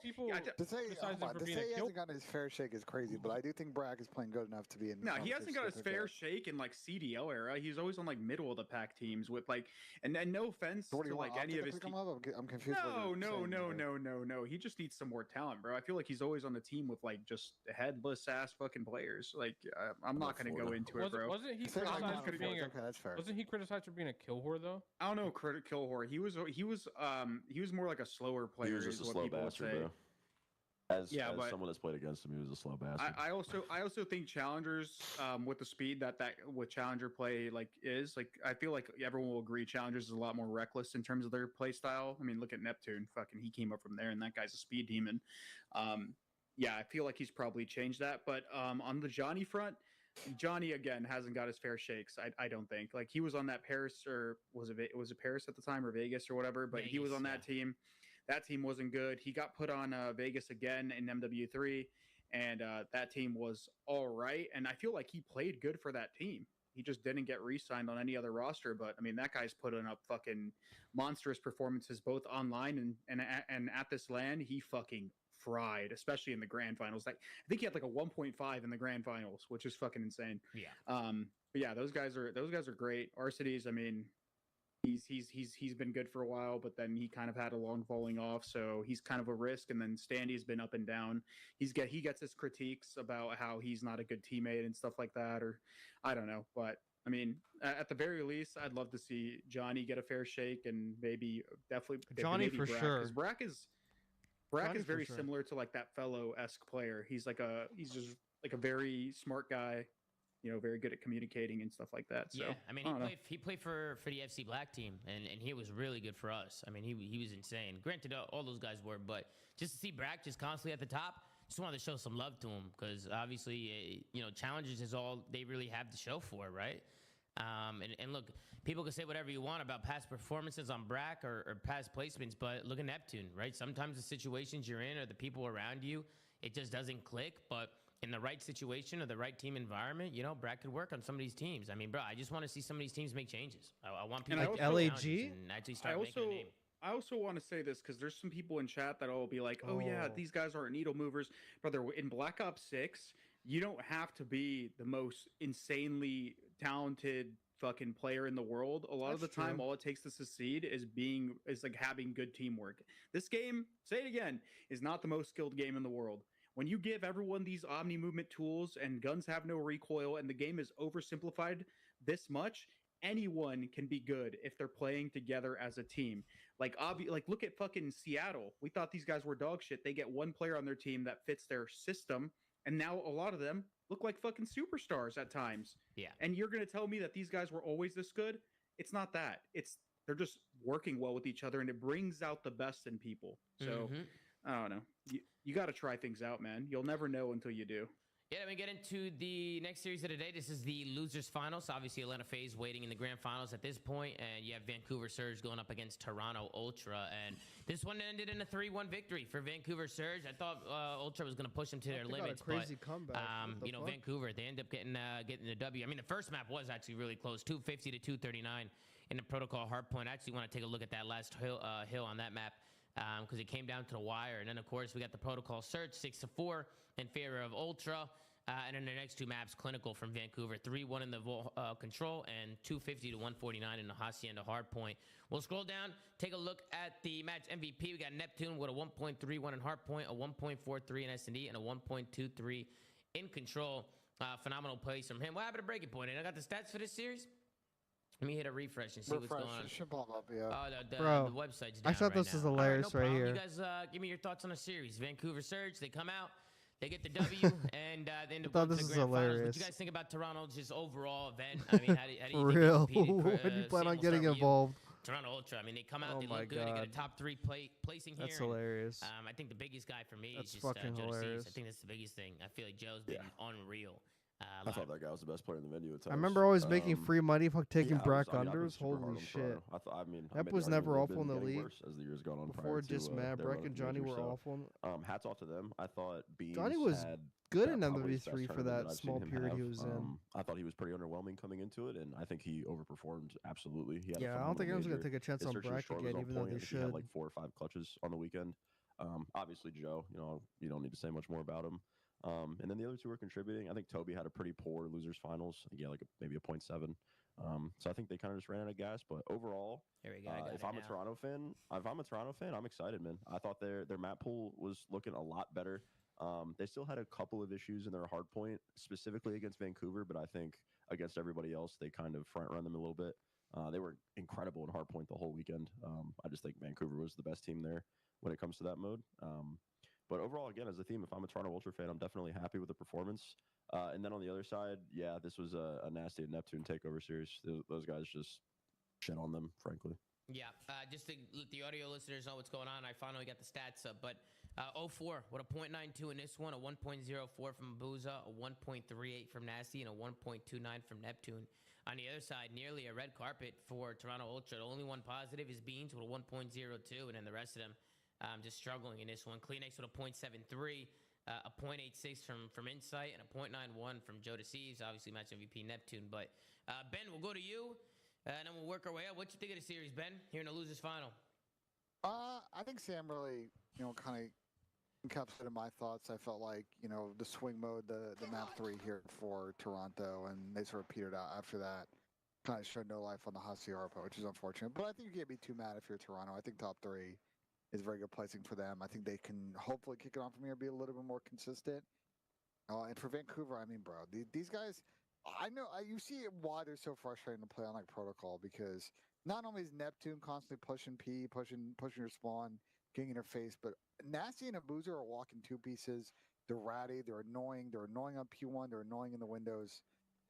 U: say he hasn't gotten his fair shake is crazy, but I do think Brack is playing good enough to be in.
H: No, he hasn't got his fair shake in like CDL era. He's always on like middle of the pack teams with like, and no offense to like any of his.
U: I'm confused.
H: No. He just needs some more talent, bro. I feel like he's always on the team with like just headless ass fucking players. Like I'm not gonna go into it, bro.
C: Wasn't he criticized for being a kill whore though?
H: I don't know. Kill whore. He was more like a slower player.
R: He was just a slow bastard, bro. As someone that's played against him, he was a slow bastard.
H: I also think challengers with the speed that with challenger play like is like I feel like everyone will agree challengers is a lot more reckless in terms of their play style. I mean, look at Neptune. Fucking he came up from there, and that guy's a speed demon. Yeah, I feel like he's probably changed that. But on the Johnny front, Johnny again hasn't got his fair shakes. I don't think like he was on that Paris or was it Paris at the time or Vegas or whatever, but Vegas, he was on that team. That team wasn't good. He got put on Vegas again in MW3, and that team was all right. And I feel like he played good for that team. He just didn't get re-signed on any other roster. But I mean, that guy's putting up fucking monstrous performances both online and at this LAN. He fucking fried, especially in the grand finals. Like I think he had like a 1.5 in the grand finals, which is fucking insane.
P: Yeah.
H: But yeah, those guys are great. Arcides, I mean, he's been good for a while, but then he kind of had a long falling off, so he's kind of a risk. And then Standy's been up and down. He gets his critiques about how he's not a good teammate and stuff like that, or I don't know. But I mean, at the very least, I'd love to see Johnny get a fair shake, and definitely
T: Johnny for
H: Brack,
T: sure.
H: Brack is very similar to like that fellow-esque player. He's he's just like a very smart guy, you know, very good at communicating and stuff like that. So
P: yeah, I mean, he played for the FC Black team, and he was really good for us. I mean, he was insane. Granted, all those guys were, but just to see Brack just constantly at the top, just wanted to show some love to him because obviously, you know, Challengers is all they really have to show for, right? And look, people can say whatever you want about past performances on Brack or past placements, but look at Neptune, right? Sometimes the situations you're in or the people around you, it just doesn't click. But in the right situation or the right team environment, you know, Brack could work on some of these teams. I mean, bro, I just want to see some of these teams make changes. I want people
H: like
P: to
H: LAG
P: and actually start making a name.
H: I also want to say this because there's some people in chat that will be like, oh, yeah, these guys aren't needle movers. Brother, in Black Ops 6, you don't have to be the most insanely talented fucking player in the world. A lot of the time, all it takes to succeed is like having good teamwork. This game, say it again, is not the most skilled game in the world. When you give everyone these omni movement tools and guns have no recoil and the game is oversimplified this much, anyone can be good if they're playing together as a team. Like look at fucking Seattle. We thought these guys were dog shit. They get one player on their team that fits their system, and now a lot of them look like fucking superstars at times.
P: Yeah.
H: And you're gonna tell me that these guys were always this good? It's not that. They're just working well with each other, and it brings out the best in people. So I don't know. You got to try things out, man. You'll never know until you do.
P: Yeah, let me get into the next series of the day. This is the losers finals. Obviously, Atlanta FaZe waiting in the grand finals at this point, and you have Vancouver Surge going up against Toronto Ultra, and this one ended in a 3-1 victory for Vancouver Surge. I thought Ultra was going to push them to their limits,
T: crazy comeback.
P: you know, Vancouver, they end up getting the W. I mean, the first map was actually really close, 250 to 239 in the protocol hardpoint. I actually want to take a look at that last hill on that map, because it came down to the wire. And then, of course, we got the protocol search 6-4 in favor of Ultra. And then the next two maps, Clinical from Vancouver, 3-1 in the control and 250 to 149 in the Hacienda hardpoint. We'll scroll down, take a look at the match MVP. We got Neptune with a 1.31 in hardpoint, a 1.43 in S&D, and a 1.23 in control. Phenomenal plays from him. What happened to Breaking Point? And I got the stats for this series. Let me hit a refresh and see what's going on.
U: It should pop up, yeah.
P: The website's down.
T: I thought this was hilarious right here.
P: You guys, give me your thoughts on the series. Vancouver Surge, they come out, they get the W, and they end up going to the grand finals. What do you guys think about Toronto's just overall event? I mean, how do you
T: think
P: they competed?
T: When do you plan on getting involved?
P: Toronto Ultra. I mean, they come out, they look good, they get a top 3 placing here.
T: That's hilarious.
P: I think the biggest guy for me is just
T: fucking
P: Joe
T: hilarious.
P: I think that's the biggest thing. I feel like Joe's been unreal.
R: I thought that guy was the best player in the venue at times.
T: I remember always making free money for taking Brack unders. Holy shit. Ep was never awful in the league.
R: As the years gone on.
T: Before just mad, Brack and Johnny were awful.
R: Hats off to them. I thought Beans
T: Johnny was good in
R: probably
T: MW3 for that small period he was in.
R: I thought he was pretty underwhelming coming into it, and I think he overperformed absolutely. He had
T: I don't think anyone's going to take a chance on Brack again, even though they should.
R: He had like 4 or 5 clutches on the weekend. Obviously, Joe, you don't need to say much more about him. And then the other two were contributing. I think Toby had a pretty poor losers finals. Yeah, like maybe a 0.7. So I think they kind of just ran out of gas. But overall, if I'm a Toronto fan, I'm excited, man. I thought their map pool was looking a lot better. They still had a couple of issues in their hardpoint, specifically against Vancouver, but I think against everybody else, they kind of front run them a little bit. They were incredible in hardpoint the whole weekend. I just think Vancouver was the best team there when it comes to that mode. But overall, again, as a team, if I'm a Toronto Ultra fan, I'm definitely happy with the performance. And then on the other side, yeah, this was a nasty Neptune takeover series. Those guys just shit on them, frankly.
P: Yeah, just to let the audio listeners know what's going on, I finally got the stats up. But 0-4, what a 0.92 in this one, a 1.04 from Abuza, a 1.38 from Nasty, and a 1.29 from Neptune. On the other side, nearly a red carpet for Toronto Ultra. The only one positive is Beans with a 1.02, and then the rest of them just struggling in this one. Kleenex with a 0.73, a 0.86 from Insight, and a 0.91 from Joe Deceives, obviously match MVP Neptune. But Ben, we'll go to you, and then we'll work our way up. What you think of the series, Ben, here in the losers final?
U: I think Sam really, kind of encapsulated my thoughts. I felt like, the swing mode, the map 3 here for Toronto, and they sort of petered out after that. Kind of showed no life on the Hacienda, which is unfortunate. But I think you can't be too mad if you're Toronto. I think top 3 is very good placing for them. I think they can hopefully kick it on from here, be a little bit more consistent. And for Vancouver, I mean, bro, these guys, I know you see why they're so frustrating to play on like Protocol, because not only is Neptune constantly pushing P, pushing your spawn, getting in your face, but Nasty and Abuza are walking 2 pieces. They're ratty, they're annoying on P1, they're annoying in the windows.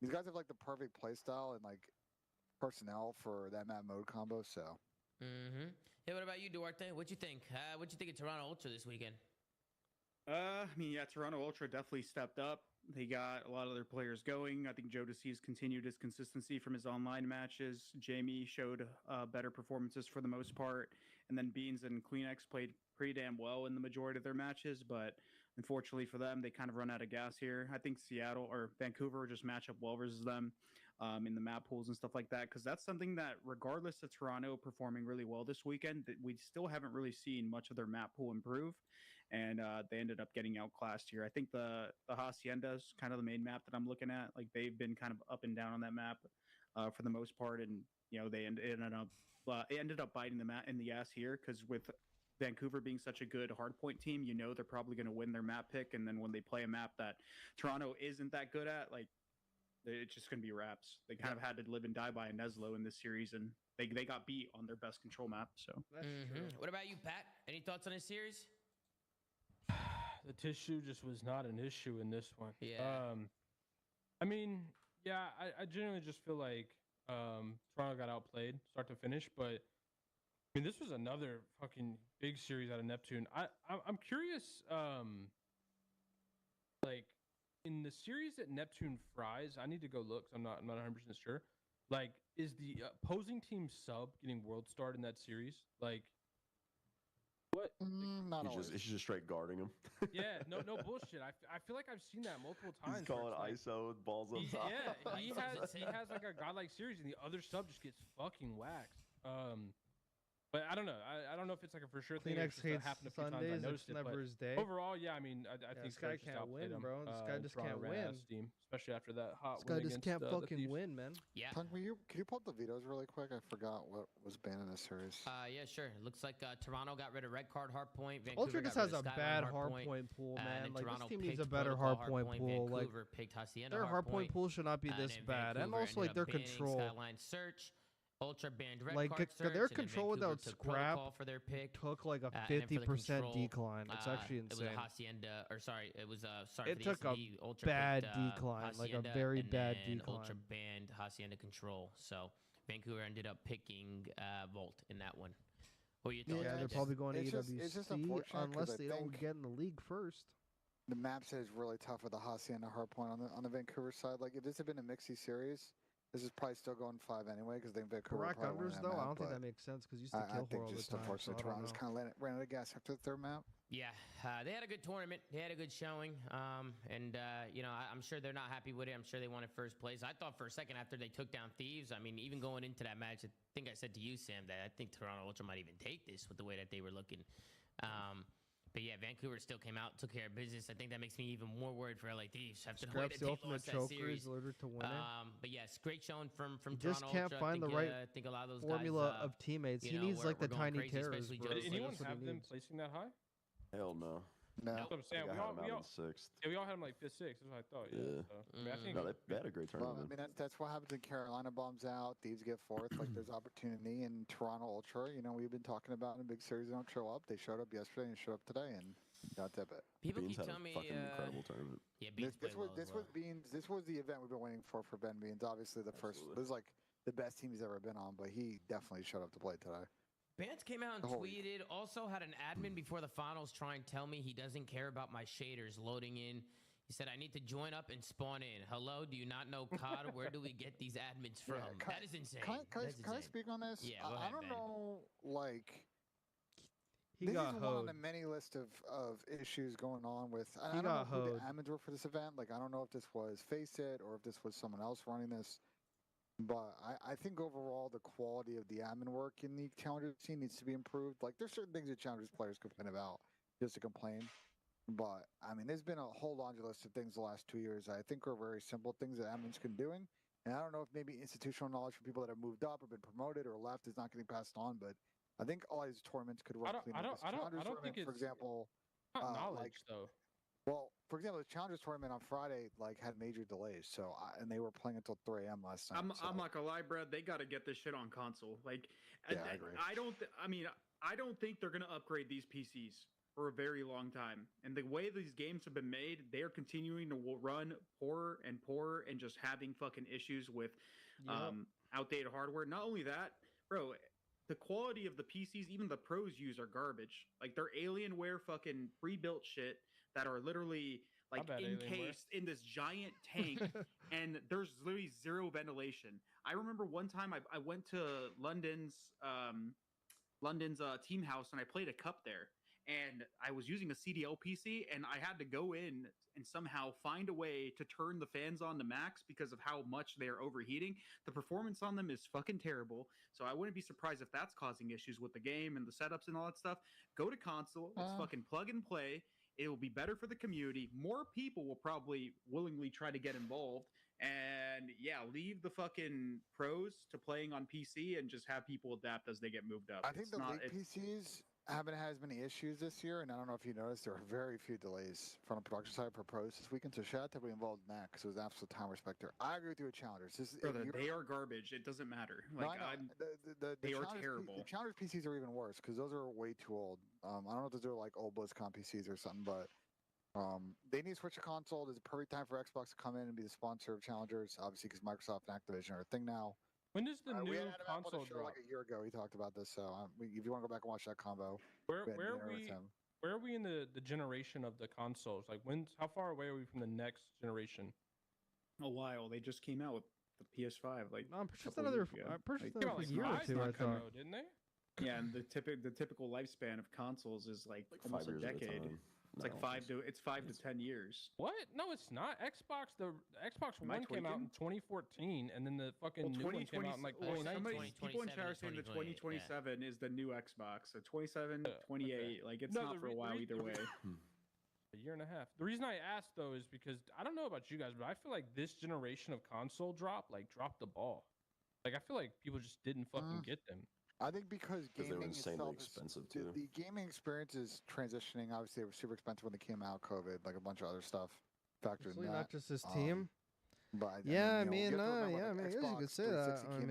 U: These guys have like the perfect play style and like personnel for that map mode combo. So.
P: Yeah, what about you, Duarte? What you think? What you think of Toronto Ultra this weekend?
H: I mean, yeah, Toronto Ultra definitely stepped up. They got a lot of their players going. I think Jodeci's continued his consistency from his online matches. Jamie showed better performances for the most part. And then Beans and Kleenex played pretty damn well in the majority of their matches. But unfortunately for them, they kind of run out of gas here. I think Seattle or Vancouver just match up well versus them in the map pools and stuff like that. Because that's something that, regardless of Toronto performing really well this weekend, that we still haven't really seen much of their map pool improve. And they ended up getting outclassed here. I think the Hacienda is kind of the main map that I'm looking at. Like, they've been kind of up and down on that map for the most part, and they ended up biting the mat in the ass here, because with Vancouver being such a good hardpoint team, they're probably going to win their map pick, and then when they play a map that Toronto isn't that good at, like, it's just going to be wraps. They kind of had to live and die by a Neslo in this series, and they got beat on their best control map. So
P: What about you, Pat? Any thoughts on this series?
C: The tissue just was not an issue in this one.
P: Yeah.
C: I mean, yeah, I genuinely just feel like Toronto got outplayed start to finish, but I mean, this was another fucking big series out of Neptune. I'm curious, like, in the series that Neptune fries, I need to go look. I'm not 100% sure. Like, is the opposing team sub getting world starred in that series? Like, what?
U: Not always.
R: He's just straight guarding him.
C: Yeah, no bullshit. I feel like I've seen that multiple times.
R: He's calling ISO, balls on top.
C: Yeah, he has like a godlike series, and the other sub just gets fucking waxed. But I don't know. I don't know if it's like a for sure thing.
T: Kleenex hates
C: happened a few times. I
T: Sundays.
C: noticed
T: It's never his day.
C: Overall, yeah, I mean, I think
T: this guy can't win, bro. This guy just can't win.
C: Steam, especially after that hot.
T: This guy just can't fucking win, man.
P: Yeah.
U: Tongue, can you pull up the Vetoes really quick? I forgot what was banned in this series.
P: Yeah, sure. It looks like Toronto got rid of red card hardpoint. Vancouver
T: Ultra just
P: got
T: has
P: rid
T: a
P: of
T: bad
P: Skyline
T: hardpoint pool, man. Like,
P: Toronto
T: this team needs a
P: picked
T: better
P: Protocol
T: hardpoint pool. Like,
P: Vancouver picked Hacienda
T: their hardpoint pool should not be this
P: and
T: bad, and
P: Vancouver
T: also like
P: ended
T: their
P: up banning
T: control.
P: Skyline search. Ultra banned red
T: Like,
P: card search,
T: their
P: and then
T: control
P: Vancouver
T: without
P: took
T: scrap
P: Protocol for their pick.
T: took like a
P: And then for the
T: 50%
P: control,
T: decline. It's actually
P: It was
T: insane.
P: a Hacienda, or sorry, it was sorry.
T: It
P: for the
T: took a
P: S&D, Ultra
T: bad
P: picked,
T: decline, like a
P: Hacienda,
T: very
P: and
T: bad
P: then
T: decline.
P: Ultra banned Hacienda control, so Vancouver ended up picking Volt in that one. What are your thoughts?
T: Yeah,
P: on
T: they're
P: this?
T: probably going to
U: it's just
T: EWC
U: unfortunate 'cause
T: unless
U: I
T: they don't
U: think
T: get in the league first.
U: the map set is really tough with the Hacienda hardpoint on the Vancouver side. Like, if this had been a mixy series, this is probably still going 5 anyway, because they Vancouver
T: Rack
U: probably won
T: unders
U: that
T: though,
U: map,
T: I don't think
U: but
T: that makes sense because you used to
U: I
T: kill
U: think
T: all the
U: just
T: time.
U: unfortunately
T: so I don't
U: Toronto's
T: know.
U: kind of ran out of gas after the third map.
P: Yeah, they had a good tournament. They had a good showing. I'm sure they're not happy with it. I'm sure they wanted first place. I thought for a second after they took down Thieves, I mean, even going into that match, I think I said to you, Sam, that I think Toronto Ultra might even take this with the way that they were looking. But yeah, Vancouver still came out, took care of business. I think that makes me even more worried for LA Thieves after the way
T: Scraps
P: that
T: the
P: they
T: ultimate
P: lost that
T: choker
P: series.
T: is ordered to win it.
P: But yes, great showing from
T: He
P: Toronto
T: just can't
P: Ultra.
T: find
P: I
T: the
P: think,
T: right
P: I think a lot of those
T: formula
P: guys,
T: of teammates. He
P: you know,
T: needs like
P: we're
T: the
P: going
T: tiny
P: crazy,
T: terrors,
P: especially
T: bro.
C: Did
P: Joseph.
C: anyone
T: That's what he
C: have them
T: needs.
C: placing that high?
R: Hell no.
U: No.
C: That's what I'm saying.
R: I
C: We
R: had
C: all,
R: him
C: we,
R: out
C: all,
R: in sixth.
C: yeah, we all had them like 5th, 6th. That's what I thought. Yeah.
R: Yeah.
C: So, I mean, I think
R: No, they had a great
U: Well,
R: tournament.
U: I mean, that's what happens when Carolina bombs out, Thieves get fourth. Like, there's opportunity in Toronto Ultra. We've been talking about in a big series. They don't show up. They showed up yesterday and showed up today, and got tip it.
P: People
R: Beans
P: keep
R: had
P: telling
R: a
P: me,
R: fucking incredible tournament.
P: Yeah, Beans
U: This
P: played
U: was
P: well as well.
U: Beans. This was the event we've been waiting for Ben Beans. Obviously, the first. This is like the best team he's ever been on, but he definitely showed up to play today.
P: Bance came out and
U: The whole
P: tweeted, also had an admin before the finals try and tell me he doesn't care about my shaders loading in. He said, I need to join up and spawn in. Hello, do you not know COD? Where do we get these admins from? That is insane.
U: Can I
P: That's
U: speak on this?
P: Yeah, go
U: I
P: ahead,
U: don't
P: Ben.
U: know, like...
T: He
U: this
T: got
U: is one on
T: hoed.
U: the many list of issues going on with... I
T: He
U: don't know
T: got
U: who the
T: hoed.
U: admins were for this event. Like, I don't know if this was Faceit or if this was someone else running this. But I think overall the quality of the admin work in the Challengers scene needs to be improved. Like, there's certain things that Challengers players complain about just to complain. But, I mean, there's been a whole laundry list of things the last 2 years I think are very simple things that admins can doing. And I don't know if maybe institutional knowledge for people that have moved up or been promoted or left is not getting passed on, but I think all these tournaments could work cleaner. This Challengers tournament,
C: think
U: for example,
C: not knowledge, though.
U: well, for example, the Challengers tournament on Friday had major delays, and they were playing until 3 a.m. last night.
H: I'm not gonna lie, Brad. They got to get this shit on console. Like,
U: Yeah, I agree.
H: I don't think they're gonna upgrade these PCs for a very long time. And the way these games have been made, they are continuing to run poorer and poorer, and just having fucking issues with outdated hardware. Not only that, bro. The quality of the PCs, even the pros use, are garbage. Like, they're Alienware fucking pre-built shit that are literally like encased in this giant tank, and there's literally zero ventilation. I remember one time I went to London's team house and I played a cup there, and I was using a CDL PC, and I had to go in and somehow find a way to turn the fans on to max because of how much they are overheating. The performance on them is fucking terrible, so I wouldn't be surprised if that's causing issues with the game and the setups and all that stuff. Go to console. It's fucking plug and play. It will be better for the community. More people will probably willingly try to get involved. And yeah, leave the fucking pros to playing on PC and just have people adapt as they get moved up.
U: I think the league PCs haven't had as many issues this year, and I don't know if you noticed, there were very few delays from the production side for pros this weekend. So shout out to everybody involved in that because it was an absolute time respecter. I agree with you with Challengers.
H: Brother, they are garbage. It doesn't matter. Like, they are terrible.
U: The Challengers PCs are even worse because those are way too old. I don't know if those are like old BlizzCon PCs or something, but they need to switch to console. There's a perfect time for Xbox to come in and be the sponsor of Challengers, obviously because Microsoft and Activision are a thing now.
C: When does the new console drop?
U: Like a year ago, he talked about this. So if you want to go back and watch that combo,
C: where are we in the generation of the consoles? Like, how far away are we from the next generation?
H: A while. They just came out with the PS5. Like,
T: no, I'm pretty sure another year or two. I thought,
C: didn't they?
H: Yeah, and the typical lifespan of consoles is like almost a decade. It's like 5 to 10 years.
C: What? No, it's not. The Xbox One came out in 2014, and then the fucking new one came out in like 2019.
H: People in chat are saying the 2027 is the new Xbox. So 27, 28, like it's not for a while either way.
C: A year and a half. The reason I asked though is because I don't know about you guys, but I feel like this generation of console dropped the ball. Like I feel like people just didn't fucking get them.
U: I think because gaming
R: insanely expensive too.
U: The gaming experience is transitioning. Obviously, it was super expensive when they came out. COVID, like a bunch of other stuff factored in that.
T: Not just this team.
U: But
T: I mean, I guess you could say that. I mean,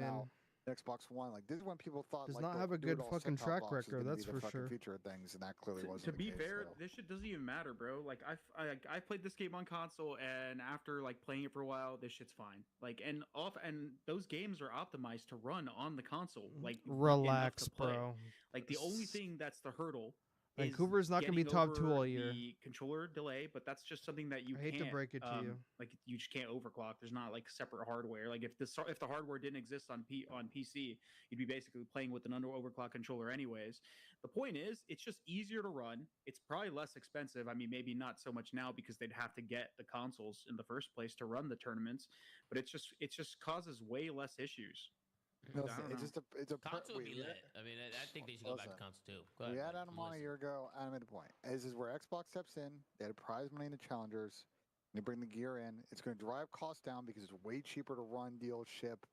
U: Xbox One, like this is when people thought
T: does
U: like,
T: not have a good fucking track record. That's for sure.
U: Feature of things, and that clearly wasn't.
H: To be fair, this shit doesn't even matter, bro. Like I played this game on console, and after like playing it for a while, this shit's fine. Like and those games are optimized to run on the console. Like
T: relax, bro.
H: Like the only thing that's the hurdle.
T: Vancouver's not going to be top 2 all year.
H: The controller delay, but that's just something that you
T: I hate to break it to you.
H: Like you just can't overclock. There's not like separate hardware. Like if the hardware didn't exist on PC, you'd be basically playing with an overclock controller anyways. The point is, it's just easier to run. It's probably less expensive. I mean, maybe not so much now because they'd have to get the consoles in the first place to run the tournaments, but it just causes way less issues.
U: No, it's a
P: console would be lit. I mean, I think they should go back to console too.
U: We had Adam on a year ago. Adam made a point. This is where Xbox steps in. They had prize money in the challengers. They bring the gear in. It's going to drive costs down because it's way cheaper to run, deal, ship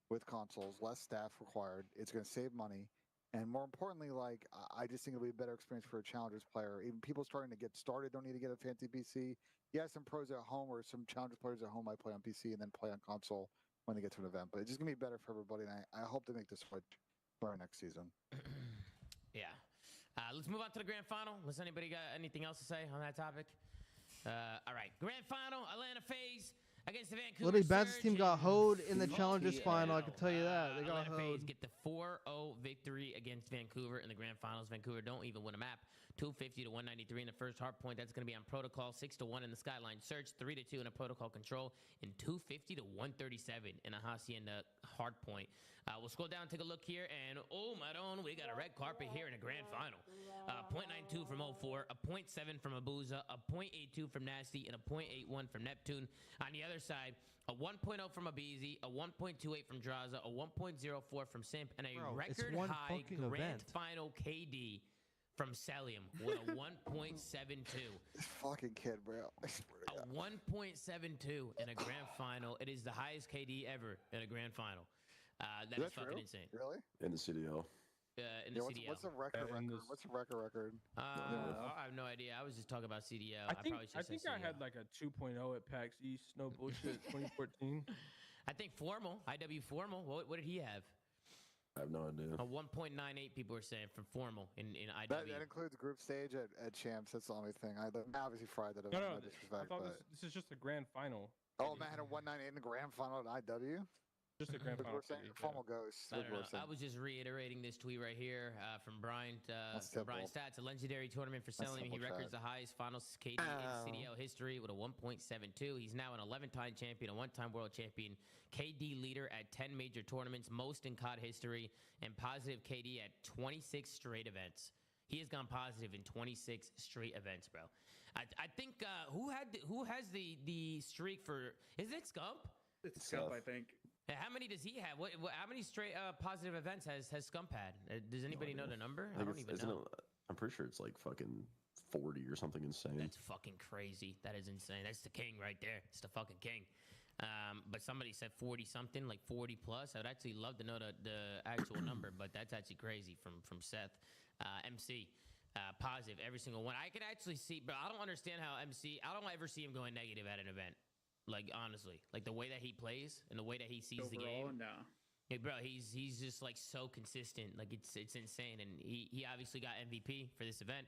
U: with consoles. Less staff required. It's going to save money, and more importantly, like I just think it'll be a better experience for a challengers player. Even people starting to get started don't need to get a fancy PC. Yeah, some pros at home or some challengers players at home might play on PC and then play on console when they get to an event, but it's just gonna be better for everybody, and I hope they make the switch for our next season.
P: Yeah. Let's move on to the grand final. Does anybody got anything else to say on that topic? All right, grand final, Atlanta FaZe against the Vancouver
T: Literally, Bats team got hoed in the
P: VOD
T: Challengers final. I can tell you that. They got
P: Atlanta
T: hoed.
P: FaZe get the 4-0 victory against Vancouver in the grand finals. Vancouver don't even win a map. 250 to 193 in the first Hardpoint. That's going to be on Protocol. 6-1 in the Skyline Search. 3-2 in a Protocol Control. And 250 to 137 in a Hacienda Hardpoint. We'll scroll down and take a look here. And oh, Maron, we got a red carpet here in the grand final. 0.92 from 04, a 0.7 from Abuza, a 0.82 from Nasty, and a 0.81 from Neptune. On the other side, a 1.0 from Abizi, a 1.28 from Draza, a 1.04 from Simp, and a record high grand final KD from Celium with a 1.72.
U: This fucking kid, bro.
P: A 1.72 in a grand final. It is the highest KD ever in a grand final. That is fucking insane.
U: Really?
R: In the CDL.
P: In the CDL.
U: What's the record? What's the record?
P: I have no idea. I was just talking about CDL.
C: I think I had like a 2.0 at PAX East. No bullshit. 2014.
P: I think Formal. IW Formal. What did he have?
R: I have no idea.
P: A 1.98 people were saying from Formal in IW.
U: That includes group stage at Champs. That's the only thing. I obviously fried that.
C: No, disrespect, I thought this is just the grand final.
U: Oh, man, had a 198 in the grand final at IW?
C: Just a grand final.
U: Formal ghost.
P: I don't know. I was just reiterating this tweet right here from Brian. From Brian Stats, a legendary tournament for selling. He records the highest finals KD in CDL history with a 1.72. He's now an 11-time champion, a 1-time world champion, KD leader at 10 major tournaments, most in COD history, and positive KD at 26 straight events. He has gone positive in 26 straight events, bro. I think who has the streak for? Is it Scump?
H: It's Scump, I think.
P: How many does he have? How many straight positive events has Scump had? Does anybody know the number? I don't even know.
R: I'm pretty sure it's like fucking 40 or something insane.
P: That's fucking crazy. That is insane. That's the king right there. It's the fucking king. But somebody said 40 something, like 40 plus. I'd actually love to know the actual number, but that's actually crazy from Seth. MC, positive every single one. I can actually see, but I don't understand how MC. I don't ever see him going negative at an event. Like, honestly, like the way that he plays and the way that he sees the game.
H: No.
P: Yeah, bro, he's just like so consistent. Like it's insane. And he obviously got MVP for this event,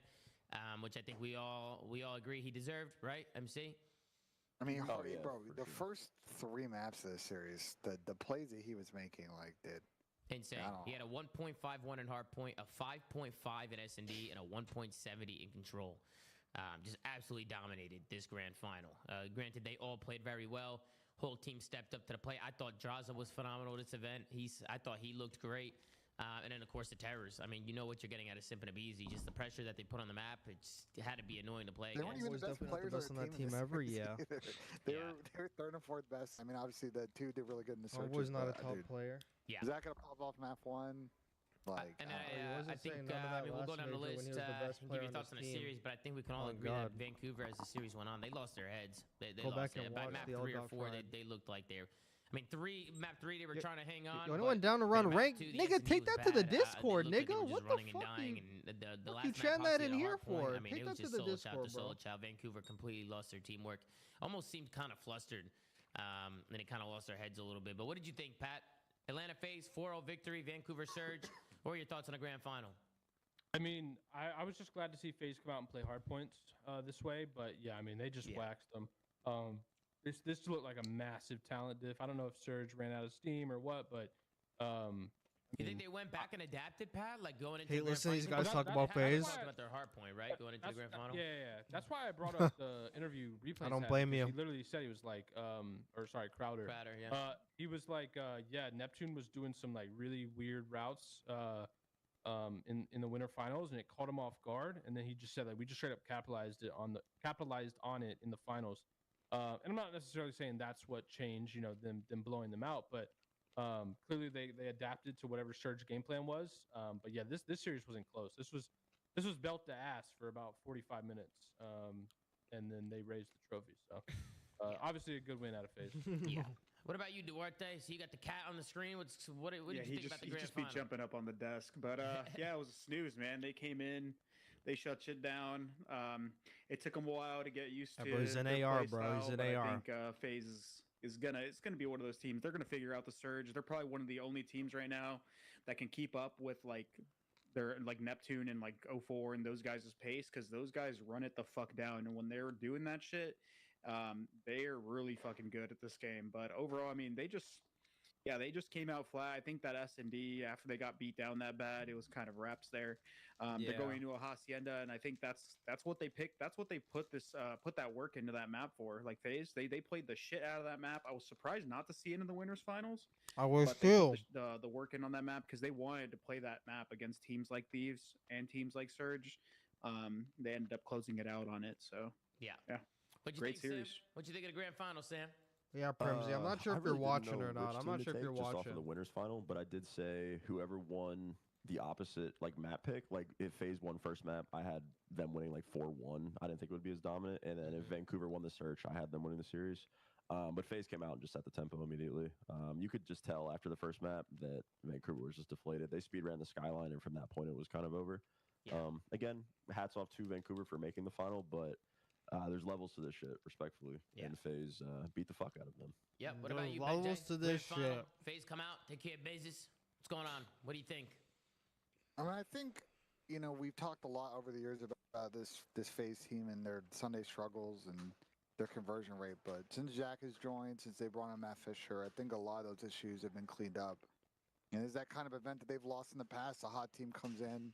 P: which I think we all agree he deserved, right? MC.
U: I mean, bro, the first 3 maps of this series, the plays that he was making, like, did
P: insane. He had a 1.51 in Hardpoint, a 5.5 in S&D, and a 1.70 in Control. Just absolutely dominated this grand final. Granted, they all played very well. Whole team stepped up to the plate. I thought Draza was phenomenal this event. I thought he looked great. And then, of course, the Terrors. I mean, you know what you're getting out of Simp and Abizi. Just the pressure that they put on the map, it had to be annoying to play
U: against. They weren't even the best players on that team ever, they were third and fourth best. I mean, obviously, the 2 did really good in the searches.
T: Was not a top player.
P: Yeah.
U: Is that going to pop off map 1? Like,
P: I think we'll go down the list, give your thoughts on the series, but I think we can all agree that Vancouver, as the series went on, they lost their heads. They lost it. By map 3 or 4, they looked like they were. I mean, map 3, they were trying to hang on.
T: When it went down to run rank, nigga, take that to the Discord, nigga. What the fuck? You chat that in here for?
P: I mean, it was just solo chow. Vancouver completely lost their teamwork. Almost seemed kind of flustered. And they kind of lost their heads a little bit. But what did you think, Pat? Atlanta FaZe 4-0 victory, Vancouver Surge. What are your thoughts on the grand final?
C: I mean, I was just glad to see FaZe come out and play Hardpoints this way, but yeah, I mean, they just waxed them. This looked like a massive talent diff. I don't know if Surge ran out of steam or what, but
P: you think they went back and adapted, Pat? Like going into
T: the grand final? These guys talk about FaZe.
P: About their Hardpoint, right? Going into the grand final.
C: Yeah. That's why I brought up the interview replay.
T: I don't blame you.
C: He literally said he was like, Crowder.
P: Yeah.
C: He was like, Neptune was doing some like really weird routes in the winter finals, and it caught him off guard. And then he just said like we just straight up capitalized on it in the finals. And I'm not necessarily saying that's what changed, them blowing them out, but clearly they adapted to whatever Surge game plan was. But yeah, this series wasn't close. This was belt to ass for about 45 minutes, and then they raised the trophy. So obviously a good win out of FaZe.
P: Yeah. What about you, Duarte? So you got the cat on the screen. What did you think about the grand final?
H: He just be jumping up on the desk. But yeah, it was a snooze, man. They came in. They shut shit down. It took them a while to get used to.
T: He's an AR, bro. He's an AR.
H: I think FaZe is gonna be one of those teams. They're gonna figure out the Surge. They're probably one of the only teams right now that can keep up with like their like Neptune and like 04 and those guys' pace, because those guys run it the fuck down. And when they're doing that shit, they are really fucking good at this game. But overall, I mean, they just came out flat. I think that S&D, after they got beat down that bad, it was kind of reps there. They're going into a hacienda, and I think that's what they picked. That's what they put that work into that map for. Like FaZe, they played the shit out of that map. I was surprised not to see it in the winners finals.
T: I was too.
H: The work in on that map because they wanted to play that map against teams like Thieves and teams like Surge. They ended up closing it out on it. So
P: yeah.
H: Great series.
P: What'd you think of the grand final, Sam?
T: Yeah, Primsy. I'm not sure if you're watching or not. I'm not sure if you're watching.
R: Just off of the winners final, but I did say whoever won the opposite like map pick, like if FaZe won first map, I had them winning like 4-1. I didn't think it would be as dominant. And then if Vancouver won the search, I had them winning the series. But FaZe came out and just set the tempo immediately. You could just tell after the first map that Vancouver was just deflated. They speed ran the skyline, and from that point, it was kind of over. Yeah. Again, hats off to Vancouver for making the final, but there's levels to this shit, respectfully. Yeah. And FaZe beat the fuck out of them.
P: Yep. What about you,
T: levels to this shit.
P: FaZe come out, take care of business. What's going on? What do you think?
U: I mean, I think, we've talked a lot over the years about this FaZe team and their Sunday struggles, and their conversion rate. But since Jack has joined, since they brought in Matt Fisher, I think a lot of those issues have been cleaned up. And it's that kind of event that they've lost in the past. A hot team comes in,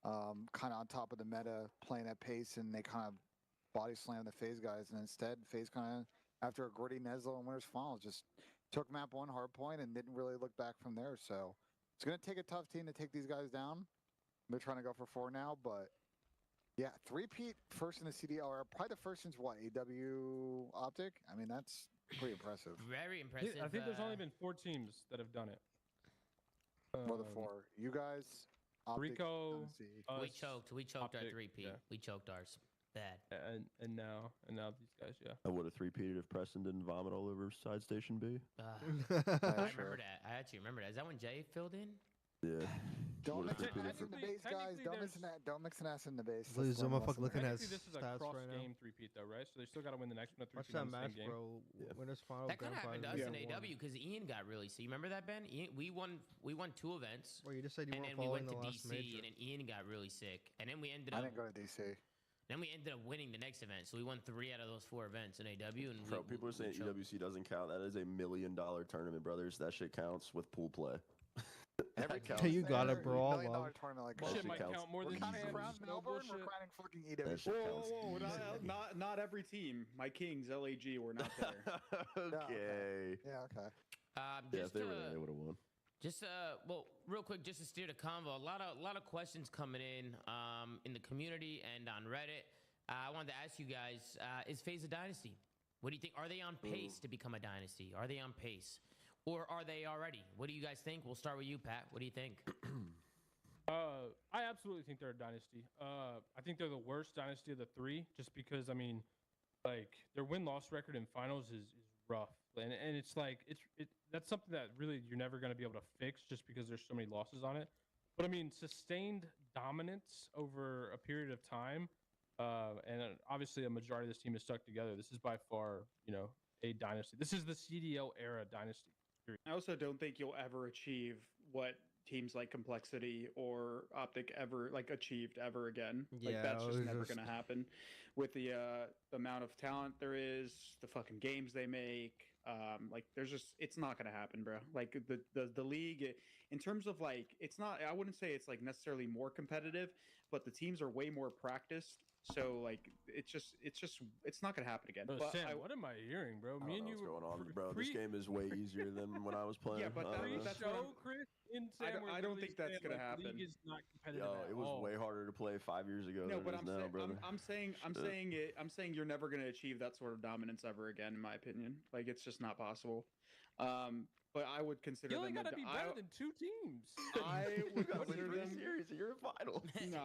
U: kind of on top of the meta, playing at pace, and they kind of body slam the FaZe guys. And instead, FaZe kind of, after a gritty Neslo and Winners Finals, just took map 1 Hardpoint and didn't really look back from there. So it's going to take a tough team to take these guys down. They're trying to go for 4 now, but yeah, 3-peat first in the CDL, or probably the first since what, AW Optic? I mean, that's pretty impressive.
P: Very impressive.
C: I think there's only been 4 teams that have done it.
U: Well, the 4. You guys, Optic,
C: Rico,
P: we choked
C: Optic,
P: our 3-peat.
C: yeah.
P: We choked ours. Bad.
C: And now these guys, yeah.
R: I would have 3-peated if Preston didn't vomit all over Side Station B.
P: I remember that. I actually remember that. Is that when Jay filled in?
R: Yeah.
U: Don't mix
C: Technically-
U: an ass in the base, guys. Don't mix an ass in the base.
T: Lose,
U: That's
T: I'm
U: one
T: fucking
U: lesson
T: looking
U: there.
T: at
C: Technically, this is a
T: stats
C: cross
T: right now.
C: game 3-peat though, right? So they still got to win the next one.
T: Watch
C: 3-peat
T: that
C: in the same
T: match,
C: game.
T: bro. Winners Finals.
P: That kind of happened to us in
U: Yeah.
P: AW because Ian got really sick. You remember that, Ben? We won 2 events.
T: Well, you just said you
P: and
T: weren't
P: then we
T: following
P: went to
T: the last
P: DC,
T: major.
P: and then Ian got really sick, and then we ended
U: I
P: up.
U: didn't go to DC.
P: Then we ended up winning the next event, so we won 3 out of those 4 events in AW. And
R: Bro, people are saying
P: choked.
R: EWC doesn't count. That is a $1 million tournament, brothers. That shit counts with pool play.
U: Every
R: counts.
T: You got it, bro. All
U: $1 million
T: love.
U: tournament like
C: That
U: that.
C: shit might
R: counts.
C: count more
U: We're
C: than
U: counting
C: Japan,
U: Crown
C: just no
U: Melbourne.
C: bullshit.
U: We're counting fucking
R: That
U: EWC.
R: shit
I: Whoa,
R: counts.
I: not every team. My Kings, LAG, were not there.
R: Okay.
U: Yeah, okay.
R: Yeah,
P: Just
R: if they were there, they would have won.
P: Just well, real quick, just to steer the convo. A lot of questions coming in the community and on Reddit. I wanted to ask you guys: is FaZe a dynasty? What do you think? Are they on pace to become a dynasty? Are they on pace, or are they already? What do you guys think? We'll start with you, Pat. What do you think?
C: I absolutely think they're a dynasty. I think they're the worst dynasty of the 3, just because I mean, like their win-loss record in finals is rough, and it's like that's something that really you're never going to be able to fix just because there's so many losses on it. But I mean, sustained dominance over a period of time, and obviously a majority of this team is stuck together. This is by far, a dynasty. This is the CDL era dynasty.
H: I also don't think you'll ever achieve what teams like Complexity or Optic ever achieved ever again.
T: Yeah,
H: That's
T: it
H: just
T: was
H: never
T: just-
H: going to happen with the amount of talent there is, the fucking games they make. It's not going to happen, bro. Like the league in terms of it's not, I wouldn't say it's necessarily more competitive, but the teams are way more practiced. So it's not going to happen again.
C: Bro,
H: But
C: Sam, what am I hearing, bro? Me and you
R: what's going on, bro. This game is way easier than when I was playing.
H: Yeah, but that's what I'm-
C: Chris and
H: I
C: Sam
H: don't-
C: were
H: I don't
C: literally
H: think that's
C: saying,
H: gonna
C: like,
H: happen.
C: League is not competitive
R: Yo,
C: at
R: it was
C: all.
R: way harder to play 5 years ago
H: No,
R: than
H: but
R: it is now, brother.
H: I'm saying you're never going to achieve that sort of dominance ever again, in my opinion. It's just not possible. But I would consider
C: You only
H: them.
C: gotta be better than 2 teams.
H: I would
R: You gotta win
H: consider
R: 3
H: them.
R: series and you're in finals.
H: No,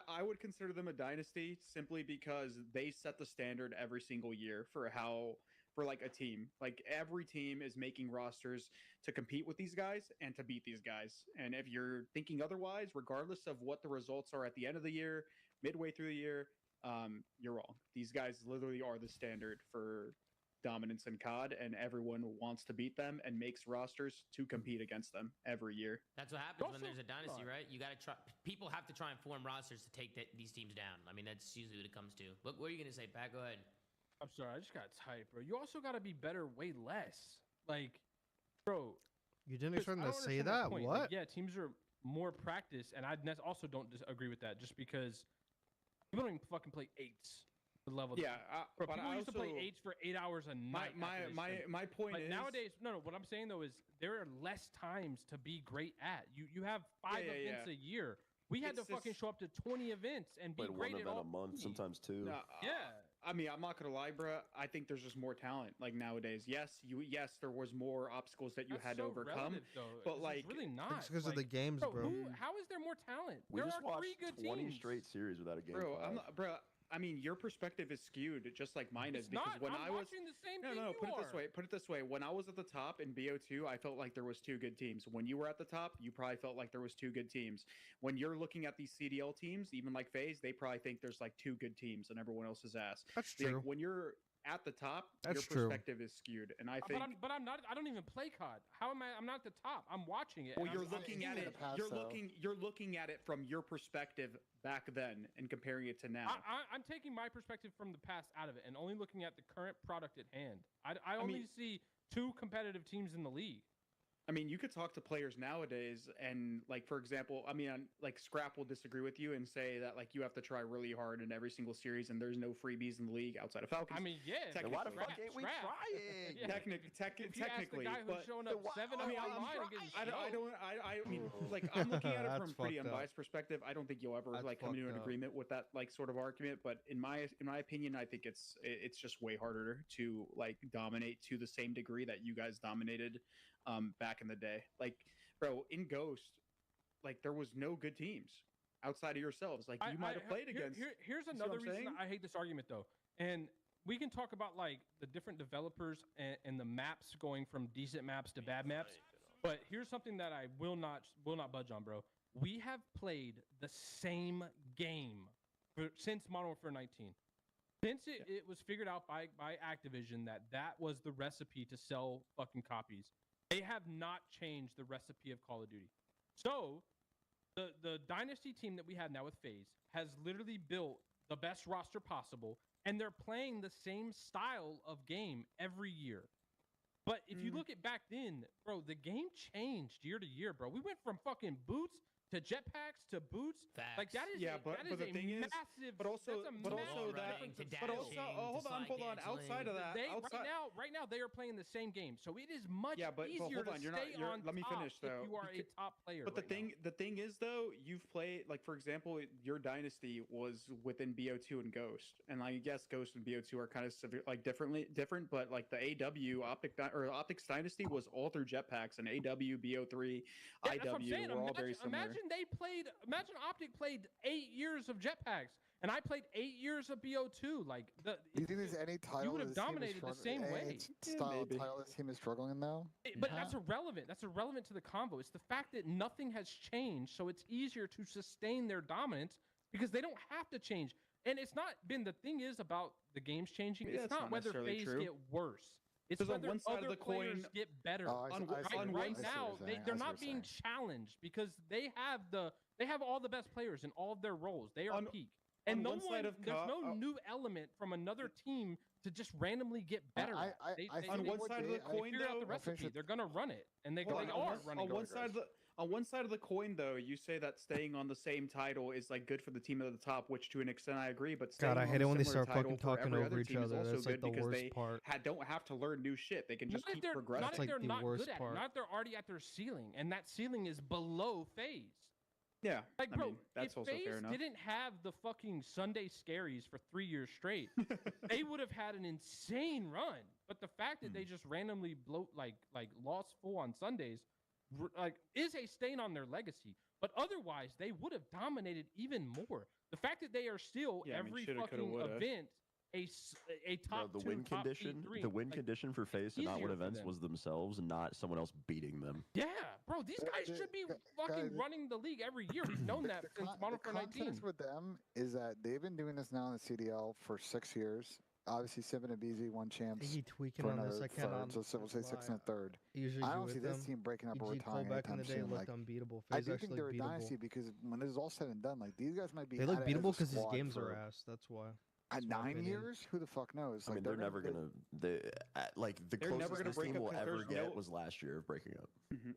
H: I would consider them a dynasty simply because they set the standard every single year for a team. Every team is making rosters to compete with these guys and to beat these guys. And if you're thinking otherwise, regardless of what the results are at the end of the year, midway through the year, you're wrong. These guys literally are the standard for dominance in COD, and everyone wants to beat them and makes rosters to compete against them every year.
P: That's what happens when there's a dynasty, right? You got to try. People have to try and form rosters to take these teams down. I mean, that's usually what it comes to. What are you gonna say, Pat? Go ahead.
C: I'm sorry, I just got tight, bro. You also got to be better way less. Bro.
T: You didn't
C: Chris,
T: expect
C: I
T: them to
C: don't
T: say
C: understand my
T: that?
C: point.
T: What?
C: Yeah, teams are more practiced, and I also don't agree with that just because people don't even fucking play 8s. The level.
H: Yeah,
C: bro,
H: but
C: people
H: I
C: used to play
H: also-
C: 8s for 8 hours a night.
H: My point is
C: nowadays. No. What I'm saying though is there are less times to be great at. You have 5 events a year. We had to fucking show up to 20 events and be
R: Played
C: great
R: one
C: at
R: event
C: all.
R: a month, sometimes 2.
H: No,
C: Yeah.
H: I mean, I'm not gonna lie, bro. I think there's just more talent nowadays. Yes, there was more obstacles that you
C: That's
H: had
C: so
H: to overcome,
C: relative, though.
H: but
C: It's really not.
T: It's because of the games,
C: bro.
T: bro.
C: How is there more talent?
R: We
C: there
R: just
C: are
R: watched
C: 3 good
R: 20
C: teams.
R: straight series without a game.
H: bro.
R: 5.
H: I mean, your perspective is skewed, just like mine is.
C: It's
H: Because
C: not.
H: when
C: I'm
H: I was
C: watching the same
H: no,
C: thing
H: no,
C: you
H: put
C: are.
H: it this way. Put it this way. When I was at the top in BO2, I felt like there was 2 good teams. When you were at the top, you probably felt like there was 2 good teams. When you're looking at these CDL teams, even like FaZe, they probably think there's 2 good teams and everyone else is ass.
T: That's
H: Like,
T: true.
H: when you're at the top,
T: That's
H: your
T: true.
H: perspective is skewed, and I think.
C: But I'm not. I don't even play COD. How am I? I'm not at the top. I'm watching it.
H: Well,
C: and
H: you're
C: I'm
H: looking at it. You're looking at it from your perspective back then and comparing it to now.
C: I'm taking my perspective from the past out of it and only looking at the current product at hand. I only see 2 competitive teams in the league.
H: I mean, you could talk to players nowadays, and like for example, I mean, like Scrap will disagree with you and say that like you have to try really hard in every single series, and there's no freebies in the league outside of Falcons.
C: I mean, yeah.
R: Why the fuck ain't we trying?
C: Yeah.
H: Technically,
C: the guy who's
H: but
C: showing up 7
H: I mean,
C: online and getting
H: I mean, like I'm looking at it from a pretty
T: fucked up.
H: unbiased perspective. I don't think you'll ever
T: That's
H: like come into an
T: fucked up.
H: agreement with that like sort of argument. But in my opinion, I think it's just way harder to like dominate to the same degree that you guys dominated back in the day. Like, bro, in Ghost, like there was no good teams outside of yourselves. Like you might have played against.
C: Here's another reason I hate this argument though, and we can talk about like the different developers and the maps going from decent maps to bad maps. But here's something that I will not budge on, bro. We have played the same game since Modern Warfare 19. Since it was figured out by Activision that was the recipe to sell fucking copies. They have not changed the recipe of Call of Duty. So, the Dynasty team that we have now with FaZe has literally built the best roster possible, and they're playing the same style of game every year. But if you look at back then, bro, the game changed year to year, bro. We went from fucking boots to jetpacks to boots.
P: Facts.
C: Like that is
H: but the thing is,
C: massive.
H: but also hold on. Outside of that,
C: right now they are playing the same game, so it is much easier
H: hold on.
C: to
H: You're
C: stay
H: not.
C: on
H: Let me
C: top
H: finish though.
C: if you are a top player.
H: But the thing is though, you've played like for example, your dynasty was within BO2 and Ghost, and like I guess Ghost and BO2 are kind of like different. But like the AW Optics Dynasty was all through jetpacks, and AW BO3 IW were all very similar.
C: Imagine Optic played 8 years of jetpacks, and I played 8 years of BO2. Like,
U: do you think there's any title
C: you would have dominated the same way?
U: Title this team is struggling though.
C: But that's irrelevant. That's irrelevant to the combo. It's the fact that nothing has changed, so it's easier to sustain their dominance because they don't have to change. And it's not been the thing is about the games changing. It's not whether FaZe get worse. It's whether
H: on one side
C: other
H: of the
C: players
H: coin,
C: get better. Right now, they're not being challenged because they have all the best players in all of their roles. They are peak. And there's no new element from another team to just randomly get better.
H: On one side of the coin,
C: figure out the recipe. They're gonna run it, and they are running.
H: On one side of the coin, though, you say that staying on the same title is like good for the team at the top, which to an extent I agree. But
T: God, I hate it when they start
H: fucking
T: talking over each other. That's like the worst part.
H: Don't have to learn new shit. They can just keep progressing.
C: Not if they're not good at it. Not if they're already at their ceiling, and that ceiling is below FaZe.
H: Yeah,
C: like bro,
H: I mean, that's
C: if
H: also
C: FaZe
H: fair enough.
C: didn't have the fucking Sunday scaries for 3 years straight, they would have had an insane run. But the fact that they just randomly lost full on Sundays, like is a stain on their legacy. But otherwise, they would have dominated even more. The fact that they are still every fucking event a top
R: the
C: two,
R: win
C: top
R: condition,
C: three,
R: the win condition for FaZe to not win
C: easier for
R: events
C: them.
R: was themselves, not someone else beating them.
C: Yeah, bro, these guys should be fucking running the league every year. We've known that since Modern Warfare 19.
U: The context with them is that they've been doing this now in the CDL for 6 years. Obviously, Sip and Abizi won champs.
T: He tweaking
U: for
T: on this.
U: another
T: I cannot.
U: third, so we'll say 6 and a third.
T: Usually
U: I don't
T: agree
U: see
T: with
U: this
T: them.
U: team breaking up or
T: EG
U: retiring
T: back in
U: anytime
T: the day
U: soon.
T: looked
U: Like,
T: unbeatable.
U: I
T: FaZe
U: do
T: actually
U: think they're a
T: beatable.
U: dynasty because when this is all said and done, like these guys might be.
T: They look
U: at
T: beatable
U: because
T: because his games are ass. That's why.
U: At 9 years, who the fuck knows?
R: I mean, they're never gonna. The closest this team will ever get was last year of breaking up.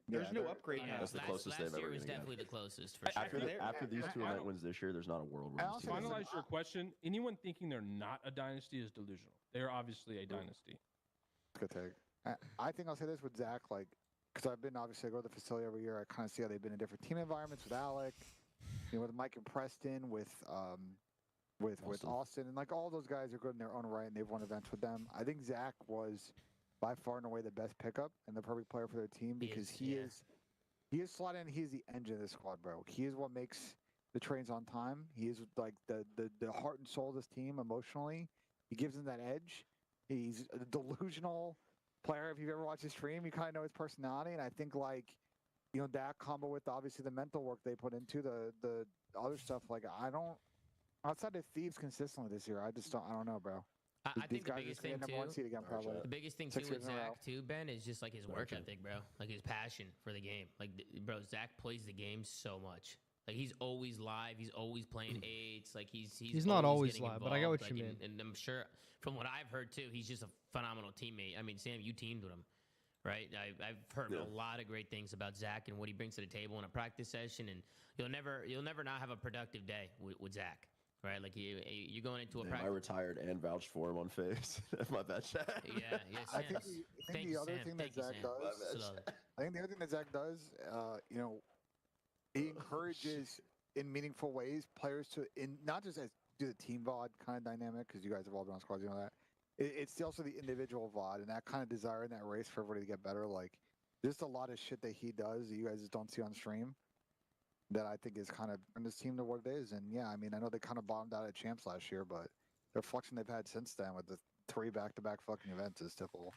H: There's no upgrade.
R: That's the closest they've ever
P: was
R: been.
P: definitely the closest for sure.
R: After these two event wins this year, there's not a world where this
C: To
R: team is.
C: finalize your question, anyone thinking they're not a dynasty is delusional. They are obviously a dynasty.
U: Good take. I think I'll say this with Zach, like, because I've been obviously I go to the facility every year. I kind of see how they've been in different team environments with Alec, with Mike and Preston, with Austin, and like all those guys are good in their own right, and they've won events with them. I think Zach was by far and away the best pickup and the perfect player for their team because he is slot in. He is the engine of the squad, bro. He is what makes the trains on time. He is like the heart and soul of this team emotionally. He gives them that edge. He's a delusional player. If you've ever watched his stream, you kind of know his personality. And I think that combo with obviously the mental work they put into the other stuff. Like I don't outside of Thieves consistently this year. I don't know, bro.
P: I think the biggest thing
U: number one
P: too.
U: seed again, probably.
P: The biggest thing
U: 6
P: too with
U: years in a row.
P: Zach too, Ben, is just like his work ethic, bro. Like his passion for the game. Like, bro, Zach plays the game so much. Like he's always live. He's always playing eights. Like he's
T: not always
P: live,
T: live, but I get what
P: like,
T: you mean.
P: And I'm sure from what I've heard too, he's just a phenomenal teammate. I mean, Sam, you teamed with him, right? I've heard a lot of great things about Zach and what he brings to the table in a practice session. And you'll never not have a productive day with Zach. Right, like you're going into a practice.
R: I retired and vouched for him on Face. My bad, chat.
P: Yeah.
U: I think the other thing that Zach does. I think the other thing that Zach does, you know, he encourages in meaningful ways players to not just as do the team VOD kind of dynamic, because you guys have all been on squads, you know that. It's also the individual VOD and that kind of desire in that race for everybody to get better. Like, there's a lot of shit that he does that you guys just don't see on stream that I think is kind of bring this team to what it is. And yeah, I mean, I know they kind of bottomed out at champs last year, but the reflection they've had since then with the 3 back-to-back fucking events is typical.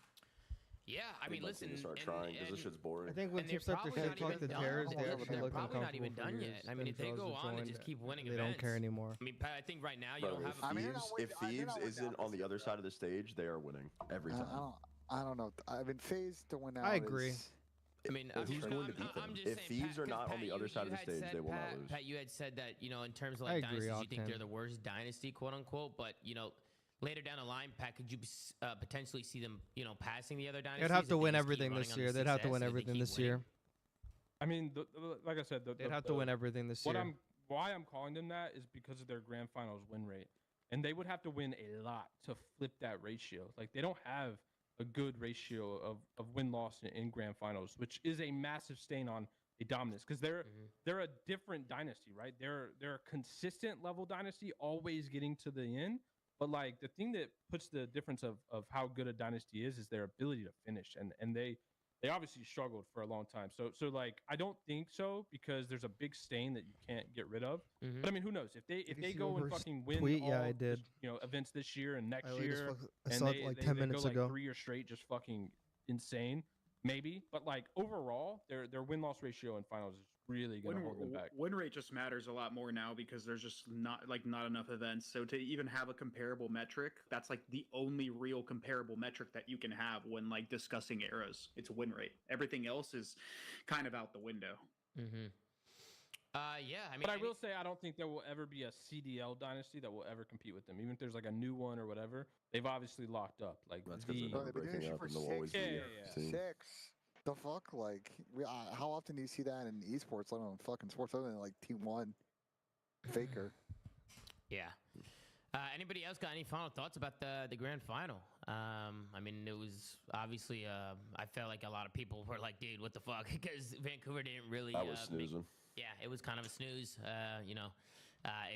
P: Yeah, I mean, listen.
R: Start trying because this shit's boring.
T: I think when teams start to talk the tears, they actually look
P: probably
T: uncomfortable
P: not even done yet. I mean, if they go on and just keep winning
T: they
P: events,
T: don't care anymore.
P: I mean, I think right now you don't have.
R: If Thieves isn't on the other side of the stage, they are winning every time.
U: I don't know. I mean, FaZe to win out.
T: I agree.
P: I mean,
R: I'm just if Thieves are not on the other side of the stage, they will not lose.
P: Pat, you had said that, you know, in terms of like dynasties, you think they're the worst dynasty, quote unquote. But, you know, later down the line, Pat, could you potentially see them, you know, passing the other dynasties?
T: They'd have to win everything this year. They'd have to win everything this year.
C: I mean, like I said,
T: they'd have to win everything this year.
C: Why I'm calling them that is because of their grand finals win rate. And they would have to win a lot to flip that ratio. Like, they don't have a good ratio of win-loss in grand finals, which is a massive stain on a dominance because they're a different dynasty, right? They're a consistent level dynasty, always getting to the end. But like the thing that puts the difference of how good a dynasty is their ability to finish, and they obviously struggled for a long time. So like I don't think so because there's a big stain that you can't get rid of. But I mean, who knows if they go and fucking win all events this year and next year, and they go like 3 years straight, just fucking insane. Maybe, but like overall, their win-loss ratio in finals is really going to hold them back.
H: Win rate just matters a lot more now because there's just not enough events. So to even have a comparable metric, that's like the only real comparable metric that you can have when like discussing eras. It's win rate. Everything else is kind of out the window.
P: Yeah, I mean,
C: but I will say I don't think there will ever be a CDL dynasty that will ever compete with them. Even if there's like a new one or whatever, they've obviously locked up. Like
R: that's because they're breaking up and they'll always be
U: 6. The fuck? Like, how often do you see that in esports? Let alone fucking sports, other than like Team 1, Faker.
P: Yeah. Anybody else got any final thoughts about the grand final? I mean, it was obviously. I felt like a lot of people were like, "Dude, what the fuck?" Because Vancouver didn't really.
R: I was snoozing.
P: Yeah, it was kind of a snooze. You know,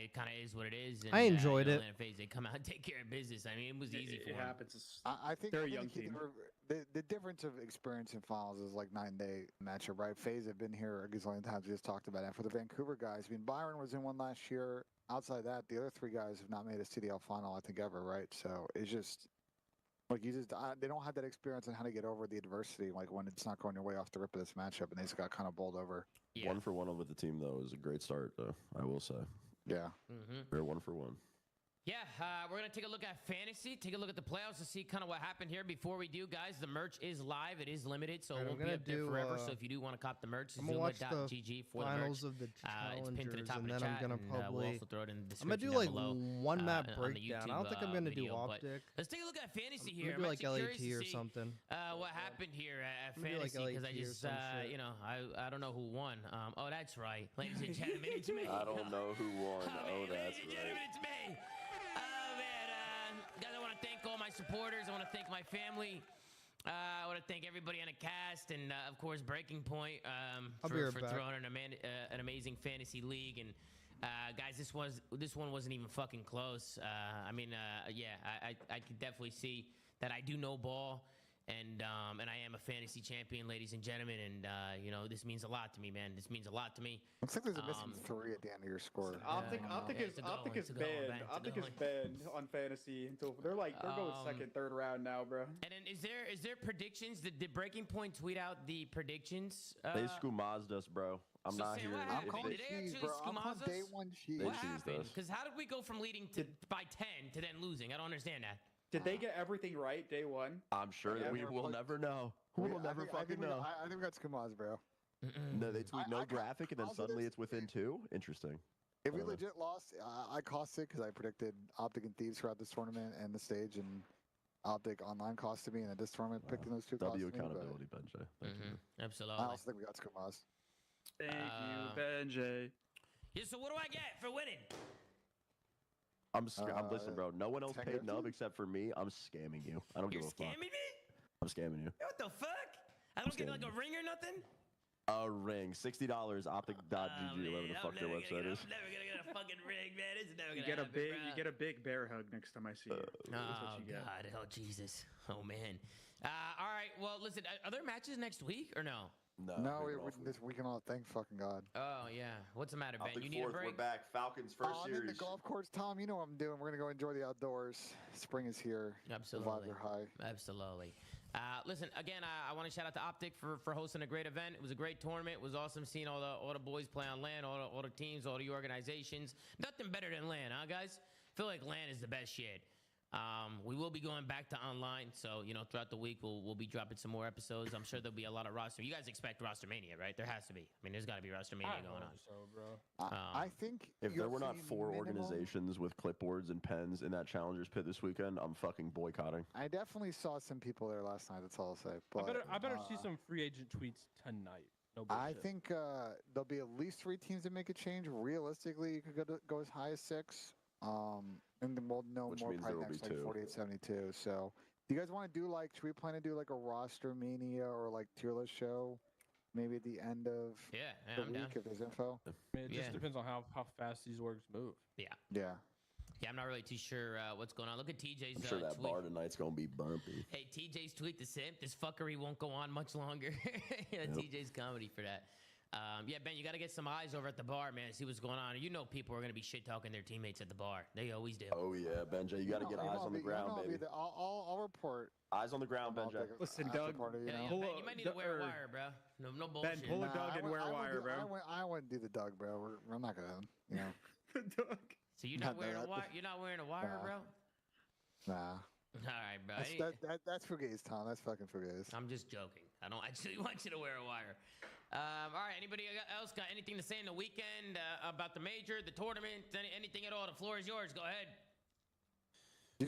P: it kind of is what it is. And,
T: I enjoyed it.
P: FaZe, they come out and take care of business. I mean, it was easy for them.
H: It happens.
U: I think
H: they're a young team.
U: The difference of experience in finals is like 9-day matchup, right? FaZe have been here a gazillion times. We just talked about it. For the Vancouver guys, I mean, Byron was in one last year. Outside of that, the other 3 guys have not made a CDL final, I think, ever, right? So it's just like they don't have that experience on how to get over the adversity, like when it's not going your way off the rip of this matchup, and they just got kind of bowled over.
P: Yeah.
R: 1 for 1 with the team though is a great start, though. I will say.
U: Yeah.
R: They're 1 for 1.
P: Yeah, we're going to take a look at fantasy, take a look at the playoffs to see kind of what happened here. Before we do, guys, the merch is live. It is limited, so it won't be up there forever. So if you do want to cop the merch, Zuma.gg for the merch.
T: Of the
P: it's pinned to the top of the
T: then
P: chat,
T: I'm gonna
P: we'll also throw it in the description.
T: I'm going to do like
P: below,
T: one map
P: on the
T: breakdown.
P: YouTube,
T: I don't think I'm going to do
P: video,
T: Optic.
P: Let's take a look at fantasy here.
T: I'm going to do like LAT or something.
P: What happened here at fantasy, because I just, you know, I don't know who won. Oh, that's right. Ladies and gentlemen, it's me.
R: I don't know who won. Oh, that's
P: Ladies and gentlemen, it's me. Guys, I want to thank all my supporters. I want to thank my family. I want to thank everybody on the cast, and of course, Breaking Point for throwing an amazing fantasy league. And guys, this one wasn't even fucking close. I mean, yeah, I could definitely see that I do know ball. And I am a fantasy champion, ladies and gentlemen, and you know, this means a lot to me, man. This means a lot to me.
U: Looks like there's a missing 3 at the end of your score.
H: Optic is banned on fantasy until they're going second, third round now, bro.
P: And then is there predictions? Did Breaking Point tweet out the predictions?
R: They skumazed us, bro. I'm not here.
U: I'm calling cheese, bro. I'm calling day 1 cheese.
P: What happened? Because how did we go from leading by 10 to then losing? I don't understand that.
H: Did they get everything right day one?
R: I'm sure that we will never know. We'll never fucking know.
U: I think we got Skumaz, bro.
R: No, they tweet no graphic, and then suddenly it's within 2. Interesting.
U: If we legit lost, I costed because I predicted Optic and Thieves throughout this tournament and the stage, and Optic online costed me, and at this tournament picking those two.
R: W accountability, Benjay. Thank you.
P: Absolutely.
U: I also think we got Skumaz.
H: Thank you, Benjay.
P: Yeah, so what do I get for winning?
R: I'm listen, bro. No one else paid Nub except for me. I'm scamming you. I don't give a fuck.
P: You're scamming me?
R: I'm scamming you.
P: What the fuck? I don't get like a ring or nothing?
R: A ring. $60. Optic.gg. Whatever the fuck their website is.
P: I'm never gonna get a fucking ring, man. It's never
H: You
P: gonna
H: get a
P: happen,
H: big,
P: bro.
H: you get a big bear hug next time I see you.
P: Oh God! Oh Jesus! Oh man! All right. Well, listen. Are there matches next week or no?
U: No, this weekend off. Thank fucking God.
P: Oh yeah. What's the matter, Ben?
R: Optic
P: You need a
R: fourth,
P: break?
R: we're back. Falcons first
U: I'm
R: series.
U: in the golf course, Tom. You know what I'm doing. We're gonna go enjoy the outdoors. Spring is here.
P: Absolutely.
U: The vibes are high.
P: Absolutely. Listen, again, I want to shout out to Optic for hosting a great event. It was a great tournament. It was awesome seeing all the boys play on LAN, all the teams, all the organizations. Nothing better than LAN, huh, guys? I feel like LAN is the best shit. We will be going back to online, so throughout the week we'll be dropping some more episodes. I'm sure there'll be a lot of roster. You guys expect roster mania, right? There has to be. I mean, there's got to be roster mania going on.
C: So, bro.
U: I think
R: If there were not
U: UFC
R: 4
U: minimum-
R: organizations with clipboards and pens in that challengers pit this weekend, I'm fucking boycotting.
U: I definitely saw some people there last night. That's all I'll say. But
C: I better see some free agent tweets tonight. No
U: I
C: bullshit.
U: think there'll be at least 3 teams that make a change. Realistically, you could go as high as 6. And then we'll know
R: Which
U: more
R: means there
U: probably
R: will
U: next
R: be
U: like
R: 2.
U: 48, 72. So, do you guys want to do should we plan to do like a roster mania or like tier list show? Maybe at the end of the
P: I'm
U: week
P: down.
U: if there's info.
C: I mean, it just depends on how fast these orgs move.
P: Yeah.
U: Yeah.
P: Yeah, I'm not really too sure what's going on. Look at TJ's
R: I'm sure that
P: tweet.
R: bar tonight's gonna be bumpy.
P: Hey, TJ's tweet the simp. This fuckery won't go on much longer. TJ's comedy for that. Yeah, Ben, you got to get some eyes over at the bar, man, see what's going on. You know people are going to be shit-talking their teammates at the bar. They always do.
R: Oh, yeah, Benjay. You got to get eyes on the ground, baby.
U: I'll report.
R: Eyes on the ground, Benjay.
H: Listen, Doug.
P: Ben, you might need to wear a wire, bro. No bullshit.
H: Ben, pull a Doug and wear a wire, bro.
U: I wouldn't do the Doug, bro. I'm not gonna,
H: Doug.
P: So you're not wearing a wire? You're not wearing a wire, bro?
U: Nah.
P: All right, bro.
U: That's fugazi, Tom. That's fucking fugazi.
P: I'm just joking. I don't actually want you to wear a wire. All right. Anybody else got anything to say in the weekend about the major, the tournament, anything at all? The floor is yours. Go ahead.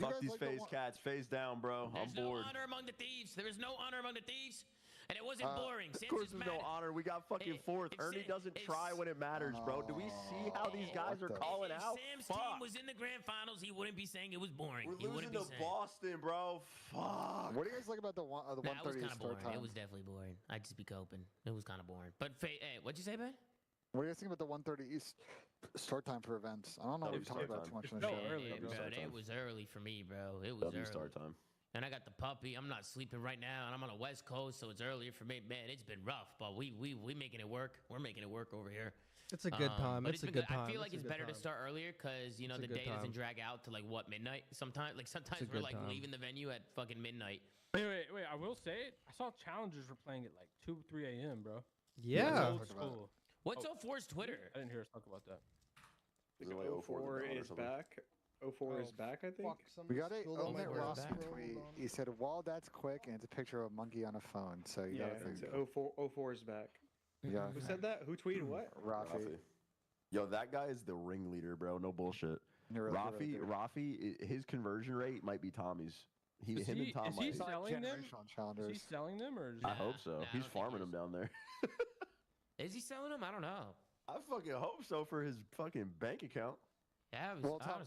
R: Fuck these phase cats. Phase down, bro. I'm bored.
P: No honor among the thieves. There is no honor among the thieves. And it wasn't boring.
R: Of course there's no honor. We got fucking 4th. Ernie doesn't try when it matters, bro. Do we see how these guys are calling out?
P: If Sam's team was in the grand finals, he wouldn't be saying it was boring.
R: We're losing to Boston, bro. Fuck.
U: What do you guys like about the 130
P: it was kind of
U: start
P: boring.
U: time?
P: It was definitely boring. I'd just be coping. It was kind of boring. But, hey, what'd you say, Ben?
U: What do you guys think about the 130 East start time for events? I don't know if we talked about too much on the show.
P: It was early for me, bro. It was early.
R: Start time.
P: And I got the puppy. I'm not sleeping right now, and I'm on the West Coast, so it's earlier for me. Man, it's been rough, but we making it work. We're making it work over here.
T: It's a good time.
P: But
T: It's a good time.
P: I feel like it's better to start earlier because the day doesn't drag out to midnight. Sometimes we're leaving the venue at fucking midnight.
C: Wait. I will say it. I saw challengers were playing at 2, 3 a.m., bro.
T: Yeah.
C: Old school.
P: What's 04's Twitter?
C: I didn't hear us talk about that.
H: 04 is back. 04 is back, I think.
U: We got a roster tweet. He said, "Well, that's quick," and it's a picture of a monkey on a phone. So you
H: Yeah,
U: gotta think.
H: 04 is back.
U: Yeah.
H: Who said that? Who tweeted what?
U: Rafi.
R: Yo, that guy is the ringleader, bro. No bullshit. Rafi, his conversion rate might be Tommy's. Him and Tom
C: is he selling them? Is he selling them or?
R: I hope so. He's farming them down there.
P: Is he selling them? I don't know.
R: I fucking hope so for his fucking bank account.
P: Yeah,
U: Well, Tom,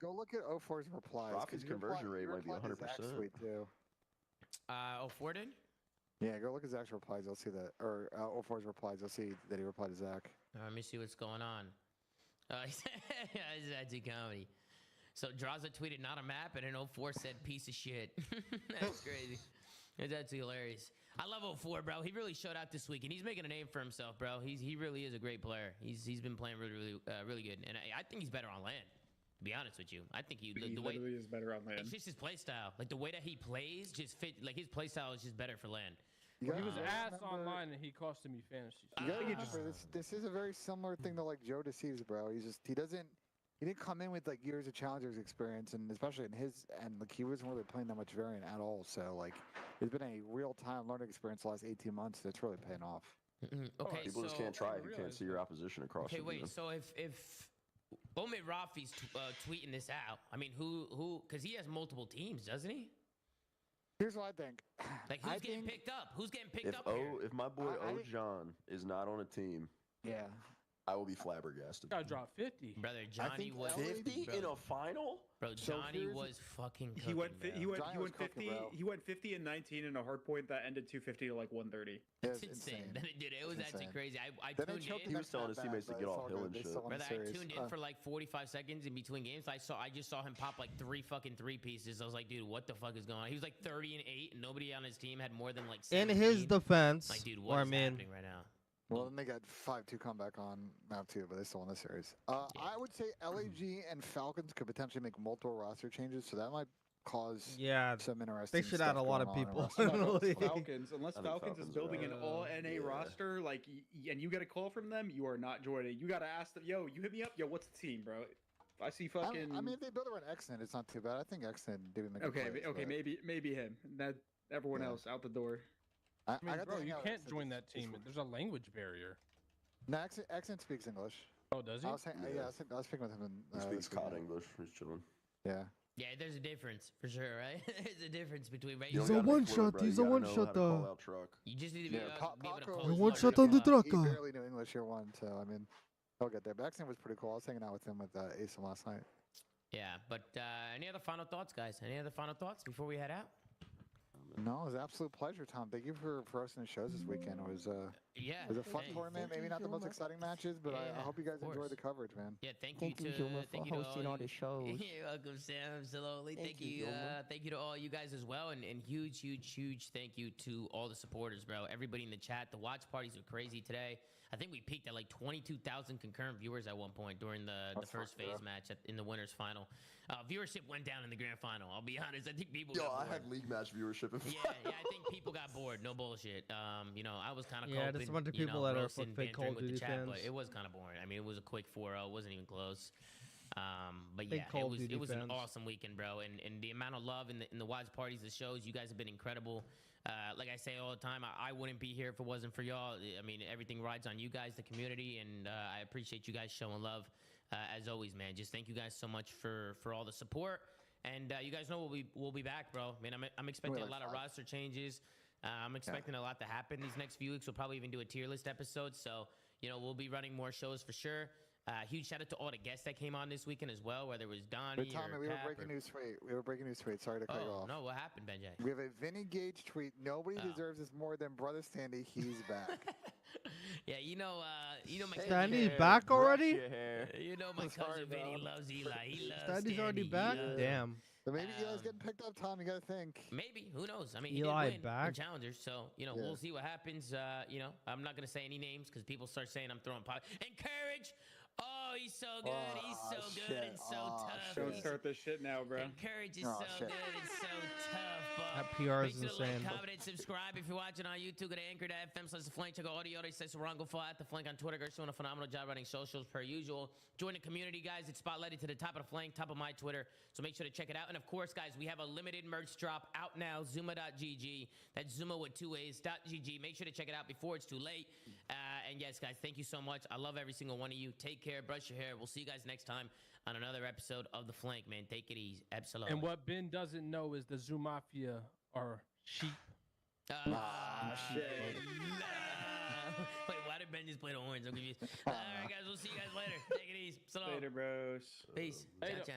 U: go look at 04's replies.
R: Rafi's conversion rate might be 100%.
U: Sweet too.
P: 04 did?
U: Yeah, go look at Zach's replies. You'll see that, or 04's replies. You'll see that he replied to Zach.
P: Let me see what's going on. That's comedy. So Draza tweeted not a map, and an 04 said piece of shit. That's crazy. That's hilarious. I love 04, bro. He really showed out this week, and he's making a name for himself, bro. He really is a great player. He's been playing really good, and I think he's better on LAN. To be honest with you, I think the way
H: literally is better on LAN.
P: It's just his play style, like the way that he plays, just fit. Like his play style is just better for LAN.
C: He was ass online, and he costed me fantasy.
U: You gotta remember, this is a very similar thing to like Joe Deceives, bro. He doesn't he didn't come in with like years of challengers experience, and especially in his end, like he wasn't really playing that much variant at all. So like, it's been a real time learning experience the last 18 months that's really paying off.
P: Okay,
R: people just can't try if you can't see your opposition across.
P: Okay, wait. So if Omid Rafi's tweeting this out, I mean, who? Because he has multiple teams, doesn't he?
U: Here's what I think.
P: Like, who's getting picked up? Who's getting picked up here?
R: If my boy John is not on a team,
U: yeah,
R: I will be flabbergasted.
C: Got dropped 50.
P: Brother, Johnny was
R: 50 in a final.
P: Bro, Johnny was fucking cooking,
H: he went
U: Johnny was
H: 50.
U: cooking, bro.
H: He went 50 and 19 in a hard point that ended 250 to like 130.
P: That's insane. Dude, it was actually crazy. I tuned in.
R: He was telling his teammates to get off hill and shit.
P: Brother, I tuned in for like 45 seconds in between games. I just saw him pop like 3 fucking 3-pieces. I was like, dude, what the fuck is going on? He was like 30 and 8, and nobody on his team had more than like 17.
T: In his defense,
P: like, dude, what is happening right now?
U: Well, then they got 5-2 comeback on map 2, but they still won the series. I would say LAG and Falcons could potentially make multiple roster changes, so that might cause some interesting.
T: They should add a lot of people.
H: Falcons, unless Falcons is building an all NA roster, like, and you get a call from them, you are not joining. You got to ask them, yo, you hit me up, yo, what's the team, bro? I see fucking.
U: I mean, if they build around Xnet, it's not too bad. I think Xnet did make.
H: Okay, maybe him. That everyone else out the door.
C: I mean, bro, you can't join that team. There's a language barrier.
U: No, Xnet speaks English.
C: Oh, does he?
U: I was speaking with him.
R: He speaks COD English. He's chilling.
U: Yeah.
P: Yeah, there's a difference for sure, right? There's a difference between. Right?
T: He's a one shot. He's a one shot.
P: You just need to be able to call.
T: One shot on the truck.
U: He barely knew English year 1, so I mean, he'll get there. But Xnet was pretty cool. I was hanging out with him with Ace last night.
P: Yeah, but any other final thoughts, guys? Any other final thoughts before we head out?
U: No, it was an absolute pleasure, Tom. Thank you for hosting the shows this weekend. It was it was a fun tournament. Maybe not the most exciting matches, but I hope you guys enjoyed the coverage, man.
P: Yeah, thank you for hosting all the shows. You're welcome, Sam. Absolutely. Thank you to all you guys as well, and huge thank you to all the supporters, bro. Everybody in the chat. The watch parties were crazy today. I think we peaked at like 22,000 concurrent viewers at one point during the first phase match in the winners final. Viewership went down in the grand final. I'll be honest. I think people.
R: I had league match viewership.
P: Yeah. I think people got bored. No bullshit. I was kind of
T: coping. There's a bunch of people that are fake Call of Duty fans.
P: But it was kind of boring. I mean, it was a quick 4-0. It wasn't even close. But
T: big
P: yeah, it was an awesome weekend, bro. And the amount of love in the watch parties, the shows, you guys have been incredible. Like I say all the time, I wouldn't be here if it wasn't for y'all. I mean, everything rides on you guys, the community, and I appreciate you guys showing love as always, man. Just thank you guys so much for all the support. And you guys know we'll be back, bro. I mean, I'm expecting a lot of roster changes. I'm expecting a lot to happen these next few weeks. We'll probably even do a tier list episode. So, we'll be running more shows for sure. Huge shout out to all the guests that came on this weekend as well, whether it was Donnie
U: Tommy,
P: or
U: we
P: Cap
U: were breaking news tweet. We were breaking news tweet. Sorry to cut you off.
P: No, what happened, Benjay?
U: We have a Vinny Gage tweet. Nobody deserves this more than Brother Standy. He's back.
P: Yeah, my
T: Standy's back already?
P: My cousin Vinny loves Eli. He loves
T: Standy's already back? Damn.
U: But maybe Eli's getting picked up, Tom. You got to think.
P: Maybe. Who knows? I mean,
T: Eli
P: he did win in Challengers, so, we'll see what happens. I'm not going to say any names because people start saying I'm throwing pop. Encourage! Oh, he's so good. He's so good and so tough.
H: Don't start this shit now, bro.
P: Encourage is so good and so tough, bro.
T: That PR is
P: Make sure to
T: insane.
P: like, comment, and subscribe if you're watching on YouTube. Go to anchor.fm/theflank. Check out audio. They say Sarango Fall at the flank on Twitter. Guys doing a phenomenal job running socials per usual. Join the community, guys. It's spotlighted to the top of the flank, top of my Twitter. So make sure to check it out. And of course, guys, we have a limited merch drop out now. Zuma.gg. That's Zuma with 2 A's.gg. Make sure to check it out before it's too late. And yes, guys, thank you so much. I love every single one of you. Take care. Brush your hair. We'll see you guys next time on another episode of The Flank, man. Take it easy. Absolutely.
C: And what Ben doesn't know is the Zoo Mafia are sheep.
U: Shit.
P: Wait, why did Ben just play the horns? I'm confused. All right, guys. We'll see you guys later. Take it easy. Salam.
H: Later, bros.
P: Peace.
C: Later.
P: Ciao, ciao.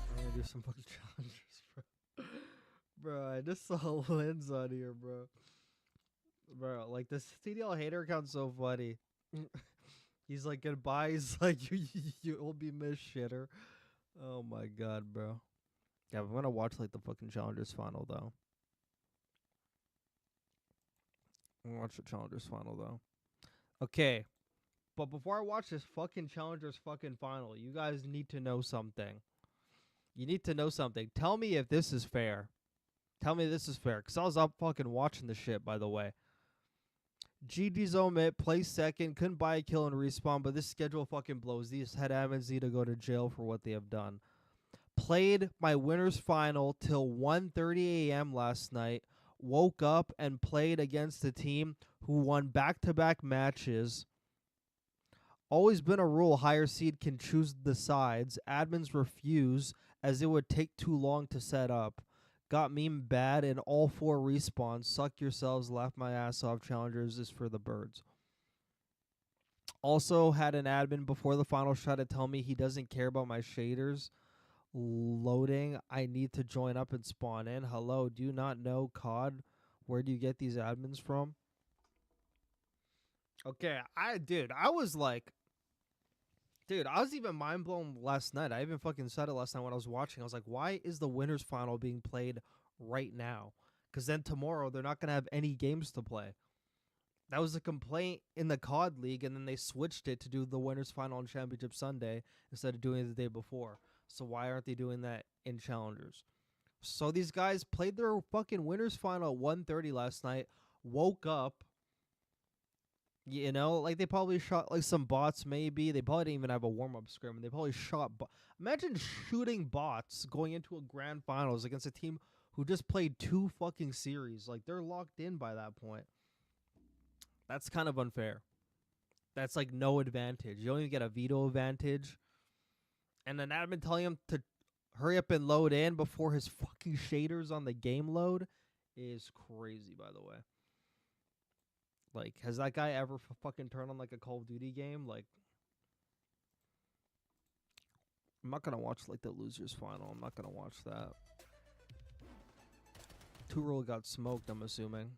T: I'm gonna do some fucking challenges, bro. Bro, I just saw Lynn's on here, bro. Bro, like this CDL hater account's so funny. He's like, goodbye. He's like, you'll be missed, shitter. Oh my god, bro. Yeah, I'm gonna watch like the fucking Challengers final though. I'm gonna watch the Challengers final though. Okay, but before I watch this fucking Challengers fucking final, you guys need to know something. You need to know something. Tell me if this is fair. Tell me this is fair, because I was up fucking watching the shit, by the way. GG's Omit, place second, couldn't buy a kill and respawn, but this schedule fucking blows. These head admins need to go to jail for what they have done. Played my winners final till 1:30 a.m. last night. Woke up and played against a team who won back-to-back matches. Always been a rule higher seed can choose the sides. Admins refuse as it would take too long to set up. Got meme bad in all 4 respawns. Suck yourselves, laugh my ass off. Challengers is for the birds. Also had an admin before the finals try to tell me he doesn't care about my shaders loading. I need to join up and spawn in. Hello, do you not know COD? Where do you get these admins from? Okay, I was even mind blown last night. I even fucking said it last night when I was watching. I was like, why is the winners final being played right now? Because then tomorrow they're not gonna have any games to play. That was a complaint in the COD League, and then they switched it to do the winners final on Championship Sunday instead of doing it the day before. So why aren't they doing that in Challengers? So these guys played their fucking winners final at 1:30 last night, woke up, you know, like they probably shot like some bots maybe. They probably didn't even have a warm-up scrim. They probably shot imagine shooting bots going into a grand finals against a team who just played 2 fucking series. Like, they're locked in by that point. That's kind of unfair. That's like no advantage. You don't even get a veto advantage. And an admin telling him to hurry up and load in before his fucking shaders on the game load is crazy, by the way. Like, has that guy ever fucking turned on like a Call of Duty game? Like, I'm not gonna watch like the losers final. I'm not gonna watch that. Two-roll got smoked, I'm assuming.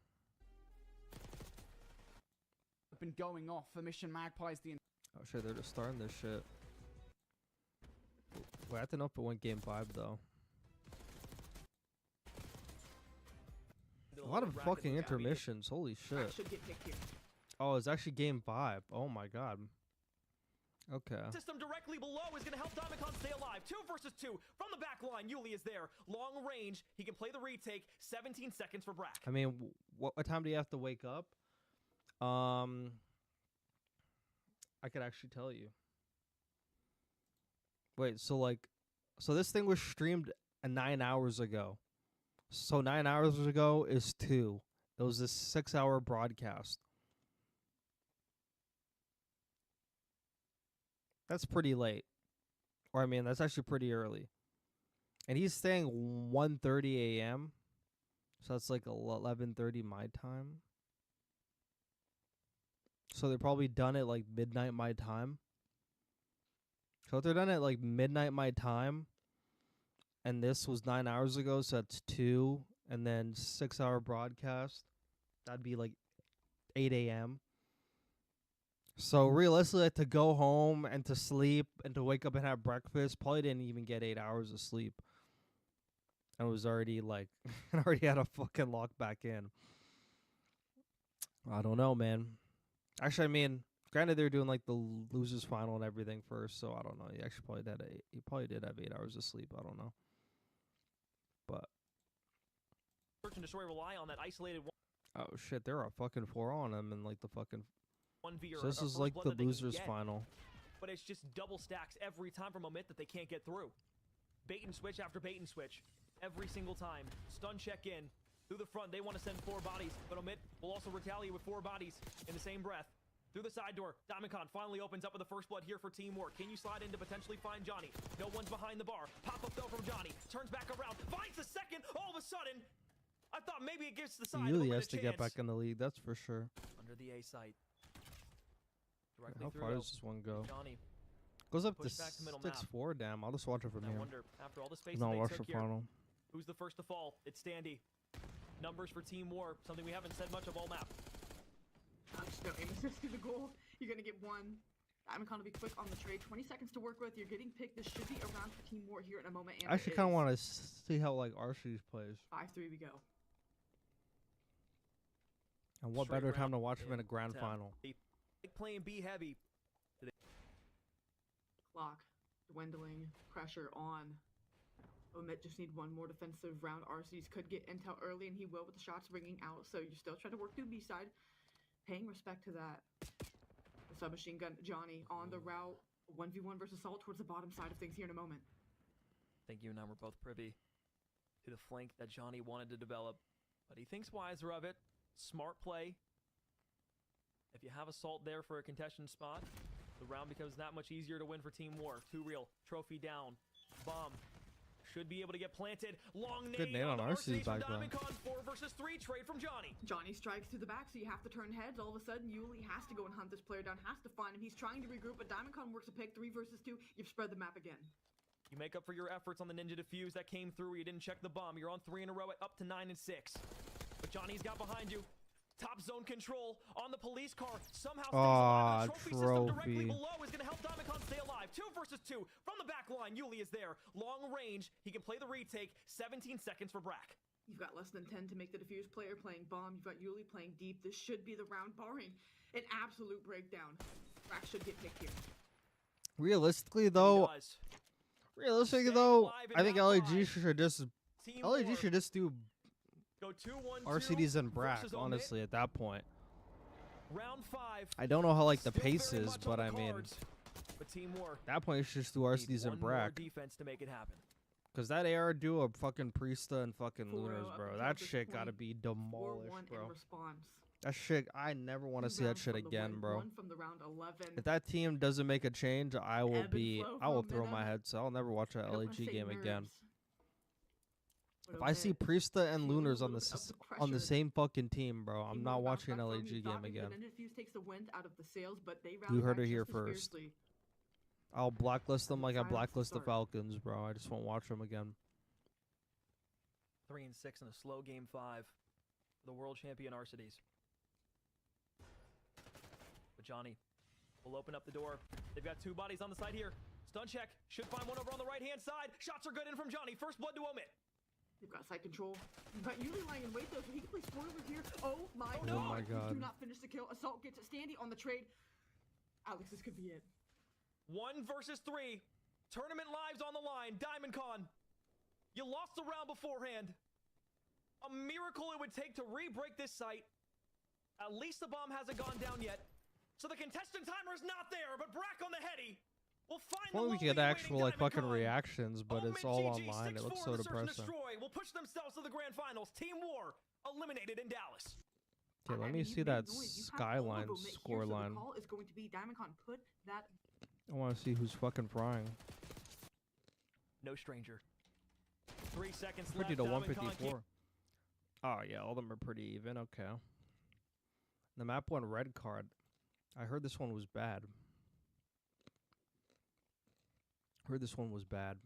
G: Been going off for Mission Magpies the
T: Oh shit, they're just starting this shit. Wait, I have to know if it went game 5 though. A lot of fucking intermissions, holy shit. Oh, it's actually game 5. Oh my god. Okay.
M: System directly below is going to help Diamondcon stay alive. 2 versus 2 from the back line. Yuli is there. Long range. He can play the retake. 17 seconds for Brack.
T: I mean, what time do you have to wake up? I could actually tell you. Wait, so this thing was streamed 9 hours ago. So 9 hours ago is 2. It was a 6-hour broadcast. That's pretty late. Or I mean, that's actually pretty early. And he's staying 1:30 a.m. So that's like 11:30 my time. So they're probably done at like midnight my time. So if they're done at like midnight my time, and this was 9 hours ago, so that's 2, and then 6-hour broadcast, that'd be like 8 a.m. So realistically, to go home and to sleep and to wake up and have breakfast, probably didn't even get 8 hours of sleep. I was already like, I already had a fucking lock back in. I don't know, man. Actually, I mean, granted, they're doing like the losers final and everything first, so I don't know. He actually probably did have 8 hours of sleep. I don't know. But
M: Search and destroy rely on that isolated one.
T: Oh shit, there are fucking 4 on him and like the fucking.
M: 1v
T: So this is like the losers final.
M: But it's just double stacks every time from Omit that they can't get through. Bait and switch after bait and switch. Every single time. Stun check in. Through the front, they want to send 4 bodies, but Omit will also retaliate with 4 bodies in the same breath. Through the side door, Diamondcon finally opens up with the first blood here for teamwork. Can you slide in to potentially find Johnny? No one's behind the bar. Pop up though from Johnny. Turns back around. Finds the second. All of a sudden, I thought maybe it gives the side.
T: He really has to get back in the league, that's for sure.
M: Under the A site.
T: How far does this one go?
M: Johnny.
T: Goes up to 6-4. Damn, I'll just watch it from here.
M: Wonder, after all the space
T: no,
M: they
T: watch
M: took
T: the
M: here,
T: final.
M: who's the first to fall? It's Standy. Numbers for Team War, something we haven't said much of all map.
G: Just no aim assist to the goal. You're gonna get 1. Diamondcon will be quick on the trade. 20 seconds to work with. You're getting picked. This should be around for Team War here in a moment. And
T: I actually kind of want to see how like Archie's plays.
G: 5-3 we go.
T: And what better time to watch him in a grand final?
M: Playing B heavy.
G: Clock dwindling. Pressure on. Omit just need 1 more defensive round. RCs could get intel early, and he will with the shots ringing out. So you're still trying to work through B side. paying respect to that. The submachine gun Johnny on the route, 1v1 versus Salt towards the bottom side of things here in a moment.
M: I think you and I were both privy to the flank that Johnny wanted to develop, but he thinks wiser of it. Smart play. If you have Assault there for a contested spot, the round becomes that much easier to win for Team War. 2 real, trophy down, bomb. Should be able to get planted. Long nade.
T: Good nade on RC's back then.
M: 4 versus 3 trade from Johnny.
G: Johnny strikes through the back, so you have to turn heads. All of a sudden, Yuli has to go and hunt this player down, has to find him. He's trying to regroup, but DiamondCon works a pick. 3 versus 2. You've spread the map again.
M: You make up for your efforts on the Ninja Defuse that came through where you didn't check the bomb. You're on 3 in a row at up to 9 and 6. But Johnny's got behind you. Top zone control on the police car. Somehow stays alive. The trophy system directly below is going to help DiamondCon stay alive. 2 versus 2 from the back line. Yuli is there. Long range. He can play the retake. 17 seconds for Brack.
G: You've got less than 10 to make the defuse player playing bomb. You've got Yuli playing deep. This should be the round, barring an absolute breakdown. Brack should get picked here.
T: Realistically, though, I think LAG should just do
M: Go 2-1-2
T: RCDs and Brack,
M: versus
T: honestly, at that point.
M: Round 5.
T: I don't know how like the pace is, but I mean,
M: but Team War,
T: at that point you should just do RCDs and Brack.
M: Defense to make it happen.
T: Cause that AR duo of fucking Priesta and fucking Lunars, bro, that shit gotta be demolished, bro. That shit, I never want to see that shit again, bro. If that team doesn't make a change, I will throw my headset. I'll never watch that LAG game again. If I see Priesta and Lunars on the same fucking team, bro, I'm not watching an LAG game again. You heard it here first. I'll blacklist them like I blacklist the Falcons, bro. I just won't watch them again.
M: 3 and 6 in a slow game 5. The world champion RCDs. But Johnny will open up the door. They've got 2 bodies on the side here. Stun check. Should find one over on the right-hand side. Shots are good in from Johnny. First blood to omit.
G: You've got side control. You've got Yuli lying in wait though, so he can play spoilers here. Oh my god.
T: Oh my god.
G: Do not finish the kill. Assault gets it. Standy on the trade. Alex, this could be it.
M: 1 versus 3. Tournament lives on the line. DiamondCon. You lost the round beforehand. A miracle it would take to re-break this site. At least the bomb hasn't gone down yet. So the contestant timer is not there, but Brack on the heady. We'll find
T: well, we get actual like fucking reactions, but it's all online. It looks so depressing.
M: Will push themselves to the grand finals. Team War eliminated in Dallas.
T: Okay, let me see that skyline scoreline.
G: Is going to be DiamondCon. Put that.
T: I want to see who's fucking frying.
M: No stranger. 3 seconds
T: 50
M: left.
T: to 154. Oh yeah, all of them are pretty even. Okay. The map won red card. I heard this one was bad. Heard this one was bad.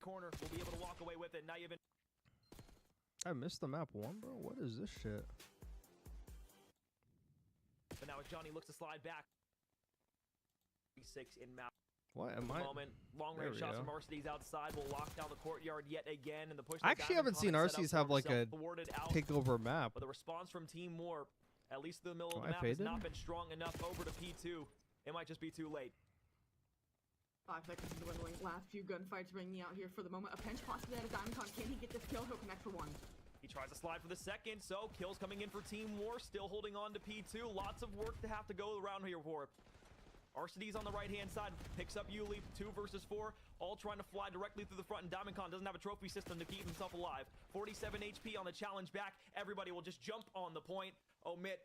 M: Corner will be able to walk away with it. Now you've been.
T: I missed the map 1, bro. What is this shit?
M: But now as Johnny looks to slide back. 6 in map.
T: What am I?
M: Moment. Long range shots from RCDs outside will lock down the courtyard yet again, and the push.
T: I actually haven't seen RCDs have like a takeover map.
M: But the response from Team War, at least the middle of the map, has not been strong enough over to P2. It might just be too late.
G: 5 seconds dwindling. Last few gunfights ringing out here for the moment. A pinch possibly out of DiamondCon. Can he get this kill? He'll connect for 1.
M: He tries to slide for the second, so kills coming in for Team War. Still holding on to P2. Lots of work to have to go around here for. RCD's on the right-hand side, picks up Yuli, 2 versus 4, all trying to fly directly through the front, and DiamondCon doesn't have a trophy system to keep himself alive. 47 HP on the challenge back. Everybody will just jump on the point. Omit,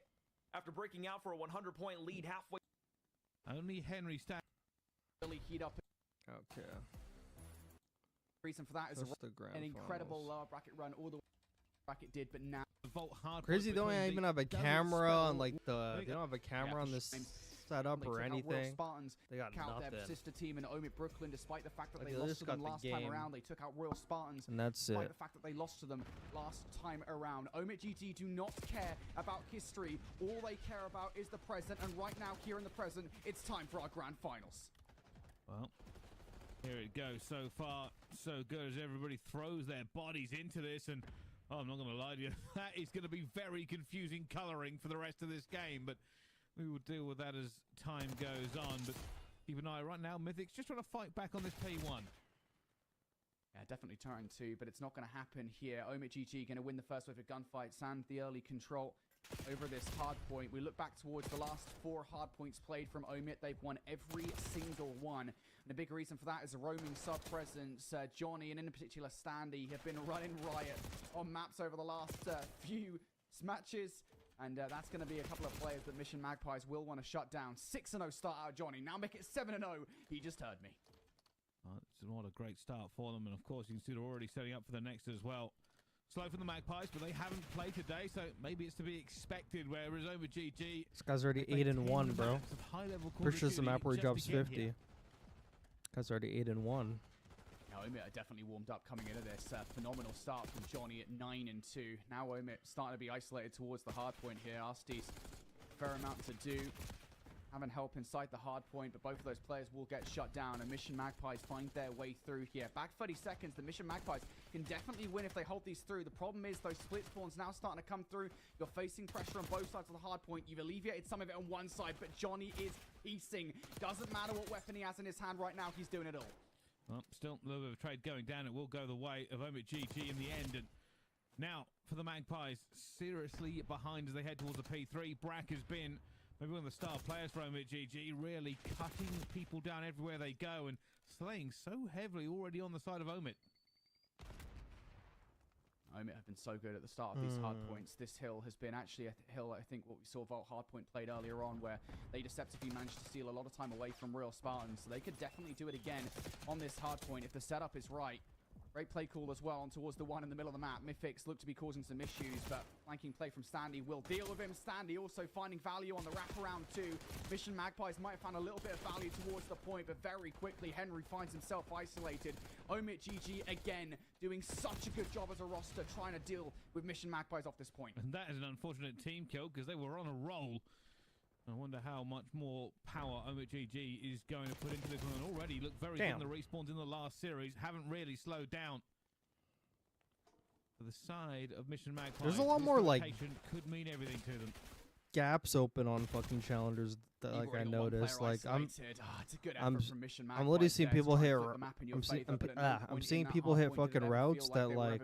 M: after breaking out for a 100-point lead halfway.
N: Only Henry stand.
Q: Really heat up.
T: Okay.
Q: Reason for that is an incredible lower bracket run, all the bracket did, but now
T: crazy. They don't even have a camera on like the. They don't have a camera on this setup or anything. They got nothing.
Q: Their sister team in Omid Brooklyn, despite the fact that they lost to them last time around, they took out Royal Spartans.
T: And that's
Q: despite the fact that they lost to them last time around. Omid GT do not care about history. All they care about is the present. And right now, here in the present, it's time for our grand finals.
N: Well, here it goes. So far, so good as everybody throws their bodies into this. And oh, I'm not going to lie to you, that is going to be very confusing coloring for the rest of this game. But we will deal with that as time goes on. But keep an eye right now. Mythic's just trying to fight back on this P1.
Q: Yeah, definitely turn 2, but it's not going to happen here. Omit GG going to win the first wave of gunfight. Sand the early control over this hard point. We look back towards the last 4 hard points played from Omit. They've won every single one. And a big reason for that is a roaming sub presence. Johnny, and in particular Standy, have been running riot on maps over the last few matches. And that's going to be a couple of players that Mission Magpies will want to shut down. 6-0 start out Johnny. Now make it 7-0. He just heard me.
N: What a great start for them. And of course, you can see they're already setting up for the next as well. Slow for the Magpies, but they haven't played today, so maybe it's to be expected. Whereas over GG,
T: This guy's already 8-1, bro. Pretty sure it's the map where he drops 50. Guy's already 8-1.
Q: Now Omit are definitely warmed up coming into this. Phenomenal start from Johnny at 9-2. Now Omit starting to be isolated towards the hard point here. Arsty's fair amount to do. Having help inside the hard point, but both of those players will get shut down, and Mission Magpies find their way through here. Back 30 seconds, the Mission Magpies can definitely win if they hold these through. The problem is those split spawns now starting to come through. You're facing pressure on both sides of the hard point. You've alleviated some of it on one side, but Johnny is piecing. Doesn't matter what weapon he has in his hand right now, he's doing it all.
N: Well, still a little bit of a trade going down. It will go the way of Omit GG in the end. And now for the Magpies, seriously behind as they head towards the P3. Brack has been maybe one of the star players for Omit GG, really cutting people down everywhere they go and slaying so heavily already on the side of Omit.
Q: Omit have been so good at the start of these hard points. This hill has been actually a hill, I think, what we saw Vault Hardpoint played earlier on, where they deceptively managed to steal a lot of time away from real Spartans. So they could definitely do it again on this hard point if the setup is right. Great play call as well on towards the one in the middle of the map. Mythics look to be causing some issues, but flanking play from Standy will deal with him. Standy also finding value on the wraparound too. Mission Magpies might have found a little bit of value towards the point, but very quickly Henry finds himself isolated. Omit GG again doing such a good job as a roster trying to deal with Mission Magpies off this point.
N: And that is an unfortunate team kill because they were on a roll. I wonder how much more power Omit GG is going to put into this one. And already look very good in the respawns in the last series. Haven't really slowed down. For the side of Mission Magpies,
T: there's a lot more like
N: could mean everything to them.
T: Gaps open on fucking challengers that like I noticed. Like I'm literally seeing people hit. I'm seeing people hit fucking routes that like.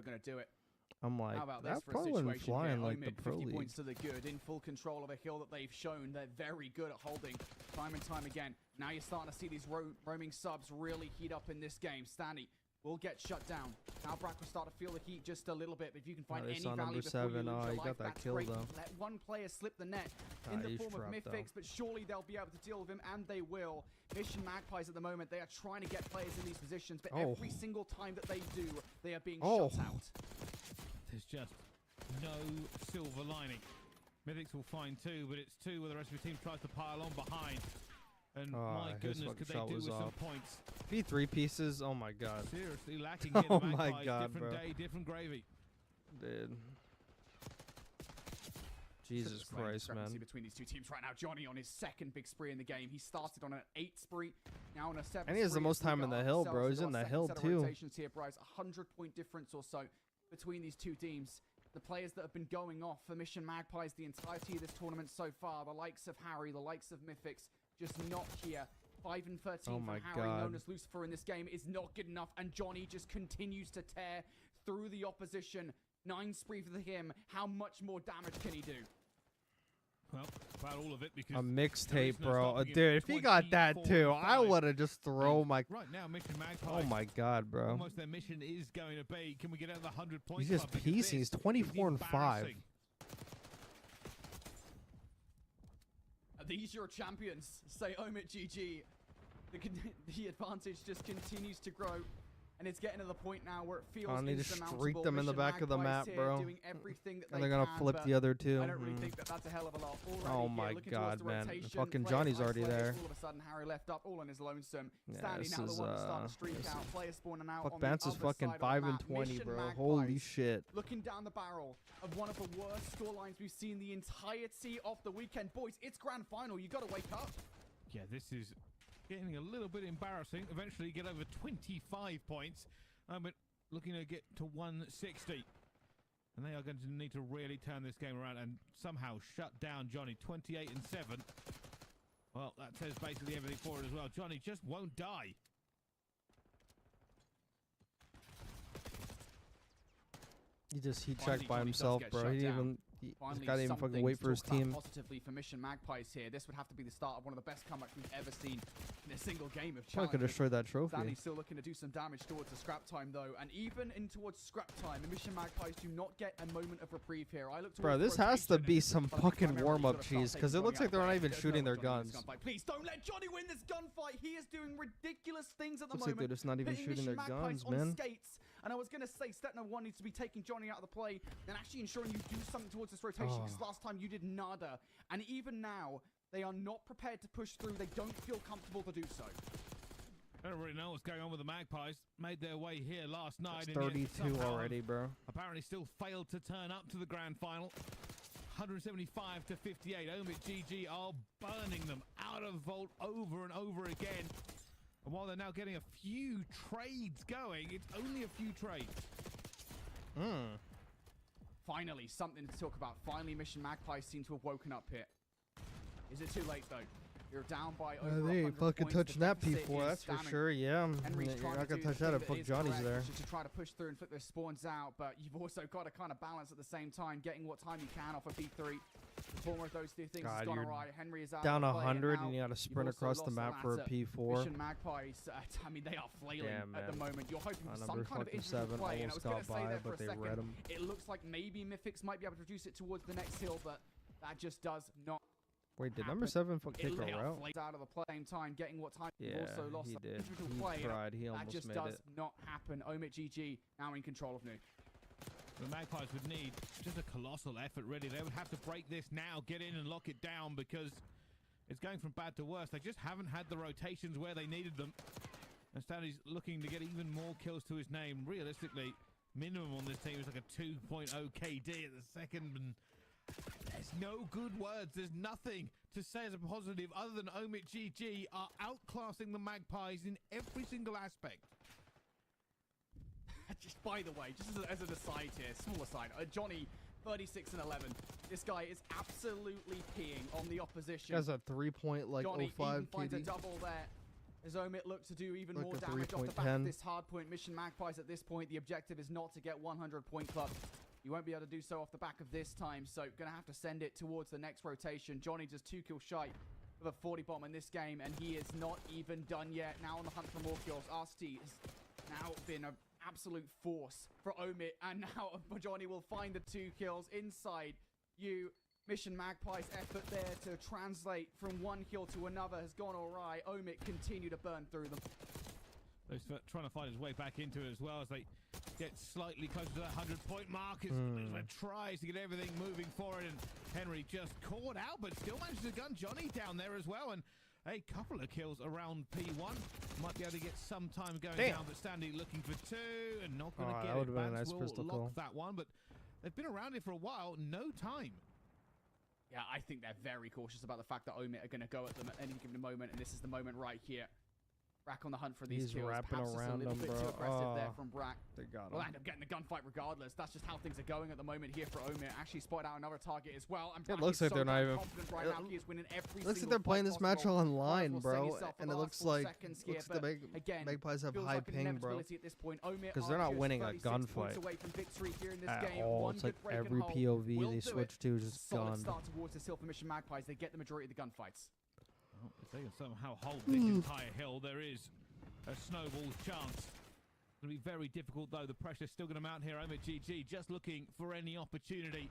T: I'm like, that probably wouldn't fly in like the pro
Q: 50
T: league.
Q: points to the good, in full control of a hill that they've shown they're very good at holding time and time again. Now you're starting to see these roaming subs really heat up in this game. Stanny will get shut down. Now Brack will start to feel the heat just a little bit, but if you can find any value before you lose your life,
T: got that
Q: that's
T: kill
Q: great.
T: though.
Q: Let one player slip the net in the form of Mythics, but surely they'll be able to deal with him, and they will. Mission Magpies at the moment, they are trying to get players in these positions, but every single time that they do, they are being shut out.
N: There's just no silver lining. Mythics will find 2, but it's 2 where the rest of the team tries to pile on behind. And my goodness, could they do with some points?
T: P3 pieces, oh my god.
N: Seriously lacking here.
T: Oh my god,
N: different
T: bro.
N: Day, different gravy.
T: Dude. Jesus Christ, man.
Q: Between these two teams right now, Johnny on his second big spree in the game. He started on an 8 spree, now on a 7.
T: And he has the most time in the hill, bro. He's in the hill too.
Q: Here, Bryce, 100-point difference or so between these two teams. The players that have been going off for Mission Magpies the entirety of this tournament so far, the likes of Harry, the likes of Mythics, just not here. 5 and 13 for Harry, known as Lucifer in this game, is not good enough, and Johnny just continues to tear through the opposition. 9 spree for him. How much more damage can he do?
N: Well, about all of it, because
T: a mixtape, bro. Dude, if he got that too, I would have just thrown my.
N: Right now, Mission Magpies.
T: Oh my god, bro.
N: Almost their mission is going to be, can we get out of the 100 points?
T: He's just piecing. He's 24 and 5.
Q: These your champions, say Omit GG. The advantage just continues to grow. And it's getting to the point now where it feels
T: I need to streak them in the back of the map,
Q: here,
T: bro.
Q: doing everything that
T: And they're gonna flip the other two.
Q: I don't really think that that's a hell of a lot.
T: Oh my god, man! Fucking Johnny's already there.
Q: All of a sudden, Harry left up, all on his lonesome.
T: Yeah,
Q: Standing now, the one to start to streak out. Players spawning out.
T: Fuck,
Q: on
T: Vance
Q: the
T: is
Q: other
T: fucking
Q: side of
T: 5
Q: the
T: and
Q: map.
T: 20,
Q: Mission
T: bro.
Q: Magpies,
T: Holy shit!
Q: Looking down the barrel of one of the worst scorelines we've seen the entirety of the weekend, boys. It's grand final. You got to wake up.
N: Yeah, this is getting a little bit embarrassing. Eventually, get over 25 points. But looking to get to 160. And they are going to need to really turn this game around and somehow shut down Johnny. 28 and 7. Well, that says basically everything for it as well. Johnny just won't die.
T: He just heat
Q: Finally,
T: checked by
Q: Johnny does
T: himself,
Q: get
T: bro.
Q: shut
T: He
Q: down.
T: even he's
Q: Finally,
T: got to even
Q: something
T: fucking wait
Q: to
T: for his
Q: talk about
T: team.
Q: positively for Mission Magpies here. This would have to be the start of one of the best comebacks we've ever seen in a single game of
T: Probably could
Q: Challenge.
T: destroy that trophy.
Q: Danny's still looking to do some damage towards the scrap time, though. And even in towards scrap time, Mission Magpies do not get a moment of reprieve here. I look
T: Bro,
Q: towards
T: this has to
Q: rotation,
T: be
Q: and
T: some
Q: but I think
T: fucking
Q: primarily
T: warm-up
Q: you've gotta start
T: cheese, because it
Q: taking
T: looks
Q: Johnny
T: like they're
Q: out
T: not
Q: of
T: even
Q: the way.
T: shooting their
Q: There's no Johnny in
T: guns.
Q: this gunfight. Please don't let Johnny win this gunfight. He is doing ridiculous things at the
T: Looks like
Q: moment.
T: they're just not even
Q: hitting
T: shooting
Q: Mission
T: their
Q: Magpies
T: guns,
Q: on
T: man.
Q: skates. And I was going to say, step number one needs to be taking Johnny out of the play and actually ensuring you do something towards this rotation, because last time you did nada. And even now, they are not prepared to push through. They don't feel comfortable to do so.
N: I don't really know what's going on with the Magpies. Made their way here last night.
T: It's
N: and yet
T: 32
N: somehow
T: already, bro.
N: Apparently still failed to turn up to the grand final. 175 to 58. Omit GG are burning them out of Vault over and over again. And while they're now getting a few trades going, it's only a few trades.
Q: Finally, something to talk about. Finally, Mission Magpies seem to have woken up here. Is it too late, though? You're down by over
T: They ain't
Q: 100
T: fucking
Q: points.
T: touching
Q: The
T: that
Q: deficit
T: P4,
Q: is
T: that's for
Q: damning.
T: sure, yeah.
Q: Henry's
T: You're
Q: trying
T: not
Q: to
T: gonna
Q: do
T: touch
Q: the
T: that
Q: thing
T: if fuck
Q: is
T: Johnny's
Q: correct,
T: there.
Q: which is to try to push through and flip those spawns out, but you've also got to kind of balance at the same time, getting what time you can off of P3. The former of those two things has
T: God,
Q: gone
T: you're
Q: awry. Henry is out
T: down
Q: of play,
T: 100
Q: now
T: and you gotta
Q: you've
T: sprint
Q: also
T: across the
Q: lost
T: map for a
Q: latter.
T: P4.
Q: Mission Magpies, I mean, they are flailing
T: Damn,
Q: at the
T: man.
Q: moment. You're hoping for some
T: Number
Q: kind of
T: fucking
Q: individual
T: 7
Q: play, and I was
T: almost
Q: going
T: got
Q: to say
T: by,
Q: there for
T: but
Q: a
T: they
Q: second,
T: read him.
Q: it looks like maybe Mythics might be able to reduce it towards the next hill, but that just does not.
T: Wait, did number 7 fuck kick her out?
Q: Out of the play same time, getting what time.
T: Yeah,
Q: You've also lost
T: he
Q: some
T: did.
Q: individual
T: He
Q: play.
T: tried. He
Q: that
T: almost
Q: just
T: made
Q: does
T: it.
Q: not happen. Omit GG now in control of Nuke.
N: The Magpies would need just a colossal effort, really. They would have to break this now, get in and lock it down, because it's going from bad to worse. They just haven't had the rotations where they needed them. And Stanley's looking to get even more kills to his name. Realistically, minimum on this team is like a 2.0 KD at the second. And there's no good words. There's nothing to say as a positive other than Omit GG are outclassing the Magpies in every single aspect.
Q: Just by the way, just as an aside here, small aside, Johnny, 36 and 11. This guy is absolutely peeing on the opposition.
T: He has a 3.05
Q: Johnny even finds a
T: KD.
Q: double there. As Omit looks to do even
T: Like
Q: more
T: a
Q: damage off the back
T: 3.10.
Q: of this hard point. Mission Magpies at this point, the objective is not to get 100 point club. You won't be able to do so off the back of this time, so gonna have to send it towards the next rotation. Johnny just 2 kills shy of a 40 bomb in this game, and he is not even done yet. Now on the hunt for more kills. RST has now been an absolute force for Omit, and now Johnny will find the 2 kills inside you. Mission Magpie's effort there to translate from one kill to another has gone awry. Omit continue to burn through them.
N: He's trying to find his way back into it as well as they get slightly closer to that 100-point mark. As tries to get everything moving forward, and Henry just caught out, but still managed to gun Johnny down there as well. And a couple of kills around P1. Might be able to get some time going down, but Standy looking for 2 and not going to get
T: that
N: it.
T: would've been a
N: Bats
T: nice
N: will
T: pistol
N: lock
T: kill.
N: that one, but they've been around it for a while. No time.
Q: Yeah, I think they're very cautious about the fact that Omit are going to go at them at any given moment, and this is the moment right here. Brack on the hunt for these
T: He's
Q: kills.
T: wrapping
Q: Perhaps just a
T: around
Q: little
T: them,
Q: bit
T: bro.
Q: too aggressive there
T: Oh,
Q: from Brack.
T: they got
Q: We'll
T: him.
Q: end up getting the gunfight regardless. That's just how things are going at the moment here for Omit. Actually spotted out another target as well. And
T: It
Q: Brack
T: looks
Q: is
T: like
Q: so
T: they're not
Q: damn
T: even.
Q: confident right now. He is winning every
T: Looks like
Q: single
T: they're playing
Q: fight
T: this match
Q: possible.
T: online,
Q: Might as well
T: bro.
Q: send yourself for
T: And
Q: the
T: it
Q: last
T: looks
Q: 4
T: like
Q: seconds here,
T: looks
Q: but
T: the
Q: again,
T: Magpies have
Q: feels
T: high
Q: like an
T: ping, bro.
Q: inevitability at this point. Omit
T: Because
Q: are
T: they're not
Q: just
T: winning a
Q: 36 points
T: gunfight
Q: away from victory here in this
T: at
Q: game.
T: all.
Q: One
T: It's
Q: good
T: like
Q: break and
T: every
Q: hold
T: POV
Q: will
T: they
Q: do
T: switch
Q: it.
T: to is just
Q: Solid
T: gone.
Q: start towards this hill for Mission Magpies. They get the majority of the gunfights.
N: Well, if they can somehow hold this entire hill, there is a snowball's chance. It's going to be very difficult, though. The pressure's still going to mount here. Omit GG just looking for any opportunity.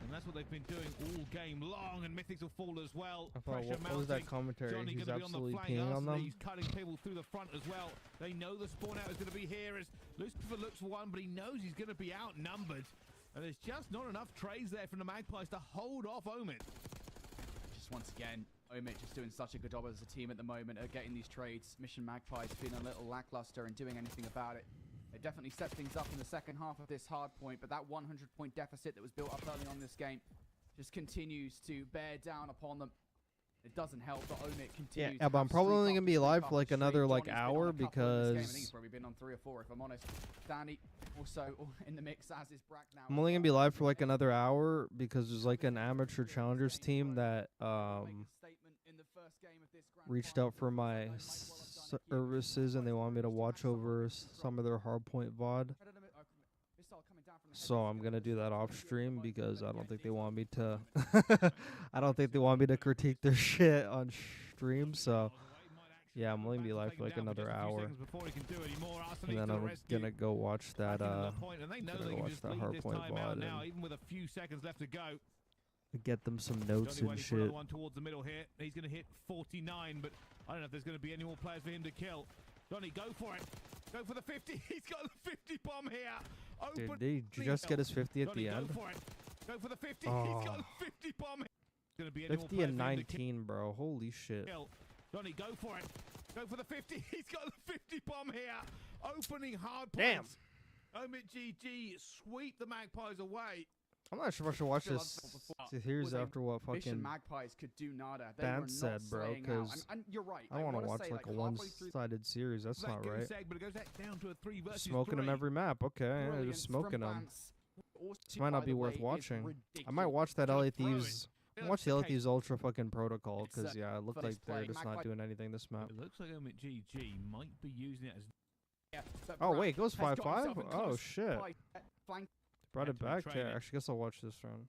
N: And that's what they've been doing all game long. And Mythics will fall as well.
T: I thought,
N: Pressure
T: what was that
N: mounting.
T: commentary?
N: Johnny
T: He's
N: going to be on the
T: absolutely
N: flank.
T: peeing on them.
N: He's cutting people through the front as well. They know the spawn out is going to be here. As Lucifer looks for one, but he knows he's going to be outnumbered. And there's just not enough trades there from the Magpies to hold off Omit.
Q: Just once again, Omit just doing such a good job as a team at the moment at getting these trades. Mission Magpies feeling a little lackluster and doing anything about it. They definitely stepped things up in the second half of this hard point, but that 100-point deficit that was built up early on this game just continues to bear down upon them. It doesn't help that Omit continues.
T: Yeah, but I'm probably only gonna be live for like another like hour
Q: I think he's
T: because
Q: probably been on 3 or 4 if I'm honest. Danny also in the mix, as is Brack now.
T: I'm only gonna be live for like another hour because there's like an amateur challengers team that reached out for my services and they want me to watch over some of their hardpoint VOD. So I'm gonna do that off stream because I don't think they want me to. I don't think they want me to critique their shit on stream. So yeah, I'm only gonna be live for like another hour, and then I'm gonna go watch that. Gonna go watch that Hardpoint VOD and
N: even with a few seconds left to go.
T: Get them some notes and shit.
N: One towards the middle here. He's gonna hit 49, but I don't know if there's gonna be any more players for him to kill. Johnny, go for it. Go for the 50. He's got the 50 bomb here.
T: Did he just get his 50 at the end?
N: Go for it. Go for the 50.
T: Oh.
N: He's got the 50 bomb. Gonna be
T: 50 and 19, bro. Holy shit.
N: Johnny, go for it. Go for the 50. He's got the 50 bomb here. Opening hard
T: Damn.
N: points. Omit GG sweep the Magpies away.
T: I'm not sure if I should watch this series after what
Q: Mission
T: fucking
Q: Magpies could do nada. They
T: Ban
Q: were not
T: said, bro.
Q: slaying out.
T: Because
Q: And you're right.
T: I don't want to
Q: wanna
T: watch
Q: say,
T: like a
Q: halfway through
T: one-sided series. That's not right.
N: But it goes down to a 3 versus
T: Smoking
N: 3.
T: them every map. Okay, yeah, just smoking them. This might not be worth watching. I might watch that LA Thieves. Watch the LA Thieves Ultra fucking protocol because yeah, it looked like they're just not doing anything this map.
N: It looks like Omit GG might be using it as.
T: Oh wait, it goes 5-5. Oh shit. Brought it back.
N: training.
T: Yeah, actually, guess I'll watch this round.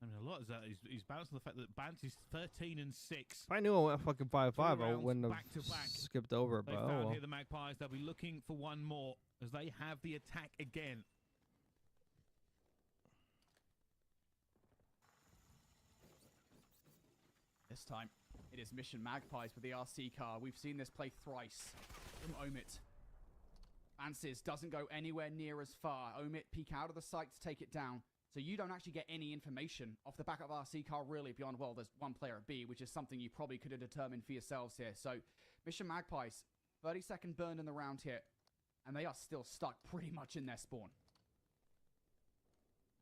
N: I mean, a lot is that he's bouncing the fact that Bance is 13 and 6.
T: If I knew it went fucking 5-5, I
N: rounds
T: wouldn't have
N: back to back.
T: skipped over it.
N: They
T: But oh
N: found
T: well.
N: here the Magpies. They'll be looking for one more as they have the attack again.
Q: This time, it is Mission Magpies with the RC car. We've seen this play thrice from Omit. Ansis doesn't go anywhere near as far. Omit peek out of the sight to take it down. So you don't actually get any information off the back of RC car really beyond, well, there's one player at B, which is something you probably could have determined for yourselves here. So Mission Magpies, 30-second burn in the round here. And they are still stuck pretty much in their spawn.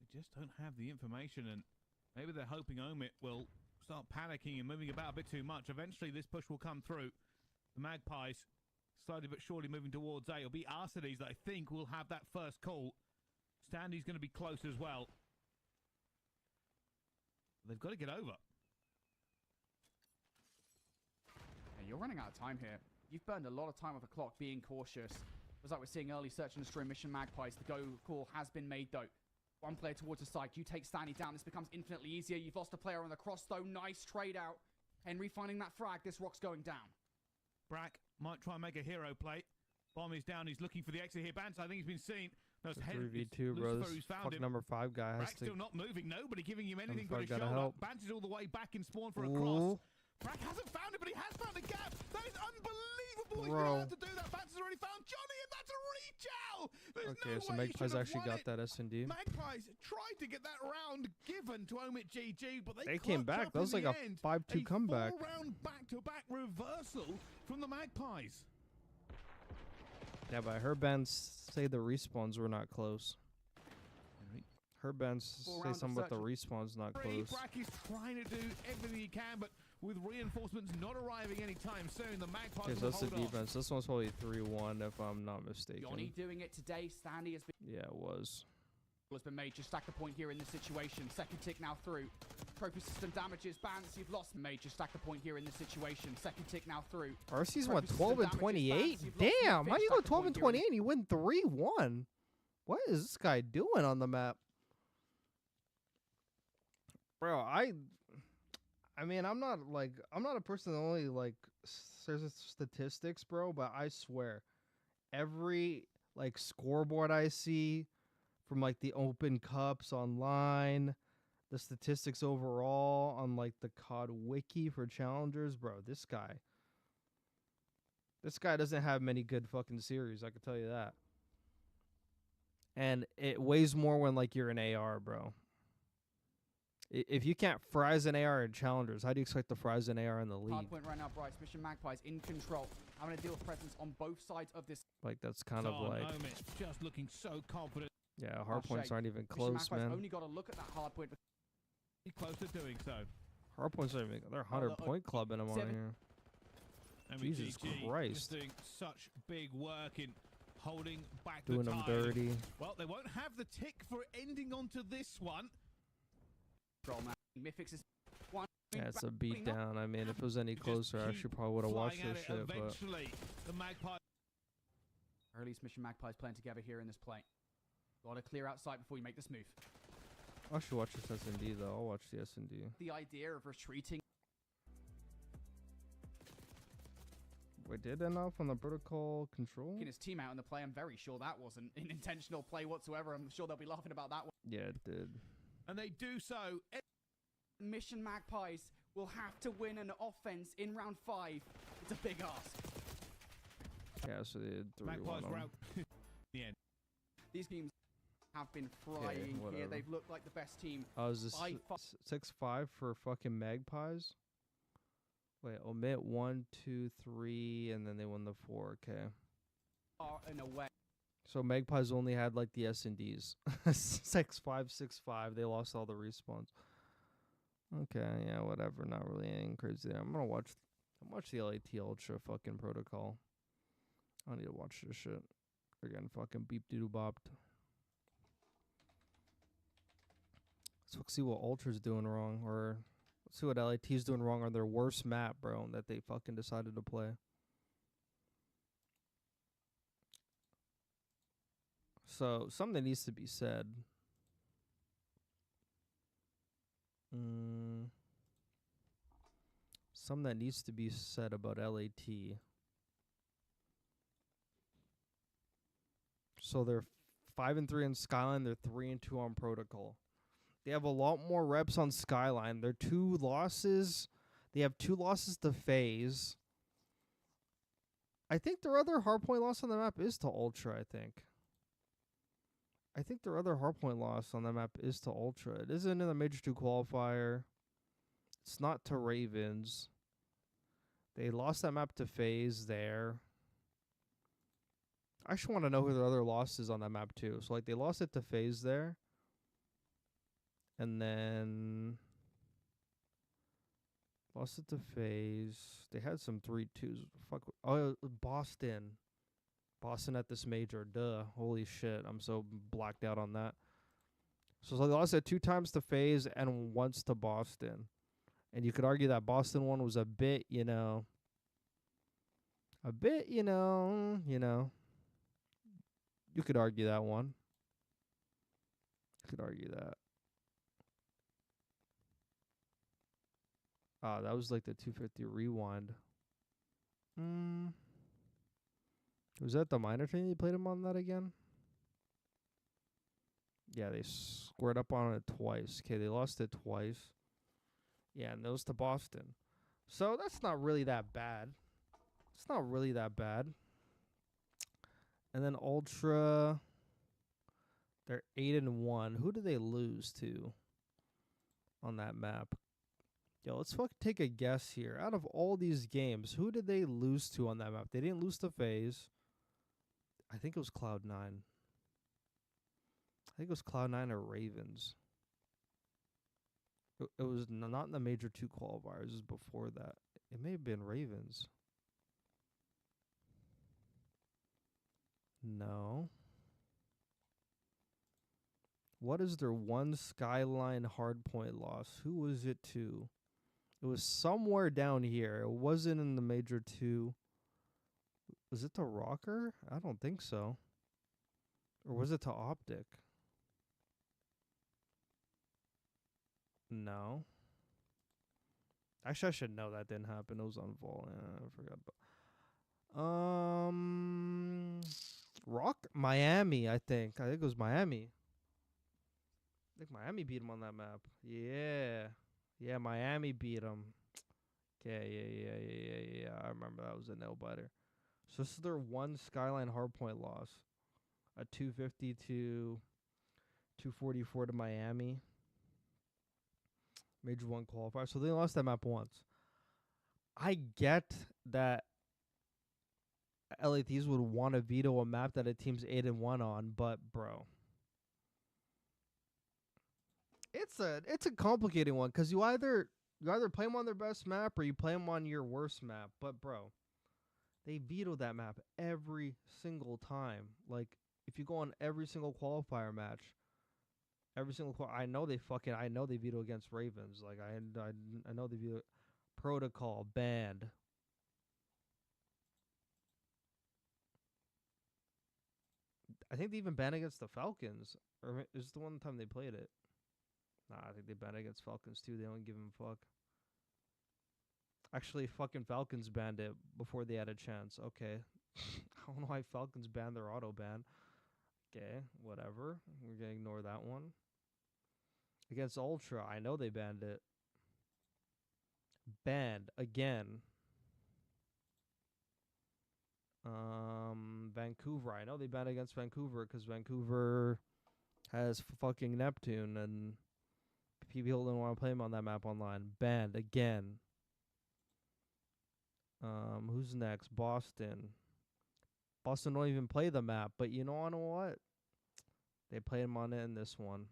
N: They just don't have the information, and maybe they're hoping Omit will start panicking and moving about a bit too much. Eventually, this push will come through. The Magpies, slowly but surely moving towards A. It'll be Arcides that I think will have that first call. Standy's going to be close as well. They've got to get over.
Q: Hey, you're running out of time here. You've burned a lot of time off the clock being cautious. Looks like we're seeing early search and destroy Mission Magpies. The go call has been made, though. One player towards the side. You take Stanley down. This becomes infinitely easier. You've lost a player on the cross, though. Nice trade out. Henry finding that frag. This rock's going down.
N: Brack might try and make a hero play. Bomb is down. He's looking for the exit here. Bance, I think he's been seen. No, it's
T: 3v2, bro. This fucking number 5 guy has
N: Brack's
T: to.
N: still not moving. Nobody giving him anything but a
T: gotta
N: shoulder.
T: help.
N: Bance is all the way back in spawn for a cross. Brack hasn't found it, but he has found a gap. That is unbelievable. He's been able to do that. Bance has already found Johnny, and that's a reach out. There's
T: Okay,
N: no
T: so
N: way he
T: Magpies
N: should have
T: actually
N: won
T: got
N: it.
T: that S&D.
N: Magpies tried to get that round given to Omit GG, but
T: They came
N: clutch
T: back.
N: up
T: That was
N: in
T: like
N: the
T: a
N: end.
T: 5-2 comeback.
N: 4-round back-to-back reversal from the Magpies.
T: Yeah, but I heard Ben say the respawns were not close. Heard Ben say something about the respawns not close.
N: Brack is trying to do everything he can, but with reinforcements not arriving anytime soon, the Magpies
T: Okay, so
N: will
T: that's the
N: hold off.
T: defense. This one's probably 3-1 if I'm not mistaken.
Q: Johnny doing it today. Stanley has been...
T: Yeah, it was.
Q: Has been major stack the point here in this situation. Second tick now through. Trophy system damages. Bance, you've lost major stack the point here in this situation. Second tick now through.
T: RC's
Q: Trophy
T: went
Q: system
T: 12 and
Q: damages.
T: 28.
Q: Bance, you've lost
T: Damn, how
Q: mid-pitch
T: you
Q: stack
T: go
Q: the
T: 12
Q: point
T: and
Q: here in
T: 28 and you win 3-1? What is this guy doing on the map? Bro, I mean, I'm not a person that only like says statistics, bro, but I swear every like scoreboard I see from like the open cups online, the statistics overall on like the COD wiki for challengers, bro, this guy doesn't have many good fucking series, I can tell you that. And it weighs more when like you're an AR, bro. If you can't fries an AR in challengers, how do you expect to fries an AR in the league?
Q: Hardpoint right now, Bryce. Mission Magpies in control. Having to deal with presence on both sides of this.
T: Like that's kind of like
N: just looking so confident.
T: Yeah, hardpoints aren't even
Q: Mission
T: close,
Q: Magpies
T: man.
Q: only got to look at that hardpoint.
N: Close to doing so.
T: Hardpoints aren't even. They're 100-point clubbing them on here. Jesus Christ.
N: Just doing such big work in holding back
T: Doing
N: the
T: them
N: tide.
T: dirty.
N: Well, they won't have the tick for ending onto this one.
Q: Mythics is one.
T: Yeah, it's a beatdown. I mean, if it was any closer, I actually probably would have watched this shit. But
N: Eventually, the Magpies.
Q: Or at least Mission Magpies playing together here in this play. Gotta clear outside before you make this move.
T: I should watch this S&D though. I'll watch the S&D.
Q: The idea of retreating.
T: Wait, did end off on the protocol control?
Q: Taking his team out in the play. I'm very sure that wasn't an intentional play whatsoever. I'm sure they'll be laughing about that one.
T: Yeah, it did.
N: And they do so.
Q: Mission Magpies will have to win an offense in round 5. It's a big ask.
T: Yeah, so they did 3-1
N: Magpies
T: on
N: were
T: them.
N: out. The end.
Q: These teams have been frying here.
T: whatever.
Q: They've looked like the best team.
T: Is this
Q: by
T: 6-5 for fucking Magpies? Wait, omit 1, 2, 3, and then they won the 4. Okay.
Q: far and away.
T: So Magpies only had like the S&Ds. 6-5, 6-5. They lost all the respawns. Okay, yeah, whatever. Not really anything crazy there. I'm gonna watch the LAT Ultra fucking protocol. I need to watch this shit. They're getting fucking beep doo bopped. Let's see what Ultra's doing wrong, or let's see what LAT's doing wrong on their worst map, bro, that they fucking decided to play. So, something that needs to be said. Something that needs to be said about LAT. So they're 5-3 in Skyline. They're 3-2 on Protocol. They have a lot more reps on Skyline. Their 2 losses. They have 2 losses to FaZe. I think their other hardpoint loss on the map is to Ultra, I think their other hardpoint loss on the map is to Ultra. It isn't in the Major 2 qualifier. It's not to Ravens. They lost that map to FaZe there. I actually want to know who their other loss is on that map too. So like they lost it to FaZe there. And then lost it to FaZe. They had some 3-2s. Fuck. Oh, Boston. Boston at this major. Duh. Holy shit. I'm so blacked out on that. So they lost it 2 times to FaZe and once to Boston. And you could argue that Boston one was a bit, you know. You could argue that one. You could argue that. That was like the 250 rewind. Was that the minor thing you played him on that again? Yeah, they squared up on it twice. Okay, they lost it twice. Yeah, and those to Boston. So that's not really that bad. It's not really that bad. And then Ultra, they're 8-1. Who do they lose to on that map? Yo, let's fucking take a guess here. Out of all these games, who did they lose to on that map? They didn't lose to FaZe. I think it was Cloud9. I think it was Cloud9 or Ravens. It was not in the Major 2 qualifiers. It was before that. It may have been Ravens. No. What is their one Skyline hardpoint loss? Who was it to? It was somewhere down here. It wasn't in the Major 2. Was it to Rocker? I don't think so. Or was it to Optic? No. Actually, I should know that didn't happen. It was on Vol. I forgot about. Miami, I think. I think it was Miami. I think Miami beat him on that map. Yeah. Yeah, Miami beat him. Okay, yeah. I remember that was a nail-biter. So this is their one Skyline hardpoint loss. A 250 to 244 to Miami. Major 1 qualifier. So they lost that map once. I get that LATs would want to veto a map that a team's 8-1 on, but bro, it's a complicated one because you either play them on their best map or you play them on your worst map. But bro, they veto that map every single time. Like if you go on every single qualifier match, I know they veto against Ravens. Like I know they veto Protocol banned. I think they even banned against the Falcons. Or is it the one time they played it? Nah, I think they banned against Falcons too. They don't give them a fuck. Actually, fucking Falcons banned it before they had a chance. Okay. I don't know why Falcons banned their auto ban. Okay, whatever. We're going to ignore that one. Against Ultra, I know they banned it. Banned again. Vancouver. I know they banned against Vancouver because Vancouver has fucking Neptune and people don't want to play him on that map online. Banned again. Who's next? Boston. Boston don't even play the map, but you know what? They played him on it in this one.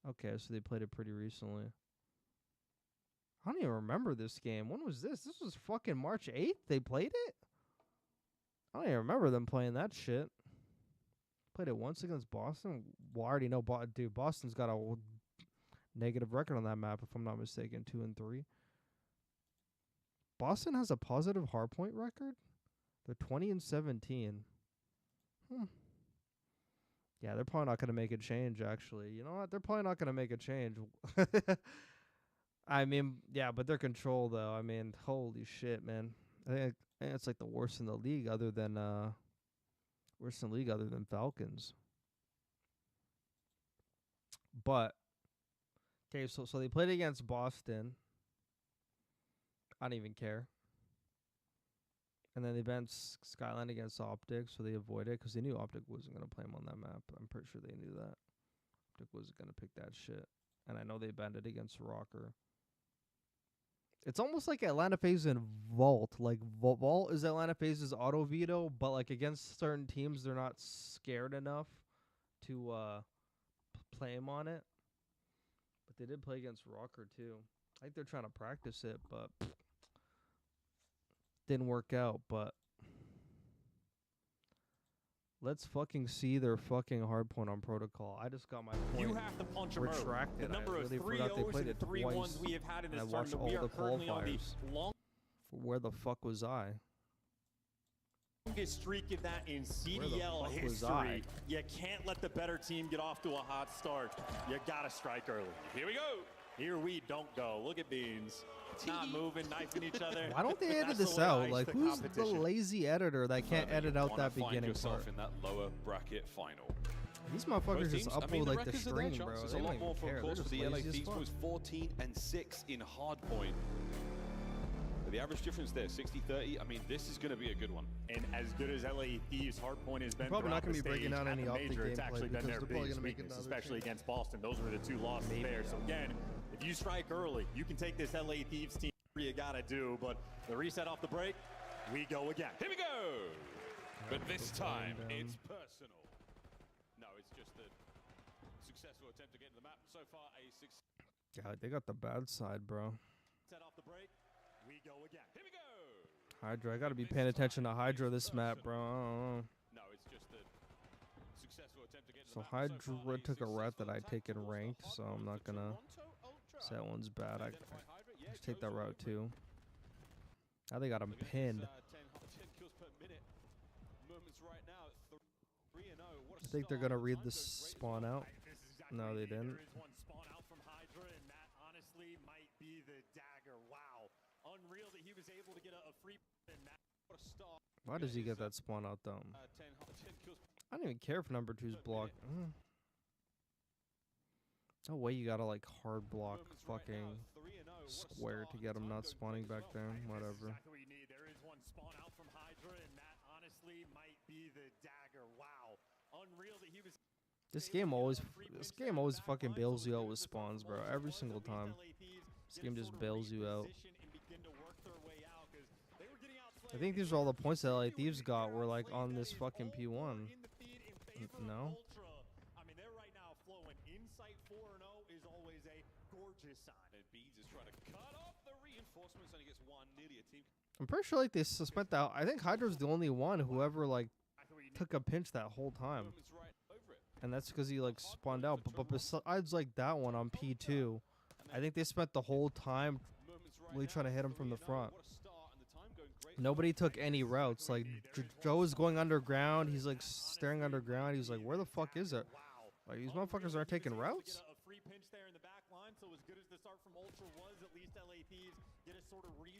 T: Okay, so they played it pretty recently. I don't even remember this game. When was this? This was fucking March 8th they played it? I don't even remember them playing that shit. Played it once against Boston. Well, I already know, dude, Boston's got a negative record on that map, if I'm not mistaken, 2-3. Boston has a positive hardpoint record? They're 20-17. Yeah, they're probably not going to make a change, actually. You know what? They're probably not going to make a change. I mean, yeah, but their control, though. I mean, holy shit, man. I think it's like the worst in the league other than Falcons. But, okay, so they played against Boston. I don't even care. And then they banned Skyline against Optic, so they avoided it because they knew Optic wasn't going to play him on that map. I'm pretty sure they knew that. Optic wasn't going to pick that shit. And I know they banned it against Rocker. It's almost like Atlanta FaZe and Vault. Like, Vault is Atlanta FaZe's auto veto, but like against certain teams, they're not scared enough to play him on it. But they did play against Rocker, too. I think they're trying to practice it, but didn't work out. But let's fucking see their fucking hardpoint on protocol. I just got my point
A: you have to punch them
T: retracted.
A: The number
T: I
A: of
T: really forgot they
A: 3-0s
T: played
A: and
T: it
A: 3-1s
T: twice.
A: we have had in this
T: And I watched
A: tournament. We
T: all
A: are
T: the
A: currently on the
T: qualifiers. Where the fuck was I?
A: longest streak of that in CDL
T: fuck was
A: history.
T: I?
A: You can't let the better team get off to a hot start. You gotta strike early. Here we go. Here we don't go. Look at Beans. Not moving, knifing each other.
T: Why don't they
A: But
T: edit
A: that's the
T: this
A: way
T: out?
A: ice
T: Like,
A: the
T: who's the
A: competition.
T: lazy editor that can't edit out that beginning
K: yourself
T: part?
K: in that lower bracket final.
T: These motherfuckers
K: Both
T: just
K: teams, I
T: upload
K: mean, the
T: like the
K: records are there,
T: stream, bro.
K: Chance. There's
T: They
K: a
T: don't
K: lot more
T: even
K: for,
T: care.
K: of
T: They're
K: course, for
T: just
K: the LA
T: lazy as
K: Thieves
T: fuck.
K: was 14-6 in Hardpoint. But the average difference there, 60-30. I mean, this is going to be a good one.
A: And as good as LA Thieves Hardpoint has been,
T: Probably not
A: going to
T: be breaking down any off the
A: major, it's
T: gameplay
A: actually been
T: because
A: their
T: they're probably
A: biggest
T: gonna make
A: weakness,
T: another
A: especially
T: change.
A: against Boston. Those were the two losses there. So again, if you strike early, you can take this LA Thieves team. You gotta do, but the reset off the break, we go again.
K: Here we go. But this time, it's personal. No, it's just a successful attempt to get to the map. So far, a success.
T: God, they got the bad side, bro.
A: Set off the break, we go again. Here we go.
T: Hydra, I gotta be paying attention to Hydra this map, bro. I don't know.
K: No, it's just a successful attempt to get to the
T: So
K: map. So far,
T: Hydra took a route that I take in ranked, so I'm not gonna say that one's bad. I just take that route too. Now they got him pinned.
K: 10 kills per minute. Moments right now. 3-0. What a
T: I think they're
K: start.
T: gonna read the spawn out. No, they didn't.
A: There is one spawn out from Hydra, and that honestly might be the dagger. Wow. Unreal that he was able to get a free and that.
K: What a start.
T: Why does he get that spawn out though?
K: 10 kills.
T: I don't even care if number 2's blocked. No way you gotta like hard block fucking square to get him not spawning back there. Whatever.
A: Exactly what you need. There is one spawn out from Hydra, and that honestly might be the dagger. Wow. Unreal that he was.
T: This game always fucking bails you out with spawns, bro. Every single time. This game just bails you out. I think these are all the points that LA Thieves got were like on this fucking P1. No?
A: I mean, they're right now flowing. Insight 4-0 is always a gorgeous sign.
K: And Beans is trying to cut off the reinforcements, and he gets one, nearly a team.
T: I'm pretty sure like they suspend that. I think Hydra's the only one who ever like took a pinch that whole time. And that's because he like spawned out. But besides like that one on P2, I think they spent the whole time really trying to hit him from the front. Nobody took any routes. Like Joe was going underground. He's like staring underground. He's like, where the fuck is it? Like these motherfuckers aren't taking routes.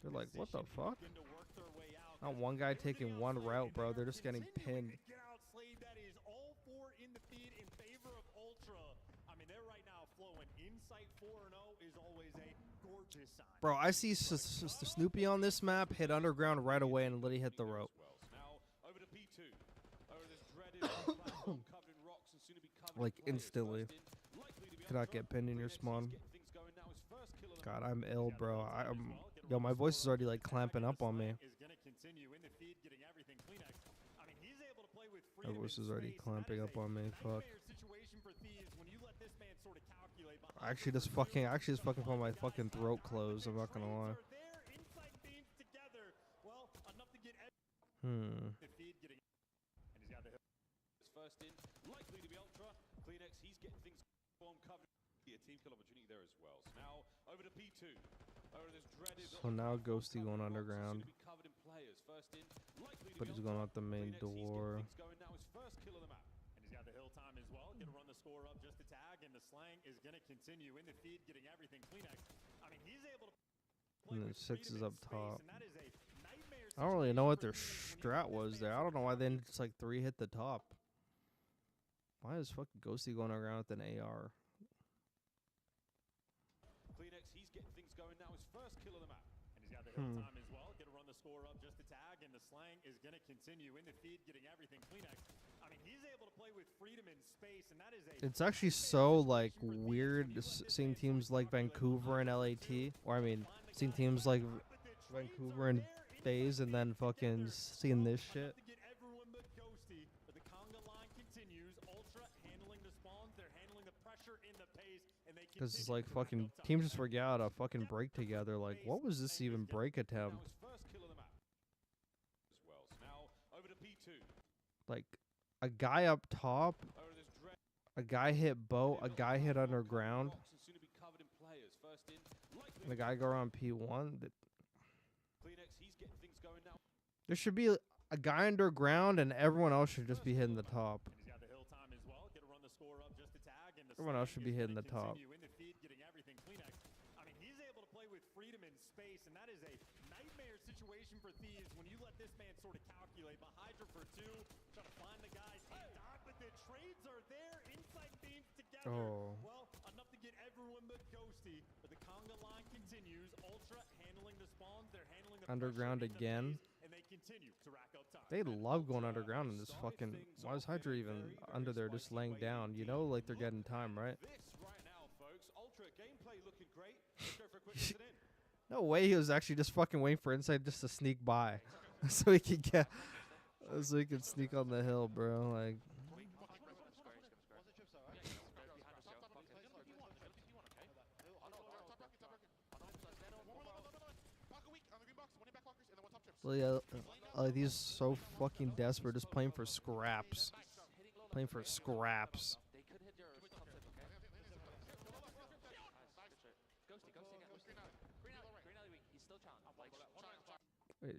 T: They're like, what the fuck? Not one guy taking one route, bro. They're just getting pinned. Bro, I see Snoopy on this map hit underground right away and literally hit the rope. Like instantly. Cannot get pinned in your spawn. God, I'm ill, bro. Yo, my voice is already like clamping up on me. My voice is already clamping up on me. Fuck. I actually just fucking found my fucking throat closed. I'm not gonna lie.
K: First in, likely to be Ultra. Kleenex, he's getting things on cover. A team kill opportunity there as well. So now over to P2.
T: So now Ghosty going underground. But he's going out the main door. And then 6 is up top. I don't really know what their strat was there. I don't know why they didn't just like 3 hit the top. Why is fucking Ghosty going around with an AR?
K: Kleenex, he's getting things going now. His first kill of the map. And he's got the hill time as well. Gonna run the score up just to tag. And the slang is gonna continue in the feed, getting everything. Kleenex, I mean, he's able to play with freedom in space, and that is a...
T: It's actually so like weird seeing teams like Vancouver and LAT, or I mean, seeing teams like Vancouver and FaZe, and then fucking seeing this shit. Because it's like fucking teams just forget how to fucking break together. Like, what was this even break attempt? Like, a guy up top, a guy hit boat, a guy hit underground, and a guy go around P1. There should be a guy underground, and everyone else should just be hitting the top. Everyone else should be hitting the top.
A: Space, and that is a nightmare situation for Thieves when you let this man sort of calculate. But Hydra for 2, trying to find the guys. But the trades are there. Inside Thieves together. Well, enough to get everyone but Ghosty. But the conga line continues. Ultra handling the spawns. They're handling the
T: underground again.
A: And they continue to rack up time.
T: They love going underground in this fucking... Why is Hydra even under there just laying down? You know, like they're getting time, right?
K: Right now, folks. Ultra gameplay looking great. Let's go for a quick sit in.
T: No way he was actually just fucking waiting for Inside just to sneak by. So he could get... So he could sneak on the hill, bro. Like... So yeah, he's so fucking desperate, just playing for scraps. Playing for scraps. Wait,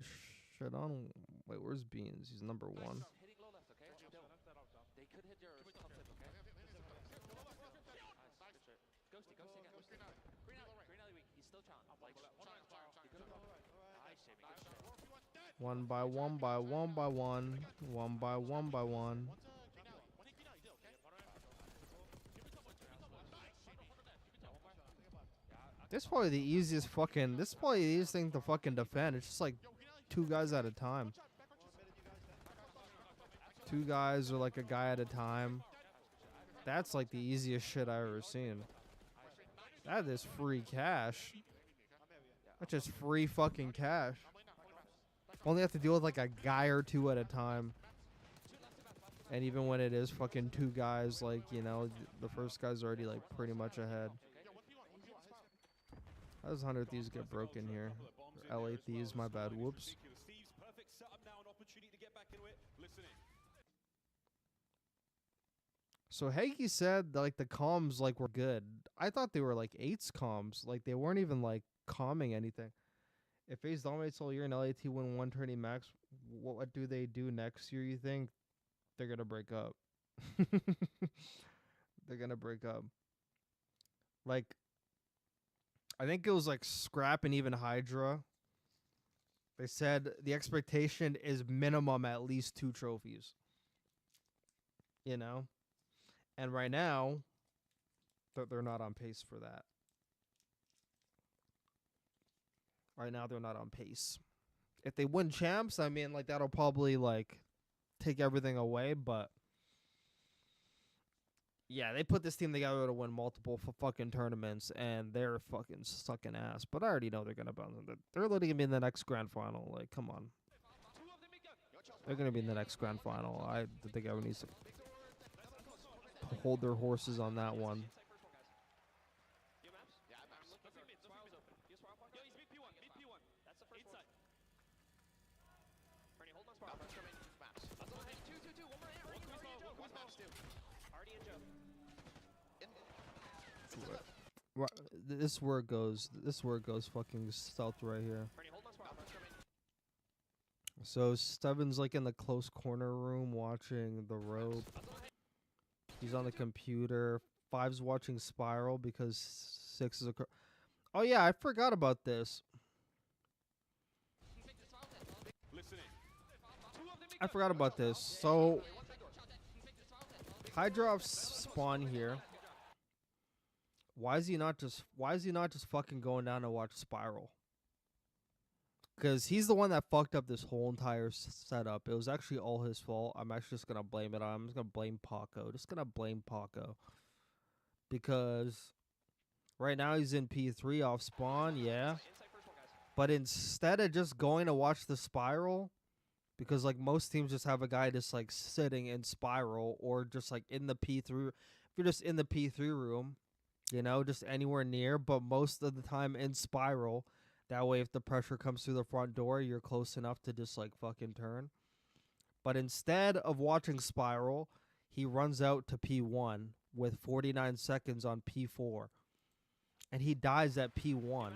T: shit on. Wait, where's Beans? He's number 1.
L: They could hit your top tip, okay? Ghosty again. Green alley weak. He's still challenged.
T: One by one by one by one. One by one by one. This is probably the easiest fucking... This is probably the easiest thing to fucking defend. It's just like 2 guys at a time. 2 guys or like a guy at a time. That's like the easiest shit I've ever seen. That is free cash. That's just free fucking cash. Only have to deal with like a guy or 2 at a time. And even when it is fucking 2 guys, like, you know, the first guy's already like pretty much ahead. How does 100 Thieves get broken here? Or LA Thieves, my bad. Whoops. So Hagee said like the comms like were good. I thought they were like 8's comms. Like they weren't even like calming anything. If FaZe dominates all year and LAT win 120 max, what do they do next year, you think? They're going to break up. They're going to break up. Like, I think it was like Scrap and even Hydra. They said the expectation is minimum at least 2 trophies. You know? And right now, they're not on pace for that. Right now, they're not on pace. If they win champs, I mean, like, that'll probably, like, take everything away, but yeah, they put this team together to win multiple fucking tournaments, and they're fucking sucking ass. But I already know they're gonna bounce. They're literally gonna be in the next grand final. Like, come on, they're gonna be in the next grand final. I think everyone needs to hold their horses on that one. This is where it goes. This is where it goes fucking stealth right here. So Steven's like in the close corner room watching the rope. He's on the computer. 5's watching Spiral because 6 is a... Oh yeah, I forgot about this. I forgot about this. So Hydra spawn here. Why is he not just fucking going down to watch Spiral? Because he's the one that fucked up this whole entire setup. It was actually all his fault. I'm actually just gonna blame it on him. I'm just gonna blame Paco. Just gonna blame Paco. Because right now he's in P3 off spawn, yeah. But instead of just going to watch the Spiral, because like most teams just have a guy just like sitting in Spiral or just like in the P3. If you're just in the P3 room, you know, just anywhere near, but most of the time in Spiral. That way, if the pressure comes through the front door, you're close enough to just like fucking turn. But instead of watching Spiral, he runs out to P1 with 49 seconds on P4. And he dies at P1.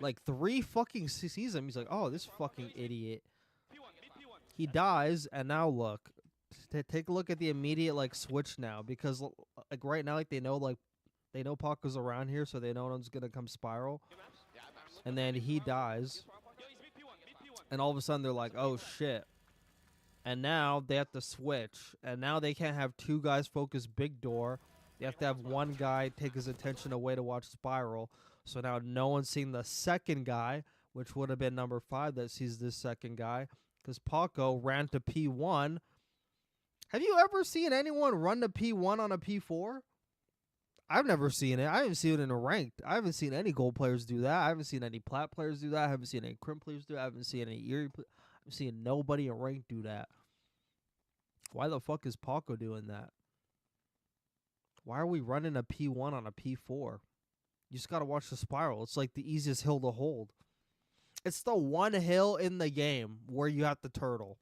T: Like 3 fucking sees him. He's like, oh, this fucking idiot. He dies, and now look. Take a look at the immediate like switch now, because like right now, like they know Paco's around here, so they know no one's gonna come Spiral, and then he dies, and all of a sudden they're like, oh shit, and now they have to switch, and now they can't have 2 guys focus big door. They have to have 1 guy take his attention away to watch Spiral. So now no one's seeing the second guy, which would have been number 5 that sees this second guy, because Paco ran to P1. Have you ever seen anyone run to P1 on a P4? I've never seen it. I haven't seen it in a ranked. I haven't seen any gold players do that. I haven't seen any plat players do that. I haven't seen any crim players do that. I haven't seen any Erie. I've seen nobody in ranked do that. Why the fuck is Paco doing that? Why are we running a P1 on a P4? You just got to watch the Spiral. It's like the easiest hill to hold. It's the one hill in the game where you have to turtle.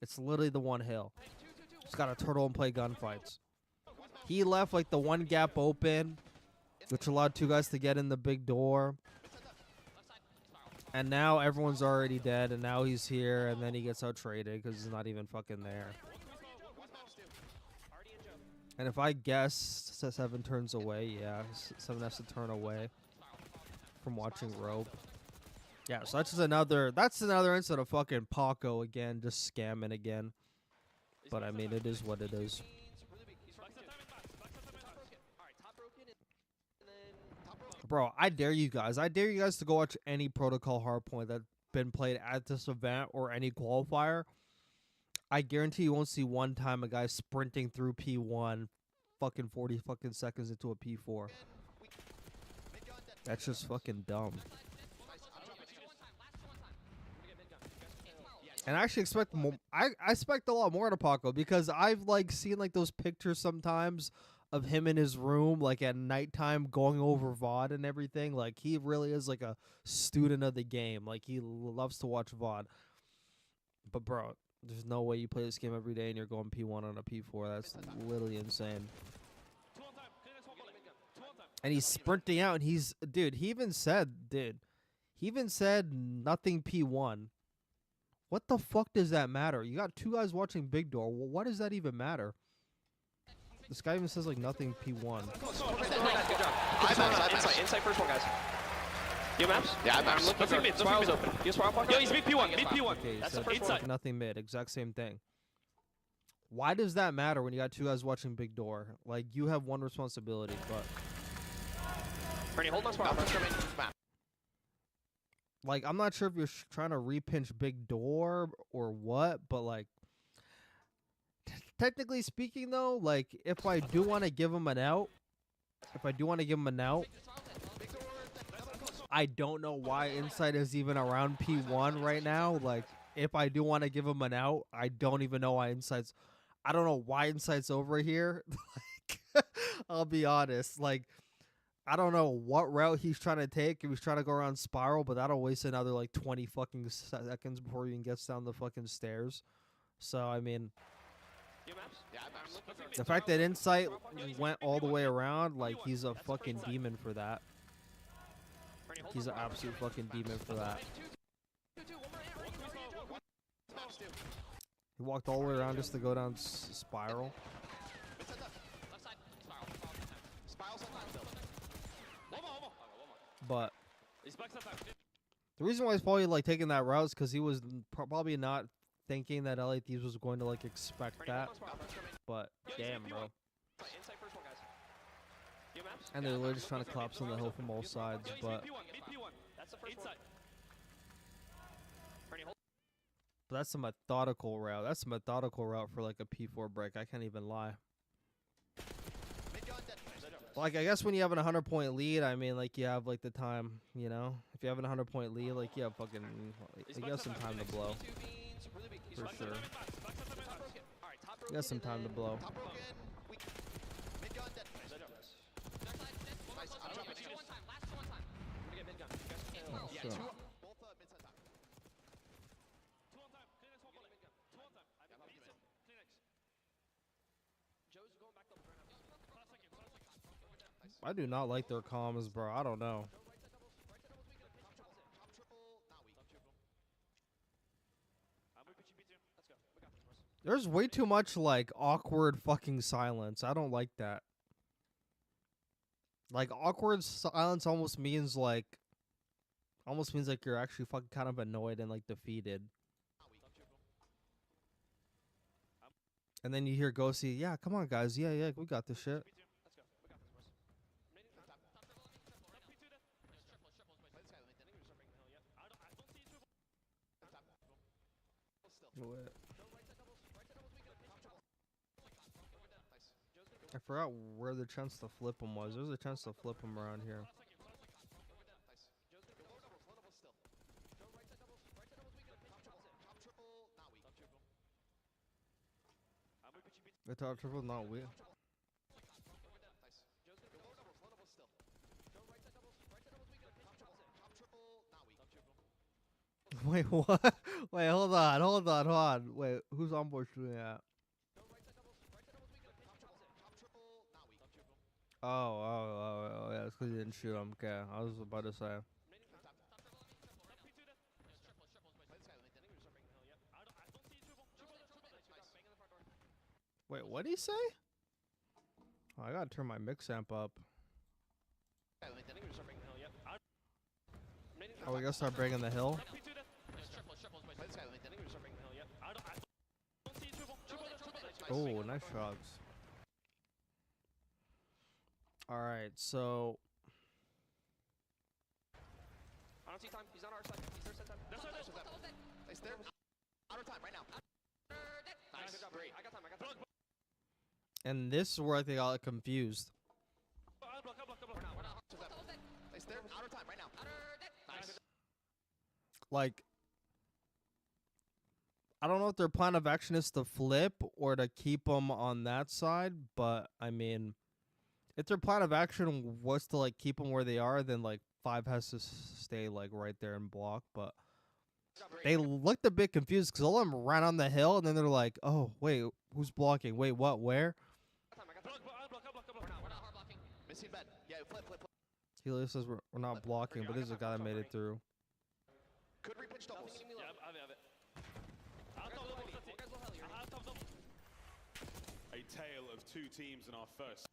T: It's literally the one hill. Just got to turtle and play gunfights. He left like the 1 gap open, which allowed 2 guys to get in the big door. And now everyone's already dead, and now he's here, and then he gets out traded because he's not even fucking there. And if I guess 7 turns away, yeah, 7 has to turn away from watching rope. Yeah, so that's another incident of fucking Paco again, just scamming again. But I mean, it is what it is. Bro, I dare you guys to go watch any protocol hardpoint that's been played at this event or any qualifier. I guarantee you won't see one time a guy sprinting through P1 fucking 40 fucking seconds into a P4. That's just fucking dumb. And I actually expect more. I expect a lot more to Paco, because I've like seen like those pictures sometimes of him in his room like at nighttime going over VOD and everything. Like he really is like a student of the game. Like he loves to watch VOD. But bro, there's no way you play this game every day and you're going P1 on a P4. That's literally insane. And he's sprinting out, and he even said, He even said nothing P1. What the fuck does that matter? You got 2 guys watching big door. Well, why does that even matter? This guy even says like nothing P1.
J: Inside first one, guys. You have maps? Yeah, I have maps. Look mid. Spiral's open. You spiral point? Yo, he's mid P1. Mid P1.
T: Okay,
J: That's
T: so
J: the first
T: it's
J: one.
T: like nothing mid. Exact same thing. Why does that matter when you got 2 guys watching big door? Like, you have one responsibility, but...
J: Bernie, hold my spiral.
T: Like, I'm not sure if you're trying to repinch big door or what, but like... Technically speaking, though, like, if I do want to give him an out... I don't know why Insight is even around P1 right now. Like, if I do want to give him an out, I don't even know why Insight's... I don't know why Insight's over here. Like, I'll be honest. Like, I don't know what route he's trying to take. If he's trying to go around Spiral, but that'll waste another, like, 20 fucking seconds before he even gets down the fucking stairs. So, I mean... The fact that Insight went all the way around, like, he's a fucking demon for that. He's an absolute fucking demon for that. He walked all the way around just to go down Spiral. But the reason why he's probably like taking that route is because he was probably not thinking that LA Thieves was going to like expect that. But damn, bro. And they're literally just trying to collapse on the hill from all sides. But that's a methodical route. That's a methodical route for like a P4 break. I can't even lie. Like, I guess when you have an 100-point lead, I mean, like, you have, like, the time, you know? If you have an 100-point lead, like, you have fucking... Like, you have some time to blow. For sure. You have some time to blow. Oh, shit. I do not like their comms, bro. I don't know. There's way too much, like, awkward fucking silence. I don't like that. Like, awkward silence almost means like you're actually fucking kind of annoyed and, like, defeated. And then you hear Ghosty, yeah, come on, guys. Yeah, we got this shit. I forgot where the chance to flip him was. There's a chance to flip him around here. The top triple not weird. Wait, what? Wait, hold on. Wait, who's on board shooting at? Oh, yeah, it's because you didn't shoot him. Okay, I was about to say. Wait, what'd he say? Oh, I gotta turn my mix amp up. Oh, we gotta start breaking the hill? Oh, nice shots. Alright, so...
J: I don't see time. He's on our side. He's their side time. Their side time. Nice there. Out of time right now. Nice. Good job. Great. I got time.
T: And this is where I think I got confused.
J: Nice there. Out of time right now. Nice.
T: Like, I don't know if their plan of action is to flip or to keep them on that side, but I mean, if their plan of action was to like keep them where they are, then like 5 has to stay like right there and block. But they looked a bit confused because all of them ran on the hill and then they're like, "Oh wait, who's blocking? Wait, what? Where?" Helio says we're not blocking, but there's a guy that made it through.
J: Could repitch doubles.
I: A tale of two teams in our first.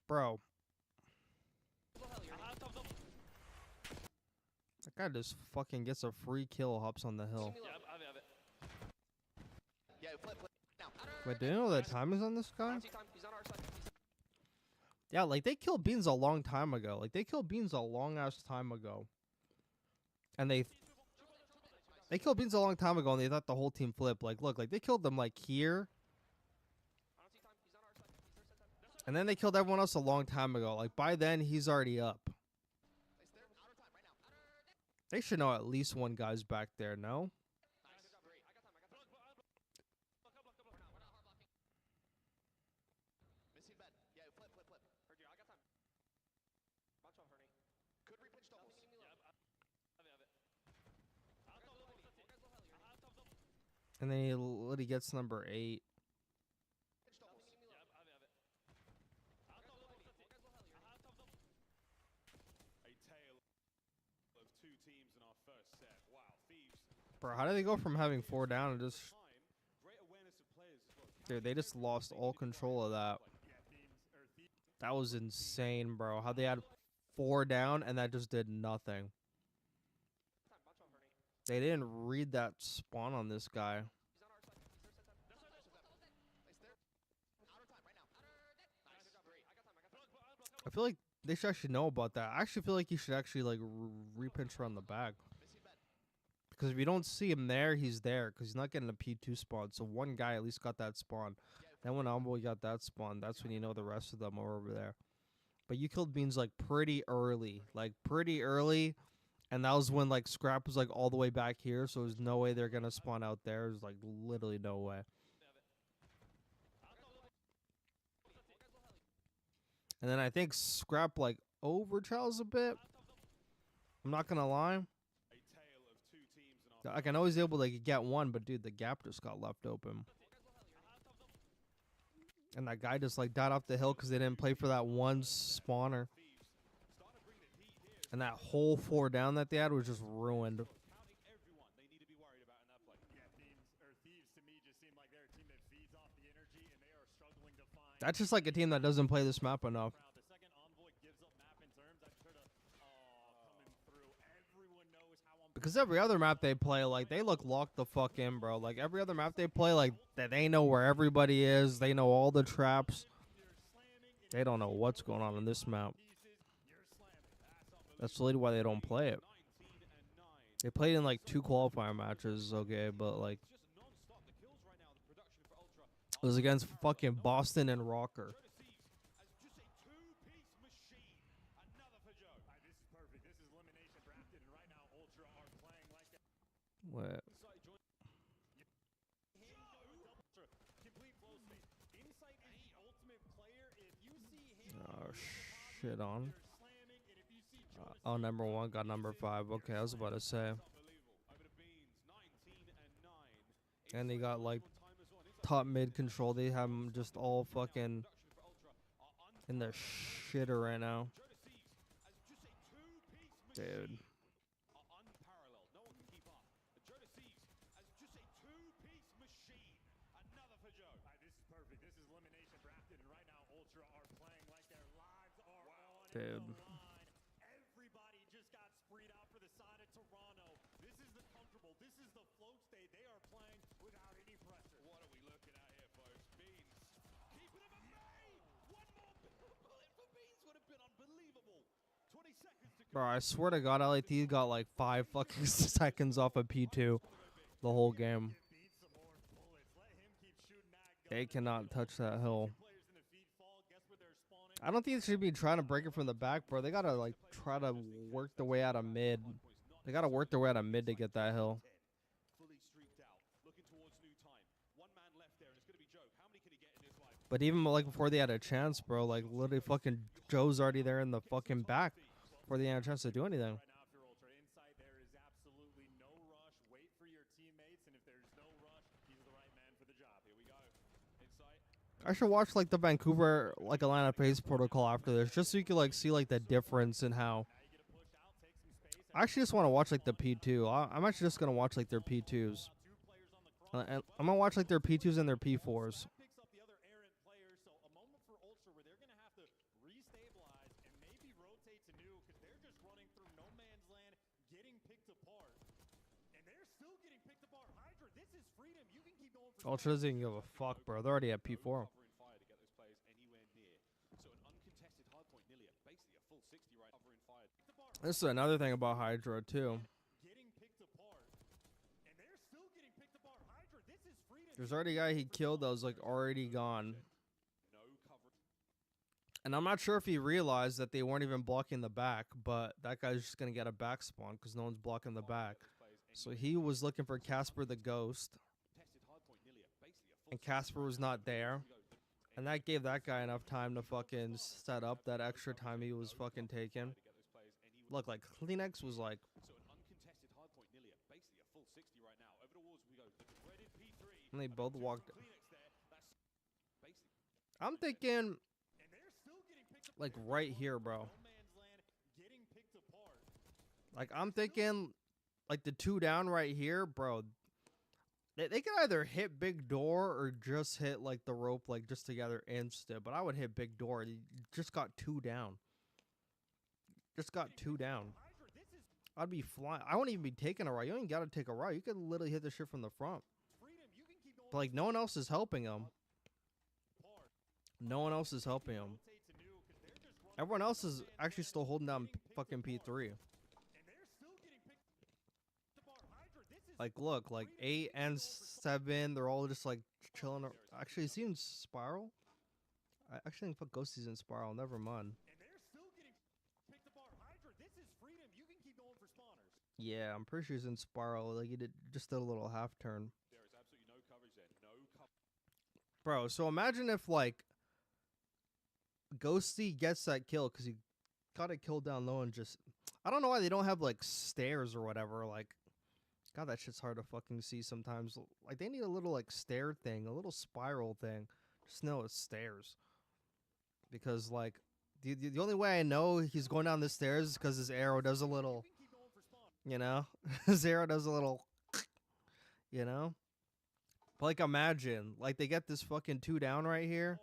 T: Bro. That guy just fucking gets a free kill, hops on the hill. Wait, do you know the time is on this guy? Yeah, like they killed Beans a long time ago. Like they killed Beans a long ass time ago. And they killed Beans a long time ago and they thought the whole team flipped. Like look, like they killed them like here. And then they killed everyone else a long time ago. Like by then he's already up. They should know at least one guy's back there, no? And then he literally gets number 8. Bro, how did they go from having 4 down to just... Dude, they just lost all control of that. That was insane, bro. How they had 4 down and that just did nothing. They didn't read that spawn on this guy. I feel like they should actually know about that. I actually feel like he should actually like repinch around the back. Because if you don't see him there, he's there. Because he's not getting a P2 spawn. So one guy at least got that spawn. Then when Omboy got that spawn, that's when you know the rest of them are over there. But you killed Beans like pretty early. Like pretty early. And that was when like Scrap was like all the way back here. So there's no way they're going to spawn out there. There's like literally no way. And then I think Scrap like overtrails a bit. I'm not going to lie. Like I know he's able to get one, but dude, the gap just got left open. And that guy just like died off the hill because they didn't play for that one spawner. And that whole 4 down that they had was just ruined. That's just like a team that doesn't play this map enough. Because every other map they play, like, they look locked the fuck in, bro. Like, every other map they play, like, they know where everybody is. They know all the traps. They don't know what's going on in this map. That's literally why they don't play it. They played in, like, 2 qualifier matches, okay, but, like, it was against fucking Boston and Rocker. What? Oh, shit on. Oh, number 1 got number 5. Okay, I was about to say. And they got, like, top mid control. They have them just all fucking in their shitter right now. Dude. Dude.
A: Everybody just got spread out for the side of Toronto. This is the comfortable. This is the float state. They are playing without any pressure. What are we looking at here, folks? Beans keeping him at bay. One more bullet for Beans would have been unbelievable. 20 seconds to go.
T: Bro, I swear to God, LAT got like 5 fucking seconds off of P2 the whole game. They cannot touch that hill. I don't think they should be trying to break it from the back, bro. They gotta like try to work their way out of mid. They gotta work their way out of mid to get that hill. But even like before they had a chance, bro, like literally fucking Joe's already there in the fucking back before they had a chance to do anything. I should watch like the Vancouver like Atlanta pace protocol after this, just so you can like see like the difference in how I actually just want to watch like the P2. I'm actually just gonna watch like their P2s. And I'm gonna watch like their P2s and their P4s. Ultra doesn't even give a fuck, bro. They're already at P4. This is another thing about Hydra, too. There's already a guy he killed that was, like, already gone. And I'm not sure if he realized that they weren't even blocking the back, but that guy's just going to get a back spawn because no one's blocking the back. So he was looking for Casper the Ghost. And Casper was not there. And that gave that guy enough time to fucking set up that extra time he was fucking taking. Look, like, Kleenex was like... And they both walked... I'm thinking... Like, right here, bro. Like, I'm thinking... Like, the 2 down right here, bro... They can either hit big door or just hit, like, the rope, like, just together instant. But I would hit big door. You just got 2 down. Just got 2 down. I'd be flying. I wouldn't even be taking a right. You don't even got to take a right. You could literally hit the shit from the front. But, like, no one else is helping him. No one else is helping him. Everyone else is actually still holding down fucking P3. Like, look, like 8 and 7, they're all just like chilling. Actually, is he in Spiral? I actually think Ghosty's in Spiral. Never mind. Yeah, I'm pretty sure he's in Spiral. Like, he did just a little half turn. Bro, so imagine if, like, Ghosty gets that kill because he got a kill down low and just... I don't know why they don't have, like, stairs or whatever. Like, God, that shit's hard to fucking see sometimes. Like, they need a little, like, stair thing, a little spiral thing. Just know it's stairs. Because, like, the only way I know he's going down the stairs is because his arrow does a little... You know? His arrow does a little... You know? But, like, imagine. Like, they get this fucking 2 down right here.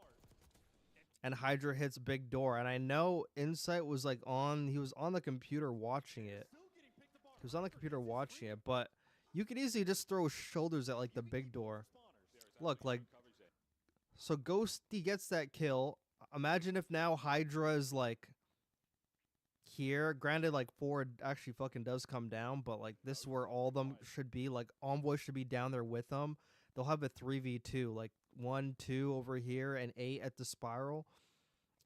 T: And Hydra hits big door. And I know Insight was, like, on... He was on the computer watching it. He was on the computer watching it. But you could easily just throw shoulders at, like, the big door. Look, like... So Ghosty gets that kill. Imagine if now Hydra is, like... Here, granted, like 4 actually fucking does come down, but like this is where all of them should be. Like Envoy should be down there with them. They'll have a 3v2, like 1, 2 over here, and 8 at the spiral,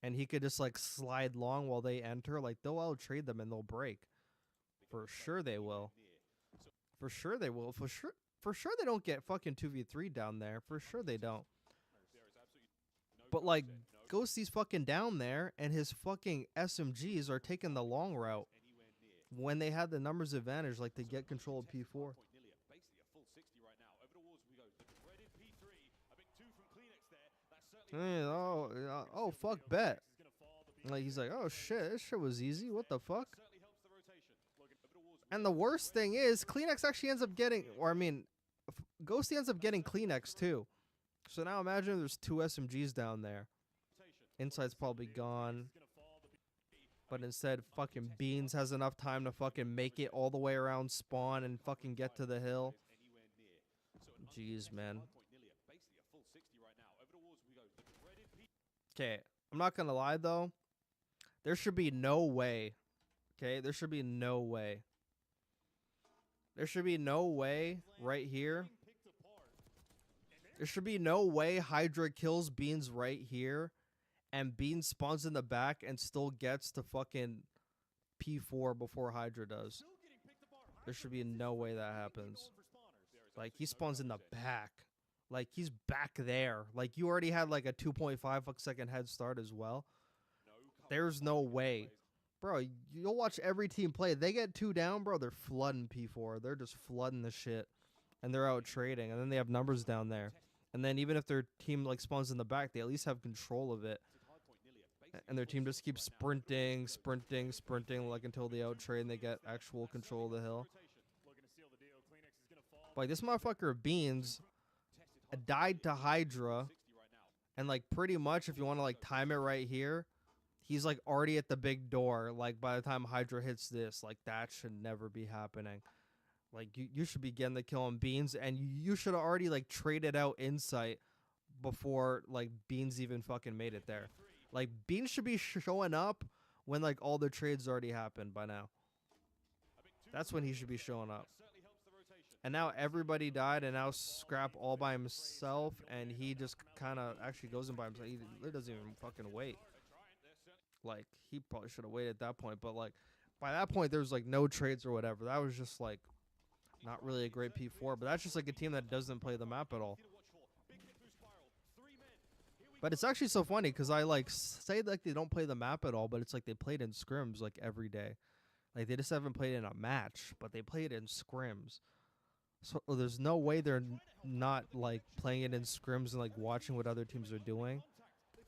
T: and he could just like slide long while they enter. Like they'll out trade them and they'll break. For sure they will. For sure they will. For sure they don't get fucking 2v3 down there. For sure they don't. But like. Ghosty's fucking down there, and his fucking SMGs are taking the long route when they had the numbers advantage, like to get control of P4. Oh, fuck bet. Like he's like, oh shit, this shit was easy. What the fuck? And the worst thing is, Kleenex actually ends up getting, or I mean, Ghosty ends up getting Kleenex too. So now imagine there's 2 SMGs down there. Insight's probably gone. But instead, fucking Beans has enough time to fucking make it all the way around spawn and fucking get to the hill. Jeez, man. Okay, I'm not gonna lie, though. There should be no way. Okay, there should be no way. There should be no way right here. There should be no way Hydra kills Beans right here. And Beans spawns in the back and still gets to fucking P4 before Hydra does. There should be no way that happens. Like, he spawns in the back. Like, he's back there. Like, you already had, like, a 2.5 second head start as well. There's no way. Bro, you'll watch every team play. They get 2 down, bro, they're flooding P4. They're just flooding the shit. And they're out trading. And then they have numbers down there. And then even if their team, like, spawns in the back, they at least have control of it. and their team just keeps sprinting like until they out trade and they get actual control of the hill. Like this motherfucker Beans died to Hydra, and like pretty much if you want to like time it right here, he's like already at the big door. Like by the time Hydra hits this, like that should never be happening. Like you should be getting the kill on Beans, and you should have already like traded out Insight before like Beans even fucking made it there. Like Beans should be showing up when like all the trades already happened by now. That's when he should be showing up. And now everybody died, and now Scrap all by himself, and he just kind of actually goes in by himself. He doesn't even fucking wait. Like, he probably should have waited at that point, but like, by that point, there was like no trades or whatever. That was just like, not really a great P4, but that's just like a team that doesn't play the map at all. But it's actually so funny, because I like say like they don't play the map at all, but it's like they played in scrims like every day. Like, they just haven't played in a match, but they played in scrims. So there's no way they're not like playing it in scrims and like watching what other teams are doing.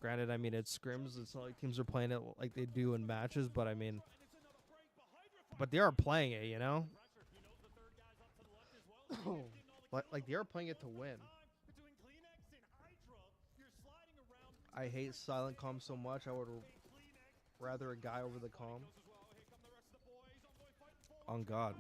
T: Granted, I mean, it's scrims. It's not like teams are playing it like they do in matches, but I mean, but they are playing it, you know? like they are playing it to win. I hate silent comm so much. I would rather a guy over the comm. On God.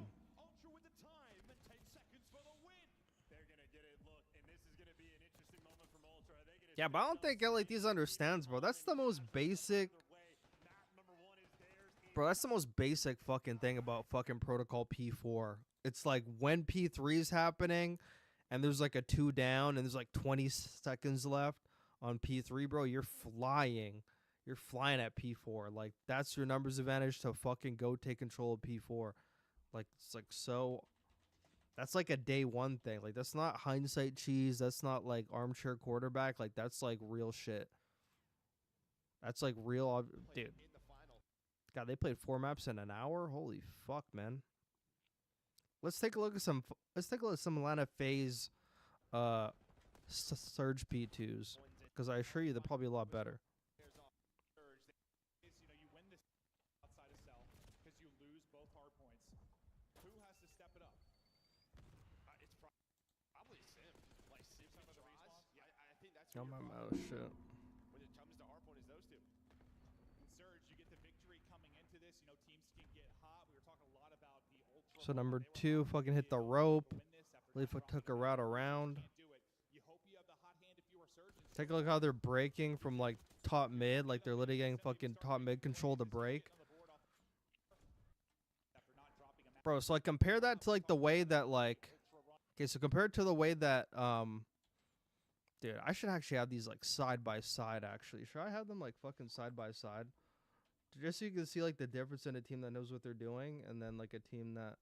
T: Yeah, but I don't think LATs understands, bro. That's the most basic. Bro, that's the most basic fucking thing about fucking Protocol P4. It's like when P3 is happening and there's like a 2 down and there's like 20 seconds left on P3, bro, you're flying. You're flying at P4. Like, that's your numbers advantage to fucking go take control of P4. Like, it's like so. That's like a day one thing. Like, that's not hindsight cheese. That's not like armchair quarterback. Like, that's like real shit. That's like real, dude. God, they played 4 maps in an hour. Holy fuck, man. Let's take a look at some. Let's take a look at some Atlanta FaZe, Surge P2s, because I assure you they're probably a lot better. Oh my mouth, shit.
I: When it comes to Hardpoint, is those two. And Surge, you get the victory coming into this. You know, teams can get hot. We were talking a lot about the ultra.
T: So number 2 fucking hit the rope. Leafa took a route around. Take a look how they're breaking from like top mid. Like they're literally getting fucking top mid control to break. Bro, so like compare that to like the way that like. Okay, so compared to the way that dude, I should actually have these like side by side actually. Should I have them like fucking side by side? Just so you can see like the difference in a team that knows what they're doing and then like a team that.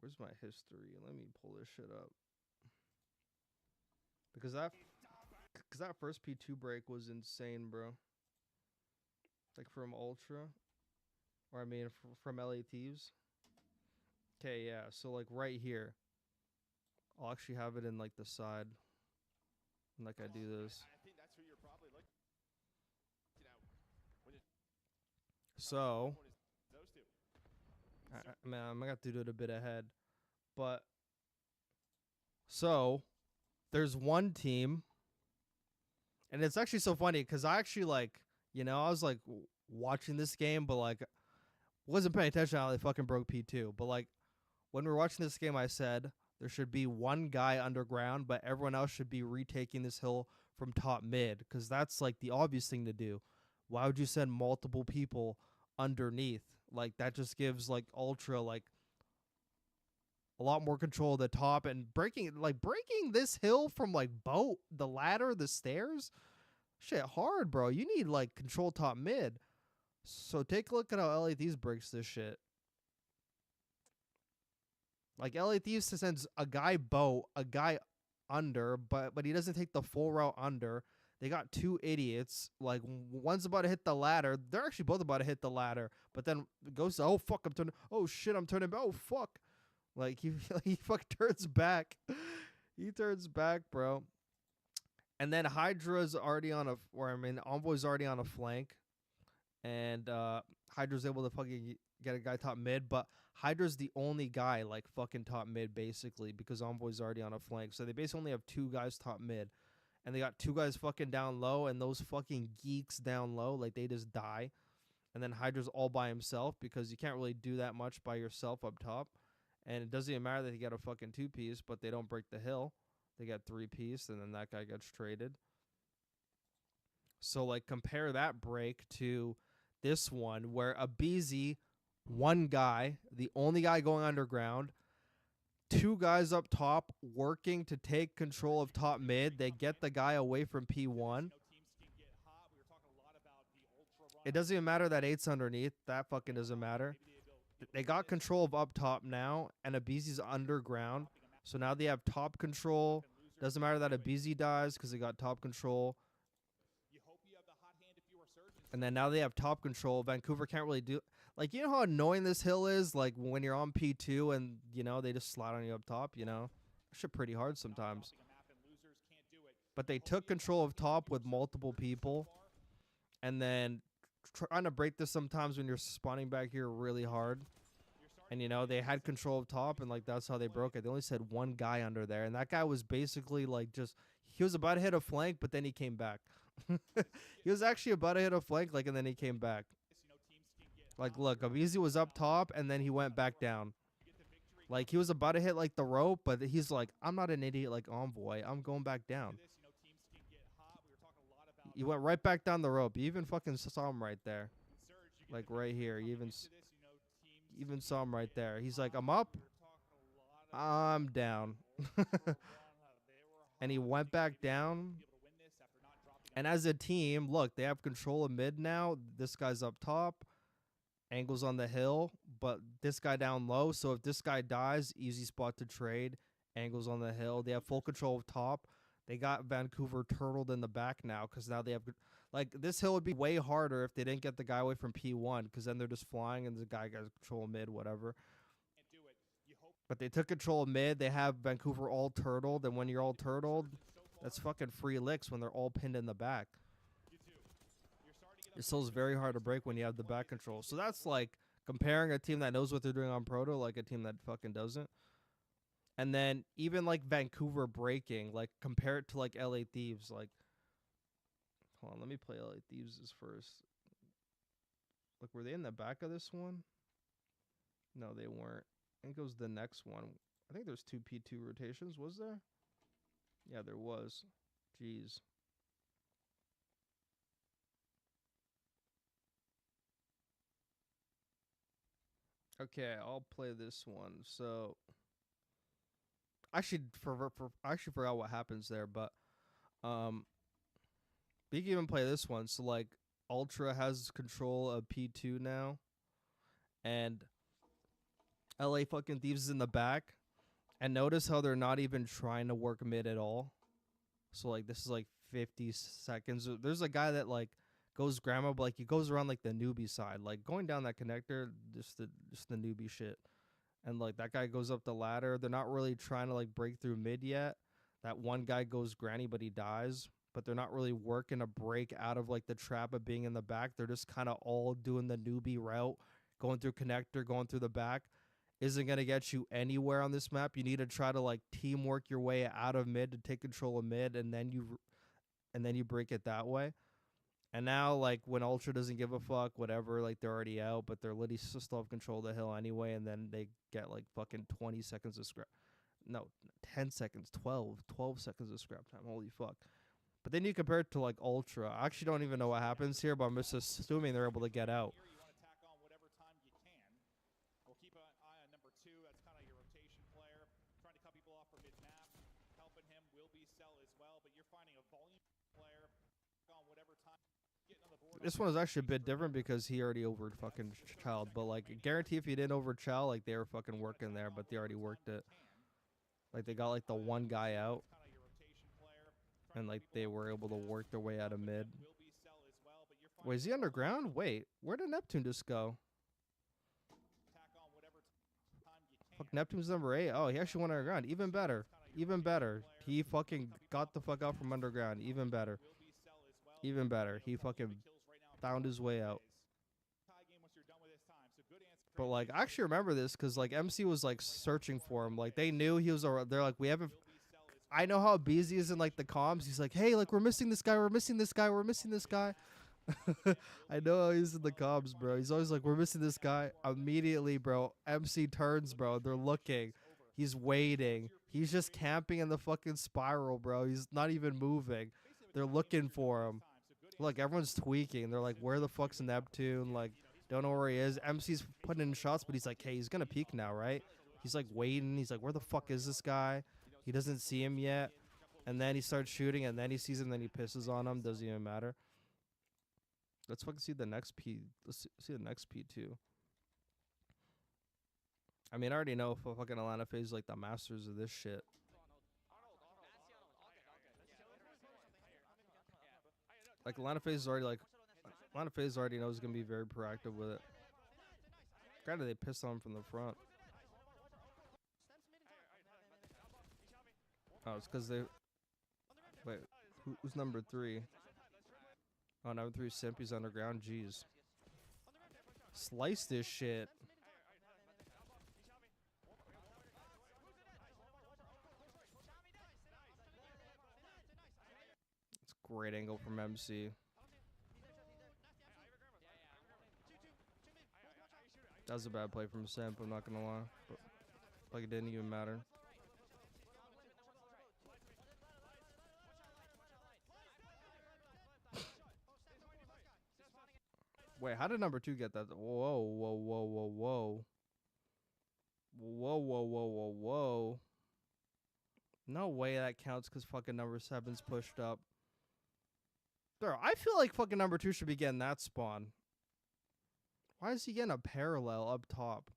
T: Where's my history? Let me pull this shit up. Because that first P2 break was insane, bro. Like from Ultra. Or I mean from LA Thieves. Okay, yeah. So like right here. I'll actually have it in like the side. And like I do this.
I: I think that's who you're probably looking.
T: So man, I'm gonna have to do it a bit ahead. But so there's one team, and it's actually so funny because I actually like, you know, I was like watching this game, but like wasn't paying attention how they fucking broke P2. But like when we were watching this game, I said there should be one guy underground, but everyone else should be retaking this hill from top mid, because that's like the obvious thing to do. Why would you send multiple people underneath? Like that just gives like Ultra like a lot more control of the top, and breaking this hill from like the ladder, the stairs, shit hard, bro. You need like control top mid. So take a look at how LA Thieves breaks this shit. Like LA Thieves sends a guy a guy under, but he doesn't take the full route under. They got 2 idiots. Like one's about to hit the ladder. They're actually both about to hit the ladder, but then goes to, oh fuck, I'm turning. Oh shit, I'm turning. Oh fuck. Like he fucking turns back. He turns back, bro. And then Hydra's already on Envoy's already on a flank. And Hydra's able to fucking get a guy top mid, but Hydra's the only guy like fucking top mid basically because Envoy's already on a flank. So they basically only have 2 guys top mid. And they got 2 guys fucking down low, and those fucking geeks down low, like they just die. And then Hydra's all by himself because you can't really do that much by yourself up top. And it doesn't even matter that he got a fucking 2-piece, but they don't break the hill. They got 3-piece, and then that guy gets traded. So like compare that break to this one where aBeZy, 1 guy, the only guy going underground, 2 guys up top working to take control of top mid. They get the guy away from P1. It doesn't even matter that 8's underneath. That fucking doesn't matter. They got control of up top now, and aBeZy's underground. So now they have top control. Doesn't matter that aBeZy dies because they got top control. And then now they have top control. Vancouver can't really do... Like, you know how annoying this hill is? Like, when you're on P2 and, you know, they just slide on you up top, you know? Shit pretty hard sometimes. But they took control of top with multiple people. And then trying to break this sometimes when you're spawning back here really hard. And, you know, they had control of top, and, like, that's how they broke it. They only said 1 guy under there. And that guy was basically, like, just... He was about to hit a flank, but then he came back. He was actually about to hit a flank, like, and then he came back. Like, look, aBeZy was up top, and then he went back down. Like, he was about to hit, like, the rope, but he's like, I'm not an idiot like Envoy. I'm going back down. He went right back down the rope. You even fucking saw him right there. Like, right here. You even saw him right there. He's like, I'm up. I'm down. And he went back down. And as a team, look, they have control of mid now. This guy's up top. Angle's on the hill, but this guy down low. So if this guy dies, easy spot to trade. Angle's on the hill. They have full control of top. They got Vancouver turtled in the back now because now they have... Like, this hill would be way harder if they didn't get the guy away from P1 because then they're just flying and the guy got control of mid, whatever. But they took control of mid. They have Vancouver all turtled, and when you're all turtled, that's fucking free licks when they're all pinned in the back. This hill's very hard to break when you have the back control. So that's like comparing a team that knows what they're doing on Proto like a team that fucking doesn't. And then even like Vancouver breaking, like compare it to like LA Thieves. Like, hold on, let me play LA Thieves first. Look, were they in the back of this one? No, they weren't. I think it was the next one. I think there's 2 P2 rotations, was there? Yeah, there was. Jeez. Okay, I'll play this one. So, I actually forgot what happens there, but we can even play this one. So, like, Ultra has control of P2 now, and LA fucking Thieves is in the back. And notice how they're not even trying to work mid at all. So, like, this is, like, 50 seconds. There's a guy that, like, goes grandma, but, like, he goes around, like, the newbie side. Like, going down that connector, just the newbie shit. And, like, that guy goes up the ladder. They're not really trying to, like, break through mid yet. That one guy goes granny, but he dies. But they're not really working a break out of, like, the trap of being in the back. They're just kind of all doing the newbie route, going through connector, going through the back. Isn't going to get you anywhere on this map. You need to try to, like, teamwork your way out of mid to take control of mid, and then you break it that way. And now, like, when Ultra doesn't give a fuck, whatever, like, they're already out, but they're literally still have control of the hill anyway, and then they get, like, fucking 20 seconds of scrap. No, 10 seconds, 12 seconds of scrap time. Holy fuck. But then you compare it to, like, Ultra. I actually don't even know what happens here, but I'm just assuming they're able to get out. This one is actually a bit different because he already over fucking child, but like guarantee if he didn't over child, like they were fucking working there, but they already worked it. Like they got like the one guy out, and like they were able to work their way out of mid. Wait, is he underground? Wait, where did Neptune just go? Fuck, Neptune's number 8. Oh, he actually went underground. Even better. Even better. He fucking got the fuck out from underground. Even better. Even better. He fucking found his way out. But like, I actually remember this because like MC was like searching for him. Like they knew he was. They're like, we haven't. I know how busy he is in like the comms. He's like, hey, like we're missing this guy. We're missing this guy. We're missing this guy. I know how he's in the comms, bro. He's always like, we're missing this guy. Immediately, bro. MC turns, bro. They're looking. He's waiting. He's just camping in the fucking spiral, bro. He's not even moving. They're looking for him. Look, everyone's tweaking. They're like, where the fuck's Neptune? Like, don't know where he is. MC's putting in shots, but he's like, hey, he's going to peek now, right? He's like waiting. He's like, where the fuck is this guy? He doesn't see him yet. And then he starts shooting, and then he sees him, then he pisses on him. Doesn't even matter. Let's fucking see the next P. Let's see the next P2. I mean, I already know if fucking Atlanta FaZe is like the masters of this shit. Like Atlanta FaZe is already like, Atlanta FaZe already knows he's gonna be very proactive with it. Granted, they pissed on him from the front. Oh, it's because they. Wait, who's number 3? Oh, number 3 Simpy's underground. Jeez. Slice this shit. It's a great angle from MC. That was a bad play from Simp, I'm not gonna lie. But like it didn't even matter. Wait, how did number 2 get that? Whoa, whoa, whoa, whoa, whoa. Whoa, whoa, whoa, whoa, whoa. No way that counts because fucking number 7's pushed up. Bro, I feel like fucking number 2 should be getting that spawn. Why is he getting a parallel up top?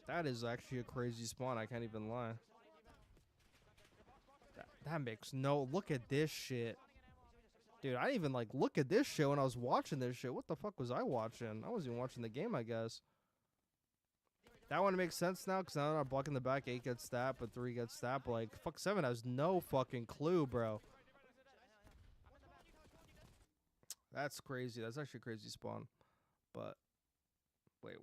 T: That is actually a crazy spawn, I can't even lie. That makes no... Look at this shit. Dude, I didn't even, like, look at this shit when I was watching this shit. What the fuck was I watching? I wasn't even watching the game, I guess. That one makes sense now, because now I'm not blocking the back. 8 gets stat, but 3 gets stat. But, like, fuck, 7 has no fucking clue, bro. That's crazy. That's actually a crazy spawn. But, wait,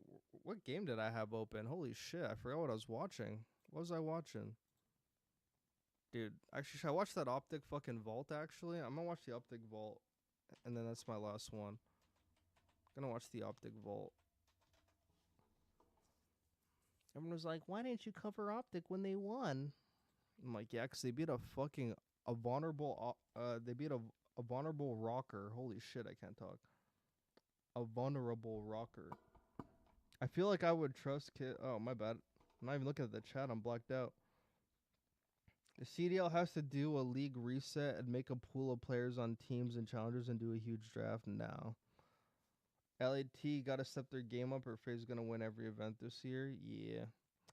T: what game did I have open? Holy shit, I forgot what I was watching. What was I watching? Dude, actually, should I watch that Optic fucking Vault, actually? I'm gonna watch the Optic Vault, and then that's my last one. Gonna watch the Optic Vault. Everyone was like, why didn't you cover Optic when they won? I'm like, yeah, because they beat a fucking, a vulnerable, they beat a vulnerable rocker. Holy shit, I can't talk. A vulnerable rocker. I feel like I would trust Kid. Oh, my bad. I'm not even looking at the chat. I'm blacked out. The CDL has to do a league reset and make a pool of players on teams and challengers and do a huge draft now. LAT got to step their game up or FaZe is going to win every event this year. Yeah.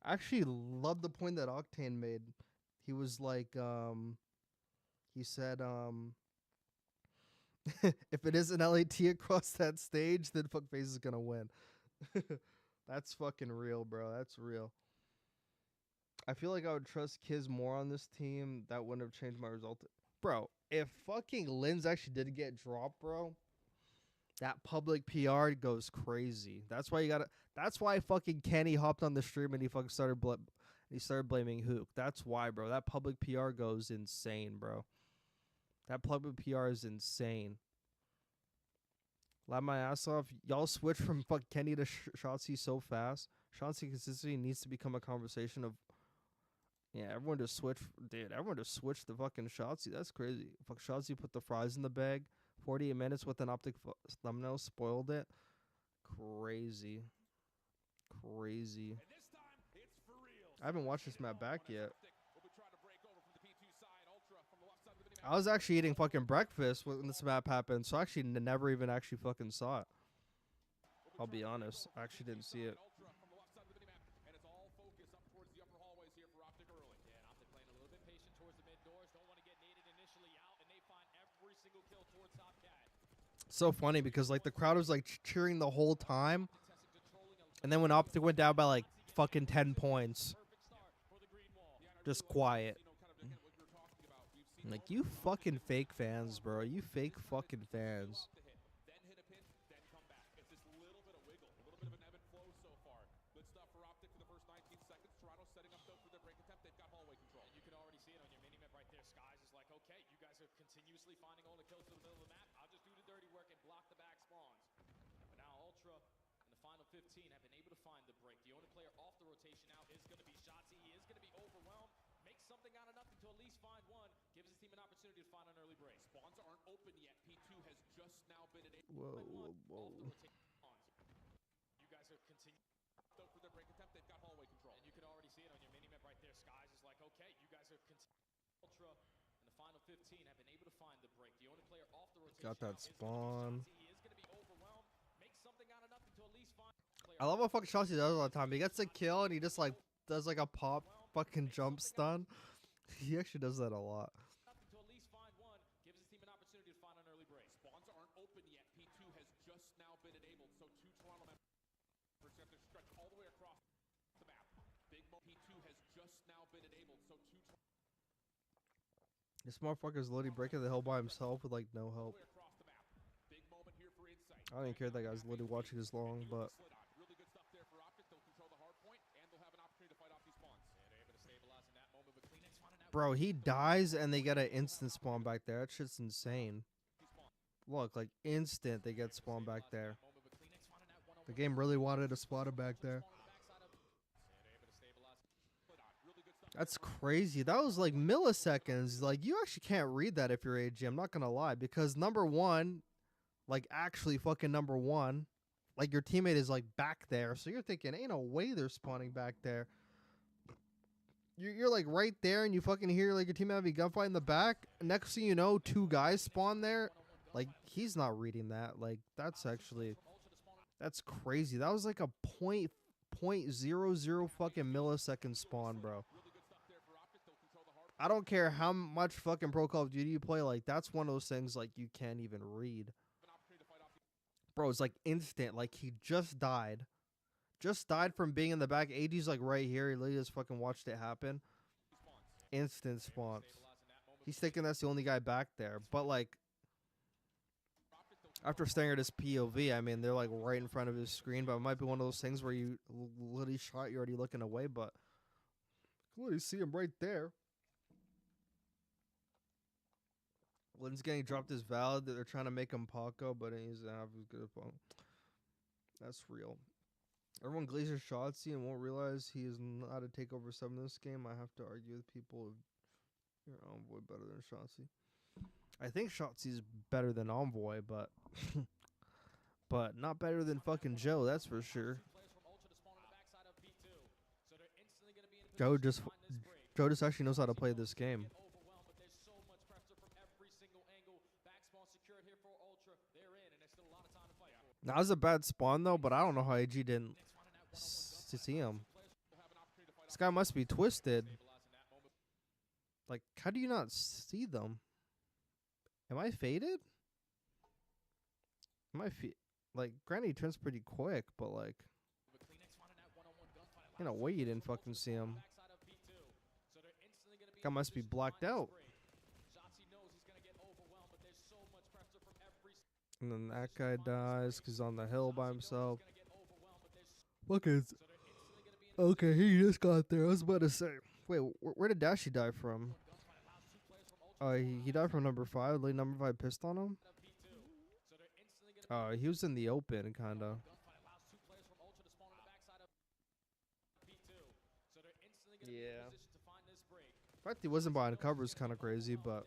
T: I actually love the point that Octane made. He was like, he said, if it isn't LAT across that stage, then fuck FaZe is going to win. That's fucking real, bro. That's real. I feel like I would trust Kiz more on this team. That wouldn't have changed my result. Bro, if fucking Linz actually did get dropped, bro, that public PR goes crazy. That's why you gotta. That's why fucking Kenny hopped on the stream and he fucking started blaming Hook. That's why, bro. That public PR goes insane, bro. That public PR is insane. Laugh my ass off. Y'all switch from fuck Kenny to Shotzi so fast. Shotzi consistency needs to become a conversation of. Yeah, everyone just switch, dude. Everyone just switched the fucking Shotzi. That's crazy. Fuck Shotzi put the fries in the bag. 48 minutes with an Optic thumbnail spoiled it. Crazy, crazy. I haven't watched this map back yet. I was actually eating fucking breakfast when this map happened, so I actually never even actually fucking saw it. I'll be honest, I actually didn't see it. So funny because like the crowd was like cheering the whole time, and then when Optic went down by like fucking 10 points, Just quiet. Like, you fucking fake fans, bro. You fake fucking fans.
F: Continuously finding all the kills to the middle of the map. I'll just do the dirty work and block the back spawns. But now Ultra in the final 15 have been able to find the break. The only player off the rotation now is going to be Shotzi. He is going to be overwhelmed. Makes something out of nothing to at least find one. Gives his team an opportunity to find an early break. Spawns aren't open yet. P2 has just now been enabled.
T: Whoa.
F: You guys are continuing for their break attempt. They've got hallway control. And you can already see it on your mini map right there. Skies is like, okay, you guys are Ultra. Final 15 have been able to find the break. The only player off the rotation.
T: Got that spawn.
F: He is going to be overwhelmed. Make something out of nothing to at least find.
T: I love what fucking Chelsea does all the time. He gets a kill and he just like does like a pop fucking jump stun. He actually does that a lot.
F: To at least find one. Gives his team an opportunity to find an early break. Spawns aren't open yet. P2 has just now been enabled. So 2 Toronto members have to stretch all the way across the map. Big P2 has just now been enabled. So 2
T: This motherfucker's literally breaking the hill by himself with like no help. I don't even care that guy's literally watching this long, but
F: really good stuff there for Optic. They'll control the hard point and they'll have an opportunity to fight off these spawns. And they're able to stabilize in that moment, but Kleenex finding out.
T: bro, he dies and they get an instant spawn back there. That shit's insane. Look, like instant they get spawn back there. The game really wanted to spawn him back there. That's crazy. That was like milliseconds. Like, you actually can't read that if you're AG. I'm not gonna lie, because number one, like actually fucking number one, like your teammate is like back there, so you're thinking, ain't no way they're spawning back there. You're like right there, and you fucking hear like your teammate having a gunfight in the back. Next thing you know, 2 guys spawn there. Like, he's not reading that. Like, that's crazy. That was like a .00 fucking millisecond spawn, bro. I don't care how much fucking Pro Call of Duty you play, like, that's one of those things, like, you can't even read. Bro, it's like instant. Like, he just died. Just died from being in the back. AG's like right here. He literally just fucking watched it happen. Instant spawns. He's thinking that's the only guy back there. But, like, after staring at his POV, I mean, they're like right in front of his screen. But it might be one of those things where you literally shot, you're already looking away. But you literally see him right there. Lynn's getting dropped his valid. They're trying to make him Paco, but he's half as good as Paco. That's real. Everyone glazes Shotzi and won't realize he is not a takeover 7 in this game. I have to argue with people if your Envoy better than Shotzi. I think Shotzi's better than Envoy, but but not better than fucking Joe, that's for sure. Joe just actually knows how to play this game. That was a bad spawn though, but I don't know how AG didn't see him. This guy must be twisted. Like, how do you not see them? Am I faded? Like, granted, he turns pretty quick, but like, in a way you didn't fucking see him. Guy must be blacked out. And then that guy dies because he's on the hill by himself. Look, okay, he just got there. I was about to say, wait, where did Dashy die from? He died from number 5. Late number 5 pissed on him. He was in the open, kind of. Yeah. The fact he wasn't behind cover is kind of crazy, but.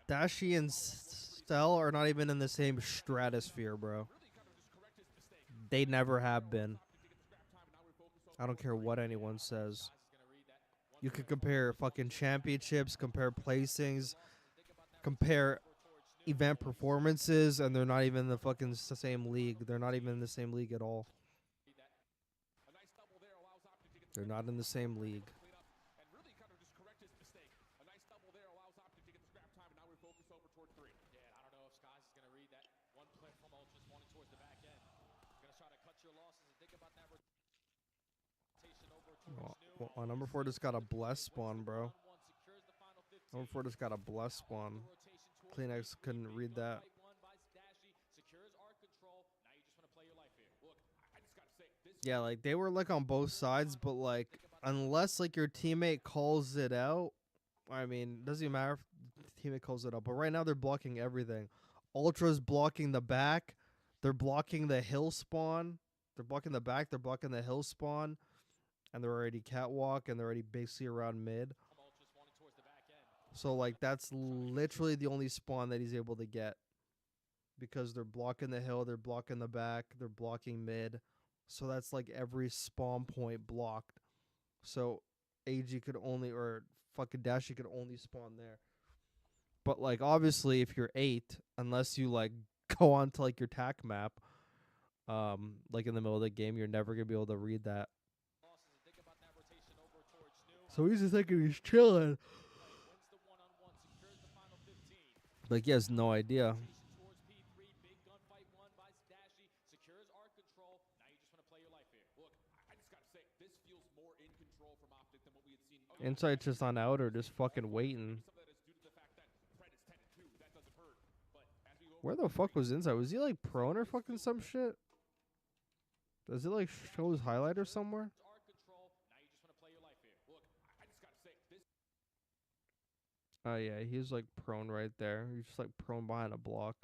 T: Dashy and Stell are not even in the same stratosphere, bro. They never have been. I don't care what anyone says. You could compare fucking championships, compare placings, compare event performances, and they're not even in the fucking same league. They're not even in the same league at all. They're not in the same league. Well, number 4 just got a bless spawn, bro. Number 4 just got a bless spawn. Kleenex couldn't read that. Yeah, like they were like on both sides, but like unless like your teammate calls it out, I mean, doesn't even matter if the teammate calls it out. But right now they're blocking everything. Ultra's blocking the back. They're blocking the hill spawn. They're blocking the back. They're blocking the hill spawn. And they're already catwalk, and they're already basically around mid. So, like, that's literally the only spawn that he's able to get. Because they're blocking the hill, they're blocking the back, they're blocking mid. So that's like every spawn point blocked. So AG could only, or fucking Dashy could only spawn there. But, like, obviously, if you're 8, unless you, like, go on to, like, your tac map, like, in the middle of the game, you're never going to be able to read that. So he's just thinking he's chilling. Like, he has no idea. Insight's just on outer, just fucking waiting. Where the fuck was Insight? Was he like prone or fucking some shit? Does it like show his highlighter somewhere? Oh yeah, he's like prone right there. He's just like prone behind a block.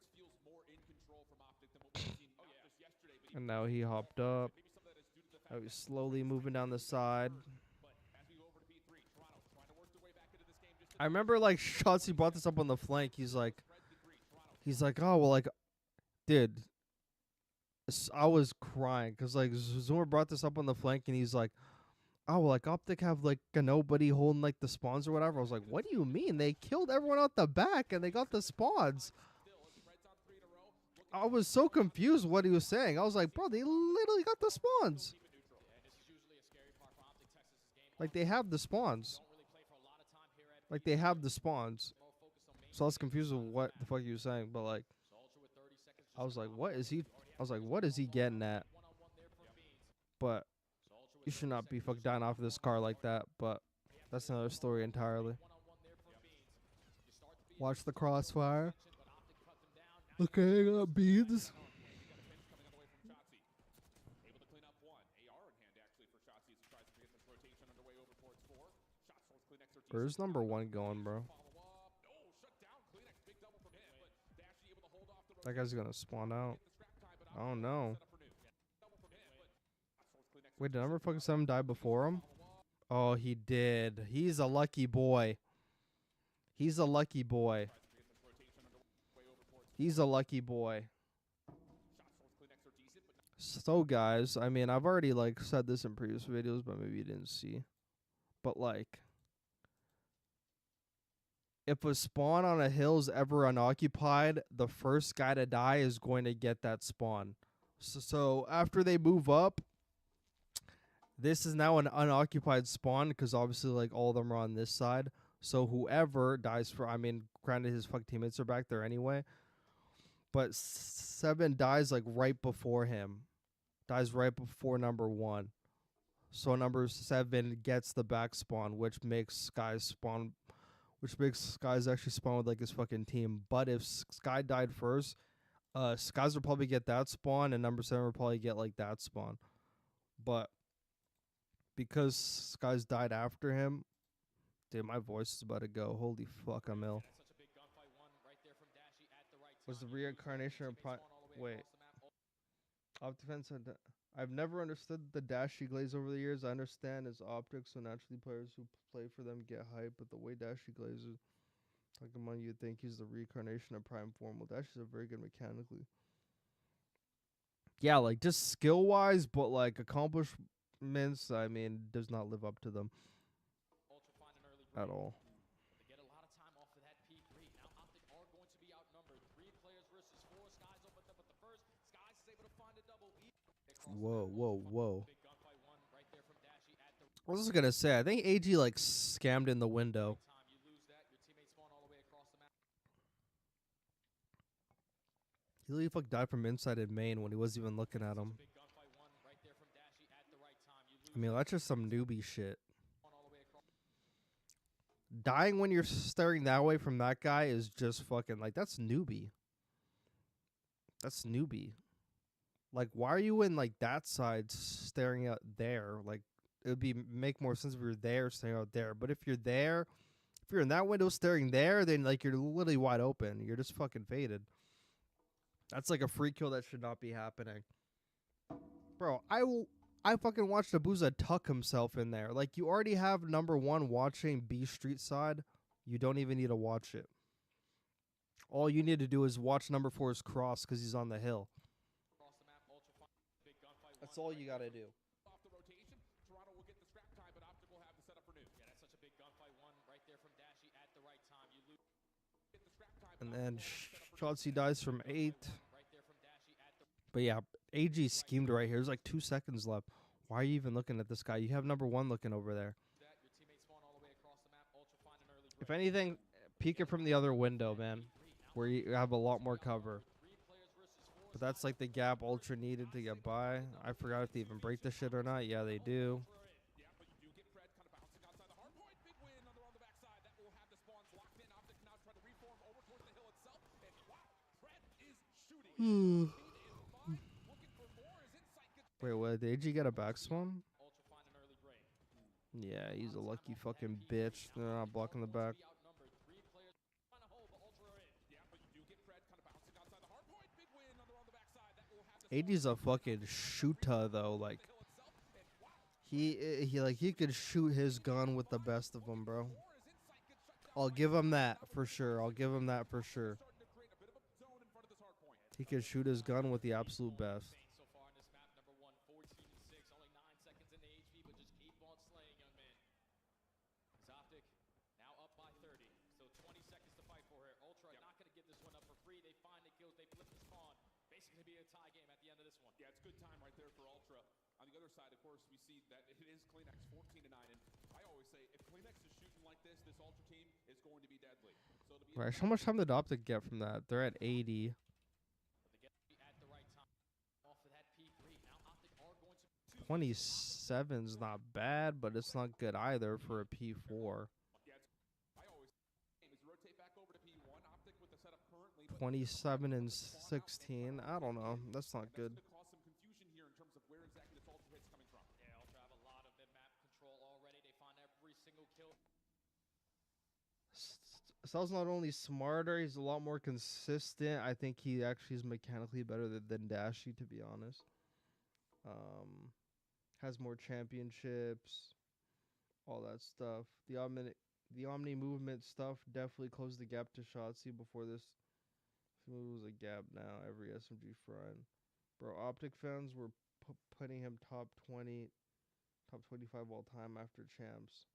T: And now he hopped up. Now he's slowly moving down the side. I remember like Shotzi brought this up on the flank. He's like, oh well, like, dude, I was crying because like Zoomer brought this up on the flank, and he's like, oh well, like Optic have like a nobody holding like the spawns or whatever. I was like, what do you mean? They killed everyone out the back and they got the spawns. I was so confused what he was saying. I was like, bro, they literally got the spawns. Like they have the spawns. Like they have the spawns. So I was confused with what the fuck he was saying, but like I was like, what is he getting at? But you should not be fucking dying off of this car like that, but that's another story entirely. Watch the crossfire. Okay, I got beads. Where's number 1 going, bro? That guy's gonna spawn out. I don't know. Wait, did number fucking 7 die before him? Oh, he did. He's a lucky boy. He's a lucky boy. He's a lucky boy. So, guys, I mean, I've already, like, said this in previous videos, but maybe you didn't see. But, like, if a spawn on a hill is ever unoccupied, the first guy to die is going to get that spawn. So after they move up, this is now an unoccupied spawn because obviously, like, all of them are on this side. So whoever dies for, I mean, granted his fucking teammates are back there anyway, but 7 dies like right before him. Dies right before number 1. So number 7 gets the back spawn, which makes guys actually spawn with like his fucking team. But if Sky died first, Skies will probably get that spawn, and number 7 will probably get like that spawn. But because Skies died after him, dude, my voice is about to go. Holy fuck, I'm ill. Was the reincarnation of Prime? Wait. Off defense. I've never understood the Dashy glaze over the years. I understand his optics, so naturally players who play for them get hype, but the way Dashy glazes, talking about, you'd think he's the reincarnation of Prime form. Well, Dashy's a very good mechanically. Yeah, like just skill wise, but like accomplishments, I mean, does not live up to them at all. Whoa, whoa, whoa. I was just gonna say, I think AG like scammed in the window. He literally fuck died from inside in main when he wasn't even looking at him. I mean, that's just some newbie shit. Dying when you're staring that way from that guy is just fucking, like, that's newbie. That's newbie. Like, why are you in, like, that side staring out there? Like, it would be make more sense if you're there staring out there. But if you're there, if you're in that window staring there, then, like, you're literally wide open. You're just fucking faded. That's like a free kill that should not be happening. Bro, I fucking watched Abuza tuck himself in there. Like, you already have number one watching B street side. You don't even need to watch it. All you need to do is watch number 4's cross because he's on the hill. That's all you got to do. And then Shotzi dies from 8. But yeah, AG schemed right here. There's like 2 seconds left. Why are you even looking at this guy? You have number 1 looking over there. If anything, peek it from the other window, man, where you have a lot more cover. But that's like the gap Ultra needed to get by. I forgot if they even break the shit or not. Yeah, they do. Wait, what? Did AG get a back spawn? Yeah, he's a lucky fucking bitch. They're not blocking the back. AG's a fucking shooter though. Like he could shoot his gun with the best of them, bro. I'll give him that for sure. I'll give him that for sure. He could shoot his gun with the absolute best.
B: Yeah, it's good time right there for Ultra. On the other side, of course, we see that it is Kleenex 14-9, and I always say if Kleenex is shooting like this Ultra team is going to be deadly. So
T: Right, how much time did Optic get from that? They're at 80. 27's not bad, but it's not good either for a P4. 27 and 16. I don't know. That's not good. Sal's not only smarter, he's a lot more consistent. I think he actually is mechanically better than Dashy, to be honest. Has more championships, all that stuff. The Omni movement stuff definitely closed the gap to Shotzi before this. It was a gap now. Every SMG front. Bro, Optic fans were putting him top 20, top 25 all time after champs.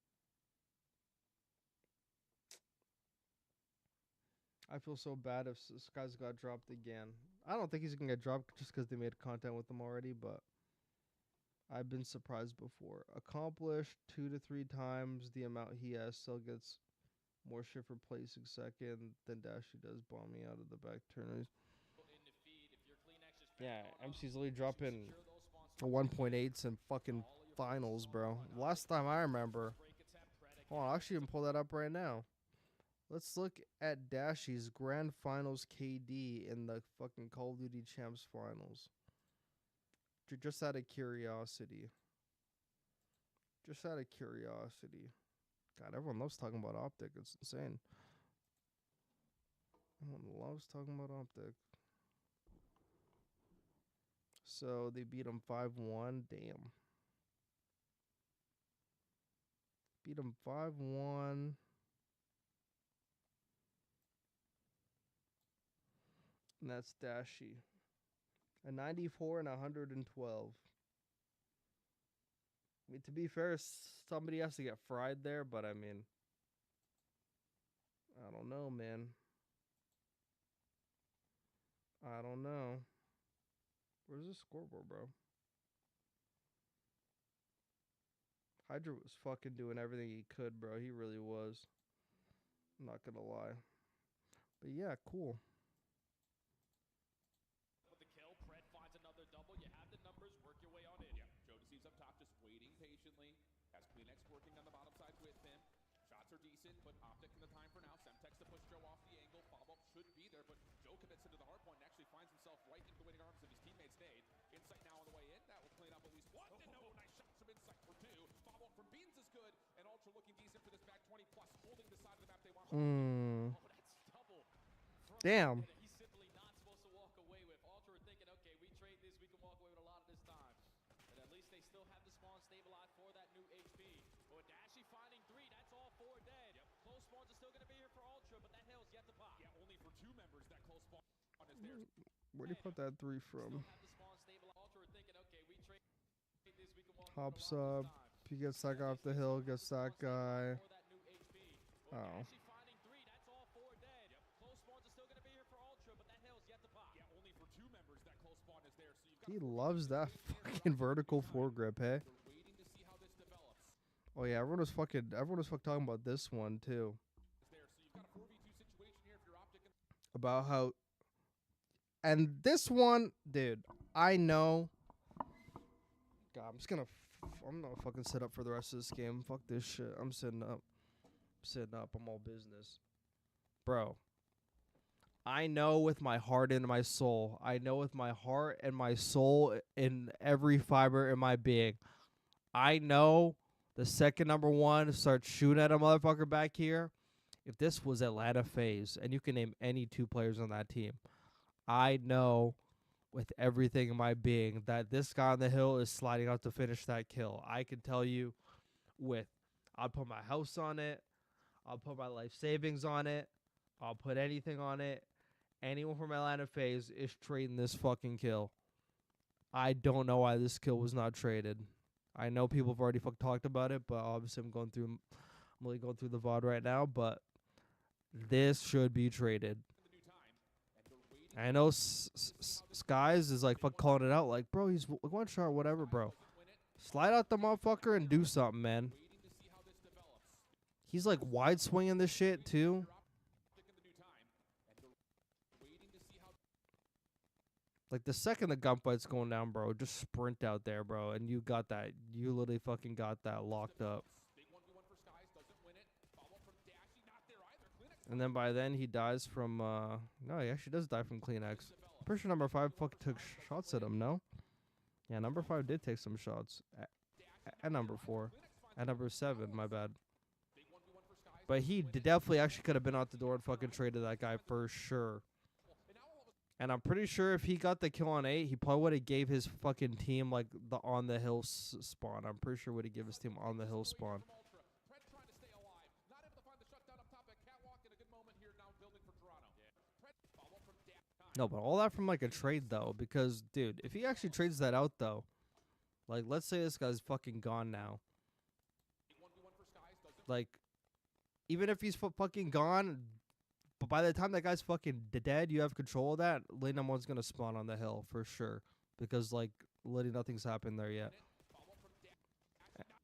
T: I feel so bad if this guy's got dropped again. I don't think he's going to get dropped just because they made content with him already, but I've been surprised before. Accomplished 2 to 3 times the amount he has, still gets more shit for placing second than Dashy does bombing out of the back turners. Yeah, MC's literally dropping 1.8s in fucking finals, bro. Last time I remember. Hold on, I'll actually even pull that up right now. Let's look at Dashy's grand finals KD in the fucking Call of Duty Champs finals. Just out of curiosity. Just out of curiosity. God, everyone loves talking about Optic. It's insane. Everyone loves talking about Optic. So they beat him 5-1. Damn. Beat him 5-1. And that's Dashy. A 94 and 112. I mean, to be fair, somebody has to get fried there, but I mean, I don't know, man. I don't know. Where's the scoreboard, bro? Hydra was fucking doing everything he could, bro. He really was. I'm not gonna lie. But yeah, cool.
B: As Kleenex working on the bottom side with him. Shots are decent, but Optic in the time for now. Semtex to push Joe off the angle. Follow-up should be there, but Joe commits into the hard point and actually finds himself right into the waiting arms of his teammates Nade. Insight now on the way in. That will clean up at least one. And no, nice shots from Insight for 2. Follow-up from Beans is good. And Ultra looking decent for this back 20 plus, holding the side of the map they want.
T: That's double. Damn.
J: He's simply not supposed to walk away with. Ultra are thinking, okay, we trade this, we can walk away with a lot of this time. But at least they still have the spawn stabilized for that new HP. But Dashy finding 3, that's all 4 dead. Close spawns are still going to be here for Ultra, but that hill's yet to pop.
B: Yeah, only for 2 members that close spawn is there.
T: Where'd he put that 3 from? Hops up. He gets that guy off the hill, gets that guy. Oh. He loves that fucking vertical foregrip, hey? Oh yeah, everyone was fucking talking about this one too. About how, and this one, dude, I know. God, I'm gonna fucking sit up for the rest of this game. Fuck this shit. I'm sitting up. I'm all business. Bro, I know with my heart and my soul. I know with my heart and my soul in every fiber in my being. I know the second number 1 starts shooting at a motherfucker back here. If this was Atlanta FaZe, and you can name any 2 players on that team, I know with everything in my being that this guy on the hill is sliding out to finish that kill. I can tell you I'll put my house on it. I'll put my life savings on it. I'll put anything on it. Anyone from Atlanta FaZe is trading this fucking kill. I don't know why this kill was not traded. I know people have already talked about it, but obviously I'm really going through the VOD right now, but this should be traded. I know Skies is like calling it out, like, bro, he's one shot, whatever, bro. Slide out the motherfucker and do something, man. He's like wide swinging this shit too. Like the second the gunfight's going down, bro, just sprint out there, bro, and you got that. You literally fucking got that locked up. And then by then he dies from no, he actually does die from Kleenex. I'm pretty sure number 5 took shots at him, no? Yeah, number 5 did take some shots. At number 4. At number 7, my bad. But he definitely actually could have been out the door and fucking traded that guy for sure. And I'm pretty sure if he got the kill on 8, he probably would have gave his fucking team like the on the hill spawn. I'm pretty sure would have given his team on the hill spawn. No, but all that from like a trade though, because dude, if he actually trades that out though, like let's say this guy's fucking gone now. Like, even if he's fucking gone, but by the time that guy's fucking dead, you have control of that. Lane number 1's gonna spawn on the hill for sure, because like literally nothing's happened there yet.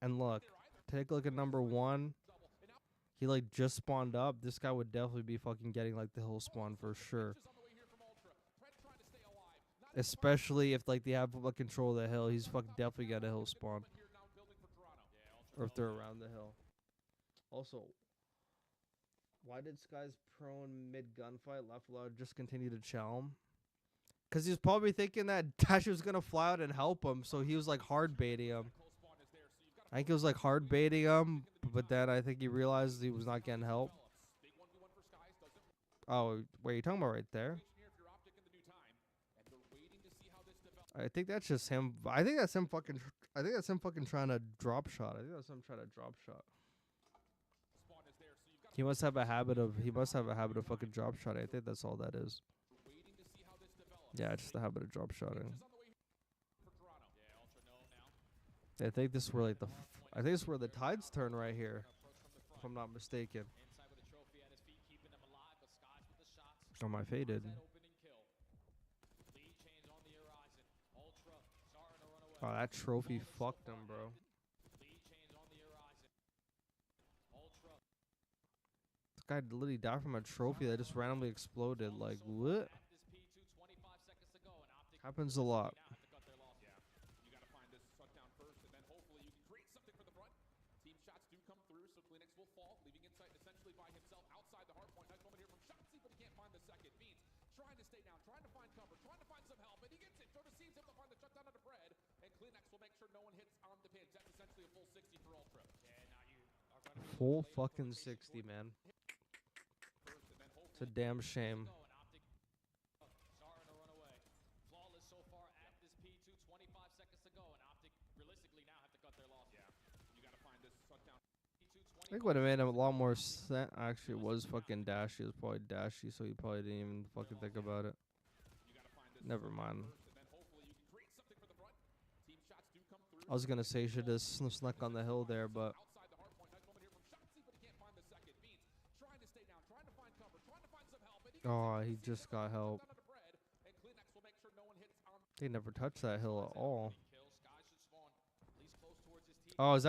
T: And look, take a look at number 1. He like just spawned up. This guy would definitely be fucking getting like the hill spawn for sure. Especially if like they have control of the hill, he's fucking definitely got a hill spawn. Or if they're around the hill. Also, why did Sky's prone mid gunfight left allowed just continue to chow him? Because he was probably thinking that Dash was gonna fly out and help him, so he was like hard baiting him. I think it was like hard baiting him, but then I think he realized he was not getting help. Oh, wait, you're talking about right there? I think that's just him. I think that's him fucking trying to drop shot. I think that's him trying to drop shot. He must have a habit of fucking drop shot. I think that's all that is. Yeah, it's just the habit of drop shotting. I think this is where like I think this is where the tides turn right here, if I'm not mistaken. Oh, my faded. Oh, that trophy fucked him, bro. This guy literally died from a trophy that just randomly exploded. Like, what? Happens a lot.
B: trying to stay down, trying to find cover, trying to find some help, and he gets it. Jordan seems able to find the shutdown under Bread, and Kleenex will make sure no one hits on the pins. That's essentially a full 60 for Ultra. Yeah, now you are going to be
T: Full fucking 60, man. It's a damn shame.
J: Starting to run away. Flawless so far at this P2. 25 seconds to go, and Optic realistically now have to cut their losses.
B: Yeah, you got to find this shutdown.
T: I think would have made him a lot more sense. Actually, it was fucking Dashy. It was probably Dashy, so he probably didn't even fucking think about it. Never mind. I was gonna say he should have snuck on the hill there, but oh, he just got help. They never touched that hill at all. Oh, it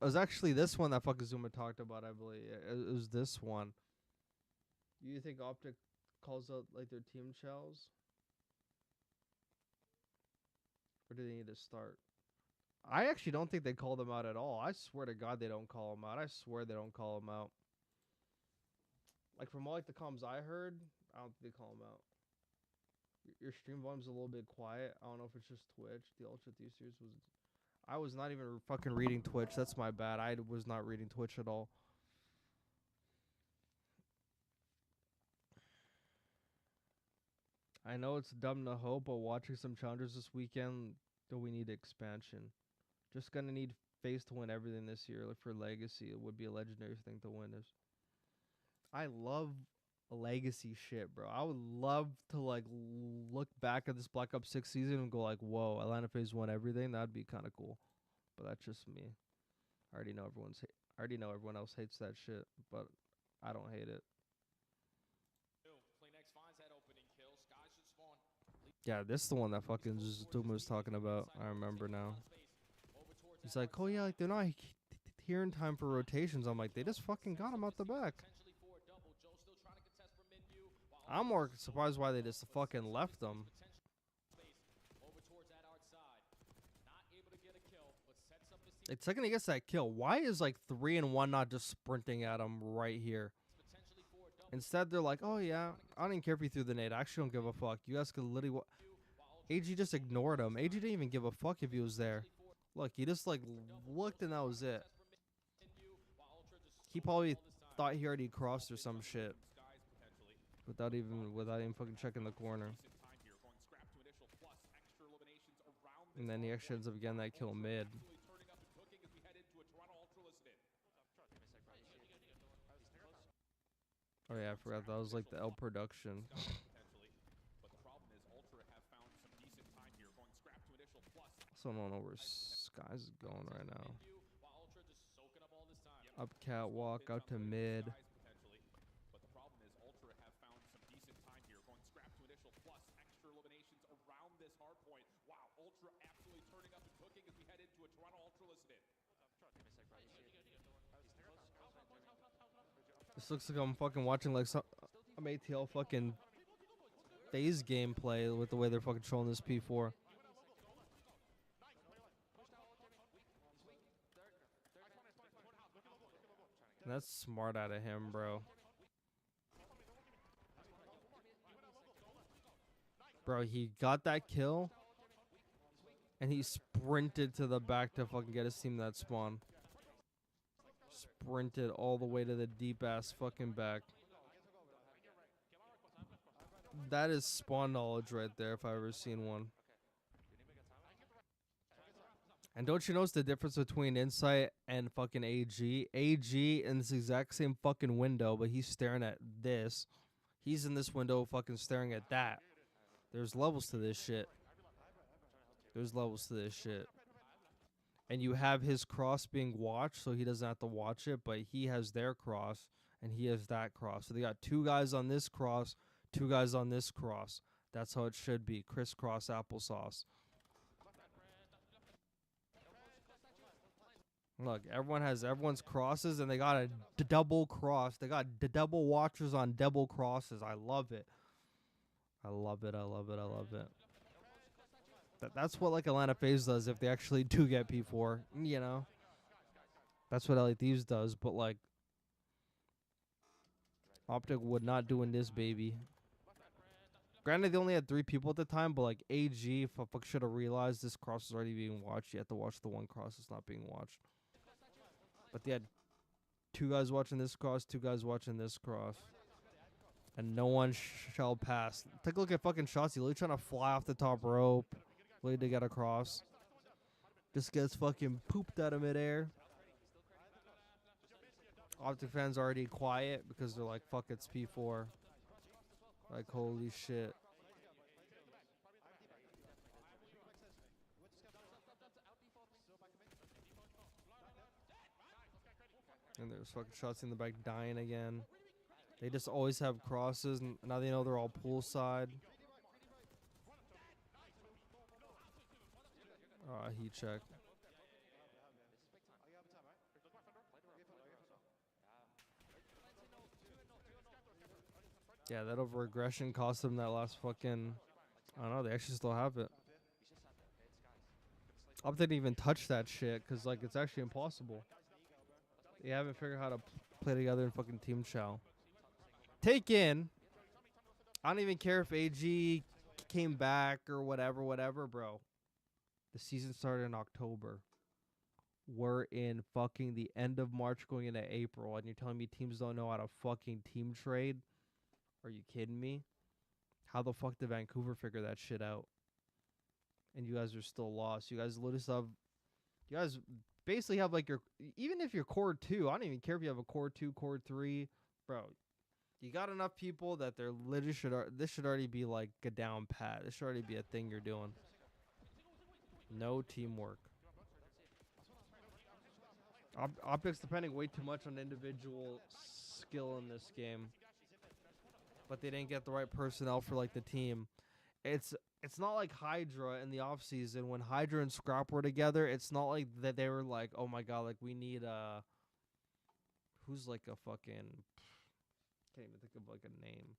T: was actually this one that fucking Zuma talked about, I believe. It was this one. You think Optic calls out like their team shells? Or do they need to start? I actually don't think they call them out at all. I swear to God they don't call them out. I swear they don't call them out. Like from all like the comms I heard, I don't think they call them out. Your stream volume's a little bit quiet. I don't know if it's just Twitch. The Ultra Thieves series was... I was not even fucking reading Twitch. That's my bad. I was not reading Twitch at all. I know it's dumb to hope, but watching some challengers this weekend, do we need expansion? Just gonna need FaZe to win everything this year. Like for Legacy, it would be a legendary thing to win. I love Legacy shit, bro. I would love to like look back at this Black Ops 6 season and go like, whoa, Atlanta FaZe won everything. That'd be kind of cool. But that's just me. I already know everyone else hates that shit, but I don't hate it. Yeah, this is the one that fucking Doom was talking about. I remember now. He's like, oh yeah, like they're not here in time for rotations. I'm like, they just fucking got him out the back. I'm more surprised why they just fucking left them. It's second he gets that kill. Why is like 3 and 1 not just sprinting at him right here? Instead, they're like, oh yeah, I don't even care if he threw the nade. I actually don't give a fuck. You guys could literally... AG just ignored him. AG didn't even give a fuck if he was there. Look, he just like looked and that was it. He probably thought he already crossed or some shit. Without even fucking checking the corner. And then he actually ends up getting that kill mid. Oh yeah, I forgot that was like the L production. So I don't know where Skies is going right now. Up catwalk, out to mid.
B: But the problem is Ultra have found some decent time here, going scrap to initial plus extra eliminations around this hard point. Wow, Ultra absolutely turning up and cooking as we head into a Toronto Ultra listed.
T: This looks like I'm fucking watching like some ATL fucking FaZe gameplay with the way they're fucking trolling this P4. That's smart out of him, bro. Bro, he got that kill, and he sprinted to the back to fucking get his team that spawn. Sprinted all the way to the deep-ass fucking back. That is spawn knowledge right there, if I've ever seen one. And don't you notice the difference between Insight and fucking AG? AG in this exact same fucking window, but he's staring at this. He's in this window fucking staring at that. There's levels to this shit. There's levels to this shit. And you have his cross being watched, so he doesn't have to watch it, but he has their cross, and he has that cross. So they got 2 guys on this cross, 2 guys on this cross. That's how it should be. Crisscross applesauce. Look, everyone has everyone's crosses, and they got a double cross. They got double watchers on double crosses. I love it. I love it. I love it. I love it. That's what like Atlanta FaZe does if they actually do get P4. You know, that's what LA Thieves does. But like, Optic would not do in this baby. Granted, they only had 3 people at the time, but like AG fuck should have realized this cross is already being watched. You have to watch the one cross that's not being watched. But they had 2 guys watching this cross, 2 guys watching this cross. And no one shall pass. Take a look at fucking Shotzi. Literally trying to fly off the top rope. Literally to get across. Just gets fucking pooped out of midair. Optic fans are already quiet because they're like, fuck, it's P4. Like, holy shit. And there's fucking shots in the back dying again. They just always have crosses, and now they know they're all poolside. Heat check. Yeah, that over aggression cost them that last fucking... I don't know, they actually still have it. I didn't even touch that shit, because, like, it's actually impossible. They haven't figured out how to play together in fucking Team Chow. Take in. I don't even care if AG came back or whatever, bro. The season started in October. We're in fucking the end of March going into April, and you're telling me teams don't know how to fucking team trade? Are you kidding me? How the fuck did Vancouver figure that shit out? And you guys are still lost. You guys literally have... You guys basically have like your... Even if you're core 2, I don't even care if you have a core 2, core 3. Bro, you got enough people that they're literally this should already be like a down pat. This should already be a thing you're doing. No teamwork. Optics depending way too much on individual skill in this game. But they didn't get the right personnel for like the team. It's not like Hydra in the offseason. When Hydra and Scrap were together, it's not like that they were like, oh my god, like we need who's like a fucking... Can't even think of like a name.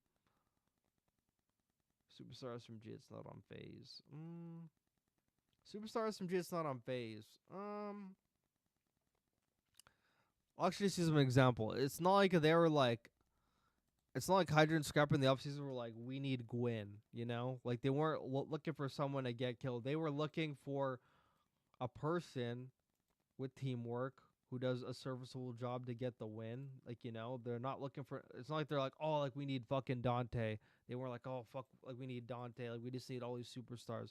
T: Superstar SMG, it's not on phase. Superstar SMG, it's not on phase. I'll actually see some example. It's not like they were like... It's not like Hydra and Scrap in the offseason were like, we need Gwyn, you know? Like, they weren't looking for someone to get killed. They were looking for a person with teamwork who does a serviceable job to get the win. Like, you know, they're not looking for... It's not like they're like, oh, like, we need fucking Dante. They weren't like, oh, fuck, like, we need Dante. Like, we just need all these superstars.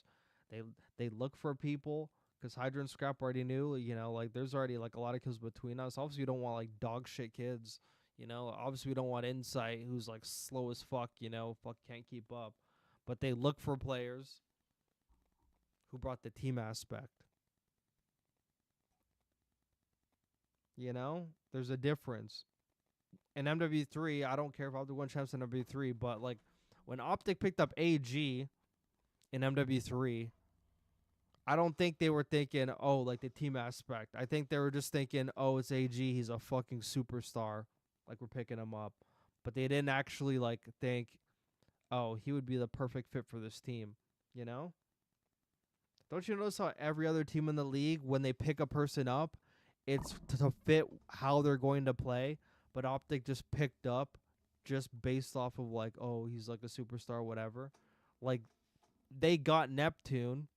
T: They look for people, because Hydra and Scrap already knew, you know, like, there's already, like, a lot of kills between us. Obviously, we don't want, like, dog shit kids. You know, obviously we don't want Insight, who's like slow as fuck, you know, can't keep up. But they look for players who brought the team aspect. You know, there's a difference. In MW3, I don't care if Optic won champs in MW3, but like when Optic picked up AG in MW3, I don't think they were thinking, oh, like the team aspect. I think they were just thinking, oh, it's AG, he's a fucking superstar. Like, we're picking him up. But they didn't actually, like, think, oh, he would be the perfect fit for this team. You know? Don't you notice how every other team in the league, when they pick a person up, it's to fit how they're going to play? But Optic just picked up just based off of, like, oh, he's, like, a superstar, whatever. Like, they got Neptune.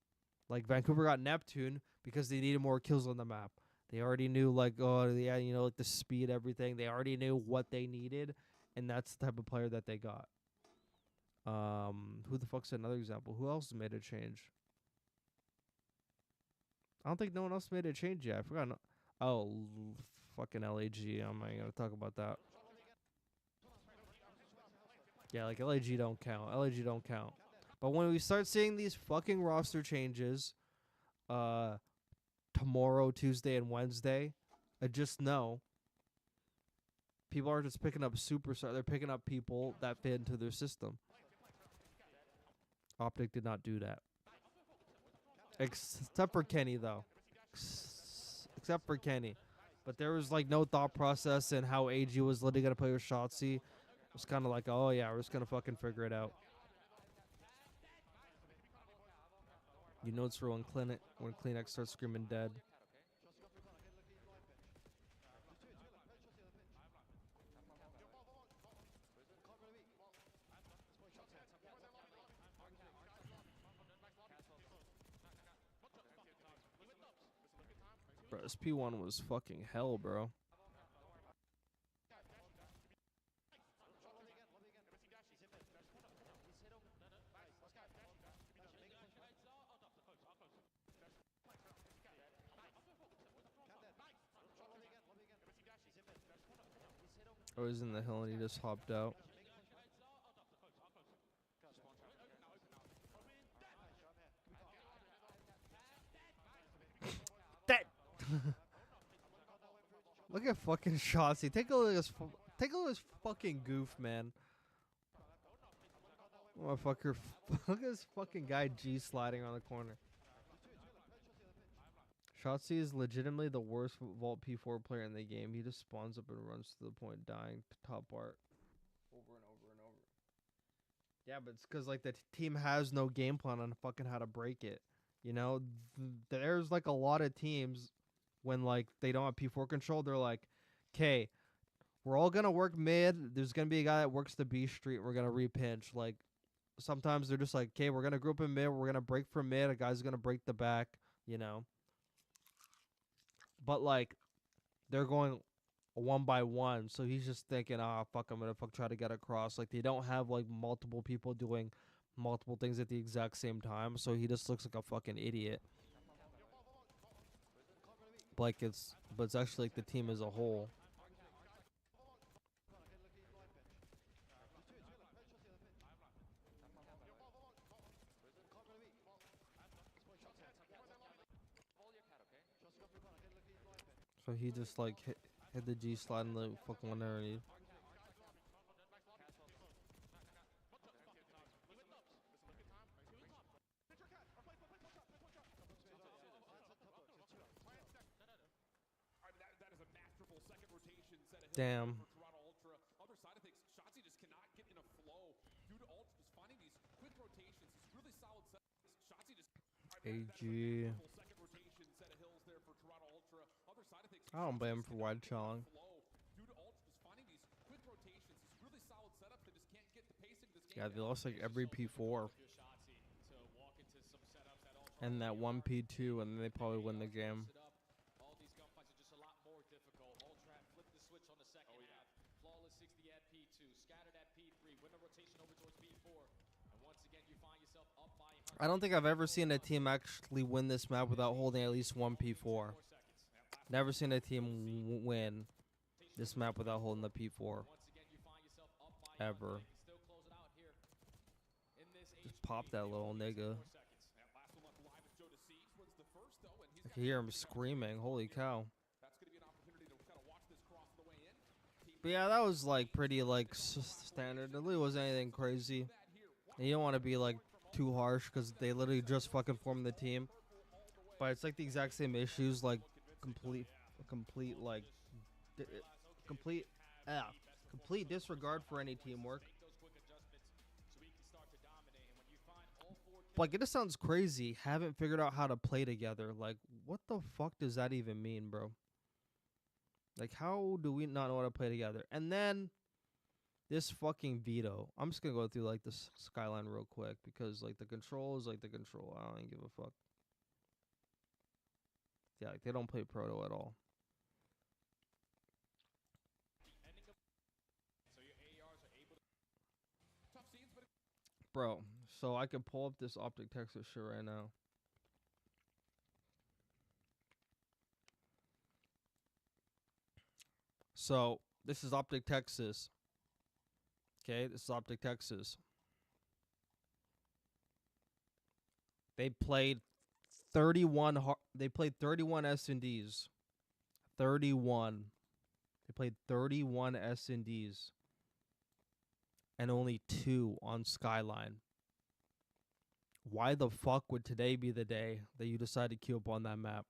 T: Like, Vancouver got Neptune because they needed more kills on the map. They already knew, like, oh, yeah, you know, like the speed, everything. They already knew what they needed, and that's the type of player that they got. Who the fuck's another example? Who else made a change? I don't think no one else made a change yet. I forgot. Oh, fucking LAG. I'm not going to talk about that. Yeah, like, LAG don't count. LAG don't count. But when we start seeing these fucking roster changes, tomorrow, Tuesday, and Wednesday, I just know people aren't just picking up superstars. They're picking up people that fit into their system. Optic did not do that. Except for Kenny, though. Except for Kenny. But there was, like, no thought process in how AG was literally going to play with Shotzi. It was kind of like, oh, yeah, we're just going to fucking figure it out. You know it's real when Kleenex starts screaming dead. Bro, SP1 was fucking hell, bro. I was in the hill and he just hopped out. That. Look at fucking Shotzi. Take a look at his. Take a look at his fucking goof, man. Motherfucker. Look at this fucking guy G sliding on the corner. Shotzi is legitimately the worst Vault P4 player in the game. He just spawns up and runs to the point, dying top part over and over and over. Yeah, but it's because like the team has no game plan on fucking how to break it. You know, there's like a lot of teams when like they don't have P4 control. They're like, okay, we're all gonna work mid. There's gonna be a guy that works the B street. We're gonna repinch. Like sometimes they're just like, okay, we're gonna group in mid. We're gonna break from mid. A guy's gonna break the back. You know. But like, they're going one by one, so he's just thinking, fuck, I'm gonna try to get across. Like they don't have like multiple people doing multiple things at the exact same time, so he just looks like a fucking idiot. But it's actually like the team as a whole. So he just like hit the G slide and the fucking one underneath. Damn.
B: Other side of things, Shotzi just cannot get in a flow due to Ultra just finding these quick rotations, these really solid sets. Shotzi just
T: AG. I don't blame him for wide challenge. Yeah, they lost like every P4. And that one P2, and then they probably win the game.
J: All these gunfights are just a lot more difficult. Ultra flipped the switch on the second half. Flawless 60 at P2, scattered at P3, win the rotation over towards P4. And once again, you find yourself up by 100.
T: I don't think I've ever seen a team actually win this map without holding at least one P4. Never seen a team win this map without holding the P4. Ever. Just pop that little nigga. I can hear him screaming. Holy cow. But yeah, that was like pretty like standard. It really wasn't anything crazy. And you don't want to be like too harsh because they literally just fucking formed the team. But it's like the exact same issues, like complete disregard for any teamwork. Like, it just sounds crazy. Haven't figured out how to play together. Like, what the fuck does that even mean, bro? Like, how do we not know how to play together? And then this fucking veto. I'm just gonna go through like this skyline real quick because like the control is like the control. I don't even give a fuck. Yeah, like they don't play proto at all. Bro, so I can pull up this Optic Texas shit right now. So, this is Optic Texas. Okay, this is Optic Texas. They played 31 S&Ds. 31. They played 31 S&Ds. And only 2 on Skyline. Why the fuck would today be the day that you decide to queue up on that map?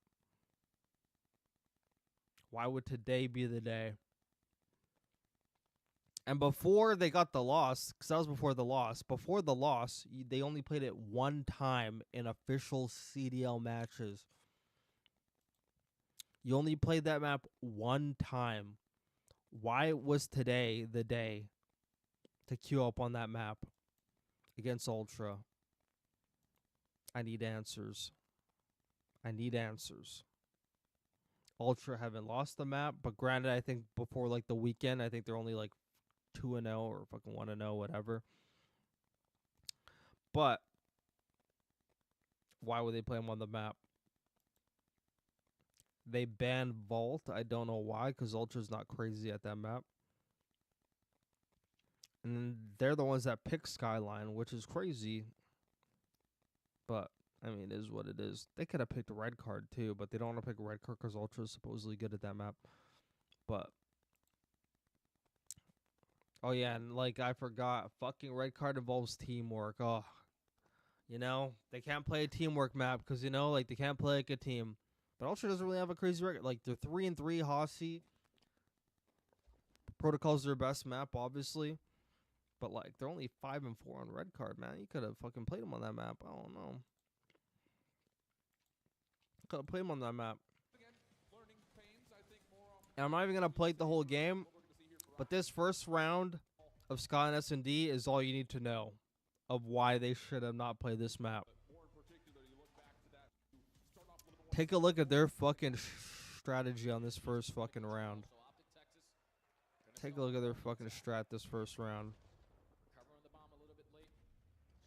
T: Why would today be the day? And before they got the loss, because that was before the loss, they only played it one time in official CDL matches. You only played that map one time. Why was today the day to queue up on that map against Ultra? I need answers. I need answers. Ultra haven't lost the map, but granted, I think before like the weekend, I think they're only like 2-0 or fucking 1-0, whatever. But why would they play them on the map? They banned Vault. I don't know why, because Ultra's not crazy at that map. And they're the ones that pick Skyline, which is crazy. But, I mean, it is what it is. They could have picked a red card, too, but they don't want to pick a red card because Ultra's supposedly good at that map. But, oh, yeah, and, like, I forgot, fucking red card involves teamwork. Oh, you know, they can't play a teamwork map because, you know, like, they can't play like a team. But Ultra doesn't really have a crazy record. Like, they're 3-3, Hossie. Protocol's their best map, obviously. But, like, they're only 5-4 on red card, man. You could have fucking played them on that map. I don't know. Could have played them on that map. And I'm not even going to play the whole game. But this first round of Sky and S&D is all you need to know of why they should have not played this map. Take a look at their fucking strategy on this first fucking round. Take a look at their fucking strat this first round.
J: Covering the bomb a little bit late.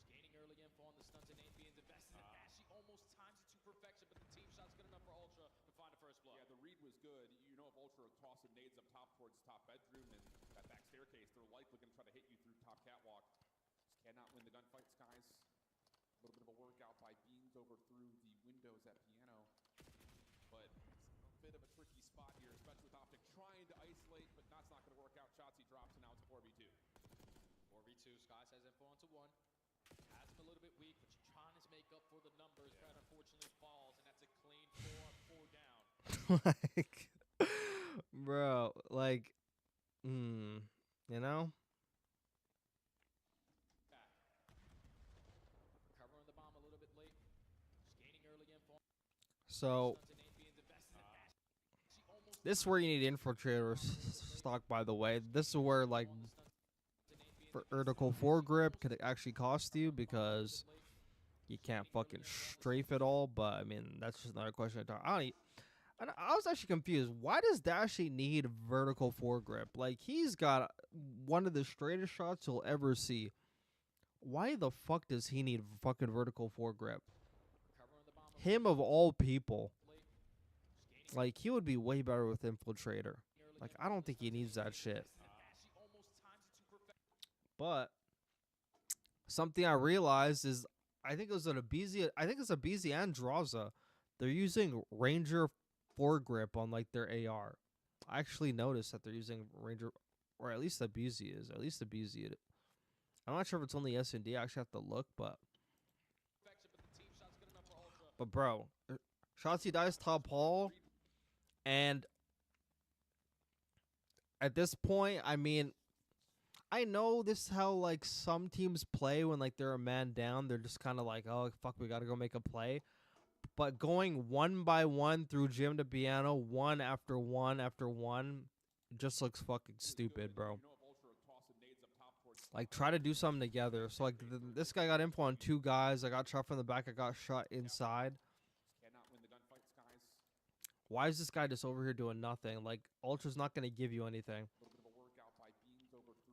J: Skating early info on the stunts and AP and invested in Ashy almost times it to perfection, but the team shot's good enough for Ultra to find a first blood.
B: Yeah, the read was good. You know if Ultra are tossing nades up top towards top bedroom and that back staircase, they're likely going to try to hit you through top catwalk. Just cannot win the gunfight, Skies. A little bit of a workout by Beans over through the windows at Piano. But it's a bit of a tricky spot here, especially with Optic trying to isolate, but that's not going to work out. Shots he drops, and now it's 4v2.
J: 4v2, Skies has info onto one. Has him a little bit weak, but trying to make up for the numbers. Brad unfortunately falls, and that's a clean 4 down.
T: Like, bro, like, you know?
J: Covering the bomb a little bit late. Skating early info.
T: So, this is where you need infiltrator stock, by the way. This is where, like, vertical foregrip could actually cost you because you can't fucking strafe it all. But, I mean, that's just another question. I was actually confused. Why does Dashy need vertical foregrip? Like, he's got one of the straightest shots you'll ever see. Why the fuck does he need fucking vertical foregrip? Him of all people. Like, he would be way better with Infiltrator. Like, I don't think he needs that shit. But something I realized is I think it was an Abizi. I think it's Abizi and Draza. They're using Ranger foregrip on like their AR. I actually noticed that they're using Ranger, or at least Abizi is. At least Abizi. I'm not sure if it's only S&D. I actually have to look, but bro, Shotzi dies top hall, and at this point, I mean, I know this is how like some teams play when like they're a man down. They're just kind of like, oh fuck, we gotta go make a play. But going one by one through gym to piano, one after one after one, just looks fucking stupid, bro. Like, try to do something together. So like this guy got info on 2 guys. I got shot from the back. I got shot inside. Why is this guy just over here doing nothing? Like, Ultra's not gonna give you anything.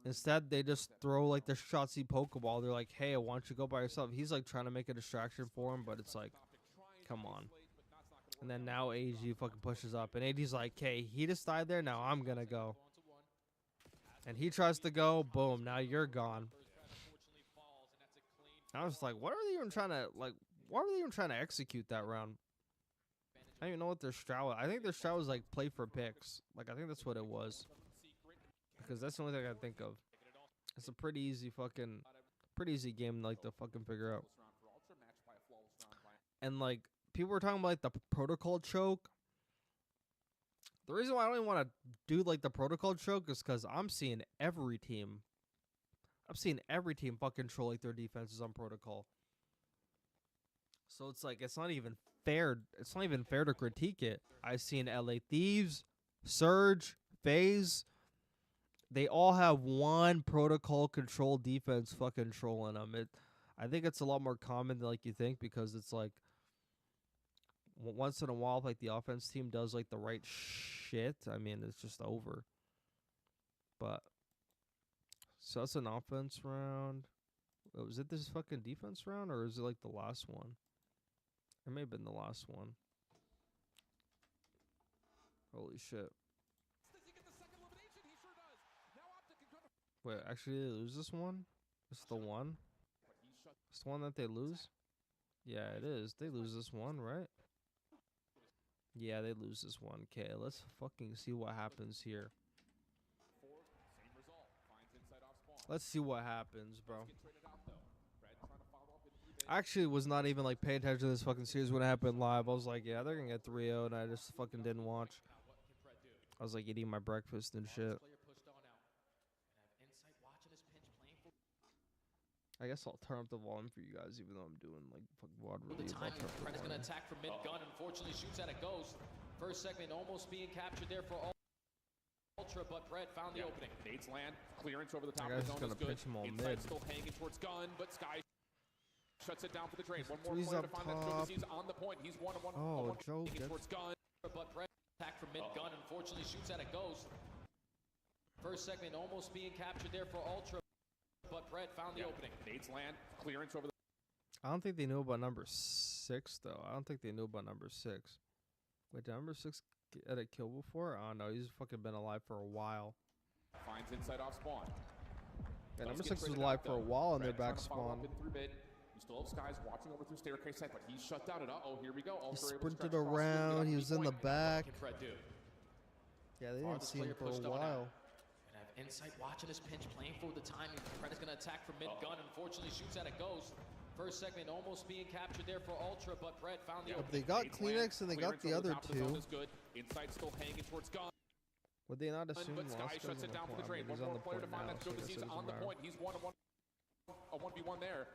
T: Instead, they just throw, like, the Shotzzy Pokeball. They're like, hey, why don't you go by yourself? He's, like, trying to make a distraction for him, but it's like, come on. And then now AG fucking pushes up. And AD's like, hey, he just died there, now I'm gonna go. And he tries to go, boom, now you're gone. I was like, what are they even trying to, like, why were they even trying to execute that round? I don't even know what their strat was. I think their strat was, like, play for picks. Like, I think that's what it was. Because that's the only thing I can think of. It's a pretty easy game, like, to fucking figure out. And, like, people were talking about, like, the protocol choke. The reason why I don't even want to do, like, the protocol choke is because I'm seeing every team fucking troll, like, their defenses on protocol. So it's like, it's not even fair. It's not even fair to critique it. I've seen LA Thieves, Surge, FaZe. They all have one protocol control defense fucking trolling them. I think it's a lot more common than like you think, because it's like once in a while, like the offense team does like the right shit, I mean, it's just over. But so that's an offense round. Was it this fucking defense round, or is it like the last one? It may have been the last one. Holy shit. Wait, actually, they lose this one? It's the one? It's the one that they lose? Yeah, it is. They lose this one, right? Yeah, they lose this one. Okay, let's fucking see what happens here. Let's see what happens, bro. I actually was not even like paying attention to this fucking series when it happened live. I was like, yeah, they're gonna get 3-0, and I just fucking didn't watch. I was like eating my breakfast and shit. I guess I'll turn up the volume for you guys, even though I'm doing like fucking VOD reviews.
J: Fred is going to attack from mid-gun. Unfortunately, shoots at a ghost. First segment almost being captured there for Ultra, but Brett found the opening.
B: Nades land. Clearance over the top of the zone is good. Inside still hanging towards gun, but Sky shuts it down for the trade. One more player to find that Joe He's on the point. He's 1-1.
T: Oh, Joe
B: towards gun.
J: But Brett attack from mid-gun. Unfortunately, shoots at a ghost. First segment almost being captured there for Ultra. But Brett found the opening.
B: Nades land. Clearance over the...
T: I don't think they knew about number 6, though. I don't think they knew about number 6. Wait, did number 6 get a kill before? Oh, no. He's fucking been alive for a while.
B: Finds inside off spawn.
T: Yeah, number 6 was alive for a while on their back spawn.
B: You still have Skies watching over through staircase side, but he's shut down. And uh-oh, here we go.
T: He sprinted around. He was in the back. Yeah, they didn't see him for a while.
J: Insight watching this pinch, playing for the timing. Fred is going to attack from mid-gun. Unfortunately, shoots at a ghost. First segment almost being captured there for Ultra, but Brett found the opening.
T: They got Kleenex and they got the other two.
B: Inside still hanging towards gun.
T: Would they not assume
B: but Sky shuts it down for the trade. One more player to find that He's on the point. He's 1-1. A 1v1 there.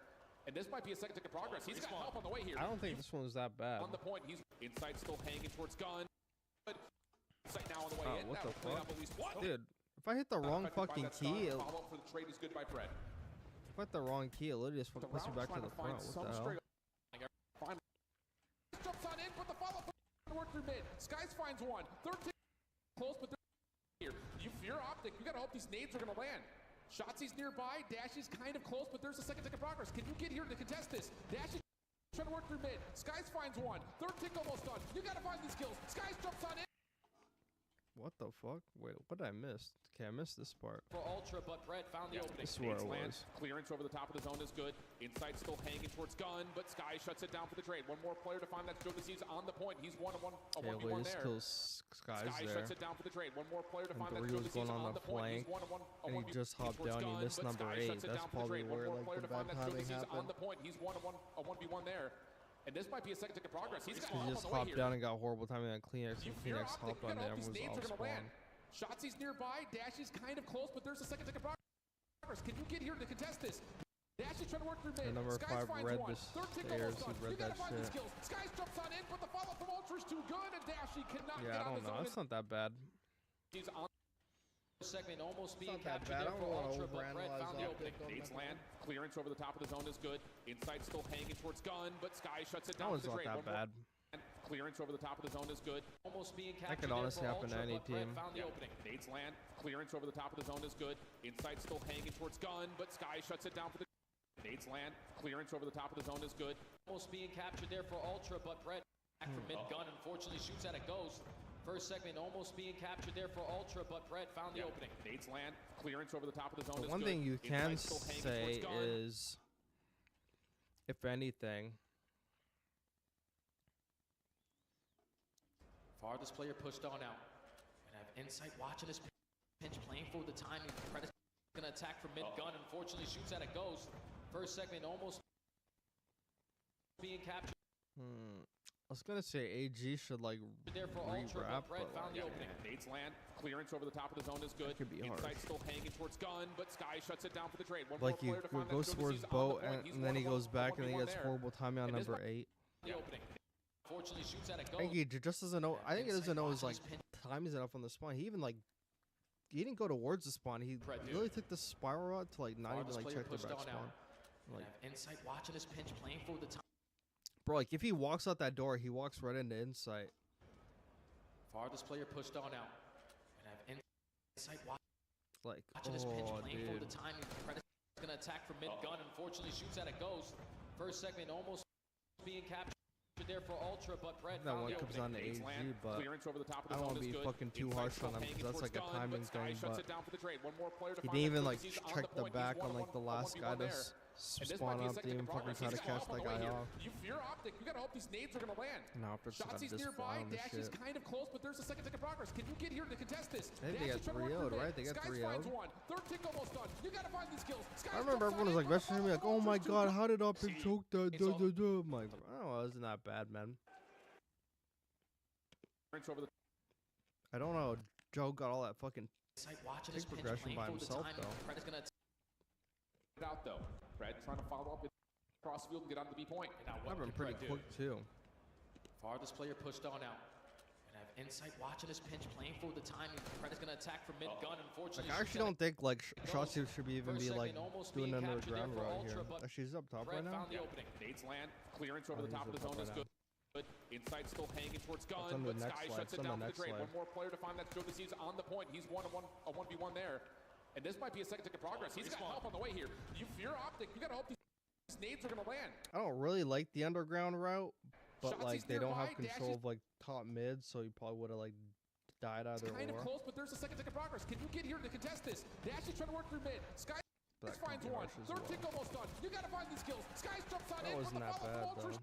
B: And this might be a second tick of progress. He's got help on the way here.
T: I don't think this one was that bad.
B: On the point. He's inside still hanging towards gun. Insight now on the way in.
T: What the fuck? Dude. If I hit the wrong fucking key, if I hit the wrong key, it literally just fucking puts me back to the front. What the hell?
B: Jumps on in, but the follow-up work through mid. Skies finds one. 13 close, but they're here. You're optic. You gotta hope these nades are gonna land. Shotzi's nearby. Dashy's kind of close, but there's a second tick of progress. Can you get here to contest this? Dashy's trying to work through mid. Skies finds one. Third tick almost done. You gotta find these kills. Skies jumps on in.
T: What the fuck? Wait, what did I miss? Okay, I missed this part.
J: For Ultra, but Brett found the opening.
T: This is where it was.
B: Clearance over the top of the zone is good. Inside still hanging towards gun, but Sky shuts it down for the trade. One more player to find that Joe He's on the point. He's 1-1. A 1v1 there.
T: Sky
B: shuts it down for the trade. One more player to find that
T: Joe
B: He's
T: going on the flank, and he just hopped down. He missed number 8. That's probably where like the bad timing happened.
B: On the point. He's 1-1. A 1v1 there. And this might be a second tick of progress. He's got
T: he just hopped down and got horrible timing on Kleenex, and Kleenex hopped on there and was off spawn.
B: Shotzi's nearby. Dashy's kind of close, but there's a second tick of progress. Can you get here to contest this? Dashy's trying to work through mid.
T: And number 5 read the stairs. He read that shit.
B: Skies jumps on in, but the follow from Ultra's too good, and Dashy cannot get
T: I don't know. That's not that bad.
B: He's on.
J: Segment almost being
T: captured
J: there for Ultra, but Brett found the opening.
B: Nades land. Clearance over the top of the zone is good. Inside still hanging towards gun, but Sky shuts it down.
T: That was not that bad.
B: Clearance over the top of the zone is good.
J: Almost being
T: that could honestly happen to any team.
B: Nades land. Clearance over the top of the zone is good. Inside still hanging towards gun, but Sky shuts it down for the Nades land. Clearance over the top of the zone is good.
J: Almost being captured there for Ultra, but Brett back from mid-gun. Unfortunately, shoots at a ghost. First segment almost being captured there for Ultra, but Brett found the opening.
B: Nades land. Clearance over the top of the zone is good.
T: One thing you can say is, if anything,
J: farthest player pushed on out. And have Insight watching this pinch, playing for the timing. Fred is going to attack from mid-gun. Unfortunately, shoots at a ghost. First segment almost being captured.
T: I was gonna say AG should like re-wrap, but
B: Nades land. Clearance over the top of the zone is good.
T: Could be hard.
B: Inside still hanging towards gun, but Sky shuts it down for the trade. One
T: like
B: more
T: you
B: player to find
T: goes towards boat and then he goes back and then he gets horrible timing on number 8.
J: Unfortunately, shoots at a
T: I think he just doesn't know. I think he doesn't know his like timing's enough on the spawn. He even like he didn't go towards the spawn. He really took the spiral route to like not even like check the back spawn. Like
J: Insight watching this pinch, playing for the time.
T: Bro, like, if he walks out that door, he walks right into Insight.
J: Farthest player pushed on out. And have Insight
T: Like,
J: watching his pitch, playing for
T: dude.
J: the timing. Predator's going to attack from mid-gun. Unfortunately, shoots at a ghost. First segment almost being captured there for Ultra, but Brett
T: That
J: found
T: one
J: the
T: comes
J: opening.
T: on to AG, but
B: Clearance over the top of the
T: I don't want
B: zone
T: to
B: is
T: be
B: good.
T: fucking too
B: Inside
T: harsh
B: still
T: on him
B: hanging
T: because that's
B: towards
T: like a
B: gun,
T: timing
B: but Sky
T: thing,
B: shuts
T: but
B: it down for the trade. One more player to
T: he
B: find
T: didn't even
B: that
T: like
B: he's on
T: check the
B: point.
T: back
B: He's
T: on like the last guy to spawn up to even fucking try to catch that guy off.
B: You're optic. You gotta hope these nades are gonna land.
T: No, it's not
B: Shotzi's
T: this
B: nearby.
T: fly on this
B: Dash is
T: shit.
B: kind of close, but there's a second tick of progress. Can you get here to contest this?
T: I think they got 3-0'd, right? They got 3-0'd.
B: Third tick almost done. You gotta find these kills.
T: I remember everyone was like messaging me like, "Oh my god, how did Optic choke that?" I'm like, oh, it wasn't that bad, man. I don't know. Joe got all that fucking tick progression by himself, though.
B: Fred is gonna out though. Fred trying to follow up across field and get on the B point.
T: I've been pretty quick too.
J: Farthest player pushed on out. And have Insight watching his pinch, playing for the timing. Fred is going to attack from mid-gun. Unfortunately,
T: Like, I actually don't think like Shotzi should be even be like doing an underground route here. She's up top right now.
B: Nades land. Clearance over the top of the zone is good. Insight still hanging towards gun, but Sky shuts it down for the trade. One more player to find that Joe Deceives on the point. He's a 1v1 there. And this might be a second tick of progress. He's got help on the way here. You fear Optic. You gotta hope these nades are gonna land.
T: I don't really like the underground route, but like they don't have
B: nearby,
T: control of like top mid, so you probably would have like died either
B: Kind of
T: or.
B: close, but there's a second tick of progress. Can you get here to contest this? Dash is trying to work through mid. Sky
T: That
B: finds
T: could be
B: one.
T: harsh as
B: Third
T: well.
B: tick almost done. You gotta find these kills. Sky jumps on
T: That
B: in.
T: wasn't that bad though.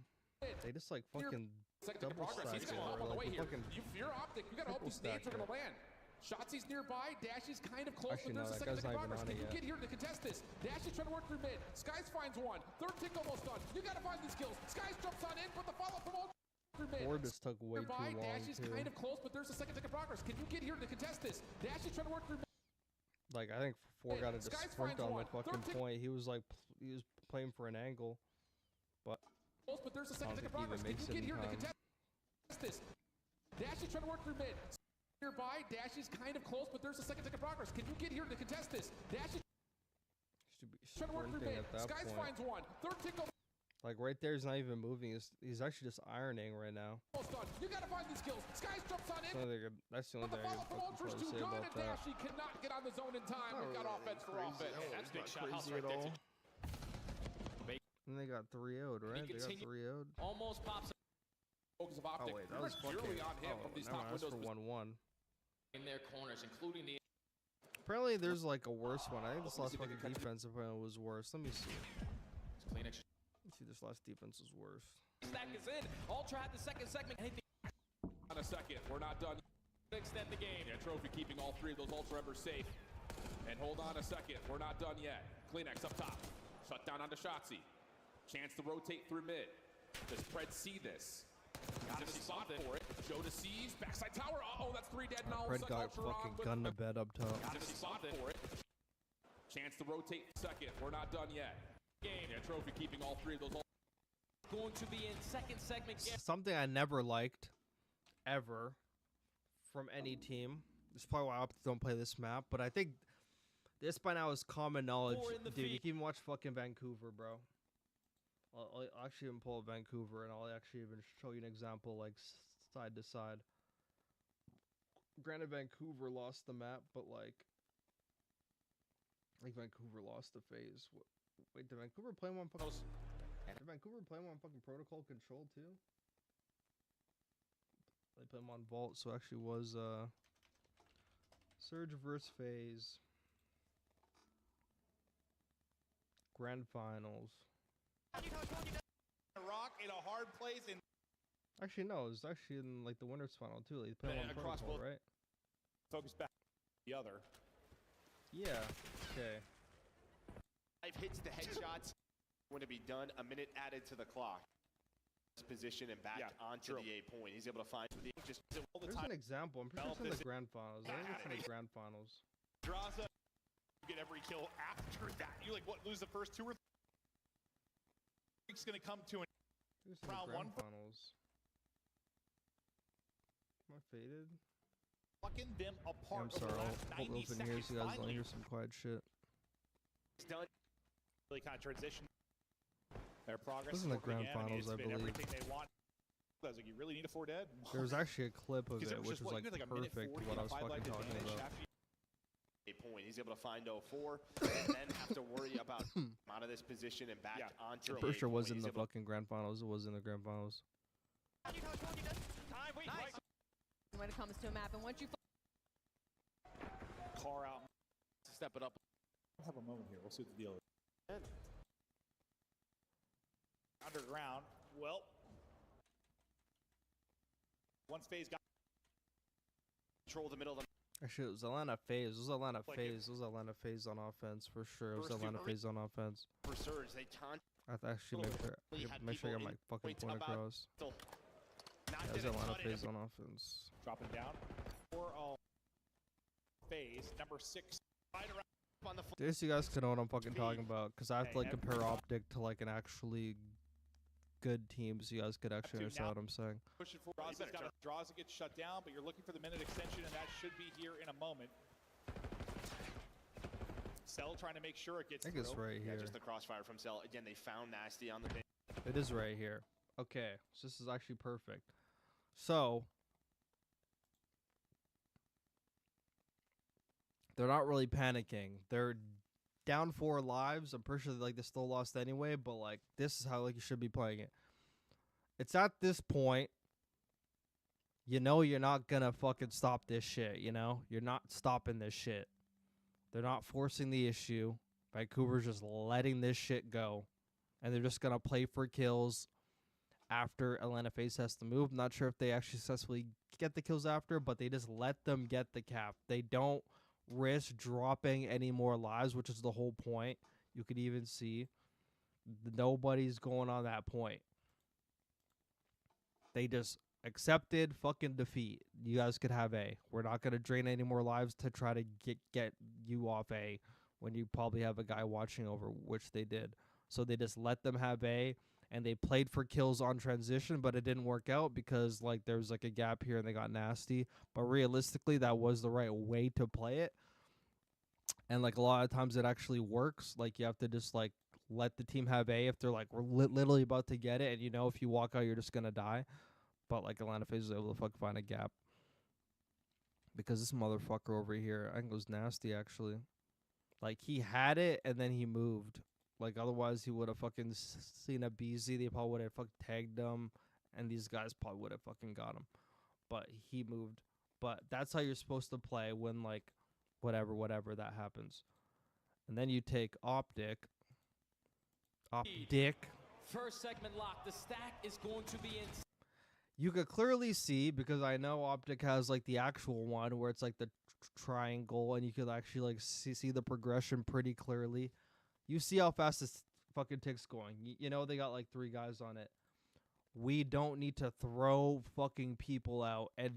T: They just like fucking
B: Second tick of
T: double
B: progress.
T: stack
B: He's
T: it
B: got help on
T: or
B: the way
T: like
B: here.
T: fucking
B: You fear Optic. You gotta hope these nades are gonna land. Shotzi's nearby. Dash is kind of close,
T: Actually,
B: but
T: no,
B: there's a
T: that
B: second
T: guy's
B: tick of
T: not even
B: progress.
T: on
B: Can
T: it
B: you
T: yet.
B: get here to contest this? Dash is trying to work through mid. Skies finds one. Third tick almost done. You gotta find these kills. Skies jumps on in, but the follow from all through mid.
T: Ford just took way too
B: Nearby,
T: long
B: Dash is
T: too.
B: kind of close, but there's a second tick of progress. Can you get here to contest this? Dash is trying to work through mid.
T: Like I think Ford got a
B: Skies
T: sprint
B: finds
T: on the
B: one.
T: fucking
B: Third tick-
T: point. He was like he was playing for an angle, but
B: Close, but there's a
T: I
B: second
T: don't
B: tick
T: think
B: of
T: he even
B: progress. Can
T: makes
B: you
T: it
B: get
T: in
B: here to
T: time.
B: contest this? Dash is trying to work through mid. Nearby, Dash is kind of close, but there's a second tick of progress. Can you get here to contest this? Dash is
T: Should be
B: trying to work through
T: sprinting
B: mid.
T: at that
B: Skies
T: point.
B: finds one. Third tick
T: Like right there, he's not even moving. He's actually just ironing right now.
B: almost done. You gotta find these kills. Skies jumps on in.
T: That's the only
B: But the
T: thing I
B: follow
T: can
B: from
T: fucking
B: Ultra's
T: probably
B: too
T: say
B: good,
T: about
B: and
T: that.
B: Dashy cannot get on the zone in time. We've got offense for offense.
K: That's big shot house
T: Crazy
K: right
T: at
K: there.
T: all. And they got 3-0'd, right? They got 3-0'd.
J: Almost pops
B: Focus of
T: Oh
B: Optic.
T: wait, that was fucking.
B: Purely on him from these
T: never
B: top
T: mind, that's
B: windows.
T: for 1-1.
J: in their corners, including the
T: Apparently, there's like a worse one. I think this last fucking defense apparently was worse. Let me see.
J: Kleenex.
T: Let's see, this last defense was worse.
J: stack is in. Ultra had the second segment. Anything
B: On a second, we're not done.
J: extend the game.
B: Yeah, Trophy keeping all three of those Ultra members safe. And hold on a second, we're not done yet. Kleenex up top. Shut down onto Shotzi. Chance to rotate through mid. Does Fred see this? He's in a spot for it. Joe Deceives. Backside tower. Uh-oh, that's 3 dead now.
T: Fred got fucking gunned to bed up top.
B: He's in a spot for it. Chance to rotate second. We're not done yet.
J: Game.
B: Yeah, Trophy keeping all three of those.
J: Going to be in second segment.
T: Something I never liked, ever, from any team. This is probably why Optics don't play this map, but I think this by now is common knowledge. Dude, you can even watch fucking Vancouver, bro. I'll actually even pull up Vancouver, and I'll actually even show you an example, like, side to side. Granted, Vancouver lost the map, but, like Vancouver lost the phase. Wait, did Vancouver play one fucking... Did Vancouver play one fucking protocol control, too? They put him on Vault, so actually was, Surge versus phase. Grand Finals.
I: Rock in a hard place in
T: Actually, no, it was actually in like the winners final too. They played one
I: across
T: protocol,
I: both.
T: right?
I: Focus back the other.
T: Yeah. Okay.
O: 5 hits to headshots. Going to be done. A minute added to the clock. Position and back onto the A point. He's able to find the just all the
T: There's
O: time.
T: an example. I'm pretty sure it's in the grand finals. I think it's in the grand finals.
I: Draza, get every kill after that. You like what? Lose the first 2 or 3. It's gonna come to an
T: It's in the
I: round
T: grand
I: 1.
T: finals. Am I faded?
I: Fucking them
T: Yeah,
I: apart.
T: I'm sorry.
I: Over the
T: I'll
I: last
T: hold
I: 90
T: open here so you guys don't
I: finally.
T: hear some quiet shit.
I: It's done. Really kind of transition. Their progress
T: This is in the
I: working
T: grand
I: in. I mean,
T: finals,
I: it's
T: I
I: been
T: believe.
I: everything they want. I was like, you really need a 4 dead?
T: There was actually a clip of
I: 'Cause
T: it, which
I: just
T: was like
I: you had, a minute
T: perfect
I: 40
T: what I
I: and
T: was
I: 5
T: fucking
I: life
T: talking
I: advantage
T: about.
I: after
O: Point. He's able to find 04 and then have to worry about out of this position and back onto the
T: Pretty sure it was
O: point.
T: in
O: He's
T: the
O: able to
T: fucking grand finals. It was in the grand finals.
E: When it comes to a map, and once you
I: car out.
O: step it up.
I: We'll have a moment here. We'll see what the deal is. Underground. Well, once FaZe got
O: control the middle of the
T: Actually, it was Atlanta FaZe. It was Atlanta
I: Like
T: FaZe. It was Atlanta FaZe on offense for sure. It was
O: First
T: Atlanta
O: two
T: FaZe on offense.
O: for Surge. They taunt.
T: I have to actually make sure I got my fucking point across. Yeah, it was Atlanta FaZe on offense.
I: dropping down. 4-0 FaZe. Number 6. Right around on the
T: Guess you guys can know what I'm fucking talking about, because I have to like compare Optic to like an actually good team, so you guys could actually understand what I'm saying.
I: pushing forward. Draws it gets shut down, but you're looking for the minute extension, and that should be here in a moment. Cell trying to make sure it gets
T: I think it's right
O: Yeah,
T: here.
O: just the crossfire from Cell. Again, they found Nasty on the pin.
T: It is right here. Okay, so this is actually perfect. So they're not really panicking. They're down 4 lives. I'm pretty sure like they still lost anyway, but like this is how like you should be playing it. It's at this point, you know, you're not gonna fucking stop this shit. You know, you're not stopping this shit. They're not forcing the issue. Vancouver's just letting this shit go, and they're just gonna play for kills after Atlanta FaZe has to move. I'm not sure if they actually successfully get the kills after, but they just let them get the cap. They don't risk dropping any more lives, which is the whole point. You could even see nobody's going on that point. They just accepted fucking defeat. You guys could have A. We're not going to drain any more lives to try to get you off A when you probably have a guy watching over, which they did. So they just let them have A, and they played for kills on transition, but it didn't work out because like there was like a gap here and they got nasty. But realistically, that was the right way to play it. And like a lot of times it actually works. Like you have to just like let the team have A if they're like we're literally about to get it, and you know if you walk out you're just gonna die. But like Atlanta FaZe was able to fucking find a gap because this motherfucker over here, I think it was nasty actually. Like he had it and then he moved. Like otherwise he would have fucking seen a BZ. They probably would have fucking tagged him, and these guys probably would have fucking got him. But he moved. But that's how you're supposed to play when like whatever that happens. And then you take Optic.
J: First segment lock. The stack is going to be in.
T: You could clearly see, because I know Optic has like the actual one where it's like the triangle, and you could actually like see the progression pretty clearly. You see how fast this fucking tick's going. You know they got like 3 guys on it. We don't need to throw fucking people out and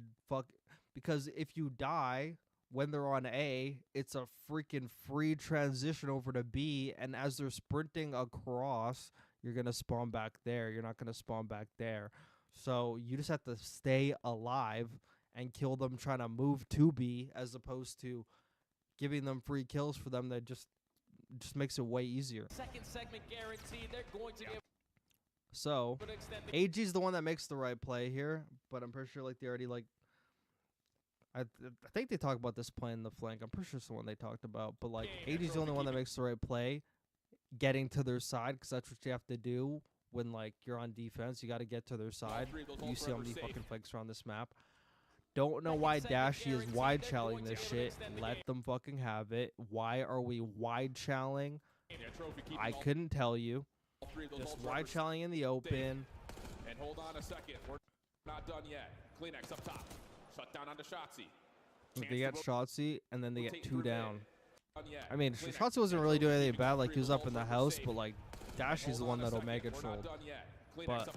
T: because if you die when they're on A, it's a freaking free transition over to B, and as they're sprinting across, you're gonna spawn back there. You're not gonna spawn back there. So you just have to stay alive and kill them trying to move to B, as opposed to giving them free kills for them. That just makes it way easier.
J: Second segment guaranteed. They're going to give.
T: So AG's the one that makes the right play here, but I'm pretty sure like they already like. I think they talk about this play in the flank. I'm pretty sure it's the one they talked about, but like AG's the only one that makes the right play, getting to their side, because that's what you have to do. When like you're on defense, you got to get to their side. You see how many fucking flanks are on this map. Don't know why Dashy is wide challing this shit. Let them fucking have it. Why are we wide challing? I couldn't tell you. Just wide challing in the open.
B: And hold on a second. We're not done yet. Kleenex up top. Shut down onto Shotzi.
T: They get Shotzi, and then they get 2 down. I mean, Shotzi wasn't really doing anything bad. Like he was up in the house, but like Dashy's the one that Omega trolled. But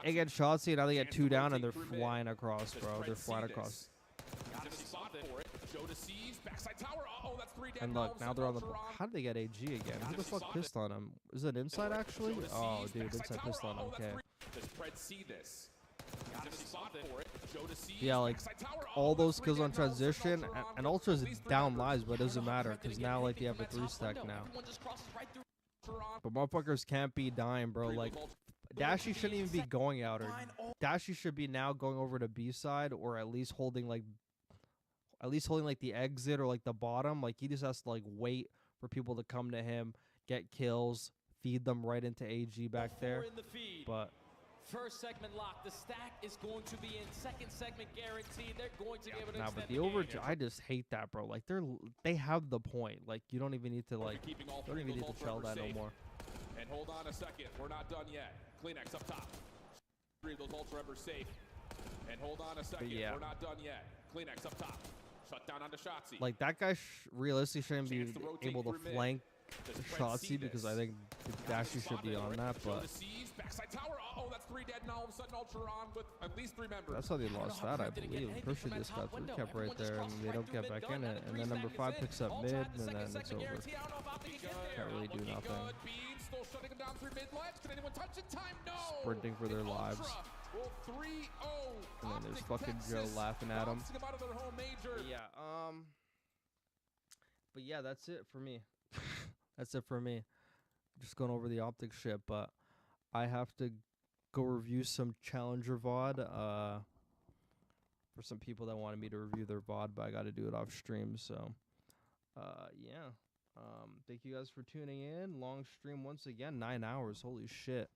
T: they get Shotzi, and now they get 2 down, and they're flying across, bro. They're flying across. And look, now they're on the. How did they get AG again? Who the fuck pissed on him? Is it inside actually? Oh, dude, inside pissed on him. Okay. Yeah, like all those kills on transition, and Ultra's down lives, but it doesn't matter because now like they have a 3 stack now. But motherfuckers can't be dying, bro. Like, Dashy shouldn't even be going out, or Dashy should be now going over to B side, or at least holding like the exit or like the bottom. Like, he just has to like wait for people to come to him, get kills, feed them right into AG back there. But
J: first segment locked. The stack is going to be in. Second segment guaranteed. They're going to be able to
T: nah,
J: extend
T: but the
J: game.
T: over, I just hate that, bro. Like, they have the point. Like, you don't even need to tell that no more.
B: And hold on a second, we're not done yet. Kleenex up top. 3 of those Ultra Embers safe. And hold on a second,
T: yeah.
B: we're not done yet. Kleenex up top. Shut down onto Shotzi.
T: Like, that guy realistically shouldn't be able to flank Shotzi, because I think Dashy should be on that, but
B: Backside tower. Oh, that's 3 dead, and all of a sudden Ultra on with at least 3 members.
T: that's how they lost that, I believe. Pusher just got 3 kept right there, and they don't get back in it. And then number 5 picks up mid, and then it's over. Can't really do nothing.
B: Still shutting him down through mid ledge. Can anyone touch it? Time? No.
T: Sprinting for their lives.
B: Well, 3-0.
T: And then there's fucking Joe laughing at him. But yeah, that's it for me. That's it for me. Just going over the optic shit, but I have to go review some Challenger VOD. For some people that wanted me to review their VOD, but I got to do it off stream. So, yeah. Thank you guys for tuning in. Long stream once again, 9 hours. Holy shit.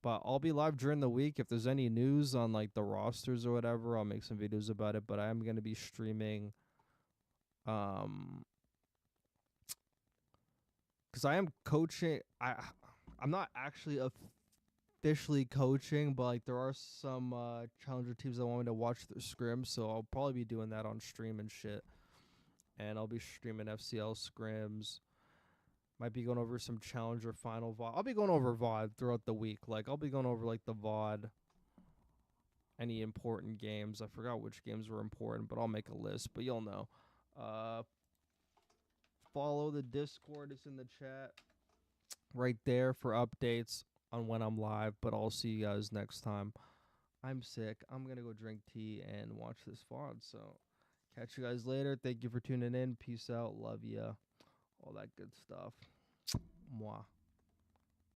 T: But I'll be live during the week. If there's any news on like the rosters or whatever, I'll make some videos about it. But I am going to be streaming. Because I am coaching. I'm not actually officially coaching, but like there are some Challenger teams that want me to watch their scrims, so I'll probably be doing that on stream and shit. And I'll be streaming FCL scrims. Might be going over some Challenger final VOD. I'll be going over VOD throughout the week. Like, I'll be going over like the VOD, any important games. I forgot which games were important, but I'll make a list. But you'll know. Follow the Discord. It's in the chat right there for updates on when I'm live. But I'll see you guys next time. I'm sick. I'm going to go drink tea and watch this VOD. So catch you guys later. Thank you for tuning in. Peace out. Love ya. All that good stuff. Mwah.